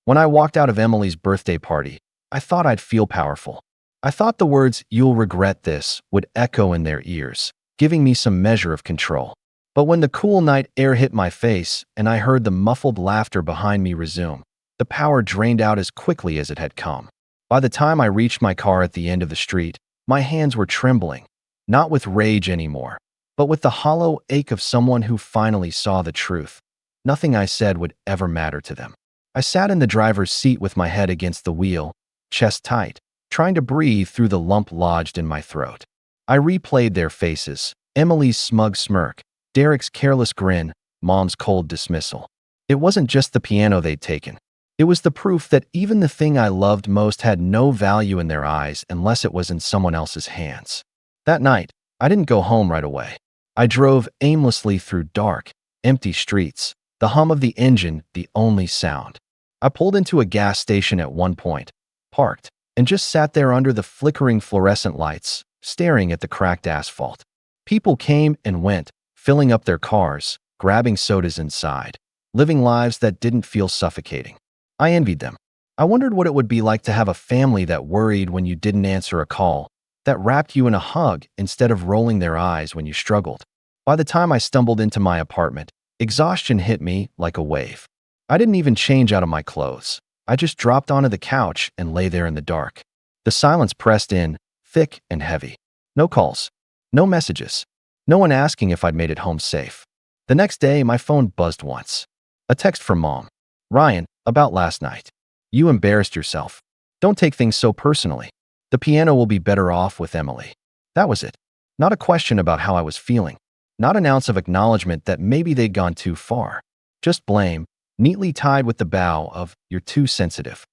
When I walked out of Emily's birthday party, I thought I'd feel powerful. I thought the words, "You'll regret this," would echo in their ears, giving me some measure of control. But when the cool night air hit my face and I heard the muffled laughter behind me resume, the power drained out as quickly as it had come. By the time I reached my car at the end of the street, my hands were trembling, not with rage anymore, but with the hollow ache of someone who finally saw the truth. Nothing I said would ever matter to them. I sat in the driver's seat with my head against the wheel, chest tight, trying to breathe through the lump lodged in my throat. I replayed their faces, Emily's smug smirk, Derek's careless grin, Mom's cold dismissal. It wasn't just the piano they'd taken. It was the proof that even the thing I loved most had no value in their eyes unless it was in someone else's hands. That night, I didn't go home right away. I drove aimlessly through dark, empty streets, the hum of the engine the only sound. I pulled into a gas station at one point, parked, and just sat there under the flickering fluorescent lights, staring at the cracked asphalt. People came and went, filling up their cars, grabbing sodas inside, living lives that didn't feel suffocating. I envied them. I wondered what it would be like to have a family that worried when you didn't answer a call, that wrapped you in a hug instead of rolling their eyes when you struggled. By the time I stumbled into my apartment, exhaustion hit me like a wave. I didn't even change out of my clothes. I just dropped onto the couch and lay there in the dark. The silence pressed in, thick and heavy. No calls. No messages. No one asking if I'd made it home safe. The next day, my phone buzzed once. A text from Mom. "Ryan, about last night. You embarrassed yourself. Don't take things so personally. The piano will be better off with Emily." That was it. Not a question about how I was feeling. Not an ounce of acknowledgement that maybe they'd gone too far. Just blame, neatly tied with the bow of, "You're too sensitive."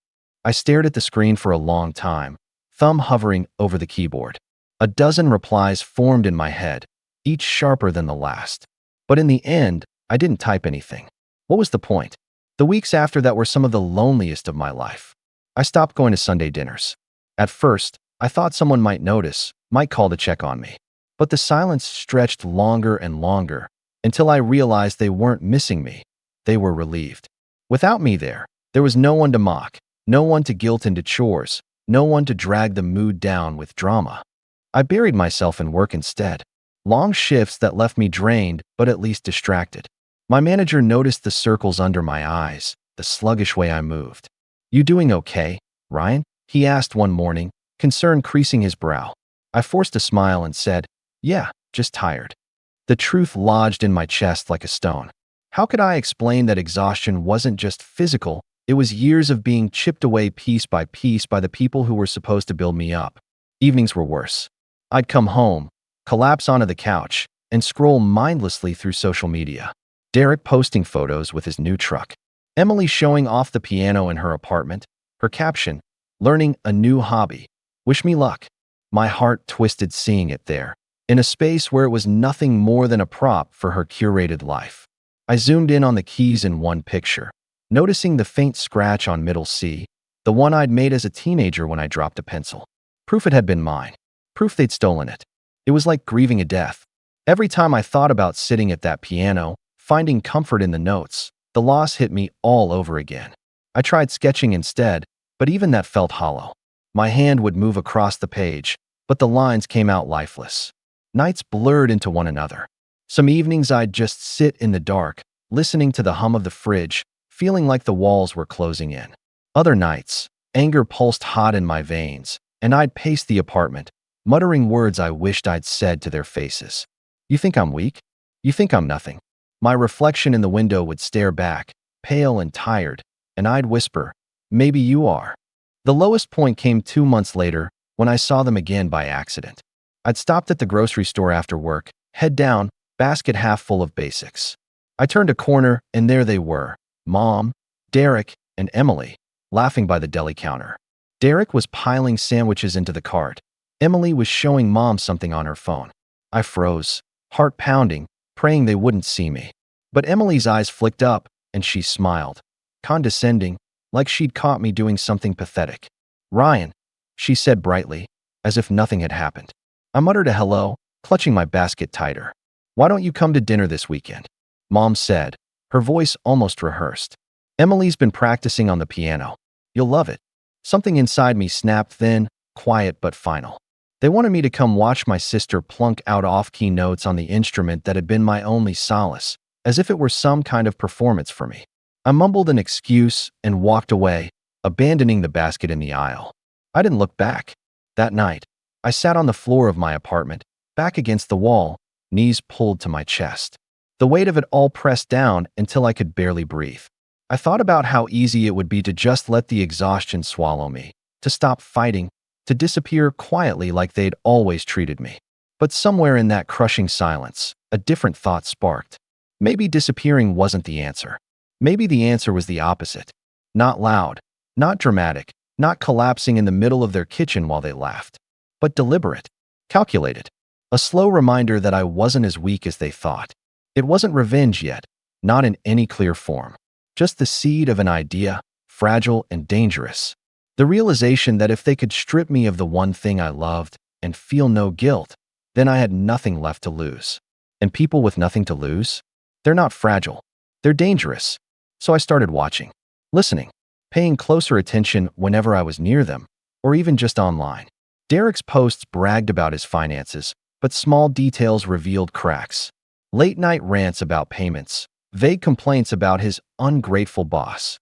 I stared at the screen for a long time, thumb hovering over the keyboard. A dozen replies formed in my head, each sharper than the last. But in the end, I didn't type anything. What was the point? The weeks after that were some of the loneliest of my life. I stopped going to Sunday dinners. At first, I thought someone might notice, might call to check on me. But the silence stretched longer and longer, until I realized they weren't missing me. They were relieved. Without me there was no one to mock, no one to guilt into chores, no one to drag the mood down with drama. I buried myself in work instead. Long shifts that left me drained, but at least distracted. My manager noticed the circles under my eyes, the sluggish way I moved. "You doing okay, Ryan?" he asked one morning, concern creasing his brow. I forced a smile and said, "Yeah, just tired." The truth lodged in my chest like a stone. How could I explain that exhaustion wasn't just physical, it was years of being chipped away piece by the people who were supposed to build me up? Evenings were worse. I'd come home, collapse onto the couch, and scroll mindlessly through social media. Derek posting photos with his new truck. Emily showing off the piano in her apartment. Her caption, "Learning a new hobby. Wish me luck." My heart twisted seeing it there, in a space where it was nothing more than a prop for her curated life. I zoomed in on the keys in one picture, noticing the faint scratch on middle C, the one I'd made as a teenager when I dropped a pencil. Proof it had been mine. Proof they'd stolen it. It was like grieving a death. Every time I thought about sitting at that piano, finding comfort in the notes, the loss hit me all over again. I tried sketching instead, but even that felt hollow. My hand would move across the page, but the lines came out lifeless. Nights blurred into one another. Some evenings I'd just sit in the dark, listening to the hum of the fridge, feeling like the walls were closing in. Other nights, anger pulsed hot in my veins, and I'd pace the apartment, muttering words I wished I'd said to their faces. You think I'm weak? You think I'm nothing? My reflection in the window would stare back, pale and tired, and I'd whisper, maybe you are. The lowest point came 2 months later when I saw them again by accident. I'd stopped at the grocery store after work, head down, basket half full of basics. I turned a corner, and there they were, Mom, Derek, and Emily, laughing by the deli counter. Derek was piling sandwiches into the cart. Emily was showing Mom something on her phone. I froze, heart pounding, praying they wouldn't see me. But Emily's eyes flicked up, and she smiled, condescending, like she'd caught me doing something pathetic. Ryan, she said brightly, as if nothing had happened. I muttered a hello, clutching my basket tighter. Why don't you come to dinner this weekend? Mom said, her voice almost rehearsed. Emily's been practicing on the piano. You'll love it. Something inside me snapped thin, quiet but final. They wanted me to come watch my sister plunk out off-key notes on the instrument that had been my only solace, as if it were some kind of performance for me. I mumbled an excuse and walked away, abandoning the basket in the aisle. I didn't look back. That night, I sat on the floor of my apartment, back against the wall, knees pulled to my chest. The weight of it all pressed down until I could barely breathe. I thought about how easy it would be to just let the exhaustion swallow me, to stop fighting, to disappear quietly like they'd always treated me. But somewhere in that crushing silence, a different thought sparked. Maybe disappearing wasn't the answer. Maybe the answer was the opposite. Not loud, not dramatic, not collapsing in the middle of their kitchen while they laughed, but deliberate, calculated. A slow reminder that I wasn't as weak as they thought. It wasn't revenge yet, not in any clear form. Just the seed of an idea, fragile and dangerous. The realization that if they could strip me of the one thing I loved and feel no guilt, then I had nothing left to lose. And people with nothing to lose? They're not fragile. They're dangerous. So I started watching, listening, paying closer attention whenever I was near them, or even just online. Derek's posts bragged about his finances, but small details revealed cracks. Late-night rants about payments, vague complaints about his ungrateful boss.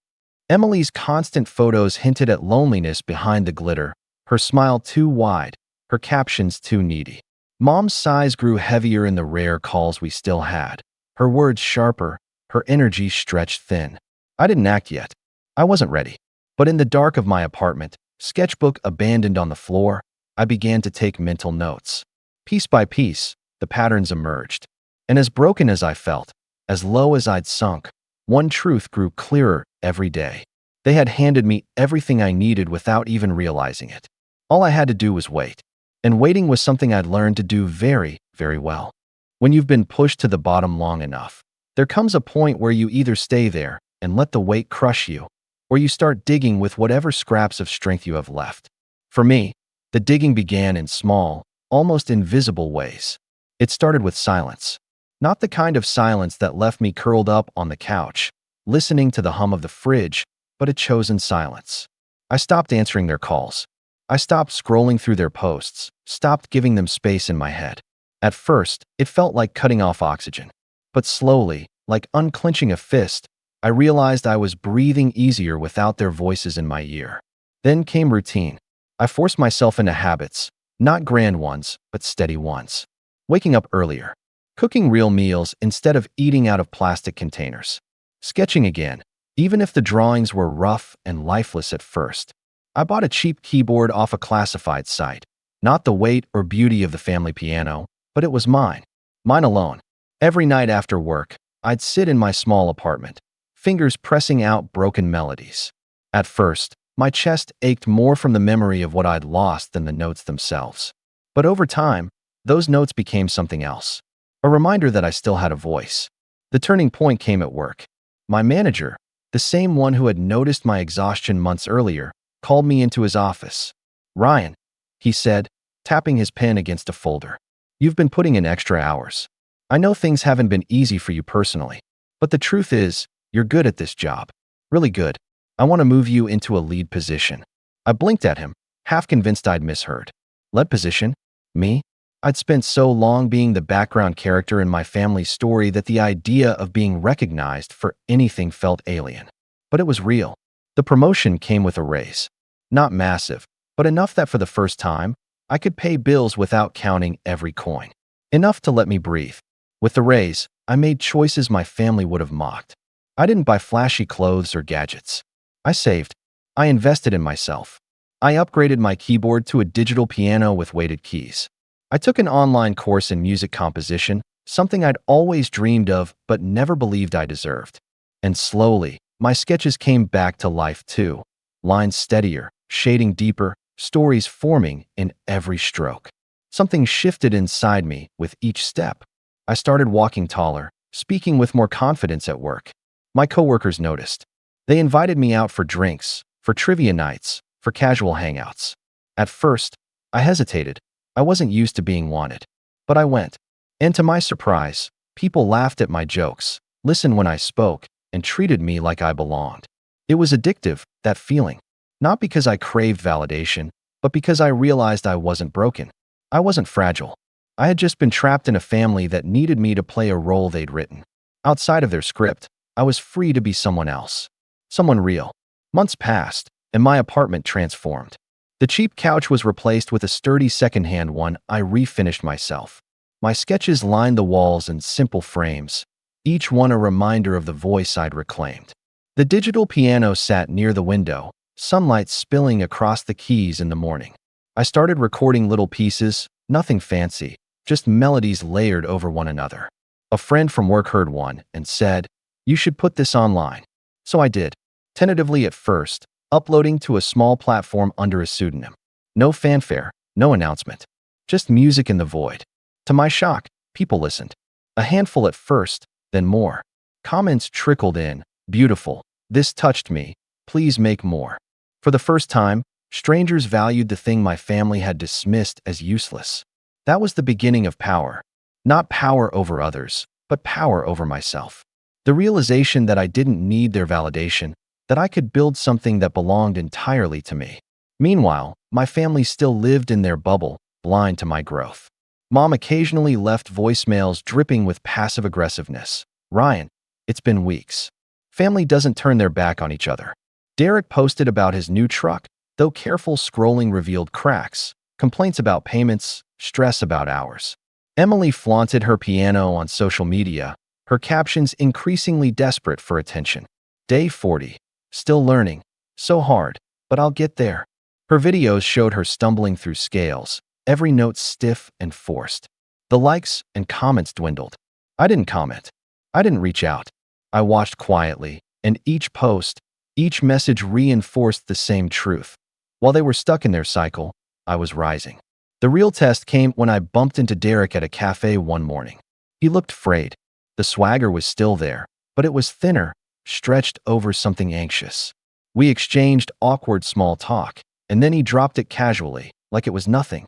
Emily's constant photos hinted at loneliness behind the glitter, her smile too wide, her captions too needy. Mom's sighs grew heavier in the rare calls we still had, her words sharper, her energy stretched thin. I didn't act yet. I wasn't ready. But in the dark of my apartment, sketchbook abandoned on the floor, I began to take mental notes. Piece by piece, the patterns emerged. And as broken as I felt, as low as I'd sunk, one truth grew clearer every day. They had handed me everything I needed without even realizing it. All I had to do was wait. And waiting was something I'd learned to do very, very well. When you've been pushed to the bottom long enough, there comes a point where you either stay there and let the weight crush you, or you start digging with whatever scraps of strength you have left. For me, the digging began in small, almost invisible ways. It started with silence. Not the kind of silence that left me curled up on the couch, listening to the hum of the fridge, but a chosen silence. I stopped answering their calls. I stopped scrolling through their posts, stopped giving them space in my head. At first, it felt like cutting off oxygen. But slowly, like unclenching a fist, I realized I was breathing easier without their voices in my ear. Then came routine. I forced myself into habits, not grand ones, but steady ones. Waking up earlier. Cooking real meals instead of eating out of plastic containers. Sketching again, even if the drawings were rough and lifeless at first. I bought a cheap keyboard off a classified site. Not the weight or beauty of the family piano, but it was mine. Mine alone. Every night after work, I'd sit in my small apartment, fingers pressing out broken melodies. At first, my chest ached more from the memory of what I'd lost than the notes themselves. But over time, those notes became something else. A reminder that I still had a voice. The turning point came at work. My manager, the same one who had noticed my exhaustion months earlier, called me into his office. "Ryan," he said, tapping his pen against a folder. "You've been putting in extra hours. I know things haven't been easy for you personally, but the truth is, you're good at this job. Really good. I want to move you into a lead position." I blinked at him, half convinced I'd misheard. Lead position? Me? I'd spent so long being the background character in my family's story that the idea of being recognized for anything felt alien. But it was real. The promotion came with a raise. Not massive, but enough that for the first time, I could pay bills without counting every coin. Enough to let me breathe. With the raise, I made choices my family would have mocked. I didn't buy flashy clothes or gadgets. I saved. I invested in myself. I upgraded my keyboard to a digital piano with weighted keys. I took an online course in music composition, something I'd always dreamed of but never believed I deserved. And slowly, my sketches came back to life too. Lines steadier, shading deeper, stories forming in every stroke. Something shifted inside me with each step. I started walking taller, speaking with more confidence at work. My coworkers noticed. They invited me out for drinks, for trivia nights, for casual hangouts. At first, I hesitated. I wasn't used to being wanted. But I went. And to my surprise, people laughed at my jokes, listened when I spoke, and treated me like I belonged. It was addictive, that feeling. Not because I craved validation, but because I realized I wasn't broken. I wasn't fragile. I had just been trapped in a family that needed me to play a role they'd written. Outside of their script, I was free to be someone else. Someone real. Months passed, and my apartment transformed. The cheap couch was replaced with a sturdy second-hand one I refinished myself. My sketches lined the walls in simple frames, each one a reminder of the voice I'd reclaimed. The digital piano sat near the window, sunlight spilling across the keys in the morning. I started recording little pieces, nothing fancy, just melodies layered over one another. A friend from work heard one and said, "You should put this online." So I did, tentatively at first, uploading to a small platform under a pseudonym. No fanfare, no announcement. Just music in the void. To my shock, people listened. A handful at first, then more. Comments trickled in. "Beautiful. This touched me. Please make more." For the first time, strangers valued the thing my family had dismissed as useless. That was the beginning of power. Not power over others, but power over myself. The realization that I didn't need their validation, that I could build something that belonged entirely to me. Meanwhile, my family still lived in their bubble, blind to my growth. Mom occasionally left voicemails dripping with passive aggressiveness. "Ryan, it's been weeks." Family doesn't turn their back on each other. Derek posted about his new truck, though careful scrolling revealed cracks, complaints about payments, stress about hours. Emily flaunted her piano on social media, her captions increasingly desperate for attention. Day 40. Still learning. So hard, but I'll get there. Her videos showed her stumbling through scales, every note stiff and forced. The likes and comments dwindled. I didn't comment. I didn't reach out. I watched quietly, and each post, each message reinforced the same truth. While they were stuck in their cycle, I was rising. The real test came when I bumped into Derek at a cafe one morning. He looked frayed. The swagger was still there, but it was thinner, stretched over something anxious. We exchanged awkward small talk, and then he dropped it casually, like it was nothing.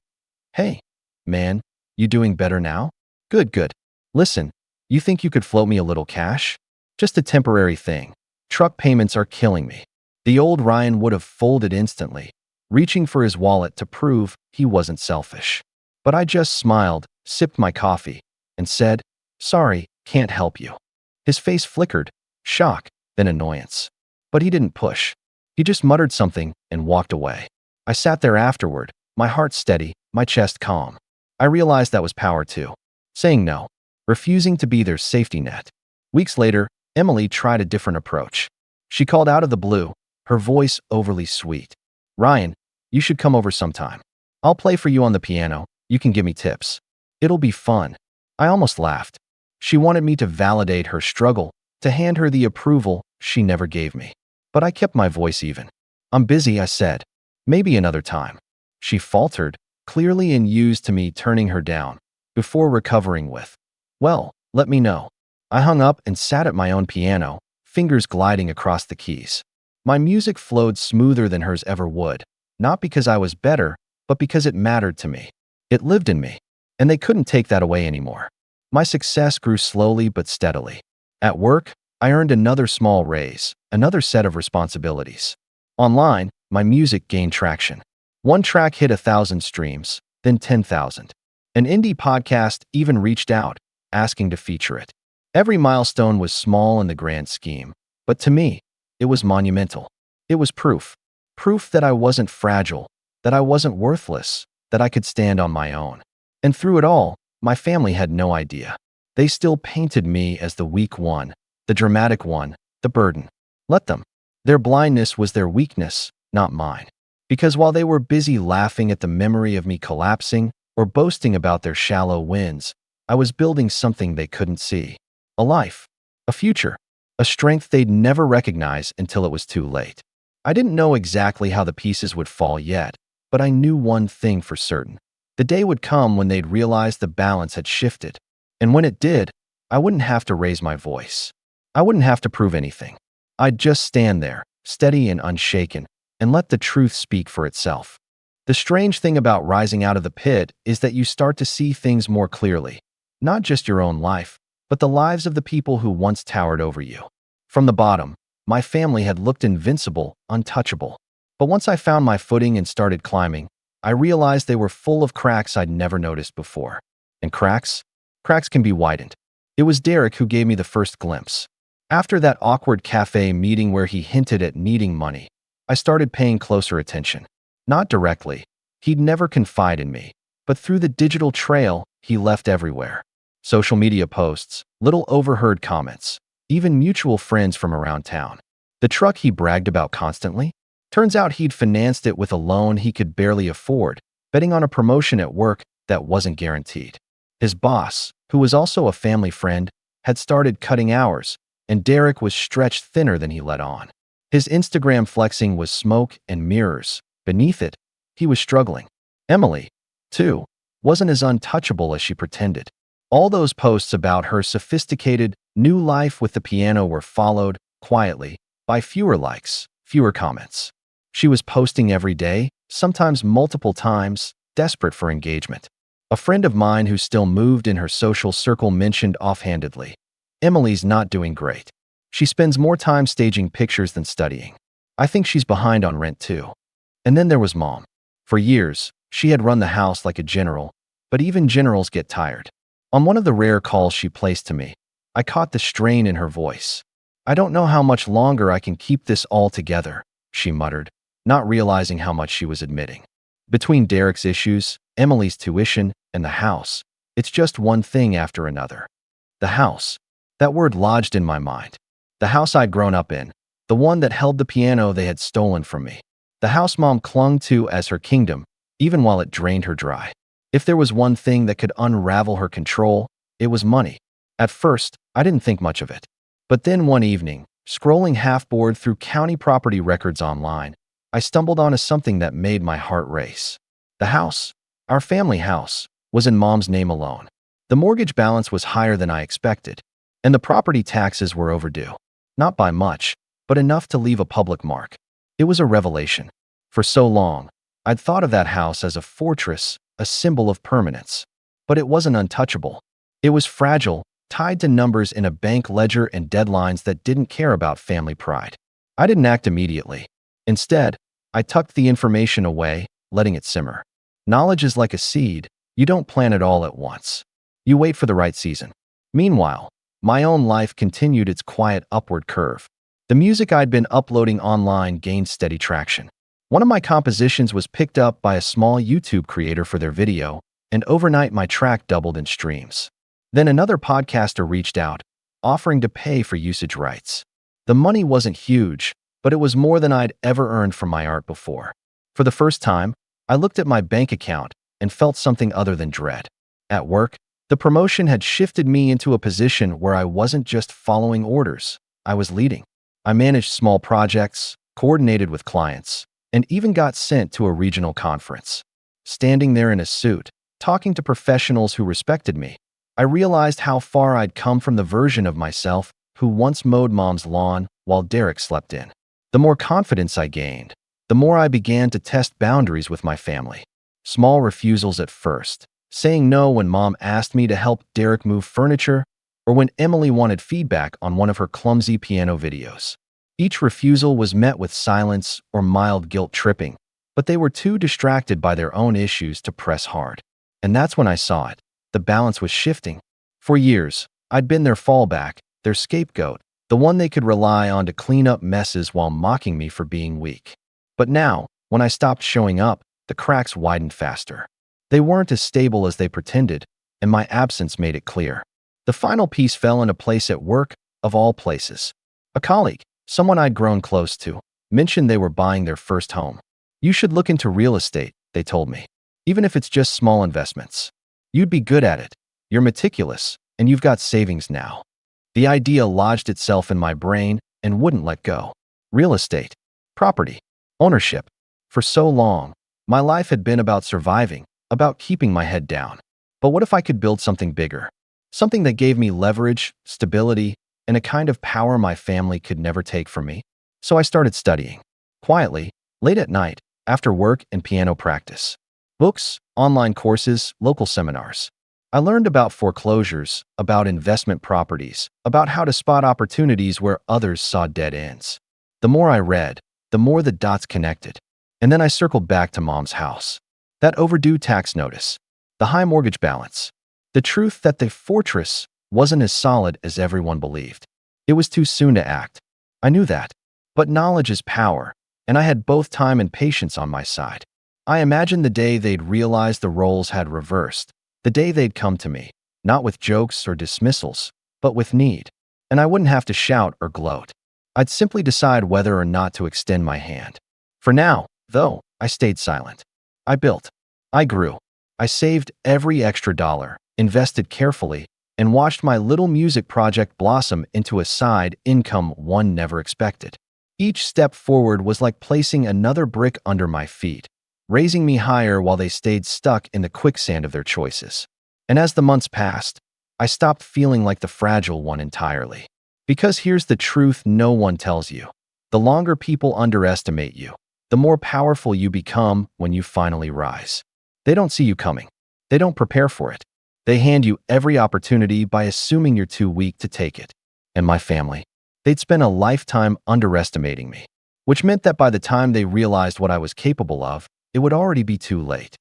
"Hey, man, you doing better now?" "Good, good. Listen, you think you could float me a little cash? Just a temporary thing. Truck payments are killing me." The old Ryan would have folded instantly, reaching for his wallet to prove he wasn't selfish. But I just smiled, sipped my coffee, and said, "Sorry, can't help you." His face flickered, shock, then annoyance. But he didn't push. He just muttered something and walked away. I sat there afterward, my heart steady, my chest calm. I realized that was power too. Saying no, refusing to be their safety net. Weeks later, Emily tried a different approach. She called out of the blue, her voice overly sweet. "Ryan, you should come over sometime. I'll play for you on the piano, you can give me tips. It'll be fun." I almost laughed. She wanted me to validate her struggle, to hand her the approval she never gave me. But I kept my voice even. "I'm busy," I said. "Maybe another time." She faltered, clearly unused to me turning her down, before recovering with, "Well, let me know." I hung up and sat at my own piano, fingers gliding across the keys. My music flowed smoother than hers ever would, not because I was better, but because it mattered to me. It lived in me, and they couldn't take that away anymore. My success grew slowly but steadily. At work, I earned another small raise, another set of responsibilities. Online, my music gained traction. One track hit 1,000 streams, then 10,000. An indie podcast even reached out, asking to feature it. Every milestone was small in the grand scheme, but to me, it was monumental. It was proof. Proof that I wasn't fragile, that I wasn't worthless, that I could stand on my own. And through it all, my family had no idea. They still painted me as the weak one, the dramatic one, the burden. Let them. Their blindness was their weakness, not mine. Because while they were busy laughing at the memory of me collapsing or boasting about their shallow wins, I was building something they couldn't see. A life, a future, a strength they'd never recognize until it was too late. I didn't know exactly how the pieces would fall yet, but I knew one thing for certain. The day would come when they'd realize the balance had shifted. And when it did, I wouldn't have to raise my voice. I wouldn't have to prove anything. I'd just stand there, steady and unshaken, and let the truth speak for itself. The strange thing about rising out of the pit is that you start to see things more clearly. Not just your own life, but the lives of the people who once towered over you. From the bottom, my family had looked invincible, untouchable. But once I found my footing and started climbing, I realized they were full of cracks I'd never noticed before. And cracks can be widened. It was Derek who gave me the first glimpse. After that awkward cafe meeting where he hinted at needing money, I started paying closer attention. Not directly. He'd never confide in me. But through the digital trail he left everywhere. Social media posts, little overheard comments, even mutual friends from around town. The truck he bragged about constantly? Turns out he'd financed it with a loan he could barely afford, betting on a promotion at work that wasn't guaranteed. His boss, who was also a family friend, had started cutting hours, and Derek was stretched thinner than he let on. His Instagram flexing was smoke and mirrors. Beneath it, he was struggling. Emily, too, wasn't as untouchable as she pretended. All those posts about her sophisticated, new life with the piano were followed, quietly, by fewer likes, fewer comments. She was posting every day, sometimes multiple times, desperate for engagement. A friend of mine who still moved in her social circle mentioned offhandedly, "Emily's not doing great. She spends more time staging pictures than studying. I think she's behind on rent too." And then there was Mom. For years, she had run the house like a general, but even generals get tired. On one of the rare calls she placed to me, I caught the strain in her voice. "I don't know how much longer I can keep this all together," she muttered, not realizing how much she was admitting. Between Derek's issues, Emily's tuition, and the house, it's just one thing after another. The house. That word lodged in my mind. The house I'd grown up in, the one that held the piano they had stolen from me. The house Mom clung to as her kingdom, even while it drained her dry. If there was one thing that could unravel her control, it was money. At first, I didn't think much of it. But then one evening, scrolling half-bored through county property records online, I stumbled onto something that made my heart race. The house, our family house, was in Mom's name alone. The mortgage balance was higher than I expected, and the property taxes were overdue. Not by much, but enough to leave a public mark. It was a revelation. For so long, I'd thought of that house as a fortress, a symbol of permanence. But it wasn't untouchable. It was fragile, tied to numbers in a bank ledger and deadlines that didn't care about family pride. I didn't act immediately. Instead, I tucked the information away, letting it simmer. Knowledge is like a seed. You don't plant it all at once. You wait for the right season. Meanwhile, my own life continued its quiet upward curve. The music I'd been uploading online gained steady traction. One of my compositions was picked up by a small YouTube creator for their video, and overnight my track doubled in streams. Then another podcaster reached out, offering to pay for usage rights. The money wasn't huge, but it was more than I'd ever earned from my art before. For the first time, I looked at my bank account and felt something other than dread. At work, the promotion had shifted me into a position where I wasn't just following orders, I was leading. I managed small projects, coordinated with clients, and even got sent to a regional conference. Standing there in a suit, talking to professionals who respected me, I realized how far I'd come from the version of myself who once mowed Mom's lawn while Derek slept in. The more confidence I gained, the more I began to test boundaries with my family. Small refusals at first, saying no when Mom asked me to help Derek move furniture, or when Emily wanted feedback on one of her clumsy piano videos. Each refusal was met with silence or mild guilt tripping, but they were too distracted by their own issues to press hard. And that's when I saw it. The balance was shifting. For years, I'd been their fallback, their scapegoat, the one they could rely on to clean up messes while mocking me for being weak. But now, when I stopped showing up, the cracks widened faster. They weren't as stable as they pretended, and my absence made it clear. The final piece fell into place at work, of all places. A colleague, someone I'd grown close to, mentioned they were buying their first home. You should look into real estate, they told me. Even if it's just small investments. You'd be good at it. You're meticulous, and you've got savings now. The idea lodged itself in my brain and wouldn't let go. Real estate, property, ownership. For so long, my life had been about surviving, about keeping my head down. But what if I could build something bigger? Something that gave me leverage, stability, and a kind of power my family could never take from me? So I started studying. Quietly, late at night, after work and piano practice. Books, online courses, local seminars. I learned about foreclosures, about investment properties, about how to spot opportunities where others saw dead ends. The more I read, the more the dots connected. And then I circled back to Mom's house. That overdue tax notice. The high mortgage balance. The truth that the fortress wasn't as solid as everyone believed. It was too soon to act. I knew that. But knowledge is power, and I had both time and patience on my side. I imagined the day they'd realize the roles had reversed, the day they'd come to me, not with jokes or dismissals, but with need. And I wouldn't have to shout or gloat. I'd simply decide whether or not to extend my hand. For now, though, I stayed silent. I built. I grew. I saved every extra dollar, invested carefully, and watched my little music project blossom into a side income one never expected. Each step forward was like placing another brick under my feet, raising me higher while they stayed stuck in the quicksand of their choices. And as the months passed, I stopped feeling like the fragile one entirely. Because here's the truth no one tells you. The longer people underestimate you, the more powerful you become when you finally rise. They don't see you coming. They don't prepare for it. They hand you every opportunity by assuming you're too weak to take it. And my family, they'd spent a lifetime underestimating me, which meant that by the time they realized what I was capable of, it would already be too late.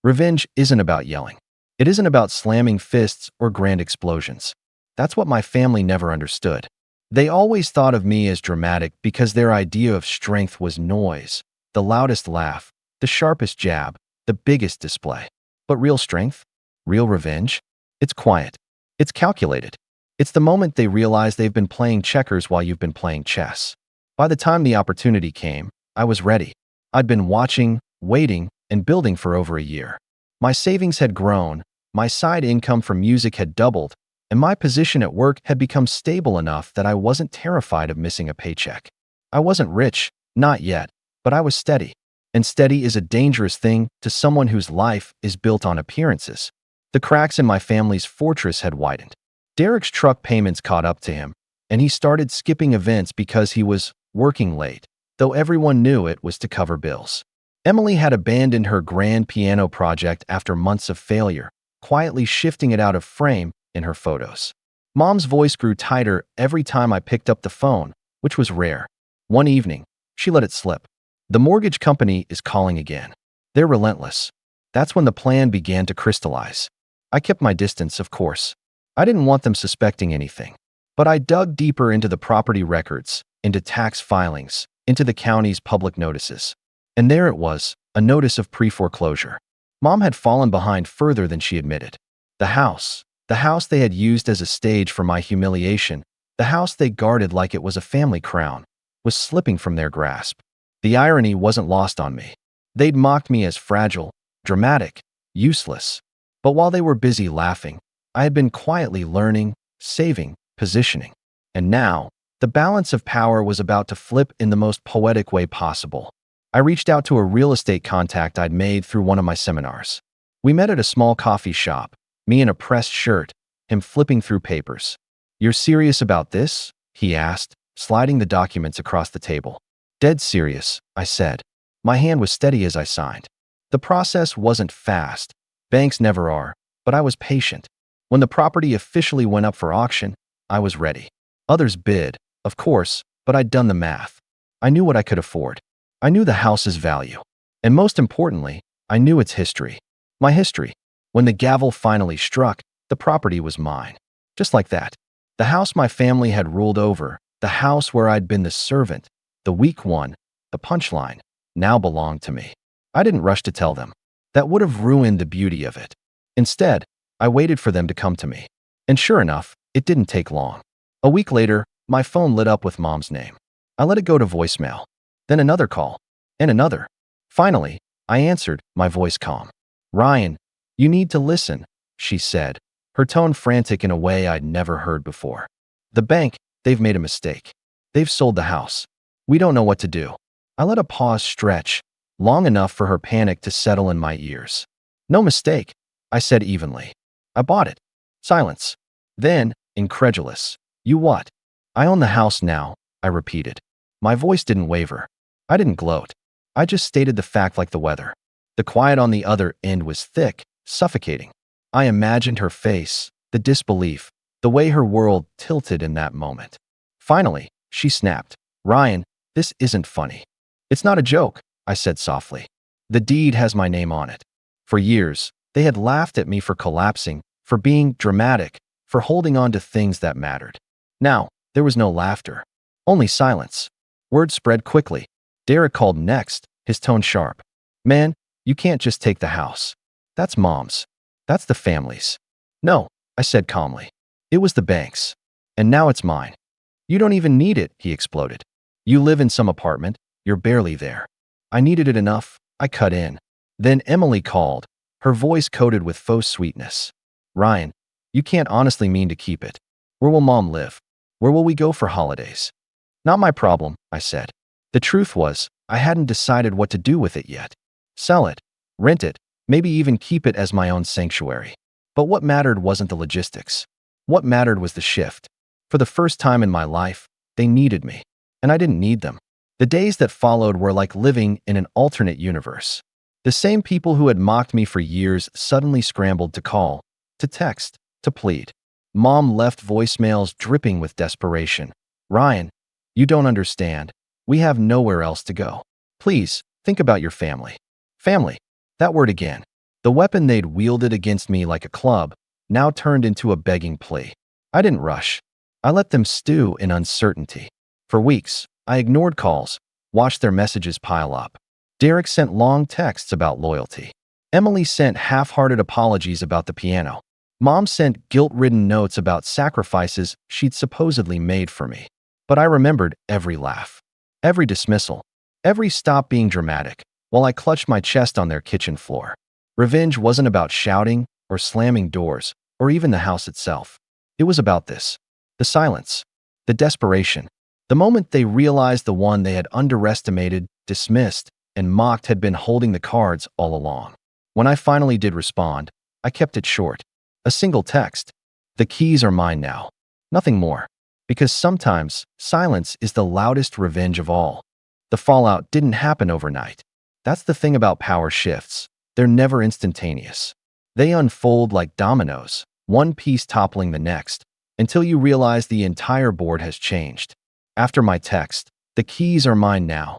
Revenge isn't about yelling. It isn't about slamming fists or grand explosions. That's what my family never understood. They always thought of me as dramatic because their idea of strength was noise, the loudest laugh, the sharpest jab, the biggest display. But real strength? Real revenge? It's quiet. It's calculated. It's the moment they realize they've been playing checkers while you've been playing chess. By the time the opportunity came, I was ready. I'd been watching, waiting, and building for over a year. My savings had grown, my side income from music had doubled, and my position at work had become stable enough that I wasn't terrified of missing a paycheck. I wasn't rich, not yet, but I was steady. And steady is a dangerous thing to someone whose life is built on appearances. The cracks in my family's fortress had widened. Derek's truck payments caught up to him, and he started skipping events because he was working late, though everyone knew it was to cover bills. Emily had abandoned her grand piano project after months of failure, quietly shifting it out of frame in her photos. Mom's voice grew tighter every time I picked up the phone, which was rare. One evening, she let it slip. The mortgage company is calling again. They're relentless. That's when the plan began to crystallize. I kept my distance, of course. I didn't want them suspecting anything. But I dug deeper into the property records, into tax filings, into the county's public notices. And there it was, a notice of pre-foreclosure. Mom had fallen behind further than she admitted. The house they had used as a stage for my humiliation, the house they guarded like it was a family crown, was slipping from their grasp. The irony wasn't lost on me. They'd mocked me as fragile, dramatic, useless. But while they were busy laughing, I had been quietly learning, saving, positioning. And now, the balance of power was about to flip in the most poetic way possible. I reached out to a real estate contact I'd made through one of my seminars. We met at a small coffee shop, me in a pressed shirt, him flipping through papers. "You're serious about this?" he asked, sliding the documents across the table. "Dead serious," I said. My hand was steady as I signed. The process wasn't fast. Banks never are, but I was patient. When the property officially went up for auction, I was ready. Others bid, of course, but I'd done the math. I knew what I could afford. I knew the house's value. And most importantly, I knew its history. My history. When the gavel finally struck, the property was mine. Just like that. The house my family had ruled over, the house where I'd been the servant, the weak one, the punchline, now belonged to me. I didn't rush to tell them. That would have ruined the beauty of it. Instead, I waited for them to come to me. And sure enough, it didn't take long. A week later, my phone lit up with Mom's name. I let it go to voicemail. Then another call. And another. Finally, I answered, my voice calm. "Ryan, you need to listen," she said, her tone frantic in a way I'd never heard before. "The bank, they've made a mistake. They've sold the house. We don't know what to do." I let a pause stretch, long enough for her panic to settle in my ears. "No mistake," I said evenly. "I bought it." Silence. Then, incredulous. "You what?" "I own the house now," I repeated. My voice didn't waver. I didn't gloat. I just stated the fact like the weather. The quiet on the other end was thick, suffocating. I imagined her face, the disbelief, the way her world tilted in that moment. Finally, she snapped. "Ryan, this isn't funny." "It's not a joke," I said softly. "The deed has my name on it." For years, they had laughed at me for collapsing, for being dramatic, for holding on to things that mattered. Now, there was no laughter, only silence. Word spread quickly. Derek called next, his tone sharp. "Man, you can't just take the house. That's Mom's. That's the family's." "No," I said calmly. "It was the bank's. And now it's mine." "You don't even need it," he exploded. "You live in some apartment. You're barely there." I needed it enough. I cut in. Then Emily called, her voice coated with faux sweetness. "Ryan, you can't honestly mean to keep it. Where will Mom live? Where will we go for holidays?" "Not my problem," I said. The truth was, I hadn't decided what to do with it yet. Sell it, rent it, maybe even keep it as my own sanctuary. But what mattered wasn't the logistics. What mattered was the shift. For the first time in my life, they needed me. And I didn't need them. The days that followed were like living in an alternate universe. The same people who had mocked me for years suddenly scrambled to call, to text, to plead. Mom left voicemails dripping with desperation. "Ryan, you don't understand. We have nowhere else to go. Please, think about your family." Family. That word again. The weapon they'd wielded against me like a club, now turned into a begging plea. I didn't rush. I let them stew in uncertainty. For weeks, I ignored calls, watched their messages pile up. Derek sent long texts about loyalty. Emily sent half-hearted apologies about the piano. Mom sent guilt-ridden notes about sacrifices she'd supposedly made for me. But I remembered every laugh, every dismissal, every stop being dramatic, while I clutched my chest on their kitchen floor. Revenge wasn't about shouting or slamming doors or even the house itself. It was about this. The silence. The desperation. The moment they realized the one they had underestimated, dismissed, and mocked had been holding the cards all along. When I finally did respond, I kept it short. A single text. "The keys are mine now." Nothing more. Because sometimes, silence is the loudest revenge of all. The fallout didn't happen overnight. That's the thing about power shifts. They're never instantaneous. They unfold like dominoes, one piece toppling the next, until you realize the entire board has changed. After my text, "The keys are mine now,"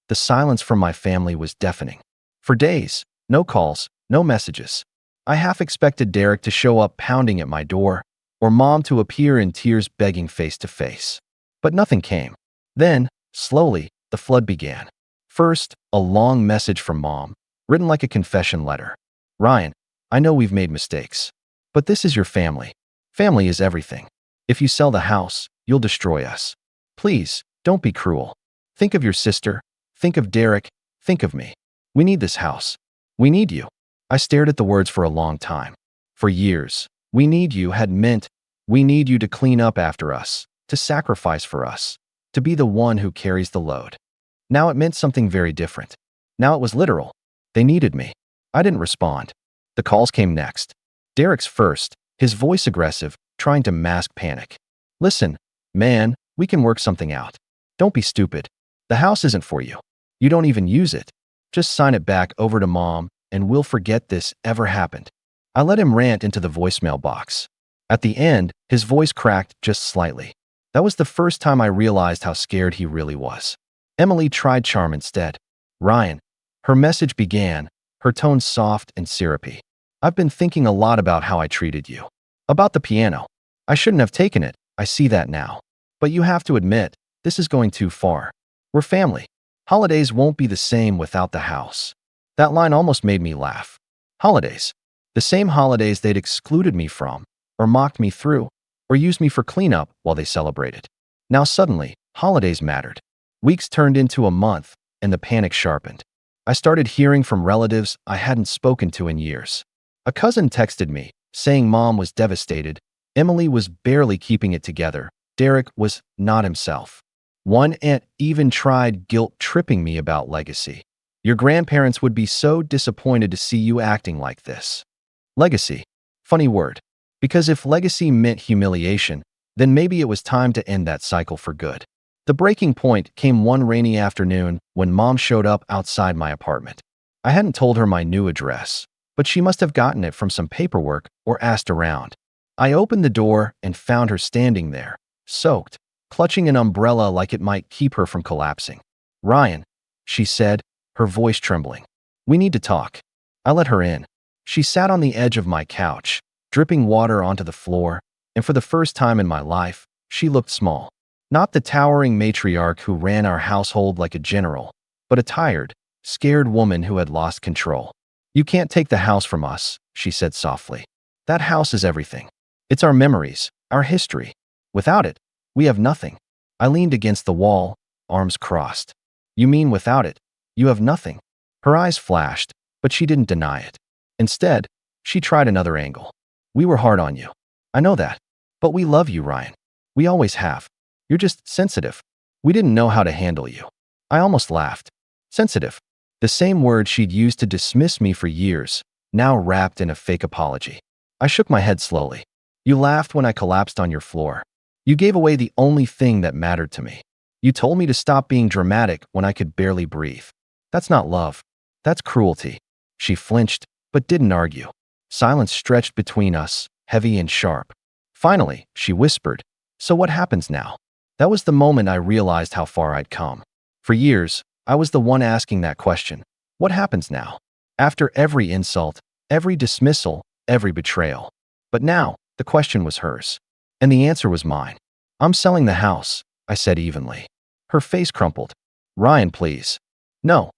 the silence from my family was deafening. For days, no calls, no messages. I half expected Derek to show up pounding at my door, or Mom to appear in tears begging face to face. But nothing came. Then, slowly, the flood began. First, a long message from Mom, written like a confession letter. "Ryan, I know we've made mistakes. But this is your family. Family is everything. If you sell the house, you'll destroy us. Please, don't be cruel. Think of your sister. Think of Derek. Think of me. We need this house. We need you." I stared at the words for a long time. For years, "We need you" had meant, we need you to clean up after us, to sacrifice for us, to be the one who carries the load. Now it meant something very different. Now it was literal. They needed me. I didn't respond. The calls came next. Derek's first, his voice aggressive, trying to mask panic. "Listen, man, we can work something out. Don't be stupid. The house isn't for you. You don't even use it. Just sign it back over to Mom, and we'll forget this ever happened." I let him rant into the voicemail box. At the end, his voice cracked just slightly. That was the first time I realized how scared he really was. Emily tried charm instead. "Ryan." Her message began, her tone soft and syrupy. I've been thinking a lot about how I treated you. About the piano. I shouldn't have taken it, I see that now. But you have to admit, this is going too far. We're family. Holidays won't be the same without the house. That line almost made me laugh. Holidays. The same holidays they'd excluded me from, or mocked me through, or used me for cleanup while they celebrated. Now suddenly, holidays mattered. Weeks turned into a month, and the panic sharpened. I started hearing from relatives I hadn't spoken to in years. A cousin texted me, saying Mom was devastated, Emily was barely keeping it together, Derek was not himself. One aunt even tried guilt-tripping me about legacy. Your grandparents would be so disappointed to see you acting like this. Legacy. Funny word. Because if legacy meant humiliation, then maybe it was time to end that cycle for good. The breaking point came one rainy afternoon when Mom showed up outside my apartment. I hadn't told her my new address, but she must have gotten it from some paperwork or asked around. I opened the door and found her standing there, soaked, clutching an umbrella like it might keep her from collapsing. "Ryan," she said, her voice trembling. "We need to talk." I let her in. She sat on the edge of my couch, dripping water onto the floor, and for the first time in my life, she looked small. Not the towering matriarch who ran our household like a general, but a tired, scared woman who had lost control. "You can't take the house from us," she said softly. "That house is everything. It's our memories, our history. Without it, we have nothing." I leaned against the wall, arms crossed. "You mean without it, you have nothing?" Her eyes flashed, but she didn't deny it. Instead, she tried another angle. "We were hard on you. I know that. But we love you, Ryan. We always have. You're just sensitive. We didn't know how to handle you." I almost laughed. Sensitive. The same word she'd used to dismiss me for years, now wrapped in a fake apology. I shook my head slowly. "You laughed when I collapsed on your floor. You gave away the only thing that mattered to me. You told me to stop being dramatic when I could barely breathe. That's not love. That's cruelty." She flinched, but didn't argue. Silence stretched between us, heavy and sharp. Finally, she whispered, "So what happens now?" That was the moment I realized how far I'd come. For years, I was the one asking that question. What happens now? After every insult, every dismissal, every betrayal. But now, the question was hers. And the answer was mine. "I'm selling the house," I said evenly. Her face crumpled. "Ryan, please." "No."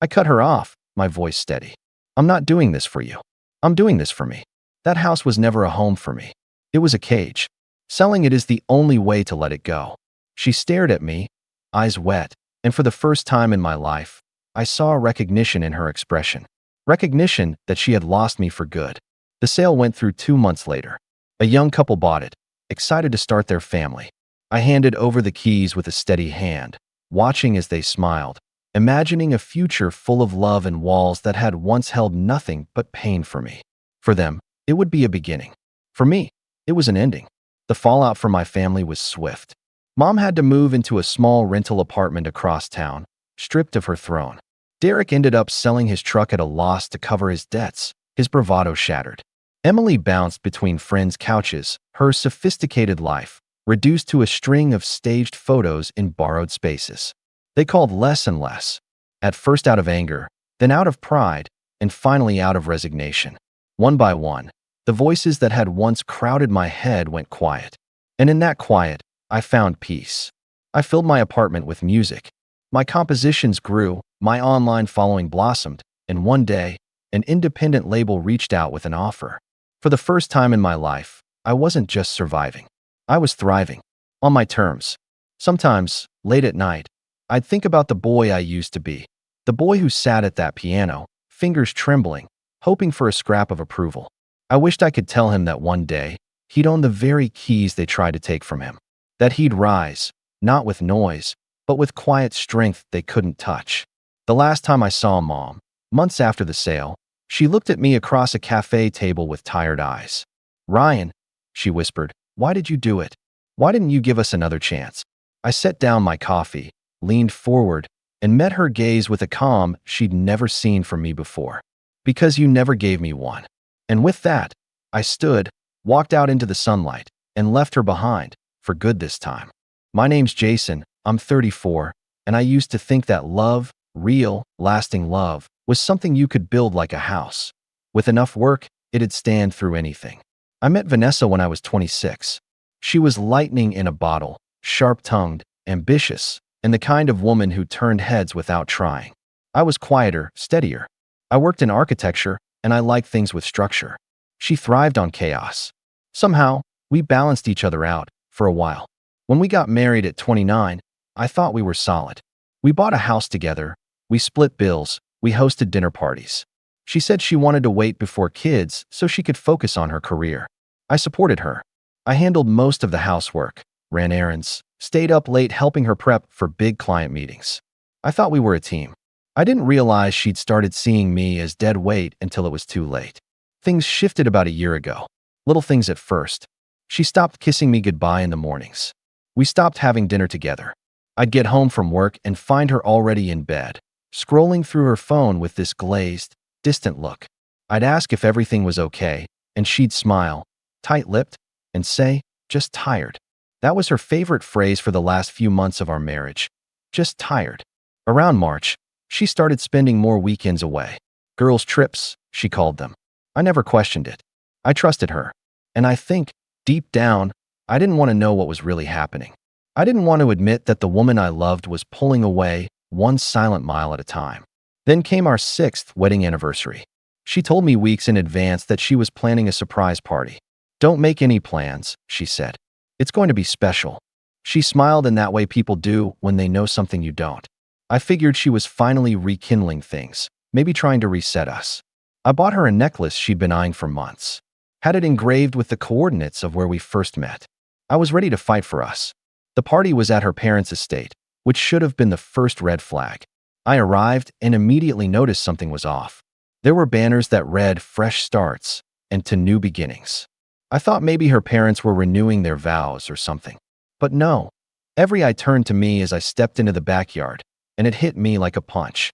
I cut her off, my voice steady. "I'm not doing this for you. I'm doing this for me. That house was never a home for me. It was a cage. Selling it is the only way to let it go." She stared at me, eyes wet, and for the first time in my life, I saw recognition in her expression. Recognition that she had lost me for good. The sale went through 2 months later. A young couple bought it, excited to start their family. I handed over the keys with a steady hand, watching as they smiled, imagining a future full of love and walls that had once held nothing but pain for me. For them, it would be a beginning. For me, it was an ending. The fallout for my family was swift. Mom had to move into a small rental apartment across town, stripped of her throne. Derek ended up selling his truck at a loss to cover his debts, his bravado shattered. Emily bounced between friends' couches, her sophisticated life reduced to a string of staged photos in borrowed spaces. They called less and less, at first out of anger, then out of pride, and finally out of resignation. One by one, the voices that had once crowded my head went quiet. And in that quiet, I found peace. I filled my apartment with music. My compositions grew, my online following blossomed, and one day, an independent label reached out with an offer. For the first time in my life, I wasn't just surviving. I was thriving. On my terms. Sometimes, late at night, I'd think about the boy I used to be. The boy who sat at that piano, fingers trembling, hoping for a scrap of approval. I wished I could tell him that one day, he'd own the very keys they tried to take from him. That he'd rise, not with noise, but with quiet strength they couldn't touch. The last time I saw Mom, months after the sale, she looked at me across a cafe table with tired eyes. "Ryan," she whispered, "why did you do it? Why didn't you give us another chance?" I set down my coffee, leaned forward, and met her gaze with a calm she'd never seen from me before. "Because you never gave me one." And with that, I stood, walked out into the sunlight, and left her behind, for good this time. My name's Jason, I'm 34, and I used to think that love, real, lasting love, was something you could build like a house. With enough work, it'd stand through anything. I met Vanessa when I was 26. She was lightning in a bottle, sharp-tongued, ambitious, and the kind of woman who turned heads without trying. I was quieter, steadier. I worked in architecture, and I liked things with structure. She thrived on chaos. Somehow, we balanced each other out, for a while. When we got married at 29, I thought we were solid. We bought a house together, we split bills, we hosted dinner parties. She said she wanted to wait before kids so she could focus on her career. I supported her. I handled most of the housework, ran errands, stayed up late helping her prep for big client meetings. I thought we were a team. I didn't realize she'd started seeing me as dead weight until it was too late. Things shifted about a year ago. Little things at first. She stopped kissing me goodbye in the mornings. We stopped having dinner together. I'd get home from work and find her already in bed, scrolling through her phone with this glazed, distant look. I'd ask if everything was okay, and she'd smile, tight-lipped, and say, "Just tired." That was her favorite phrase for the last few months of our marriage. Just tired. Around March, she started spending more weekends away. Girls' trips, she called them. I never questioned it. I trusted her. And I think, deep down, I didn't want to know what was really happening. I didn't want to admit that the woman I loved was pulling away, one silent mile at a time. Then came our 6th wedding anniversary. She told me weeks in advance that she was planning a surprise party. "Don't make any plans," she said. "It's going to be special." She smiled in that way people do when they know something you don't. I figured she was finally rekindling things, maybe trying to reset us. I bought her a necklace she'd been eyeing for months. Had it engraved with the coordinates of where we first met. I was ready to fight for us. The party was at her parents' estate, which should have been the first red flag. I arrived and immediately noticed something was off. There were banners that read "Fresh Starts" and "To New Beginnings." I thought maybe her parents were renewing their vows or something. But no. Every eye turned to me as I stepped into the backyard, and it hit me like a punch.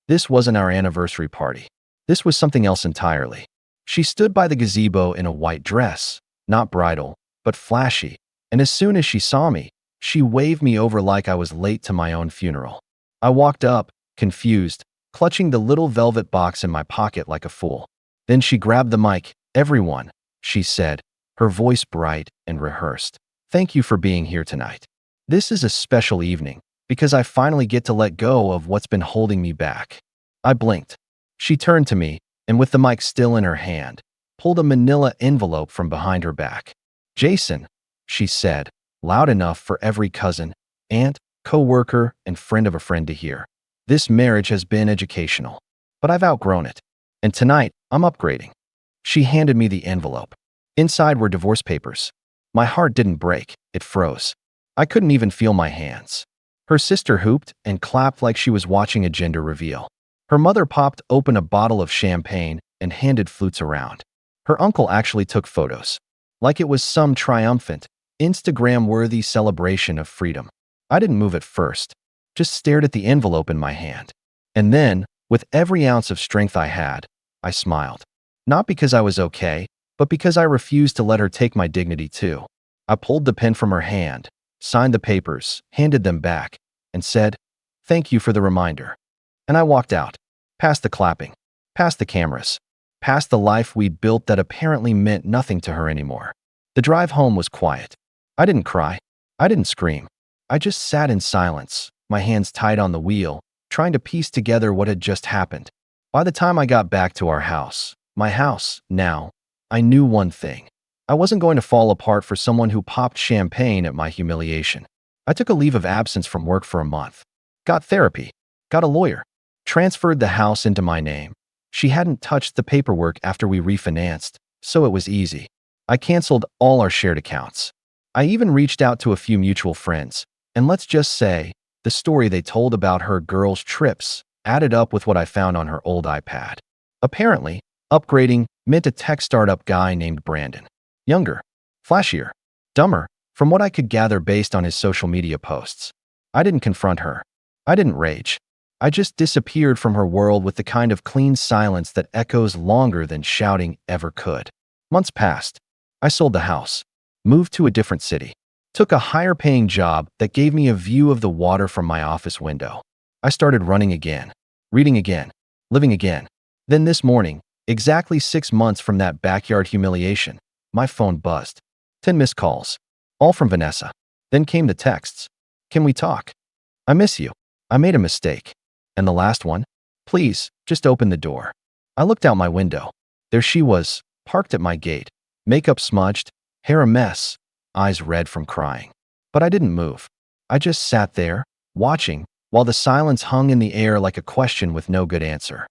This wasn't our anniversary party. This was something else entirely. She stood by the gazebo in a white dress, not bridal, but flashy, and as soon as she saw me, she waved me over like I was late to my own funeral. I walked up, confused, clutching the little velvet box in my pocket like a fool. Then she grabbed the mic. "Everyone," she said, her voice bright and rehearsed. "Thank you for being here tonight. This is a special evening, because I finally get to let go of what's been holding me back." I blinked. She turned to me, and with the mic still in her hand, pulled a manila envelope from behind her back. "Jason," she said, loud enough for every cousin, aunt, co-worker, and friend of a friend to hear. "This marriage has been educational, but I've outgrown it. And tonight, I'm upgrading." She handed me the envelope. Inside were divorce papers. My heart didn't break, it froze. I couldn't even feel my hands. Her sister hooped and clapped like she was watching a gender reveal. Her mother popped open a bottle of champagne and handed flutes around. Her uncle actually took photos, like it was some triumphant, Instagram-worthy celebration of freedom. I didn't move at first, just stared at the envelope in my hand. And then, with every ounce of strength I had, I smiled. Not because I was okay, but because I refused to let her take my dignity too. I pulled the pen from her hand, signed the papers, handed them back, and said, "Thank you for the reminder." And I walked out, past the clapping, past the cameras, past the life we'd built that apparently meant nothing to her anymore. The drive home was quiet. I didn't cry. I didn't scream. I just sat in silence, my hands tied on the wheel, trying to piece together what had just happened. By the time I got back to our house, my house, now, I knew one thing. I wasn't going to fall apart for someone who popped champagne at my humiliation. I took a leave of absence from work for a month. Got therapy. Got a lawyer. Transferred the house into my name. She hadn't touched the paperwork after we refinanced, so it was easy. I canceled all our shared accounts. I even reached out to a few mutual friends, and let's just say, the story they told about her girls' trips added up with what I found on her old iPad. Apparently, upgrading meant a tech startup guy named Brandon. Younger, flashier, dumber, from what I could gather based on his social media posts. I didn't confront her. I didn't rage. I just disappeared from her world with the kind of clean silence that echoes longer than shouting ever could. Months passed. I sold the house, moved to a different city, took a higher-paying job that gave me a view of the water from my office window. I started running again, reading again, living again. Then this morning, Exactly 6 months from that backyard humiliation, my phone buzzed. 10 missed calls. All from Vanessa. Then came the texts. Can we talk? I miss you. I made a mistake. And the last one? Please, just open the door. I looked out my window. There she was, parked at my gate. Makeup smudged, hair a mess, eyes red from crying. But I didn't move. I just sat there, watching, while the silence hung in the air like a question with no good answer.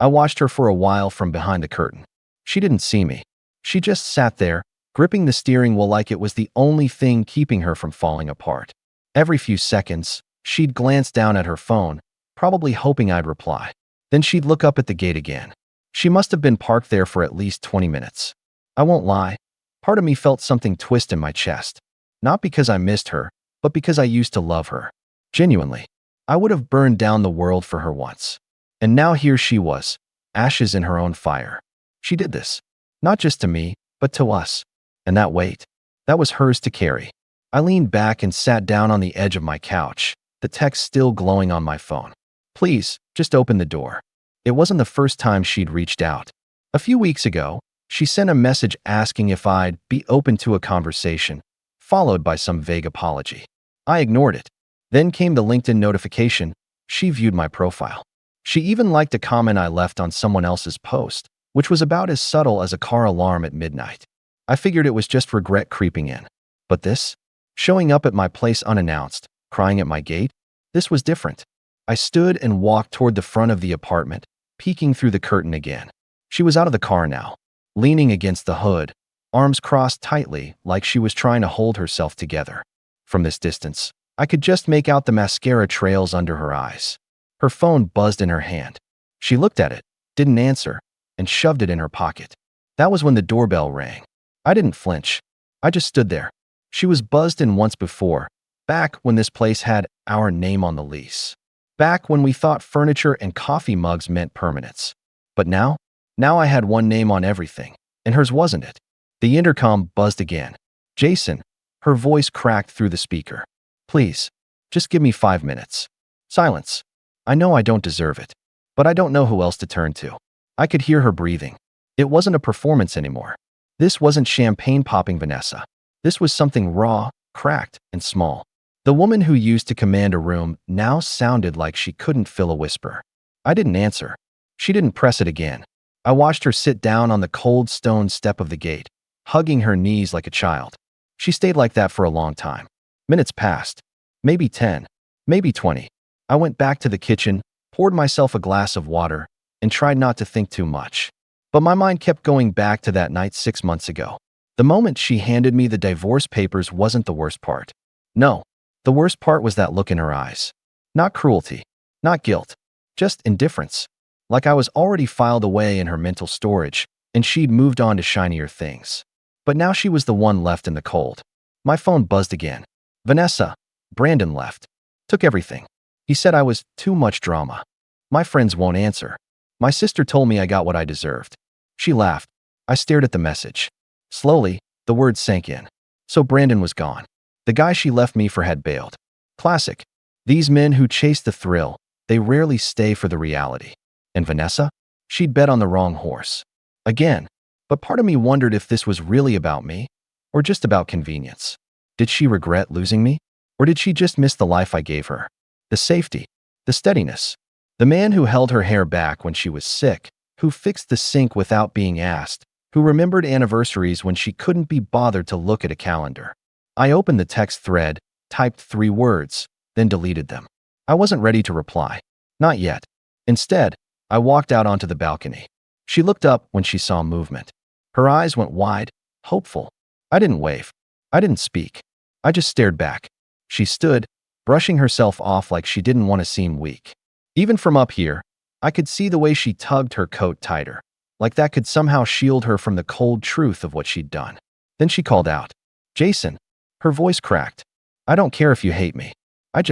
I watched her for a while from behind the curtain. She didn't see me. She just sat there, gripping the steering wheel like it was the only thing keeping her from falling apart. Every few seconds, she'd glance down at her phone, probably hoping I'd reply. Then she'd look up at the gate again. She must have been parked there for at least 20 minutes. I won't lie. Part of me felt something twist in my chest. Not because I missed her, but because I used to love her. Genuinely. I would have burned down the world for her once. And now here she was, ashes in her own fire. She did this. Not just to me, but to us. And that weight, that was hers to carry. I leaned back and sat down on the edge of my couch, the text still glowing on my phone. Please, just open the door. It wasn't the first time she'd reached out. A few weeks ago, she sent a message asking if I'd be open to a conversation, followed by some vague apology. I ignored it. Then came the LinkedIn notification. She viewed my profile. She even liked a comment I left on someone else's post, which was about as subtle as a car alarm at midnight. I figured it was just regret creeping in. But this? Showing up at my place unannounced, crying at my gate? This was different. I stood and walked toward the front of the apartment, peeking through the curtain again. She was out of the car now, leaning against the hood, arms crossed tightly like she was trying to hold herself together. From this distance, I could just make out the mascara trails under her eyes. Her phone buzzed in her hand. She looked at it, didn't answer, and shoved it in her pocket. That was when the doorbell rang. I didn't flinch. I just stood there. She was buzzed in once before, back when this place had our name on the lease. Back when we thought furniture and coffee mugs meant permanence. But now I had one name on everything, and hers wasn't it. The intercom buzzed again. Jason, her voice cracked through the speaker. Please, just give me 5 minutes. Silence. I know I don't deserve it, but I don't know who else to turn to. I could hear her breathing. It wasn't a performance anymore. This wasn't champagne popping Vanessa. This was something raw, cracked, and small. The woman who used to command a room now sounded like she couldn't fill a whisper. I didn't answer. She didn't press it again. I watched her sit down on the cold stone step of the gate, hugging her knees like a child. She stayed like that for a long time. Minutes passed. Maybe 10. Maybe 20. I went back to the kitchen, poured myself a glass of water, and tried not to think too much. But my mind kept going back to that night 6 months ago. The moment she handed me the divorce papers wasn't the worst part. No, the worst part was that look in her eyes. Not cruelty, not guilt, just indifference. Like I was already filed away in her mental storage, and she'd moved on to shinier things. But now she was the one left in the cold. My phone buzzed again. Vanessa, Brandon left. Took everything. He said I was too much drama. My friends won't answer. My sister told me I got what I deserved. She laughed. I stared at the message. Slowly, the words sank in. So Brandon was gone. The guy she left me for had bailed. Classic. These men who chase the thrill, they rarely stay for the reality. And Vanessa? She'd bet on the wrong horse. Again. But part of me wondered if this was really about me, or just about convenience. Did she regret losing me? Or did she just miss the life I gave her? The safety, the steadiness. The man who held her hair back when she was sick, who fixed the sink without being asked, who remembered anniversaries when she couldn't be bothered to look at a calendar. I opened the text thread, typed 3 words, then deleted them. I wasn't ready to reply. Not yet. Instead, I walked out onto the balcony. She looked up when she saw movement. Her eyes went wide, hopeful. I didn't wave. I didn't speak. I just stared back. She stood, brushing herself off like she didn't want to seem weak. Even from up here, I could see the way she tugged her coat tighter, like that could somehow shield her from the cold truth of what she'd done. Then she called out, Jason. Her voice cracked. I don't care if you hate me. I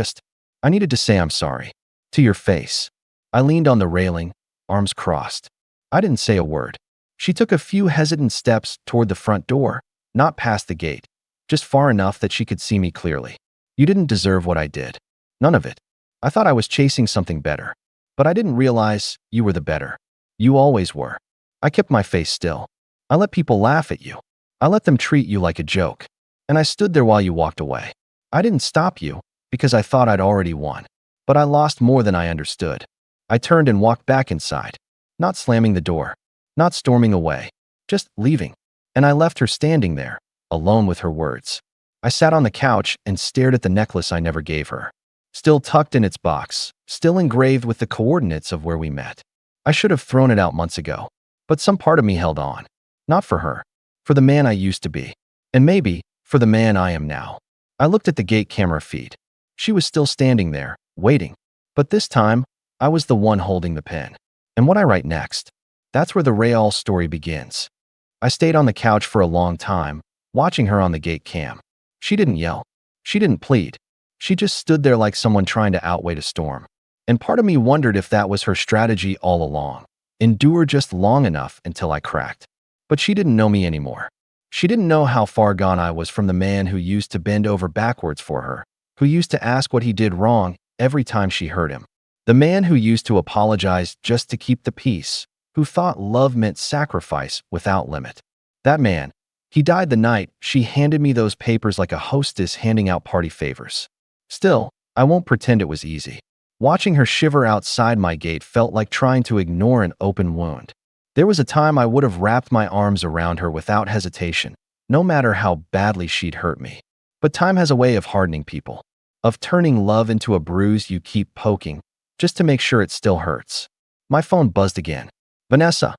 needed to say I'm sorry. To your face. I leaned on the railing, arms crossed. I didn't say a word. She took a few hesitant steps toward the front door, not past the gate, just far enough that she could see me clearly. You didn't deserve what I did. None of it. I thought I was chasing something better. But I didn't realize you were the better. You always were. I kept my face still. I let people laugh at you. I let them treat you like a joke. And I stood there while you walked away. I didn't stop you because I thought I'd already won. But I lost more than I understood. I turned and walked back inside, not slamming the door, not storming away, just leaving. And I left her standing there, alone with her words. I sat on the couch and stared at the necklace I never gave her, still tucked in its box, still engraved with the coordinates of where we met. I should have thrown it out months ago, but some part of me held on. Not for her, for the man I used to be, and maybe for the man I am now. I looked at the gate camera feed. She was still standing there, waiting. But this time, I was the one holding the pen. And what I write next, that's where the Rayal story begins. I stayed on the couch for a long time, watching her on the gate cam. She didn't yell. She didn't plead. She just stood there like someone trying to outwait a storm. And part of me wondered if that was her strategy all along. Endure just long enough until I cracked. But she didn't know me anymore. She didn't know how far gone I was from the man who used to bend over backwards for her, who used to ask what he did wrong every time she hurt him. The man who used to apologize just to keep the peace, who thought love meant sacrifice without limit. That man, he died the night she handed me those papers like a hostess handing out party favors. Still, I won't pretend it was easy. Watching her shiver outside my gate felt like trying to ignore an open wound. There was a time I would have wrapped my arms around her without hesitation, no matter how badly she'd hurt me. But time has a way of hardening people, of turning love into a bruise you keep poking, just to make sure it still hurts. My phone buzzed again. Vanessa,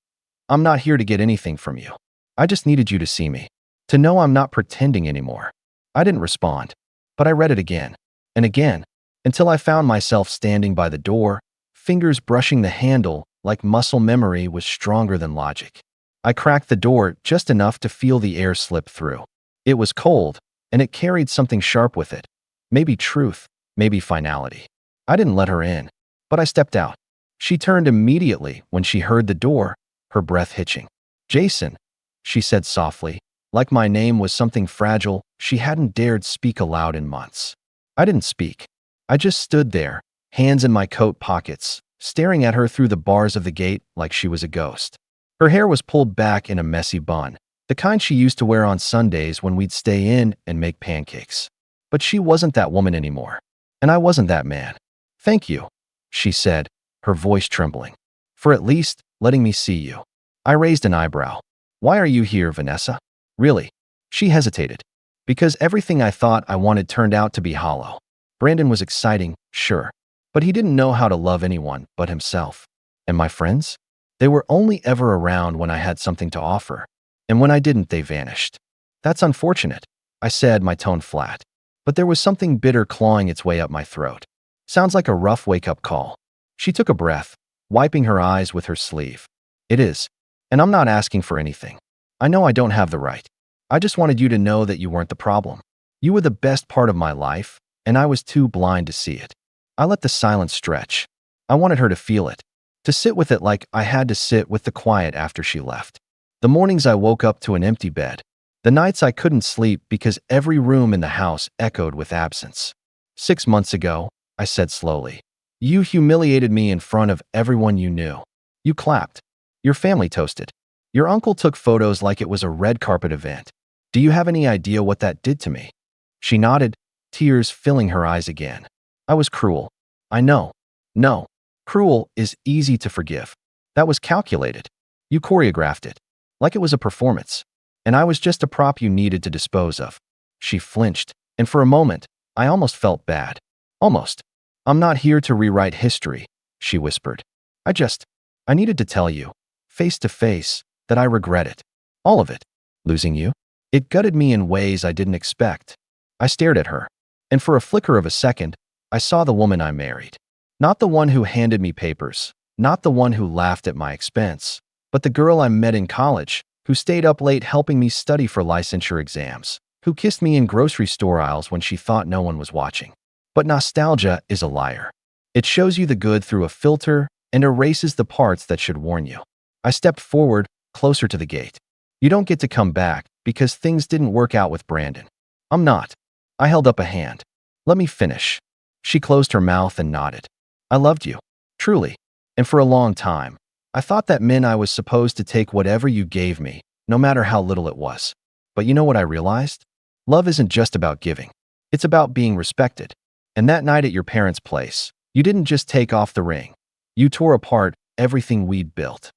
I'm not here to get anything from you. I just needed you to see me, to know I'm not pretending anymore. I didn't respond, but I read it again and again, until I found myself standing by the door, fingers brushing the handle like muscle memory was stronger than logic. I cracked the door just enough to feel the air slip through. It was cold, and it carried something sharp with it. Maybe truth, maybe finality. I didn't let her in, but I stepped out. She turned immediately when she heard the door, her breath hitching. Jason, she said softly, like my name was something fragile she hadn't dared speak aloud in months. I didn't speak. I just stood there, hands in my coat pockets, staring at her through the bars of the gate like she was a ghost. Her hair was pulled back in a messy bun, the kind she used to wear on Sundays when we'd stay in and make pancakes. But she wasn't that woman anymore, and I wasn't that man. Thank you, she said, her voice trembling, for at least letting me see you. I raised an eyebrow. Why are you here, Vanessa? Really? She hesitated. Because everything I thought I wanted turned out to be hollow. Brandon was exciting, sure, but he didn't know how to love anyone but himself. And my friends? They were only ever around when I had something to offer. And when I didn't, they vanished. That's unfortunate, I said, my tone flat. But there was something bitter clawing its way up my throat. Sounds like a rough wake-up call. She took a breath, wiping her eyes with her sleeve. It is. And I'm not asking for anything. I know I don't have the right. I just wanted you to know that you weren't the problem. You were the best part of my life, and I was too blind to see it. I let the silence stretch. I wanted her to feel it, to sit with it like I had to sit with the quiet after she left. The mornings I woke up to an empty bed. The nights I couldn't sleep because every room in the house echoed with absence. 6 months ago, I said slowly, you humiliated me in front of everyone you knew. You clapped. Your family toasted. Your uncle took photos like it was a red carpet event. Do you have any idea what that did to me? She nodded, tears filling her eyes again. I was cruel. I know. No. Cruel is easy to forgive. That was calculated. You choreographed it. Like it was a performance. And I was just a prop you needed to dispose of. She flinched, and for a moment, I almost felt bad. Almost. I'm not here to rewrite history, she whispered. I needed to tell you, face to face, that I regret it. All of it. Losing you? It gutted me in ways I didn't expect. I stared at her, and for a flicker of a second, I saw the woman I married. Not the one who handed me papers, not the one who laughed at my expense, but the girl I met in college, who stayed up late helping me study for licensure exams, who kissed me in grocery store aisles when she thought no one was watching. But nostalgia is a liar. It shows you the good through a filter and erases the parts that should warn you. I stepped forward, closer to the gate. You don't get to come back because things didn't work out with Brandon. I'm not. I held up a hand. Let me finish. She closed her mouth and nodded. I loved you. Truly. And for a long time, I thought that meant I was supposed to take whatever you gave me, no matter how little it was. But you know what I realized? Love isn't just about giving. It's about being respected. And that night at your parents' place, you didn't just take off the ring. You tore apart everything we'd built.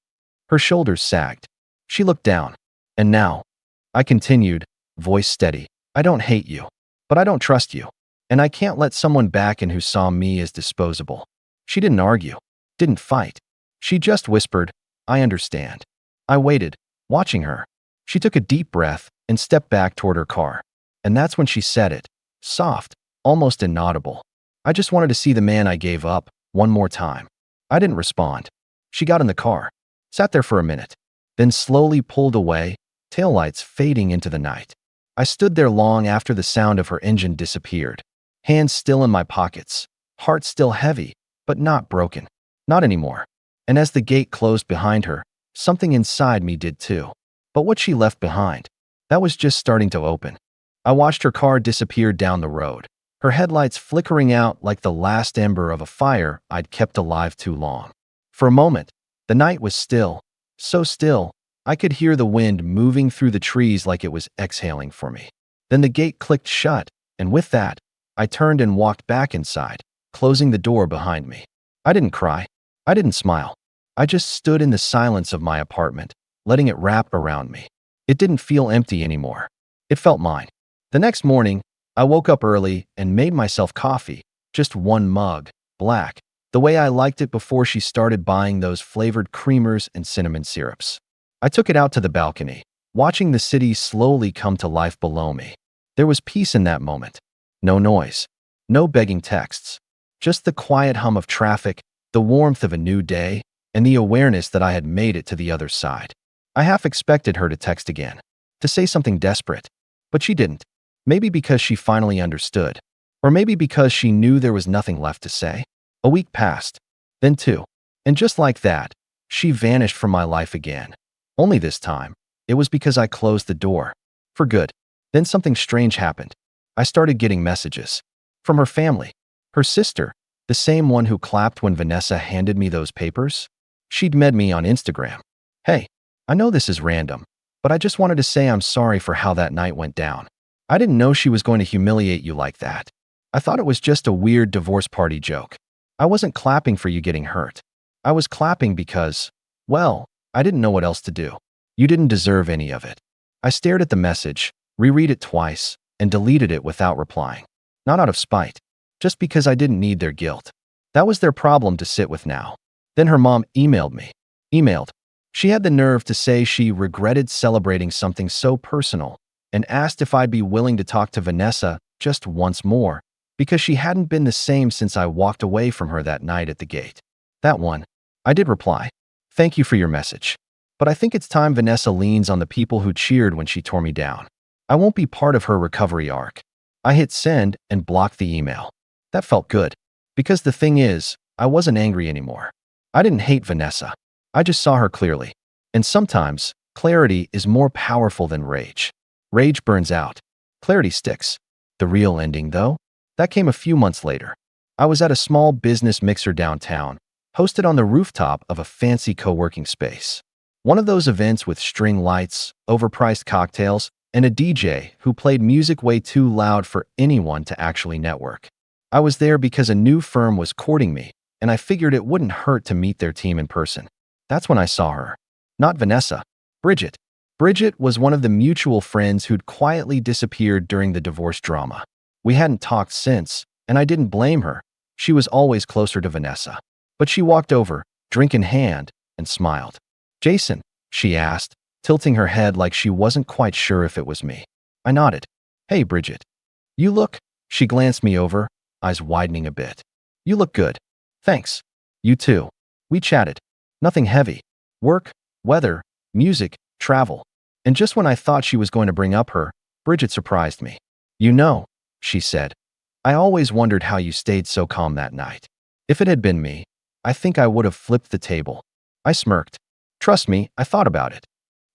Her shoulders sagged. She looked down. And now, I continued, voice steady, I don't hate you, but I don't trust you. And I can't let someone back in who saw me as disposable. She didn't argue, didn't fight. She just whispered, I understand. I waited, watching her. She took a deep breath and stepped back toward her car. And that's when she said it, soft, almost inaudible. I just wanted to see the man I gave up one more time. I didn't respond. She got in the car, sat there for a minute, then slowly pulled away, taillights fading into the night. I stood there long after the sound of her engine disappeared, hands still in my pockets, heart still heavy, but not broken. Not anymore. And as the gate closed behind her, something inside me did too. But what she left behind, that was just starting to open. I watched her car disappear down the road, her headlights flickering out like the last ember of a fire I'd kept alive too long. For a moment, the night was still, so still, I could hear the wind moving through the trees like it was exhaling for me. Then the gate clicked shut, and with that, I turned and walked back inside, closing the door behind me. I didn't cry. I didn't smile. I just stood in the silence of my apartment, letting it wrap around me. It didn't feel empty anymore. It felt mine. The next morning, I woke up early and made myself coffee, just one mug, black, the way I liked it before she started buying those flavored creamers and cinnamon syrups. I took it out to the balcony, watching the city slowly come to life below me. There was peace in that moment. No noise, no begging texts, just the quiet hum of traffic, the warmth of a new day, and the awareness that I had made it to the other side. I half expected her to text again, to say something desperate, but she didn't. Maybe because she finally understood, or maybe because she knew there was nothing left to say. A week passed, then two, and just like that, she vanished from my life again. Only this time, it was because I closed the door. For good. Then something strange happened. I started getting messages. From her family. Her sister, the same one who clapped when Vanessa handed me those papers. She'd met me on Instagram. Hey, I know this is random, but I just wanted to say I'm sorry for how that night went down. I didn't know she was going to humiliate you like that. I thought it was just a weird divorce party joke. I wasn't clapping for you getting hurt. I was clapping because, well, I didn't know what else to do. You didn't deserve any of it. I stared at the message, reread it twice, and deleted it without replying. Not out of spite, just because I didn't need their guilt. That was their problem to sit with now. Then her mom emailed me. She had the nerve to say she regretted celebrating something so personal and asked if I'd be willing to talk to Vanessa just once more, because she hadn't been the same since I walked away from her that night at the gate. That one, I did reply. Thank you for your message. But I think it's time Vanessa leans on the people who cheered when she tore me down. I won't be part of her recovery arc. I hit send and blocked the email. That felt good. Because the thing is, I wasn't angry anymore. I didn't hate Vanessa. I just saw her clearly. And sometimes, clarity is more powerful than rage. Rage burns out. Clarity sticks. The real ending, though? That came a few months later. I was at a small business mixer downtown, hosted on the rooftop of a fancy co-working space. One of those events with string lights, overpriced cocktails, and a DJ who played music way too loud for anyone to actually network. I was there because a new firm was courting me, and I figured it wouldn't hurt to meet their team in person. That's when I saw her. Not Vanessa. Bridget. Bridget was one of the mutual friends who'd quietly disappeared during the divorce drama. We hadn't talked since, and I didn't blame her. She was always closer to Vanessa. But she walked over, drink in hand, and smiled. Jason, she asked, tilting her head like she wasn't quite sure if it was me. I nodded. Hey, Bridget. You look. She glanced me over, eyes widening a bit. You look good. Thanks. You too. We chatted. Nothing heavy. Work, weather, music, travel. And just when I thought she was going to bring up her, Bridget surprised me. You know, she said, I always wondered how you stayed so calm that night. If it had been me, I think I would have flipped the table. I smirked. Trust me, I thought about it.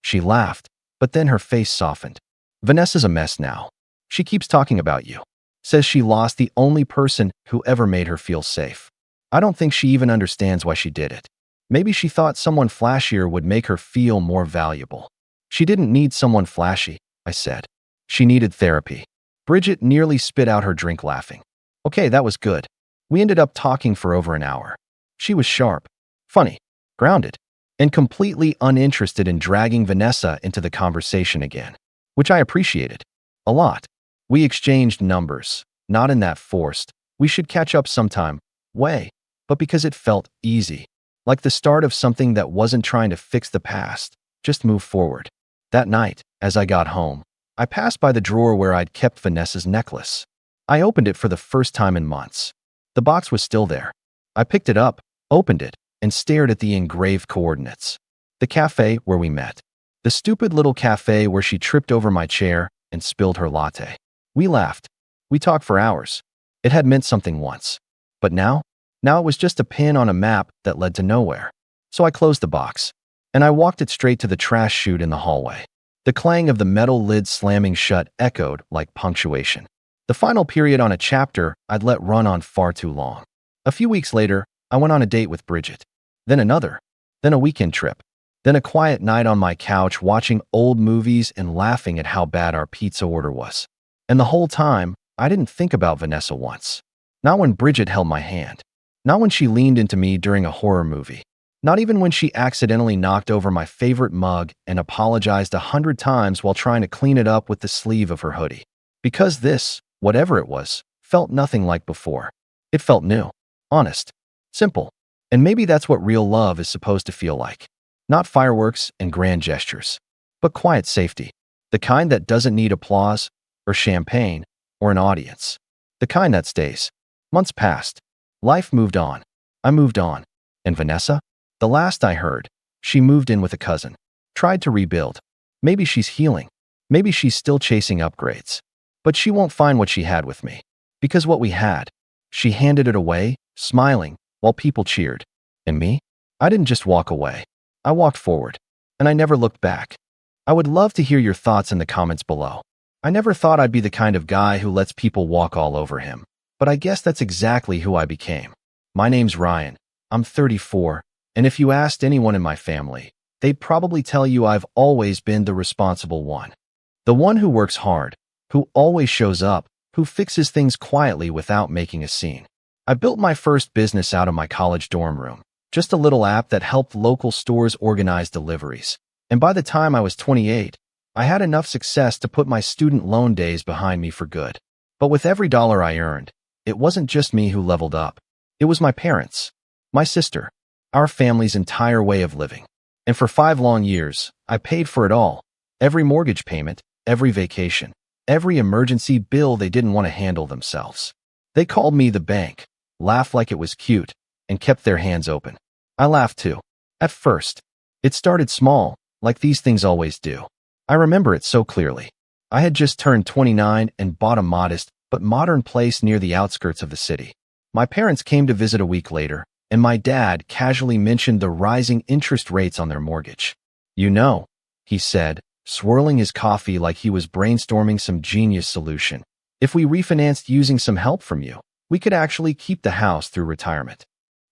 She laughed, but then her face softened. Vanessa's a mess now. She keeps talking about you. Says she lost the only person who ever made her feel safe. I don't think she even understands why she did it. Maybe she thought someone flashier would make her feel more valuable. She didn't need someone flashy, I said. She needed therapy. Bridget nearly spit out her drink laughing. Okay, that was good. We ended up talking for over an hour. She was sharp, funny, grounded, and completely uninterested in dragging Vanessa into the conversation again, which I appreciated a lot. We exchanged numbers, not in that forced, we should catch up sometime way, but because it felt easy, like the start of something that wasn't trying to fix the past, just move forward. That night, as I got home, I passed by the drawer where I'd kept Vanessa's necklace. I opened it for the first time in months. The box was still there. I picked it up, opened it, and stared at the engraved coordinates. The cafe where we met. The stupid little cafe where she tripped over my chair and spilled her latte. We laughed. We talked for hours. It had meant something once. But now it was just a pin on a map that led to nowhere. So I closed the box, and I walked it straight to the trash chute in the hallway. The clang of the metal lid slamming shut echoed like punctuation. The final period on a chapter I'd let run on far too long. A few weeks later, I went on a date with Bridget. Then another. Then a weekend trip. Then a quiet night on my couch watching old movies and laughing at how bad our pizza order was. And the whole time, I didn't think about Vanessa once. Not when Bridget held my hand. Not when she leaned into me during a horror movie. Not even when she accidentally knocked over my favorite mug and apologized 100 times while trying to clean it up with the sleeve of her hoodie. Because this, whatever it was, felt nothing like before. It felt new, honest, simple. And maybe that's what real love is supposed to feel like. Not fireworks and grand gestures, but quiet safety. The kind that doesn't need applause, or champagne, or an audience. The kind that stays. Months passed. Life moved on. I moved on. And Vanessa? The last I heard, she moved in with a cousin. Tried to rebuild. Maybe she's healing. Maybe she's still chasing upgrades. But she won't find what she had with me. Because what we had, she handed it away, smiling, while people cheered. And me? I didn't just walk away. I walked forward. And I never looked back. I would love to hear your thoughts in the comments below. I never thought I'd be the kind of guy who lets people walk all over him. But I guess that's exactly who I became. My name's Ryan. I'm 34. And if you asked anyone in my family, they'd probably tell you I've always been the responsible one. The one who works hard, who always shows up, who fixes things quietly without making a scene. I built my first business out of my college dorm room, just a little app that helped local stores organize deliveries. And by the time I was 28, I had enough success to put my student loan days behind me for good. But with every dollar I earned, it wasn't just me who leveled up. It was my parents, my sister, our family's entire way of living. And for 5 long years, I paid for it all. Every mortgage payment, every vacation, every emergency bill they didn't want to handle themselves. They called me the bank, laughed like it was cute, and kept their hands open. I laughed too. At first. It started small, like these things always do. I remember it so clearly. I had just turned 29 and bought a modest but modern place near the outskirts of the city. My parents came to visit a week later, and my dad casually mentioned the rising interest rates on their mortgage. You know, he said, swirling his coffee like he was brainstorming some genius solution. If we refinanced using some help from you, we could actually keep the house through retirement.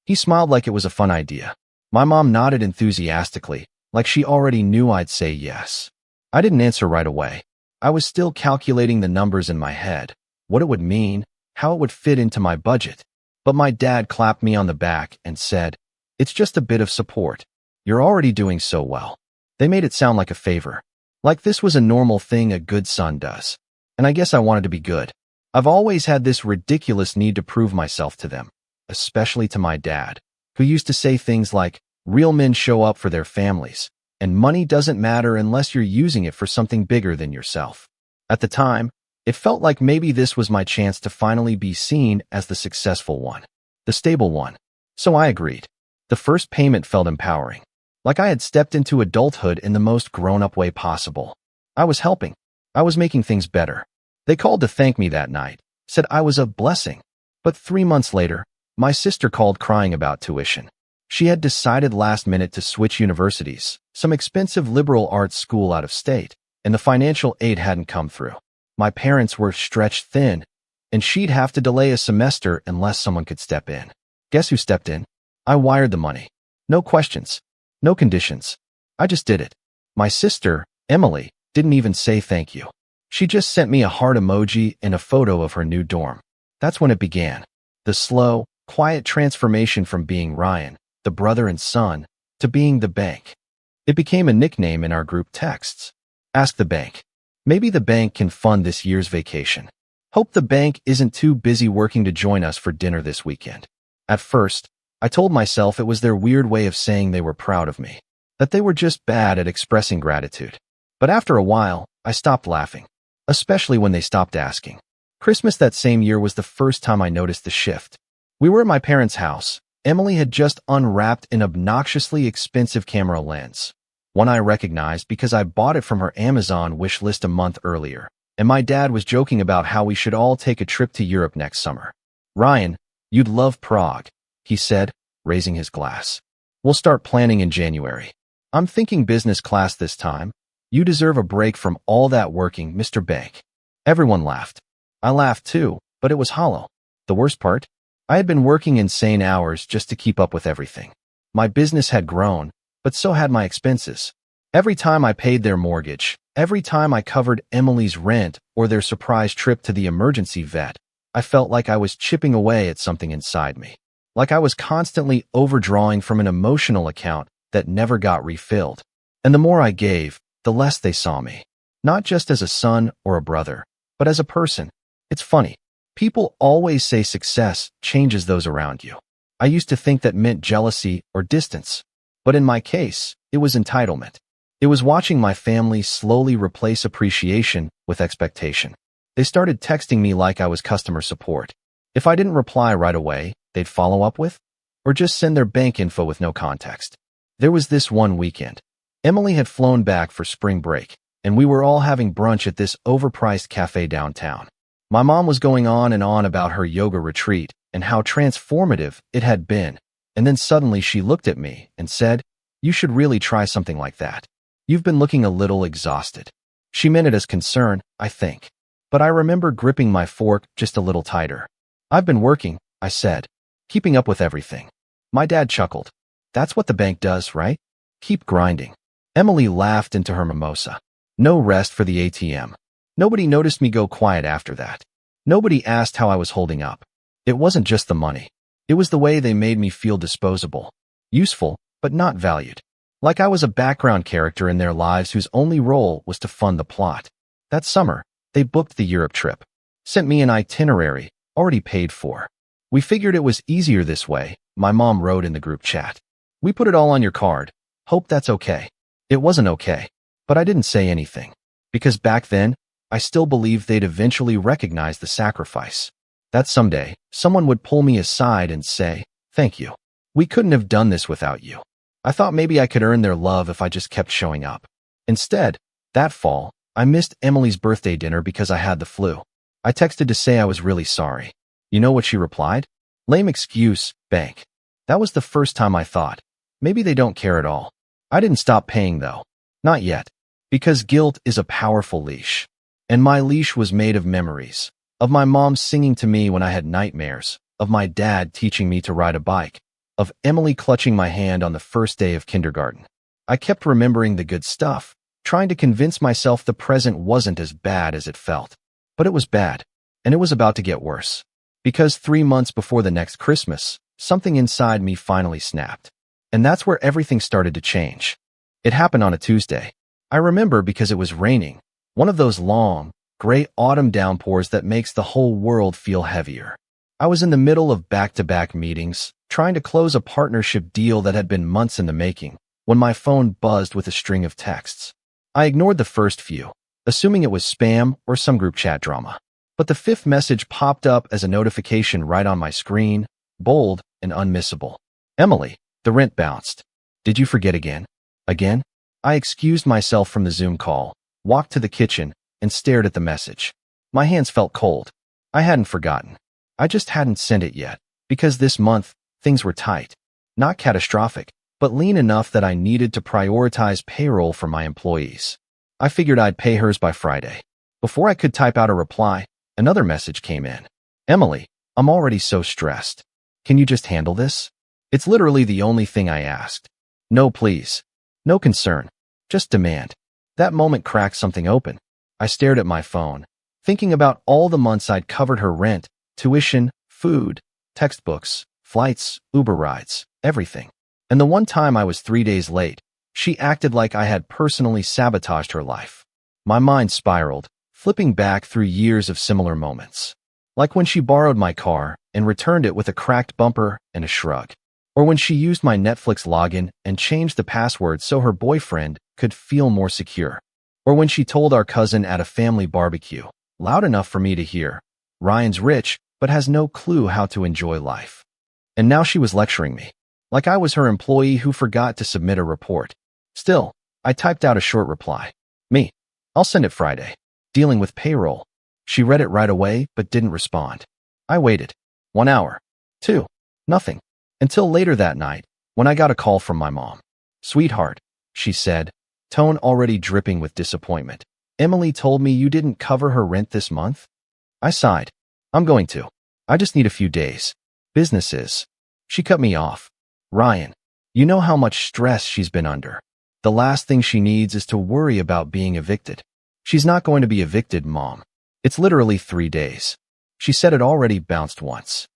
He smiled like it was a fun idea. My mom nodded enthusiastically, like she already knew I'd say yes. I didn't answer right away. I was still calculating the numbers in my head, what it would mean, how it would fit into my budget. But my dad clapped me on the back and said, "It's just a bit of support. You're already doing so well." They made it sound like a favor. Like this was a normal thing a good son does. And I guess I wanted to be good. I've always had this ridiculous need to prove myself to them, especially to my dad, who used to say things like, real men show up for their families, and money doesn't matter unless you're using it for something bigger than yourself. At the time, it felt like maybe this was my chance to finally be seen as the successful one, the stable one. So I agreed. The first payment felt empowering, like I had stepped into adulthood in the most grown-up way possible. I was helping. I was making things better. They called to thank me that night, said I was a blessing. But 3 months later, my sister called crying about tuition. She had decided last minute to switch universities, some expensive liberal arts school out of state, and the financial aid hadn't come through. My parents were stretched thin, and she'd have to delay a semester unless someone could step in. Guess who stepped in? I wired the money. No questions. No conditions. I just did it. My sister, Emily, didn't even say thank you. She just sent me a heart emoji and a photo of her new dorm. That's when it began. The slow, quiet transformation from being Ryan, the brother and son, to being the bank. It became a nickname in our group texts. Ask the bank. Maybe the bank can fund this year's vacation. Hope the bank isn't too busy working to join us for dinner this weekend. At first, I told myself it was their weird way of saying they were proud of me, that they were just bad at expressing gratitude. But after a while, I stopped laughing, especially when they stopped asking. Christmas that same year was the first time I noticed the shift. We were at my parents' house. Emily had just unwrapped an obnoxiously expensive camera lens, one I recognized because I bought it from her Amazon wish list a month earlier, and my dad was joking about how we should all take a trip to Europe next summer. "Ryan, you'd love Prague," he said, raising his glass. "We'll start planning in January. I'm thinking business class this time. You deserve a break from all that working, Mr. Bank." Everyone laughed. I laughed too, but it was hollow. The worst part? I had been working insane hours just to keep up with everything. My business had grown, but so had my expenses. Every time I paid their mortgage, every time I covered Emily's rent or their surprise trip to the emergency vet, I felt like I was chipping away at something inside me. Like I was constantly overdrawing from an emotional account that never got refilled. And the more I gave, the less they saw me. Not just as a son or a brother, but as a person. It's funny. People always say success changes those around you. I used to think that meant jealousy or distance. But in my case, it was entitlement. It was watching my family slowly replace appreciation with expectation. They started texting me like I was customer support. If I didn't reply right away, they'd follow up with, or just send their bank info with no context. There was this one weekend. Emily had flown back for spring break, and we were all having brunch at this overpriced cafe downtown. My mom was going on and on about her yoga retreat and how transformative it had been, and then suddenly she looked at me and said, "You should really try something like that. You've been looking a little exhausted." She meant it as concern, I think. But I remember gripping my fork just a little tighter. "I've been working," I said, "keeping up with everything." My dad chuckled. "That's what the bank does, right? Keep grinding." Emily laughed into her mimosa. No rest for the ATM. Nobody noticed me go quiet after that. Nobody asked how I was holding up. It wasn't just the money. It was the way they made me feel disposable, useful, but not valued. Like I was a background character in their lives whose only role was to fund the plot. That summer, they booked the Europe trip, sent me an itinerary, already paid for. "We figured it was easier this way," my mom wrote in the group chat. "We put it all on your card. Hope that's okay." It wasn't okay, but I didn't say anything. Because back then, I still believed they'd eventually recognize the sacrifice. That someday, someone would pull me aside and say, "Thank you. We couldn't have done this without you." I thought maybe I could earn their love if I just kept showing up. Instead, that fall, I missed Emily's birthday dinner because I had the flu. I texted to say I was really sorry. You know what she replied? "Lame excuse, bank." That was the first time I thought, maybe they don't care at all. I didn't stop paying though. Not yet. Because guilt is a powerful leash. And my leash was made of memories. Of my mom singing to me when I had nightmares. Of my dad teaching me to ride a bike. Of Emily clutching my hand on the first day of kindergarten. I kept remembering the good stuff, trying to convince myself the present wasn't as bad as it felt. But it was bad. And it was about to get worse. Because 3 months before the next Christmas, something inside me finally snapped. And that's where everything started to change. It happened on a Tuesday. I remember because it was raining. One of those long, gray autumn downpours that makes the whole world feel heavier. I was in the middle of back-to-back meetings, trying to close a partnership deal that had been months in the making, when my phone buzzed with a string of texts. I ignored the first few, assuming it was spam or some group chat drama. But the fifth message popped up as a notification right on my screen, bold and unmissable. "Emily, the rent bounced. Did you forget again?" Again? I excused myself from the Zoom call, walked to the kitchen, and stared at the message. My hands felt cold. I hadn't forgotten. I just hadn't sent it yet, because this month, things were tight. Not catastrophic, but lean enough that I needed to prioritize payroll for my employees. I figured I'd pay hers by Friday. Before I could type out a reply, another message came in. "Emily, I'm already so stressed. Can you just handle this?" It's literally the only thing I asked. No please. No concern. Just demand. That moment cracked something open. I stared at my phone, thinking about all the months I'd covered her rent, tuition, food, textbooks, flights, Uber rides, everything. And the one time I was 3 days late, she acted like I had personally sabotaged her life. My mind spiraled, flipping back through years of similar moments. Like when she borrowed my car and returned it with a cracked bumper and a shrug. Or when she used my Netflix login and changed the password so her boyfriend could feel more secure. Or when she told our cousin at a family barbecue, loud enough for me to hear, "Ryan's rich, but has no clue how to enjoy life." And now she was lecturing me, like I was her employee who forgot to submit a report. Still, I typed out a short reply. Me. I'll send it Friday. Dealing with payroll. She read it right away, but didn't respond. I waited. 1 hour. 2. Nothing. Until later that night, when I got a call from my mom. "Sweetheart," she said, tone already dripping with disappointment. "Emily told me you didn't cover her rent this month?" I sighed. "I'm going to. I just need a few days. Business is." She cut me off. "Ryan, you know how much stress she's been under. The last thing she needs is to worry about being evicted." "She's not going to be evicted, Mom. It's literally 3 days." She said it already bounced once.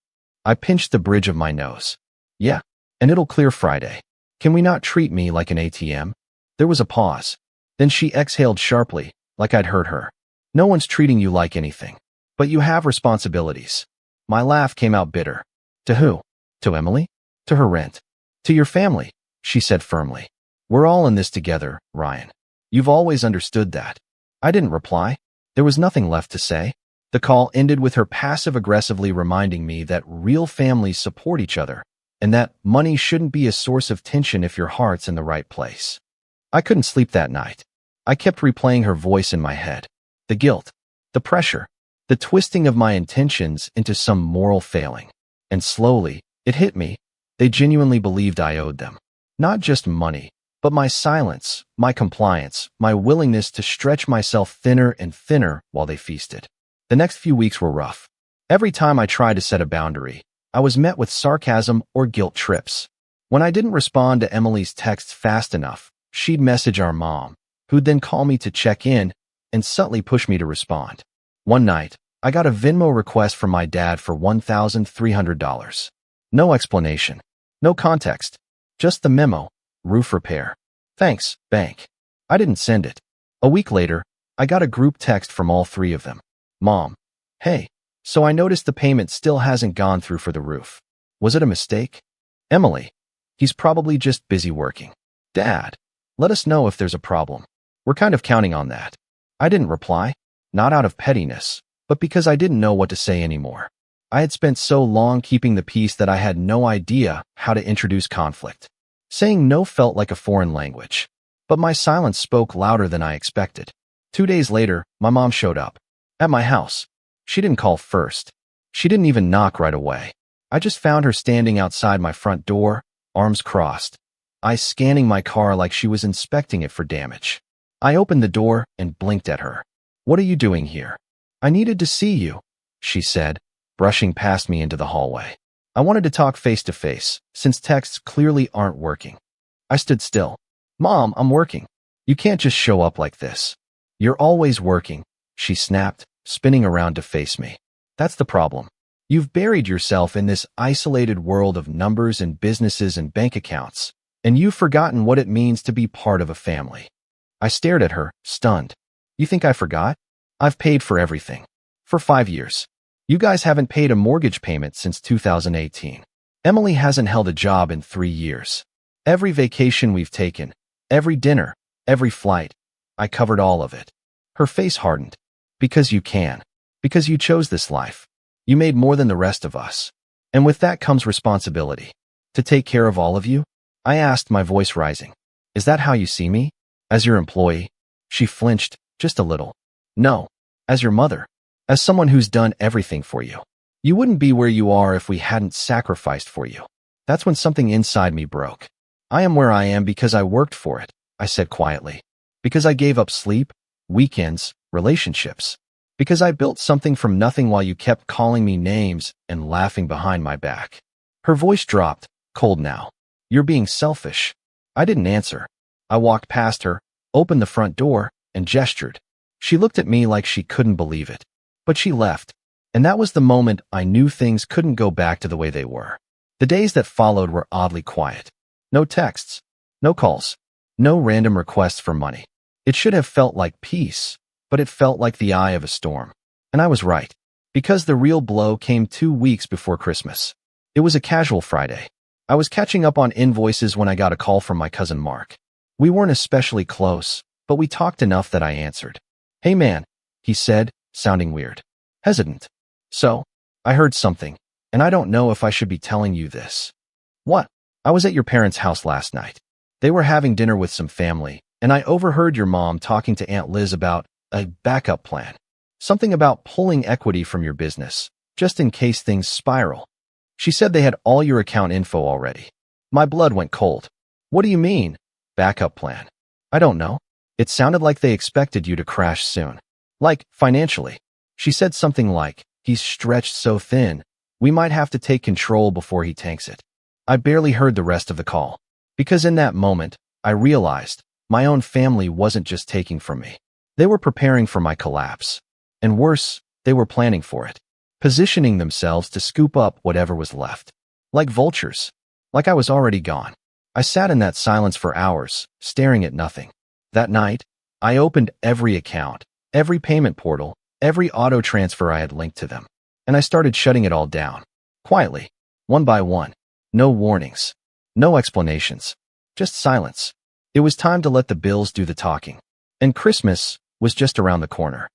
I pinched the bridge of my nose. "Yeah, and it'll clear Friday. Can we not treat me like an ATM?" There was a pause. Then she exhaled sharply, like I'd hurt her. "No one's treating you like anything. But you have responsibilities." My laugh came out bitter. "To who? To Emily? To her rent? To your family?" she said firmly. "We're all in this together, Ryan. You've always understood that." I didn't reply. There was nothing left to say. The call ended with her passive-aggressively reminding me that real families support each other, and that money shouldn't be a source of tension if your heart's in the right place. I couldn't sleep that night. I kept replaying her voice in my head. The guilt, the pressure, the twisting of my intentions into some moral failing. And slowly, it hit me. They genuinely believed I owed them. Not just money, but my silence, my compliance, my willingness to stretch myself thinner and thinner while they feasted. The next few weeks were rough. Every time I tried to set a boundary, I was met with sarcasm or guilt trips. When I didn't respond to Emily's texts fast enough, she'd message our mom, who'd then call me to check in and subtly push me to respond. One night, I got a Venmo request from my dad for $1,300. No explanation, no context, just the memo, "Roof repair. Thanks, bank." I didn't send it. A week later, I got a group text from all three of them. "Mom, hey, so I noticed the payment still hasn't gone through for the roof. Was it a mistake?" "Emily, he's probably just busy working." "Dad, let us know if there's a problem. We're kind of counting on that." I didn't reply, not out of pettiness, but because I didn't know what to say anymore. I had spent so long keeping the peace that I had no idea how to introduce conflict. Saying no felt like a foreign language, but my silence spoke louder than I expected. 2 days later, my mom showed up. At my house. She didn't call first. She didn't even knock right away. I just found her standing outside my front door, arms crossed, eyes scanning my car like she was inspecting it for damage. I opened the door and blinked at her. "What are you doing here?" "I needed to see you," she said, brushing past me into the hallway. I wanted to talk face to face, since texts clearly aren't working. I stood still. "Mom, I'm working. You can't just show up like this." "You're always working," she snapped, spinning around to face me. "That's the problem. You've buried yourself in this isolated world of numbers and businesses and bank accounts, and you've forgotten what it means to be part of a family." I stared at her, stunned. "You think I forgot? I've paid for everything. For 5 years. You guys haven't paid a mortgage payment since 2018. Emily hasn't held a job in 3 years. Every vacation we've taken, every dinner, every flight, I covered all of it." Her face hardened. "Because you can. Because you chose this life. You made more than the rest of us. And with that comes responsibility. To take care of all of you?" I asked, my voice rising. "Is that how you see me? As your employee?" She flinched, just a little. "No. As your mother. As someone who's done everything for you. You wouldn't be where you are if we hadn't sacrificed for you." That's when something inside me broke. "I am where I am because I worked for it," I said quietly. "Because I gave up sleep, weekends, relationships. Because I built something from nothing while you kept calling me names and laughing behind my back." Her voice dropped, Cold now. You're being selfish. I didn't answer. I walked past her, opened the front door, and gestured. She looked at me like she couldn't believe it. But she left. And that was the moment I knew things couldn't go back to the way they were. The days that followed were oddly quiet. No texts. No calls. No random requests for money. It should have felt like peace, but it felt like the eye of a storm. And I was right. Because the real blow came 2 weeks before Christmas. It was a casual Friday. I was catching up on invoices when I got a call from my cousin Mark. We weren't especially close, but we talked enough that I answered. "Hey man," he said, sounding weird. Hesitant. "So, I heard something, and I don't know if I should be telling you this." "What?" "I was at your parents' house last night. They were having dinner with some family, and I overheard your mom talking to Aunt Liz about a backup plan. Something about pulling equity from your business, just in case things spiral. She said they had all your account info already." My blood went cold. "What do you mean, backup plan?" "I don't know. It sounded like they expected you to crash soon. Like, financially." She said something like, "He's stretched so thin, we might have to take control before he tanks it." I barely heard the rest of the call. Because in that moment, I realized my own family wasn't just taking from me. They were preparing for my collapse. And worse, they were planning for it. Positioning themselves to scoop up whatever was left. Like vultures. Like I was already gone. I sat in that silence for hours, staring at nothing. That night, I opened every account, every payment portal, every auto transfer I had linked to them. And I started shutting it all down. Quietly. One by one. No warnings. No explanations. Just silence. It was time to let the bills do the talking. And Christmas was just around the corner.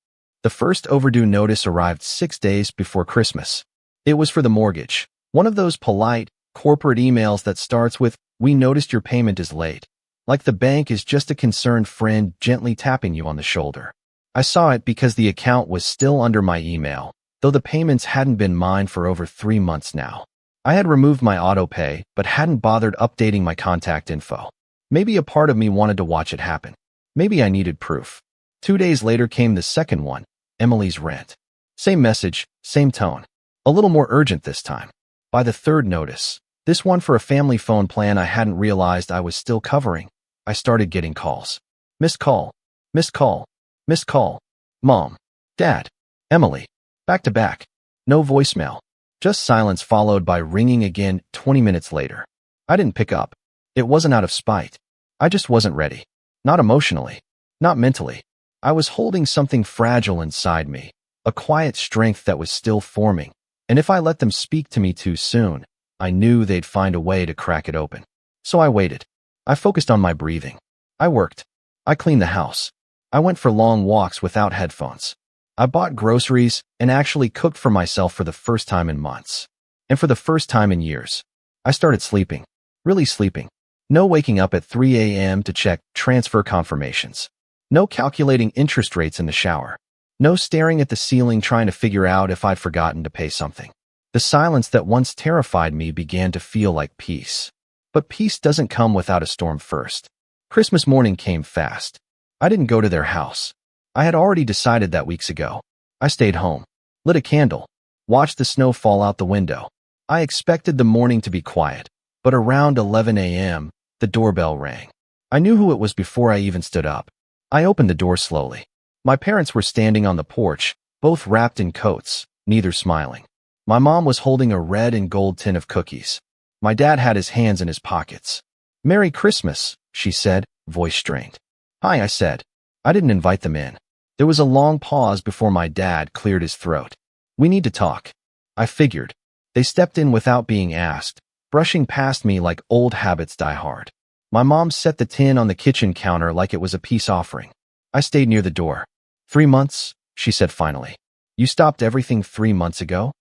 The first overdue notice arrived 6 days before Christmas. It was for the mortgage. One of those polite, corporate emails that starts with, "We noticed your payment is late." Like the bank is just a concerned friend gently tapping you on the shoulder. I saw it because the account was still under my email, though the payments hadn't been mine for over 3 months now. I had removed my auto pay, but hadn't bothered updating my contact info. Maybe a part of me wanted to watch it happen. Maybe I needed proof. 2 days later came the second one, Emily's rent. Same message, same tone. A little more urgent this time. By the third notice, this one for a family phone plan I hadn't realized I was still covering, I started getting calls. Missed call. Missed call. Missed call. Mom. Dad. Emily. Back to back. No voicemail. Just silence followed by ringing again 20 minutes later. I didn't pick up. It wasn't out of spite. I just wasn't ready. Not emotionally. Not mentally. I was holding something fragile inside me, a quiet strength that was still forming, and if I let them speak to me too soon, I knew they'd find a way to crack it open. So I waited. I focused on my breathing. I worked. I cleaned the house. I went for long walks without headphones. I bought groceries and actually cooked for myself for the first time in months. And for the first time in years. I started sleeping. Really sleeping. No waking up at 3 a.m. to check transfer confirmations. No calculating interest rates in the shower. No staring at the ceiling trying to figure out if I'd forgotten to pay something. The silence that once terrified me began to feel like peace. But peace doesn't come without a storm first. Christmas morning came fast. I didn't go to their house. I had already decided that weeks ago. I stayed home, lit a candle, watched the snow fall out the window. I expected the morning to be quiet, but around 11 a.m., the doorbell rang. I knew who it was before I even stood up. I opened the door slowly. My parents were standing on the porch, both wrapped in coats, neither smiling. My mom was holding a red and gold tin of cookies. My dad had his hands in his pockets. "Merry Christmas," she said, voice strained. "Hi," I said. I didn't invite them in. There was a long pause before my dad cleared his throat. "We need to talk." I figured. They stepped in without being asked, brushing past me like old habits die hard. My mom set the tin on the kitchen counter like it was a peace offering. I stayed near the door. 3 months, she said finally. "You stopped everything 3 months ago?"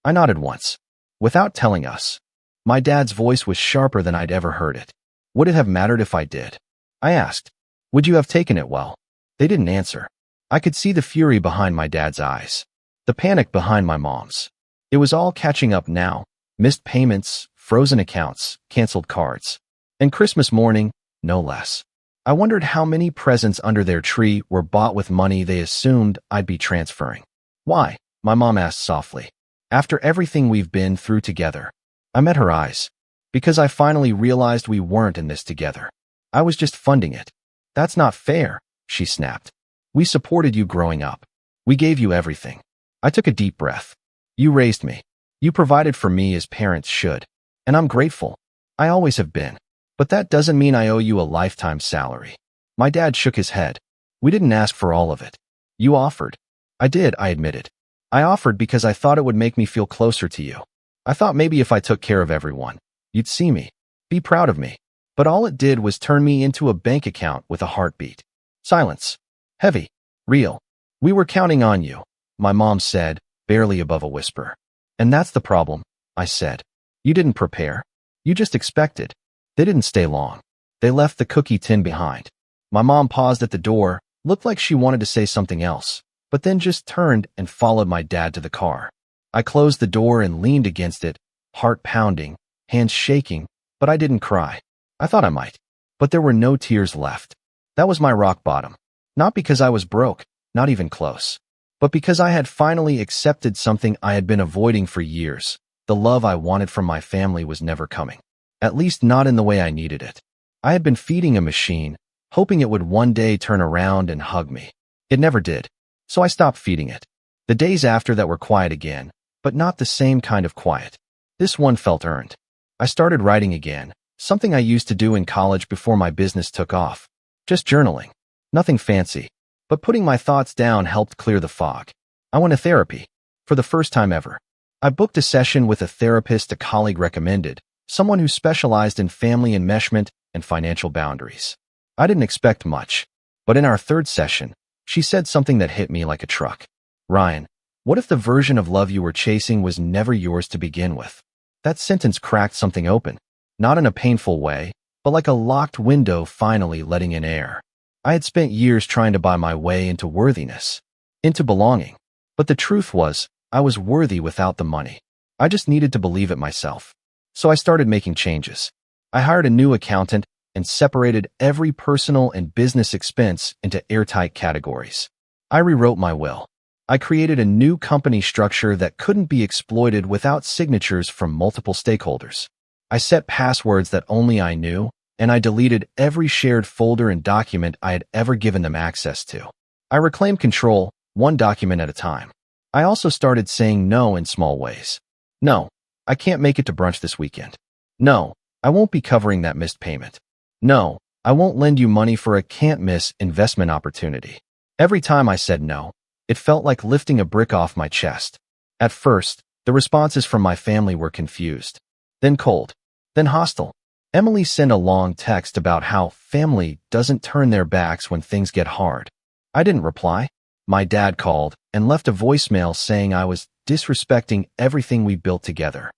I nodded once. "Without telling us." My dad's voice was sharper than I'd ever heard it. "Would it have mattered if I did?" I asked. "Would you have taken it well?" They didn't answer. I could see the fury behind my dad's eyes. The panic behind my mom's. It was all catching up now. Missed payments, frozen accounts, canceled cards. And Christmas morning, no less. I wondered how many presents under their tree were bought with money they assumed I'd be transferring. "Why?" my mom asked softly. "After everything we've been through together." I met her eyes. Because I finally realized we weren't in this together. I was just funding it. That's not fair, she snapped. We supported you growing up. We gave you everything. I took a deep breath. You raised me. You provided for me as parents should. And I'm grateful. I always have been. But that doesn't mean I owe you a lifetime salary. My dad shook his head. We didn't ask for all of it. You offered. I did, I admitted. I offered because I thought it would make me feel closer to you. I thought maybe if I took care of everyone, you'd see me, be proud of me. But all it did was turn me into a bank account with a heartbeat. Silence. Heavy. Real. We were counting on you, my mom said, barely above a whisper. And that's the problem, I said. You didn't prepare. You just expected. They didn't stay long. They left the cookie tin behind. My mom paused at the door, looked like she wanted to say something else, but then just turned and followed my dad to the car. I closed the door and leaned against it, heart pounding, hands shaking, but I didn't cry. I thought I might, but there were no tears left. That was my rock bottom. Not because I was broke, not even close, but because I had finally accepted something I had been avoiding for years. The love I wanted from my family was never coming. At least not in the way I needed it. I had been feeding a machine, hoping it would one day turn around and hug me. It never did, so I stopped feeding it. The days after that were quiet again, but not the same kind of quiet. This one felt earned. I started writing again, something I used to do in college before my business took off. Just journaling. Nothing fancy. But putting my thoughts down helped clear the fog. I went to therapy. For the first time ever. I booked a session with a therapist a colleague recommended, someone who specialized in family enmeshment and financial boundaries. I didn't expect much, but in our third session, she said something that hit me like a truck. Ryan, what if the version of love you were chasing was never yours to begin with? That sentence cracked something open, not in a painful way, but like a locked window finally letting in air. I had spent years trying to buy my way into worthiness, into belonging. But the truth was, I was worthy without the money. I just needed to believe it myself. So I started making changes. I hired a new accountant and separated every personal and business expense into airtight categories. I rewrote my will. I created a new company structure that couldn't be exploited without signatures from multiple stakeholders. I set passwords that only I knew, and I deleted every shared folder and document I had ever given them access to. I reclaimed control, one document at a time. I also started saying no in small ways. No, I can't make it to brunch this weekend. No, I won't be covering that missed payment. No, I won't lend you money for a can't-miss investment opportunity. Every time I said no, it felt like lifting a brick off my chest. At first, the responses from my family were confused, then cold, then hostile. Emily sent a long text about how family doesn't turn their backs when things get hard. I didn't reply. My dad called and left a voicemail saying I was disrespecting everything we built together.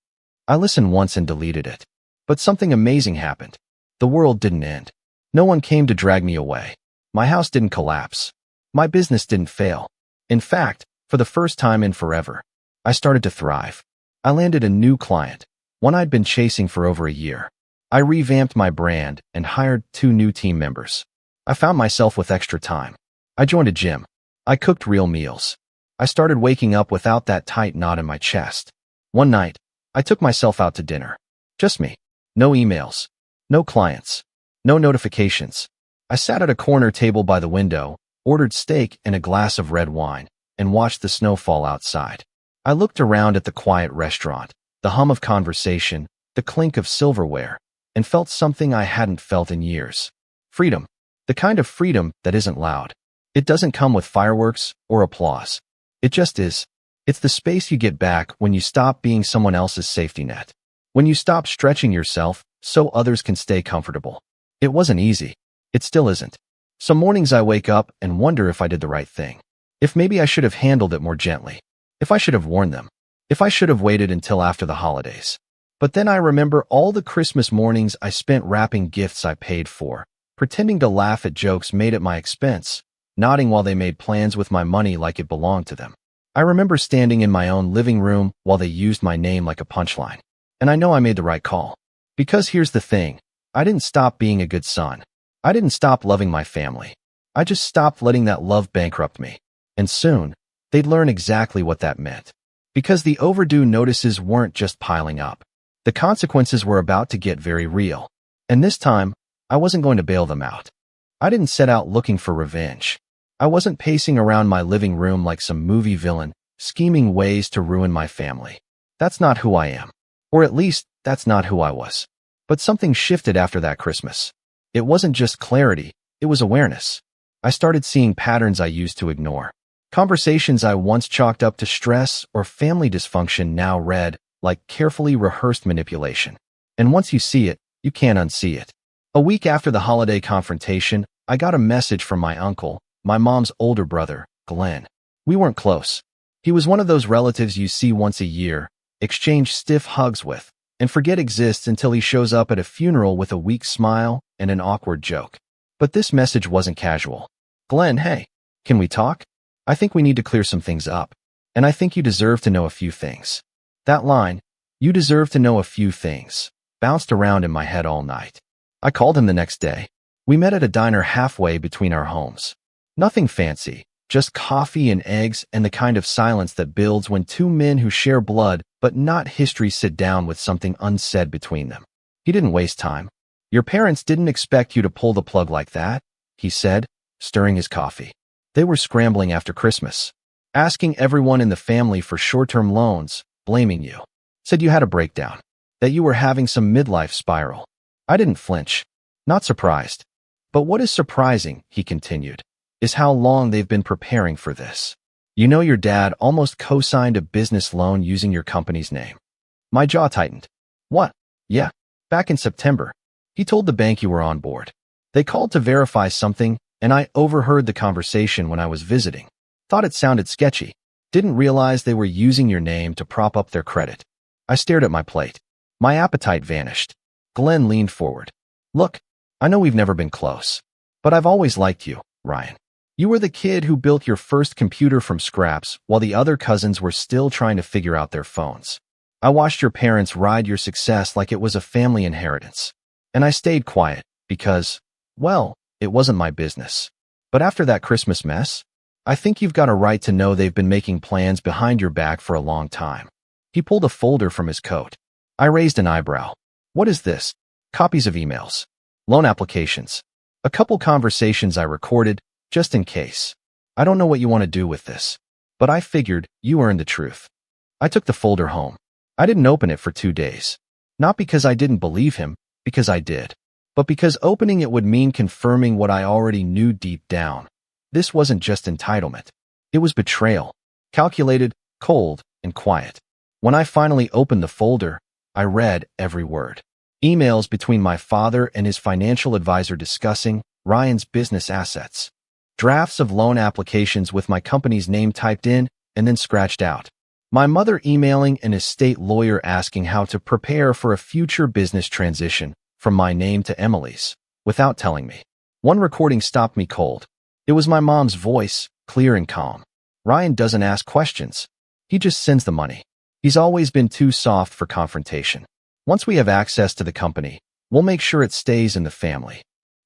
I listened once and deleted it. But something amazing happened. The world didn't end. No one came to drag me away. My house didn't collapse. My business didn't fail. In fact, for the first time in forever, I started to thrive. I landed a new client, one I'd been chasing for over a year. I revamped my brand and hired 2 new team members. I found myself with extra time. I joined a gym. I cooked real meals. I started waking up without that tight knot in my chest. One night, I took myself out to dinner. Just me. No emails. No clients. No notifications. I sat at a corner table by the window, ordered steak and a glass of red wine, and watched the snow fall outside. I looked around at the quiet restaurant, the hum of conversation, the clink of silverware, and felt something I hadn't felt in years. Freedom. The kind of freedom that isn't loud. It doesn't come with fireworks or applause. It just is. It's the space you get back when you stop being someone else's safety net. When you stop stretching yourself so others can stay comfortable. It wasn't easy. It still isn't. Some mornings I wake up and wonder if I did the right thing. If maybe I should have handled it more gently. If I should have warned them. If I should have waited until after the holidays. But then I remember all the Christmas mornings I spent wrapping gifts I paid for, pretending to laugh at jokes made at my expense, nodding while they made plans with my money like it belonged to them. I remember standing in my own living room while they used my name like a punchline. And I know I made the right call. Because here's the thing, I didn't stop being a good son. I didn't stop loving my family. I just stopped letting that love bankrupt me. And soon, they'd learn exactly what that meant. Because the overdue notices weren't just piling up. The consequences were about to get very real. And this time, I wasn't going to bail them out. I didn't set out looking for revenge. I wasn't pacing around my living room like some movie villain, scheming ways to ruin my family. That's not who I am. Or at least, that's not who I was. But something shifted after that Christmas. It wasn't just clarity, it was awareness. I started seeing patterns I used to ignore. Conversations I once chalked up to stress or family dysfunction now read like carefully rehearsed manipulation. And once you see it, you can't unsee it. A week after the holiday confrontation, I got a message from my uncle, my mom's older brother, Glenn. We weren't close. He was one of those relatives you see once a year, exchange stiff hugs with, and forget exists until he shows up at a funeral with a weak smile and an awkward joke. But this message wasn't casual. Glenn, hey, can we talk? I think we need to clear some things up. And I think you deserve to know a few things. That line, you deserve to know a few things, bounced around in my head all night. I called him the next day. We met at a diner halfway between our homes. Nothing fancy, just coffee and eggs and the kind of silence that builds when two men who share blood but not history sit down with something unsaid between them. He didn't waste time. Your parents didn't expect you to pull the plug like that, he said, stirring his coffee. They were scrambling after Christmas, asking everyone in the family for short-term loans, blaming you. Said you had a breakdown, that you were having some midlife spiral. I didn't flinch. Not surprised. But what is surprising, he continued, is how long they've been preparing for this. You know, your dad almost co-signed a business loan using your company's name. My jaw tightened. What? Yeah, back in September. He told the bank you were on board. They called to verify something, and I overheard the conversation when I was visiting. Thought it sounded sketchy. Didn't realize they were using your name to prop up their credit. I stared at my plate. My appetite vanished. Glenn leaned forward. Look, I know we've never been close, but I've always liked you, Ryan. You were the kid who built your first computer from scraps while the other cousins were still trying to figure out their phones. I watched your parents ride your success like it was a family inheritance. And I stayed quiet because, well, it wasn't my business. But after that Christmas mess, I think you've got a right to know they've been making plans behind your back for a long time. He pulled a folder from his coat. I raised an eyebrow. What is this? Copies of emails. Loan applications. A couple conversations I recorded, just in case. I don't know what you want to do with this, but I figured you earned the truth. I took the folder home. I didn't open it for 2 days. Not because I didn't believe him, because I did, but because opening it would mean confirming what I already knew deep down. This wasn't just entitlement. It was betrayal. Calculated, cold, and quiet. When I finally opened the folder, I read every word. Emails between my father and his financial advisor discussing Ryan's business assets. Drafts of loan applications with my company's name typed in and then scratched out. My mother emailing an estate lawyer asking how to prepare for a future business transition from my name to Emily's, without telling me. One recording stopped me cold. It was my mom's voice, clear and calm. Ryan doesn't ask questions. He just sends the money. He's always been too soft for confrontation. Once we have access to the company, we'll make sure it stays in the family.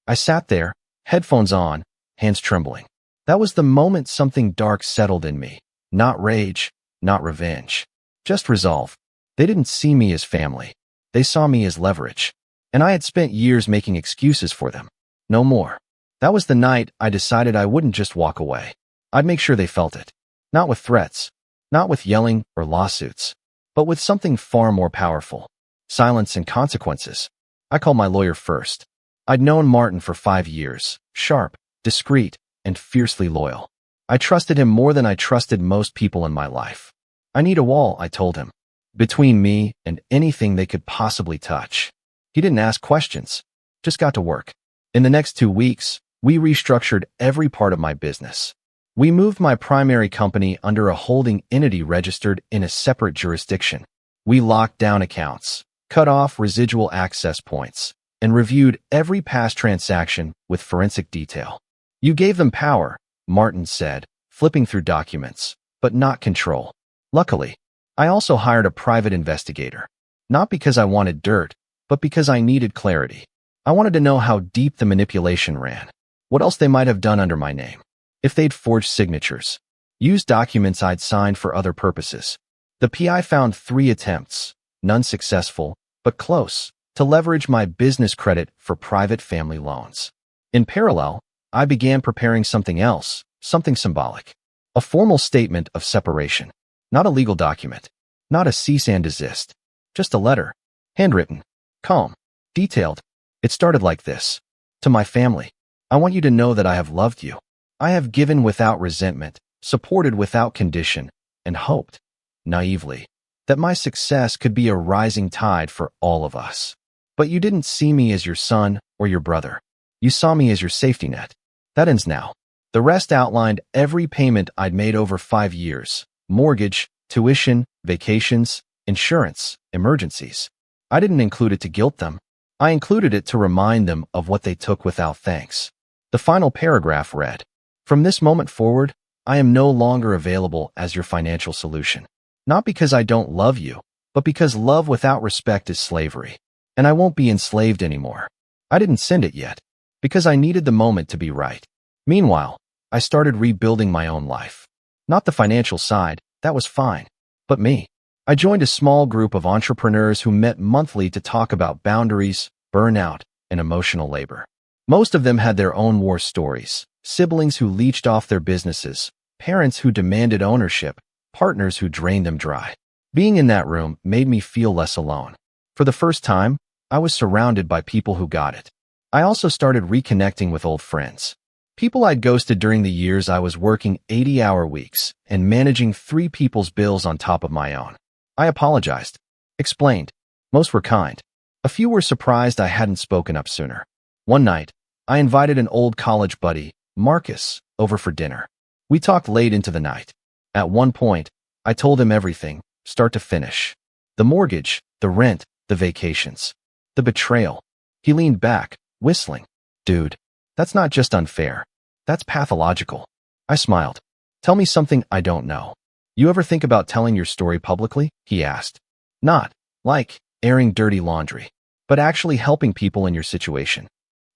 I sat there, headphones on, hands trembling. That was the moment something dark settled in me. Not rage, not revenge. Just resolve. They didn't see me as family. They saw me as leverage. And I had spent years making excuses for them. No more. That was the night I decided I wouldn't just walk away. I'd make sure they felt it. Not with threats. Not with yelling or lawsuits. But with something far more powerful. Silence and consequences. I called my lawyer first. I'd known Martin for 5 years. Sharp, discreet, and fiercely loyal. I trusted him more than I trusted most people in my life. I need a wall, I told him, between me and anything they could possibly touch. He didn't ask questions, just got to work. In the next 2 weeks, we restructured every part of my business. We moved my primary company under a holding entity registered in a separate jurisdiction. We locked down accounts, cut off residual access points, and reviewed every past transaction with forensic detail. You gave them power, Martin said, flipping through documents, but not control. Luckily, I also hired a private investigator. Not because I wanted dirt, but because I needed clarity. I wanted to know how deep the manipulation ran, what else they might have done under my name. If they'd forged signatures, used documents I'd signed for other purposes. The PI found 3 attempts, none successful, but close, to leverage my business credit for private family loans. In parallel, I began preparing something else, something symbolic. A formal statement of separation. Not a legal document. Not a cease and desist. Just a letter. Handwritten. Calm. Detailed. It started like this. To my family, I want you to know that I have loved you. I have given without resentment, supported without condition, and hoped, naively, that my success could be a rising tide for all of us. But you didn't see me as your son or your brother. You saw me as your safety net. That ends now. The rest outlined every payment I'd made over 5 years. Mortgage, tuition, vacations, insurance, emergencies. I didn't include it to guilt them. I included it to remind them of what they took without thanks. The final paragraph read, "From this moment forward, I am no longer available as your financial solution. Not because I don't love you, but because love without respect is slavery. And I won't be enslaved anymore." I didn't send it yet, because I needed the moment to be right. Meanwhile, I started rebuilding my own life. Not the financial side, that was fine, but me. I joined a small group of entrepreneurs who met monthly to talk about boundaries, burnout, and emotional labor. Most of them had their own war stories, siblings who leached off their businesses, parents who demanded ownership, partners who drained them dry. Being in that room made me feel less alone. For the first time, I was surrounded by people who got it. I also started reconnecting with old friends. People I'd ghosted during the years I was working 80-hour weeks and managing 3 people's bills on top of my own. I apologized, explained. Most were kind. A few were surprised I hadn't spoken up sooner. One night, I invited an old college buddy, Marcus, over for dinner. We talked late into the night. At one point, I told him everything, start to finish. The mortgage, the rent, the vacations. The betrayal. He leaned back, whistling. "Dude, that's not just unfair. That's pathological." I smiled. "Tell me something I don't know. You ever think about telling your story publicly?" he asked. "Not, like, airing dirty laundry, but actually helping people in your situation."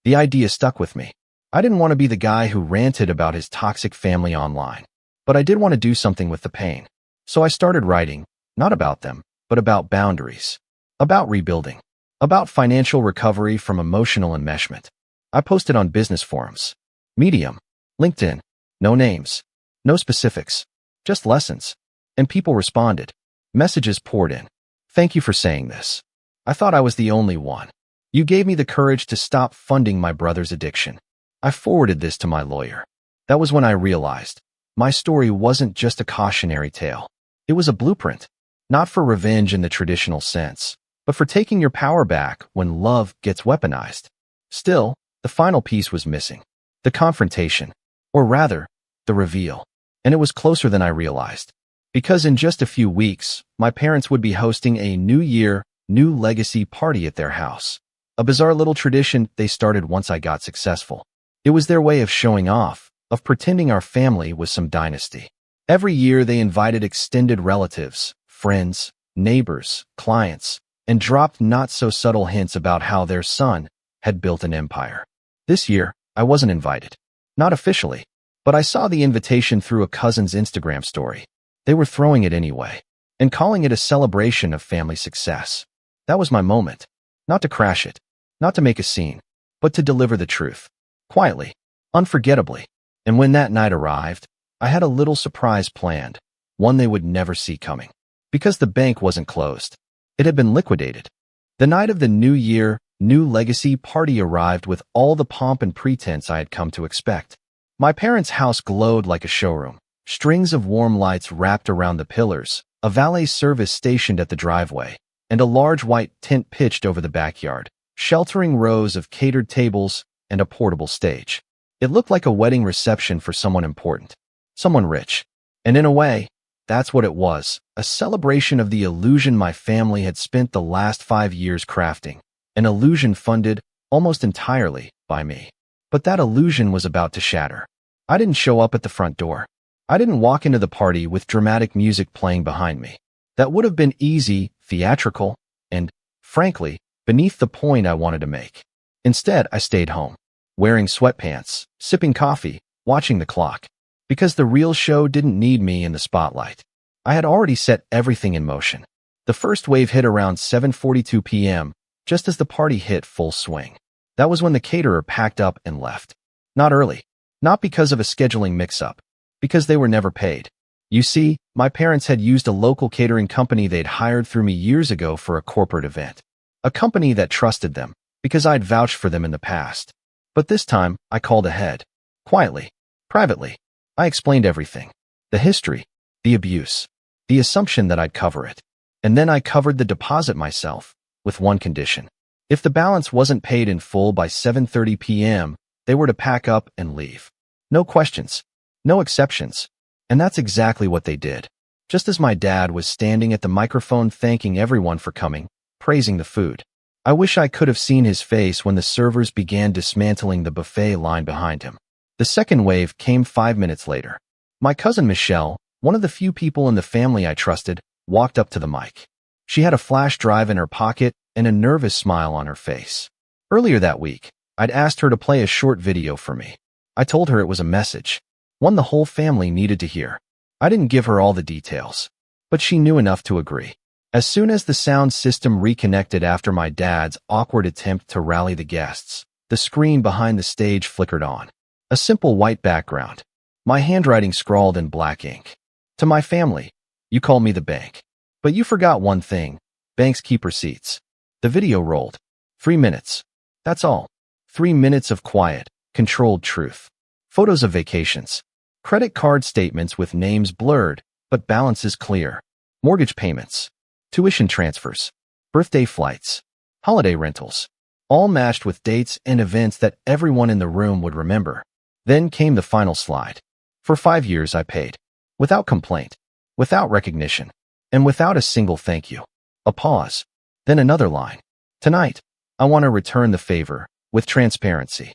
The idea stuck with me. I didn't want to be the guy who ranted about his toxic family online, but I did want to do something with the pain. So I started writing, not about them, but about boundaries, about rebuilding, about financial recovery from emotional enmeshment. I posted on business forums, Medium, LinkedIn, no names, no specifics, just lessons. And people responded. Messages poured in. "Thank you for saying this. I thought I was the only one. You gave me the courage to stop funding my brother's addiction." I forwarded this to my lawyer. That was when I realized my story wasn't just a cautionary tale. It was a blueprint, not for revenge in the traditional sense, but for taking your power back when love gets weaponized. Still, the final piece was missing. The confrontation, or rather, the reveal. And it was closer than I realized. Because in just a few weeks, my parents would be hosting a New Year, New Legacy party at their house. A bizarre little tradition they started once I got successful. It was their way of showing off, of pretending our family was some dynasty. Every year they invited extended relatives, friends, neighbors, clients, and dropped not-so-subtle hints about how their son had built an empire. This year, I wasn't invited. Not officially, but I saw the invitation through a cousin's Instagram story. They were throwing it anyway, and calling it a celebration of family success. That was my moment. Not to crash it, not to make a scene, but to deliver the truth. Quietly, unforgettably. And when that night arrived, I had a little surprise planned, one they would never see coming. Because the bank wasn't closed. It had been liquidated. The night of the New Year, New Legacy party arrived with all the pomp and pretense I had come to expect. My parents' house glowed like a showroom. Strings of warm lights wrapped around the pillars, a valet service stationed at the driveway, and a large white tent pitched over the backyard, sheltering rows of catered tables and a portable stage. It looked like a wedding reception for someone important, someone rich. And in a way, that's what it was, a celebration of the illusion my family had spent the last 5 years crafting, an illusion funded almost entirely by me. But that illusion was about to shatter. I didn't show up at the front door. I didn't walk into the party with dramatic music playing behind me. That would have been easy, theatrical, and, frankly, beneath the point I wanted to make. Instead, I stayed home, wearing sweatpants, sipping coffee, watching the clock. Because the real show didn't need me in the spotlight. I had already set everything in motion. The first wave hit around 7:42 p.m., just as the party hit full swing. That was when the caterer packed up and left. Not early. Not because of a scheduling mix-up. Because they were never paid. You see, my parents had used a local catering company they'd hired through me years ago for a corporate event. A company that trusted them, because I'd vouched for them in the past. But this time, I called ahead. Quietly. Privately. I explained everything. The history. The abuse. The assumption that I'd cover it. And then I covered the deposit myself, with one condition. If the balance wasn't paid in full by 7:30 p.m., they were to pack up and leave. No questions. No exceptions. And that's exactly what they did. Just as my dad was standing at the microphone thanking everyone for coming, praising the food. I wish I could have seen his face when the servers began dismantling the buffet line behind him. The second wave came 5 minutes later. My cousin Michelle, one of the few people in the family I trusted, walked up to the mic. She had a flash drive in her pocket and a nervous smile on her face. Earlier that week, I'd asked her to play a short video for me. I told her it was a message, one the whole family needed to hear. I didn't give her all the details, but she knew enough to agree. As soon as the sound system reconnected after my dad's awkward attempt to rally the guests, the screen behind the stage flickered on. A simple white background. My handwriting scrawled in black ink. To my family, you call me the bank. But you forgot one thing. Banks keep receipts. The video rolled. 3 minutes. That's all. 3 minutes of quiet, controlled truth. Photos of vacations. Credit card statements with names blurred, but balances clear. Mortgage payments. Tuition transfers. Birthday flights. Holiday rentals. All matched with dates and events that everyone in the room would remember. Then came the final slide. For 5 years I paid. Without complaint. Without recognition. And without a single thank you. A pause. Then another line. Tonight, I want to return the favor, with transparency.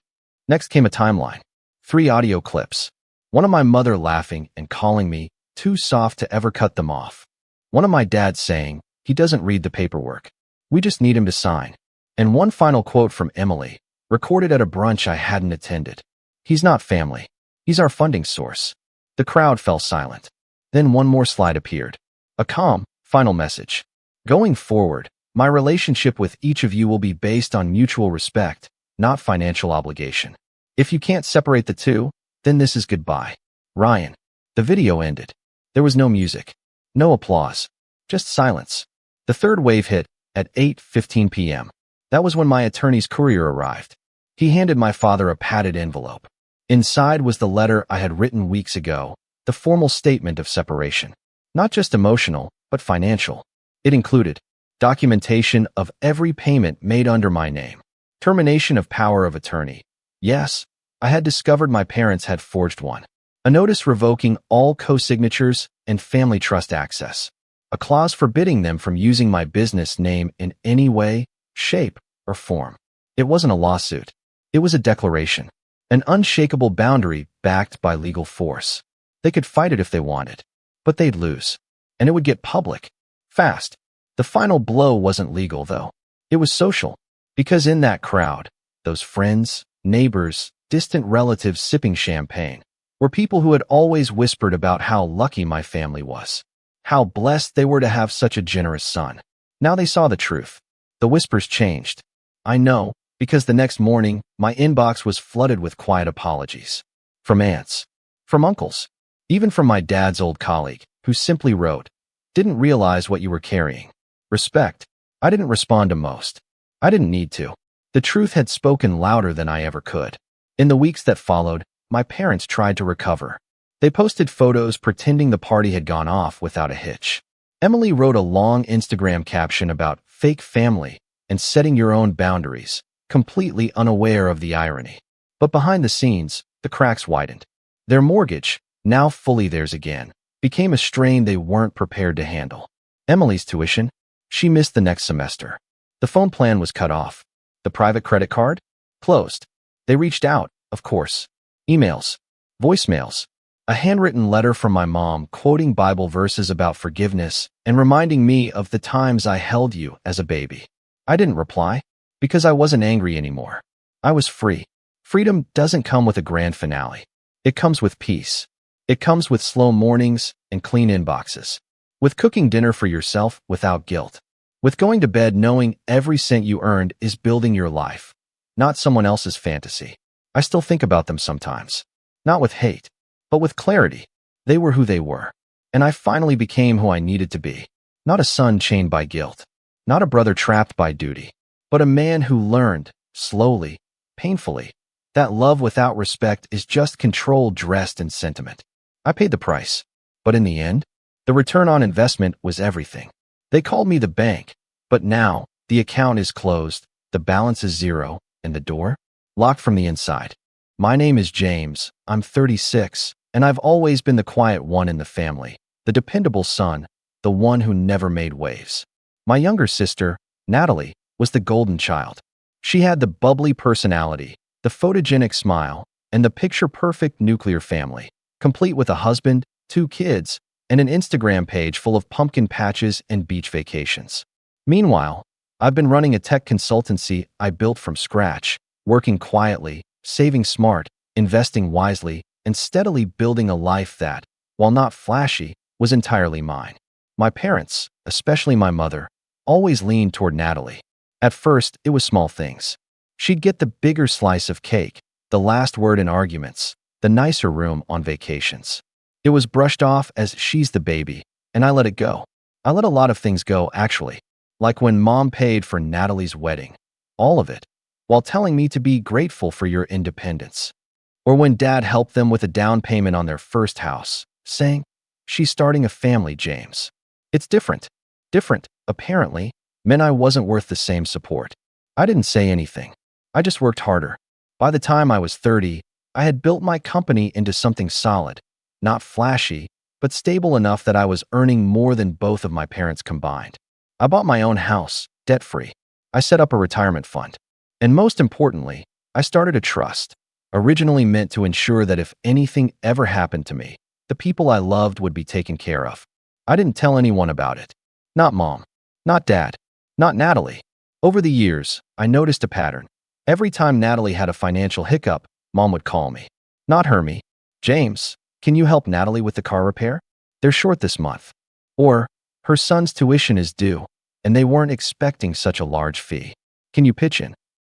Next came a timeline. 3 audio clips. One of my mother laughing and calling me too soft to ever cut them off. One of my dad saying, he doesn't read the paperwork. We just need him to sign. And one final quote from Emily, recorded at a brunch I hadn't attended. He's not family. He's our funding source. The crowd fell silent. Then one more slide appeared. A calm, final message. Going forward, my relationship with each of you will be based on mutual respect, not financial obligation. If you can't separate the two, then this is goodbye. Ryan. The video ended. There was no music. No applause. Just silence. The third wave hit at 8:15 p.m. That was when my attorney's courier arrived. He handed my father a padded envelope. Inside was the letter I had written weeks ago, the formal statement of separation. Not just emotional, but financial. It included documentation of every payment made under my name. Termination of power of attorney. Yes, I had discovered my parents had forged one. A notice revoking all co-signatures and family trust access. A clause forbidding them from using my business name in any way, shape, or form. It wasn't a lawsuit. It was a declaration. An unshakable boundary backed by legal force. They could fight it if they wanted, but they'd lose. And it would get public. Fast. The final blow wasn't legal, though. It was social. Because in that crowd, those friends, neighbors, distant relatives sipping champagne, were people who had always whispered about how lucky my family was. How blessed they were to have such a generous son. Now they saw the truth. The whispers changed. I know, because the next morning, my inbox was flooded with quiet apologies. From aunts. From uncles. Even from my dad's old colleague, who simply wrote, "Didn't realize what you were carrying." Respect. I didn't respond to most. I didn't need to. The truth had spoken louder than I ever could. In the weeks that followed, my parents tried to recover. They posted photos pretending the party had gone off without a hitch. Emily wrote a long Instagram caption about fake family and setting your own boundaries, completely unaware of the irony. But behind the scenes, the cracks widened. Their mortgage, now fully theirs again, became a strain they weren't prepared to handle. Emily's tuition? She missed the next semester. The phone plan was cut off. The private credit card? Closed. They reached out, of course. Emails. Voicemails. A handwritten letter from my mom quoting Bible verses about forgiveness and reminding me of the times I held you as a baby. I didn't reply, because I wasn't angry anymore. I was free. Freedom doesn't come with a grand finale. It comes with peace. It comes with slow mornings and clean inboxes. with cooking dinner for yourself without guilt, with going to bed knowing every cent you earned is building your life, not someone else's fantasy. I still think about them sometimes, not with hate, but with clarity. They were who they were, and I finally became who I needed to be. Not a son chained by guilt, not a brother trapped by duty, but a man who learned, slowly, painfully, that love without respect is just control dressed in sentiment. I paid the price, but in the end, the return on investment was everything. They called me the bank, but now the account is closed, the balance is zero, and the door locked from the inside. My name is James, I'm 36, and I've always been the quiet one in the family, the dependable son, the one who never made waves. My younger sister, Natalie, was the golden child. She had the bubbly personality, the photogenic smile, and the picture-perfect nuclear family, complete with a husband, 2 kids, and an Instagram page full of pumpkin patches and beach vacations. Meanwhile, I've been running a tech consultancy I built from scratch, working quietly, saving smart, investing wisely, and steadily building a life that, while not flashy, was entirely mine. My parents, especially my mother, always leaned toward Natalie. At first, it was small things. She'd get the bigger slice of cake, the last word in arguments, the nicer room on vacations. It was brushed off as she's the baby, and I let it go. I let a lot of things go, actually, like when Mom paid for Natalie's wedding, all of it, while telling me to be grateful for your independence. Or when Dad helped them with a down payment on their first house, saying, "She's starting a family, James." It's different. Different, apparently, meant I wasn't worth the same support. I didn't say anything. I just worked harder. By the time I was 30, I had built my company into something solid, not flashy, but stable enough that I was earning more than both of my parents combined. I bought my own house, debt-free. I set up a retirement fund. And most importantly, I started a trust, originally meant to ensure that if anything ever happened to me, the people I loved would be taken care of. I didn't tell anyone about it. Not Mom, not Dad, not Natalie. Over the years, I noticed a pattern. Every time Natalie had a financial hiccup, Mom would call me. Not Hermie. "James, can you help Natalie with the car repair? They're short this month." Or, "Her son's tuition is due, and they weren't expecting such a large fee. Can you pitch in?"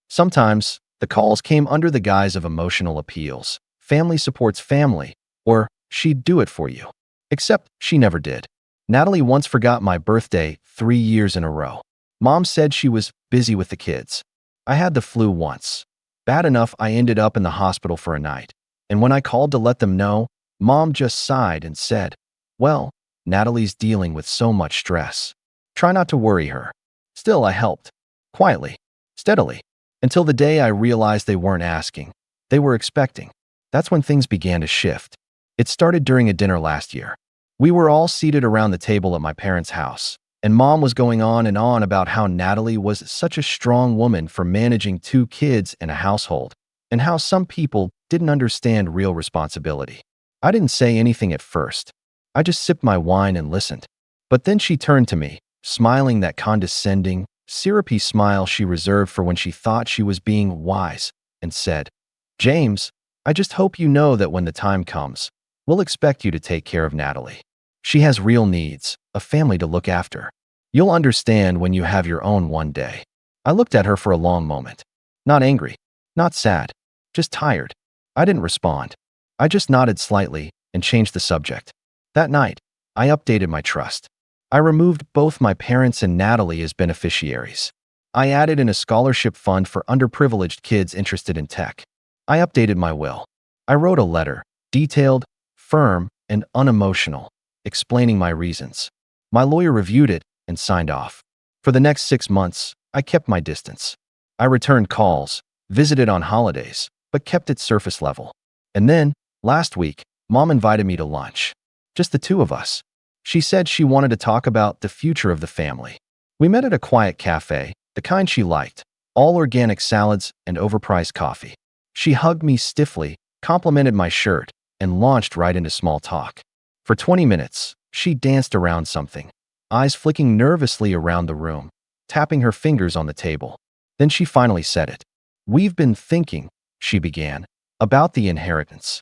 Sometimes, the calls came under the guise of emotional appeals. Family supports family, or she'd do it for you. Except she never did. Natalie once forgot my birthday 3 years in a row. Mom said she was busy with the kids. I had the flu once. Bad enough I ended up in the hospital for a night. And when I called to let them know, Mom just sighed and said, "Well, Natalie's dealing with so much stress. Try not to worry her." Still, I helped. Quietly. Steadily. Until the day I realized they weren't asking. They were expecting. That's when things began to shift. It started during a dinner last year. We were all seated around the table at my parents' house, and Mom was going on and on about how Natalie was such a strong woman for managing 2 kids and a household, and how some people didn't understand real responsibility. I didn't say anything at first. I just sipped my wine and listened. But then she turned to me, smiling that condescending, syrupy smile she reserved for when she thought she was being wise, and said, "James, I just hope you know that when the time comes, we'll expect you to take care of Natalie. She has real needs, a family to look after. You'll understand when you have your own one day." I looked at her for a long moment. Not angry, not sad, just tired. I didn't respond. I just nodded slightly and changed the subject. That night, I updated my trust. I removed both my parents and Natalie as beneficiaries. I added in a scholarship fund for underprivileged kids interested in tech. I updated my will. I wrote a letter, detailed, firm, and unemotional, explaining my reasons. My lawyer reviewed it and signed off. For the next 6 months, I kept my distance. I returned calls, visited on holidays, but kept it surface level. And then, last week, Mom invited me to lunch. Just the 2 of us. She said she wanted to talk about the future of the family. We met at a quiet cafe, the kind she liked, all organic salads and overpriced coffee. She hugged me stiffly, complimented my shirt, and launched right into small talk. For 20 minutes, she danced around something, eyes flicking nervously around the room, tapping her fingers on the table. Then she finally said it. "We've been thinking," she began, "about the inheritance."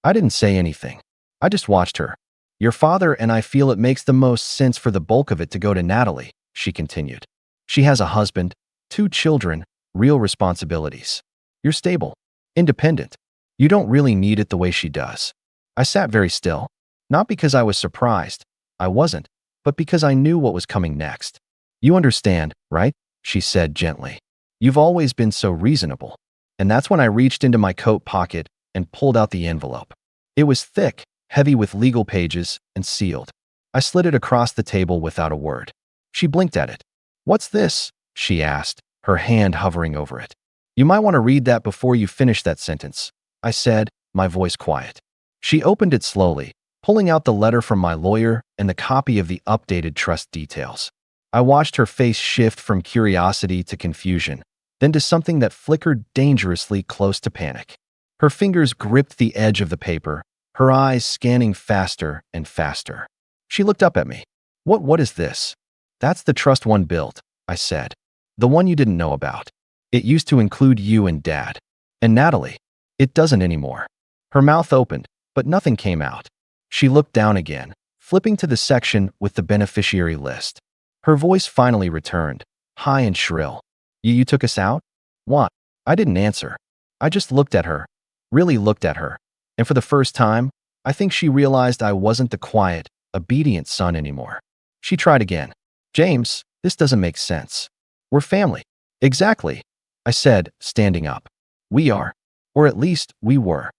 I didn't say anything. I just watched her. Your father and I feel it makes the most sense for the bulk of it to go to Natalie, she continued. She has a husband, 2 children, real responsibilities. You're stable, independent. You don't really need it the way she does. I sat very still, not because I was surprised. I wasn't, but because I knew what was coming next. You understand, right? She said gently. You've always been so reasonable. And that's when I reached into my coat pocket and pulled out the envelope. It was thick, heavy with legal pages, and sealed. I slid it across the table without a word. She blinked at it. What's this? She asked, her hand hovering over it. You might want to read that before you finish that sentence, I said, my voice quiet. She opened it slowly, pulling out the letter from my lawyer and the copy of the updated trust details. I watched her face shift from curiosity to confusion, then to something that flickered dangerously close to panic. Her fingers gripped the edge of the paper, her eyes scanning faster and faster. She looked up at me. What is this? That's the trust one built, I said. The one you didn't know about. It used to include you and Dad. And Natalie. It doesn't anymore. Her mouth opened, but nothing came out. She looked down again, flipping to the section with the beneficiary list. Her voice finally returned, high and shrill. You took us out? What? I didn't answer. I just looked at her, really looked at her. And for the first time, I think she realized I wasn't the quiet, obedient son anymore. She tried again. James, this doesn't make sense. We're family. Exactly, I said, standing up. We are. Or at least, we were.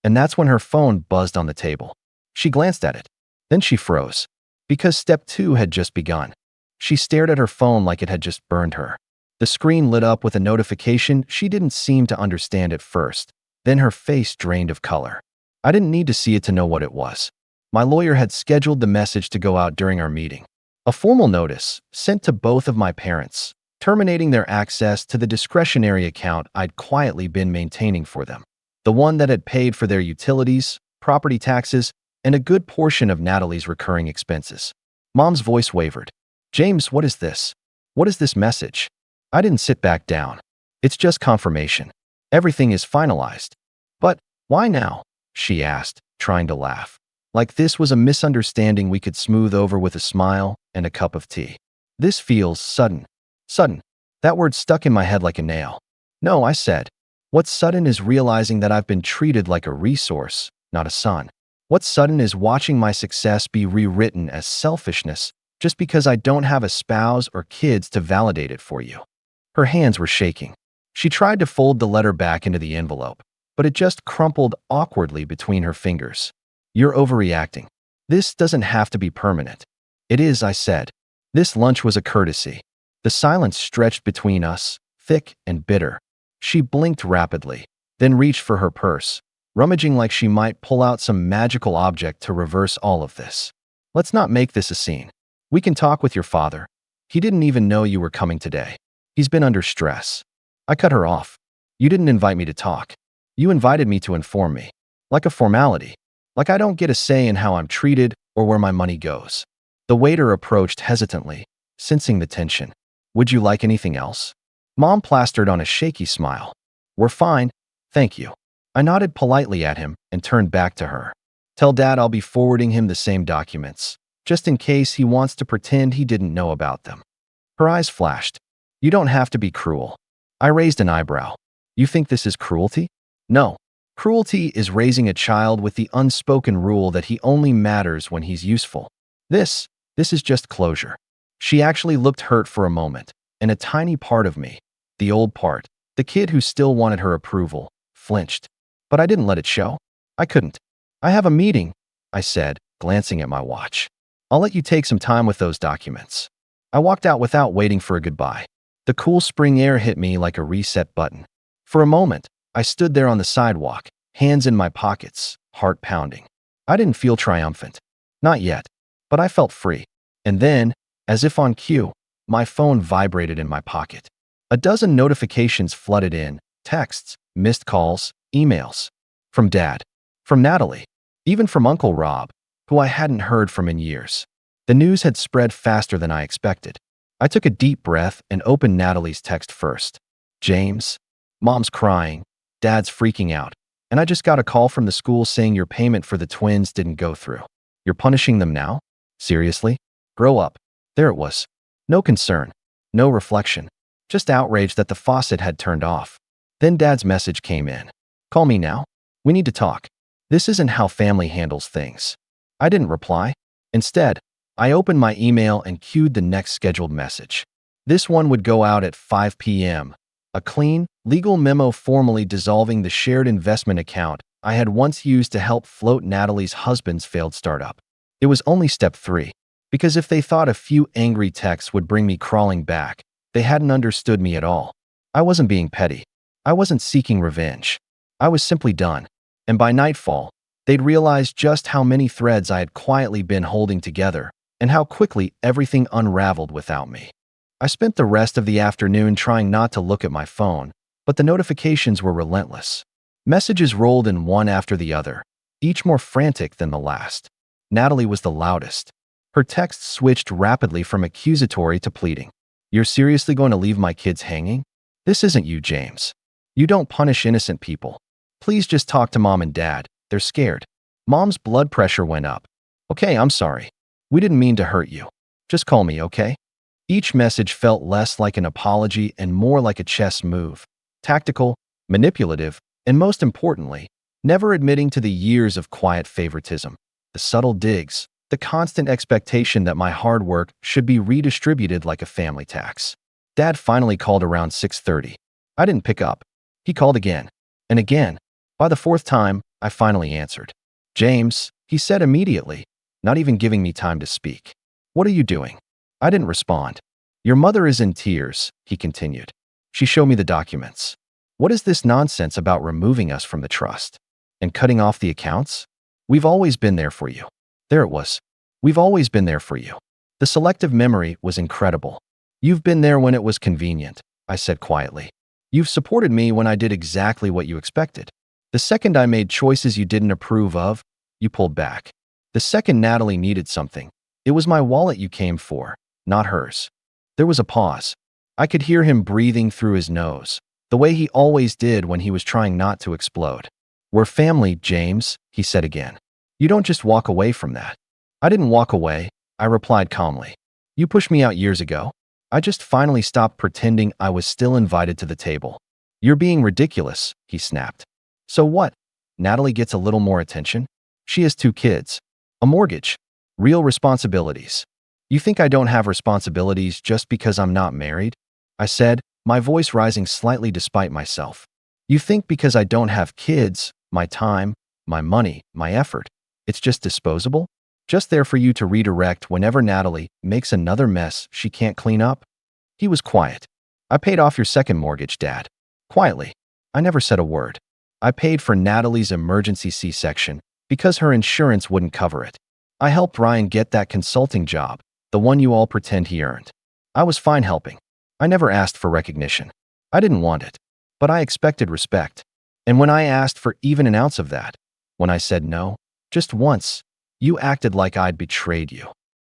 And that's when her phone buzzed on the table. She glanced at it. Then she froze. Because step 2 had just begun. She stared at her phone like it had just burned her. The screen lit up with a notification she didn't seem to understand at first. Then her face drained of color. I didn't need to see it to know what it was. My lawyer had scheduled the message to go out during our meeting. A formal notice, sent to both of my parents, terminating their access to the discretionary account I'd quietly been maintaining for them. The one that had paid for their utilities, property taxes, and a good portion of Natalie's recurring expenses. Mom's voice wavered. James, what is this? What is this message? I didn't sit back down. It's just confirmation. Everything is finalized. But why now? She asked, trying to laugh. Like this was a misunderstanding we could smooth over with a smile and a cup of tea. This feels sudden. Sudden. That word stuck in my head like a nail. No, I said. What's sudden is realizing that I've been treated like a resource, not a son. What's sudden is watching my success be rewritten as selfishness just because I don't have a spouse or kids to validate it for you. Her hands were shaking. She tried to fold the letter back into the envelope, but it just crumpled awkwardly between her fingers. You're overreacting. This doesn't have to be permanent. It is, I said. This lunch was a courtesy. The silence stretched between us, thick and bitter. She blinked rapidly, then reached for her purse, rummaging like she might pull out some magical object to reverse all of this. Let's not make this a scene. We can talk with your father. He didn't even know you were coming today. He's been under stress. I cut her off. You didn't invite me to talk. You invited me to inform me. Like a formality. Like I don't get a say in how I'm treated or where my money goes. The waiter approached hesitantly, sensing the tension. Would you like anything else? Mom plastered on a shaky smile. We're fine, thank you. I nodded politely at him and turned back to her. Tell Dad I'll be forwarding him the same documents, just in case he wants to pretend he didn't know about them. Her eyes flashed. You don't have to be cruel. I raised an eyebrow. You think this is cruelty? No. Cruelty is raising a child with the unspoken rule that he only matters when he's useful. This is just closure. She actually looked hurt for a moment, and a tiny part of me, the old part, the kid who still wanted her approval, flinched. But I didn't let it show. I couldn't. I have a meeting, I said, glancing at my watch. I'll let you take some time with those documents. I walked out without waiting for a goodbye. The cool spring air hit me like a reset button. For a moment, I stood there on the sidewalk, hands in my pockets, heart pounding. I didn't feel triumphant. Not yet. But I felt free. And then, as if on cue, my phone vibrated in my pocket. A dozen notifications flooded in, texts, missed calls, emails. From Dad. From Natalie. Even from Uncle Rob, who I hadn't heard from in years. The news had spread faster than I expected. I took a deep breath and opened Natalie's text first. James, Mom's crying, Dad's freaking out, and I just got a call from the school saying your payment for the twins didn't go through. You're punishing them now? Seriously? Grow up. There it was. No concern. No reflection. Just outrage that the faucet had turned off. Then Dad's message came in. Call me now. We need to talk. This isn't how family handles things. I didn't reply. Instead, I opened my email and queued the next scheduled message. This one would go out at 5 p.m. A clean, legal memo formally dissolving the shared investment account I had once used to help float Natalie's husband's failed startup. It was only step 3, because if they thought a few angry texts would bring me crawling back, they hadn't understood me at all. I wasn't being petty. I wasn't seeking revenge. I was simply done. And by nightfall, they'd realized just how many threads I had quietly been holding together and how quickly everything unraveled without me. I spent the rest of the afternoon trying not to look at my phone, but the notifications were relentless. Messages rolled in one after the other, each more frantic than the last. Natalie was the loudest. Her texts switched rapidly from accusatory to pleading. You're seriously going to leave my kids hanging? This isn't you, James. You don't punish innocent people. Please just talk to Mom and Dad. They're scared. Mom's blood pressure went up. Okay, I'm sorry. We didn't mean to hurt you. Just call me, okay? Each message felt less like an apology and more like a chess move. Tactical, manipulative, and most importantly, never admitting to the years of quiet favoritism, the subtle digs, the constant expectation that my hard work should be redistributed like a family tax. Dad finally called around 6:30. I didn't pick up. He called again and again. By the 4th time, I finally answered. James, he said immediately, not even giving me time to speak. What are you doing? I didn't respond. Your mother is in tears, he continued. She showed me the documents. What is this nonsense about removing us from the trust and cutting off the accounts? We've always been there for you. There it was. We've always been there for you. The selective memory was incredible. You've been there when it was convenient, I said quietly. You've supported me when I did exactly what you expected. The second I made choices you didn't approve of, you pulled back. The second Natalie needed something, it was my wallet you came for, not hers. There was a pause. I could hear him breathing through his nose, the way he always did when he was trying not to explode. We're family, James, he said again. You don't just walk away from that. I didn't walk away, I replied calmly. You pushed me out years ago. I just finally stopped pretending I was still invited to the table. You're being ridiculous, he snapped. So what? Natalie gets a little more attention? She has 2 kids. A mortgage. Real responsibilities. You think I don't have responsibilities just because I'm not married? I said, my voice rising slightly despite myself. You think because I don't have kids, my time, my money, my effort, it's just disposable? Just there for you to redirect whenever Natalie makes another mess she can't clean up? He was quiet. I paid off your second mortgage, Dad. Quietly. I never said a word. I paid for Natalie's emergency C-section because her insurance wouldn't cover it. I helped Ryan get that consulting job, the one you all pretend he earned. I was fine helping. I never asked for recognition. I didn't want it, but I expected respect. And when I asked for even an ounce of that, when I said no, just once, you acted like I'd betrayed you.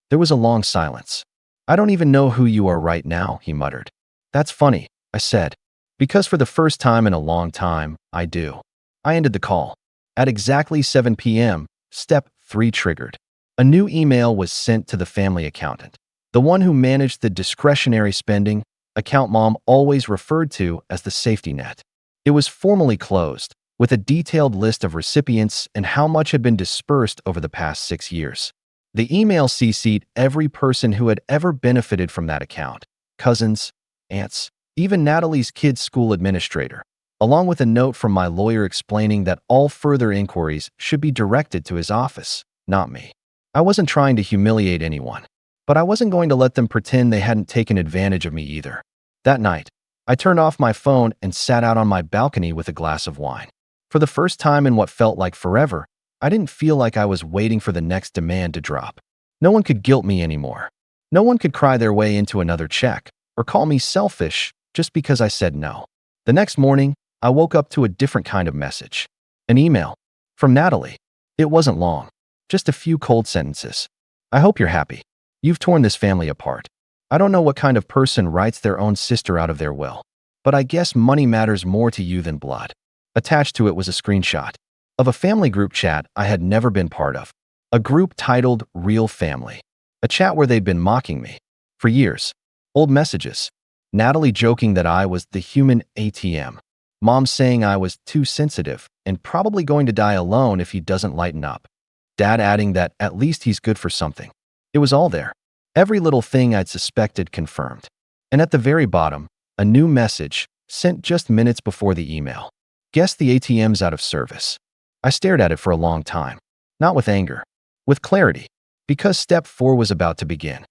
There was a long silence. I don't even know who you are right now, he muttered. That's funny, I said, because for the first time in a long time, I do. I ended the call. At exactly 7 p.m., step 3 triggered. A new email was sent to the family accountant, the one who managed the discretionary spending account Mom always referred to as the safety net. It was formally closed, with a detailed list of recipients and how much had been dispersed over the past 6 years. The email CC'd every person who had ever benefited from that account, cousins, aunts, even Natalie's kid's school administrator, along with a note from my lawyer explaining that all further inquiries should be directed to his office, not me. I wasn't trying to humiliate anyone, but I wasn't going to let them pretend they hadn't taken advantage of me either. That night, I turned off my phone and sat out on my balcony with a glass of wine. For the first time in what felt like forever, I didn't feel like I was waiting for the next demand to drop. No one could guilt me anymore. No one could cry their way into another check or call me selfish just because I said no. The next morning, I woke up to a different kind of message. An email. From Natalie. It wasn't long. Just a few cold sentences. I hope you're happy. You've torn this family apart. I don't know what kind of person writes their own sister out of their will, but I guess money matters more to you than blood. Attached to it was a screenshot of a family group chat I had never been part of. A group titled Real Family. A chat where they'd been mocking me. For years. Old messages. Natalie joking that I was the human ATM. Mom saying I was too sensitive and probably going to die alone if he doesn't lighten up. Dad adding that at least he's good for something. It was all there. Every little thing I'd suspected confirmed. And at the very bottom, a new message sent just minutes before the email. Guess the ATM's out of service. I stared at it for a long time. Not with anger. With clarity. Because step 4 was about to begin.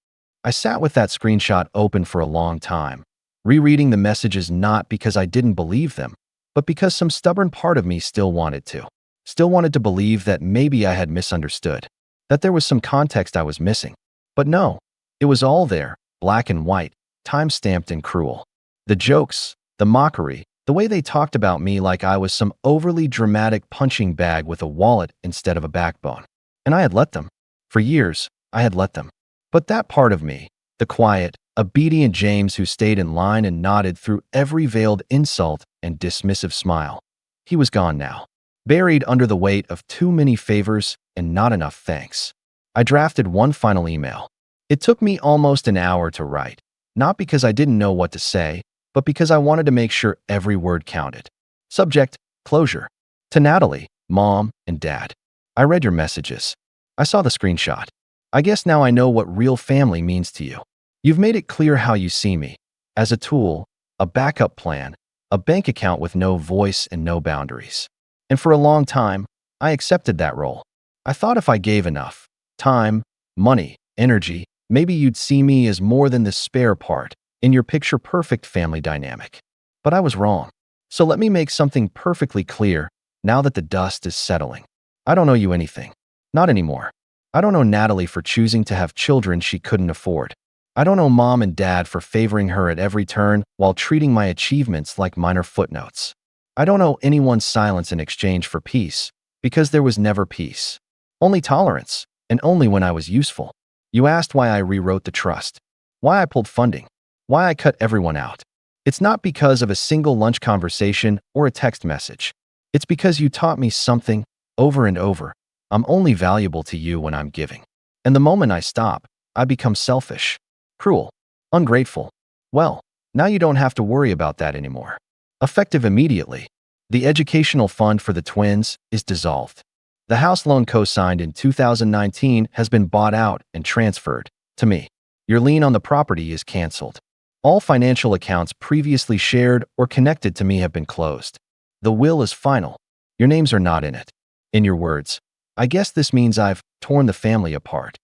I sat with that screenshot open for a long time, rereading the messages not because I didn't believe them, but because some stubborn part of me still wanted to. Still wanted to believe that maybe I had misunderstood. That there was some context I was missing. But no. It was all there, black and white, time-stamped and cruel. The jokes, the mockery, the way they talked about me like I was some overly dramatic punching bag with a wallet instead of a backbone. And I had let them. For years, I had let them. But that part of me, the quiet, obedient James who stayed in line and nodded through every veiled insult and dismissive smile, he was gone now. Buried under the weight of too many favors and not enough thanks. I drafted one final email. It took me almost an hour to write, not because I didn't know what to say, but because I wanted to make sure every word counted. Subject, closure. To Natalie, Mom, and Dad. I read your messages. I saw the screenshot. I guess now I know what real family means to you. You've made it clear how you see me. As a tool, a backup plan, a bank account with no voice and no boundaries. And for a long time, I accepted that role. I thought if I gave enough time, money, energy, maybe you'd see me as more than the spare part in your picture-perfect family dynamic. But I was wrong. So let me make something perfectly clear now that the dust is settling. I don't owe you anything. Not anymore. I don't owe Natalie for choosing to have children she couldn't afford. I don't owe Mom and Dad for favoring her at every turn while treating my achievements like minor footnotes. I don't owe anyone's silence in exchange for peace, because there was never peace. Only tolerance, and only when I was useful. You asked why I rewrote the trust. Why I pulled funding. Why I cut everyone out. It's not because of a single lunch conversation or a text message. It's because you taught me something, over and over. I'm only valuable to you when I'm giving. And the moment I stop, I become selfish, cruel, ungrateful. Well, now you don't have to worry about that anymore. Effective immediately, the educational fund for the twins is dissolved. The house loan co-signed in 2019 has been bought out and transferred to me. Your lien on the property is canceled. All financial accounts previously shared or connected to me have been closed. The will is final. Your names are not in it. In your words, I guess this means I've torn the family apart.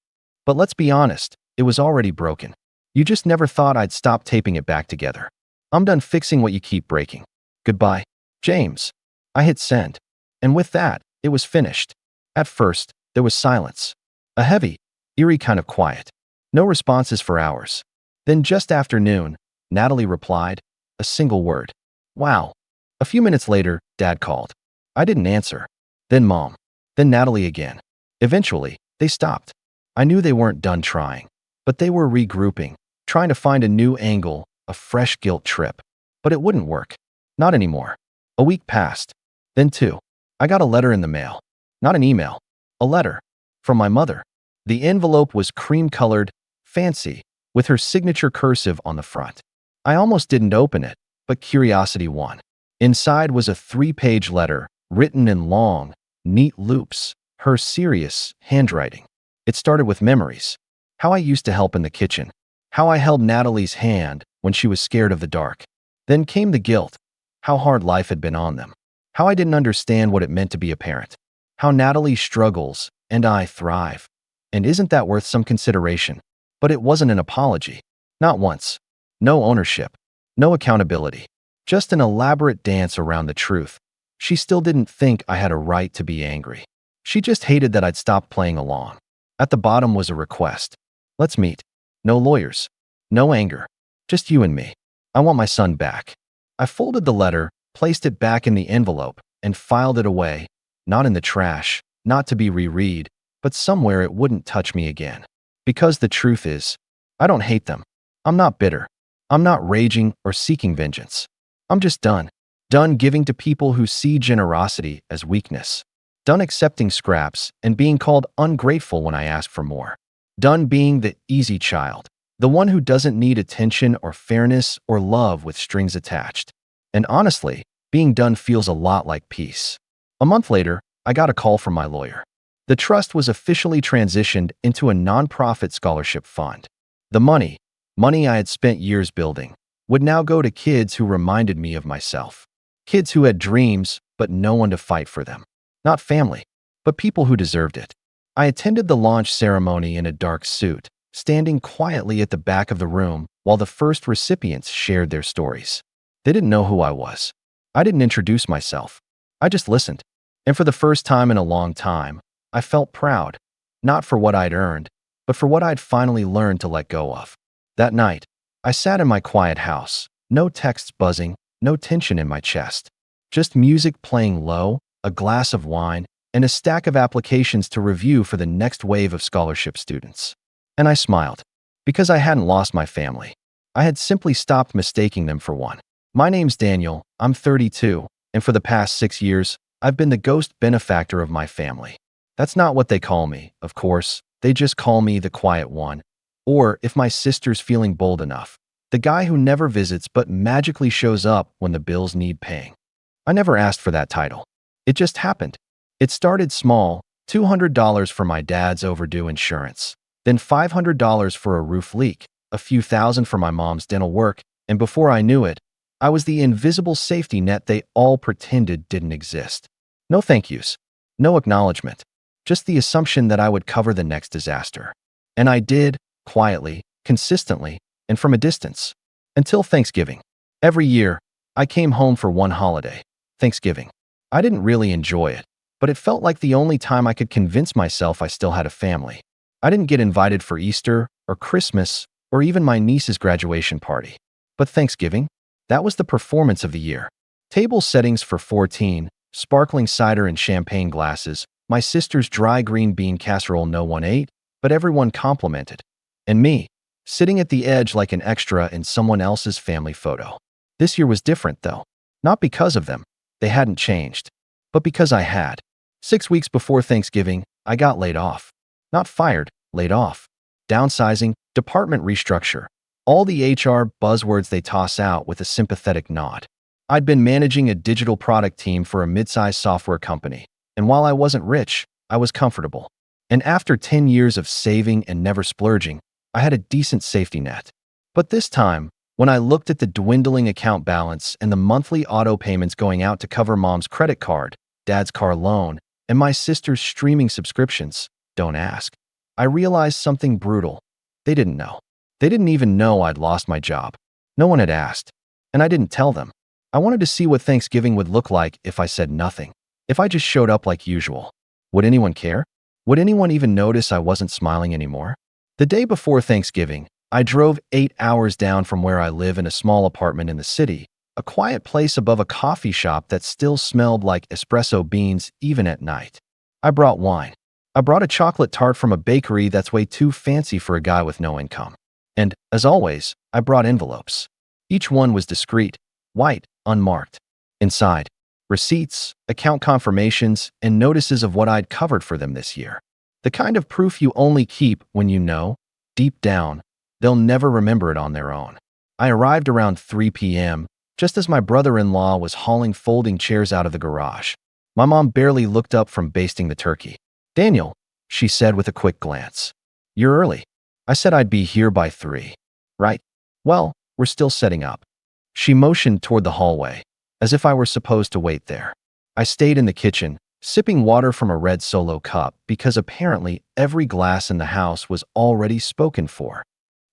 But let's be honest, it was already broken. You just never thought I'd stop taping it back together. I'm done fixing what you keep breaking. Goodbye, James. I hit send. And with that, it was finished. At first, there was silence. A heavy, eerie kind of quiet. No responses for hours. Then just after noon, Natalie replied, a single word. Wow. A few minutes later, Dad called. I didn't answer. Then Mom. Then Natalie again. Eventually, they stopped. I knew they weren't done trying, but they were regrouping, trying to find a new angle, a fresh guilt trip. But it wouldn't work. Not anymore. A week passed. Then 2. I got a letter in the mail. Not an email. A letter. From my mother. The envelope was cream-colored, fancy, with her signature cursive on the front. I almost didn't open it, but curiosity won. Inside was a 3-page letter, written in long, neat loops, her serious handwriting. It started with memories. How I used to help in the kitchen. How I held Natalie's hand when she was scared of the dark. Then came the guilt. How hard life had been on them. How I didn't understand what it meant to be a parent. How Natalie struggles and I thrive. And isn't that worth some consideration? But it wasn't an apology. Not once. No ownership. No accountability. Just an elaborate dance around the truth. She still didn't think I had a right to be angry. She just hated that I'd stopped playing along. At the bottom was a request. Let's meet. No lawyers. No anger. Just you and me. I want my son back. I folded the letter, placed it back in the envelope, and filed it away. Not in the trash, not to be reread, but somewhere it wouldn't touch me again. Because the truth is, I don't hate them. I'm not bitter. I'm not raging or seeking vengeance. I'm just done. Done giving to people who see generosity as weakness. Done accepting scraps and being called ungrateful when I ask for more. Done being the easy child, the one who doesn't need attention or fairness or love with strings attached. And honestly, being done feels a lot like peace. A month later, I got a call from my lawyer. The trust was officially transitioned into a nonprofit scholarship fund. The money I had spent years building, would now go to kids who reminded me of myself. Kids who had dreams, but no one to fight for them. Not family, but people who deserved it. I attended the launch ceremony in a dark suit, standing quietly at the back of the room while the first recipients shared their stories. They didn't know who I was. I didn't introduce myself. I just listened. And for the first time in a long time, I felt proud, not for what I'd earned, but for what I'd finally learned to let go of. That night, I sat in my quiet house, no texts buzzing, no tension in my chest. Just music playing low, a glass of wine, and a stack of applications to review for the next wave of scholarship students. And I smiled, because I hadn't lost my family. I had simply stopped mistaking them for one. My name's Daniel, I'm 32, and for the past 6 years, I've been the ghost benefactor of my family. That's not what they call me, of course. They just call me the quiet one. Or, if my sister's feeling bold enough, the guy who never visits but magically shows up when the bills need paying. I never asked for that title. It just happened. It started small, $200 for my dad's overdue insurance, then $500 for a roof leak, a few thousand for my mom's dental work, and before I knew it, I was the invisible safety net they all pretended didn't exist. No thank yous. No acknowledgement. Just the assumption that I would cover the next disaster. And I did, quietly, consistently, and from a distance. Until Thanksgiving. Every year, I came home for one holiday, Thanksgiving. I didn't really enjoy it, but it felt like the only time I could convince myself I still had a family. I didn't get invited for Easter, or Christmas, or even my niece's graduation party. But Thanksgiving? That was the performance of the year. Table settings for 14, sparkling cider and champagne glasses, my sister's dry green bean casserole no one ate, but everyone complimented. And me, sitting at the edge like an extra in someone else's family photo. This year was different, though. Not because of them. They hadn't changed. But because I had. 6 weeks before Thanksgiving, I got laid off. Not fired, laid off. Downsizing, department restructure. All the HR buzzwords they toss out with a sympathetic nod. I'd been managing a digital product team for a mid-sized software company, and while I wasn't rich, I was comfortable. And after 10 years of saving and never splurging, I had a decent safety net. But this time, when I looked at the dwindling account balance and the monthly auto payments going out to cover mom's credit card, dad's car loan, and my sister's streaming subscriptions, don't ask, I realized something brutal. They didn't know. They didn't even know I'd lost my job. No one had asked, and I didn't tell them. I wanted to see what Thanksgiving would look like if I said nothing, if I just showed up like usual. Would anyone care? Would anyone even notice I wasn't smiling anymore? The day before Thanksgiving, I drove 8 hours down from where I live in a small apartment in the city, a quiet place above a coffee shop that still smelled like espresso beans even at night. I brought wine. I brought a chocolate tart from a bakery that's way too fancy for a guy with no income. And, as always, I brought envelopes. Each one was discreet, white, unmarked. Inside, receipts, account confirmations, and notices of what I'd covered for them this year. The kind of proof you only keep when you know, deep down, they'll never remember it on their own. I arrived around 3 p.m., just as my brother-in-law was hauling folding chairs out of the garage. My mom barely looked up from basting the turkey. "Daniel," she said with a quick glance. "You're early." I said I'd be here by 3. "Right. Well, we're still setting up." She motioned toward the hallway, as if I were supposed to wait there. I stayed in the kitchen, sipping water from a red Solo cup because apparently every glass in the house was already spoken for.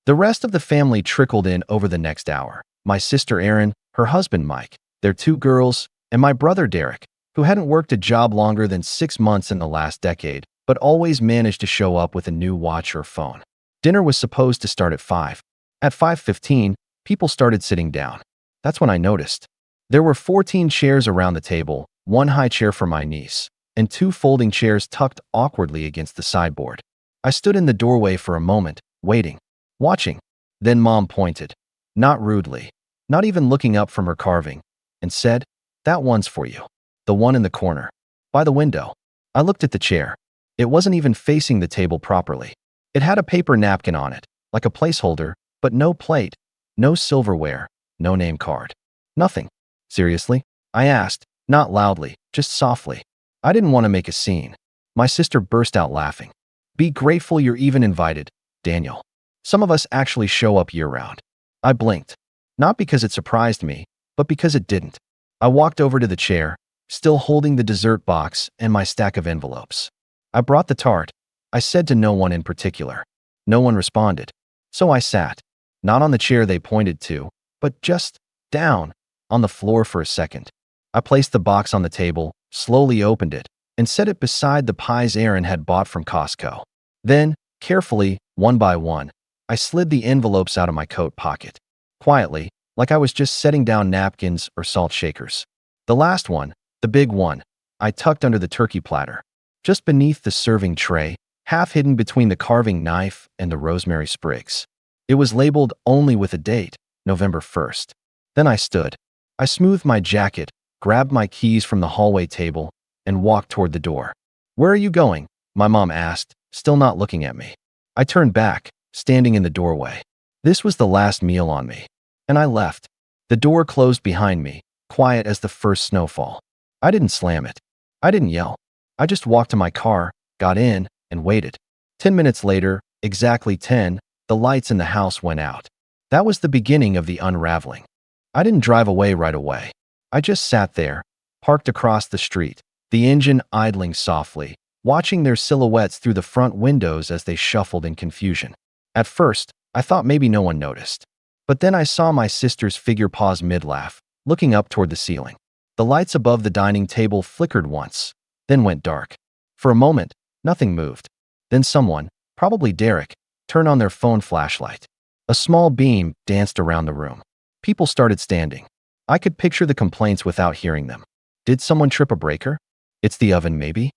The rest of the family trickled in over the next hour. My sister Erin, her husband Mike, their 2 girls, and my brother Derek, who hadn't worked a job longer than 6 months in the last decade, but always managed to show up with a new watch or phone. Dinner was supposed to start at 5. At 5:15, people started sitting down. That's when I noticed. There were 14 chairs around the table, 1 high chair for my niece, and 2 folding chairs tucked awkwardly against the sideboard. I stood in the doorway for a moment, waiting, watching. Then Mom pointed, not rudely, not even looking up from her carving, and said, "That one's for you. The one in the corner. By the window." I looked at the chair. It wasn't even facing the table properly. It had a paper napkin on it, like a placeholder, but no plate, no silverware, no name card. Nothing. Seriously? I asked, not loudly, just softly. I didn't want to make a scene. My sister burst out laughing. Be grateful you're even invited, Daniel. Some of us actually show up year-round. I blinked. Not because it surprised me, but because it didn't. I walked over to the chair, still holding the dessert box and my stack of envelopes. I brought the tart. I said to no one in particular. No one responded. So I sat, not on the chair they pointed to, but just down, on the floor for a second. I placed the box on the table, slowly opened it, and set it beside the pies Aaron had bought from Costco. Then, carefully, one by one, I slid the envelopes out of my coat pocket. Quietly, like I was just setting down napkins or salt shakers. The last one, the big one, I tucked under the turkey platter, just beneath the serving tray, half hidden between the carving knife and the rosemary sprigs. It was labeled only with a date, November 1st. Then I stood. I smoothed my jacket, grabbed my keys from the hallway table, and walked toward the door. "Where are you going?" my mom asked, still not looking at me. I turned back, standing in the doorway. This was the last meal on me. And I left. The door closed behind me, quiet as the first snowfall. I didn't slam it. I didn't yell. I just walked to my car, got in, and waited. 10 minutes later, exactly 10, the lights in the house went out. That was the beginning of the unraveling. I didn't drive away right away. I just sat there, parked across the street, the engine idling softly, watching their silhouettes through the front windows as they shuffled in confusion. At first, I thought maybe no one noticed. But then I saw my sister's figure pause mid-laugh, looking up toward the ceiling. The lights above the dining table flickered once, then went dark. For a moment, nothing moved. Then someone, probably Derek, turned on their phone flashlight. A small beam danced around the room. People started standing. I could picture the complaints without hearing them. Did someone trip a breaker? It's the oven, maybe?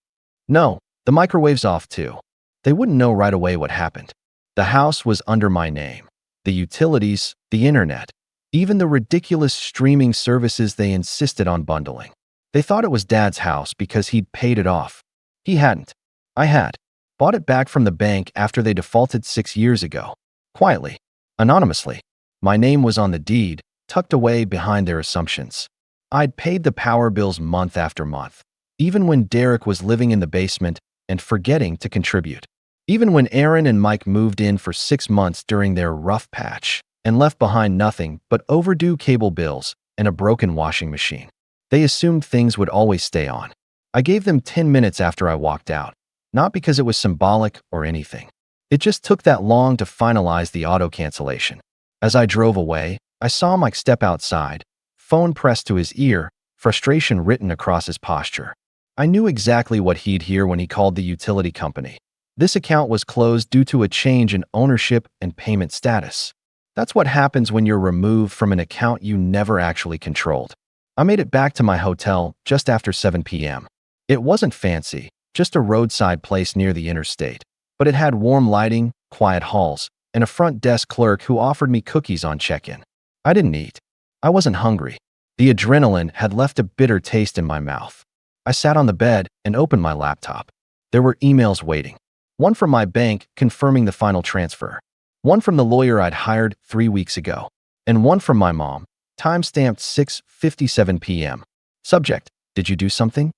No, the microwave's off too. They wouldn't know right away what happened. The house was under my name. The utilities, the internet, even the ridiculous streaming services they insisted on bundling. They thought it was Dad's house because he'd paid it off. He hadn't. I had. Bought it back from the bank after they defaulted 6 years ago. Quietly. Anonymously. My name was on the deed, tucked away behind their assumptions. I'd paid the power bills month after month, even when Derek was living in the basement and forgetting to contribute. Even when Aaron and Mike moved in for 6 months during their rough patch and left behind nothing but overdue cable bills and a broken washing machine. They assumed things would always stay on. I gave them 10 minutes after I walked out, not because it was symbolic or anything. It just took that long to finalize the auto cancellation. As I drove away, I saw Mike step outside, phone pressed to his ear, frustration written across his posture. I knew exactly what he'd hear when he called the utility company. This account was closed due to a change in ownership and payment status. That's what happens when you're removed from an account you never actually controlled. I made it back to my hotel just after 7 p.m. It wasn't fancy, just a roadside place near the interstate, but it had warm lighting, quiet halls, and a front desk clerk who offered me cookies on check-in. I didn't eat. I wasn't hungry. The adrenaline had left a bitter taste in my mouth. I sat on the bed and opened my laptop. There were emails waiting. One from my bank confirming the final transfer. One from the lawyer I'd hired 3 weeks ago. And one from my mom, time-stamped 6:57 p.m. Subject: Did you do something?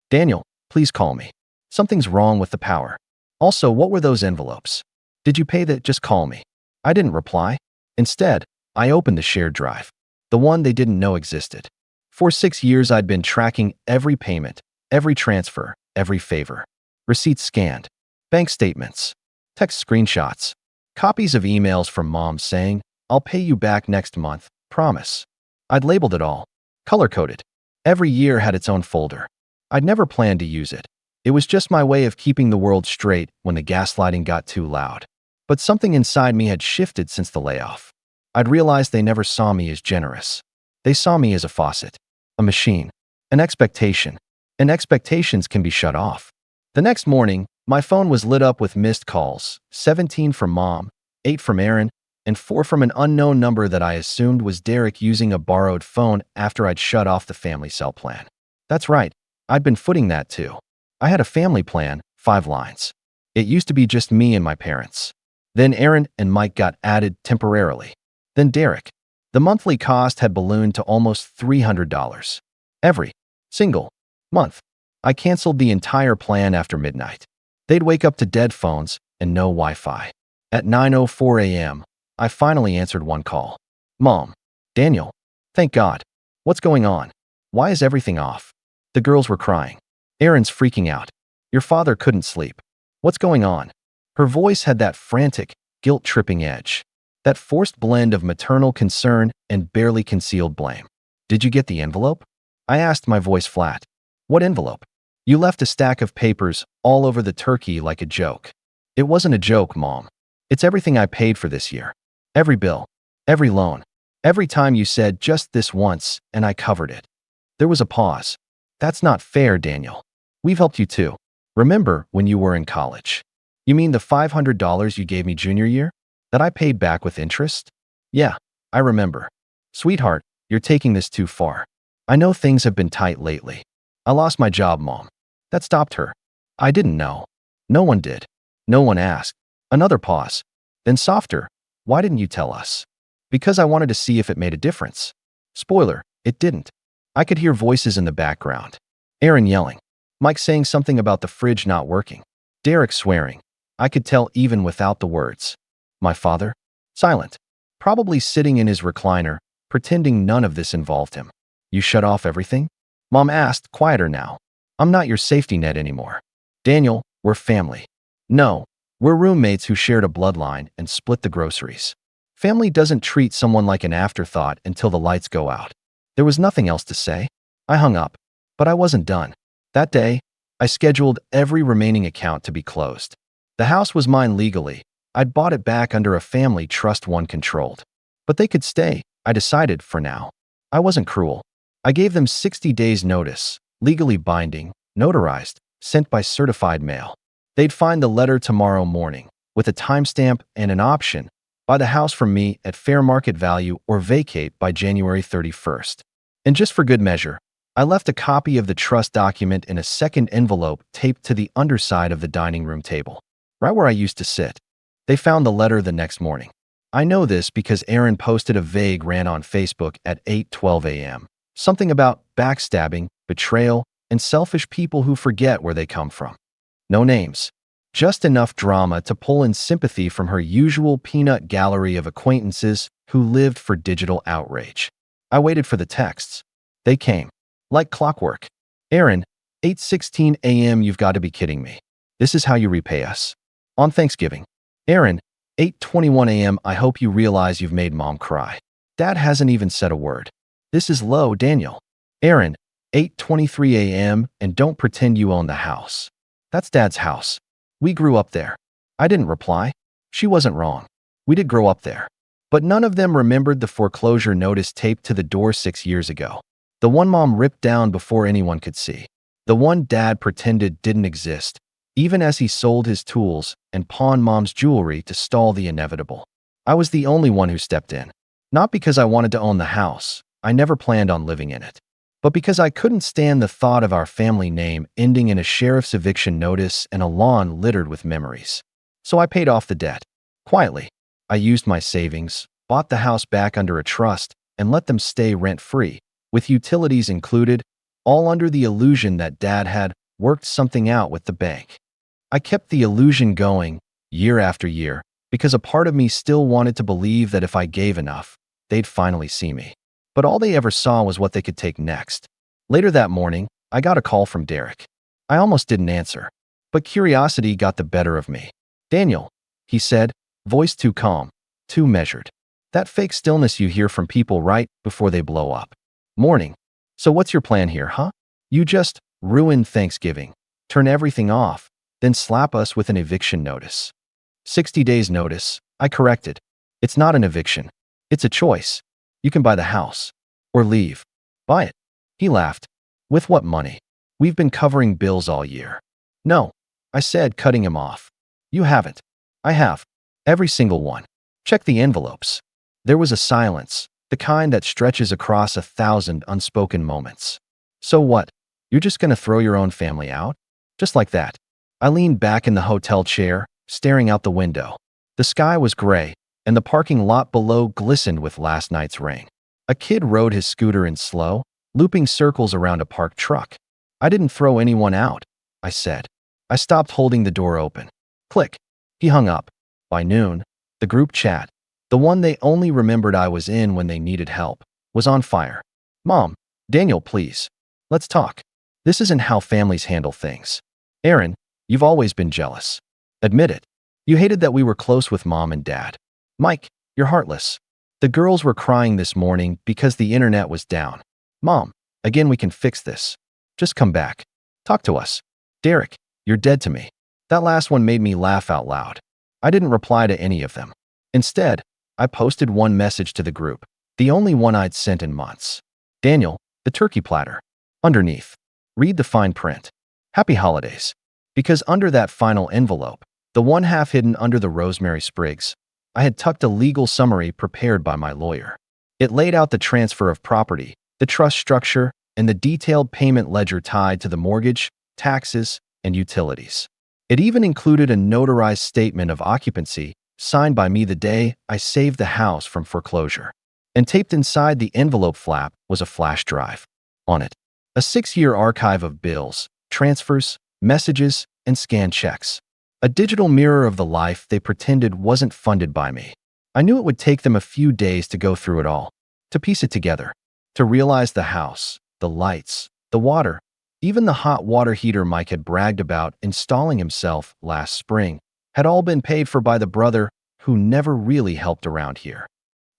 Daniel, please call me. Something's wrong with the power. Also, what were those envelopes? Did you pay that? Just call me. I didn't reply. Instead, I opened the shared drive. The one they didn't know existed. For 6 years, I'd been tracking every payment, every transfer, every favor. Receipts scanned. Bank statements, text screenshots, copies of emails from Mom saying, "I'll pay you back next month, promise." I'd labeled it all, color-coded. Every year had its own folder. I'd never planned to use it. It was just my way of keeping the world straight when the gaslighting got too loud. But something inside me had shifted since the layoff. I'd realized they never saw me as generous. They saw me as a faucet, a machine, an expectation, and expectations can be shut off. The next morning, my phone was lit up with missed calls, 17 from Mom, 8 from Aaron, and 4 from an unknown number that I assumed was Derek using a borrowed phone after I'd shut off the family cell plan. That's right, I'd been footing that too. I had a family plan, 5 lines. It used to be just me and my parents. Then Aaron and Mike got added temporarily. Then Derek. The monthly cost had ballooned to almost $300. Every single month. I canceled the entire plan after midnight. They'd wake up to dead phones and no Wi-Fi. At 9:04 a.m., I finally answered one call. Mom. Daniel. Thank God. What's going on? Why is everything off? The girls were crying. Aaron's freaking out. Your father couldn't sleep. What's going on? Her voice had that frantic, guilt-tripping edge. That forced blend of maternal concern and barely concealed blame. Did you get the envelope? I asked, my voice flat. What envelope? You left a stack of papers all over the turkey like a joke. It wasn't a joke, Mom. It's everything I paid for this year. Every bill. Every loan. Every time you said just this once, and I covered it. There was a pause. That's not fair, Daniel. We've helped you too. Remember when you were in college? You mean the $500 you gave me junior year? That I paid back with interest? Yeah, I remember. Sweetheart, you're taking this too far. I know things have been tight lately. I lost my job, Mom. That stopped her. I didn't know. No one did. No one asked. Another pause. Then softer. Why didn't you tell us? Because I wanted to see if it made a difference. Spoiler, it didn't. I could hear voices in the background. Aaron yelling. Mike saying something about the fridge not working. Derek swearing. I could tell even without the words. My father? Silent. Probably sitting in his recliner, pretending none of this involved him. You shut off everything? Mom asked, quieter now. I'm not your safety net anymore. Daniel, we're family. No, we're roommates who shared a bloodline and split the groceries. Family doesn't treat someone like an afterthought until the lights go out. There was nothing else to say. I hung up. But I wasn't done. That day, I scheduled every remaining account to be closed. The house was mine legally. I'd bought it back under a family trust one controlled. But they could stay, I decided, for now. I wasn't cruel. I gave them 60 days notice, legally binding, notarized, sent by certified mail. They'd find the letter tomorrow morning, with a timestamp and an option, buy the house from me at fair market value or vacate by January 31st. And just for good measure, I left a copy of the trust document in a second envelope taped to the underside of the dining room table, right where I used to sit. They found the letter the next morning. I know this because Aaron posted a vague rant on Facebook at 8:12 a.m. Something about backstabbing, betrayal, and selfish people who forget where they come from. No names. Just enough drama to pull in sympathy from her usual peanut gallery of acquaintances who lived for digital outrage. I waited for the texts. They came. Like clockwork. Aaron, 8:16 a.m. You've got to be kidding me. This is how you repay us. On Thanksgiving. Aaron, 8:21 a.m. I hope you realize you've made Mom cry. Dad hasn't even said a word. This is low, Daniel. Aaron, 8:23 a.m. And don't pretend you own the house. That's Dad's house. We grew up there. I didn't reply. She wasn't wrong. We did grow up there. But none of them remembered the foreclosure notice taped to the door 6 years ago. The one Mom ripped down before anyone could see. The one Dad pretended didn't exist, even as he sold his tools and pawned Mom's jewelry to stall the inevitable. I was the only one who stepped in. Not because I wanted to own the house. I never planned on living in it. But because I couldn't stand the thought of our family name ending in a sheriff's eviction notice and a lawn littered with memories. So I paid off the debt. Quietly. I used my savings, bought the house back under a trust, and let them stay rent-free, with utilities included, all under the illusion that Dad had worked something out with the bank. I kept the illusion going, year after year, because a part of me still wanted to believe that if I gave enough, they'd finally see me. But all they ever saw was what they could take next. Later that morning, I got a call from Derek. I almost didn't answer, but curiosity got the better of me. Daniel, he said, voice too calm, too measured. That fake stillness you hear from people right before they blow up. Morning. So what's your plan here, huh? You just ruin Thanksgiving, turn everything off, then slap us with an eviction notice. 60 days notice, I corrected. It's not an eviction. It's a choice. You can buy the house. Or leave. Buy it. He laughed. With what money? We've been covering bills all year. No, I said, cutting him off. You haven't. I have. Every single one. Check the envelopes. There was a silence, the kind that stretches across 1,000 unspoken moments. So what? You're just gonna throw your own family out? Just like that. I leaned back in the hotel chair, staring out the window. The sky was gray, and the parking lot below glistened with last night's rain. A kid rode his scooter in slow, looping circles around a parked truck. I didn't throw anyone out, I said. I stopped holding the door open. Click. He hung up. By noon, the group chat, the one they only remembered I was in when they needed help, was on fire. Mom, Daniel, please. Let's talk. This isn't how families handle things. Aaron, you've always been jealous. Admit it. You hated that we were close with Mom and Dad. Mike, you're heartless. The girls were crying this morning because the internet was down. Mom, again, we can fix this. Just come back. Talk to us. Derek, you're dead to me. That last one made me laugh out loud. I didn't reply to any of them. Instead, I posted one message to the group, the only one I'd sent in months. Daniel, the turkey platter. Underneath, read the fine print. Happy holidays. Because under that final envelope, the one half hidden under the rosemary sprigs, I had tucked a legal summary prepared by my lawyer. It laid out the transfer of property, the trust structure, and the detailed payment ledger tied to the mortgage, taxes, and utilities. It even included a notarized statement of occupancy signed by me the day I saved the house from foreclosure. And taped inside the envelope flap was a flash drive. On it, a 6-year archive of bills, transfers, messages, and scanned checks. A digital mirror of the life they pretended wasn't funded by me. I knew it would take them a few days to go through it all, to piece it together, to realize the house, the lights, the water, even the hot water heater Mike had bragged about installing himself last spring, had all been paid for by the brother who never really helped around here.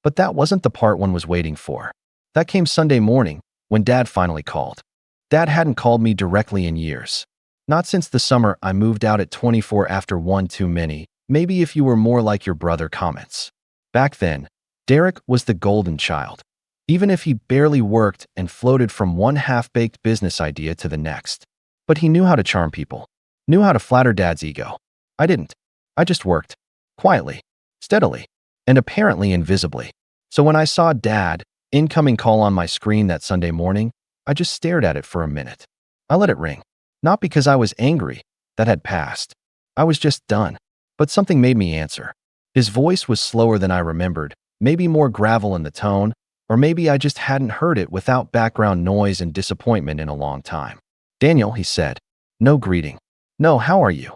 But that wasn't the part one was waiting for. That came Sunday morning, when Dad finally called. Dad hadn't called me directly in years. Not since the summer I moved out at 24 after one too many, maybe if you were more like your brother comments. Back then, Derek was the golden child. Even if he barely worked and floated from one half-baked business idea to the next. But he knew how to charm people, knew how to flatter Dad's ego. I didn't. I just worked. Quietly, steadily, and apparently invisibly. So when I saw Dad, incoming call on my screen that Sunday morning, I just stared at it for a minute. I let it ring. Not because I was angry, that had passed. I was just done. But something made me answer. His voice was slower than I remembered, maybe more gravel in the tone, or maybe I just hadn't heard it without background noise and disappointment in a long time. Daniel, he said. No greeting. No, how are you?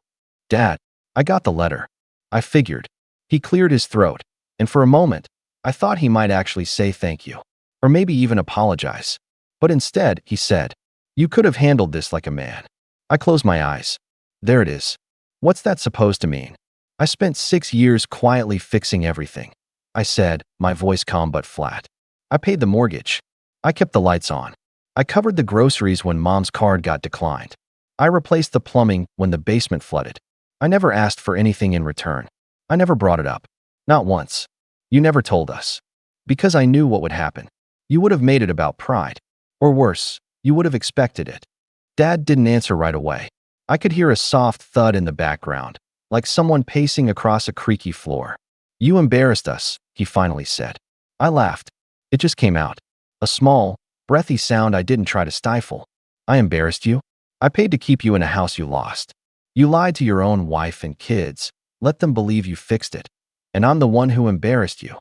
Dad, I got the letter. I figured. He cleared his throat, and for a moment, I thought he might actually say thank you, or maybe even apologize. But instead, he said, you could have handled this like a man. I closed my eyes. There it is. What's that supposed to mean? I spent 6 years quietly fixing everything. I said, my voice calm but flat. I paid the mortgage. I kept the lights on. I covered the groceries when Mom's card got declined. I replaced the plumbing when the basement flooded. I never asked for anything in return. I never brought it up. Not once. You never told us. Because I knew what would happen. You would have made it about pride. Or worse, you would have expected it. Dad didn't answer right away. I could hear a soft thud in the background, like someone pacing across a creaky floor. You embarrassed us, he finally said. I laughed. It just came out. A small, breathy sound I didn't try to stifle. I embarrassed you? I paid to keep you in a house you lost. You lied to your own wife and kids, let them believe you fixed it. And I'm the one who embarrassed you.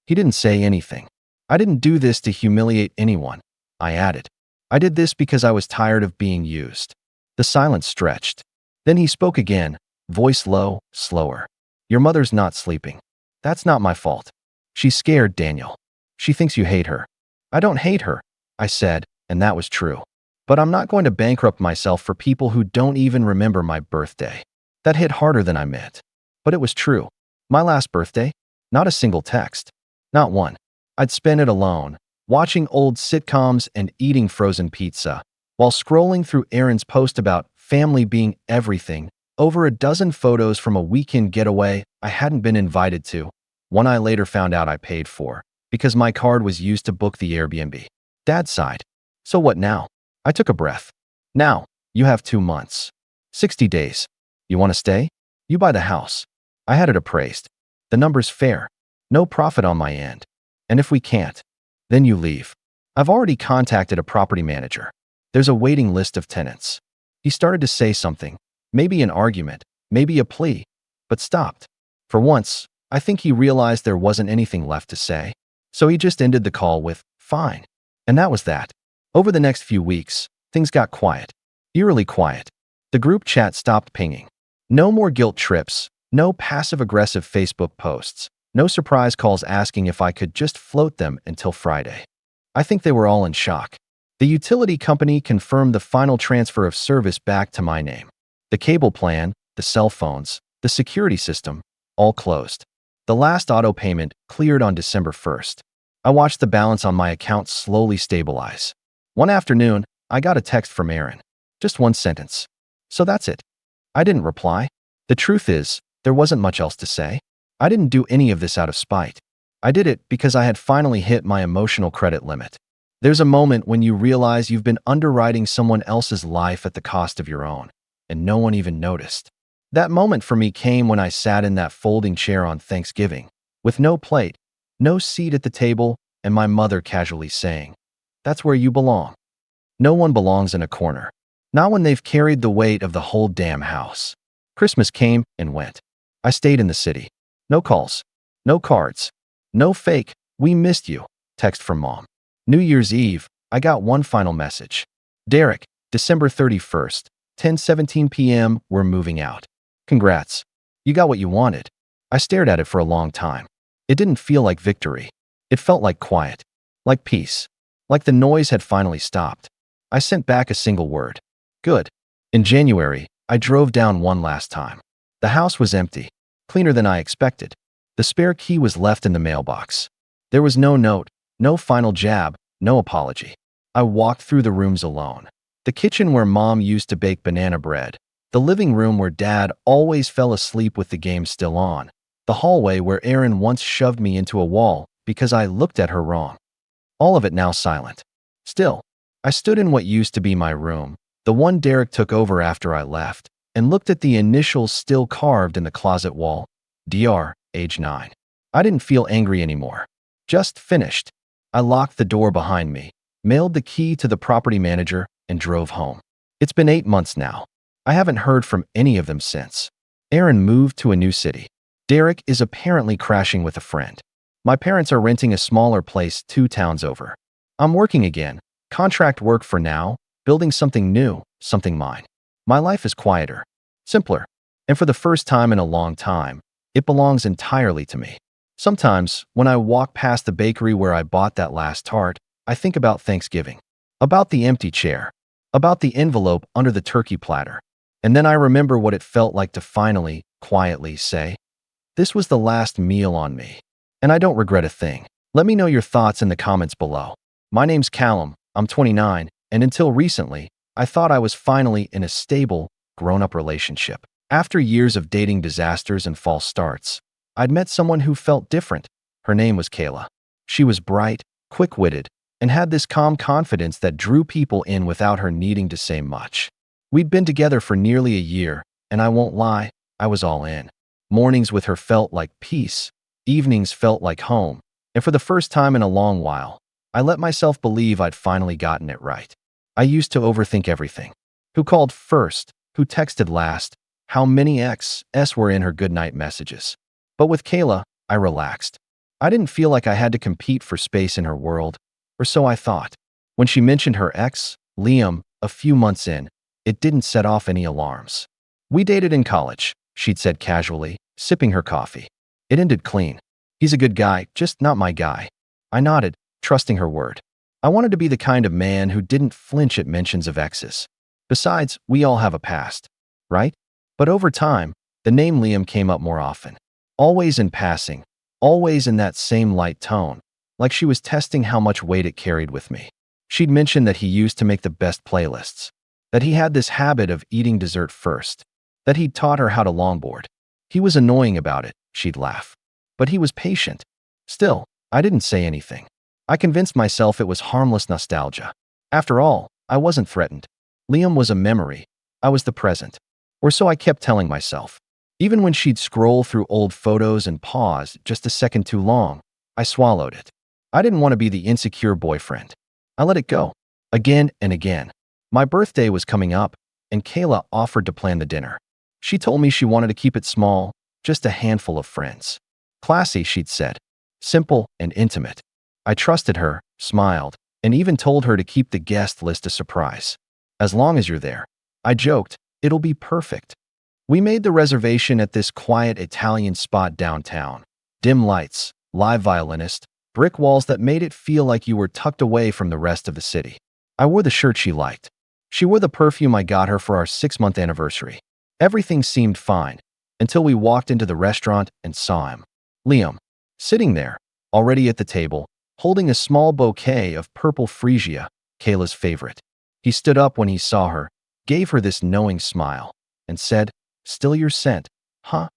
He didn't say anything. I didn't do this to humiliate anyone, I added. I did this because I was tired of being used. The silence stretched. Then he spoke again, voice low, slower. Your mother's not sleeping. That's not my fault. She's scared, Daniel. She thinks you hate her. I don't hate her, I said, and that was true. But I'm not going to bankrupt myself for people who don't even remember my birthday. That hit harder than I meant. But it was true. My last birthday? Not a single text. Not one. I'd spent it alone, watching old sitcoms and eating frozen pizza, while scrolling through Aaron's post about family being everything, over a dozen photos from a weekend getaway I hadn't been invited to, one I later found out I paid for, because my card was used to book the Airbnb. Dad sighed. So what now? I took a breath. Now, you have 2 months. 60 days. You want to stay? You buy the house. I had it appraised. The number's fair. No profit on my end. And if we can't, then you leave. I've already contacted a property manager. There's a waiting list of tenants. He started to say something, maybe an argument, maybe a plea, but stopped. For once, I think he realized there wasn't anything left to say. So he just ended the call with, "Fine." And that was that. Over the next few weeks, things got quiet. Eerily quiet. The group chat stopped pinging. No more guilt trips, no passive-aggressive Facebook posts, no surprise calls asking if I could just float them until Friday. I think they were all in shock. The utility company confirmed the final transfer of service back to my name. The cable plan, the cell phones, the security system, all closed. The last auto payment cleared on December 1st. I watched the balance on my account slowly stabilize. One afternoon, I got a text from Aaron. Just one sentence. "So that's it." I didn't reply. The truth is, there wasn't much else to say. I didn't do any of this out of spite. I did it because I had finally hit my emotional credit limit. There's a moment when you realize you've been underwriting someone else's life at the cost of your own, and no one even noticed. That moment for me came when I sat in that folding chair on Thanksgiving, with no plate, no seat at the table, and my mother casually saying, "That's where you belong." No one belongs in a corner. Not when they've carried the weight of the whole damn house. Christmas came and went. I stayed in the city. No calls. No cards. No fake, "We missed you," text from Mom. New Year's Eve, I got one final message. "Derek, December 31st, 10:17 p.m., we're moving out. Congrats. You got what you wanted." I stared at it for a long time. It didn't feel like victory. It felt like quiet. Like peace. Like the noise had finally stopped. I sent back a single word. "Good." In January, I drove down one last time. The house was empty. Cleaner than I expected. The spare key was left in the mailbox. There was no note, no final jab, no apology. I walked through the rooms alone. The kitchen where Mom used to bake banana bread. The living room where Dad always fell asleep with the game still on. The hallway where Erin once shoved me into a wall because I looked at her wrong. All of it now silent. Still, I stood in what used to be my room, the one Derek took over after I left, and looked at the initials still carved in the closet wall. Dr. Age 9. I didn't feel angry anymore. Just finished. I locked the door behind me, mailed the key to the property manager, and drove home. It's been 8 months now. I haven't heard from any of them since. Erin moved to a new city. Derek is apparently crashing with a friend. My parents are renting a smaller place 2 towns over. I'm working again, contract work for now, building something new, something mine. My life is quieter, simpler, and for the first time in a long time, it belongs entirely to me. Sometimes, when I walk past the bakery where I bought that last tart, I think about Thanksgiving, about the empty chair, about the envelope under the turkey platter, and then I remember what it felt like to finally, quietly say, "This was the last meal on me." And I don't regret a thing. Let me know your thoughts in the comments below. My name's Callum, I'm 29, and until recently, I thought I was finally in a stable, grown-up relationship. After years of dating disasters and false starts, I'd met someone who felt different. Her name was Kayla. She was bright, quick-witted, and had this calm confidence that drew people in without her needing to say much. We'd been together for nearly a year, and I won't lie, I was all in. Mornings with her felt like peace. Evenings felt like home. And for the first time in a long while, I let myself believe I'd finally gotten it right. I used to overthink everything. Who called first? Who texted last? How many X's were in her goodnight messages? But with Kayla, I relaxed. I didn't feel like I had to compete for space in her world, or so I thought. When she mentioned her ex, Liam, a few months in, it didn't set off any alarms. "We dated in college," she'd said casually, sipping her coffee. "It ended clean. He's a good guy, just not my guy." I nodded, trusting her word. I wanted to be the kind of man who didn't flinch at mentions of exes. Besides, we all have a past, right? But over time, the name Liam came up more often. Always in passing, always in that same light tone, like she was testing how much weight it carried with me. She'd mentioned that he used to make the best playlists, that he had this habit of eating dessert first, that he'd taught her how to longboard. He was annoying about it, she'd laugh. But he was patient. Still, I didn't say anything. I convinced myself it was harmless nostalgia. After all, I wasn't threatened. Liam was a memory. I was the present. Or so I kept telling myself. Even when she'd scroll through old photos and pause just a second too long, I swallowed it. I didn't want to be the insecure boyfriend. I let it go. Again and again. My birthday was coming up, and Kayla offered to plan the dinner. She told me she wanted to keep it small, just a handful of friends. Classy, she'd said. Simple and intimate. I trusted her, smiled, and even told her to keep the guest list a surprise. As long as you're there, I joked, it'll be perfect. We made the reservation at this quiet Italian spot downtown. Dim lights, live violinist, brick walls that made it feel like you were tucked away from the rest of the city. I wore the shirt she liked. She wore the perfume I got her for our 6-month anniversary. Everything seemed fine, until we walked into the restaurant and saw him. Liam, sitting there, already at the table, holding a small bouquet of purple freesia, Kayla's favorite. He stood up when he saw her, gave her this knowing smile, and said, "Still your scent, huh?"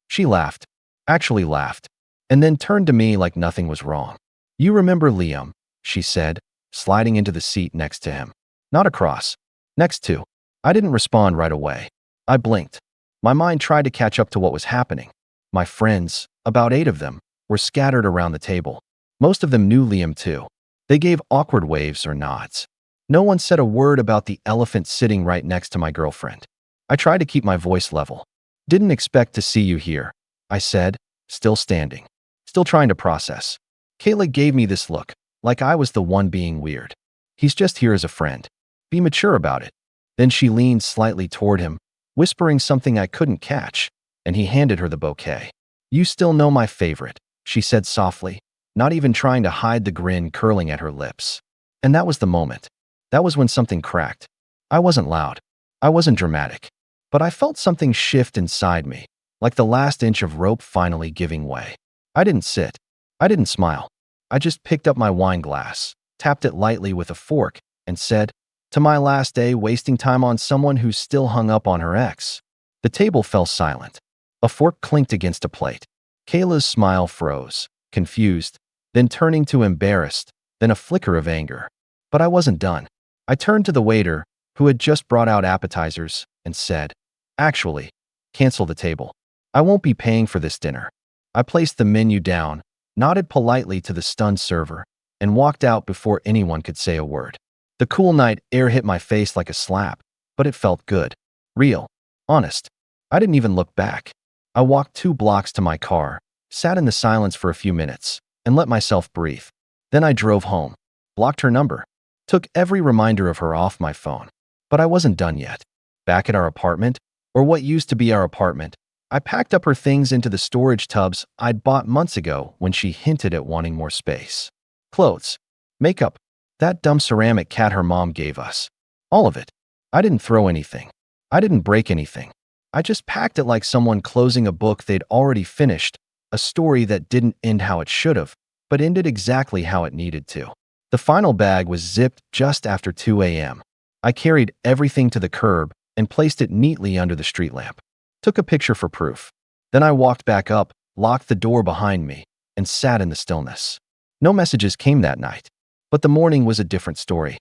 She laughed, actually laughed, and then turned to me like nothing was wrong. "You remember Liam," she said, sliding into the seat next to him. Not across. Next to. I didn't respond right away. I blinked. My mind tried to catch up to what was happening. My friends, about 8 of them, were scattered around the table. Most of them knew Liam too. They gave awkward waves or nods. No one said a word about the elephant sitting right next to my girlfriend. I tried to keep my voice level. "Didn't expect to see you here," I said, still standing, still trying to process. Kayla gave me this look, like I was the one being weird. "He's just here as a friend. Be mature about it." Then she leaned slightly toward him, whispering something I couldn't catch, and he handed her the bouquet. "You still know my favorite," she said softly, not even trying to hide the grin curling at her lips. And that was the moment. That was when something cracked. I wasn't loud. I wasn't dramatic. But I felt something shift inside me, like the last inch of rope finally giving way. I didn't sit. I didn't smile. I just picked up my wine glass, tapped it lightly with a fork, and said, "To my last day wasting time on someone who's still hung up on her ex." The table fell silent. A fork clinked against a plate. Kayla's smile froze, confused, then turning to embarrassed, then a flicker of anger. But I wasn't done. I turned to the waiter, who had just brought out appetizers, and said, "Actually, cancel the table. I won't be paying for this dinner." I placed the menu down, nodded politely to the stunned server, and walked out before anyone could say a word. The cool night air hit my face like a slap, but it felt good. Real. Honest. I didn't even look back. I walked 2 blocks to my car, sat in the silence for a few minutes, and let myself breathe. Then I drove home, blocked her number, took every reminder of her off my phone. But I wasn't done yet. Back at our apartment, or what used to be our apartment, I packed up her things into the storage tubs I'd bought months ago when she hinted at wanting more space. Clothes, makeup, that dumb ceramic cat her mom gave us. All of it. I didn't throw anything. I didn't break anything. I just packed it like someone closing a book they'd already finished, a story that didn't end how it should have, but ended exactly how it needed to. The final bag was zipped just after 2 a.m. I carried everything to the curb and placed it neatly under the street lamp. Took a picture for proof. Then I walked back up, locked the door behind me, and sat in the stillness. No messages came that night. But the morning was a different story.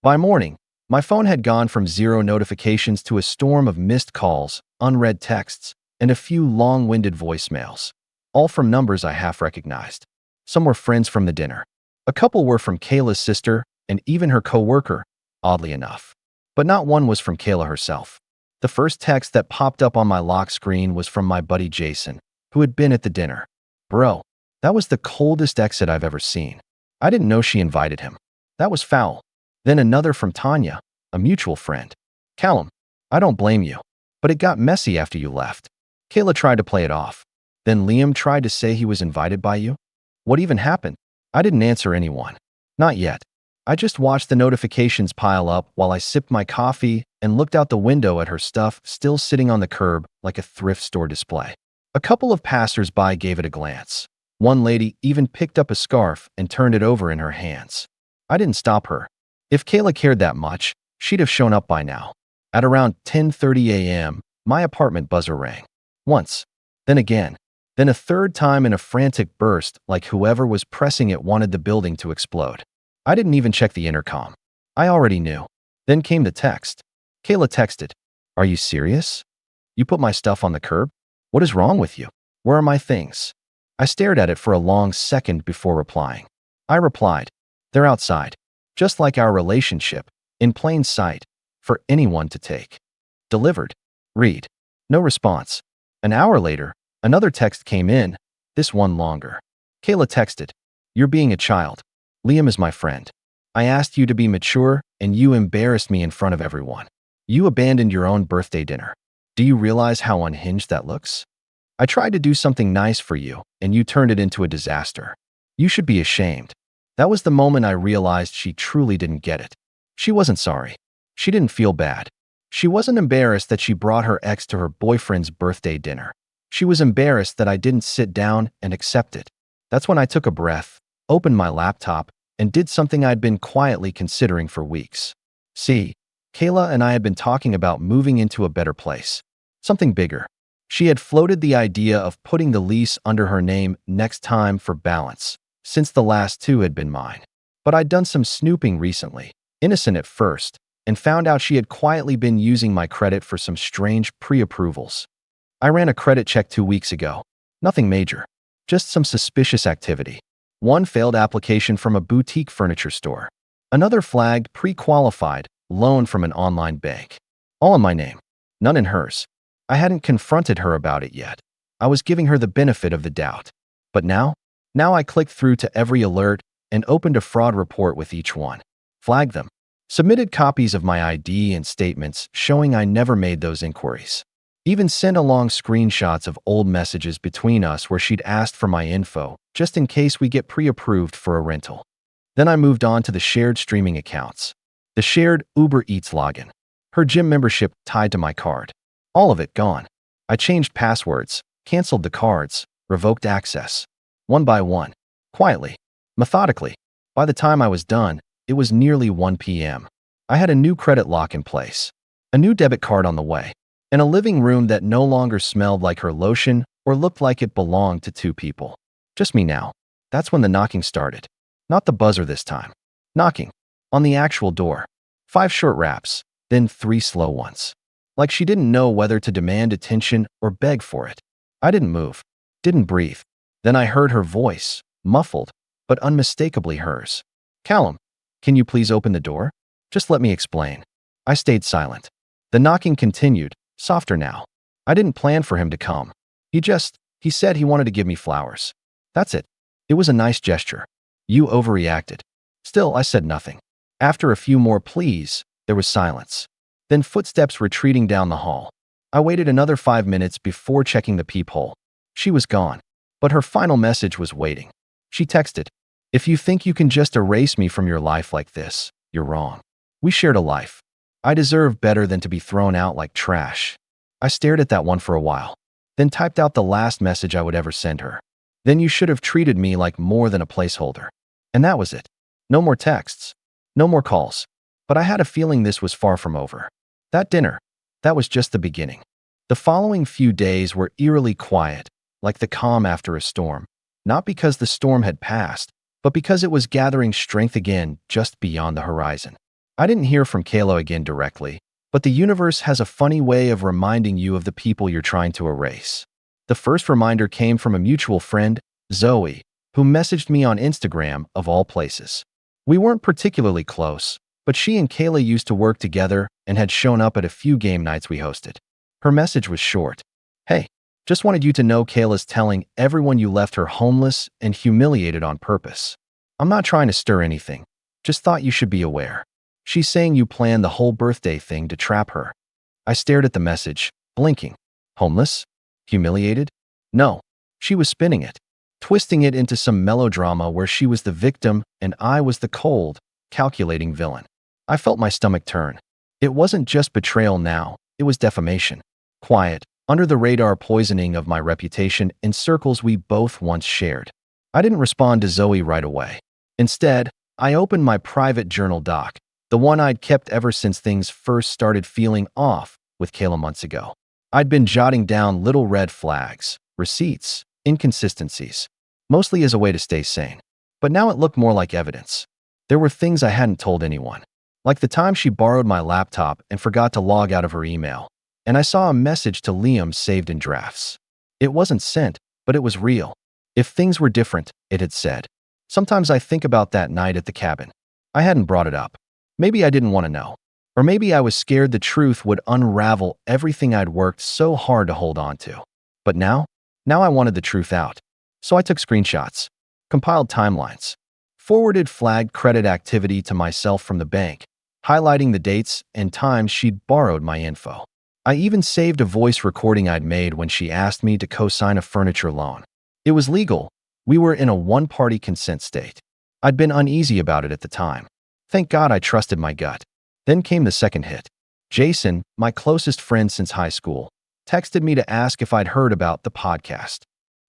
By morning, my phone had gone from 0 notifications to a storm of missed calls, unread texts, and a few long-winded voicemails, all from numbers I half recognized. Some were friends from the dinner. A couple were from Kayla's sister and even her co-worker, oddly enough. But not one was from Kayla herself. The first text that popped up on my lock screen was from my buddy Jason, who had been at the dinner. "Bro, that was the coldest exit I've ever seen. I didn't know she invited him. That was foul." Then another from Tanya, a mutual friend. "Callum, I don't blame you, but it got messy after you left." Kayla tried to play it off. "Then Liam tried to say he was invited by you? What even happened?" I didn't answer anyone. Not yet. I just watched the notifications pile up while I sipped my coffee and looked out the window at her stuff still sitting on the curb like a thrift store display. A couple of passers-by gave it a glance. One lady even picked up a scarf and turned it over in her hands. I didn't stop her. If Kayla cared that much, she'd have shown up by now. At around 10:30 a.m., my apartment buzzer rang. Once. Then again. Then a third time in a frantic burst like whoever was pressing it wanted the building to explode. I didn't even check the intercom. I already knew. Then came the text. Kayla texted, "Are you serious? You put my stuff on the curb? What is wrong with you? Where are my things?" I stared at it for a long second before replying. I replied, "They're outside, just like our relationship, in plain sight, for anyone to take." Delivered. Read. No response. An hour later, another text came in, this one longer. Kayla texted, "You're being a child. Liam is my friend. I asked you to be mature, and you embarrassed me in front of everyone. You abandoned your own birthday dinner. Do you realize how unhinged that looks? I tried to do something nice for you, and you turned it into a disaster. You should be ashamed." That was the moment I realized she truly didn't get it. She wasn't sorry. She didn't feel bad. She wasn't embarrassed that she brought her ex to her boyfriend's birthday dinner. She was embarrassed that I didn't sit down and accept it. That's when I took a breath, opened my laptop, and did something I'd been quietly considering for weeks. See, Kayla and I had been talking about moving into a better place. Something bigger. She had floated the idea of putting the lease under her name next time for balance, since the last two had been mine. But I'd done some snooping recently, innocent at first, and found out she had quietly been using my credit for some strange pre-approvals. I ran a credit check 2 weeks ago. Nothing major, just some suspicious activity. One failed application from a boutique furniture store. Another flagged pre-qualified loan from an online bank. All in my name, none in hers. I hadn't confronted her about it yet. I was giving her the benefit of the doubt. But now I clicked through to every alert and opened a fraud report with each one. Flagged them. Submitted copies of my ID and statements showing I never made those inquiries. Even sent along screenshots of old messages between us where she'd asked for my info, just in case we get pre-approved for a rental. Then I moved on to the shared streaming accounts. The shared Uber Eats login. Her gym membership tied to my card. All of it gone. I changed passwords, canceled the cards, revoked access. One by one. Quietly. Methodically. By the time I was done, it was nearly 1 p.m. I had a new credit lock in place, a new debit card on the way, and a living room that no longer smelled like her lotion or looked like it belonged to two people. Just me now. That's when the knocking started. Not the buzzer this time. Knocking. On the actual door. 5 short raps, then 3 slow ones. Like she didn't know whether to demand attention or beg for it. I didn't move. Didn't breathe. Then I heard her voice, muffled, but unmistakably hers. "Callum, can you please open the door? Just let me explain." I stayed silent. The knocking continued, softer now. I didn't plan for him to come. He said he wanted to give me flowers. That's it. It was a nice gesture. You overreacted. Still, I said nothing. After a few more pleas, there was silence. Then footsteps retreating down the hall. I waited another 5 minutes before checking the peephole. She was gone, but her final message was waiting. She texted, "If you think you can just erase me from your life like this, you're wrong. We shared a life. I deserve better than to be thrown out like trash." I stared at that one for a while, then typed out the last message I would ever send her. "Then you should have treated me like more than a placeholder." And that was it. No more texts. No more calls. But I had a feeling this was far from over. That dinner, that was just the beginning. The following few days were eerily quiet, like the calm after a storm. Not because the storm had passed, but because it was gathering strength again just beyond the horizon. I didn't hear from Kayla again directly, but the universe has a funny way of reminding you of the people you're trying to erase. The first reminder came from a mutual friend, Zoe, who messaged me on Instagram, of all places. We weren't particularly close, but she and Kayla used to work together and had shown up at a few game nights we hosted. Her message was short. "Hey, just wanted you to know Kayla's telling everyone you left her homeless and humiliated on purpose. I'm not trying to stir anything. Just thought you should be aware. She's saying you planned the whole birthday thing to trap her." I stared at the message, blinking. Homeless? Humiliated? No. She was spinning it, twisting it into some melodrama where she was the victim and I was the cold, calculating villain. I felt my stomach turn. It wasn't just betrayal now, it was defamation. Quiet, under-the-radar poisoning of my reputation in circles we both once shared. I didn't respond to Zoe right away. Instead, I opened my private journal doc, the one I'd kept ever since things first started feeling off with Kayla months ago. I'd been jotting down little red flags, receipts, inconsistencies, mostly as a way to stay sane. But now it looked more like evidence. There were things I hadn't told anyone, like the time she borrowed my laptop and forgot to log out of her email, and I saw a message to Liam saved in drafts. It wasn't sent, but it was real. "If things were different," it had said. Sometimes I think about that night at the cabin. I hadn't brought it up. Maybe I didn't want to know. Or maybe I was scared the truth would unravel everything I'd worked so hard to hold on to. But now I wanted the truth out. So I took screenshots, compiled timelines, forwarded flagged credit activity to myself from the bank, highlighting the dates and times she'd borrowed my info. I even saved a voice recording I'd made when she asked me to co-sign a furniture loan. It was legal. We were in a one-party consent state. I'd been uneasy about it at the time. Thank God I trusted my gut. Then came the second hit. Jason, my closest friend since high school, texted me to ask if I'd heard about the podcast.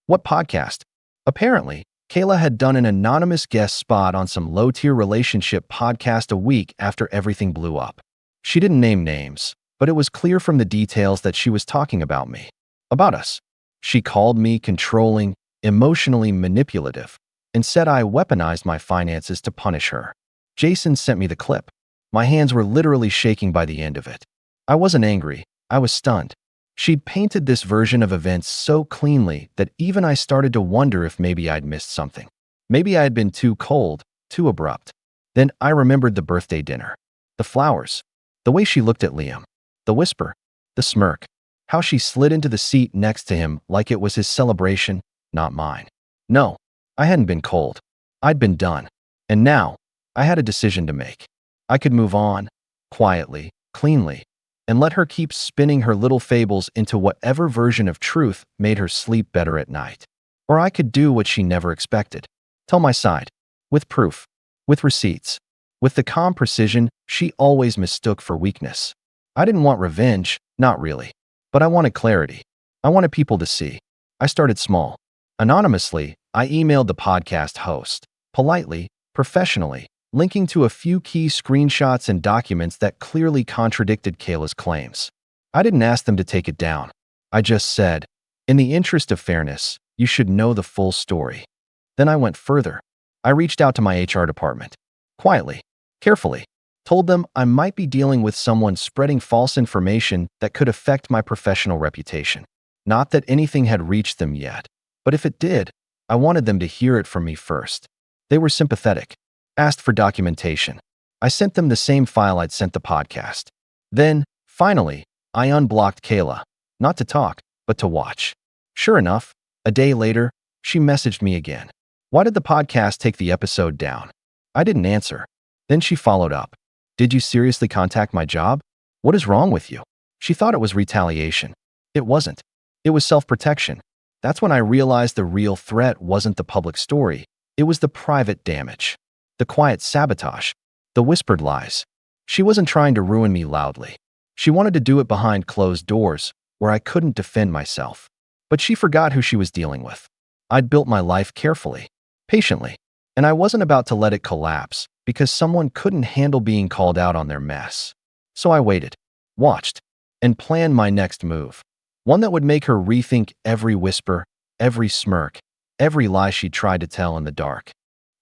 What podcast? Apparently, Kayla had done an anonymous guest spot on some low-tier relationship podcast a week after everything blew up. She didn't name names, but it was clear from the details that she was talking about me. About us. She called me controlling, emotionally manipulative, and said I weaponized my finances to punish her. Jason sent me the clip. My hands were literally shaking by the end of it. I wasn't angry. I was stunned. She'd painted this version of events so cleanly that even I started to wonder if maybe I'd missed something. Maybe I had been too cold, too abrupt. Then I remembered the birthday dinner. The flowers. The way she looked at Liam. The whisper. The smirk. How she slid into the seat next to him like it was his celebration, not mine. No, I hadn't been cold. I'd been done. And now, I had a decision to make. I could move on, quietly, cleanly, and let her keep spinning her little fables into whatever version of truth made her sleep better at night. Or I could do what she never expected. Tell my side. With proof. With receipts. With the calm precision she always mistook for weakness. I didn't want revenge, not really. But I wanted clarity. I wanted people to see. I started small. Anonymously, I emailed the podcast host. Politely, professionally, linking to a few key screenshots and documents that clearly contradicted Kayla's claims. I didn't ask them to take it down. I just said, in the interest of fairness, you should know the full story. Then I went further. I reached out to my HR department. Quietly, carefully, told them I might be dealing with someone spreading false information that could affect my professional reputation. Not that anything had reached them yet, but if it did, I wanted them to hear it from me first. They were sympathetic. Asked for documentation. I sent them the same file I'd sent the podcast. Then, finally, I unblocked Kayla. Not to talk, but to watch. Sure enough, a day later, she messaged me again. Why did the podcast take the episode down? I didn't answer. Then she followed up. Did you seriously contact my job? What is wrong with you? She thought it was retaliation. It wasn't. It was self-protection. That's when I realized the real threat wasn't the public story. It was the private damage. The quiet sabotage, the whispered lies. She wasn't trying to ruin me loudly. She wanted to do it behind closed doors, where I couldn't defend myself. But she forgot who she was dealing with. I'd built my life carefully, patiently, and I wasn't about to let it collapse because someone couldn't handle being called out on their mess. So I waited, watched, and planned my next move. One that would make her rethink every whisper, every smirk, every lie she tried to tell in the dark.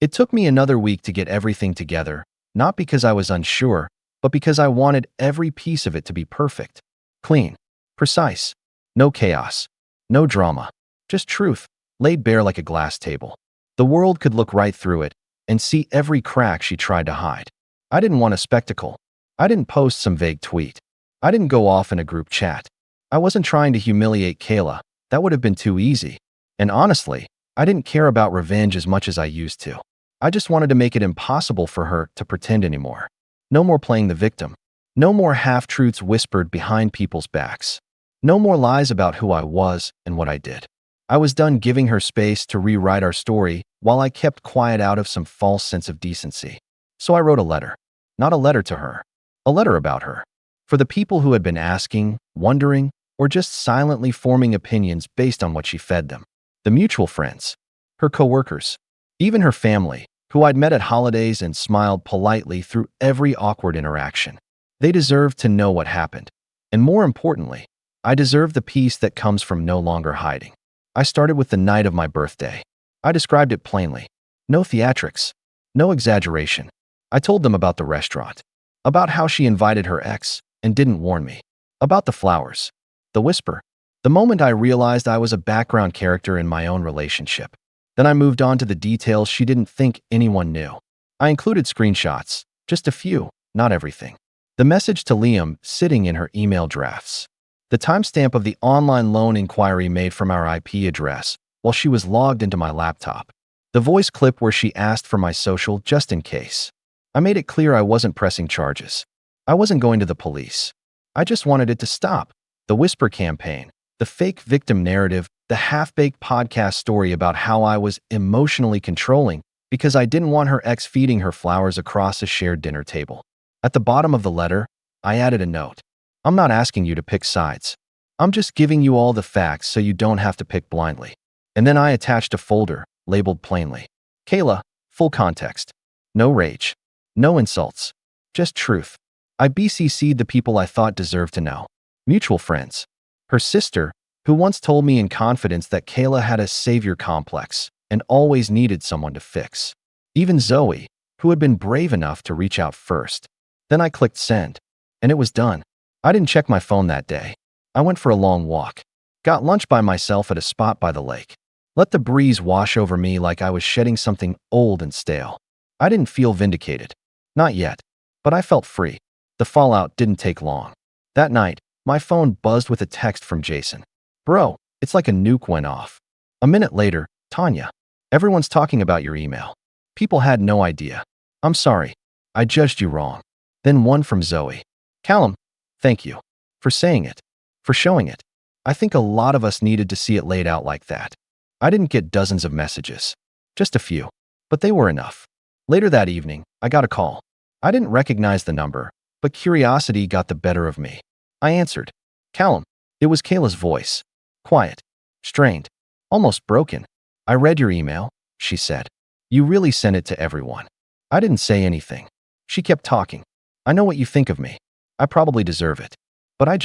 It took me another week to get everything together, not because I was unsure, but because I wanted every piece of it to be perfect, clean, precise, no chaos, no drama, just truth, laid bare like a glass table. The world could look right through it and see every crack she tried to hide. I didn't want a spectacle. I didn't post some vague tweet. I didn't go off in a group chat. I wasn't trying to humiliate Kayla. That would have been too easy. And honestly, I didn't care about revenge as much as I used to. I just wanted to make it impossible for her to pretend anymore. No more playing the victim. No more half-truths whispered behind people's backs. No more lies about who I was and what I did. I was done giving her space to rewrite our story while I kept quiet out of some false sense of decency. So I wrote a letter. Not a letter to her. A letter about her. For the people who had been asking, wondering, or just silently forming opinions based on what she fed them. The mutual friends. Her coworkers. Even her family, who I'd met at holidays and smiled politely through every awkward interaction. They deserved to know what happened. And more importantly, I deserved the peace that comes from no longer hiding. I started with the night of my birthday. I described it plainly. No theatrics. No exaggeration. I told them about the restaurant. About how she invited her ex and didn't warn me. About the flowers. The whisper. The moment I realized I was a background character in my own relationship. Then I moved on to the details she didn't think anyone knew. I included screenshots. Just a few, not everything. The message to Liam sitting in her email drafts. The timestamp of the online loan inquiry made from our IP address while she was logged into my laptop. The voice clip where she asked for my social just in case. I made it clear I wasn't pressing charges. I wasn't going to the police. I just wanted it to stop. The whisper campaign, the fake victim narrative, the half-baked podcast story about how I was emotionally controlling because I didn't want her ex feeding her flowers across a shared dinner table. At the bottom of the letter, I added a note. I'm not asking you to pick sides. I'm just giving you all the facts so you don't have to pick blindly. And then I attached a folder, labeled plainly. Kayla, full context. No rage. No insults. Just truth. I BCC'd the people I thought deserved to know. Mutual friends. Her sister, who once told me in confidence that Kayla had a savior complex and always needed someone to fix. Even Zoe, who had been brave enough to reach out first. Then I clicked send, and it was done. I didn't check my phone that day. I went for a long walk. Got lunch by myself at a spot by the lake. Let the breeze wash over me like I was shedding something old and stale. I didn't feel vindicated. Not yet. But I felt free. The fallout didn't take long. That night, my phone buzzed with a text from Jason. Bro, it's like a nuke went off. A minute later, Tanya. Everyone's talking about your email. People had no idea. I'm sorry. I judged you wrong. Then one from Zoe. Callum, thank you. For saying it. For showing it. I think a lot of us needed to see it laid out like that. I didn't get dozens of messages. Just a few. But they were enough. Later that evening, I got a call. I didn't recognize the number, but curiosity got the better of me. I answered. Callum. It was Kayla's voice. Quiet. Strained. Almost broken. I read your email, she said. You really sent it to everyone. I didn't say anything. She kept talking. I know what you think of me. I probably deserve it. But I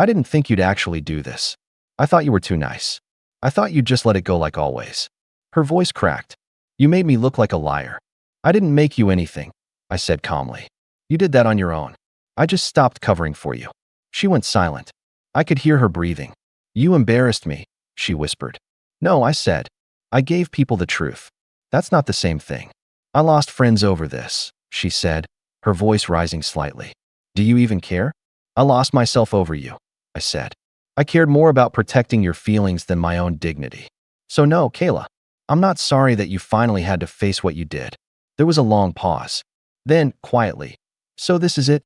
didn't think you'd actually do this. I thought you were too nice. I thought you'd just let it go like always. Her voice cracked. You made me look like a liar. I didn't make you anything, I said calmly. You did that on your own. I just stopped covering for you. She went silent. I could hear her breathing. You embarrassed me, she whispered. No, I said. I gave people the truth. That's not the same thing. I lost friends over this, she said, her voice rising slightly. Do you even care? I lost myself over you, I said. I cared more about protecting your feelings than my own dignity. So no, Kayla, I'm not sorry that you finally had to face what you did. There was a long pause. Then, quietly, so this is it?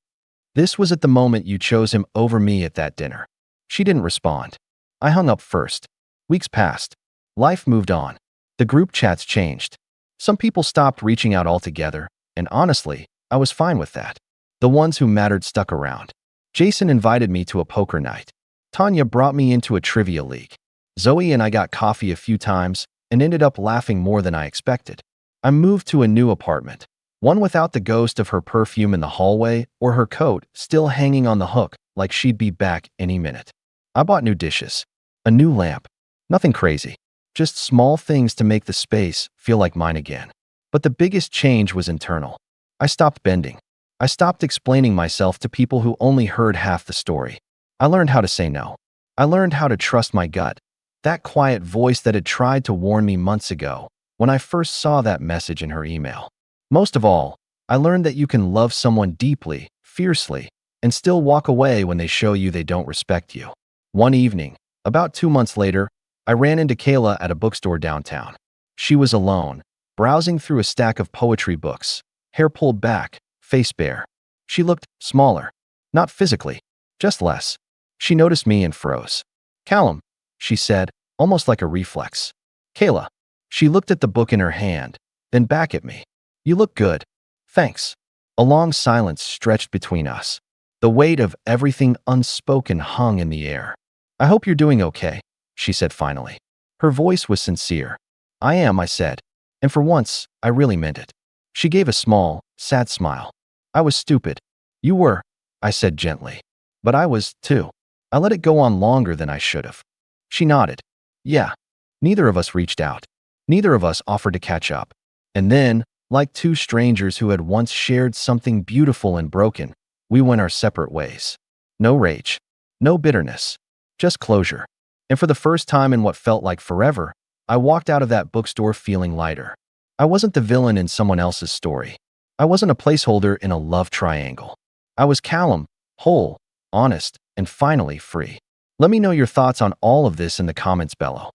This was at the moment you chose him over me at that dinner. She didn't respond. I hung up first. Weeks passed. Life moved on. The group chats changed. Some people stopped reaching out altogether, and honestly, I was fine with that. The ones who mattered stuck around. Jason invited me to a poker night. Tanya brought me into a trivia league. Zoe and I got coffee a few times and ended up laughing more than I expected. I moved to a new apartment, one without the ghost of her perfume in the hallway or her coat still hanging on the hook like she'd be back any minute. I bought new dishes, a new lamp, nothing crazy, just small things to make the space feel like mine again. But the biggest change was internal. I stopped bending. I stopped explaining myself to people who only heard half the story. I learned how to say no. I learned how to trust my gut, that quiet voice that had tried to warn me months ago when I first saw that message in her email. Most of all, I learned that you can love someone deeply, fiercely, and still walk away when they show you they don't respect you. One evening, about 2 months later, I ran into Kayla at a bookstore downtown. She was alone, browsing through a stack of poetry books, hair pulled back, face bare. She looked smaller. Not physically, just less. She noticed me and froze. Callum, she said, almost like a reflex. Kayla. She looked at the book in her hand, then back at me. You look good. Thanks. A long silence stretched between us. The weight of everything unspoken hung in the air. I hope you're doing okay, she said finally. Her voice was sincere. I am, I said. And for once, I really meant it. She gave a small, sad smile. I was stupid. You were, I said gently. But I was, too. I let it go on longer than I should have. She nodded. Yeah. Neither of us reached out. Neither of us offered to catch up. And then, like two strangers who had once shared something beautiful and broken, we went our separate ways. No rage. No bitterness. Just closure. And for the first time in what felt like forever, I walked out of that bookstore feeling lighter. I wasn't the villain in someone else's story. I wasn't a placeholder in a love triangle. I was calm, whole, honest, and finally free. Let me know your thoughts on all of this in the comments below.